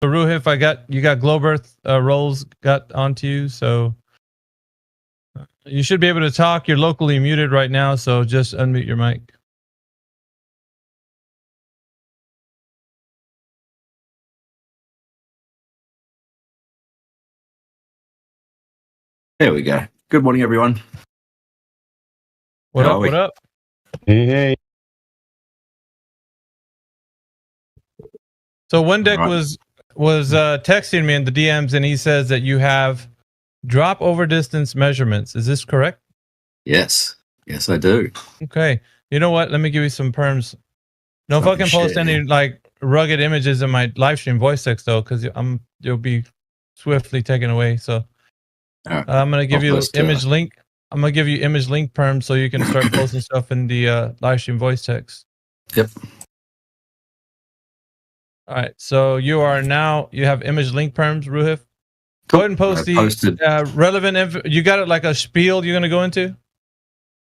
Speaker 14: So Ruhif, you got Globe Earth roles got onto you, so you should be able to talk. You're locally muted right now, so just unmute your mic.
Speaker 23: There we go. Good morning, everyone.
Speaker 14: What
Speaker 23: How
Speaker 14: up?
Speaker 23: are we?
Speaker 14: What up?
Speaker 23: Hey.
Speaker 14: So Wendick
Speaker 23: Right.
Speaker 14: was texting me in the DMs, and he says that you have drop over distance measurements. Is this correct?
Speaker 23: Yes. Yes, I do.
Speaker 14: Okay. You know what? Let me give you some perms. Don't
Speaker 23: Fucking
Speaker 14: fucking post
Speaker 23: shit,
Speaker 14: any like rugged images in my live stream voice text though, because you'll be swiftly taken away. So I'm gonna give
Speaker 23: I'll
Speaker 14: you
Speaker 23: post,
Speaker 14: image link. I'm gonna give you image link perm so you can start posting stuff in the live stream voice text.
Speaker 23: Yep.
Speaker 14: All right. So you have image link perms, Ruhif. Go ahead and post
Speaker 23: I posted-
Speaker 14: the relevant info. You got it like a spiel you're gonna go into?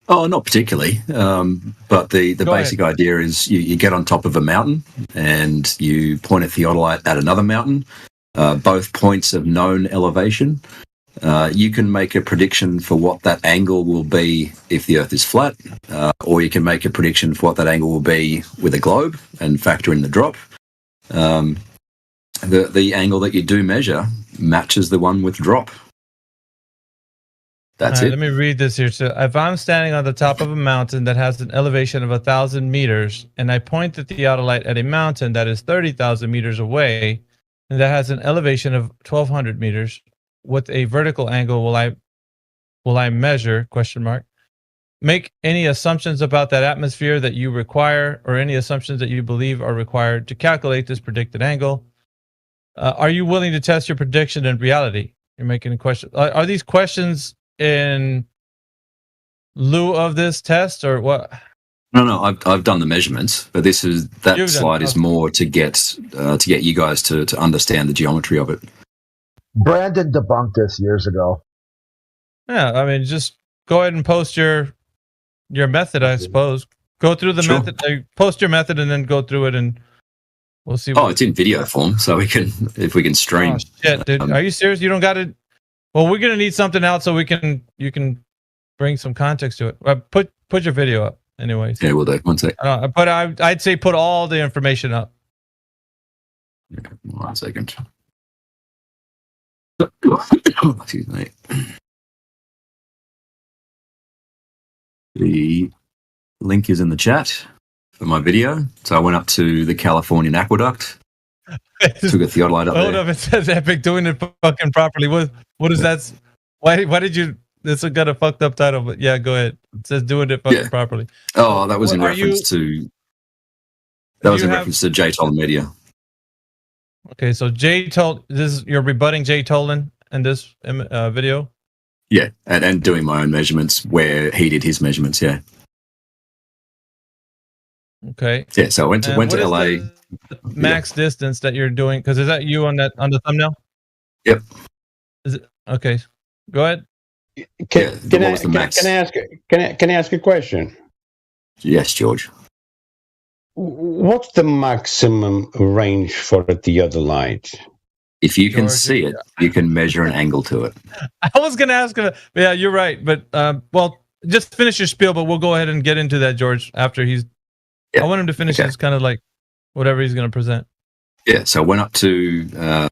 Speaker 23: Oh, not particularly. But the
Speaker 14: Go
Speaker 23: basic idea is you get on top of a mountain and you point a theodolite at another mountain, both points of known elevation. You can make a prediction for what that angle will be if the Earth is flat, or you can make a prediction for what that angle will be with a globe and factor in the drop. The angle that you do measure matches the one with drop. That's
Speaker 14: All right,
Speaker 23: it.
Speaker 14: Let me read this here. So if I'm standing on the top of a mountain that has an elevation of 1,000 meters, and I point the theodolite at a mountain that is 30,000 meters away, and that has an elevation of 1,200 meters, what a vertical angle will I measure? Question mark. Make any assumptions about that atmosphere that you require, or any assumptions that you believe are required to calculate this predicted angle. Are you willing to test your prediction in reality? You're making a question. Are these questions in lieu of this test, or what?
Speaker 23: No, I've done the measurements, but
Speaker 14: You've done-
Speaker 23: slide is more to get you guys to understand the geometry of it.
Speaker 24: Brandon debunked this years ago.
Speaker 14: Yeah, I mean, just go ahead and post your method, I suppose. Go through the
Speaker 23: Sure.
Speaker 14: method, post your method, and then go through it, and we'll see.
Speaker 23: Oh, it's in video form, so if we can stream.
Speaker 14: Shit, dude, are you serious? You don't got it? Well, we're gonna need something else so you can bring some context to it. Put your video up, anyways.
Speaker 23: Yeah, we'll do. One sec.
Speaker 14: But I'd say put all the information up.
Speaker 23: 1 second. Excuse me. The link is in the chat for my video. So I went up to the Californian Aqueduct, took a theodolite up
Speaker 14: Hold
Speaker 23: there.
Speaker 14: up, it says Epic doing it fucking properly. What is that? Why did you? This got a fucked up title, but yeah, go ahead. It says doing it fucking properly.
Speaker 23: Oh, that was in
Speaker 14: Are
Speaker 23: reference to. That was in reference to J Tolan Media.
Speaker 14: Okay, so you're rebutting Jay Tolan in this video.
Speaker 23: Yeah, and doing my own measurements where he did his measurements. Yeah.
Speaker 14: Okay.
Speaker 23: Yeah. So I went to
Speaker 14: what is
Speaker 23: LA.
Speaker 14: the max distance that you're doing? Because is that you on the thumbnail?
Speaker 23: Yep.
Speaker 14: Is it okay? Go ahead.
Speaker 23: Can
Speaker 25: I ask a question?
Speaker 23: Yes, George.
Speaker 25: What's the maximum range for a theodolite?
Speaker 23: If you can see it, you can measure an angle to it.
Speaker 14: I was gonna ask. Yeah, you're right. But well, just finish your spiel. But we'll go ahead and get into that, George. After he's, I want him to finish his kind of like whatever he's gonna present.
Speaker 23: Yeah. So I went up to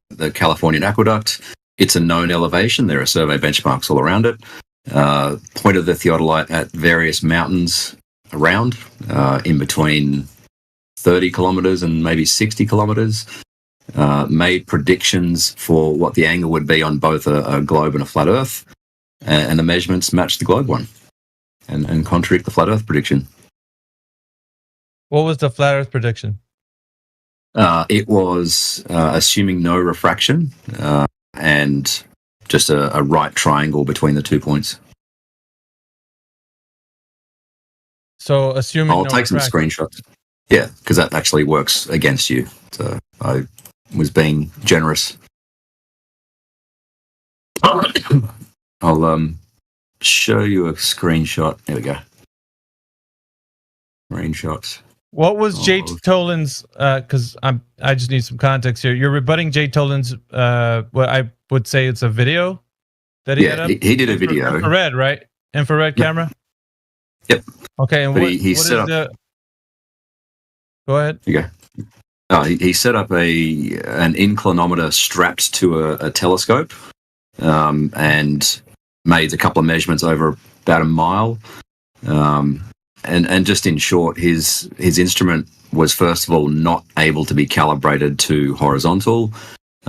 Speaker 23: the Californian Aqueduct. It's a known elevation. There are survey benchmarks all around it. Pointed the theodolite at various mountains around, in between 30 kilometers and maybe 60 kilometers. Made predictions for what the angle would be on both a globe and a flat Earth, and the measurements matched the globe one, and contradict the flat Earth prediction.
Speaker 14: What was the flat Earth prediction?
Speaker 23: It was assuming no refraction and just a right triangle between the 2 points.
Speaker 14: So assuming
Speaker 23: I'll
Speaker 14: no
Speaker 23: take some
Speaker 14: refraction.
Speaker 23: screenshots. Yeah, because that actually works against you. So I was being generous. I'll show you a screenshot. There we go. Screenshots.
Speaker 14: What was Jay Tolan's? Because I just need some context here. You're rebutting Jay Tolan's. What I would say it's a video that he had up.
Speaker 23: He did a video.
Speaker 14: Infrared, right? Infrared camera.
Speaker 23: Yep.
Speaker 14: Okay, and
Speaker 23: But
Speaker 14: what,
Speaker 23: he
Speaker 14: what
Speaker 23: set
Speaker 14: is
Speaker 23: up.
Speaker 14: the? Go ahead.
Speaker 23: You go. Oh, he set up an inclinometer strapped to a telescope, and made a couple of measurements over about a mile. And just in short, his instrument was first of all not able to be calibrated to horizontal,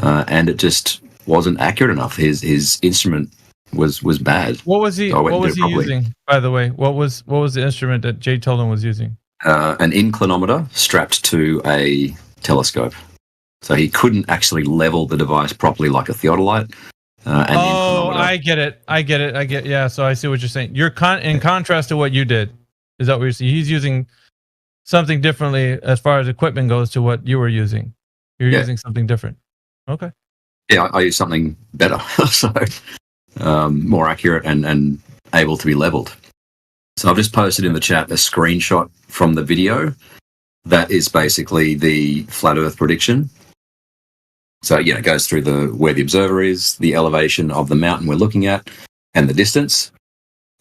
Speaker 23: and it just wasn't accurate enough. His instrument was bad.
Speaker 14: What was he?
Speaker 23: So I went
Speaker 14: What
Speaker 23: and
Speaker 14: was
Speaker 23: did it
Speaker 14: he
Speaker 23: properly.
Speaker 14: using? By the way, what was the instrument that Jay Tolan was using?
Speaker 23: An inclinometer strapped to a telescope, so he couldn't actually level the device properly like a theodolite. And the
Speaker 14: Oh,
Speaker 23: inclinometer.
Speaker 14: I get it. Yeah, so I see what you're saying. You're in contrast to what you did. Is that what you're saying? He's using something differently as far as equipment goes to what you were using. You're
Speaker 23: Yeah.
Speaker 14: using something different. Okay.
Speaker 23: Yeah, I use something better, so more accurate and able to be leveled. So I've just posted in the chat a screenshot from the video. That is basically the flat Earth prediction. So it goes through where the observer is, the elevation of the mountain we're looking at, and the distance,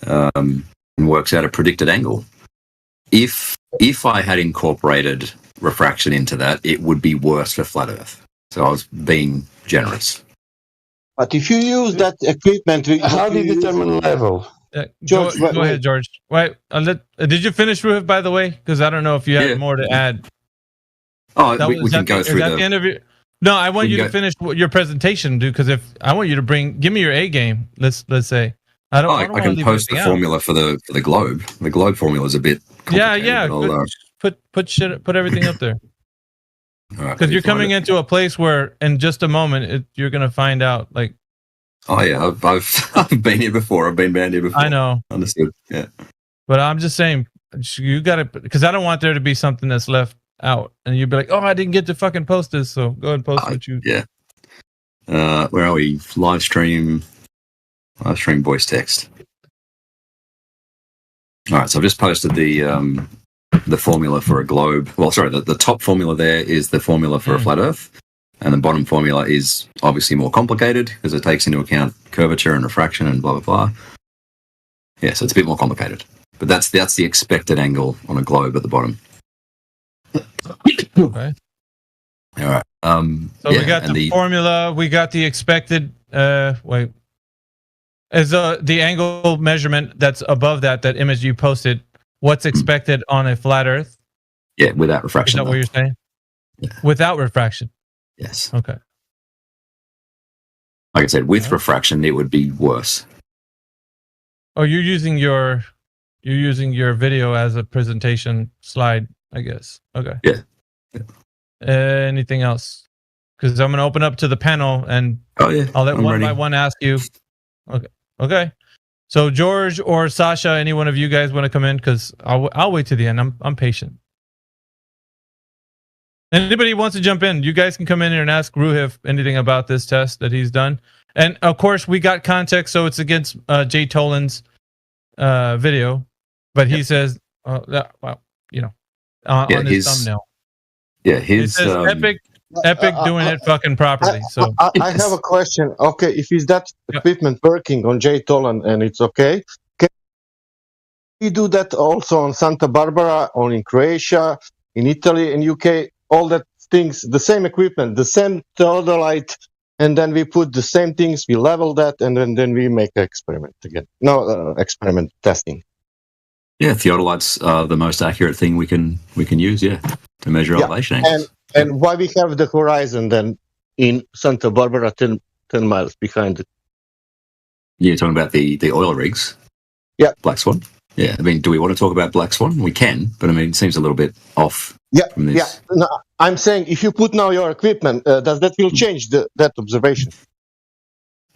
Speaker 23: and works out a predicted angle. If I had incorporated refraction into that, it would be worse for flat Earth. So I was being generous.
Speaker 25: But if you use that equipment, how do you determine level?
Speaker 14: George, go ahead, George. Wait, did you finish, Ruth, by the way? Because I don't know if you had more to add.
Speaker 23: Oh,
Speaker 14: That
Speaker 23: we
Speaker 14: was-
Speaker 23: can
Speaker 14: is
Speaker 23: go
Speaker 14: that
Speaker 23: through
Speaker 14: the end of your? No, I want
Speaker 23: we
Speaker 14: you
Speaker 23: can
Speaker 14: to
Speaker 23: go-
Speaker 14: finish your presentation, dude. Because if I want you to give me your A game. Let's say I don't.
Speaker 23: Oh,
Speaker 14: I
Speaker 23: I
Speaker 14: don't wanna
Speaker 23: can
Speaker 14: leave
Speaker 23: post the
Speaker 14: anything out.
Speaker 23: formula for the globe. The globe formula is a bit complicated.
Speaker 14: Yeah.
Speaker 23: but I'll,
Speaker 14: Put everything up there.
Speaker 23: all right,
Speaker 14: Because
Speaker 23: let me
Speaker 14: you're
Speaker 23: find
Speaker 14: coming
Speaker 23: it.
Speaker 14: into a place where, in just a moment, you're gonna find out. Like,
Speaker 23: Oh yeah, I've been here before. I've been banned here before.
Speaker 14: I know.
Speaker 23: Understood. Yeah.
Speaker 14: but I'm just saying, you got to, because I don't want there to be something that's left out, and you'd be like, oh, I didn't get to fucking post this, so go ahead and post what you.
Speaker 23: Yeah. Where are we? Live stream voice text. All right, so I've just posted the formula for a globe. Well, sorry, the top formula there is the formula for a flat Earth, and the bottom formula is obviously more complicated because it takes into account curvature and refraction and blah blah blah. Yeah, so it's a bit more complicated, but that's the expected angle on a globe at the bottom.
Speaker 14: Okay.
Speaker 23: All right.
Speaker 14: So we got the formula. We got the expected. Wait. Is the angle measurement that's above that image you posted? What's expected on a flat Earth?
Speaker 23: Yeah, without refraction.
Speaker 14: Is that what you're saying? Without refraction.
Speaker 23: Yes.
Speaker 14: Okay.
Speaker 23: Like I said, with refraction, it would be worse.
Speaker 14: Oh, you're using your video as a presentation slide, I guess. Okay.
Speaker 23: Yeah.
Speaker 14: Anything else? Because I'm going to open up to the panel and
Speaker 23: I'll let
Speaker 14: I'm one by one ask you. Okay. Okay. So George or Sasha, any one of you guys want to come in? Because I'll wait to the end. I'm patient. Anybody wants to jump in, you guys can come in here and ask Ruhif anything about this test that he's done. And of course, we got context, so it's against Jay Tolan's video, but he says, on his thumbnail.
Speaker 23: Yeah,
Speaker 14: It says Epic doing it fucking properly. So
Speaker 25: I have a question. Okay, if is that equipment working on Jay Tolan and it's okay, can we do that also on Santa Barbara, or in Croatia, in Italy, in UK? All that things, the same equipment, the same theodolite, and then we put the same things, we level that, and then we make an experiment again. No, experiment testing.
Speaker 23: Yeah, theodolites are the most accurate thing we can use. Yeah, to measure elevation angles.
Speaker 25: And why we have the horizon then in Santa Barbara 10 miles behind it?
Speaker 23: You're talking about the oil rigs.
Speaker 25: Yeah,
Speaker 23: Black Swan. Yeah, I mean, do we want to talk about Black Swan? We can, but I mean, it seems a little bit off. From this.
Speaker 25: Yeah. No, I'm saying if you put now your equipment, does that will change that observation?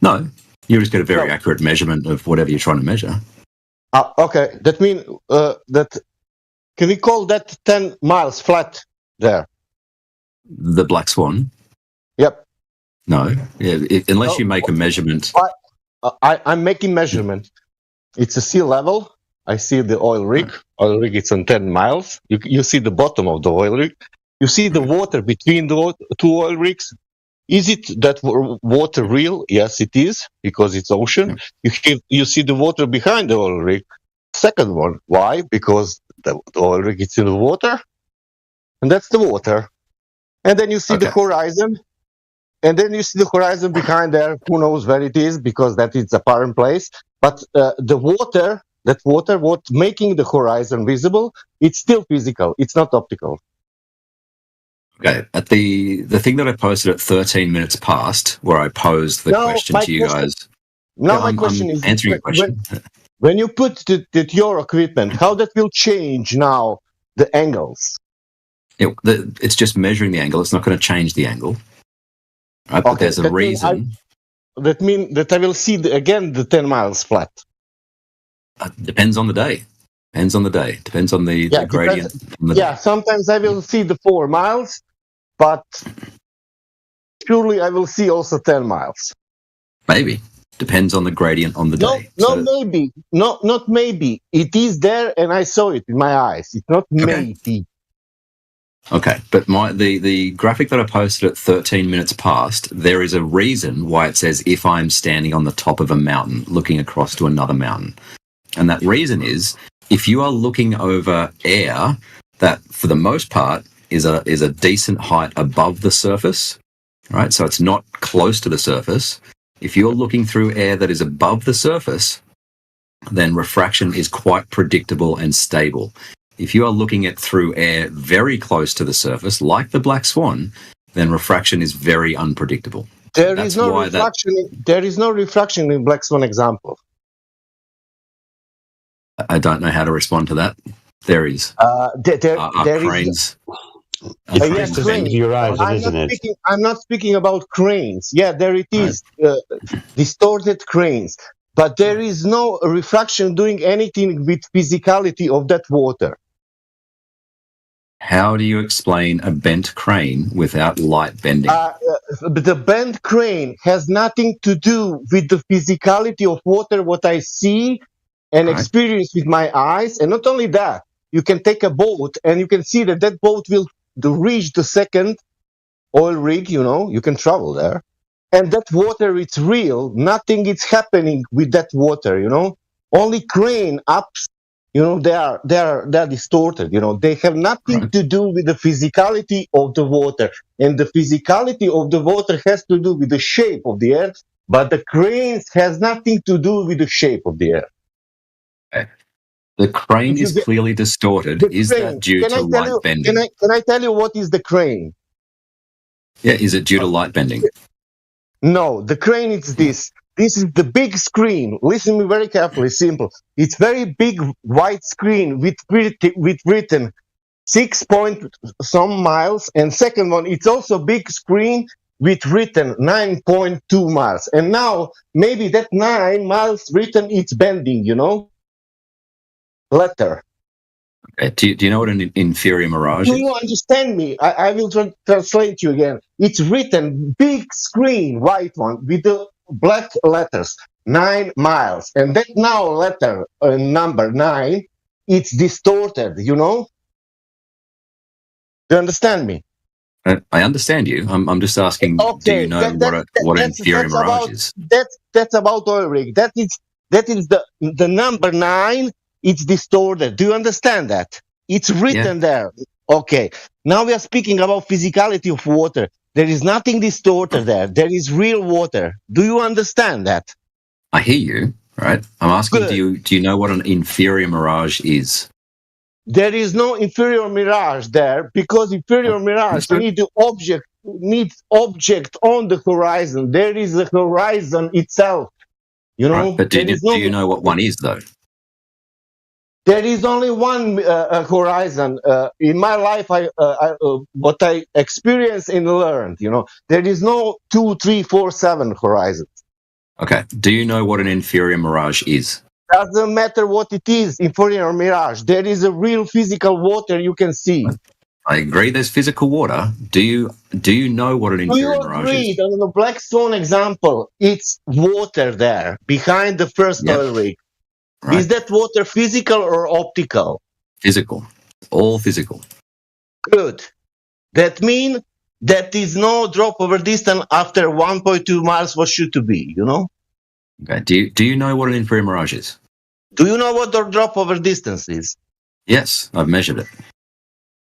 Speaker 23: No, you just get a very accurate measurement of whatever you're trying to measure.
Speaker 25: Okay, that means that can we call that 10 miles flat there?
Speaker 23: The Black Swan.
Speaker 25: Yep.
Speaker 23: No, yeah, unless you make a measement.
Speaker 25: I'm making measurement. It's a sea level. I see the oil rig. Oil rig is on 10 miles. You see the bottom of the oil rig. You see the water between the two oil rigs. Is it that water real? Yes, it is, because it's ocean. You see the water behind the oil rig. Second one, why? Because the oil rig is in the water, and that's the water. And then you see the horizon, and then you see the horizon behind there. Who knows where it is, because that is a apparent place. But the water, what making the horizon visible, it's still physical. It's not optical.
Speaker 23: Okay, at the thing that I posted at 13 minutes past, where I posed the question to you guys.
Speaker 25: Now
Speaker 23: Yeah,
Speaker 25: my question is,
Speaker 23: answering your question.
Speaker 25: when you put your equipment, how that will change now the angles?
Speaker 23: It's just measuring the angle. It's not going to change the angle. Right? But there's a reason.
Speaker 25: That means that I will see again the 10 miles flat.
Speaker 23: Depends on the day. Depends on the day. Depends on the gradient.
Speaker 25: Sometimes I will see the 4 miles, but surely I will see also 10 miles.
Speaker 23: Maybe. Depends on the gradient on the day.
Speaker 25: Maybe. Not maybe. It is there and I saw it in my eyes. It's not maybe.
Speaker 23: Okay, but the graphic that I posted at 13 minutes past, there is a reason why it says if I'm standing on the top of a mountain looking across to another mountain. And that reason is if you are looking over air that for the most part is a decent height above the surface, right? So it's not close to the surface. If you're looking through air that is above the surface, then refraction is quite predictable and stable. If you are looking at through air very close to the surface, like the Black Swan, then refraction is very unpredictable.
Speaker 25: There is no refraction in Black Swan example.
Speaker 23: I don't know how to respond to that. There is.
Speaker 25: There
Speaker 23: cranes.
Speaker 25: Yes, cranes. I'm not speaking about cranes. Yeah, there it is. Distorted cranes. But there is no refraction doing anything with physicality of that water.
Speaker 23: How do you explain a bent crane without light bending?
Speaker 25: The bent crane has nothing to do with the physicality of water, what I see and experience with my eyes. And not only that, you can take a boat and you can see that boat will reach the second oil rig, you can travel there. And that water, it's real. Nothing is happening with that water, Only crane ups, they are distorted, They have nothing to do with the physicality of the water. And the physicality of the water has to do with the shape of the air, but the cranes has nothing to do with the shape of the air.
Speaker 23: The crane is clearly distorted. Is that due to light bending?
Speaker 25: Can I tell you what is the crane?
Speaker 23: Yeah, is it due to light bending?
Speaker 25: No, the crane is this. This is the big screen. Listen to me very carefully. Simple. It's very big white screen with written 6 point some miles. And second one, it's also big screen with written 9.2 miles. And now maybe that 9 miles written, it's bending, Letter.
Speaker 23: Okay. Do you know what an inferior mirage
Speaker 25: Do
Speaker 23: is?
Speaker 25: you understand me? I will translate you again. It's written big screen, white one, with the black letters, 9 miles. And that now letter, number 9, it's distorted, Do you understand me?
Speaker 23: I understand you. I'm just asking, do you know what an inferior mirage is?
Speaker 25: That's about oil rig. That is the number 9, it's distorted. Do you understand that? It's written there. Okay. Now we are speaking about physicality of water. There is nothing distorted there. There is real water. Do you understand that?
Speaker 23: I hear you, right? I'm asking, do you know what an inferior mirage is?
Speaker 25: There is no inferior mirage there, because inferior mirage needs object on the horizon. There is a horizon itself.
Speaker 23: Right, but do you know what one is, though?
Speaker 25: There is only one horizon. In my life, what I experienced and learned, there is no 2, 3, 4, 7 horizons.
Speaker 23: Okay. Do you know what an inferior mirage is?
Speaker 25: Doesn't matter what it is, inferior mirage. There is a real physical water you can see.
Speaker 23: I agree. There's physical water. Do you know what an
Speaker 25: Do you
Speaker 23: inferior mirage
Speaker 25: agree
Speaker 23: is?
Speaker 25: that on the Blackstone example, it's water there behind the first
Speaker 23: Yep.
Speaker 25: oil rig?
Speaker 23: Right.
Speaker 25: Is that water physical or optical?
Speaker 23: Physical. All physical.
Speaker 25: Good. That means that is no drop over distance after 1.2 miles what should to be, you know?
Speaker 23: Okay. Do you know what an inferior mirage is?
Speaker 25: Do you know what the drop over distance is?
Speaker 23: Yes, I've measured it.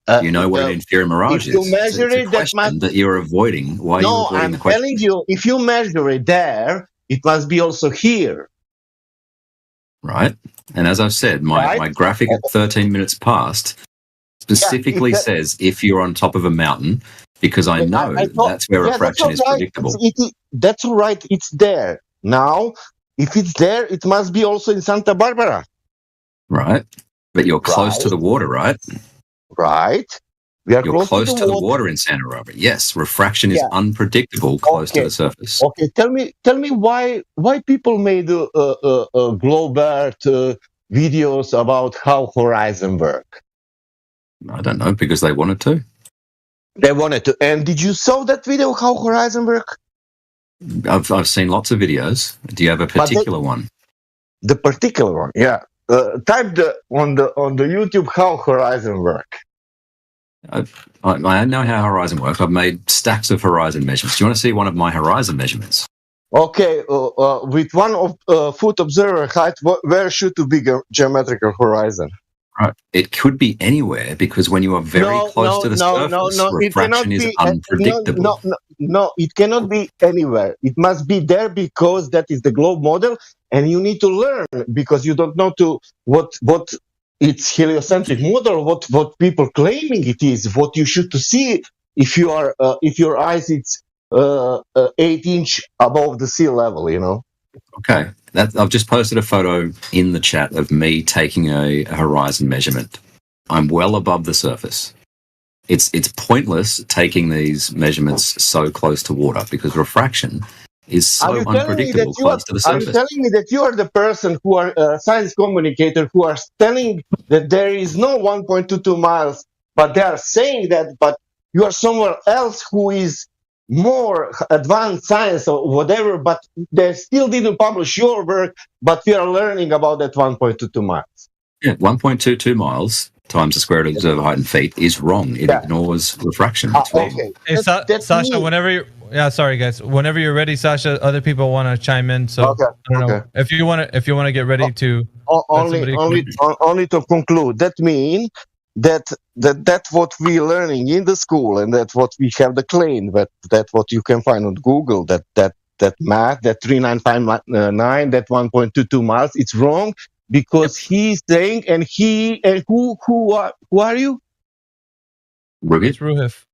Speaker 23: Do you know what an inferior mirage
Speaker 25: if you
Speaker 23: is?
Speaker 25: measure
Speaker 23: it's a
Speaker 25: it, that
Speaker 23: question
Speaker 25: must...
Speaker 23: that you're avoiding. Why are you
Speaker 25: No,
Speaker 23: avoiding
Speaker 25: I'm
Speaker 23: the question?
Speaker 25: telling you, if you measure it there, it must be also here.
Speaker 23: Right. And as I've said, my graphic at 13 minutes past specifically says if you're on top of a mountain, because I know that's where refraction is predictable.
Speaker 25: That's all right. It's there. Now, if it's there, it must be also in Santa Barbara.
Speaker 23: Right. But you're close to the water, right?
Speaker 25: Right. We are
Speaker 23: You're close to the
Speaker 25: water.
Speaker 23: water in Santa Barbara. Yes, refraction is unpredictable close to the surface.
Speaker 25: Okay, tell me why people made Globe Earth videos about how horizon work.
Speaker 23: I don't know, because they wanted to.
Speaker 25: They wanted to. And did you saw that video how horizon work?
Speaker 23: I've seen lots of videos. Do you have a particular one?
Speaker 25: The particular one, yeah. Type on the YouTube how horizon work.
Speaker 23: I know how horizon works. I've made stacks of horizon measurements. Do you want to see one of my horizon measurements?
Speaker 25: Okay, with 1 foot observer height, where should to be geometrical horizon?
Speaker 23: Right. It could be anywhere because when you are very close to the surface, refraction is unpredictable.
Speaker 25: No, it cannot be anywhere. It must be there because that is the globe model, and you need to learn because you don't know what it's heliocentric model, what people claiming it is, what you should to see if you are if your eyes it's 8-inch above the sea level, you know.
Speaker 23: Okay, I've just posted a photo in the chat of me taking a horizon measurement. I'm well above the surface. It's pointless taking these measurements so close to water because refraction is so unpredictable close to the surface.
Speaker 25: Are you telling me that you are the person who are science communicator who are telling that there is no 1.22 miles, but they are saying that, but you are somewhere else who is more advanced science or whatever, but they still didn't publish your work, but we are learning about that 1.22 miles.
Speaker 23: Yeah, 1.22 miles times the square root of observer height in feet is wrong. It ignores refraction. It's wrong.
Speaker 25: Okay.
Speaker 14: Hey, Sasha, whenever you sorry guys, whenever you're ready, Sasha, other people want to chime in. So I don't know if you want to get ready to.
Speaker 25: Only to conclude, that means that what we learning in the school and that what we have the claim that what you can find on Google that math that 3959 that 1.22 miles it's wrong because he's saying and who are you?
Speaker 23: Ruhif.
Speaker 14: Ruhif.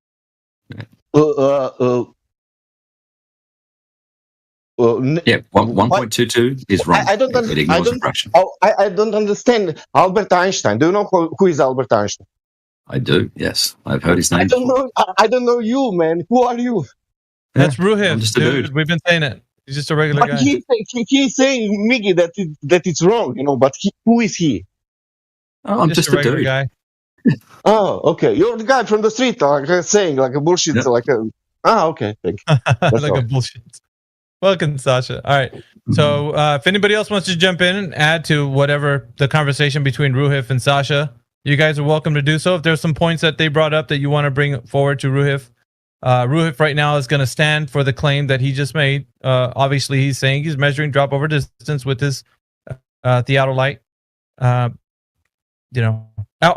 Speaker 23: Yeah, 1.22 is wrong.
Speaker 25: I don't
Speaker 23: it ignores refraction.
Speaker 25: I don't understand. Albert Einstein. Do you know who is Albert Einstein?
Speaker 23: I do. Yes, I've heard his name.
Speaker 25: I don't know you, man. Who are you?
Speaker 14: That's Ruhif.
Speaker 23: I'm just a dude.
Speaker 14: We've been saying it. He's just a regular guy.
Speaker 25: He's saying, Miggy, that it's wrong, you know. But who is he?
Speaker 23: Oh, I'm just a
Speaker 14: regular
Speaker 23: dude.
Speaker 14: guy.
Speaker 25: Oh, okay. You're the guy from the street, like saying like a bullshit, like a. Ah, okay. Thank you.
Speaker 14: Like a bullshit. Welcome, Sasha. All right. So if anybody else wants to jump in and add to whatever the conversation between Ruhif and Sasha, you guys are welcome to do so. If there's some points that they brought up that you want to bring forward to Ruhif, Ruhif right now is going to stand for the claim that he just made. Obviously, he's saying he's measuring drop over distance with his theodolite. Oh,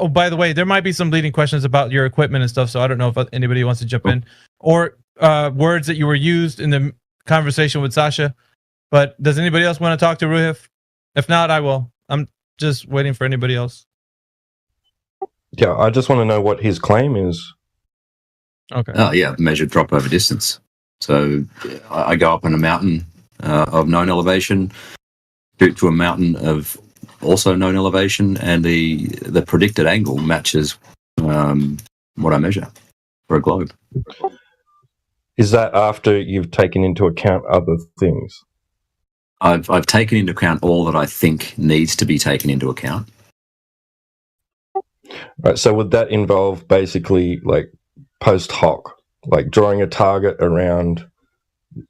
Speaker 14: by the way, there might be some leading questions about your equipment and stuff, so I don't know if anybody wants to jump in. Or words that you were used in the conversation with Sasha. But does anybody else want to talk to Ruhif? If not, I will. I'm just waiting for anybody else.
Speaker 1: Yeah, I just want to know what his claim is.
Speaker 14: Okay.
Speaker 23: Oh, yeah, measured drop over distance. So I go up on a mountain of known elevation, shoot to a mountain of also known elevation, and the predicted angle matches what I measure for a globe.
Speaker 1: Is that after you've taken into account other things?
Speaker 23: I've taken into account all that I think needs to be taken into account.
Speaker 1: Right. So would that involve basically like post hoc, like drawing a target around,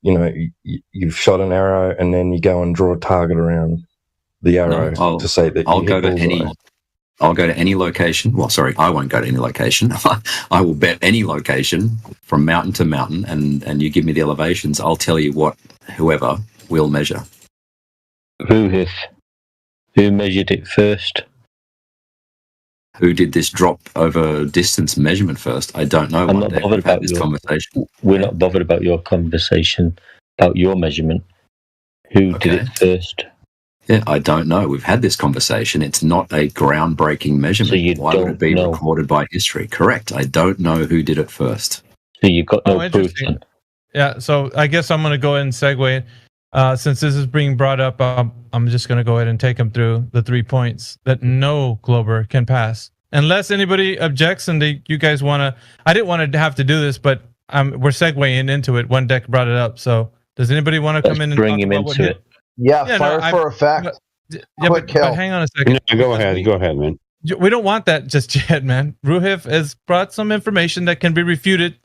Speaker 1: you've shot an arrow and then you go and draw a target around the arrow to say that
Speaker 23: I'll
Speaker 1: you
Speaker 23: go
Speaker 1: hit
Speaker 23: to
Speaker 1: bullseye?
Speaker 23: I'll go to any location. Well, sorry, I won't go to any location. I will bet any location from mountain to mountain, and you give me the elevations. I'll tell you what whoever will measure.
Speaker 2: Who measured it first?
Speaker 23: Who did this drop over distance measurement first? I don't know.
Speaker 2: I'm not bothered about
Speaker 23: this conversation.
Speaker 2: We're not bothered about your conversation, about your measurement. Who did it first?
Speaker 23: Yeah, I don't know. We've had this conversation. It's not a groundbreaking measurement. Why would it be recorded by history? Correct. I don't know who did it first.
Speaker 2: So you've got no proof.
Speaker 14: Interesting. Yeah, so I guess I'm going to go ahead and segue. Since this is being brought up, I'm just going to go ahead and take them through the 3 points that no Glober can pass. Unless anybody objects and you guys want to... I didn't want to have to do this, but we're segueing into it. One deck brought it up. So does anybody want to come in and
Speaker 2: bring
Speaker 14: talk
Speaker 2: him
Speaker 14: about
Speaker 2: into it?
Speaker 24: Yeah, fire for effect.
Speaker 14: But hang on a second.
Speaker 5: No, go ahead, man.
Speaker 14: We don't want that just yet, man. Ruhif has brought some information that can be refuted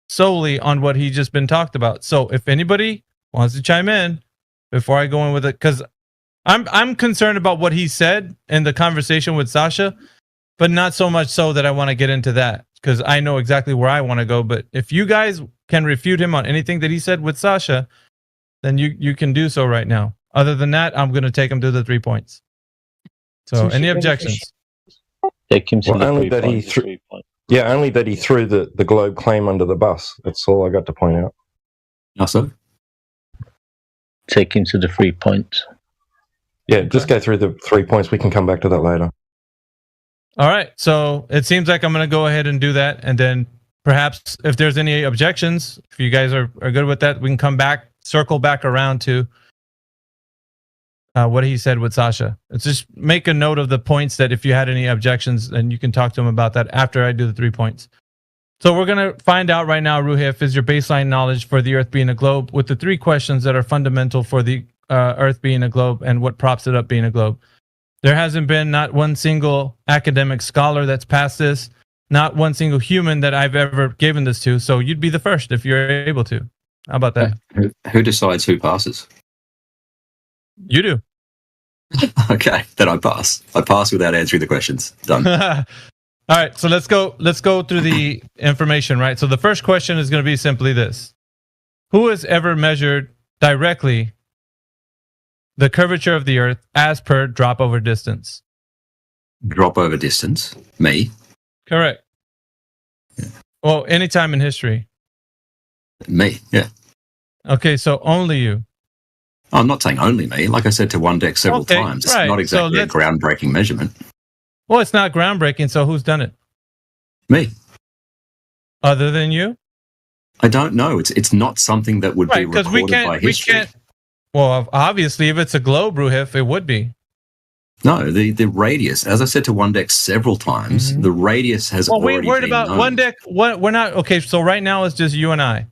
Speaker 14: solely on what he just been talked about. So if anybody wants to chime in before I go in with it, because I'm concerned about what he said in the conversation with Sasha, but not so much so that I want to get into that, because I know exactly where I want to go. But if you guys can refute him on anything that he said with Sasha, then you can do so right now. Other than that, I'm going to take him to the 3 points. So any objections?
Speaker 2: Take him to the
Speaker 1: only
Speaker 2: 3
Speaker 1: that
Speaker 2: points.
Speaker 1: he only that he threw the Globe claim under the bus. That's all I got to point out.
Speaker 23: Also,
Speaker 2: take him to the 3 points.
Speaker 1: Yeah, just go through the 3 points. We can come back to that later.
Speaker 14: All right. So it seems like I'm going to go ahead and do that. And then perhaps if there's any objections, if you guys are good with that, we can circle back around to what he said with Sasha. Let's just make a note of the points that if you had any objections, then you can talk to him about that after I do the 3 points. So we're going to find out right now, Ruhif, is your baseline knowledge for the Earth being a globe with the 3 questions that are fundamental for the Earth being a globe and what props it up being a globe. There hasn't been not one single academic scholar that's passed this, not one single human that I've ever given this to. So you'd be the first if you're able to. How about that?
Speaker 23: Who decides who passes?
Speaker 14: You do.
Speaker 23: Okay, then I pass. I pass without answering the questions. Done.
Speaker 14: All right, so let's go through the information, right? So the first question is going to be simply this. Who has ever measured directly the curvature of the Earth as per drop over distance?
Speaker 23: Drop over distance? Me?
Speaker 14: Correct.
Speaker 23: Yeah.
Speaker 14: Well, anytime in history.
Speaker 23: Me, yeah.
Speaker 14: Okay, so only you.
Speaker 23: I'm not saying only me. Like I said to One Deck several times, it's not exactly a groundbreaking measurement.
Speaker 14: Well, it's not groundbreaking, so who's done it?
Speaker 23: Me.
Speaker 14: Other than you?
Speaker 23: I don't know. It's not something that would be recorded by history.
Speaker 14: Well, obviously, if it's a globe, Ruhif, it would be.
Speaker 23: No, the radius, as I said to One Deck several times, the radius has already
Speaker 14: worried
Speaker 23: been
Speaker 14: about
Speaker 23: known.
Speaker 14: One Deck. We're not okay. So right now it's just you and I.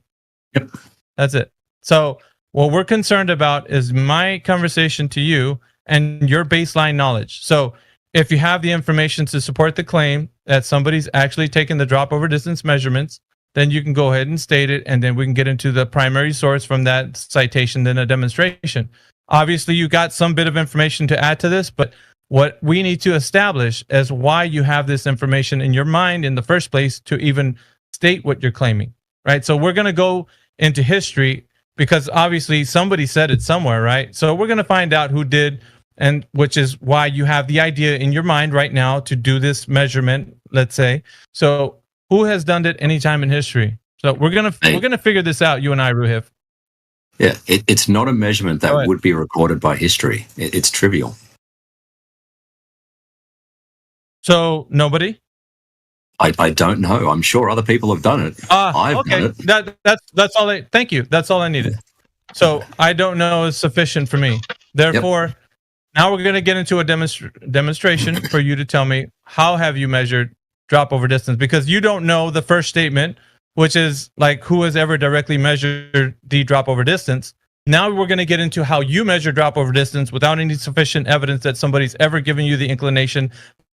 Speaker 23: Yep.
Speaker 14: That's it. So what we're concerned about is my conversation to you and your baseline knowledge. So if you have the information to support the claim that somebody's actually taken the drop over distance measurements, then you can go ahead and state it, and then we can get into the primary source from that citation, then a demonstration. Obviously, you got some bit of information to add to this, but what we need to establish is why you have this information in your mind in the first place to even state what you're claiming, right? So we're going to go into history because obviously somebody said it somewhere, right? So we're going to find out who did, and which is why you have the idea in your mind right now to do this measurement, let's say. So who has done it any time in history? So we're going to figure this out, you and I, Ruhif.
Speaker 23: Yeah, it's not a measurement that would be recorded by history. It's trivial.
Speaker 14: So nobody?
Speaker 23: I don't know. I'm sure other people have done it. I've done it.
Speaker 14: That's all. Thank you. That's all I needed. So I don't know is sufficient for me. Therefore, now we're going to get into a demonstration for you to tell me how have you measured drop over distance, because you don't know the first statement, which is like who has ever directly measured the drop over distance. Now we're going to get into how you measure drop over distance without any sufficient evidence that somebody's ever given you the inclination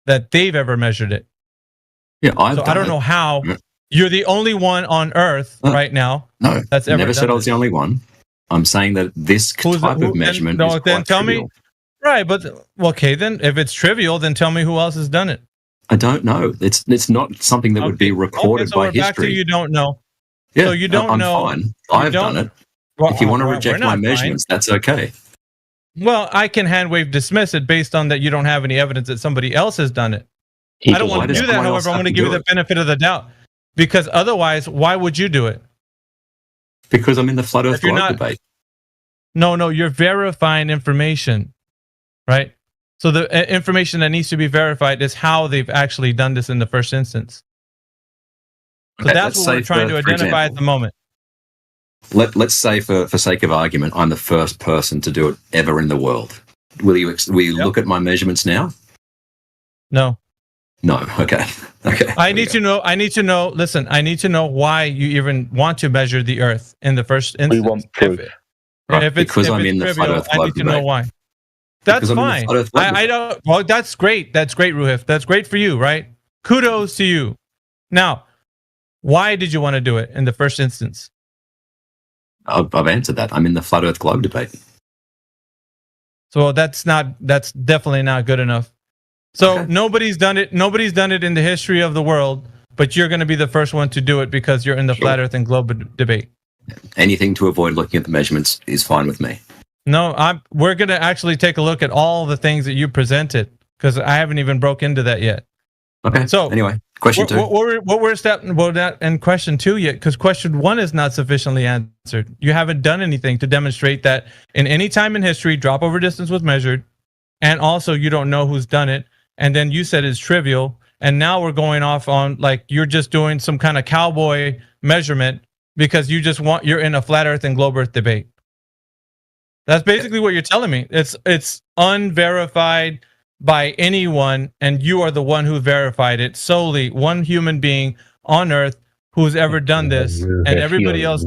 Speaker 14: that they've ever measured it.
Speaker 23: Yeah, I've
Speaker 14: so I
Speaker 23: done
Speaker 14: don't
Speaker 23: it.
Speaker 14: know how
Speaker 23: Yeah.
Speaker 14: you're the only one on Earth right now.
Speaker 23: No,
Speaker 14: that's ever
Speaker 23: never
Speaker 14: done
Speaker 23: said I was
Speaker 14: this.
Speaker 23: the only one. I'm saying that this type of measurement is quite
Speaker 14: tell
Speaker 23: trivial.
Speaker 14: me. Right, but okay, then if it's trivial, then tell me who else has done it.
Speaker 23: I don't know. It's not something that would be recorded
Speaker 14: so
Speaker 23: by
Speaker 14: we're back to
Speaker 23: history.
Speaker 14: you don't know.
Speaker 23: Yeah,
Speaker 14: so you don't
Speaker 23: I'm
Speaker 14: know.
Speaker 23: fine.
Speaker 14: you
Speaker 23: I've
Speaker 14: don't-
Speaker 23: done it.
Speaker 14: Well,
Speaker 23: If you want to
Speaker 14: we're
Speaker 23: reject
Speaker 14: not
Speaker 23: my
Speaker 14: fine.
Speaker 23: measurements, that's okay.
Speaker 14: Well, I can hand wave dismiss it based on that you don't have any evidence that somebody else has done it. I don't want to do that. However, I'm going to give you the benefit of the doubt, because otherwise, why would you do it?
Speaker 23: Because I'm in the flat Earth
Speaker 14: If you're
Speaker 23: globe
Speaker 14: not-
Speaker 23: debate.
Speaker 14: No, you're verifying information, right? So the information that needs to be verified is how they've actually done this in the first instance. So
Speaker 23: Okay,
Speaker 14: that's
Speaker 23: let's
Speaker 14: what we're
Speaker 23: say
Speaker 14: trying to
Speaker 23: for
Speaker 14: identify at
Speaker 23: example,
Speaker 14: the moment.
Speaker 23: Let's say, for sake of argument, I'm the first person to do it ever in the world. Will you look at my measurements now?
Speaker 14: No.
Speaker 23: No. Okay. Okay.
Speaker 14: I need to know. Listen, I need to know why you even want to measure the Earth in the first instance.
Speaker 2: We want proof.
Speaker 23: Right, because I'm in the flat
Speaker 14: trivial,
Speaker 23: Earth
Speaker 14: I
Speaker 23: globe
Speaker 14: need to know
Speaker 23: debate.
Speaker 14: why. That's
Speaker 23: Because I'm in the
Speaker 14: fine.
Speaker 23: flat Earth globe
Speaker 14: I don't. Well, that's great. That's great, Ruhif. That's great for you, right? Kudos to you. Now, why did you want to do it in the first instance?
Speaker 23: I've answered that. I'm in the flat Earth globe debate.
Speaker 14: So that's definitely not good enough. So nobody's done it. Nobody's done it in the history of the world, but you're going to be the first one to do it because you're in the flat Earth and globe debate.
Speaker 23: Anything to avoid looking at the measurements is fine with me.
Speaker 14: No, we're going to actually take a look at all the things that you presented because I haven't even broke into that yet.
Speaker 23: Okay.
Speaker 14: So
Speaker 23: anyway, question two.
Speaker 14: What we're stepping not in question 2 yet, because question 1 is not sufficiently answered. You haven't done anything to demonstrate that in any time in history, drop over distance was measured, and also you don't know who's done it. And then you said it's trivial, and now we're going off on like you're just doing some kind of cowboy measurement because you're in a flat Earth and globe Earth debate. That's basically what you're telling me. It's unverified by anyone, and you are the one who verified it. Solely one human being on Earth who's ever done this, and everybody else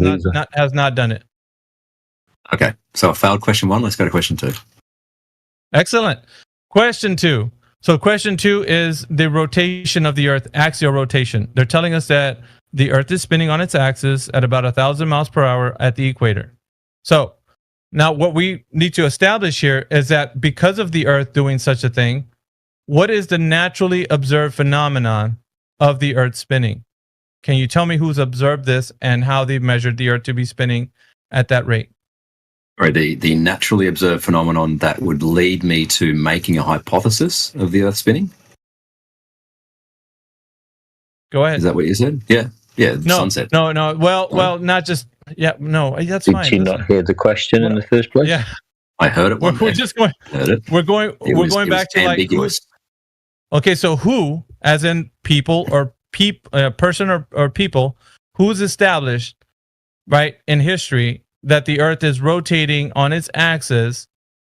Speaker 14: has not done it.
Speaker 23: Okay. So I failed question 1. Let's go to question 2.
Speaker 14: Excellent. Question 2. So question 2 is the rotation of the Earth, axial rotation. They're telling us that the Earth is spinning on its axis at about 1,000 miles per hour at the equator. So now what we need to establish here is that because of the Earth doing such a thing, what is the naturally observed phenomenon of the Earth spinning? Can you tell me who's observed this and how they've measured the Earth to be spinning at that rate?
Speaker 23: Right, the naturally observed phenomenon that would lead me to making a hypothesis of the Earth spinning.
Speaker 14: Go ahead.
Speaker 23: Is that what you said? Yeah, yeah.
Speaker 14: No,
Speaker 23: Sunset.
Speaker 14: no. Well, not just. Yeah, no. That's fine.
Speaker 2: Did you not hear the question in the first place?
Speaker 14: Yeah,
Speaker 23: I heard it.
Speaker 14: we're just going.
Speaker 23: Heard it.
Speaker 14: We're going back to like.
Speaker 23: ambiguous.
Speaker 14: Okay, so who, as in people or person or people, who's established, right, in history that the Earth is rotating on its axis,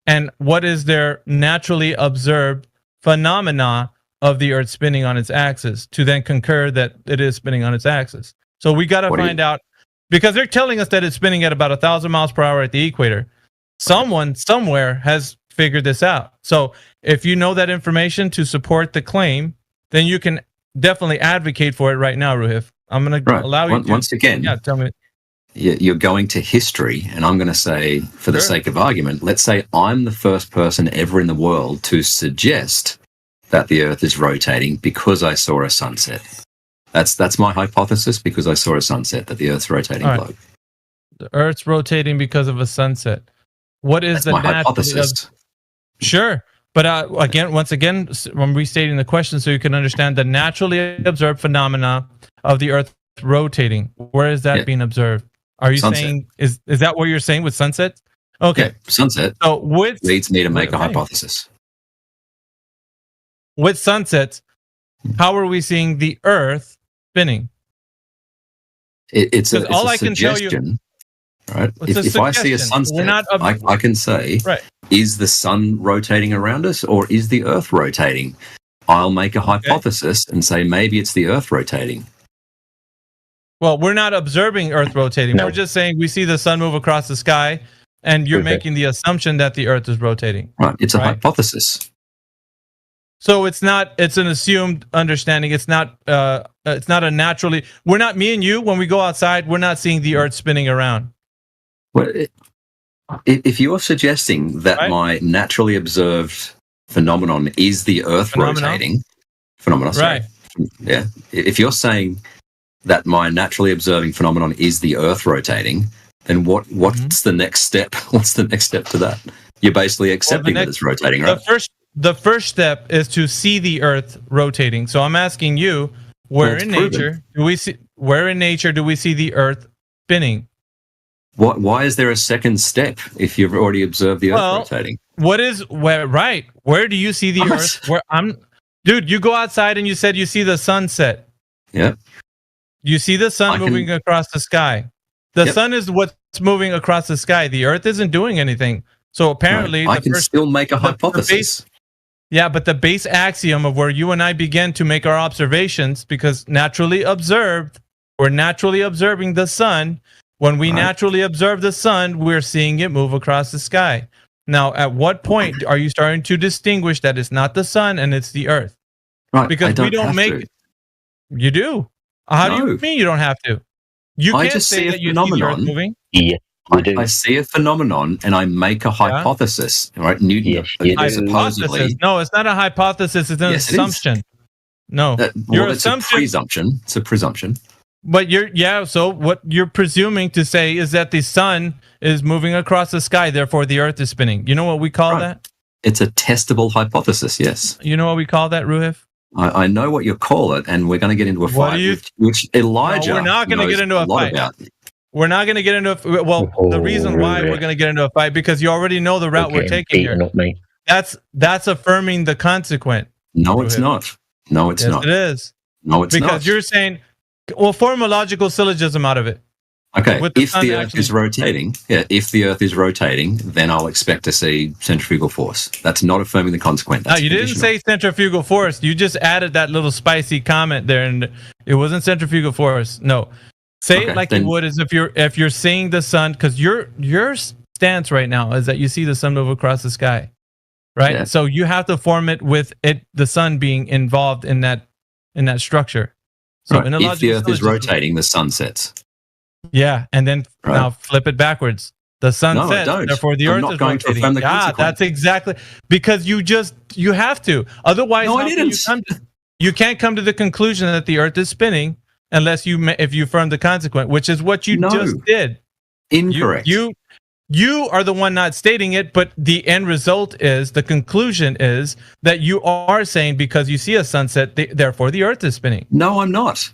Speaker 14: and what is their naturally observed phenomena of the Earth spinning on its axis to then concur that it is spinning on its axis? So we got to find out, because they're telling us that it's spinning at about 1,000 miles per hour at the equator. Someone somewhere has figured this out. So if you know that information to support the claim, then you can definitely advocate for it right now, Ruhif. I'm going to allow you to.
Speaker 23: Once again,
Speaker 14: yeah, tell me.
Speaker 23: You're going to history, and I'm going to say, for the sake of argument, let's say I'm the first person ever in the world to suggest that the Earth is rotating because I saw a sunset. That's my hypothesis, because I saw a sunset, that the Earth's rotating globe.
Speaker 14: The Earth's rotating because of a sunset. What is
Speaker 23: That's my
Speaker 14: the
Speaker 23: hypothesis.
Speaker 14: Sure. But once again, I'm restating the question so you can understand the naturally observed phenomena of the Earth rotating. Where is that being observed? Are you
Speaker 23: Sunset.
Speaker 14: saying, is that what you're saying with sunset? Okay.
Speaker 23: Yeah, sunset
Speaker 14: So with
Speaker 23: leads me to make a hypothesis.
Speaker 14: With sunsets, how are we seeing the Earth spinning?
Speaker 23: It's a
Speaker 14: all I can tell you-
Speaker 23: suggestion, right?
Speaker 14: It's a
Speaker 23: If I see a
Speaker 14: suggestion. We're
Speaker 23: sunset,
Speaker 14: not
Speaker 23: I can say,
Speaker 14: Right.
Speaker 23: is the sun rotating around us, or is the Earth rotating? I'll make a hypothesis and say maybe it's the Earth rotating.
Speaker 14: Well, we're not observing Earth rotating.
Speaker 23: No.
Speaker 14: We're just saying we see the sun move across the sky, and you're
Speaker 23: Okay.
Speaker 14: making the assumption that the Earth is rotating.
Speaker 23: Right, it's a hypothesis.
Speaker 14: So it's an assumed understanding. It's not a naturally. We're not, me and you, when we go outside, we're not seeing the Earth spinning around.
Speaker 23: Well, if you're suggesting that my naturally observed phenomenon is the Earth rotating, sorry.
Speaker 14: Right.
Speaker 23: Yeah. If you're saying that my naturally observing phenomenon is the Earth rotating, then what's the next step? What's the next step to that? You're basically accepting that it's rotating, right?
Speaker 14: The first step is to see the Earth rotating. So I'm asking you, where in nature do we see the Earth spinning?
Speaker 23: Why is there a second step if you've already observed the Earth rotating?
Speaker 14: Where do you see the Earth? Dude, you go outside and you said you see the sunset.
Speaker 23: Yeah.
Speaker 14: You see the sun moving across the sky. The sun is what's moving across the sky. The Earth isn't doing anything. So apparently,
Speaker 23: I can still make a hypothesis.
Speaker 14: But the base axiom of where you and I begin to make our observations, because naturally observed, we're naturally observing the sun. When we naturally observe the sun, we're seeing it move across the sky. Now, at what point are you starting to distinguish that it's not the sun and it's the Earth?
Speaker 23: Right.
Speaker 14: Because we don't make it. You do. How do you mean you don't have to? You can't say that you see the Earth moving.
Speaker 23: Yeah. I see a phenomenon and I make a hypothesis, right? Newton supposedly.
Speaker 14: No, it's not a hypothesis. It's an assumption. No, your assumption.
Speaker 23: It's a presumption. It's a presumption.
Speaker 14: But so what you're presuming to say is that the sun is moving across the sky, therefore the Earth is spinning. You know what we call that?
Speaker 23: It's a testable hypothesis, yes.
Speaker 14: You know what we call that, Ruhif?
Speaker 23: I know what you call it, and we're going to get into a fight, which Elijah
Speaker 14: we're not going to get into a fight. We're not going to get into the reason why we're going to get into a fight, because you already know the route we're taking here. That's affirming the consequent.
Speaker 23: No, it's not. No, it's not.
Speaker 14: It is.
Speaker 23: No, it's not.
Speaker 14: Because you're saying, form a logical syllogism out of it.
Speaker 23: Okay, if the Earth is rotating, then I'll expect to see centrifugal force. That's not affirming the consequent.
Speaker 14: No, you didn't say centrifugal force. You just added that little spicy comment there, and it wasn't centrifugal force. No. Say it like you would as if you're seeing the sun, because your stance right now is that you see the sun move across the sky, right?
Speaker 23: Yeah.
Speaker 14: So you have to form it with the sun being involved in that structure. So in a
Speaker 23: if the Earth is rotating, the sun sets.
Speaker 14: Yeah, and then now flip it backwards. The sun sets, therefore the Earth is rotating. That's exactly, because you have to. Otherwise, you can't come to the conclusion that the Earth is spinning unless if you affirm the consequent, which is what you just did.
Speaker 23: Incorrect.
Speaker 14: You are the one not stating it, but the end result is, the conclusion is that you are saying because you see a sunset, therefore the Earth is spinning.
Speaker 23: No, I'm not.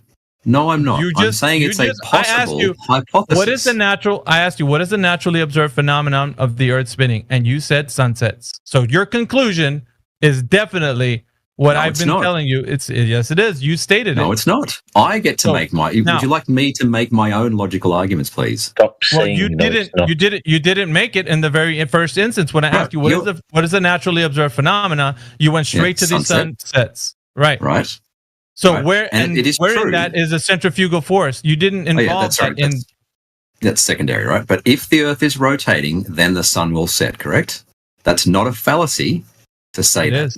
Speaker 23: I'm saying it's a possible hypothesis.
Speaker 14: I asked you, what is the naturally observed phenomenon of the Earth spinning? And you said sunsets. So your conclusion is definitely what I've been telling you. Yes, it is. You stated it.
Speaker 23: No, it's not. I get to make my. Would you like me to make my own logical arguments, please?
Speaker 2: Stop
Speaker 14: well,
Speaker 2: saying
Speaker 14: you didn't. You didn't make it in the very first instance when I asked you what is the naturally observed phenomena. You went straight to the sunsets. Right.
Speaker 23: Right.
Speaker 14: So where in that is a centrifugal force? You didn't involve that in.
Speaker 23: That's secondary, right? But if the Earth is rotating, then the sun will set. Correct. That's not a fallacy to say that.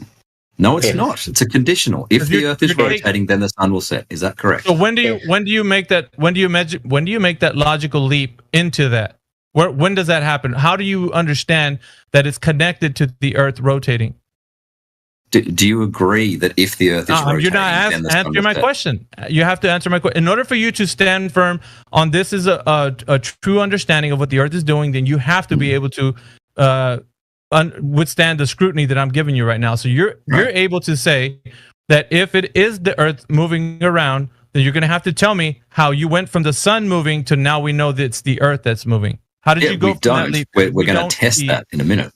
Speaker 23: No, it's not. It's a conditional. If the Earth is rotating, then the sun will set. Is that correct?
Speaker 14: So when do you make that logical leap into that? When does that happen? How do you understand that it's connected to the Earth rotating?
Speaker 23: Do you agree that if the Earth is rotating,
Speaker 14: you're not answering my question. You have to answer my question. In order for you to stand firm on this is a true understanding of what the Earth is doing, then you have to be able to withstand the scrutiny that I'm giving you right now. So you're able to say that if it is the Earth moving around, then you're going to have to tell me how you went from the sun moving to now we know that it's the Earth that's moving. How did you go from that leap?
Speaker 23: We're going to test that in a minute.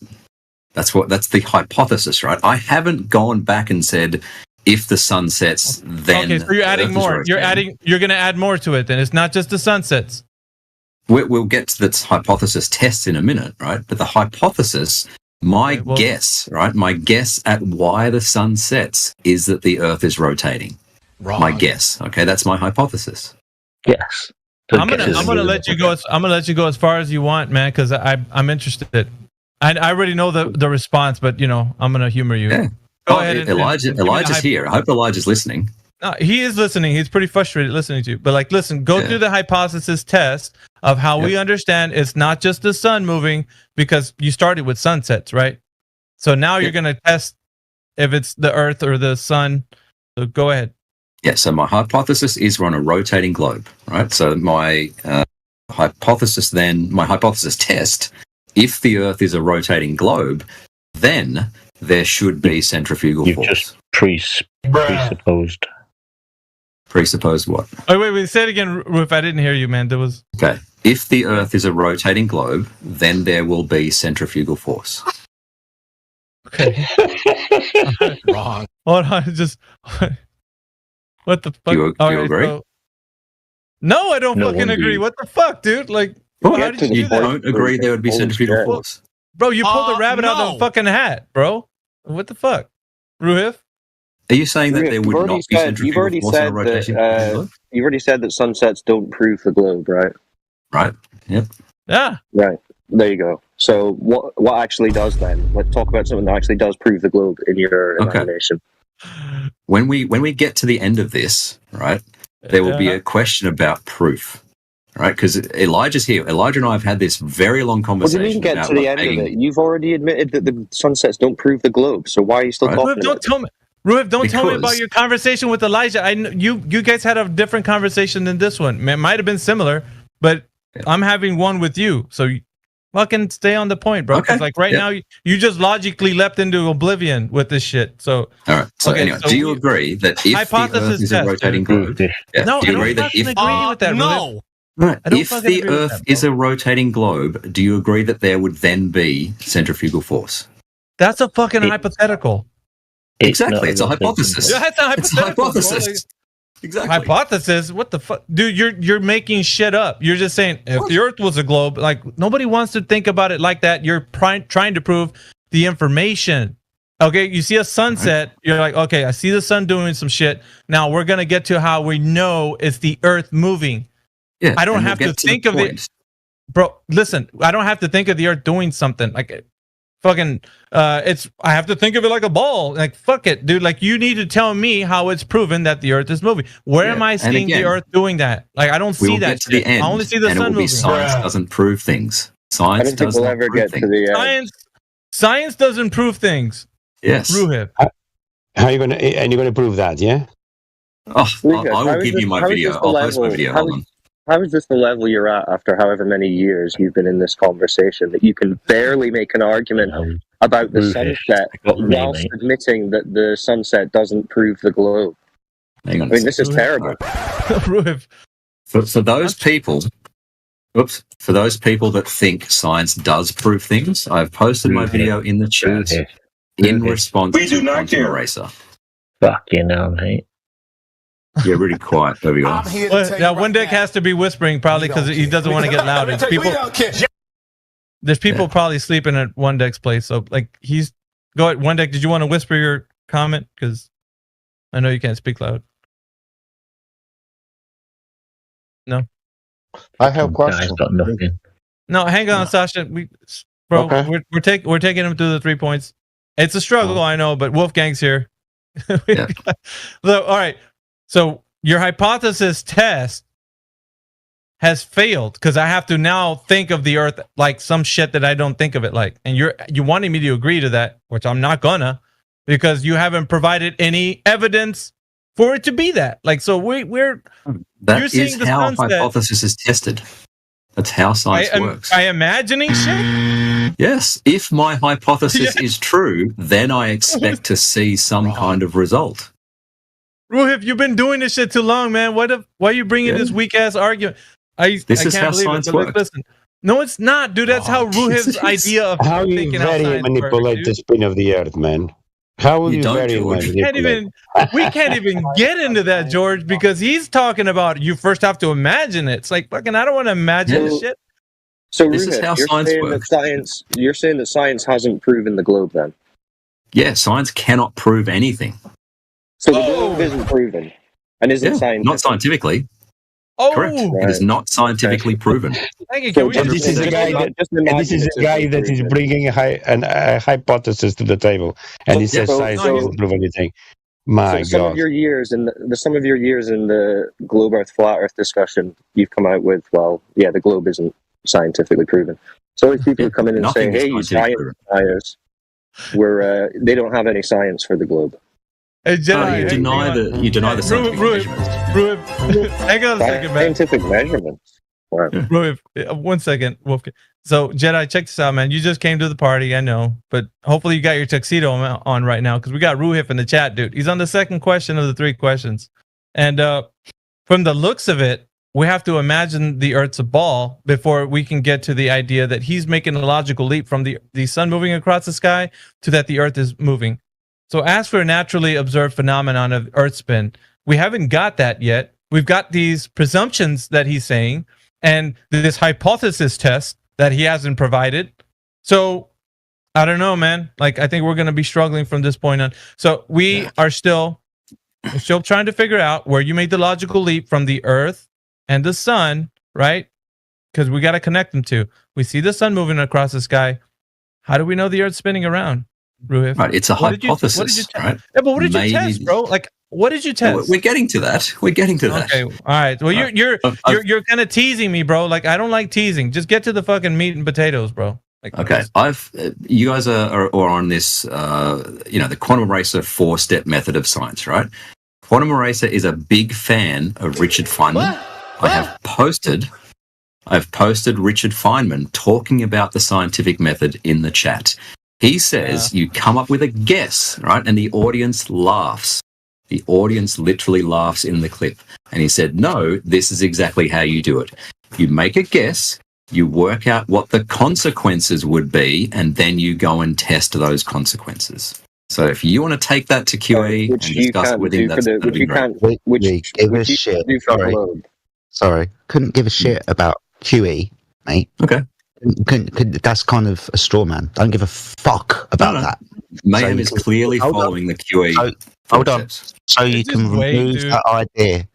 Speaker 23: That's the hypothesis, right? I haven't gone back and said if the sun sets, then
Speaker 14: okay. So you're adding more. You're going to add more to it. Then it's not just the sunsets.
Speaker 23: We'll get to the hypothesis test in a minute, right? But the hypothesis, my guess at why the sun sets is that the Earth is rotating. Right. My guess. Okay, that's my hypothesis.
Speaker 2: Yes.
Speaker 14: I'm gonna let you go. I'm gonna let you go as far as you want, man, because I'm interested. I already know the response, but I'm gonna humor you.
Speaker 23: Yeah.
Speaker 14: Go ahead. And,
Speaker 23: Elijah's here. I hope Elijah's listening.
Speaker 14: No, he is listening. He's pretty frustrated listening to you. But like, listen, go through the hypothesis test of how we understand it's not just the sun moving, because you started with sunsets, right? So now you're going to test if it's the Earth or the sun. So go ahead.
Speaker 23: Yeah, so my hypothesis is we're on a rotating globe, right? So my hypothesis test, if the Earth is a rotating globe, then there should be centrifugal force.
Speaker 2: Just presupposed.
Speaker 23: Presupposed what?
Speaker 14: Oh, wait, say it again, Roof. I didn't hear you, man. There was...
Speaker 23: Okay. If the Earth is a rotating globe, then there will be centrifugal force.
Speaker 14: Okay.
Speaker 23: Wrong.
Speaker 14: Hold on, just... What the fuck?
Speaker 23: Do you agree?
Speaker 14: So... No, I don't fucking agree. What the fuck, dude? Like, how did you do that?
Speaker 23: Don't agree there would be centrifugal force?
Speaker 14: Bro, you pulled the rabbit out of the fucking hat, bro. What the fuck? Ruhif?
Speaker 23: Are you saying that there would not be centrifugal force in a rotation globe?
Speaker 5: You've already said that sunsets don't prove the globe, right?
Speaker 23: Right. Yep.
Speaker 14: Yeah.
Speaker 5: Right. There you go. So what actually does then? Let's talk about something that actually does prove the globe in your imagination.
Speaker 23: When we get to the end of this, right, there will be a question about proof. Right, because Elijah's here. Elijah and I have had this very long conversation.
Speaker 5: What do you mean get to the end of it? You've already admitted that the sunsets don't prove the globe, so why are you still talking about it?
Speaker 14: Ruhif, don't tell me about your conversation with Elijah. You guys had a different conversation than this one. It might have been similar, but I'm having one with you. So fucking stay on the point, bro. Because like now, you just logically leapt into oblivion with this shit. So
Speaker 23: all right. So anyway, do you agree that if the Earth is a rotating globe,
Speaker 14: no,
Speaker 23: do you agree that if
Speaker 14: agree with that,
Speaker 23: no. Right. If the Earth is a rotating globe, do you agree that there would then be centrifugal force?
Speaker 14: That's a fucking hypothetical.
Speaker 23: Exactly. It's a hypothesis.
Speaker 14: Yeah, it's a hypothetical.
Speaker 23: It's a hypothesis. Exactly.
Speaker 14: Hypothesis? What the fuck? Dude, you're making shit up. You're just saying if the Earth was a globe, like nobody wants to think about it like that. You're trying to prove the information. Okay, you see a sunset, you're like, okay, I see the sun doing some shit. Now we're going to get to how we know it's the Earth moving.
Speaker 23: Yeah,
Speaker 14: I don't have to think of it. Bro, listen, I don't have to think of the Earth doing something. Like, fucking, I have to think of it like a ball. Like, fuck it, dude. Like, you need to tell me how it's proven that the Earth is moving. Where am I seeing the Earth doing that? Like, I don't see that.
Speaker 23: To the end,
Speaker 14: I only see the sun moving.
Speaker 23: Science doesn't prove things. Science does not prove things.
Speaker 14: Science doesn't prove things.
Speaker 23: Yes.
Speaker 14: Ruhif.
Speaker 6: How are you gonna? And you're gonna prove that? Yeah.
Speaker 23: Oh, I will give you my video. I'll post my video. Hold on.
Speaker 5: How is this the level you're at after however many years you've been in this conversation that you can barely make an argument about the sunset whilst admitting that the sunset doesn't prove the globe? I mean, this is terrible.
Speaker 23: For those people, for those people that think science does prove things, I've posted my video in the chat in response to Quantum Eraser.
Speaker 2: Fucking hell, mate.
Speaker 23: Yeah, really quiet. There we go.
Speaker 14: Yeah, one deck has to be whispering probably because he doesn't want to get loud. There's people probably sleeping at one deck's place. So like go ahead. One deck. Did you want to whisper your comment? Because I know you can't speak loud. No.
Speaker 6: I have questions.
Speaker 2: Got nothing.
Speaker 14: No, hang on, Sasha. We're taking him through the 3 points. It's a struggle, I know, but Wolfgang's here.
Speaker 23: Yeah.
Speaker 14: All right. So your hypothesis test has failed because I have to now think of the Earth like some shit that I don't think of it like. And you wanted me to agree to that, which I'm not gonna, because you haven't provided any evidence for it to be that. Like, so we're
Speaker 23: that is how hypothesis is tested. That's how science works.
Speaker 14: I imagining shit?
Speaker 23: Yes. If my hypothesis is true, then I expect to see some kind of result.
Speaker 14: Ruhif, you've been doing this shit too long, man. Why are you bringing this weak ass argument? I can't
Speaker 23: how
Speaker 14: believe
Speaker 23: science
Speaker 14: it.
Speaker 23: works.
Speaker 14: Listen, no, it's not, dude. That's how Ruhif's idea of
Speaker 6: how you
Speaker 14: thinking
Speaker 6: very manipulate the spin of the Earth, man. How will you very manipulate?
Speaker 14: We can't even get into that, George, because he's talking about you first have to imagine it. It's like fucking I don't want to imagine this shit.
Speaker 5: So
Speaker 23: This is
Speaker 5: Ruhif,
Speaker 23: how
Speaker 5: you're
Speaker 23: science
Speaker 5: saying
Speaker 23: works.
Speaker 5: that you're saying that science hasn't proven the globe then?
Speaker 23: Yeah, science cannot prove anything.
Speaker 5: So the globe isn't proven. And isn't science
Speaker 23: not scientifically. Correct. It is not scientifically proven.
Speaker 14: Thank you.
Speaker 6: So this is the guy that is bringing a hypothesis to the table, and he says science doesn't prove anything. My
Speaker 5: Some
Speaker 6: God.
Speaker 5: of your years in the globe Earth flat Earth discussion, you've come out with, well, yeah, the globe isn't scientifically proven. So these people who come in and say, hey, you science deniers, they don't have any science for the globe.
Speaker 14: Hey, Jedi,
Speaker 23: you deny the scientific
Speaker 14: measurements. Hang on a second, man.
Speaker 5: Scientific measurements. Wow.
Speaker 14: Ruif, 1 second, Wolfgang. So, Jedi, check this out, man. You just came to the party, I know, but hopefully you got your tuxedo on right now, because we got Ruhif in the chat, dude. He's on the second question of the 3 questions. And from the looks of it, we have to imagine the Earth's a ball before we can get to the idea that he's making a logical leap from the sun moving across the sky to that the Earth is moving. So as for a naturally observed phenomenon of Earth spin, we haven't got that yet. We've got these presumptions that he's saying and this hypothesis test that he hasn't provided. So I don't know, man. Like, I think we're going to be struggling from this point on. So we are still trying to figure out where you made the logical leap from the Earth and the sun, right? Because we got to connect them to. We see the sun moving across the sky. How do we know the Earth's spinning around? Ruhif?
Speaker 23: Right, it's a hypothesis, right?
Speaker 14: Yeah, but what did you test, bro? Like, what did you test?
Speaker 23: We're getting to that.
Speaker 14: Okay, all right. Well, you're kind of teasing me, bro. Like, I don't like teasing. Just get to the fucking meat and potatoes, bro. Like,
Speaker 23: okay, you guys are on this, the quantum eraser 4-step method of science, right? Quantum eraser is a big fan of Richard Feynman. I've posted Richard Feynman talking about the scientific method in the chat. He says you come up with a guess, right? And the audience laughs. The audience literally laughs in the clip. And he said, no, this is exactly how you do it. You make a guess, you work out what the consequences would be, and then you go and test those consequences. So if you want to take that to QE and discuss it with him, that's going to be great.
Speaker 7: Sorry, couldn't give a shit about QE, mate.
Speaker 23: Okay.
Speaker 7: That's kind of a straw man. Don't give a fuck about that.
Speaker 23: Mayhem is clearly following the QE.
Speaker 7: Hold on. So you can remove that idea,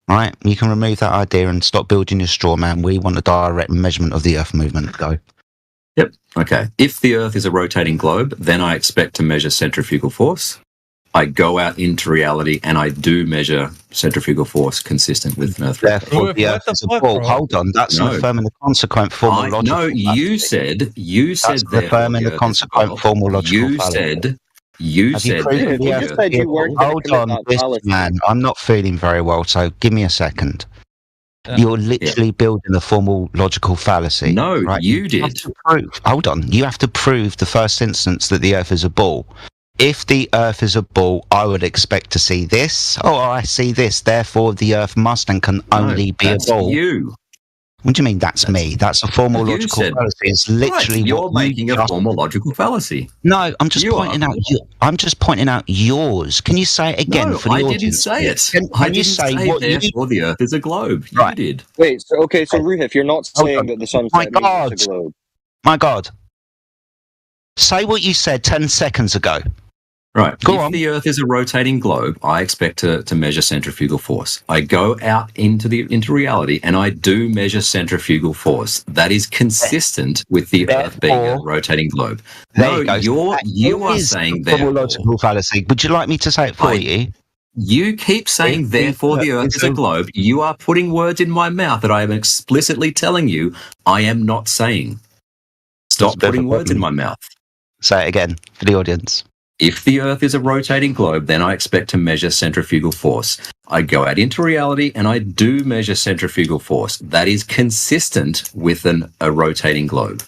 Speaker 7: right? You can remove that idea and stop building your straw man. We want a direct measurement of the Earth movement. Go.
Speaker 23: Yep. Okay. If the Earth is a rotating globe, then I expect to measure centrifugal force. I go out into reality and I do measure centrifugal force consistent with an Earth.
Speaker 7: Therefore, the Earth is a ball. Hold on, that's an affirming the consequent formal logical.
Speaker 23: No, you said
Speaker 7: that's affirming the consequent formal logical.
Speaker 23: You said.
Speaker 7: Hold on, this man. I'm not feeling very well, so give me a second. You're literally building a formal logical fallacy.
Speaker 23: No,
Speaker 7: right?
Speaker 23: you did.
Speaker 7: Hold on. You have to prove the first instance that the Earth is a ball. If the Earth is a ball, I would expect to see this. Oh, I see this. Therefore, the Earth must and can only be a ball.
Speaker 23: You.
Speaker 7: What do you mean? That's me. That's a formal logical fallacy. It's literally
Speaker 23: you're making a formal logical fallacy.
Speaker 7: No, I'm just pointing out. I'm just pointing out yours. Can you say it again for the audience?
Speaker 23: I didn't say it.
Speaker 7: Can you say what
Speaker 23: therefore the Earth is a globe? You did.
Speaker 5: Wait. So Ruhif, you're not saying that the sun's a globe.
Speaker 7: My God. Say what you said 10 seconds ago.
Speaker 23: Right. If the Earth is a rotating globe, I expect to measure centrifugal force. I go out into reality and I do measure centrifugal force. That is consistent with the Earth being a rotating globe. No, you are saying therefore.
Speaker 7: Logical fallacy. Would you like me to say it for you?
Speaker 23: You keep saying therefore the Earth is a globe. You are putting words in my mouth that I am explicitly telling you I am not saying. Stop putting words in my mouth.
Speaker 7: Say it again for the audience.
Speaker 23: If the Earth is a rotating globe, then I expect to measure centrifugal force. I go out into reality and I do measure centrifugal force. That is consistent with a rotating globe.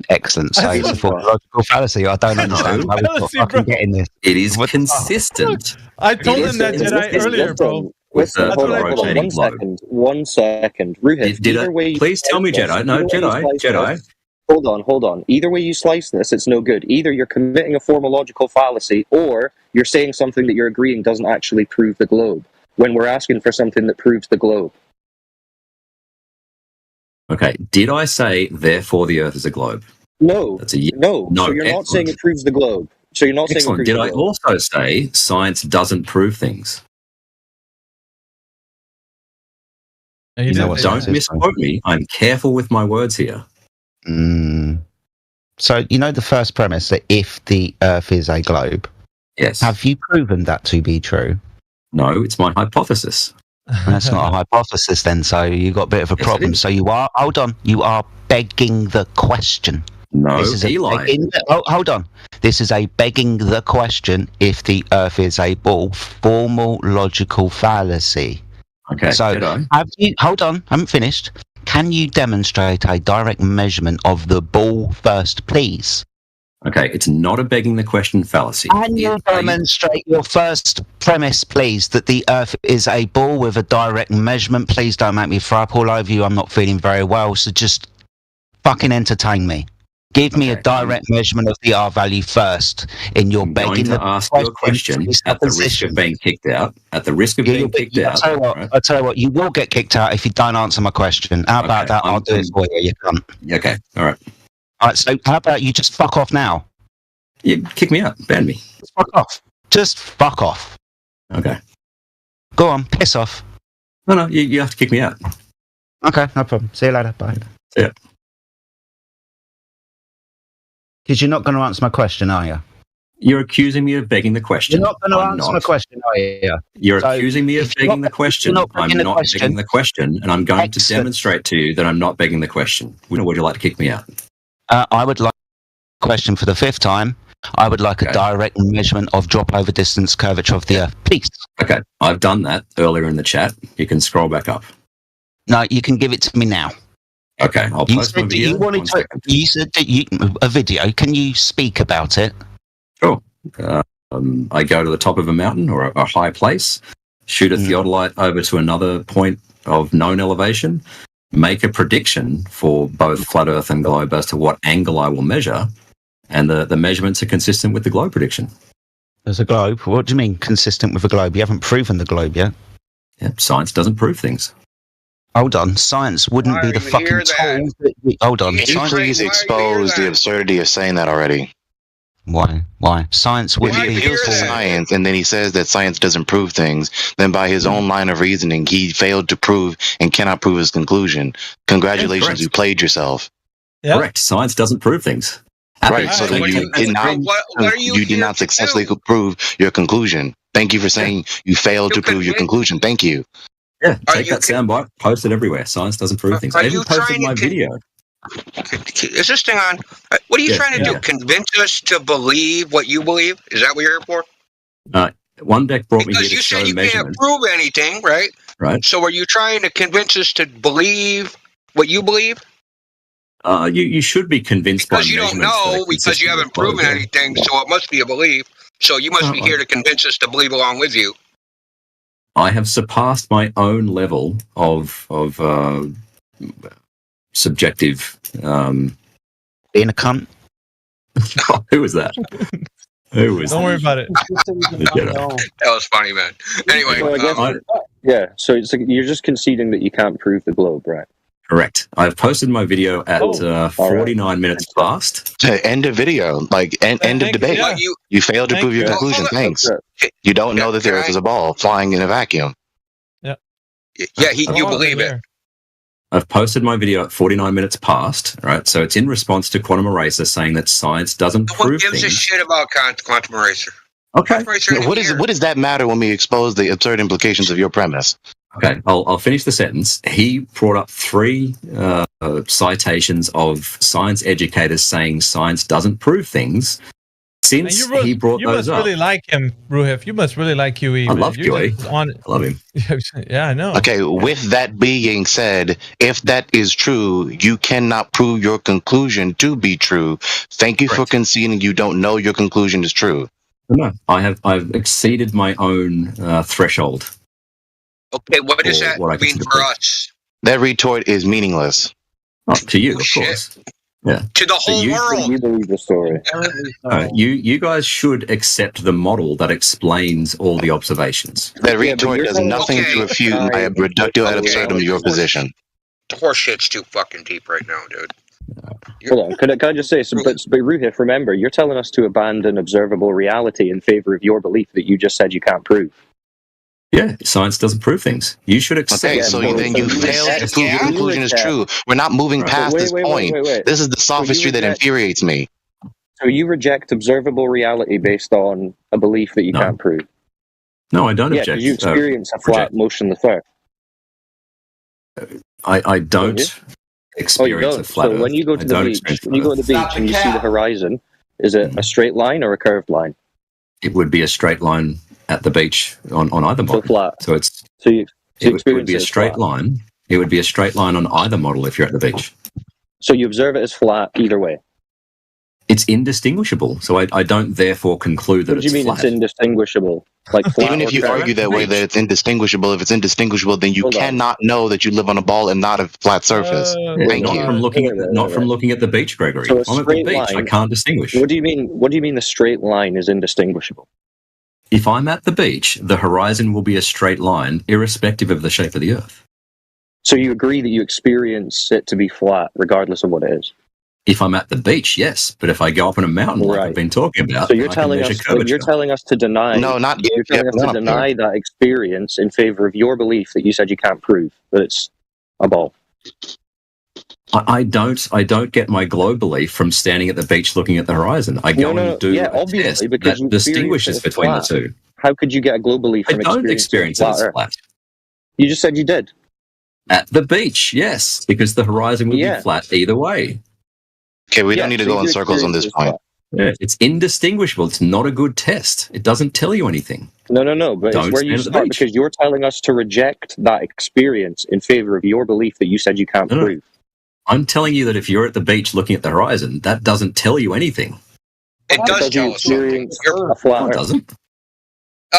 Speaker 7: Excellent. So it's a logical fallacy. I don't understand how we've got fucking getting this.
Speaker 23: It is consistent.
Speaker 14: I told him that Jedi earlier, bro.
Speaker 5: Listen, hold on. 1 second. Ruhif,
Speaker 23: please tell me, Jedi. No, Jedi.
Speaker 5: Hold on. Either way you slice this, it's no good. Either you're committing a formal logical fallacy, or you're saying something that you're agreeing doesn't actually prove the globe, when we're asking for something that proves the globe.
Speaker 23: Okay, did I say, therefore the Earth is a globe?
Speaker 5: No. No. So you're not saying it proves the globe. So you're not saying it proves the globe.
Speaker 23: Did I also say science doesn't prove things?
Speaker 14: You
Speaker 7: know what
Speaker 23: Don't
Speaker 7: science is,
Speaker 23: misquote me. I'm careful with my words here.
Speaker 7: So, you know the first premise that if the Earth is a globe,
Speaker 23: yes,
Speaker 7: have you proven that to be true?
Speaker 23: No, it's my hypothesis.
Speaker 7: That's not a hypothesis then, so you got a bit of a problem. So you are, hold on, you are begging the question.
Speaker 23: No,
Speaker 7: this is
Speaker 23: Eli.
Speaker 7: Hold on. This is a begging the question if the Earth is a ball, formal logical fallacy.
Speaker 23: Okay,
Speaker 7: so have you, hold on, I haven't finished. Can you demonstrate a direct measurement of the ball first, please?
Speaker 23: Okay, it's not a begging the question fallacy.
Speaker 7: Can you demonstrate your first premise, please, that the Earth is a ball with a direct measurement? Please don't make me throw up all over you. I'm not feeling very well, so just fucking entertain me. Give me a direct measurement of the R value first in your begging.
Speaker 23: I'm going to ask you a question at the risk of being kicked out. At the risk of being kicked out.
Speaker 7: I'll tell you what, you will get kicked out if you don't answer my question. How about that? I'll do it for you, you cunt.
Speaker 23: Okay, all right.
Speaker 7: All right, so how about you just fuck off now?
Speaker 23: You kick me out, ban me.
Speaker 7: Just fuck off. Just fuck off.
Speaker 23: Okay.
Speaker 7: Go on, piss off.
Speaker 23: No, you have to kick me out.
Speaker 7: Okay, no problem. See you later. Bye.
Speaker 23: See ya.
Speaker 7: Because you're not going to answer my question, are you?
Speaker 23: You're accusing me of begging the question.
Speaker 7: You're not going to answer my question, are you?
Speaker 23: You're accusing me of begging the question. I'm not begging the question, and I'm going to demonstrate to you that I'm not begging the question. Would you like to kick me out?
Speaker 7: I would like a question for the 5th time. I would like a direct measurement of drop over distance curvature of the Earth, please.
Speaker 23: Okay, I've done that earlier in the chat. You can scroll back up.
Speaker 7: No, you can give it to me now.
Speaker 23: Okay, I'll post my video.
Speaker 7: You said that a video. Can you speak about it?
Speaker 23: Sure. I go to the top of a mountain or a high place, shoot a theodolite over to another point of known elevation, make a prediction for both flat Earth and globe as to what angle I will measure, and the measurements are consistent with the globe prediction.
Speaker 7: There's a globe. What do you mean consistent with a globe? You haven't proven the globe yet.
Speaker 23: Yeah, science doesn't prove things.
Speaker 7: Hold on, science wouldn't be the fucking tool. Hold on,
Speaker 3: Please expose the absurdity of saying that already.
Speaker 7: Why? Science wouldn't be
Speaker 3: the science, and then he says that science doesn't prove things. Then, by his own line of reasoning, he failed to prove and cannot prove his conclusion. Congratulations, you played yourself.
Speaker 23: Yep. Correct. Science doesn't prove things.
Speaker 3: Right. So then you did not successfully prove your conclusion. Thank you for saying you failed to prove your conclusion. Thank you.
Speaker 23: Yeah, take that soundbite, post it everywhere. Science doesn't prove things. I even posted my video.
Speaker 11: Is this thing on? What are you trying to do? Convince us to believe what you believe? Is that what you're here for?
Speaker 23: One deck brought me here
Speaker 11: Because
Speaker 23: to
Speaker 11: you
Speaker 23: show
Speaker 11: said you
Speaker 23: measurements.
Speaker 11: can't prove anything, right?
Speaker 23: Right.
Speaker 11: So are you trying to convince us to believe what you believe?
Speaker 23: You should be convinced
Speaker 11: because
Speaker 23: by
Speaker 11: you don't know because you haven't proven anything, so it must be a belief. So you must be here to convince us to believe along with you.
Speaker 23: I have surpassed my own level of subjective.
Speaker 7: Being a cunt.
Speaker 23: Who was that? Who was?
Speaker 14: Don't worry about it.
Speaker 11: That was funny, man. Anyway,
Speaker 5: so so it's like you're just conceding that you can't prove the globe, right?
Speaker 23: Correct. I've posted my video at 49 minutes past.
Speaker 3: End of video, end of debate.
Speaker 11: Yeah.
Speaker 3: You failed to prove your conclusion. Thanks. You don't know that the Earth is a ball flying in a vacuum.
Speaker 11: Yeah, you believe it.
Speaker 23: I've posted my video at 49 minutes past, right? So it's in response to Quantum Eraser saying that science doesn't prove
Speaker 11: Who gives a
Speaker 23: things.
Speaker 11: shit about Quantum Eraser?
Speaker 23: Okay.
Speaker 3: What does that matter when we expose the absurd implications of your premise?
Speaker 23: Okay, I'll finish the sentence. He brought up 3 citations of science educators saying science doesn't prove things. Since he brought
Speaker 14: you
Speaker 23: those
Speaker 14: must
Speaker 23: up,
Speaker 14: really like him, Ruhif. You must really like QE.
Speaker 23: I love QE. I love him.
Speaker 14: Yeah, I know.
Speaker 3: Okay, with that being said, if that is true, you cannot prove your conclusion to be true. Thank you for conceding you don't know your conclusion is true.
Speaker 23: No, I've exceeded my own threshold.
Speaker 11: Okay, what does that mean for us?
Speaker 3: That retort is meaningless.
Speaker 23: Oh, to you, of course. Yeah.
Speaker 11: To the whole world.
Speaker 5: You believe the story.
Speaker 23: You guys should accept the model that explains all the observations.
Speaker 3: That retort does nothing to refute my reductio ad absurdum of your position.
Speaker 11: The horse shit's too fucking deep right now, dude.
Speaker 5: Hold on, can I just say, but Ruhif, remember, you're telling us to abandon observable reality in favor of your belief that you just said you can't prove.
Speaker 23: Yeah, science doesn't prove things. You should accept.
Speaker 3: Okay, so then you fail to prove your conclusion is true. We're not moving past this point. This is the sophistry that infuriates me.
Speaker 5: So you reject observable reality based on a belief that you can't prove?
Speaker 23: No, I don't
Speaker 5: Yeah,
Speaker 23: object.
Speaker 5: because you experience a flat, motionless Earth.
Speaker 23: I don't experience a flat
Speaker 5: So
Speaker 23: Earth.
Speaker 5: when you go to the beach, and you see the horizon, is it a straight line or a curved line?
Speaker 23: It would be a straight line at the beach on either model.
Speaker 5: So flat.
Speaker 23: So it's
Speaker 5: it
Speaker 23: would be a straight line. It would be a straight line on either model if you're at the beach.
Speaker 5: So you observe it as flat either way.
Speaker 23: It's indistinguishable. So I don't therefore conclude that
Speaker 5: What do you mean
Speaker 23: flat.
Speaker 5: it's indistinguishable? Like flat
Speaker 3: Even if you argue that way, that it's indistinguishable, if it's indistinguishable, then you cannot know that you live on a ball and not a flat surface. Thank
Speaker 23: not
Speaker 3: you.
Speaker 23: From looking from looking at the beach, Gregory.
Speaker 5: So a
Speaker 23: If I'm at the
Speaker 5: straight
Speaker 23: beach, I
Speaker 5: line-
Speaker 23: can't distinguish.
Speaker 5: What do you mean? What do you mean the straight line is indistinguishable?
Speaker 23: If I'm at the beach, the horizon will be a straight line, irrespective of the shape of the Earth.
Speaker 5: So you agree that you experience it to be flat, regardless of what it is?
Speaker 23: If I'm at the beach, yes. But if I go up on a mountain, like I've been talking about,
Speaker 5: So you're
Speaker 23: I can
Speaker 5: telling
Speaker 23: measure
Speaker 5: us
Speaker 23: curvature.
Speaker 5: you're telling us to deny.
Speaker 3: No, not yet.
Speaker 5: You're telling us to deny that experience in favor of your belief that you said you can't prove that it's a ball.
Speaker 23: I don't get my glow belief from standing at the beach looking at the horizon. I go and do a
Speaker 5: obviously,
Speaker 23: test
Speaker 5: because you
Speaker 23: that distinguishes
Speaker 5: experienced it
Speaker 23: between
Speaker 5: flat.
Speaker 23: the two.
Speaker 5: How could you get a glow belief
Speaker 23: I
Speaker 5: from
Speaker 23: don't experience it as
Speaker 5: Earth?
Speaker 23: flat.
Speaker 5: You just said you did.
Speaker 23: At the beach, yes, because the horizon will be flat either way.
Speaker 3: Okay, we don't need to go in circles on this point.
Speaker 23: Yeah, it's indistinguishable. It's not a good test. It doesn't tell you anything.
Speaker 5: No, but
Speaker 23: Don't
Speaker 5: it's where you
Speaker 23: stand at the
Speaker 5: start
Speaker 23: beach.
Speaker 5: because you're telling us to reject that experience in favor of your belief that you said you can't
Speaker 23: No.
Speaker 5: prove.
Speaker 23: I'm telling you that if you're at the beach looking at the horizon, that doesn't tell you anything.
Speaker 11: It does tell us something.
Speaker 5: A flat
Speaker 23: No, it doesn't.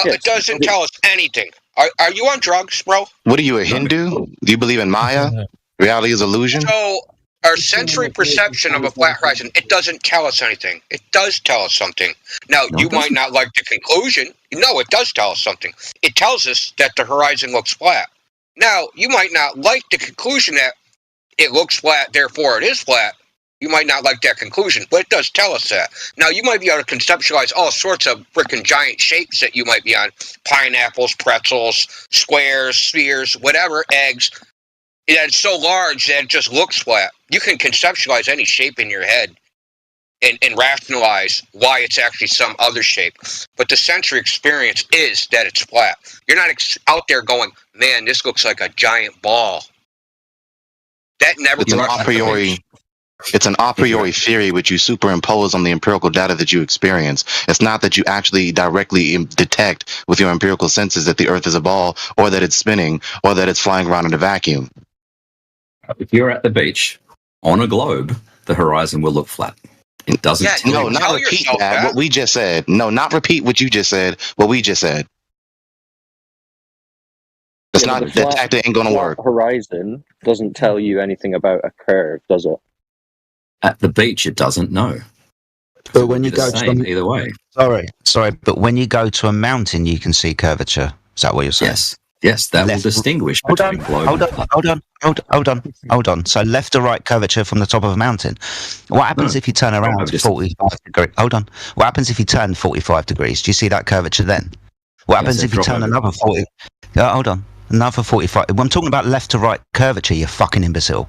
Speaker 11: It doesn't tell us anything. Are you on drugs, bro?
Speaker 3: What are you, a Hindu? Do you believe in Maya? Reality is illusion?
Speaker 11: So our sensory perception of a flat horizon, it doesn't tell us anything. It does tell us something. Now, you might not like the conclusion. No, it does tell us something. It tells us that the horizon looks flat. Now, you might not like the conclusion that it looks flat, therefore it is flat. You might not like that conclusion, but it does tell us that. Now, you might be able to conceptualize all sorts of freaking giant shapes that you might be on. Pineapples, pretzels, squares, spheres, whatever, eggs. It's so large that it just looks flat. You can conceptualize any shape in your head and rationalize why it's actually some other shape. But the sensory experience is that it's flat. You're not out there going, man, this looks like a giant ball. That never
Speaker 3: It's an a priori. It's an a priori theory which you superimpose on the empirical data that you experience. It's not that you actually directly detect with your empirical senses that the Earth is a ball, or that it's spinning, or that it's flying around in a vacuum.
Speaker 23: If you're at the beach on a globe, the horizon will look flat. It doesn't tell
Speaker 3: No,
Speaker 23: you.
Speaker 3: not repeat that. What we just said. No, not repeat what you just said. What we just said. That's not. That tactic ain't gonna work.
Speaker 5: Horizon doesn't tell you anything about a curve, does it?
Speaker 23: At the beach, it doesn't know.
Speaker 7: But when you
Speaker 23: The
Speaker 7: go to
Speaker 23: same either way.
Speaker 7: sorry, but when you go to a mountain, you can see curvature. Is that what you're saying?
Speaker 23: Yes, that will distinguish between globe.
Speaker 7: Hold on. So left or right curvature from the top of a mountain. What happens if you turn around 45 degrees? Hold on. What happens if you turn 45 degrees? Do you see that curvature then? What happens if you turn another 40? Hold on. Another 45. I'm talking about left to right curvature, you fucking imbecile.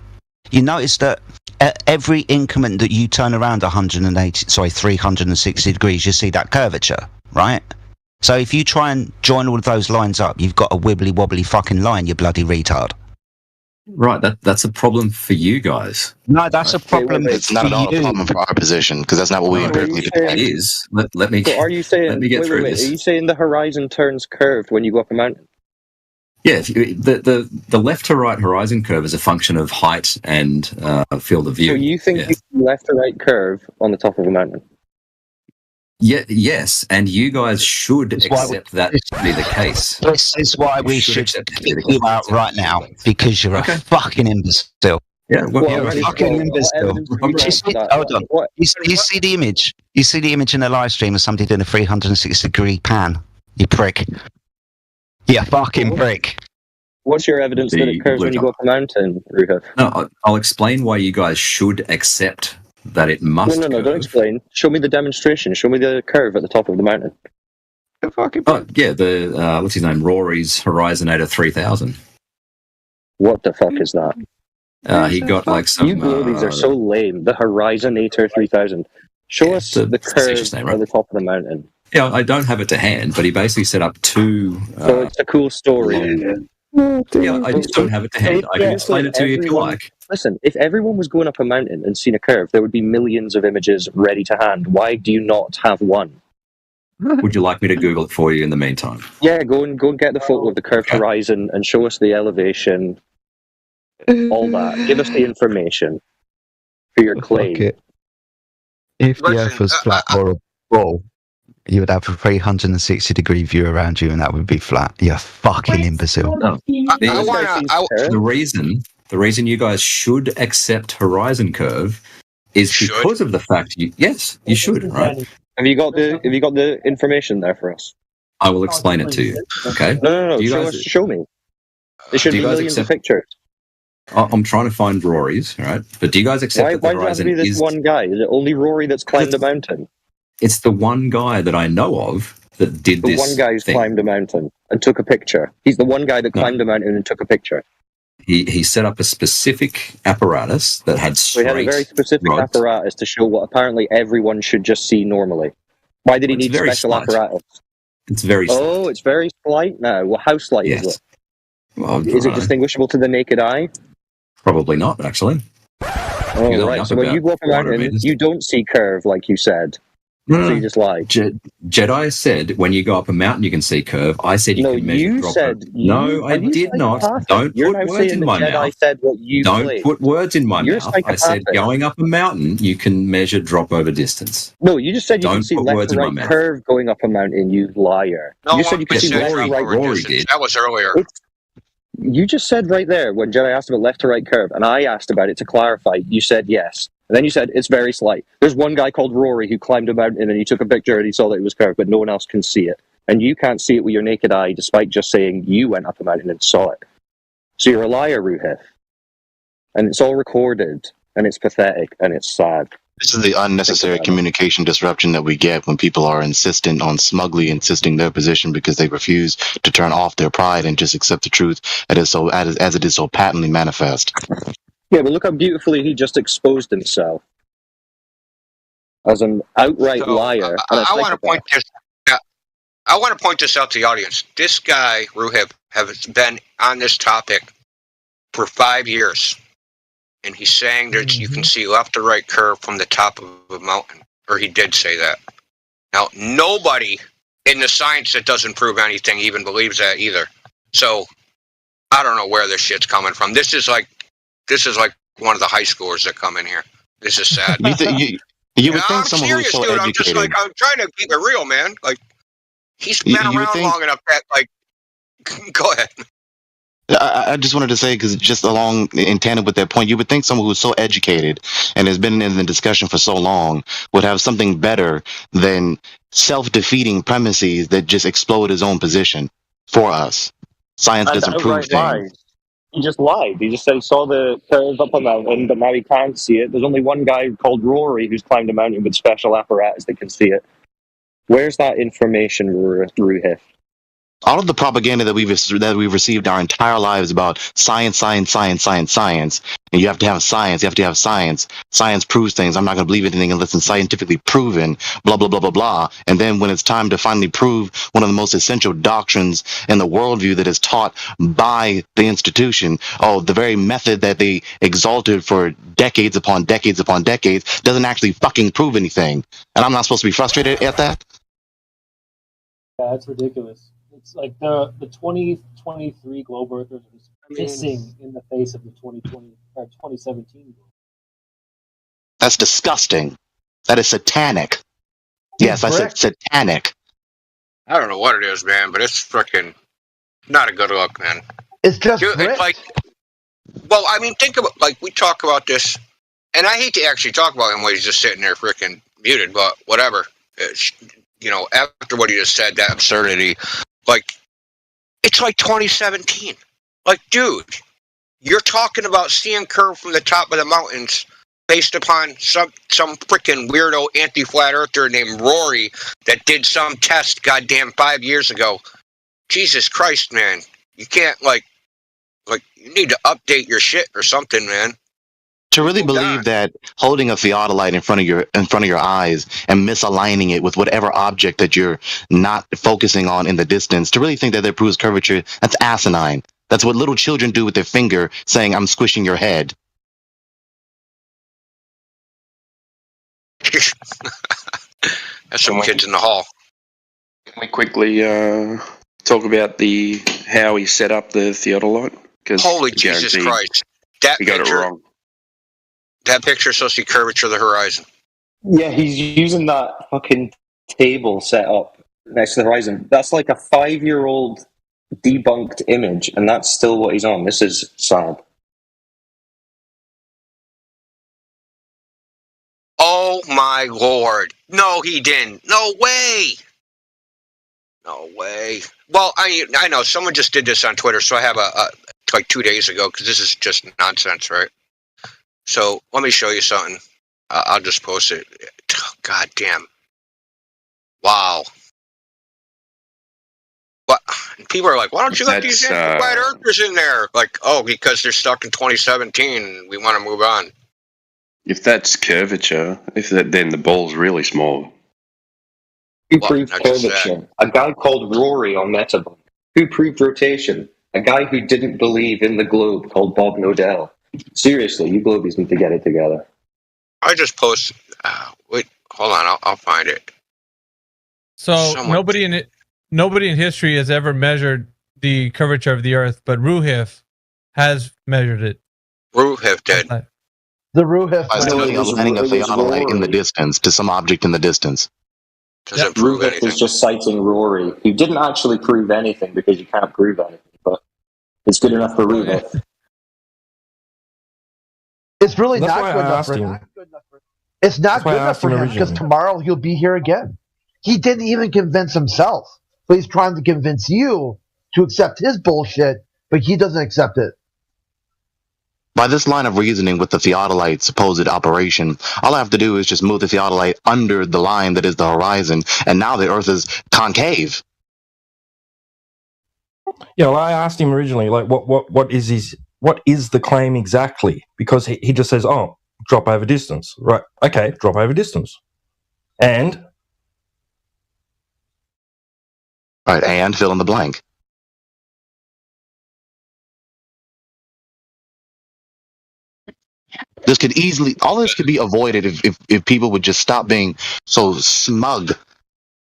Speaker 7: You notice that at every increment that you turn around 360 degrees, you see that curvature, right? So if you try and join all of those lines up, you've got a wibbly wobbly fucking line, you bloody retard.
Speaker 23: Right, that's a problem for you guys.
Speaker 7: No, that's a problem.
Speaker 3: It's not at all a problem for our position, because that's not what we empirically detect.
Speaker 23: It is. Let me.
Speaker 5: So are you saying?
Speaker 23: Let me get through
Speaker 5: Are
Speaker 23: this.
Speaker 5: you saying the horizon turns curved when you go up a mountain?
Speaker 23: Yeah, the left to right horizon curve is a function of height and field of view.
Speaker 5: So you think you see left to right curve on the top of a mountain?
Speaker 23: Yeah, yes, and you guys should accept that to be the case.
Speaker 7: This is why we should kick you out right now, because you're a fucking imbecile.
Speaker 23: Yeah,
Speaker 7: you're a fucking imbecile. Hold on. You see the image? You see the image in the live stream of somebody doing a 360-degree pan? You prick. You fucking prick.
Speaker 5: What's your evidence that it curves when you go up a mountain, Ruha?
Speaker 23: No, I'll explain why you guys should accept that it must.
Speaker 5: No, don't explain. Show me the demonstration. Show me the curve at the top of the mountain.
Speaker 23: Oh yeah, the what's his name? Rory's Horizonator 3000.
Speaker 5: What the fuck is that?
Speaker 23: He got like some.
Speaker 5: You globies are so lame. The Horizonator 3000. Show us the curve
Speaker 23: name,
Speaker 5: at
Speaker 23: right?
Speaker 5: the top of the mountain.
Speaker 23: Yeah, I don't have it to hand, but he basically set up two.
Speaker 5: So it's a cool story.
Speaker 23: Yeah, I just don't have it to hand. I can explain it to you if you like.
Speaker 5: Listen, if everyone was going up a mountain and seen a curve, there would be millions of images ready to hand. Why do you not have one?
Speaker 23: Would you like me to Google it for you in the meantime?
Speaker 5: Yeah, go and get the photo of the curved horizon and show us the elevation. All that. Give us the information for your claim.
Speaker 7: Okay. If the Earth was flat or a ball, you would have a 360-degree view around you, and that would be flat. You fucking imbecile.
Speaker 23: No. The reason you guys should accept Horizon Curve is because of the fact you should, right?
Speaker 5: Have you got the information there for us?
Speaker 23: I will explain it to you. Okay.
Speaker 5: No.
Speaker 23: Do you guys-
Speaker 5: Show me. There should
Speaker 23: do
Speaker 5: be
Speaker 23: you guys
Speaker 5: millions of
Speaker 23: accept-
Speaker 5: pictures.
Speaker 23: I'm trying to find Rory's, right? But do you guys accept that the
Speaker 5: Why does it have to
Speaker 23: Horizon
Speaker 5: be this
Speaker 23: is?
Speaker 5: one guy? Is it only Rory that's climbed a mountain?
Speaker 23: It's the one guy that I know of that did
Speaker 5: The
Speaker 23: this.
Speaker 5: one guy who's
Speaker 23: thing.
Speaker 5: climbed a mountain and took a picture. He's the one guy that climbed a mountain and took a picture.
Speaker 23: He set up a specific apparatus that had
Speaker 5: So he had a
Speaker 23: straight
Speaker 5: very specific
Speaker 23: rods.
Speaker 5: apparatus to show what apparently everyone should just see normally. Why did he
Speaker 23: It's
Speaker 5: need
Speaker 23: very
Speaker 5: special
Speaker 23: slight.
Speaker 5: apparatus?
Speaker 23: It's very slight.
Speaker 5: Oh, it's very slight now. Well, how slight is
Speaker 23: Yes.
Speaker 5: it?
Speaker 23: Well,
Speaker 5: Is it distinguishable to the naked eye?
Speaker 23: Probably not, actually.
Speaker 5: Oh,
Speaker 23: You're
Speaker 5: right.
Speaker 23: up
Speaker 5: So when
Speaker 23: about
Speaker 5: you go up a
Speaker 23: 400
Speaker 5: mountain,
Speaker 23: meters.
Speaker 5: you don't see curve like you said.
Speaker 23: No,
Speaker 5: So you just lied.
Speaker 23: Jedi said when you go up a mountain you can see curve. I said you
Speaker 5: No,
Speaker 23: can measure
Speaker 5: you
Speaker 23: drop.
Speaker 5: said.
Speaker 23: No, I
Speaker 5: Are you
Speaker 23: did not.
Speaker 5: psychopathic?
Speaker 23: Don't
Speaker 5: You're
Speaker 23: put
Speaker 5: now
Speaker 23: words
Speaker 5: saying
Speaker 23: in
Speaker 5: the
Speaker 23: my
Speaker 5: Jedi
Speaker 23: mouth.
Speaker 5: said what you
Speaker 23: Don't
Speaker 5: believe.
Speaker 23: put words in my
Speaker 5: You're
Speaker 23: mouth. I said
Speaker 5: psychopathic.
Speaker 23: going up a mountain you can measure drop over distance.
Speaker 5: No, you just said you can
Speaker 23: Don't
Speaker 5: see
Speaker 23: put
Speaker 5: left
Speaker 23: words
Speaker 5: to
Speaker 23: in my
Speaker 5: right
Speaker 23: mouth.
Speaker 5: curve going up a mountain, you liar.
Speaker 11: No
Speaker 5: You said you
Speaker 11: one
Speaker 5: could see
Speaker 11: said
Speaker 5: left to
Speaker 11: drop
Speaker 5: right.
Speaker 11: over distance. That was earlier.
Speaker 5: You just said right there when Jedi asked about left to right curve, and I asked about it to clarify. You said yes. And then you said it's very slight. There's one guy called Rory who climbed a mountain and he took a picture and he saw that it was curved, but no one else can see it. And you can't see it with your naked eye, despite just saying you went up a mountain and saw it. So you're a liar, Ruhith. And it's all recorded, and it's pathetic, and it's sad.
Speaker 3: This is the unnecessary communication disruption that we get when people are insistent on smugly insisting their position because they refuse to turn off their pride and just accept the truth as it is so patently manifest.
Speaker 5: Yeah, but look how beautifully he just exposed himself as an outright liar. And a
Speaker 11: I want to
Speaker 5: psychopath.
Speaker 11: point this. I want to point this out to the audience. This guy Ruhib has been on this topic for 5 years, and he's saying that you can see left to right curve from the top of a mountain, or he did say that. Now, nobody in the science that doesn't prove anything even believes that either. So, I don't know where this shit's coming from. This is like one of the high schoolers that come in here. This is sad.
Speaker 3: You would think
Speaker 11: I'm
Speaker 3: someone who's
Speaker 11: serious,
Speaker 3: so
Speaker 11: dude. I'm just
Speaker 3: educated.
Speaker 11: I'm trying to keep it real, man. Like, he's been
Speaker 3: You would
Speaker 11: around
Speaker 3: think-
Speaker 11: long enough that, like, go ahead.
Speaker 3: I just wanted to say, because just along in tandem with that point, you would think someone who's so educated and has been in the discussion for so long would have something better than self-defeating premises that just explode his own position for us. Science
Speaker 5: And
Speaker 3: doesn't prove
Speaker 5: outright
Speaker 3: things.
Speaker 5: lies. He just lied. He just said he saw the curve up a mountain, but now he can't see it. There's only one guy called Rory who's climbed a mountain with special apparatus that can see it. Where's that information, Ruhith?
Speaker 3: All of the propaganda that we've received our entire lives about science, and you have to have science. Science proves things. I'm not going to believe anything unless it's scientifically proven. Blah blah blah blah blah. And then when it's time to finally prove one of the most essential doctrines in the worldview that is taught by the institution, the very method that they exalted for decades upon decades upon decades doesn't actually fucking prove anything. And I'm not supposed to be frustrated at that.
Speaker 10: Yeah, that's ridiculous. It's like the 2023 globe earthers was pissing in the face of the 2020 or 2017.
Speaker 3: That's disgusting. That is satanic. Yes, I said satanic.
Speaker 11: I don't know what it is, man, but it's freaking not a good look, man.
Speaker 24: It's just
Speaker 11: Dude, it's like, well, I mean, think about, like, we talk about this, and I hate to actually talk about him while he's just sitting there freaking muted, but whatever. You know, after what he just said, that absurdity, like, it's like 2017. Like, dude, you're talking about seeing curve from the top of the mountains based upon some freaking weirdo anti-flat earther named Rory that did some test goddamn 5 years ago. Jesus Christ, man. You can't, like, you need to update your shit or something, man.
Speaker 3: To really believe that holding a theodolite in front of your eyes and misaligning it with whatever object that you're not focusing on in the distance, to really think that that proves curvature, that's asinine. That's what little children do with their finger, saying, I'm squishing your head.
Speaker 11: That's some kids in the hall.
Speaker 9: Can we quickly talk about how he set up the theodolite?
Speaker 11: Holy Jesus Christ. That
Speaker 9: he got it wrong.
Speaker 11: That picture is supposed to be curvature of the horizon.
Speaker 5: Yeah, he's using that fucking table set up next to the horizon. That's like a 5-year-old debunked image, and that's still what he's on. This is sad.
Speaker 11: Oh my Lord. No, he didn't. No way. No way. Well, I know someone just did this on Twitter, so I have like 2 days ago, because this is just nonsense, right? So let me show you something. I'll just post it. God damn. Wow. What? People are like, why don't you let these flat earthers in there? Like, oh, because they're stuck in 2017 and we want to move on.
Speaker 9: If that's curvature, then the ball's really small.
Speaker 5: Who proved curvature? A guy called Rory on Metabon. Who proved rotation? A guy who didn't believe in the globe called Bob Nodell. Seriously, you globies need to get it together.
Speaker 11: I just posted. Wait, hold on. I'll find it.
Speaker 14: So nobody in history has ever measured the curvature of the Earth, but Ruhif has measured it.
Speaker 11: Ruhif did.
Speaker 24: The Ruhif.
Speaker 3: By studying aligning a theodolite in the distance to some object in the distance.
Speaker 11: Doesn't prove
Speaker 5: Ruhif
Speaker 11: anything.
Speaker 5: is just citing Rory, who didn't actually prove anything because you can't prove anything, but it's good enough for Ruhif.
Speaker 24: It's really
Speaker 1: That's
Speaker 24: not
Speaker 1: why
Speaker 24: good
Speaker 1: I
Speaker 24: enough
Speaker 1: asked
Speaker 24: for
Speaker 1: him.
Speaker 24: him. It's not
Speaker 1: That's why
Speaker 24: good
Speaker 1: I
Speaker 24: enough
Speaker 1: asked
Speaker 24: for
Speaker 1: him
Speaker 24: him because
Speaker 1: originally.
Speaker 24: tomorrow he'll be here again. He didn't even convince himself, but he's trying to convince you to accept his bullshit, but he doesn't accept it.
Speaker 3: By this line of reasoning with the theodolite supposed operation, all I have to do is just move the theodolite under the line that is the horizon, and now the Earth is concave.
Speaker 1: Yeah, well, I asked him originally, like, what is the claim exactly? Because he just says, oh, drop over distance. Right, okay, drop over distance. And?
Speaker 3: Right, and fill in the blank. All this could be avoided if people would just stop being so smug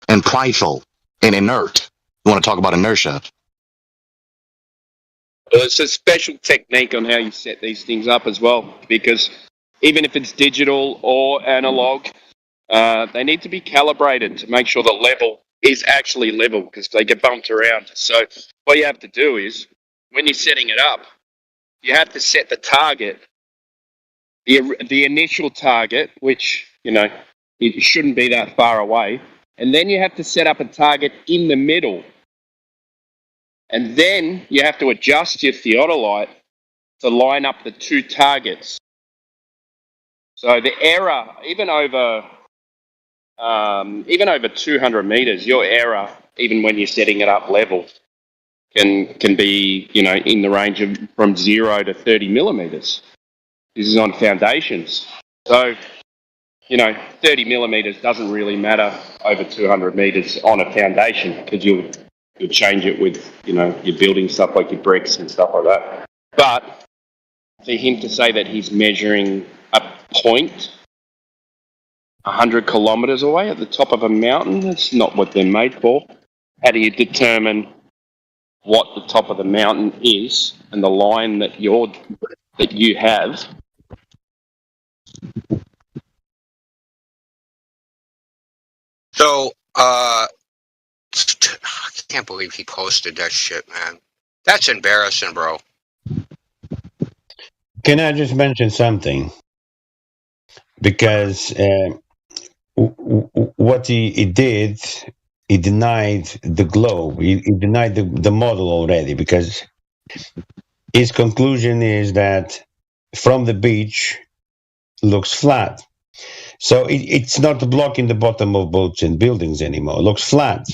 Speaker 3: and prideful and inert. You want to talk about inertia?
Speaker 9: Well, it's a special technique on how you set these things up as well, because even if it's digital or analog, they need to be calibrated to make sure the level is actually level, because they get bumped around. So what you have to do is, when you're setting it up, you have to set the target, the initial target, which, it shouldn't be that far away, and then you have to set up a target in the middle. And then you have to adjust your theodolite to line up the two targets. So the error, even over 200 meters, your error, even when you're setting it up level, can be, in the range of from 0 to 30 millimeters. This is on foundations. So, 30 millimeters doesn't really matter over 200 meters on a foundation, because you'll change it with, your building stuff like your bricks and stuff like that. But for him to say that he's measuring a point 100 kilometers away at the top of a mountain, that's not what they're made for. How do you determine what the top of the mountain is and the line that you have?
Speaker 11: So, I can't believe he posted that shit, man. That's embarrassing, bro.
Speaker 6: Can I just mention something? Because what he did, he denied the globe. He denied the model already, because his conclusion is that from the beach, looks flat. So it's not blocking the bottom of boats and buildings anymore. It looks flat.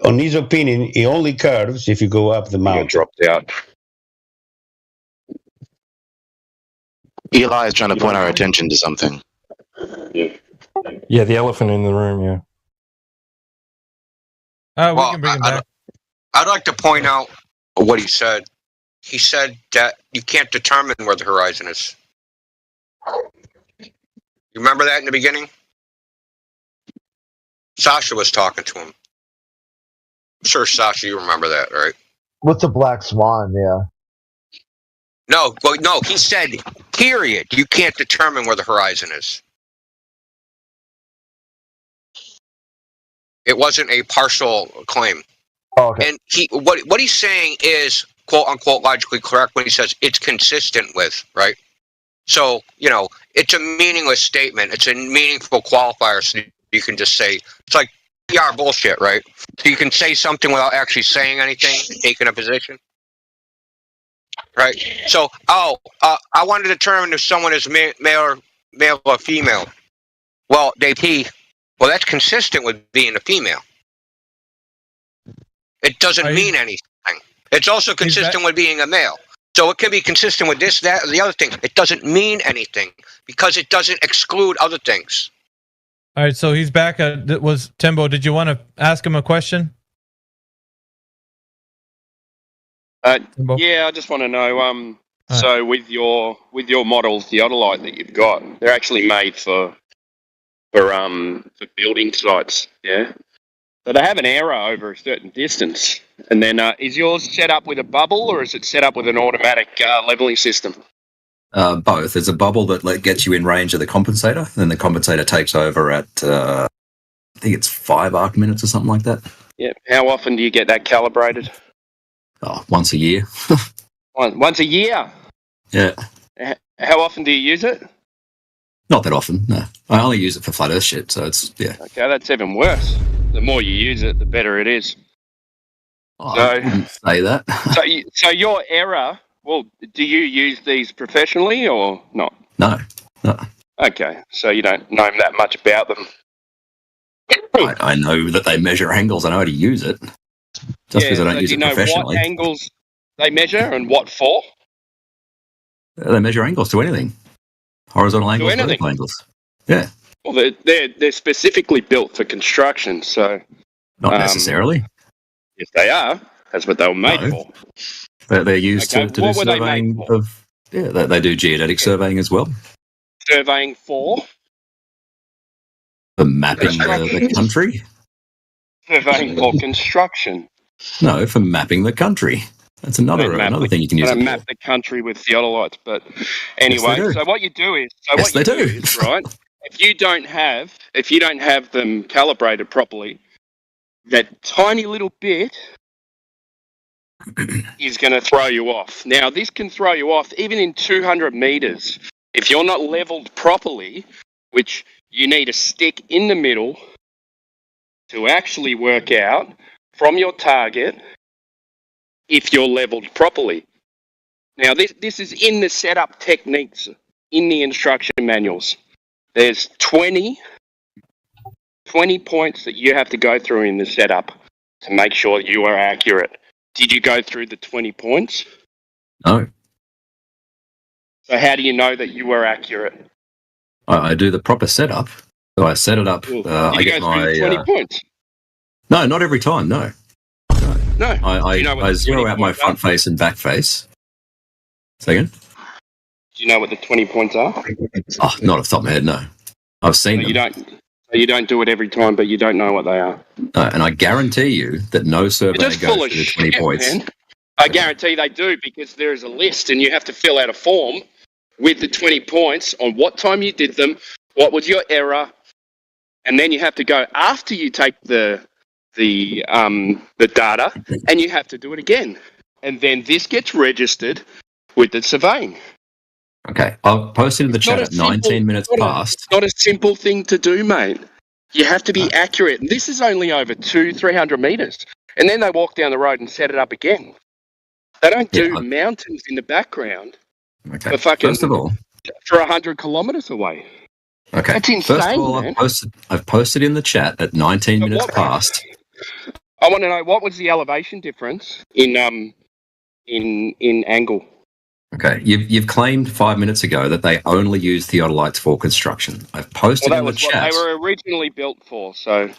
Speaker 6: On his opinion, it only curves if you go up the mountain.
Speaker 9: Dropped out.
Speaker 3: Eli is trying to point our attention to something.
Speaker 1: Yeah, the elephant in the room. Yeah.
Speaker 14: We can bring him back.
Speaker 11: I'd like to point out what he said. He said that you can't determine where the horizon is. You remember that in the beginning? Sasha was talking to him. I'm sure, Sasha, you remember that, right?
Speaker 24: What's a black swan? Yeah.
Speaker 11: No, he said, period. You can't determine where the horizon is. It wasn't a partial claim.
Speaker 24: Oh, okay.
Speaker 11: And what he's saying is, quote unquote, logically correct when he says it's consistent with, right? So, it's a meaningless statement. It's a meaningful qualifier. So you can just say, it's like PR bullshit, right? So you can say something without actually saying anything, taking a position. Right? So, I want to determine if someone is male or female. Well, well, that's consistent with being a female. It doesn't mean anything. It's also consistent with being a male. So it can be consistent with this, that, or the other thing. It doesn't mean anything because it doesn't exclude other things.
Speaker 14: All right, so he's back. Was Tembo? Did you want to ask him a question?
Speaker 9: Yeah, I just want to know. So with your models, theodolite that you've got, they're actually made for building sites. Yeah. So they have an arrow over a certain distance, and then is yours set up with a bubble or is it set up with an automatic leveling system?
Speaker 23: Both. There's a bubble that gets you in range of the compensator, then the compensator takes over at I think it's 5 arc minutes or something like that.
Speaker 9: Yeah. How often do you get that calibrated?
Speaker 23: Oh, once a year.
Speaker 9: Once a year?
Speaker 23: Yeah.
Speaker 9: How often do you use it?
Speaker 23: Not that often, no. I only use it for flat earth shit, so it's, yeah.
Speaker 9: Okay, that's even worse. The more you use it, the better it is.
Speaker 23: I wouldn't say that.
Speaker 9: So your error, well, do you use these professionally or not?
Speaker 23: No.
Speaker 9: Okay, so you don't know that much about them.
Speaker 23: I know that they measure angles. I know how to use it. Just because I don't use it professionally.
Speaker 9: Do you know what angles they measure and what for?
Speaker 23: They measure angles to anything. Horizontal angles, vertical angles. Yeah.
Speaker 9: Well, they're specifically built for construction, so...
Speaker 23: Not necessarily.
Speaker 9: If they are, that's what they were made for.
Speaker 23: They're used to do surveying of... Yeah, they do geodetic surveying as well.
Speaker 9: Surveying for?
Speaker 23: For mapping the country.
Speaker 9: Surveying for construction.
Speaker 23: No, for mapping the country. That's another thing you can use.
Speaker 9: I don't map the country with theodolites, but anyway.
Speaker 23: Yes,
Speaker 9: so what you do is, right? If you don't have them calibrated properly, that tiny little bit is going to throw you off. Now, this can throw you off even in 200 meters if you're not leveled properly, which you need a stick in the middle to actually work out from your target if you're leveled properly. Now, this is in the setup techniques in the instruction manuals. There's 20 points that you have to go through in the setup to make sure you are accurate. Did you go through the 20 points?
Speaker 23: No.
Speaker 9: So how do you know that you were accurate?
Speaker 23: I do the proper setup. So I set it up. I get my
Speaker 9: 20 points.
Speaker 23: No, not every time. No.
Speaker 9: No.
Speaker 23: I zero out my front face and back face. Second.
Speaker 9: Do you know what the 20 points are?
Speaker 23: Oh, not off the top of my head. No. I've seen them.
Speaker 9: You don't do it every time, but you don't know what they are.
Speaker 23: And I guarantee you that no survey goes through the 20 points.
Speaker 9: Man. I guarantee they do because there is a list and you have to fill out a form with the 20 points on what time you did them, what was your error, and then you have to go after you take the data and you have to do it again. And then this gets registered with the surveying.
Speaker 23: Okay, I'll post it in the chat at 19 minutes past.
Speaker 9: It's not a simple thing to do, mate. You have to be accurate. And this is only over 200-300 meters. And then they walk down the road and set it up again. They don't do mountains in the background.
Speaker 23: Okay. First of all,
Speaker 9: for 100 kilometers away.
Speaker 23: Okay.
Speaker 9: That's insane,
Speaker 23: First of all,
Speaker 9: man.
Speaker 23: I've posted in the chat at 19 minutes past.
Speaker 9: I want to know what was the elevation difference in angle.
Speaker 23: Okay, you've claimed 5 minutes ago that they only use theodolites for construction. I've posted
Speaker 9: Well, that
Speaker 23: in the
Speaker 9: was what
Speaker 23: chat.
Speaker 9: they were originally built for. So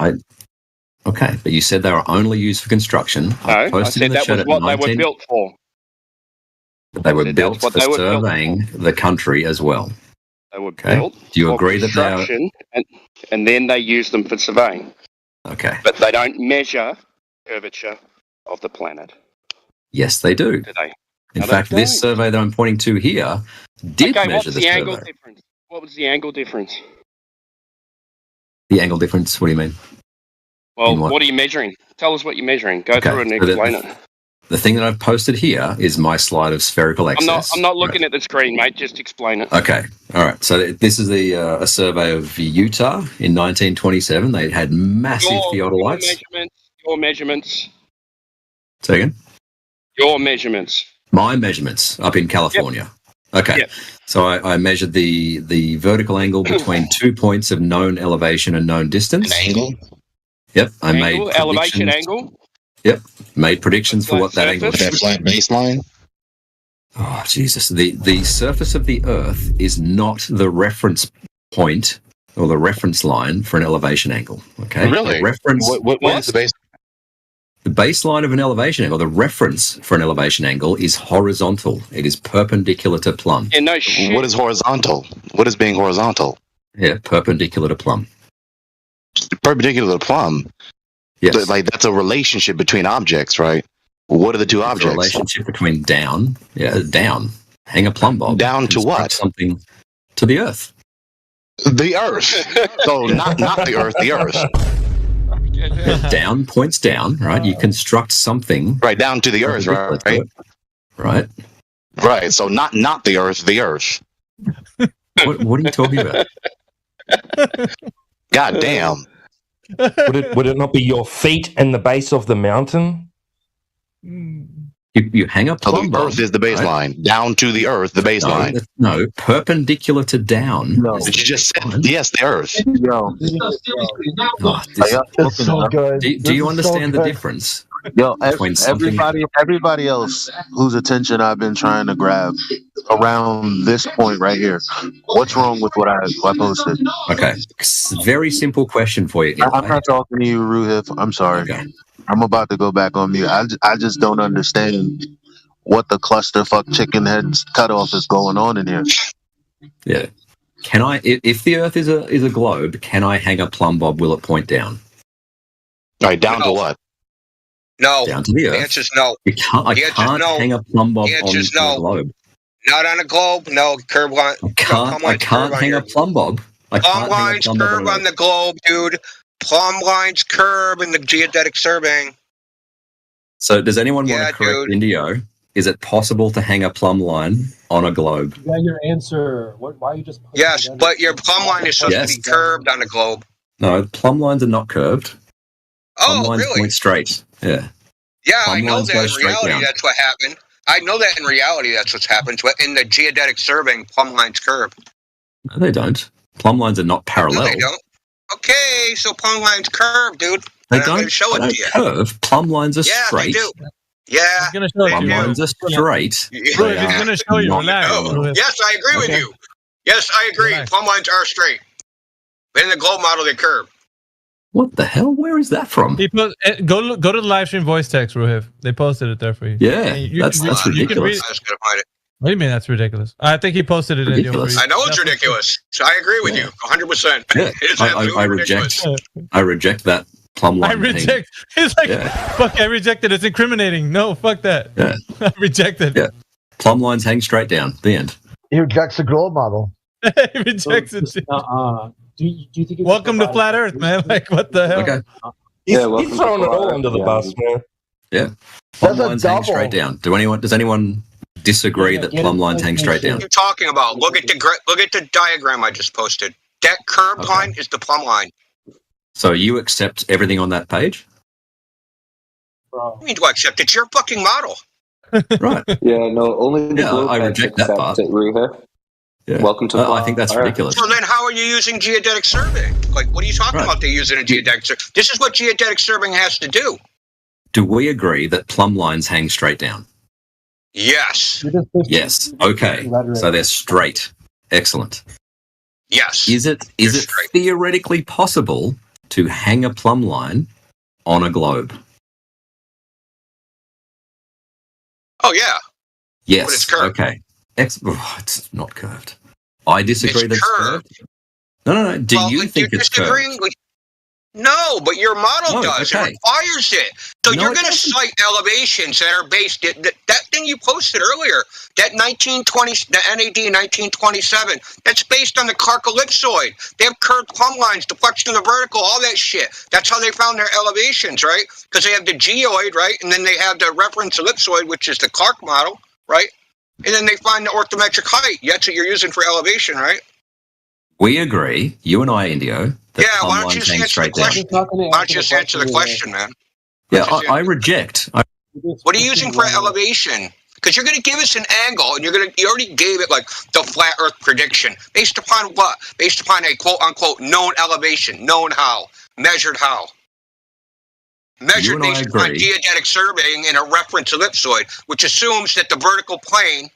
Speaker 23: Okay, but you said they were only used for construction.
Speaker 9: no,
Speaker 23: I've
Speaker 9: I
Speaker 23: posted
Speaker 9: said
Speaker 23: in the
Speaker 9: that
Speaker 23: chat
Speaker 9: was
Speaker 23: at
Speaker 9: what
Speaker 23: 19.
Speaker 9: they were built for.
Speaker 23: They were
Speaker 9: said
Speaker 23: built
Speaker 9: that's what
Speaker 23: for
Speaker 9: they were built
Speaker 23: surveying the country as well.
Speaker 9: They were
Speaker 23: Okay.
Speaker 9: built
Speaker 23: Do you
Speaker 9: for
Speaker 23: agree that they are?
Speaker 9: construction, and then they use them for surveying.
Speaker 23: Okay.
Speaker 9: But they don't measure curvature of the planet,
Speaker 23: Yes, they do.
Speaker 9: do they?
Speaker 23: In
Speaker 9: No, they
Speaker 23: fact, this
Speaker 9: don't.
Speaker 23: survey that I'm pointing to here did
Speaker 9: Okay,
Speaker 23: measure
Speaker 9: what's
Speaker 23: the
Speaker 9: the angle
Speaker 23: survey.
Speaker 9: difference? What was the angle difference?
Speaker 23: The angle difference. What do you mean?
Speaker 9: Well,
Speaker 23: In what?
Speaker 9: what are you measuring? Tell us what you're measuring. Go
Speaker 23: Okay,
Speaker 9: through it and
Speaker 23: so
Speaker 9: explain it.
Speaker 23: The thing that I've posted here is my slide of spherical excess.
Speaker 9: I'm not looking at the screen, mate. Just explain it.
Speaker 23: Okay. All right. So this is a survey of Utah in 1927. They had massive theodolites.
Speaker 9: Your measurements.
Speaker 23: Say again?
Speaker 9: Your measurements.
Speaker 23: My measurements up in California. Okay.
Speaker 9: Yep.
Speaker 23: So I measured the vertical angle between 2 points of known elevation and known distance.
Speaker 3: Angle?
Speaker 23: Yep. I made
Speaker 9: Elevation
Speaker 23: predictions.
Speaker 9: angle.
Speaker 23: Yep. Made predictions for what that angle
Speaker 3: That flat baseline?
Speaker 23: Oh, Jesus. The surface of the Earth is not the reference point or the reference line for an elevation angle. Okay.
Speaker 3: Really?
Speaker 23: The reference.
Speaker 3: What is the base?
Speaker 23: The baseline of an elevation angle, the reference for an elevation angle is horizontal. It is perpendicular to plumb.
Speaker 9: Yeah, no shit.
Speaker 3: What is horizontal? What is being horizontal?
Speaker 23: Yeah, perpendicular to plumb.
Speaker 3: Perpendicular to plumb?
Speaker 23: Yes.
Speaker 3: Like that's a relationship between objects, right? What are the two
Speaker 23: It's
Speaker 3: objects?
Speaker 23: a relationship between down. Yeah, down. Hang a plumb bob.
Speaker 3: Down to
Speaker 23: Construct
Speaker 3: what?
Speaker 23: Something to the Earth.
Speaker 3: The Earth. So not the Earth, the Earth.
Speaker 23: Down points down, right? You construct something.
Speaker 3: Right, down to the Earth, right?
Speaker 23: Right.
Speaker 3: Right. So not the Earth, the Earth.
Speaker 23: What are you talking about?
Speaker 3: God damn.
Speaker 1: Would it not be your feet and the base of the mountain?
Speaker 23: You hang a
Speaker 3: So
Speaker 23: plumb
Speaker 3: the
Speaker 23: bob.
Speaker 3: Earth is the baseline.
Speaker 23: Right?
Speaker 3: Down to the Earth, the baseline.
Speaker 23: No, perpendicular to down.
Speaker 3: No. But you just said, yes, the Earth.
Speaker 24: Yo.
Speaker 23: Oh, this-
Speaker 24: It's so good.
Speaker 23: do you understand the difference?
Speaker 18: Yo,
Speaker 23: Between something-
Speaker 18: everybody else whose attention I've been trying to grab around this point right here. What's wrong with what I posted?
Speaker 23: Okay, very simple question for you.
Speaker 18: I'm not talking to you, Ruhif. I'm sorry.
Speaker 23: Okay.
Speaker 18: I'm about to go back on mute. I just don't understand what the clusterfuck chicken heads cutoff is going on in here.
Speaker 23: Yeah. Can I, if the Earth is a globe, can I hang a plumb bob? Will it point down?
Speaker 3: All right, down to what?
Speaker 11: No.
Speaker 23: Down to the Earth.
Speaker 11: The answer's no.
Speaker 23: You can't. I
Speaker 11: The answer's
Speaker 23: can't
Speaker 11: no.
Speaker 23: hang a plumb bob
Speaker 11: The
Speaker 23: on
Speaker 11: answer's
Speaker 23: a
Speaker 11: no.
Speaker 23: globe.
Speaker 11: Not on a globe. No, curb line.
Speaker 23: I can't hang a plumb bob. I
Speaker 11: Plumb
Speaker 23: can't hang a
Speaker 11: lines
Speaker 23: plumb bob
Speaker 11: curve
Speaker 23: on
Speaker 11: on the globe, dude. Plumb lines curve in the geodetic surveying.
Speaker 23: So does anyone want
Speaker 11: Yeah,
Speaker 23: to correct
Speaker 11: dude.
Speaker 23: Indio? Is it possible to hang a plumb line on a globe?
Speaker 10: Yeah, your answer. Why are you just?
Speaker 11: Yes, but your plumb line is supposed to be curved on the globe.
Speaker 23: No, plumb lines are not curved. Plumb
Speaker 11: Oh,
Speaker 23: lines
Speaker 11: really?
Speaker 23: point straight. Yeah.
Speaker 11: Yeah,
Speaker 23: Plumb
Speaker 11: I know
Speaker 23: lines
Speaker 11: that
Speaker 23: go
Speaker 11: in
Speaker 23: straight
Speaker 11: reality
Speaker 23: down.
Speaker 11: that's what happened. I know that in reality that's what's happened. But in the geodetic surveying, plumb lines curve.
Speaker 23: No, they don't. Plumb lines are not
Speaker 11: No,
Speaker 23: parallel.
Speaker 11: they don't. Okay, so plumb lines curve, dude.
Speaker 23: They
Speaker 11: And I'm going
Speaker 23: don't,
Speaker 11: to show it
Speaker 23: they
Speaker 11: to you.
Speaker 23: don't curve. Plumb lines are
Speaker 11: Yeah,
Speaker 23: straight.
Speaker 11: they do. Yeah,
Speaker 14: He's gonna show it
Speaker 23: Plumb
Speaker 14: to you.
Speaker 23: lines are straight.
Speaker 11: Yeah.
Speaker 23: They
Speaker 14: He's
Speaker 23: are
Speaker 14: gonna show you.
Speaker 23: not
Speaker 14: Relax.
Speaker 23: parallel.
Speaker 11: Yes, I agree with
Speaker 23: Okay.
Speaker 11: you. Yes, I agree.
Speaker 14: Relax.
Speaker 11: Plumb lines are straight. But in the globe model, they curve.
Speaker 23: What the hell? Where is that from?
Speaker 14: Go to the live stream voice text, Ruhiv. They posted it there for you.
Speaker 23: Yeah,
Speaker 14: And you
Speaker 23: that's
Speaker 14: can read- you can
Speaker 23: ridiculous.
Speaker 14: read-
Speaker 11: I was going to find it.
Speaker 14: What do you mean that's ridiculous? I think he posted it in your
Speaker 23: Ridiculous.
Speaker 11: I know it's ridiculous. So I agree with you 100%.
Speaker 23: Yeah,
Speaker 11: It's
Speaker 23: I
Speaker 11: absolutely
Speaker 23: reject.
Speaker 11: ridiculous.
Speaker 23: I reject that plumb line.
Speaker 14: I reject. It's like, fuck, I reject it. It's incriminating. No, fuck that.
Speaker 23: Yeah.
Speaker 14: I reject it.
Speaker 23: Yeah. Plumb lines hang straight down. The end.
Speaker 24: He rejects the globe model.
Speaker 14: He rejects it.
Speaker 10: Do you think?
Speaker 14: Welcome to flat Earth, man. Like, what the hell?
Speaker 23: Okay.
Speaker 1: He's throwing it all under the bus, man.
Speaker 23: Yeah. Plumb
Speaker 24: That's a
Speaker 23: lines hang
Speaker 24: double.
Speaker 23: straight down. Does anyone disagree that
Speaker 10: get
Speaker 23: plumb
Speaker 10: it,
Speaker 23: lines hang straight down?
Speaker 11: What are you talking about? Look at the diagram I just posted. That curved
Speaker 23: Okay.
Speaker 11: line is the plumb line.
Speaker 23: So you accept everything on that page?
Speaker 11: What do you mean do I accept? It's your fucking model.
Speaker 23: Right.
Speaker 8: Yeah, no, only the
Speaker 23: Yeah,
Speaker 8: globe
Speaker 23: I
Speaker 8: heads
Speaker 23: reject that
Speaker 8: accept
Speaker 23: part.
Speaker 8: it, Ruha.
Speaker 23: Yeah.
Speaker 8: Welcome to
Speaker 23: I think that's ridiculous.
Speaker 11: So then how are you using geodetic surveying? Like, what are you talking about they're using a geodetic survey? This is what geodetic surveying has to do.
Speaker 23: Do we agree that plumb lines hang straight down?
Speaker 11: Yes.
Speaker 23: Yes. Okay. So they're straight. Excellent.
Speaker 11: Yes.
Speaker 23: Is it theoretically possible to hang a plumb line on a globe?
Speaker 11: Oh, yeah.
Speaker 23: Yes.
Speaker 11: But it's curved.
Speaker 23: Okay. It's not curved. I disagree. That's curved. No. Do you think it's curved?
Speaker 11: No, but your model does.
Speaker 23: Okay.
Speaker 11: It requires it. So
Speaker 23: No,
Speaker 11: you're
Speaker 23: it
Speaker 11: going to
Speaker 23: doesn't.
Speaker 11: cite elevations that are based. That thing you posted earlier, that 1920, the NAD 1927, that's based on the Clark ellipsoid. They have curved plumb lines, deflection of the vertical, all that shit. That's how they found their elevations, right? Because they have the geoid, right? And then they have the reference ellipsoid, which is the Clark model, right? And then they find the orthometric height. That's what you're using for elevation, right?
Speaker 23: We agree, you and I, Indio, that plumb
Speaker 11: why don't you
Speaker 23: lines
Speaker 11: just
Speaker 23: hang
Speaker 11: answer the
Speaker 23: straight down.
Speaker 11: question? Why don't you just answer the question, man?
Speaker 23: Yeah, I reject.
Speaker 11: What are you using for elevation? Because you're going to give us an angle, and you already gave it like the flat Earth prediction based upon what? Based upon a quote unquote known elevation, known how, measured how, measured based upon geodetic surveying in a reference ellipsoid, which assumes that the vertical plane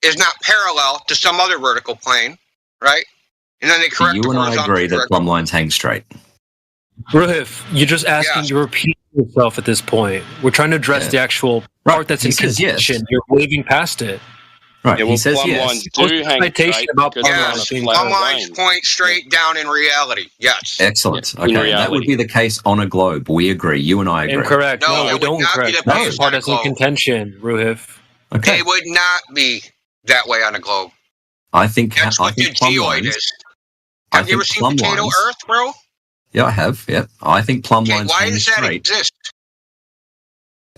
Speaker 11: is not parallel to some other vertical plane, right? And then they correct
Speaker 23: You
Speaker 11: the
Speaker 23: and I
Speaker 11: horizontal
Speaker 23: agree that
Speaker 11: correct.
Speaker 23: plumb lines hang straight.
Speaker 15: Rohif, you're just asking, you're repeating yourself at this point. We're trying to address the actual part that's in contention. You're waving past it.
Speaker 23: Right.
Speaker 9: Yeah, well, plumb lines do hang
Speaker 15: citation
Speaker 9: straight
Speaker 15: about
Speaker 9: because
Speaker 15: plumb
Speaker 9: they're on a
Speaker 15: lines being
Speaker 9: flat
Speaker 11: Plumb lines
Speaker 9: plane.
Speaker 11: point straight down in reality. Yes.
Speaker 23: Excellent.
Speaker 9: in
Speaker 23: Okay, that
Speaker 9: reality.
Speaker 23: would be the case on a globe. We agree. You and I agree.
Speaker 15: Incorrect.
Speaker 11: No,
Speaker 15: No,
Speaker 11: it
Speaker 15: we
Speaker 11: would
Speaker 15: don't
Speaker 11: not be
Speaker 15: correct.
Speaker 11: the
Speaker 15: That's
Speaker 11: case
Speaker 15: the part
Speaker 11: on a
Speaker 15: that's in
Speaker 11: globe.
Speaker 15: contention, Rohif.
Speaker 23: Okay.
Speaker 11: It would not be that way on a globe.
Speaker 23: I think
Speaker 11: That's what the
Speaker 23: plumb
Speaker 11: geoid
Speaker 23: lines.
Speaker 11: is.
Speaker 23: I
Speaker 11: Have you ever
Speaker 23: think
Speaker 11: seen
Speaker 23: plumb
Speaker 11: potato
Speaker 23: lines.
Speaker 11: Earth, bro?
Speaker 23: Yeah, I have. Yeah, I think plumb
Speaker 11: Okay,
Speaker 23: lines
Speaker 11: why
Speaker 23: hang
Speaker 11: does that
Speaker 23: straight
Speaker 11: exist?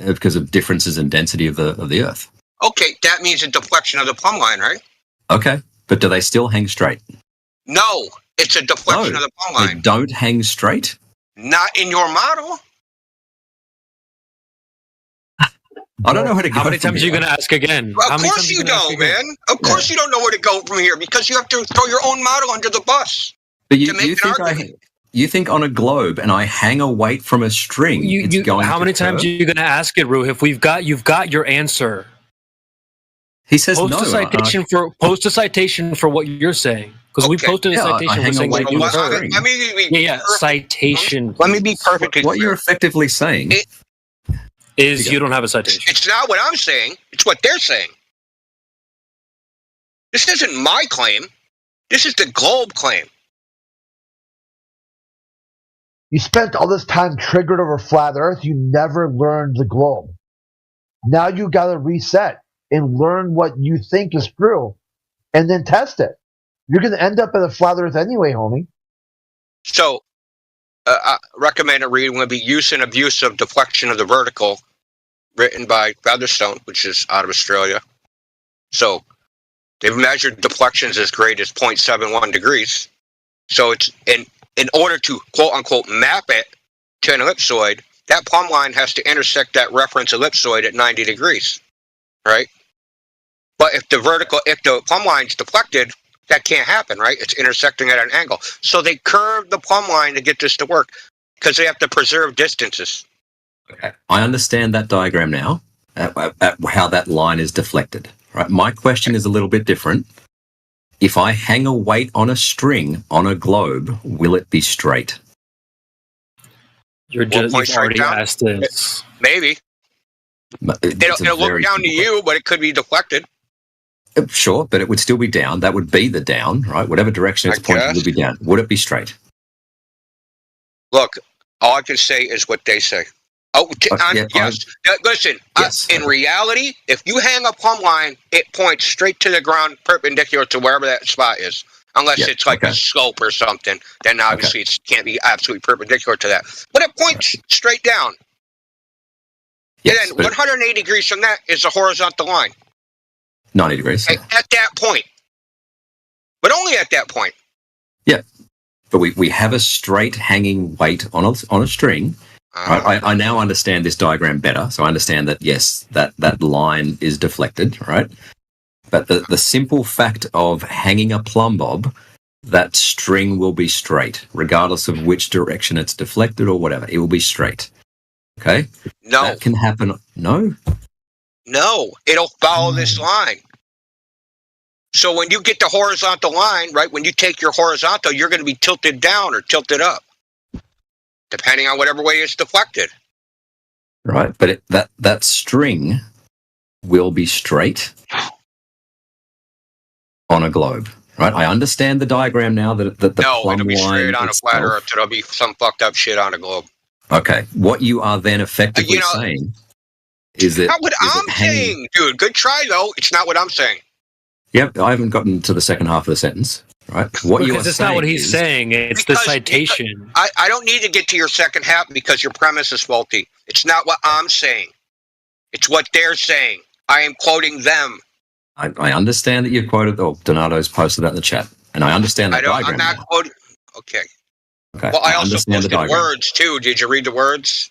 Speaker 23: because of differences in density of the Earth.
Speaker 11: Okay, that means a deflection of the plumb line, right?
Speaker 23: Okay, but do they still hang straight?
Speaker 11: No, it's a deflection of the plumb
Speaker 23: They
Speaker 11: line.
Speaker 23: don't hang straight.
Speaker 11: Not in your model.
Speaker 23: I don't know how to go.
Speaker 15: How many
Speaker 23: from
Speaker 15: times are you
Speaker 23: here.
Speaker 15: going to ask again?
Speaker 11: Well,
Speaker 15: How
Speaker 11: of
Speaker 15: many
Speaker 11: course
Speaker 15: times are
Speaker 11: you
Speaker 15: gonna ask
Speaker 11: don't,
Speaker 15: again?
Speaker 11: man. Of course you don't know where to go from here because you have to throw your own model under the bus
Speaker 23: But you,
Speaker 11: to make
Speaker 23: you
Speaker 11: an
Speaker 23: think
Speaker 11: argument.
Speaker 23: you think on a globe and I hang a weight from a string, it's going
Speaker 15: How
Speaker 23: to
Speaker 15: many times
Speaker 23: curve?
Speaker 15: are you going to ask it, Rohif? You've got your answer.
Speaker 23: He says
Speaker 15: Post
Speaker 23: no.
Speaker 15: a citation for what you're saying, because we posted a
Speaker 23: Yeah, I
Speaker 15: citation.
Speaker 23: hang
Speaker 15: We're saying
Speaker 23: away
Speaker 15: that
Speaker 23: from
Speaker 15: you
Speaker 23: a
Speaker 15: heard.
Speaker 23: string.
Speaker 11: Let me be
Speaker 15: Citation.
Speaker 11: Let me be perfectly
Speaker 23: What
Speaker 11: clear.
Speaker 23: you're effectively saying
Speaker 15: is you don't have a citation.
Speaker 11: It's not what I'm saying. It's what they're saying. This isn't my claim. This is the globe claim.
Speaker 24: You spent all this time triggered over flat Earth. You never learned the globe. Now you got to reset and learn what you think is true, and then test it. You're going to end up at a flat Earth anyway, homie.
Speaker 11: So, recommended reading would be Use and Abuse of Deflection of the Vertical, written by Featherstone, which is out of Australia. So, they've measured deflections as great as 0.71 degrees. So, it's in order to quote unquote map it to an ellipsoid, that plumb line has to intersect that reference ellipsoid at 90 degrees, right? But if the plumb line's deflected, that can't happen, right? It's intersecting at an angle. So they curve the plumb line to get this to work because they have to preserve distances.
Speaker 23: Okay. I understand that diagram now, at how that line is deflected. Right. My question is a little bit different. If I hang a weight on a string on a globe, will it be straight?
Speaker 15: You've already asked this.
Speaker 11: Maybe.
Speaker 23: It's
Speaker 11: It'll look down to you, but it could be deflected.
Speaker 23: Sure, but it would still be down. That would be the down, right? Whatever direction it's pointing would be down. Would it be straight?
Speaker 11: Look, all I can say is what they say. Yes. In reality, if you hang a plumb line, it points straight to the ground perpendicular to wherever that spot is. Unless it's like a slope or something, then obviously it can't be absolutely perpendicular to that. But it points straight down.
Speaker 23: Yes,
Speaker 11: and then 180 degrees from that is a horizontal line.
Speaker 23: 90 degrees.
Speaker 11: At that point. But only at that point.
Speaker 23: Yeah. But we have a straight hanging weight on a string. Right? I now understand this diagram better. So I understand that, yes, that line is deflected, right? But the simple fact of hanging a plumb bob, that string will be straight, regardless of which direction it's deflected or whatever. It will be straight. Okay?
Speaker 11: No.
Speaker 23: That can happen. No?
Speaker 11: No, it'll follow this line. So when you get the horizontal line, right, when you take your horizontal, you're going to be tilted down or tilted up, depending on whatever way it's deflected.
Speaker 23: Right, but that string will be straight on a globe. Right, I understand the diagram now that the
Speaker 11: No,
Speaker 23: plumb
Speaker 11: it'll be
Speaker 23: line
Speaker 11: straight on a flat
Speaker 23: itself-
Speaker 11: Earth. It'll be some fucked up shit on a globe.
Speaker 23: Okay, what you are then effectively saying is that
Speaker 11: Not what I'm saying, dude. Good try, though. It's not what I'm saying.
Speaker 23: Yep, I haven't gotten to the second half of the sentence. Right, what you are
Speaker 8: Because it's not what
Speaker 23: saying
Speaker 8: he's
Speaker 23: is-
Speaker 8: saying. It's the citation.
Speaker 11: I don't need to get to your second half because your premise is faulty. It's not what I'm saying. It's what they're saying. I am quoting them.
Speaker 23: I understand that you've quoted, or Donato's posted that in the chat, and I understand the diagram.
Speaker 11: I'm not
Speaker 23: now.
Speaker 11: quoting. Okay.
Speaker 23: Okay,
Speaker 11: Well, I also
Speaker 23: understand the
Speaker 11: posted
Speaker 23: diagram.
Speaker 11: words, too. Did you read the words?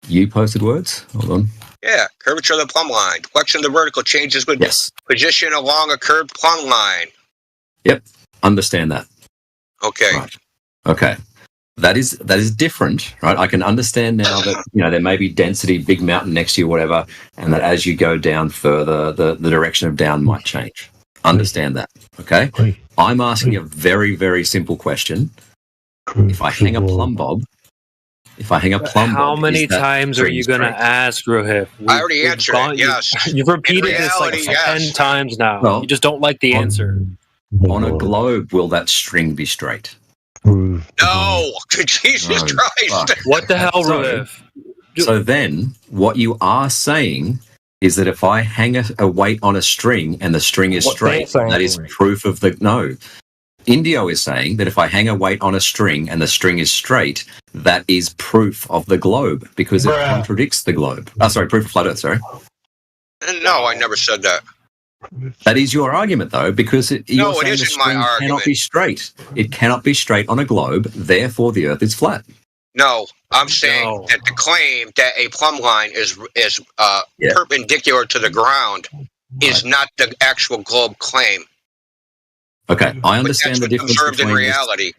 Speaker 23: You posted words? Hold on.
Speaker 11: Yeah. Curvature of the plumb line. Deflection of the vertical changes with position along a curved plumb line.
Speaker 23: Yep, understand that.
Speaker 11: Okay.
Speaker 23: Right. Okay. That is different, right? I can understand now that there may be density, big mountain next to you, whatever, and that as you go down further, the direction of down might change. Understand that, okay? I'm asking a very, very simple question. If I hang a plumb bob,
Speaker 8: How many
Speaker 23: is that
Speaker 8: times are you
Speaker 23: string
Speaker 8: going to
Speaker 23: straight?
Speaker 8: ask, Rohit?
Speaker 11: I already answered it, yes.
Speaker 8: You've repeated this like
Speaker 11: reality, yes.
Speaker 8: 10 times now.
Speaker 23: Well,
Speaker 8: you just don't like the answer.
Speaker 23: On a globe, will that string be straight?
Speaker 11: No. Jesus
Speaker 23: No,
Speaker 11: Christ.
Speaker 23: fuck.
Speaker 8: What the hell,
Speaker 23: So-
Speaker 8: Rohit?
Speaker 23: So then, what you are saying is that if I hang a weight on a string and the string is
Speaker 1: What they're
Speaker 23: straight,
Speaker 1: saying,
Speaker 23: that is proof of the no. Indio is saying that if I hang a weight on a string and the string is straight, that is proof of the globe because it contradicts the globe. Proof of flat Earth. Sorry,
Speaker 11: No, I never said that.
Speaker 23: that is your argument though, because you're
Speaker 11: No, it
Speaker 23: saying the
Speaker 11: isn't my
Speaker 23: string cannot
Speaker 11: argument.
Speaker 23: be straight. It cannot be straight on a globe. Therefore, the Earth is flat.
Speaker 11: No, I'm saying that the claim that a plumb line is perpendicular to the ground is not the actual globe claim.
Speaker 23: Okay, I
Speaker 11: But
Speaker 23: understand
Speaker 11: that's
Speaker 23: the
Speaker 11: what's
Speaker 23: difference
Speaker 11: observed in
Speaker 23: between this-
Speaker 11: reality.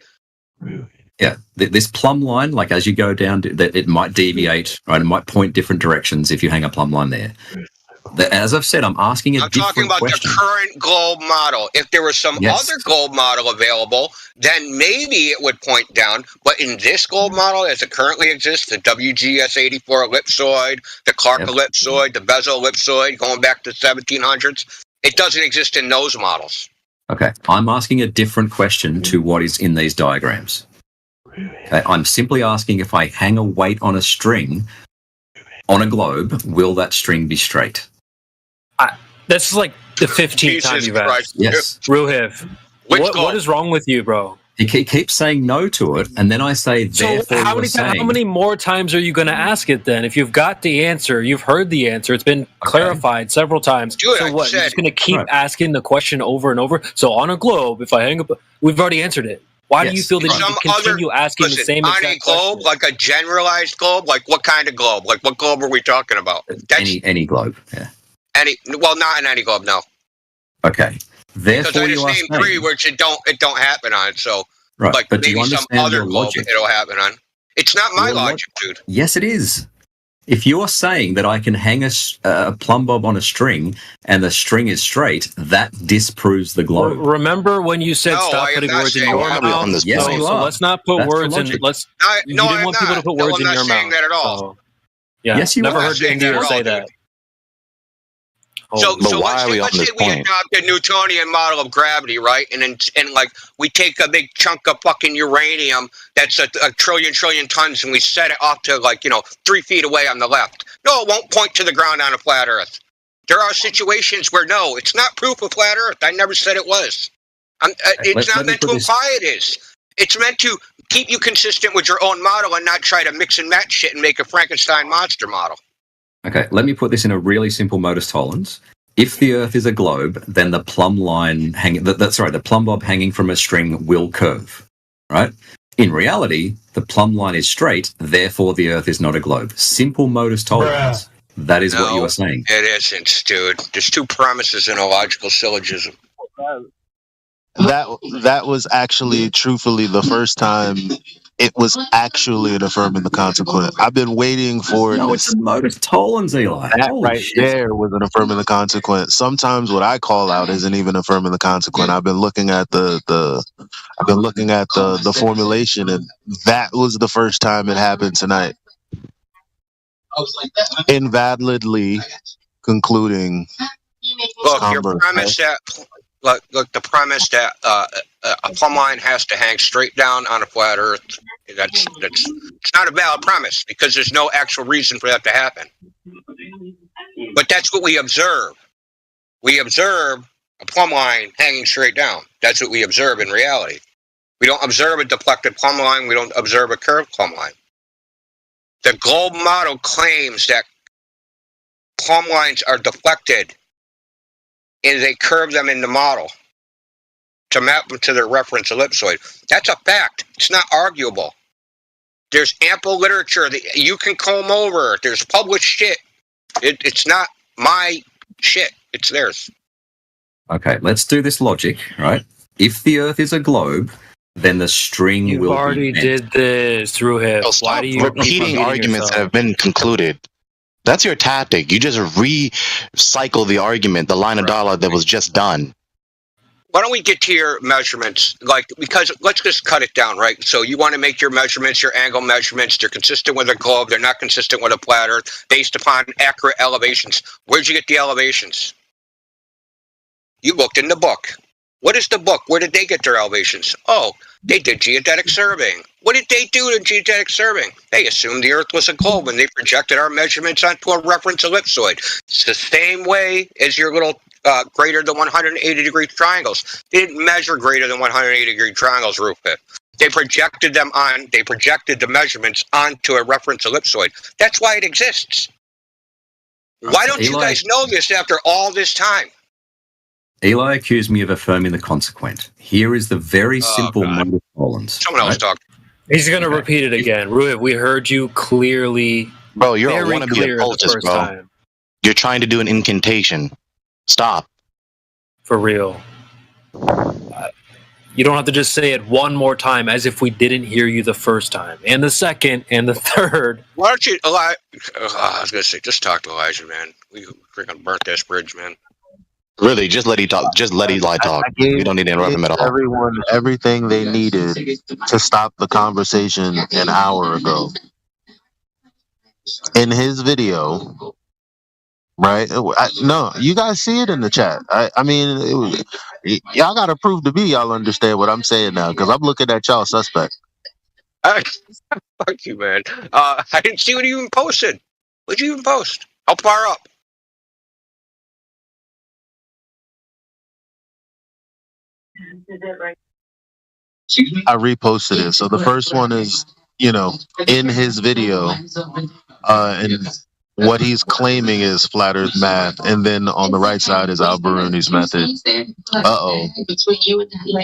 Speaker 23: Yeah, this plumb line, like as you go down, that it might deviate, right? It might point different directions if you hang a plumb line there. As I've said, I'm asking a
Speaker 11: I'm talking
Speaker 23: different
Speaker 11: about
Speaker 23: question.
Speaker 11: the current globe model. If there was some
Speaker 23: Yes.
Speaker 11: other globe model available, then maybe it would point down. But in this globe model, as it currently exists, the WGS-84 ellipsoid, the Clark ellipsoid, the Bezel ellipsoid, going back to the 1700s, it doesn't exist in those models.
Speaker 23: Okay, I'm asking a different question to what is in these diagrams. Okay, I'm simply asking if I hang a weight on a string on a globe, will that string be straight?
Speaker 8: This is like the 15th time you've asked.
Speaker 23: Yes.
Speaker 8: Ruhiv, what is wrong with you, bro?
Speaker 23: He keeps saying no to it, and then I say,
Speaker 8: So
Speaker 23: therefore,
Speaker 8: how
Speaker 23: you're
Speaker 8: many
Speaker 23: saying.
Speaker 8: how many more times are you going to ask it then? If you've got the answer, you've heard the answer, it's been clarified several times.
Speaker 11: Dude,
Speaker 8: so
Speaker 11: I
Speaker 8: what? You're
Speaker 11: said-
Speaker 8: just going to keep
Speaker 23: Right.
Speaker 8: asking the question over and over? So on a globe, if I hang up, we've already answered it. Why do you
Speaker 23: Yes.
Speaker 8: feel that you
Speaker 11: Some
Speaker 8: can continue asking the
Speaker 11: listen,
Speaker 8: same
Speaker 11: on a
Speaker 8: exact
Speaker 11: globe,
Speaker 8: question?
Speaker 11: like a generalized globe, like what kind of globe? Like what globe are we talking about? That's
Speaker 23: Any globe, yeah.
Speaker 11: well, not in any globe, no.
Speaker 23: Okay.
Speaker 11: Because
Speaker 23: Therefore,
Speaker 11: I
Speaker 23: you
Speaker 11: just
Speaker 23: are
Speaker 11: named
Speaker 23: saying.
Speaker 11: three which it don't happen on. So
Speaker 23: Right,
Speaker 11: like
Speaker 23: but do you
Speaker 11: maybe some
Speaker 23: understand
Speaker 11: other
Speaker 23: your
Speaker 11: globe
Speaker 23: logic?
Speaker 11: it'll happen on. It's not my
Speaker 23: Your
Speaker 11: logic, dude.
Speaker 23: Yes, it is. If you're saying that I can hang a plumb bob on a string and the string is straight, that disproves the globe.
Speaker 8: Remember when you said
Speaker 11: No,
Speaker 8: stop
Speaker 11: I am
Speaker 8: putting
Speaker 11: not
Speaker 8: words in
Speaker 11: saying
Speaker 8: your
Speaker 11: that.
Speaker 8: mouth?
Speaker 23: Yes, you
Speaker 8: so
Speaker 23: are.
Speaker 8: let's not put
Speaker 23: That's the
Speaker 8: words in.
Speaker 23: logic.
Speaker 8: Let's. You
Speaker 11: No,
Speaker 8: didn't
Speaker 11: I'm
Speaker 8: want people to
Speaker 11: not.
Speaker 8: put
Speaker 11: No,
Speaker 8: words
Speaker 11: I'm
Speaker 8: in
Speaker 11: not
Speaker 8: your
Speaker 11: saying
Speaker 8: mouth.
Speaker 11: that at all.
Speaker 8: So, yeah,
Speaker 23: Yes, you
Speaker 8: never
Speaker 23: are.
Speaker 8: heard
Speaker 11: saying that
Speaker 8: India
Speaker 11: at all,
Speaker 8: say
Speaker 11: dude.
Speaker 8: that.
Speaker 11: So
Speaker 3: But why
Speaker 11: let's
Speaker 3: are
Speaker 11: say,
Speaker 3: we on
Speaker 11: let's
Speaker 3: this
Speaker 11: say we
Speaker 3: point?
Speaker 11: adopt a Newtonian model of gravity, right? And like we take a big chunk of fucking uranium that's a trillion tons, and we set it off to 3 feet away on the left. No, it won't point to the ground on a flat Earth. There are situations where no, it's not proof of flat Earth. I never said it was. It's not
Speaker 23: let me
Speaker 11: meant to
Speaker 23: put this-
Speaker 11: imply it is. It's meant to keep you consistent with your own model and not try to mix and match shit and make a Frankenstein monster model.
Speaker 23: Okay, let me put this in a really simple modus tollens. If the Earth is a globe, then the plumb line the plumb bob hanging from a string will curve, right? In reality, the plumb line is straight, therefore the Earth is not a globe. Simple modus tollens. That is what you
Speaker 11: No,
Speaker 23: are saying.
Speaker 11: it isn't, dude. There's two premises in a logical syllogism.
Speaker 3: That was actually, truthfully, the first time it was actually an affirming the consequent. I've been waiting for
Speaker 23: No, it's a modus tollens, Eli.
Speaker 3: that
Speaker 23: Holy
Speaker 3: right
Speaker 23: shit.
Speaker 3: there was an affirming the consequent. Sometimes what I call out isn't even affirming the consequent. I've been looking at the formulation, and that was the first time it happened tonight. Invalidly concluding.
Speaker 11: Look, your premise that, look, the premise that a plumb line has to hang straight down on a flat Earth, that's it's not a valid premise because there's no actual reason for that to happen. But that's what we observe. We observe a plumb line hanging straight down. That's what we observe in reality. We don't observe a deflected plumb line. We don't observe a curved plumb line. The globe model claims that plumb lines are deflected and they curve them in the model to map them to their reference ellipsoid. That's a fact. It's not arguable. There's ample literature that you can comb over. There's published shit. It's not my shit. It's theirs.
Speaker 23: Okay, let's do this logic, right? If the Earth is a globe, then the string
Speaker 8: You
Speaker 23: will
Speaker 8: already
Speaker 23: be
Speaker 8: did this, Ruhif.
Speaker 3: Stop
Speaker 8: Why do you keep
Speaker 3: repeating
Speaker 8: repeating
Speaker 3: arguments that
Speaker 8: yourself?
Speaker 3: have been concluded. That's your tactic. You just recycle the argument, the line of dialogue that was just done.
Speaker 11: Why don't we get to your measurements? Because let's just cut it down, right? So you want to make your measurements, your angle measurements, they're consistent with a globe, they're not consistent with a flat Earth, based upon accurate elevations. Where'd you get the elevations? You looked in the book. What is the book? Where did they get their elevations? Oh, they did geodetic surveying. What did they do in geodetic surveying? They assumed the Earth was a globe and they projected our measurements onto a reference ellipsoid. It's the same way as your little greater than 180 degree triangles. They didn't measure greater than 180 degree triangles, Rufus. They projected the measurements onto a reference ellipsoid. That's why it exists. Why don't you guys know this after all this time?
Speaker 23: Eli accused me of affirming the consequent. Here is the very simple modus tollens.
Speaker 11: Someone else talk.
Speaker 8: He's going to repeat it again. Ruhif, we heard you clearly.
Speaker 3: Bro, you're
Speaker 8: very
Speaker 3: a wannabe
Speaker 8: clear the
Speaker 3: occultist,
Speaker 8: first
Speaker 3: bro.
Speaker 8: time.
Speaker 3: You're trying to do an incantation. Stop.
Speaker 8: For real. You don't have to just say it one more time as if we didn't hear you the first time, and the second, and the third.
Speaker 11: Why don't you, I was going to say, just talk to Elijah, man. We freaking burnt this bridge, man.
Speaker 3: Really, just let Eli talk. We don't need to interrupt him at all. Everyone, everything they needed to stop the conversation an hour ago. In his video, right? No, you guys see it in the chat. I mean, y'all got to prove to me y'all understand what I'm saying now, because I'm looking at y'all suspect.
Speaker 11: Fuck you, man. I didn't see what you even posted. What'd you even post? How far up?
Speaker 3: I reposted it. So the first one is, in his video, and what he's claiming is flat Earth math, and then on the right side is Al Biruni's method. Uh-oh.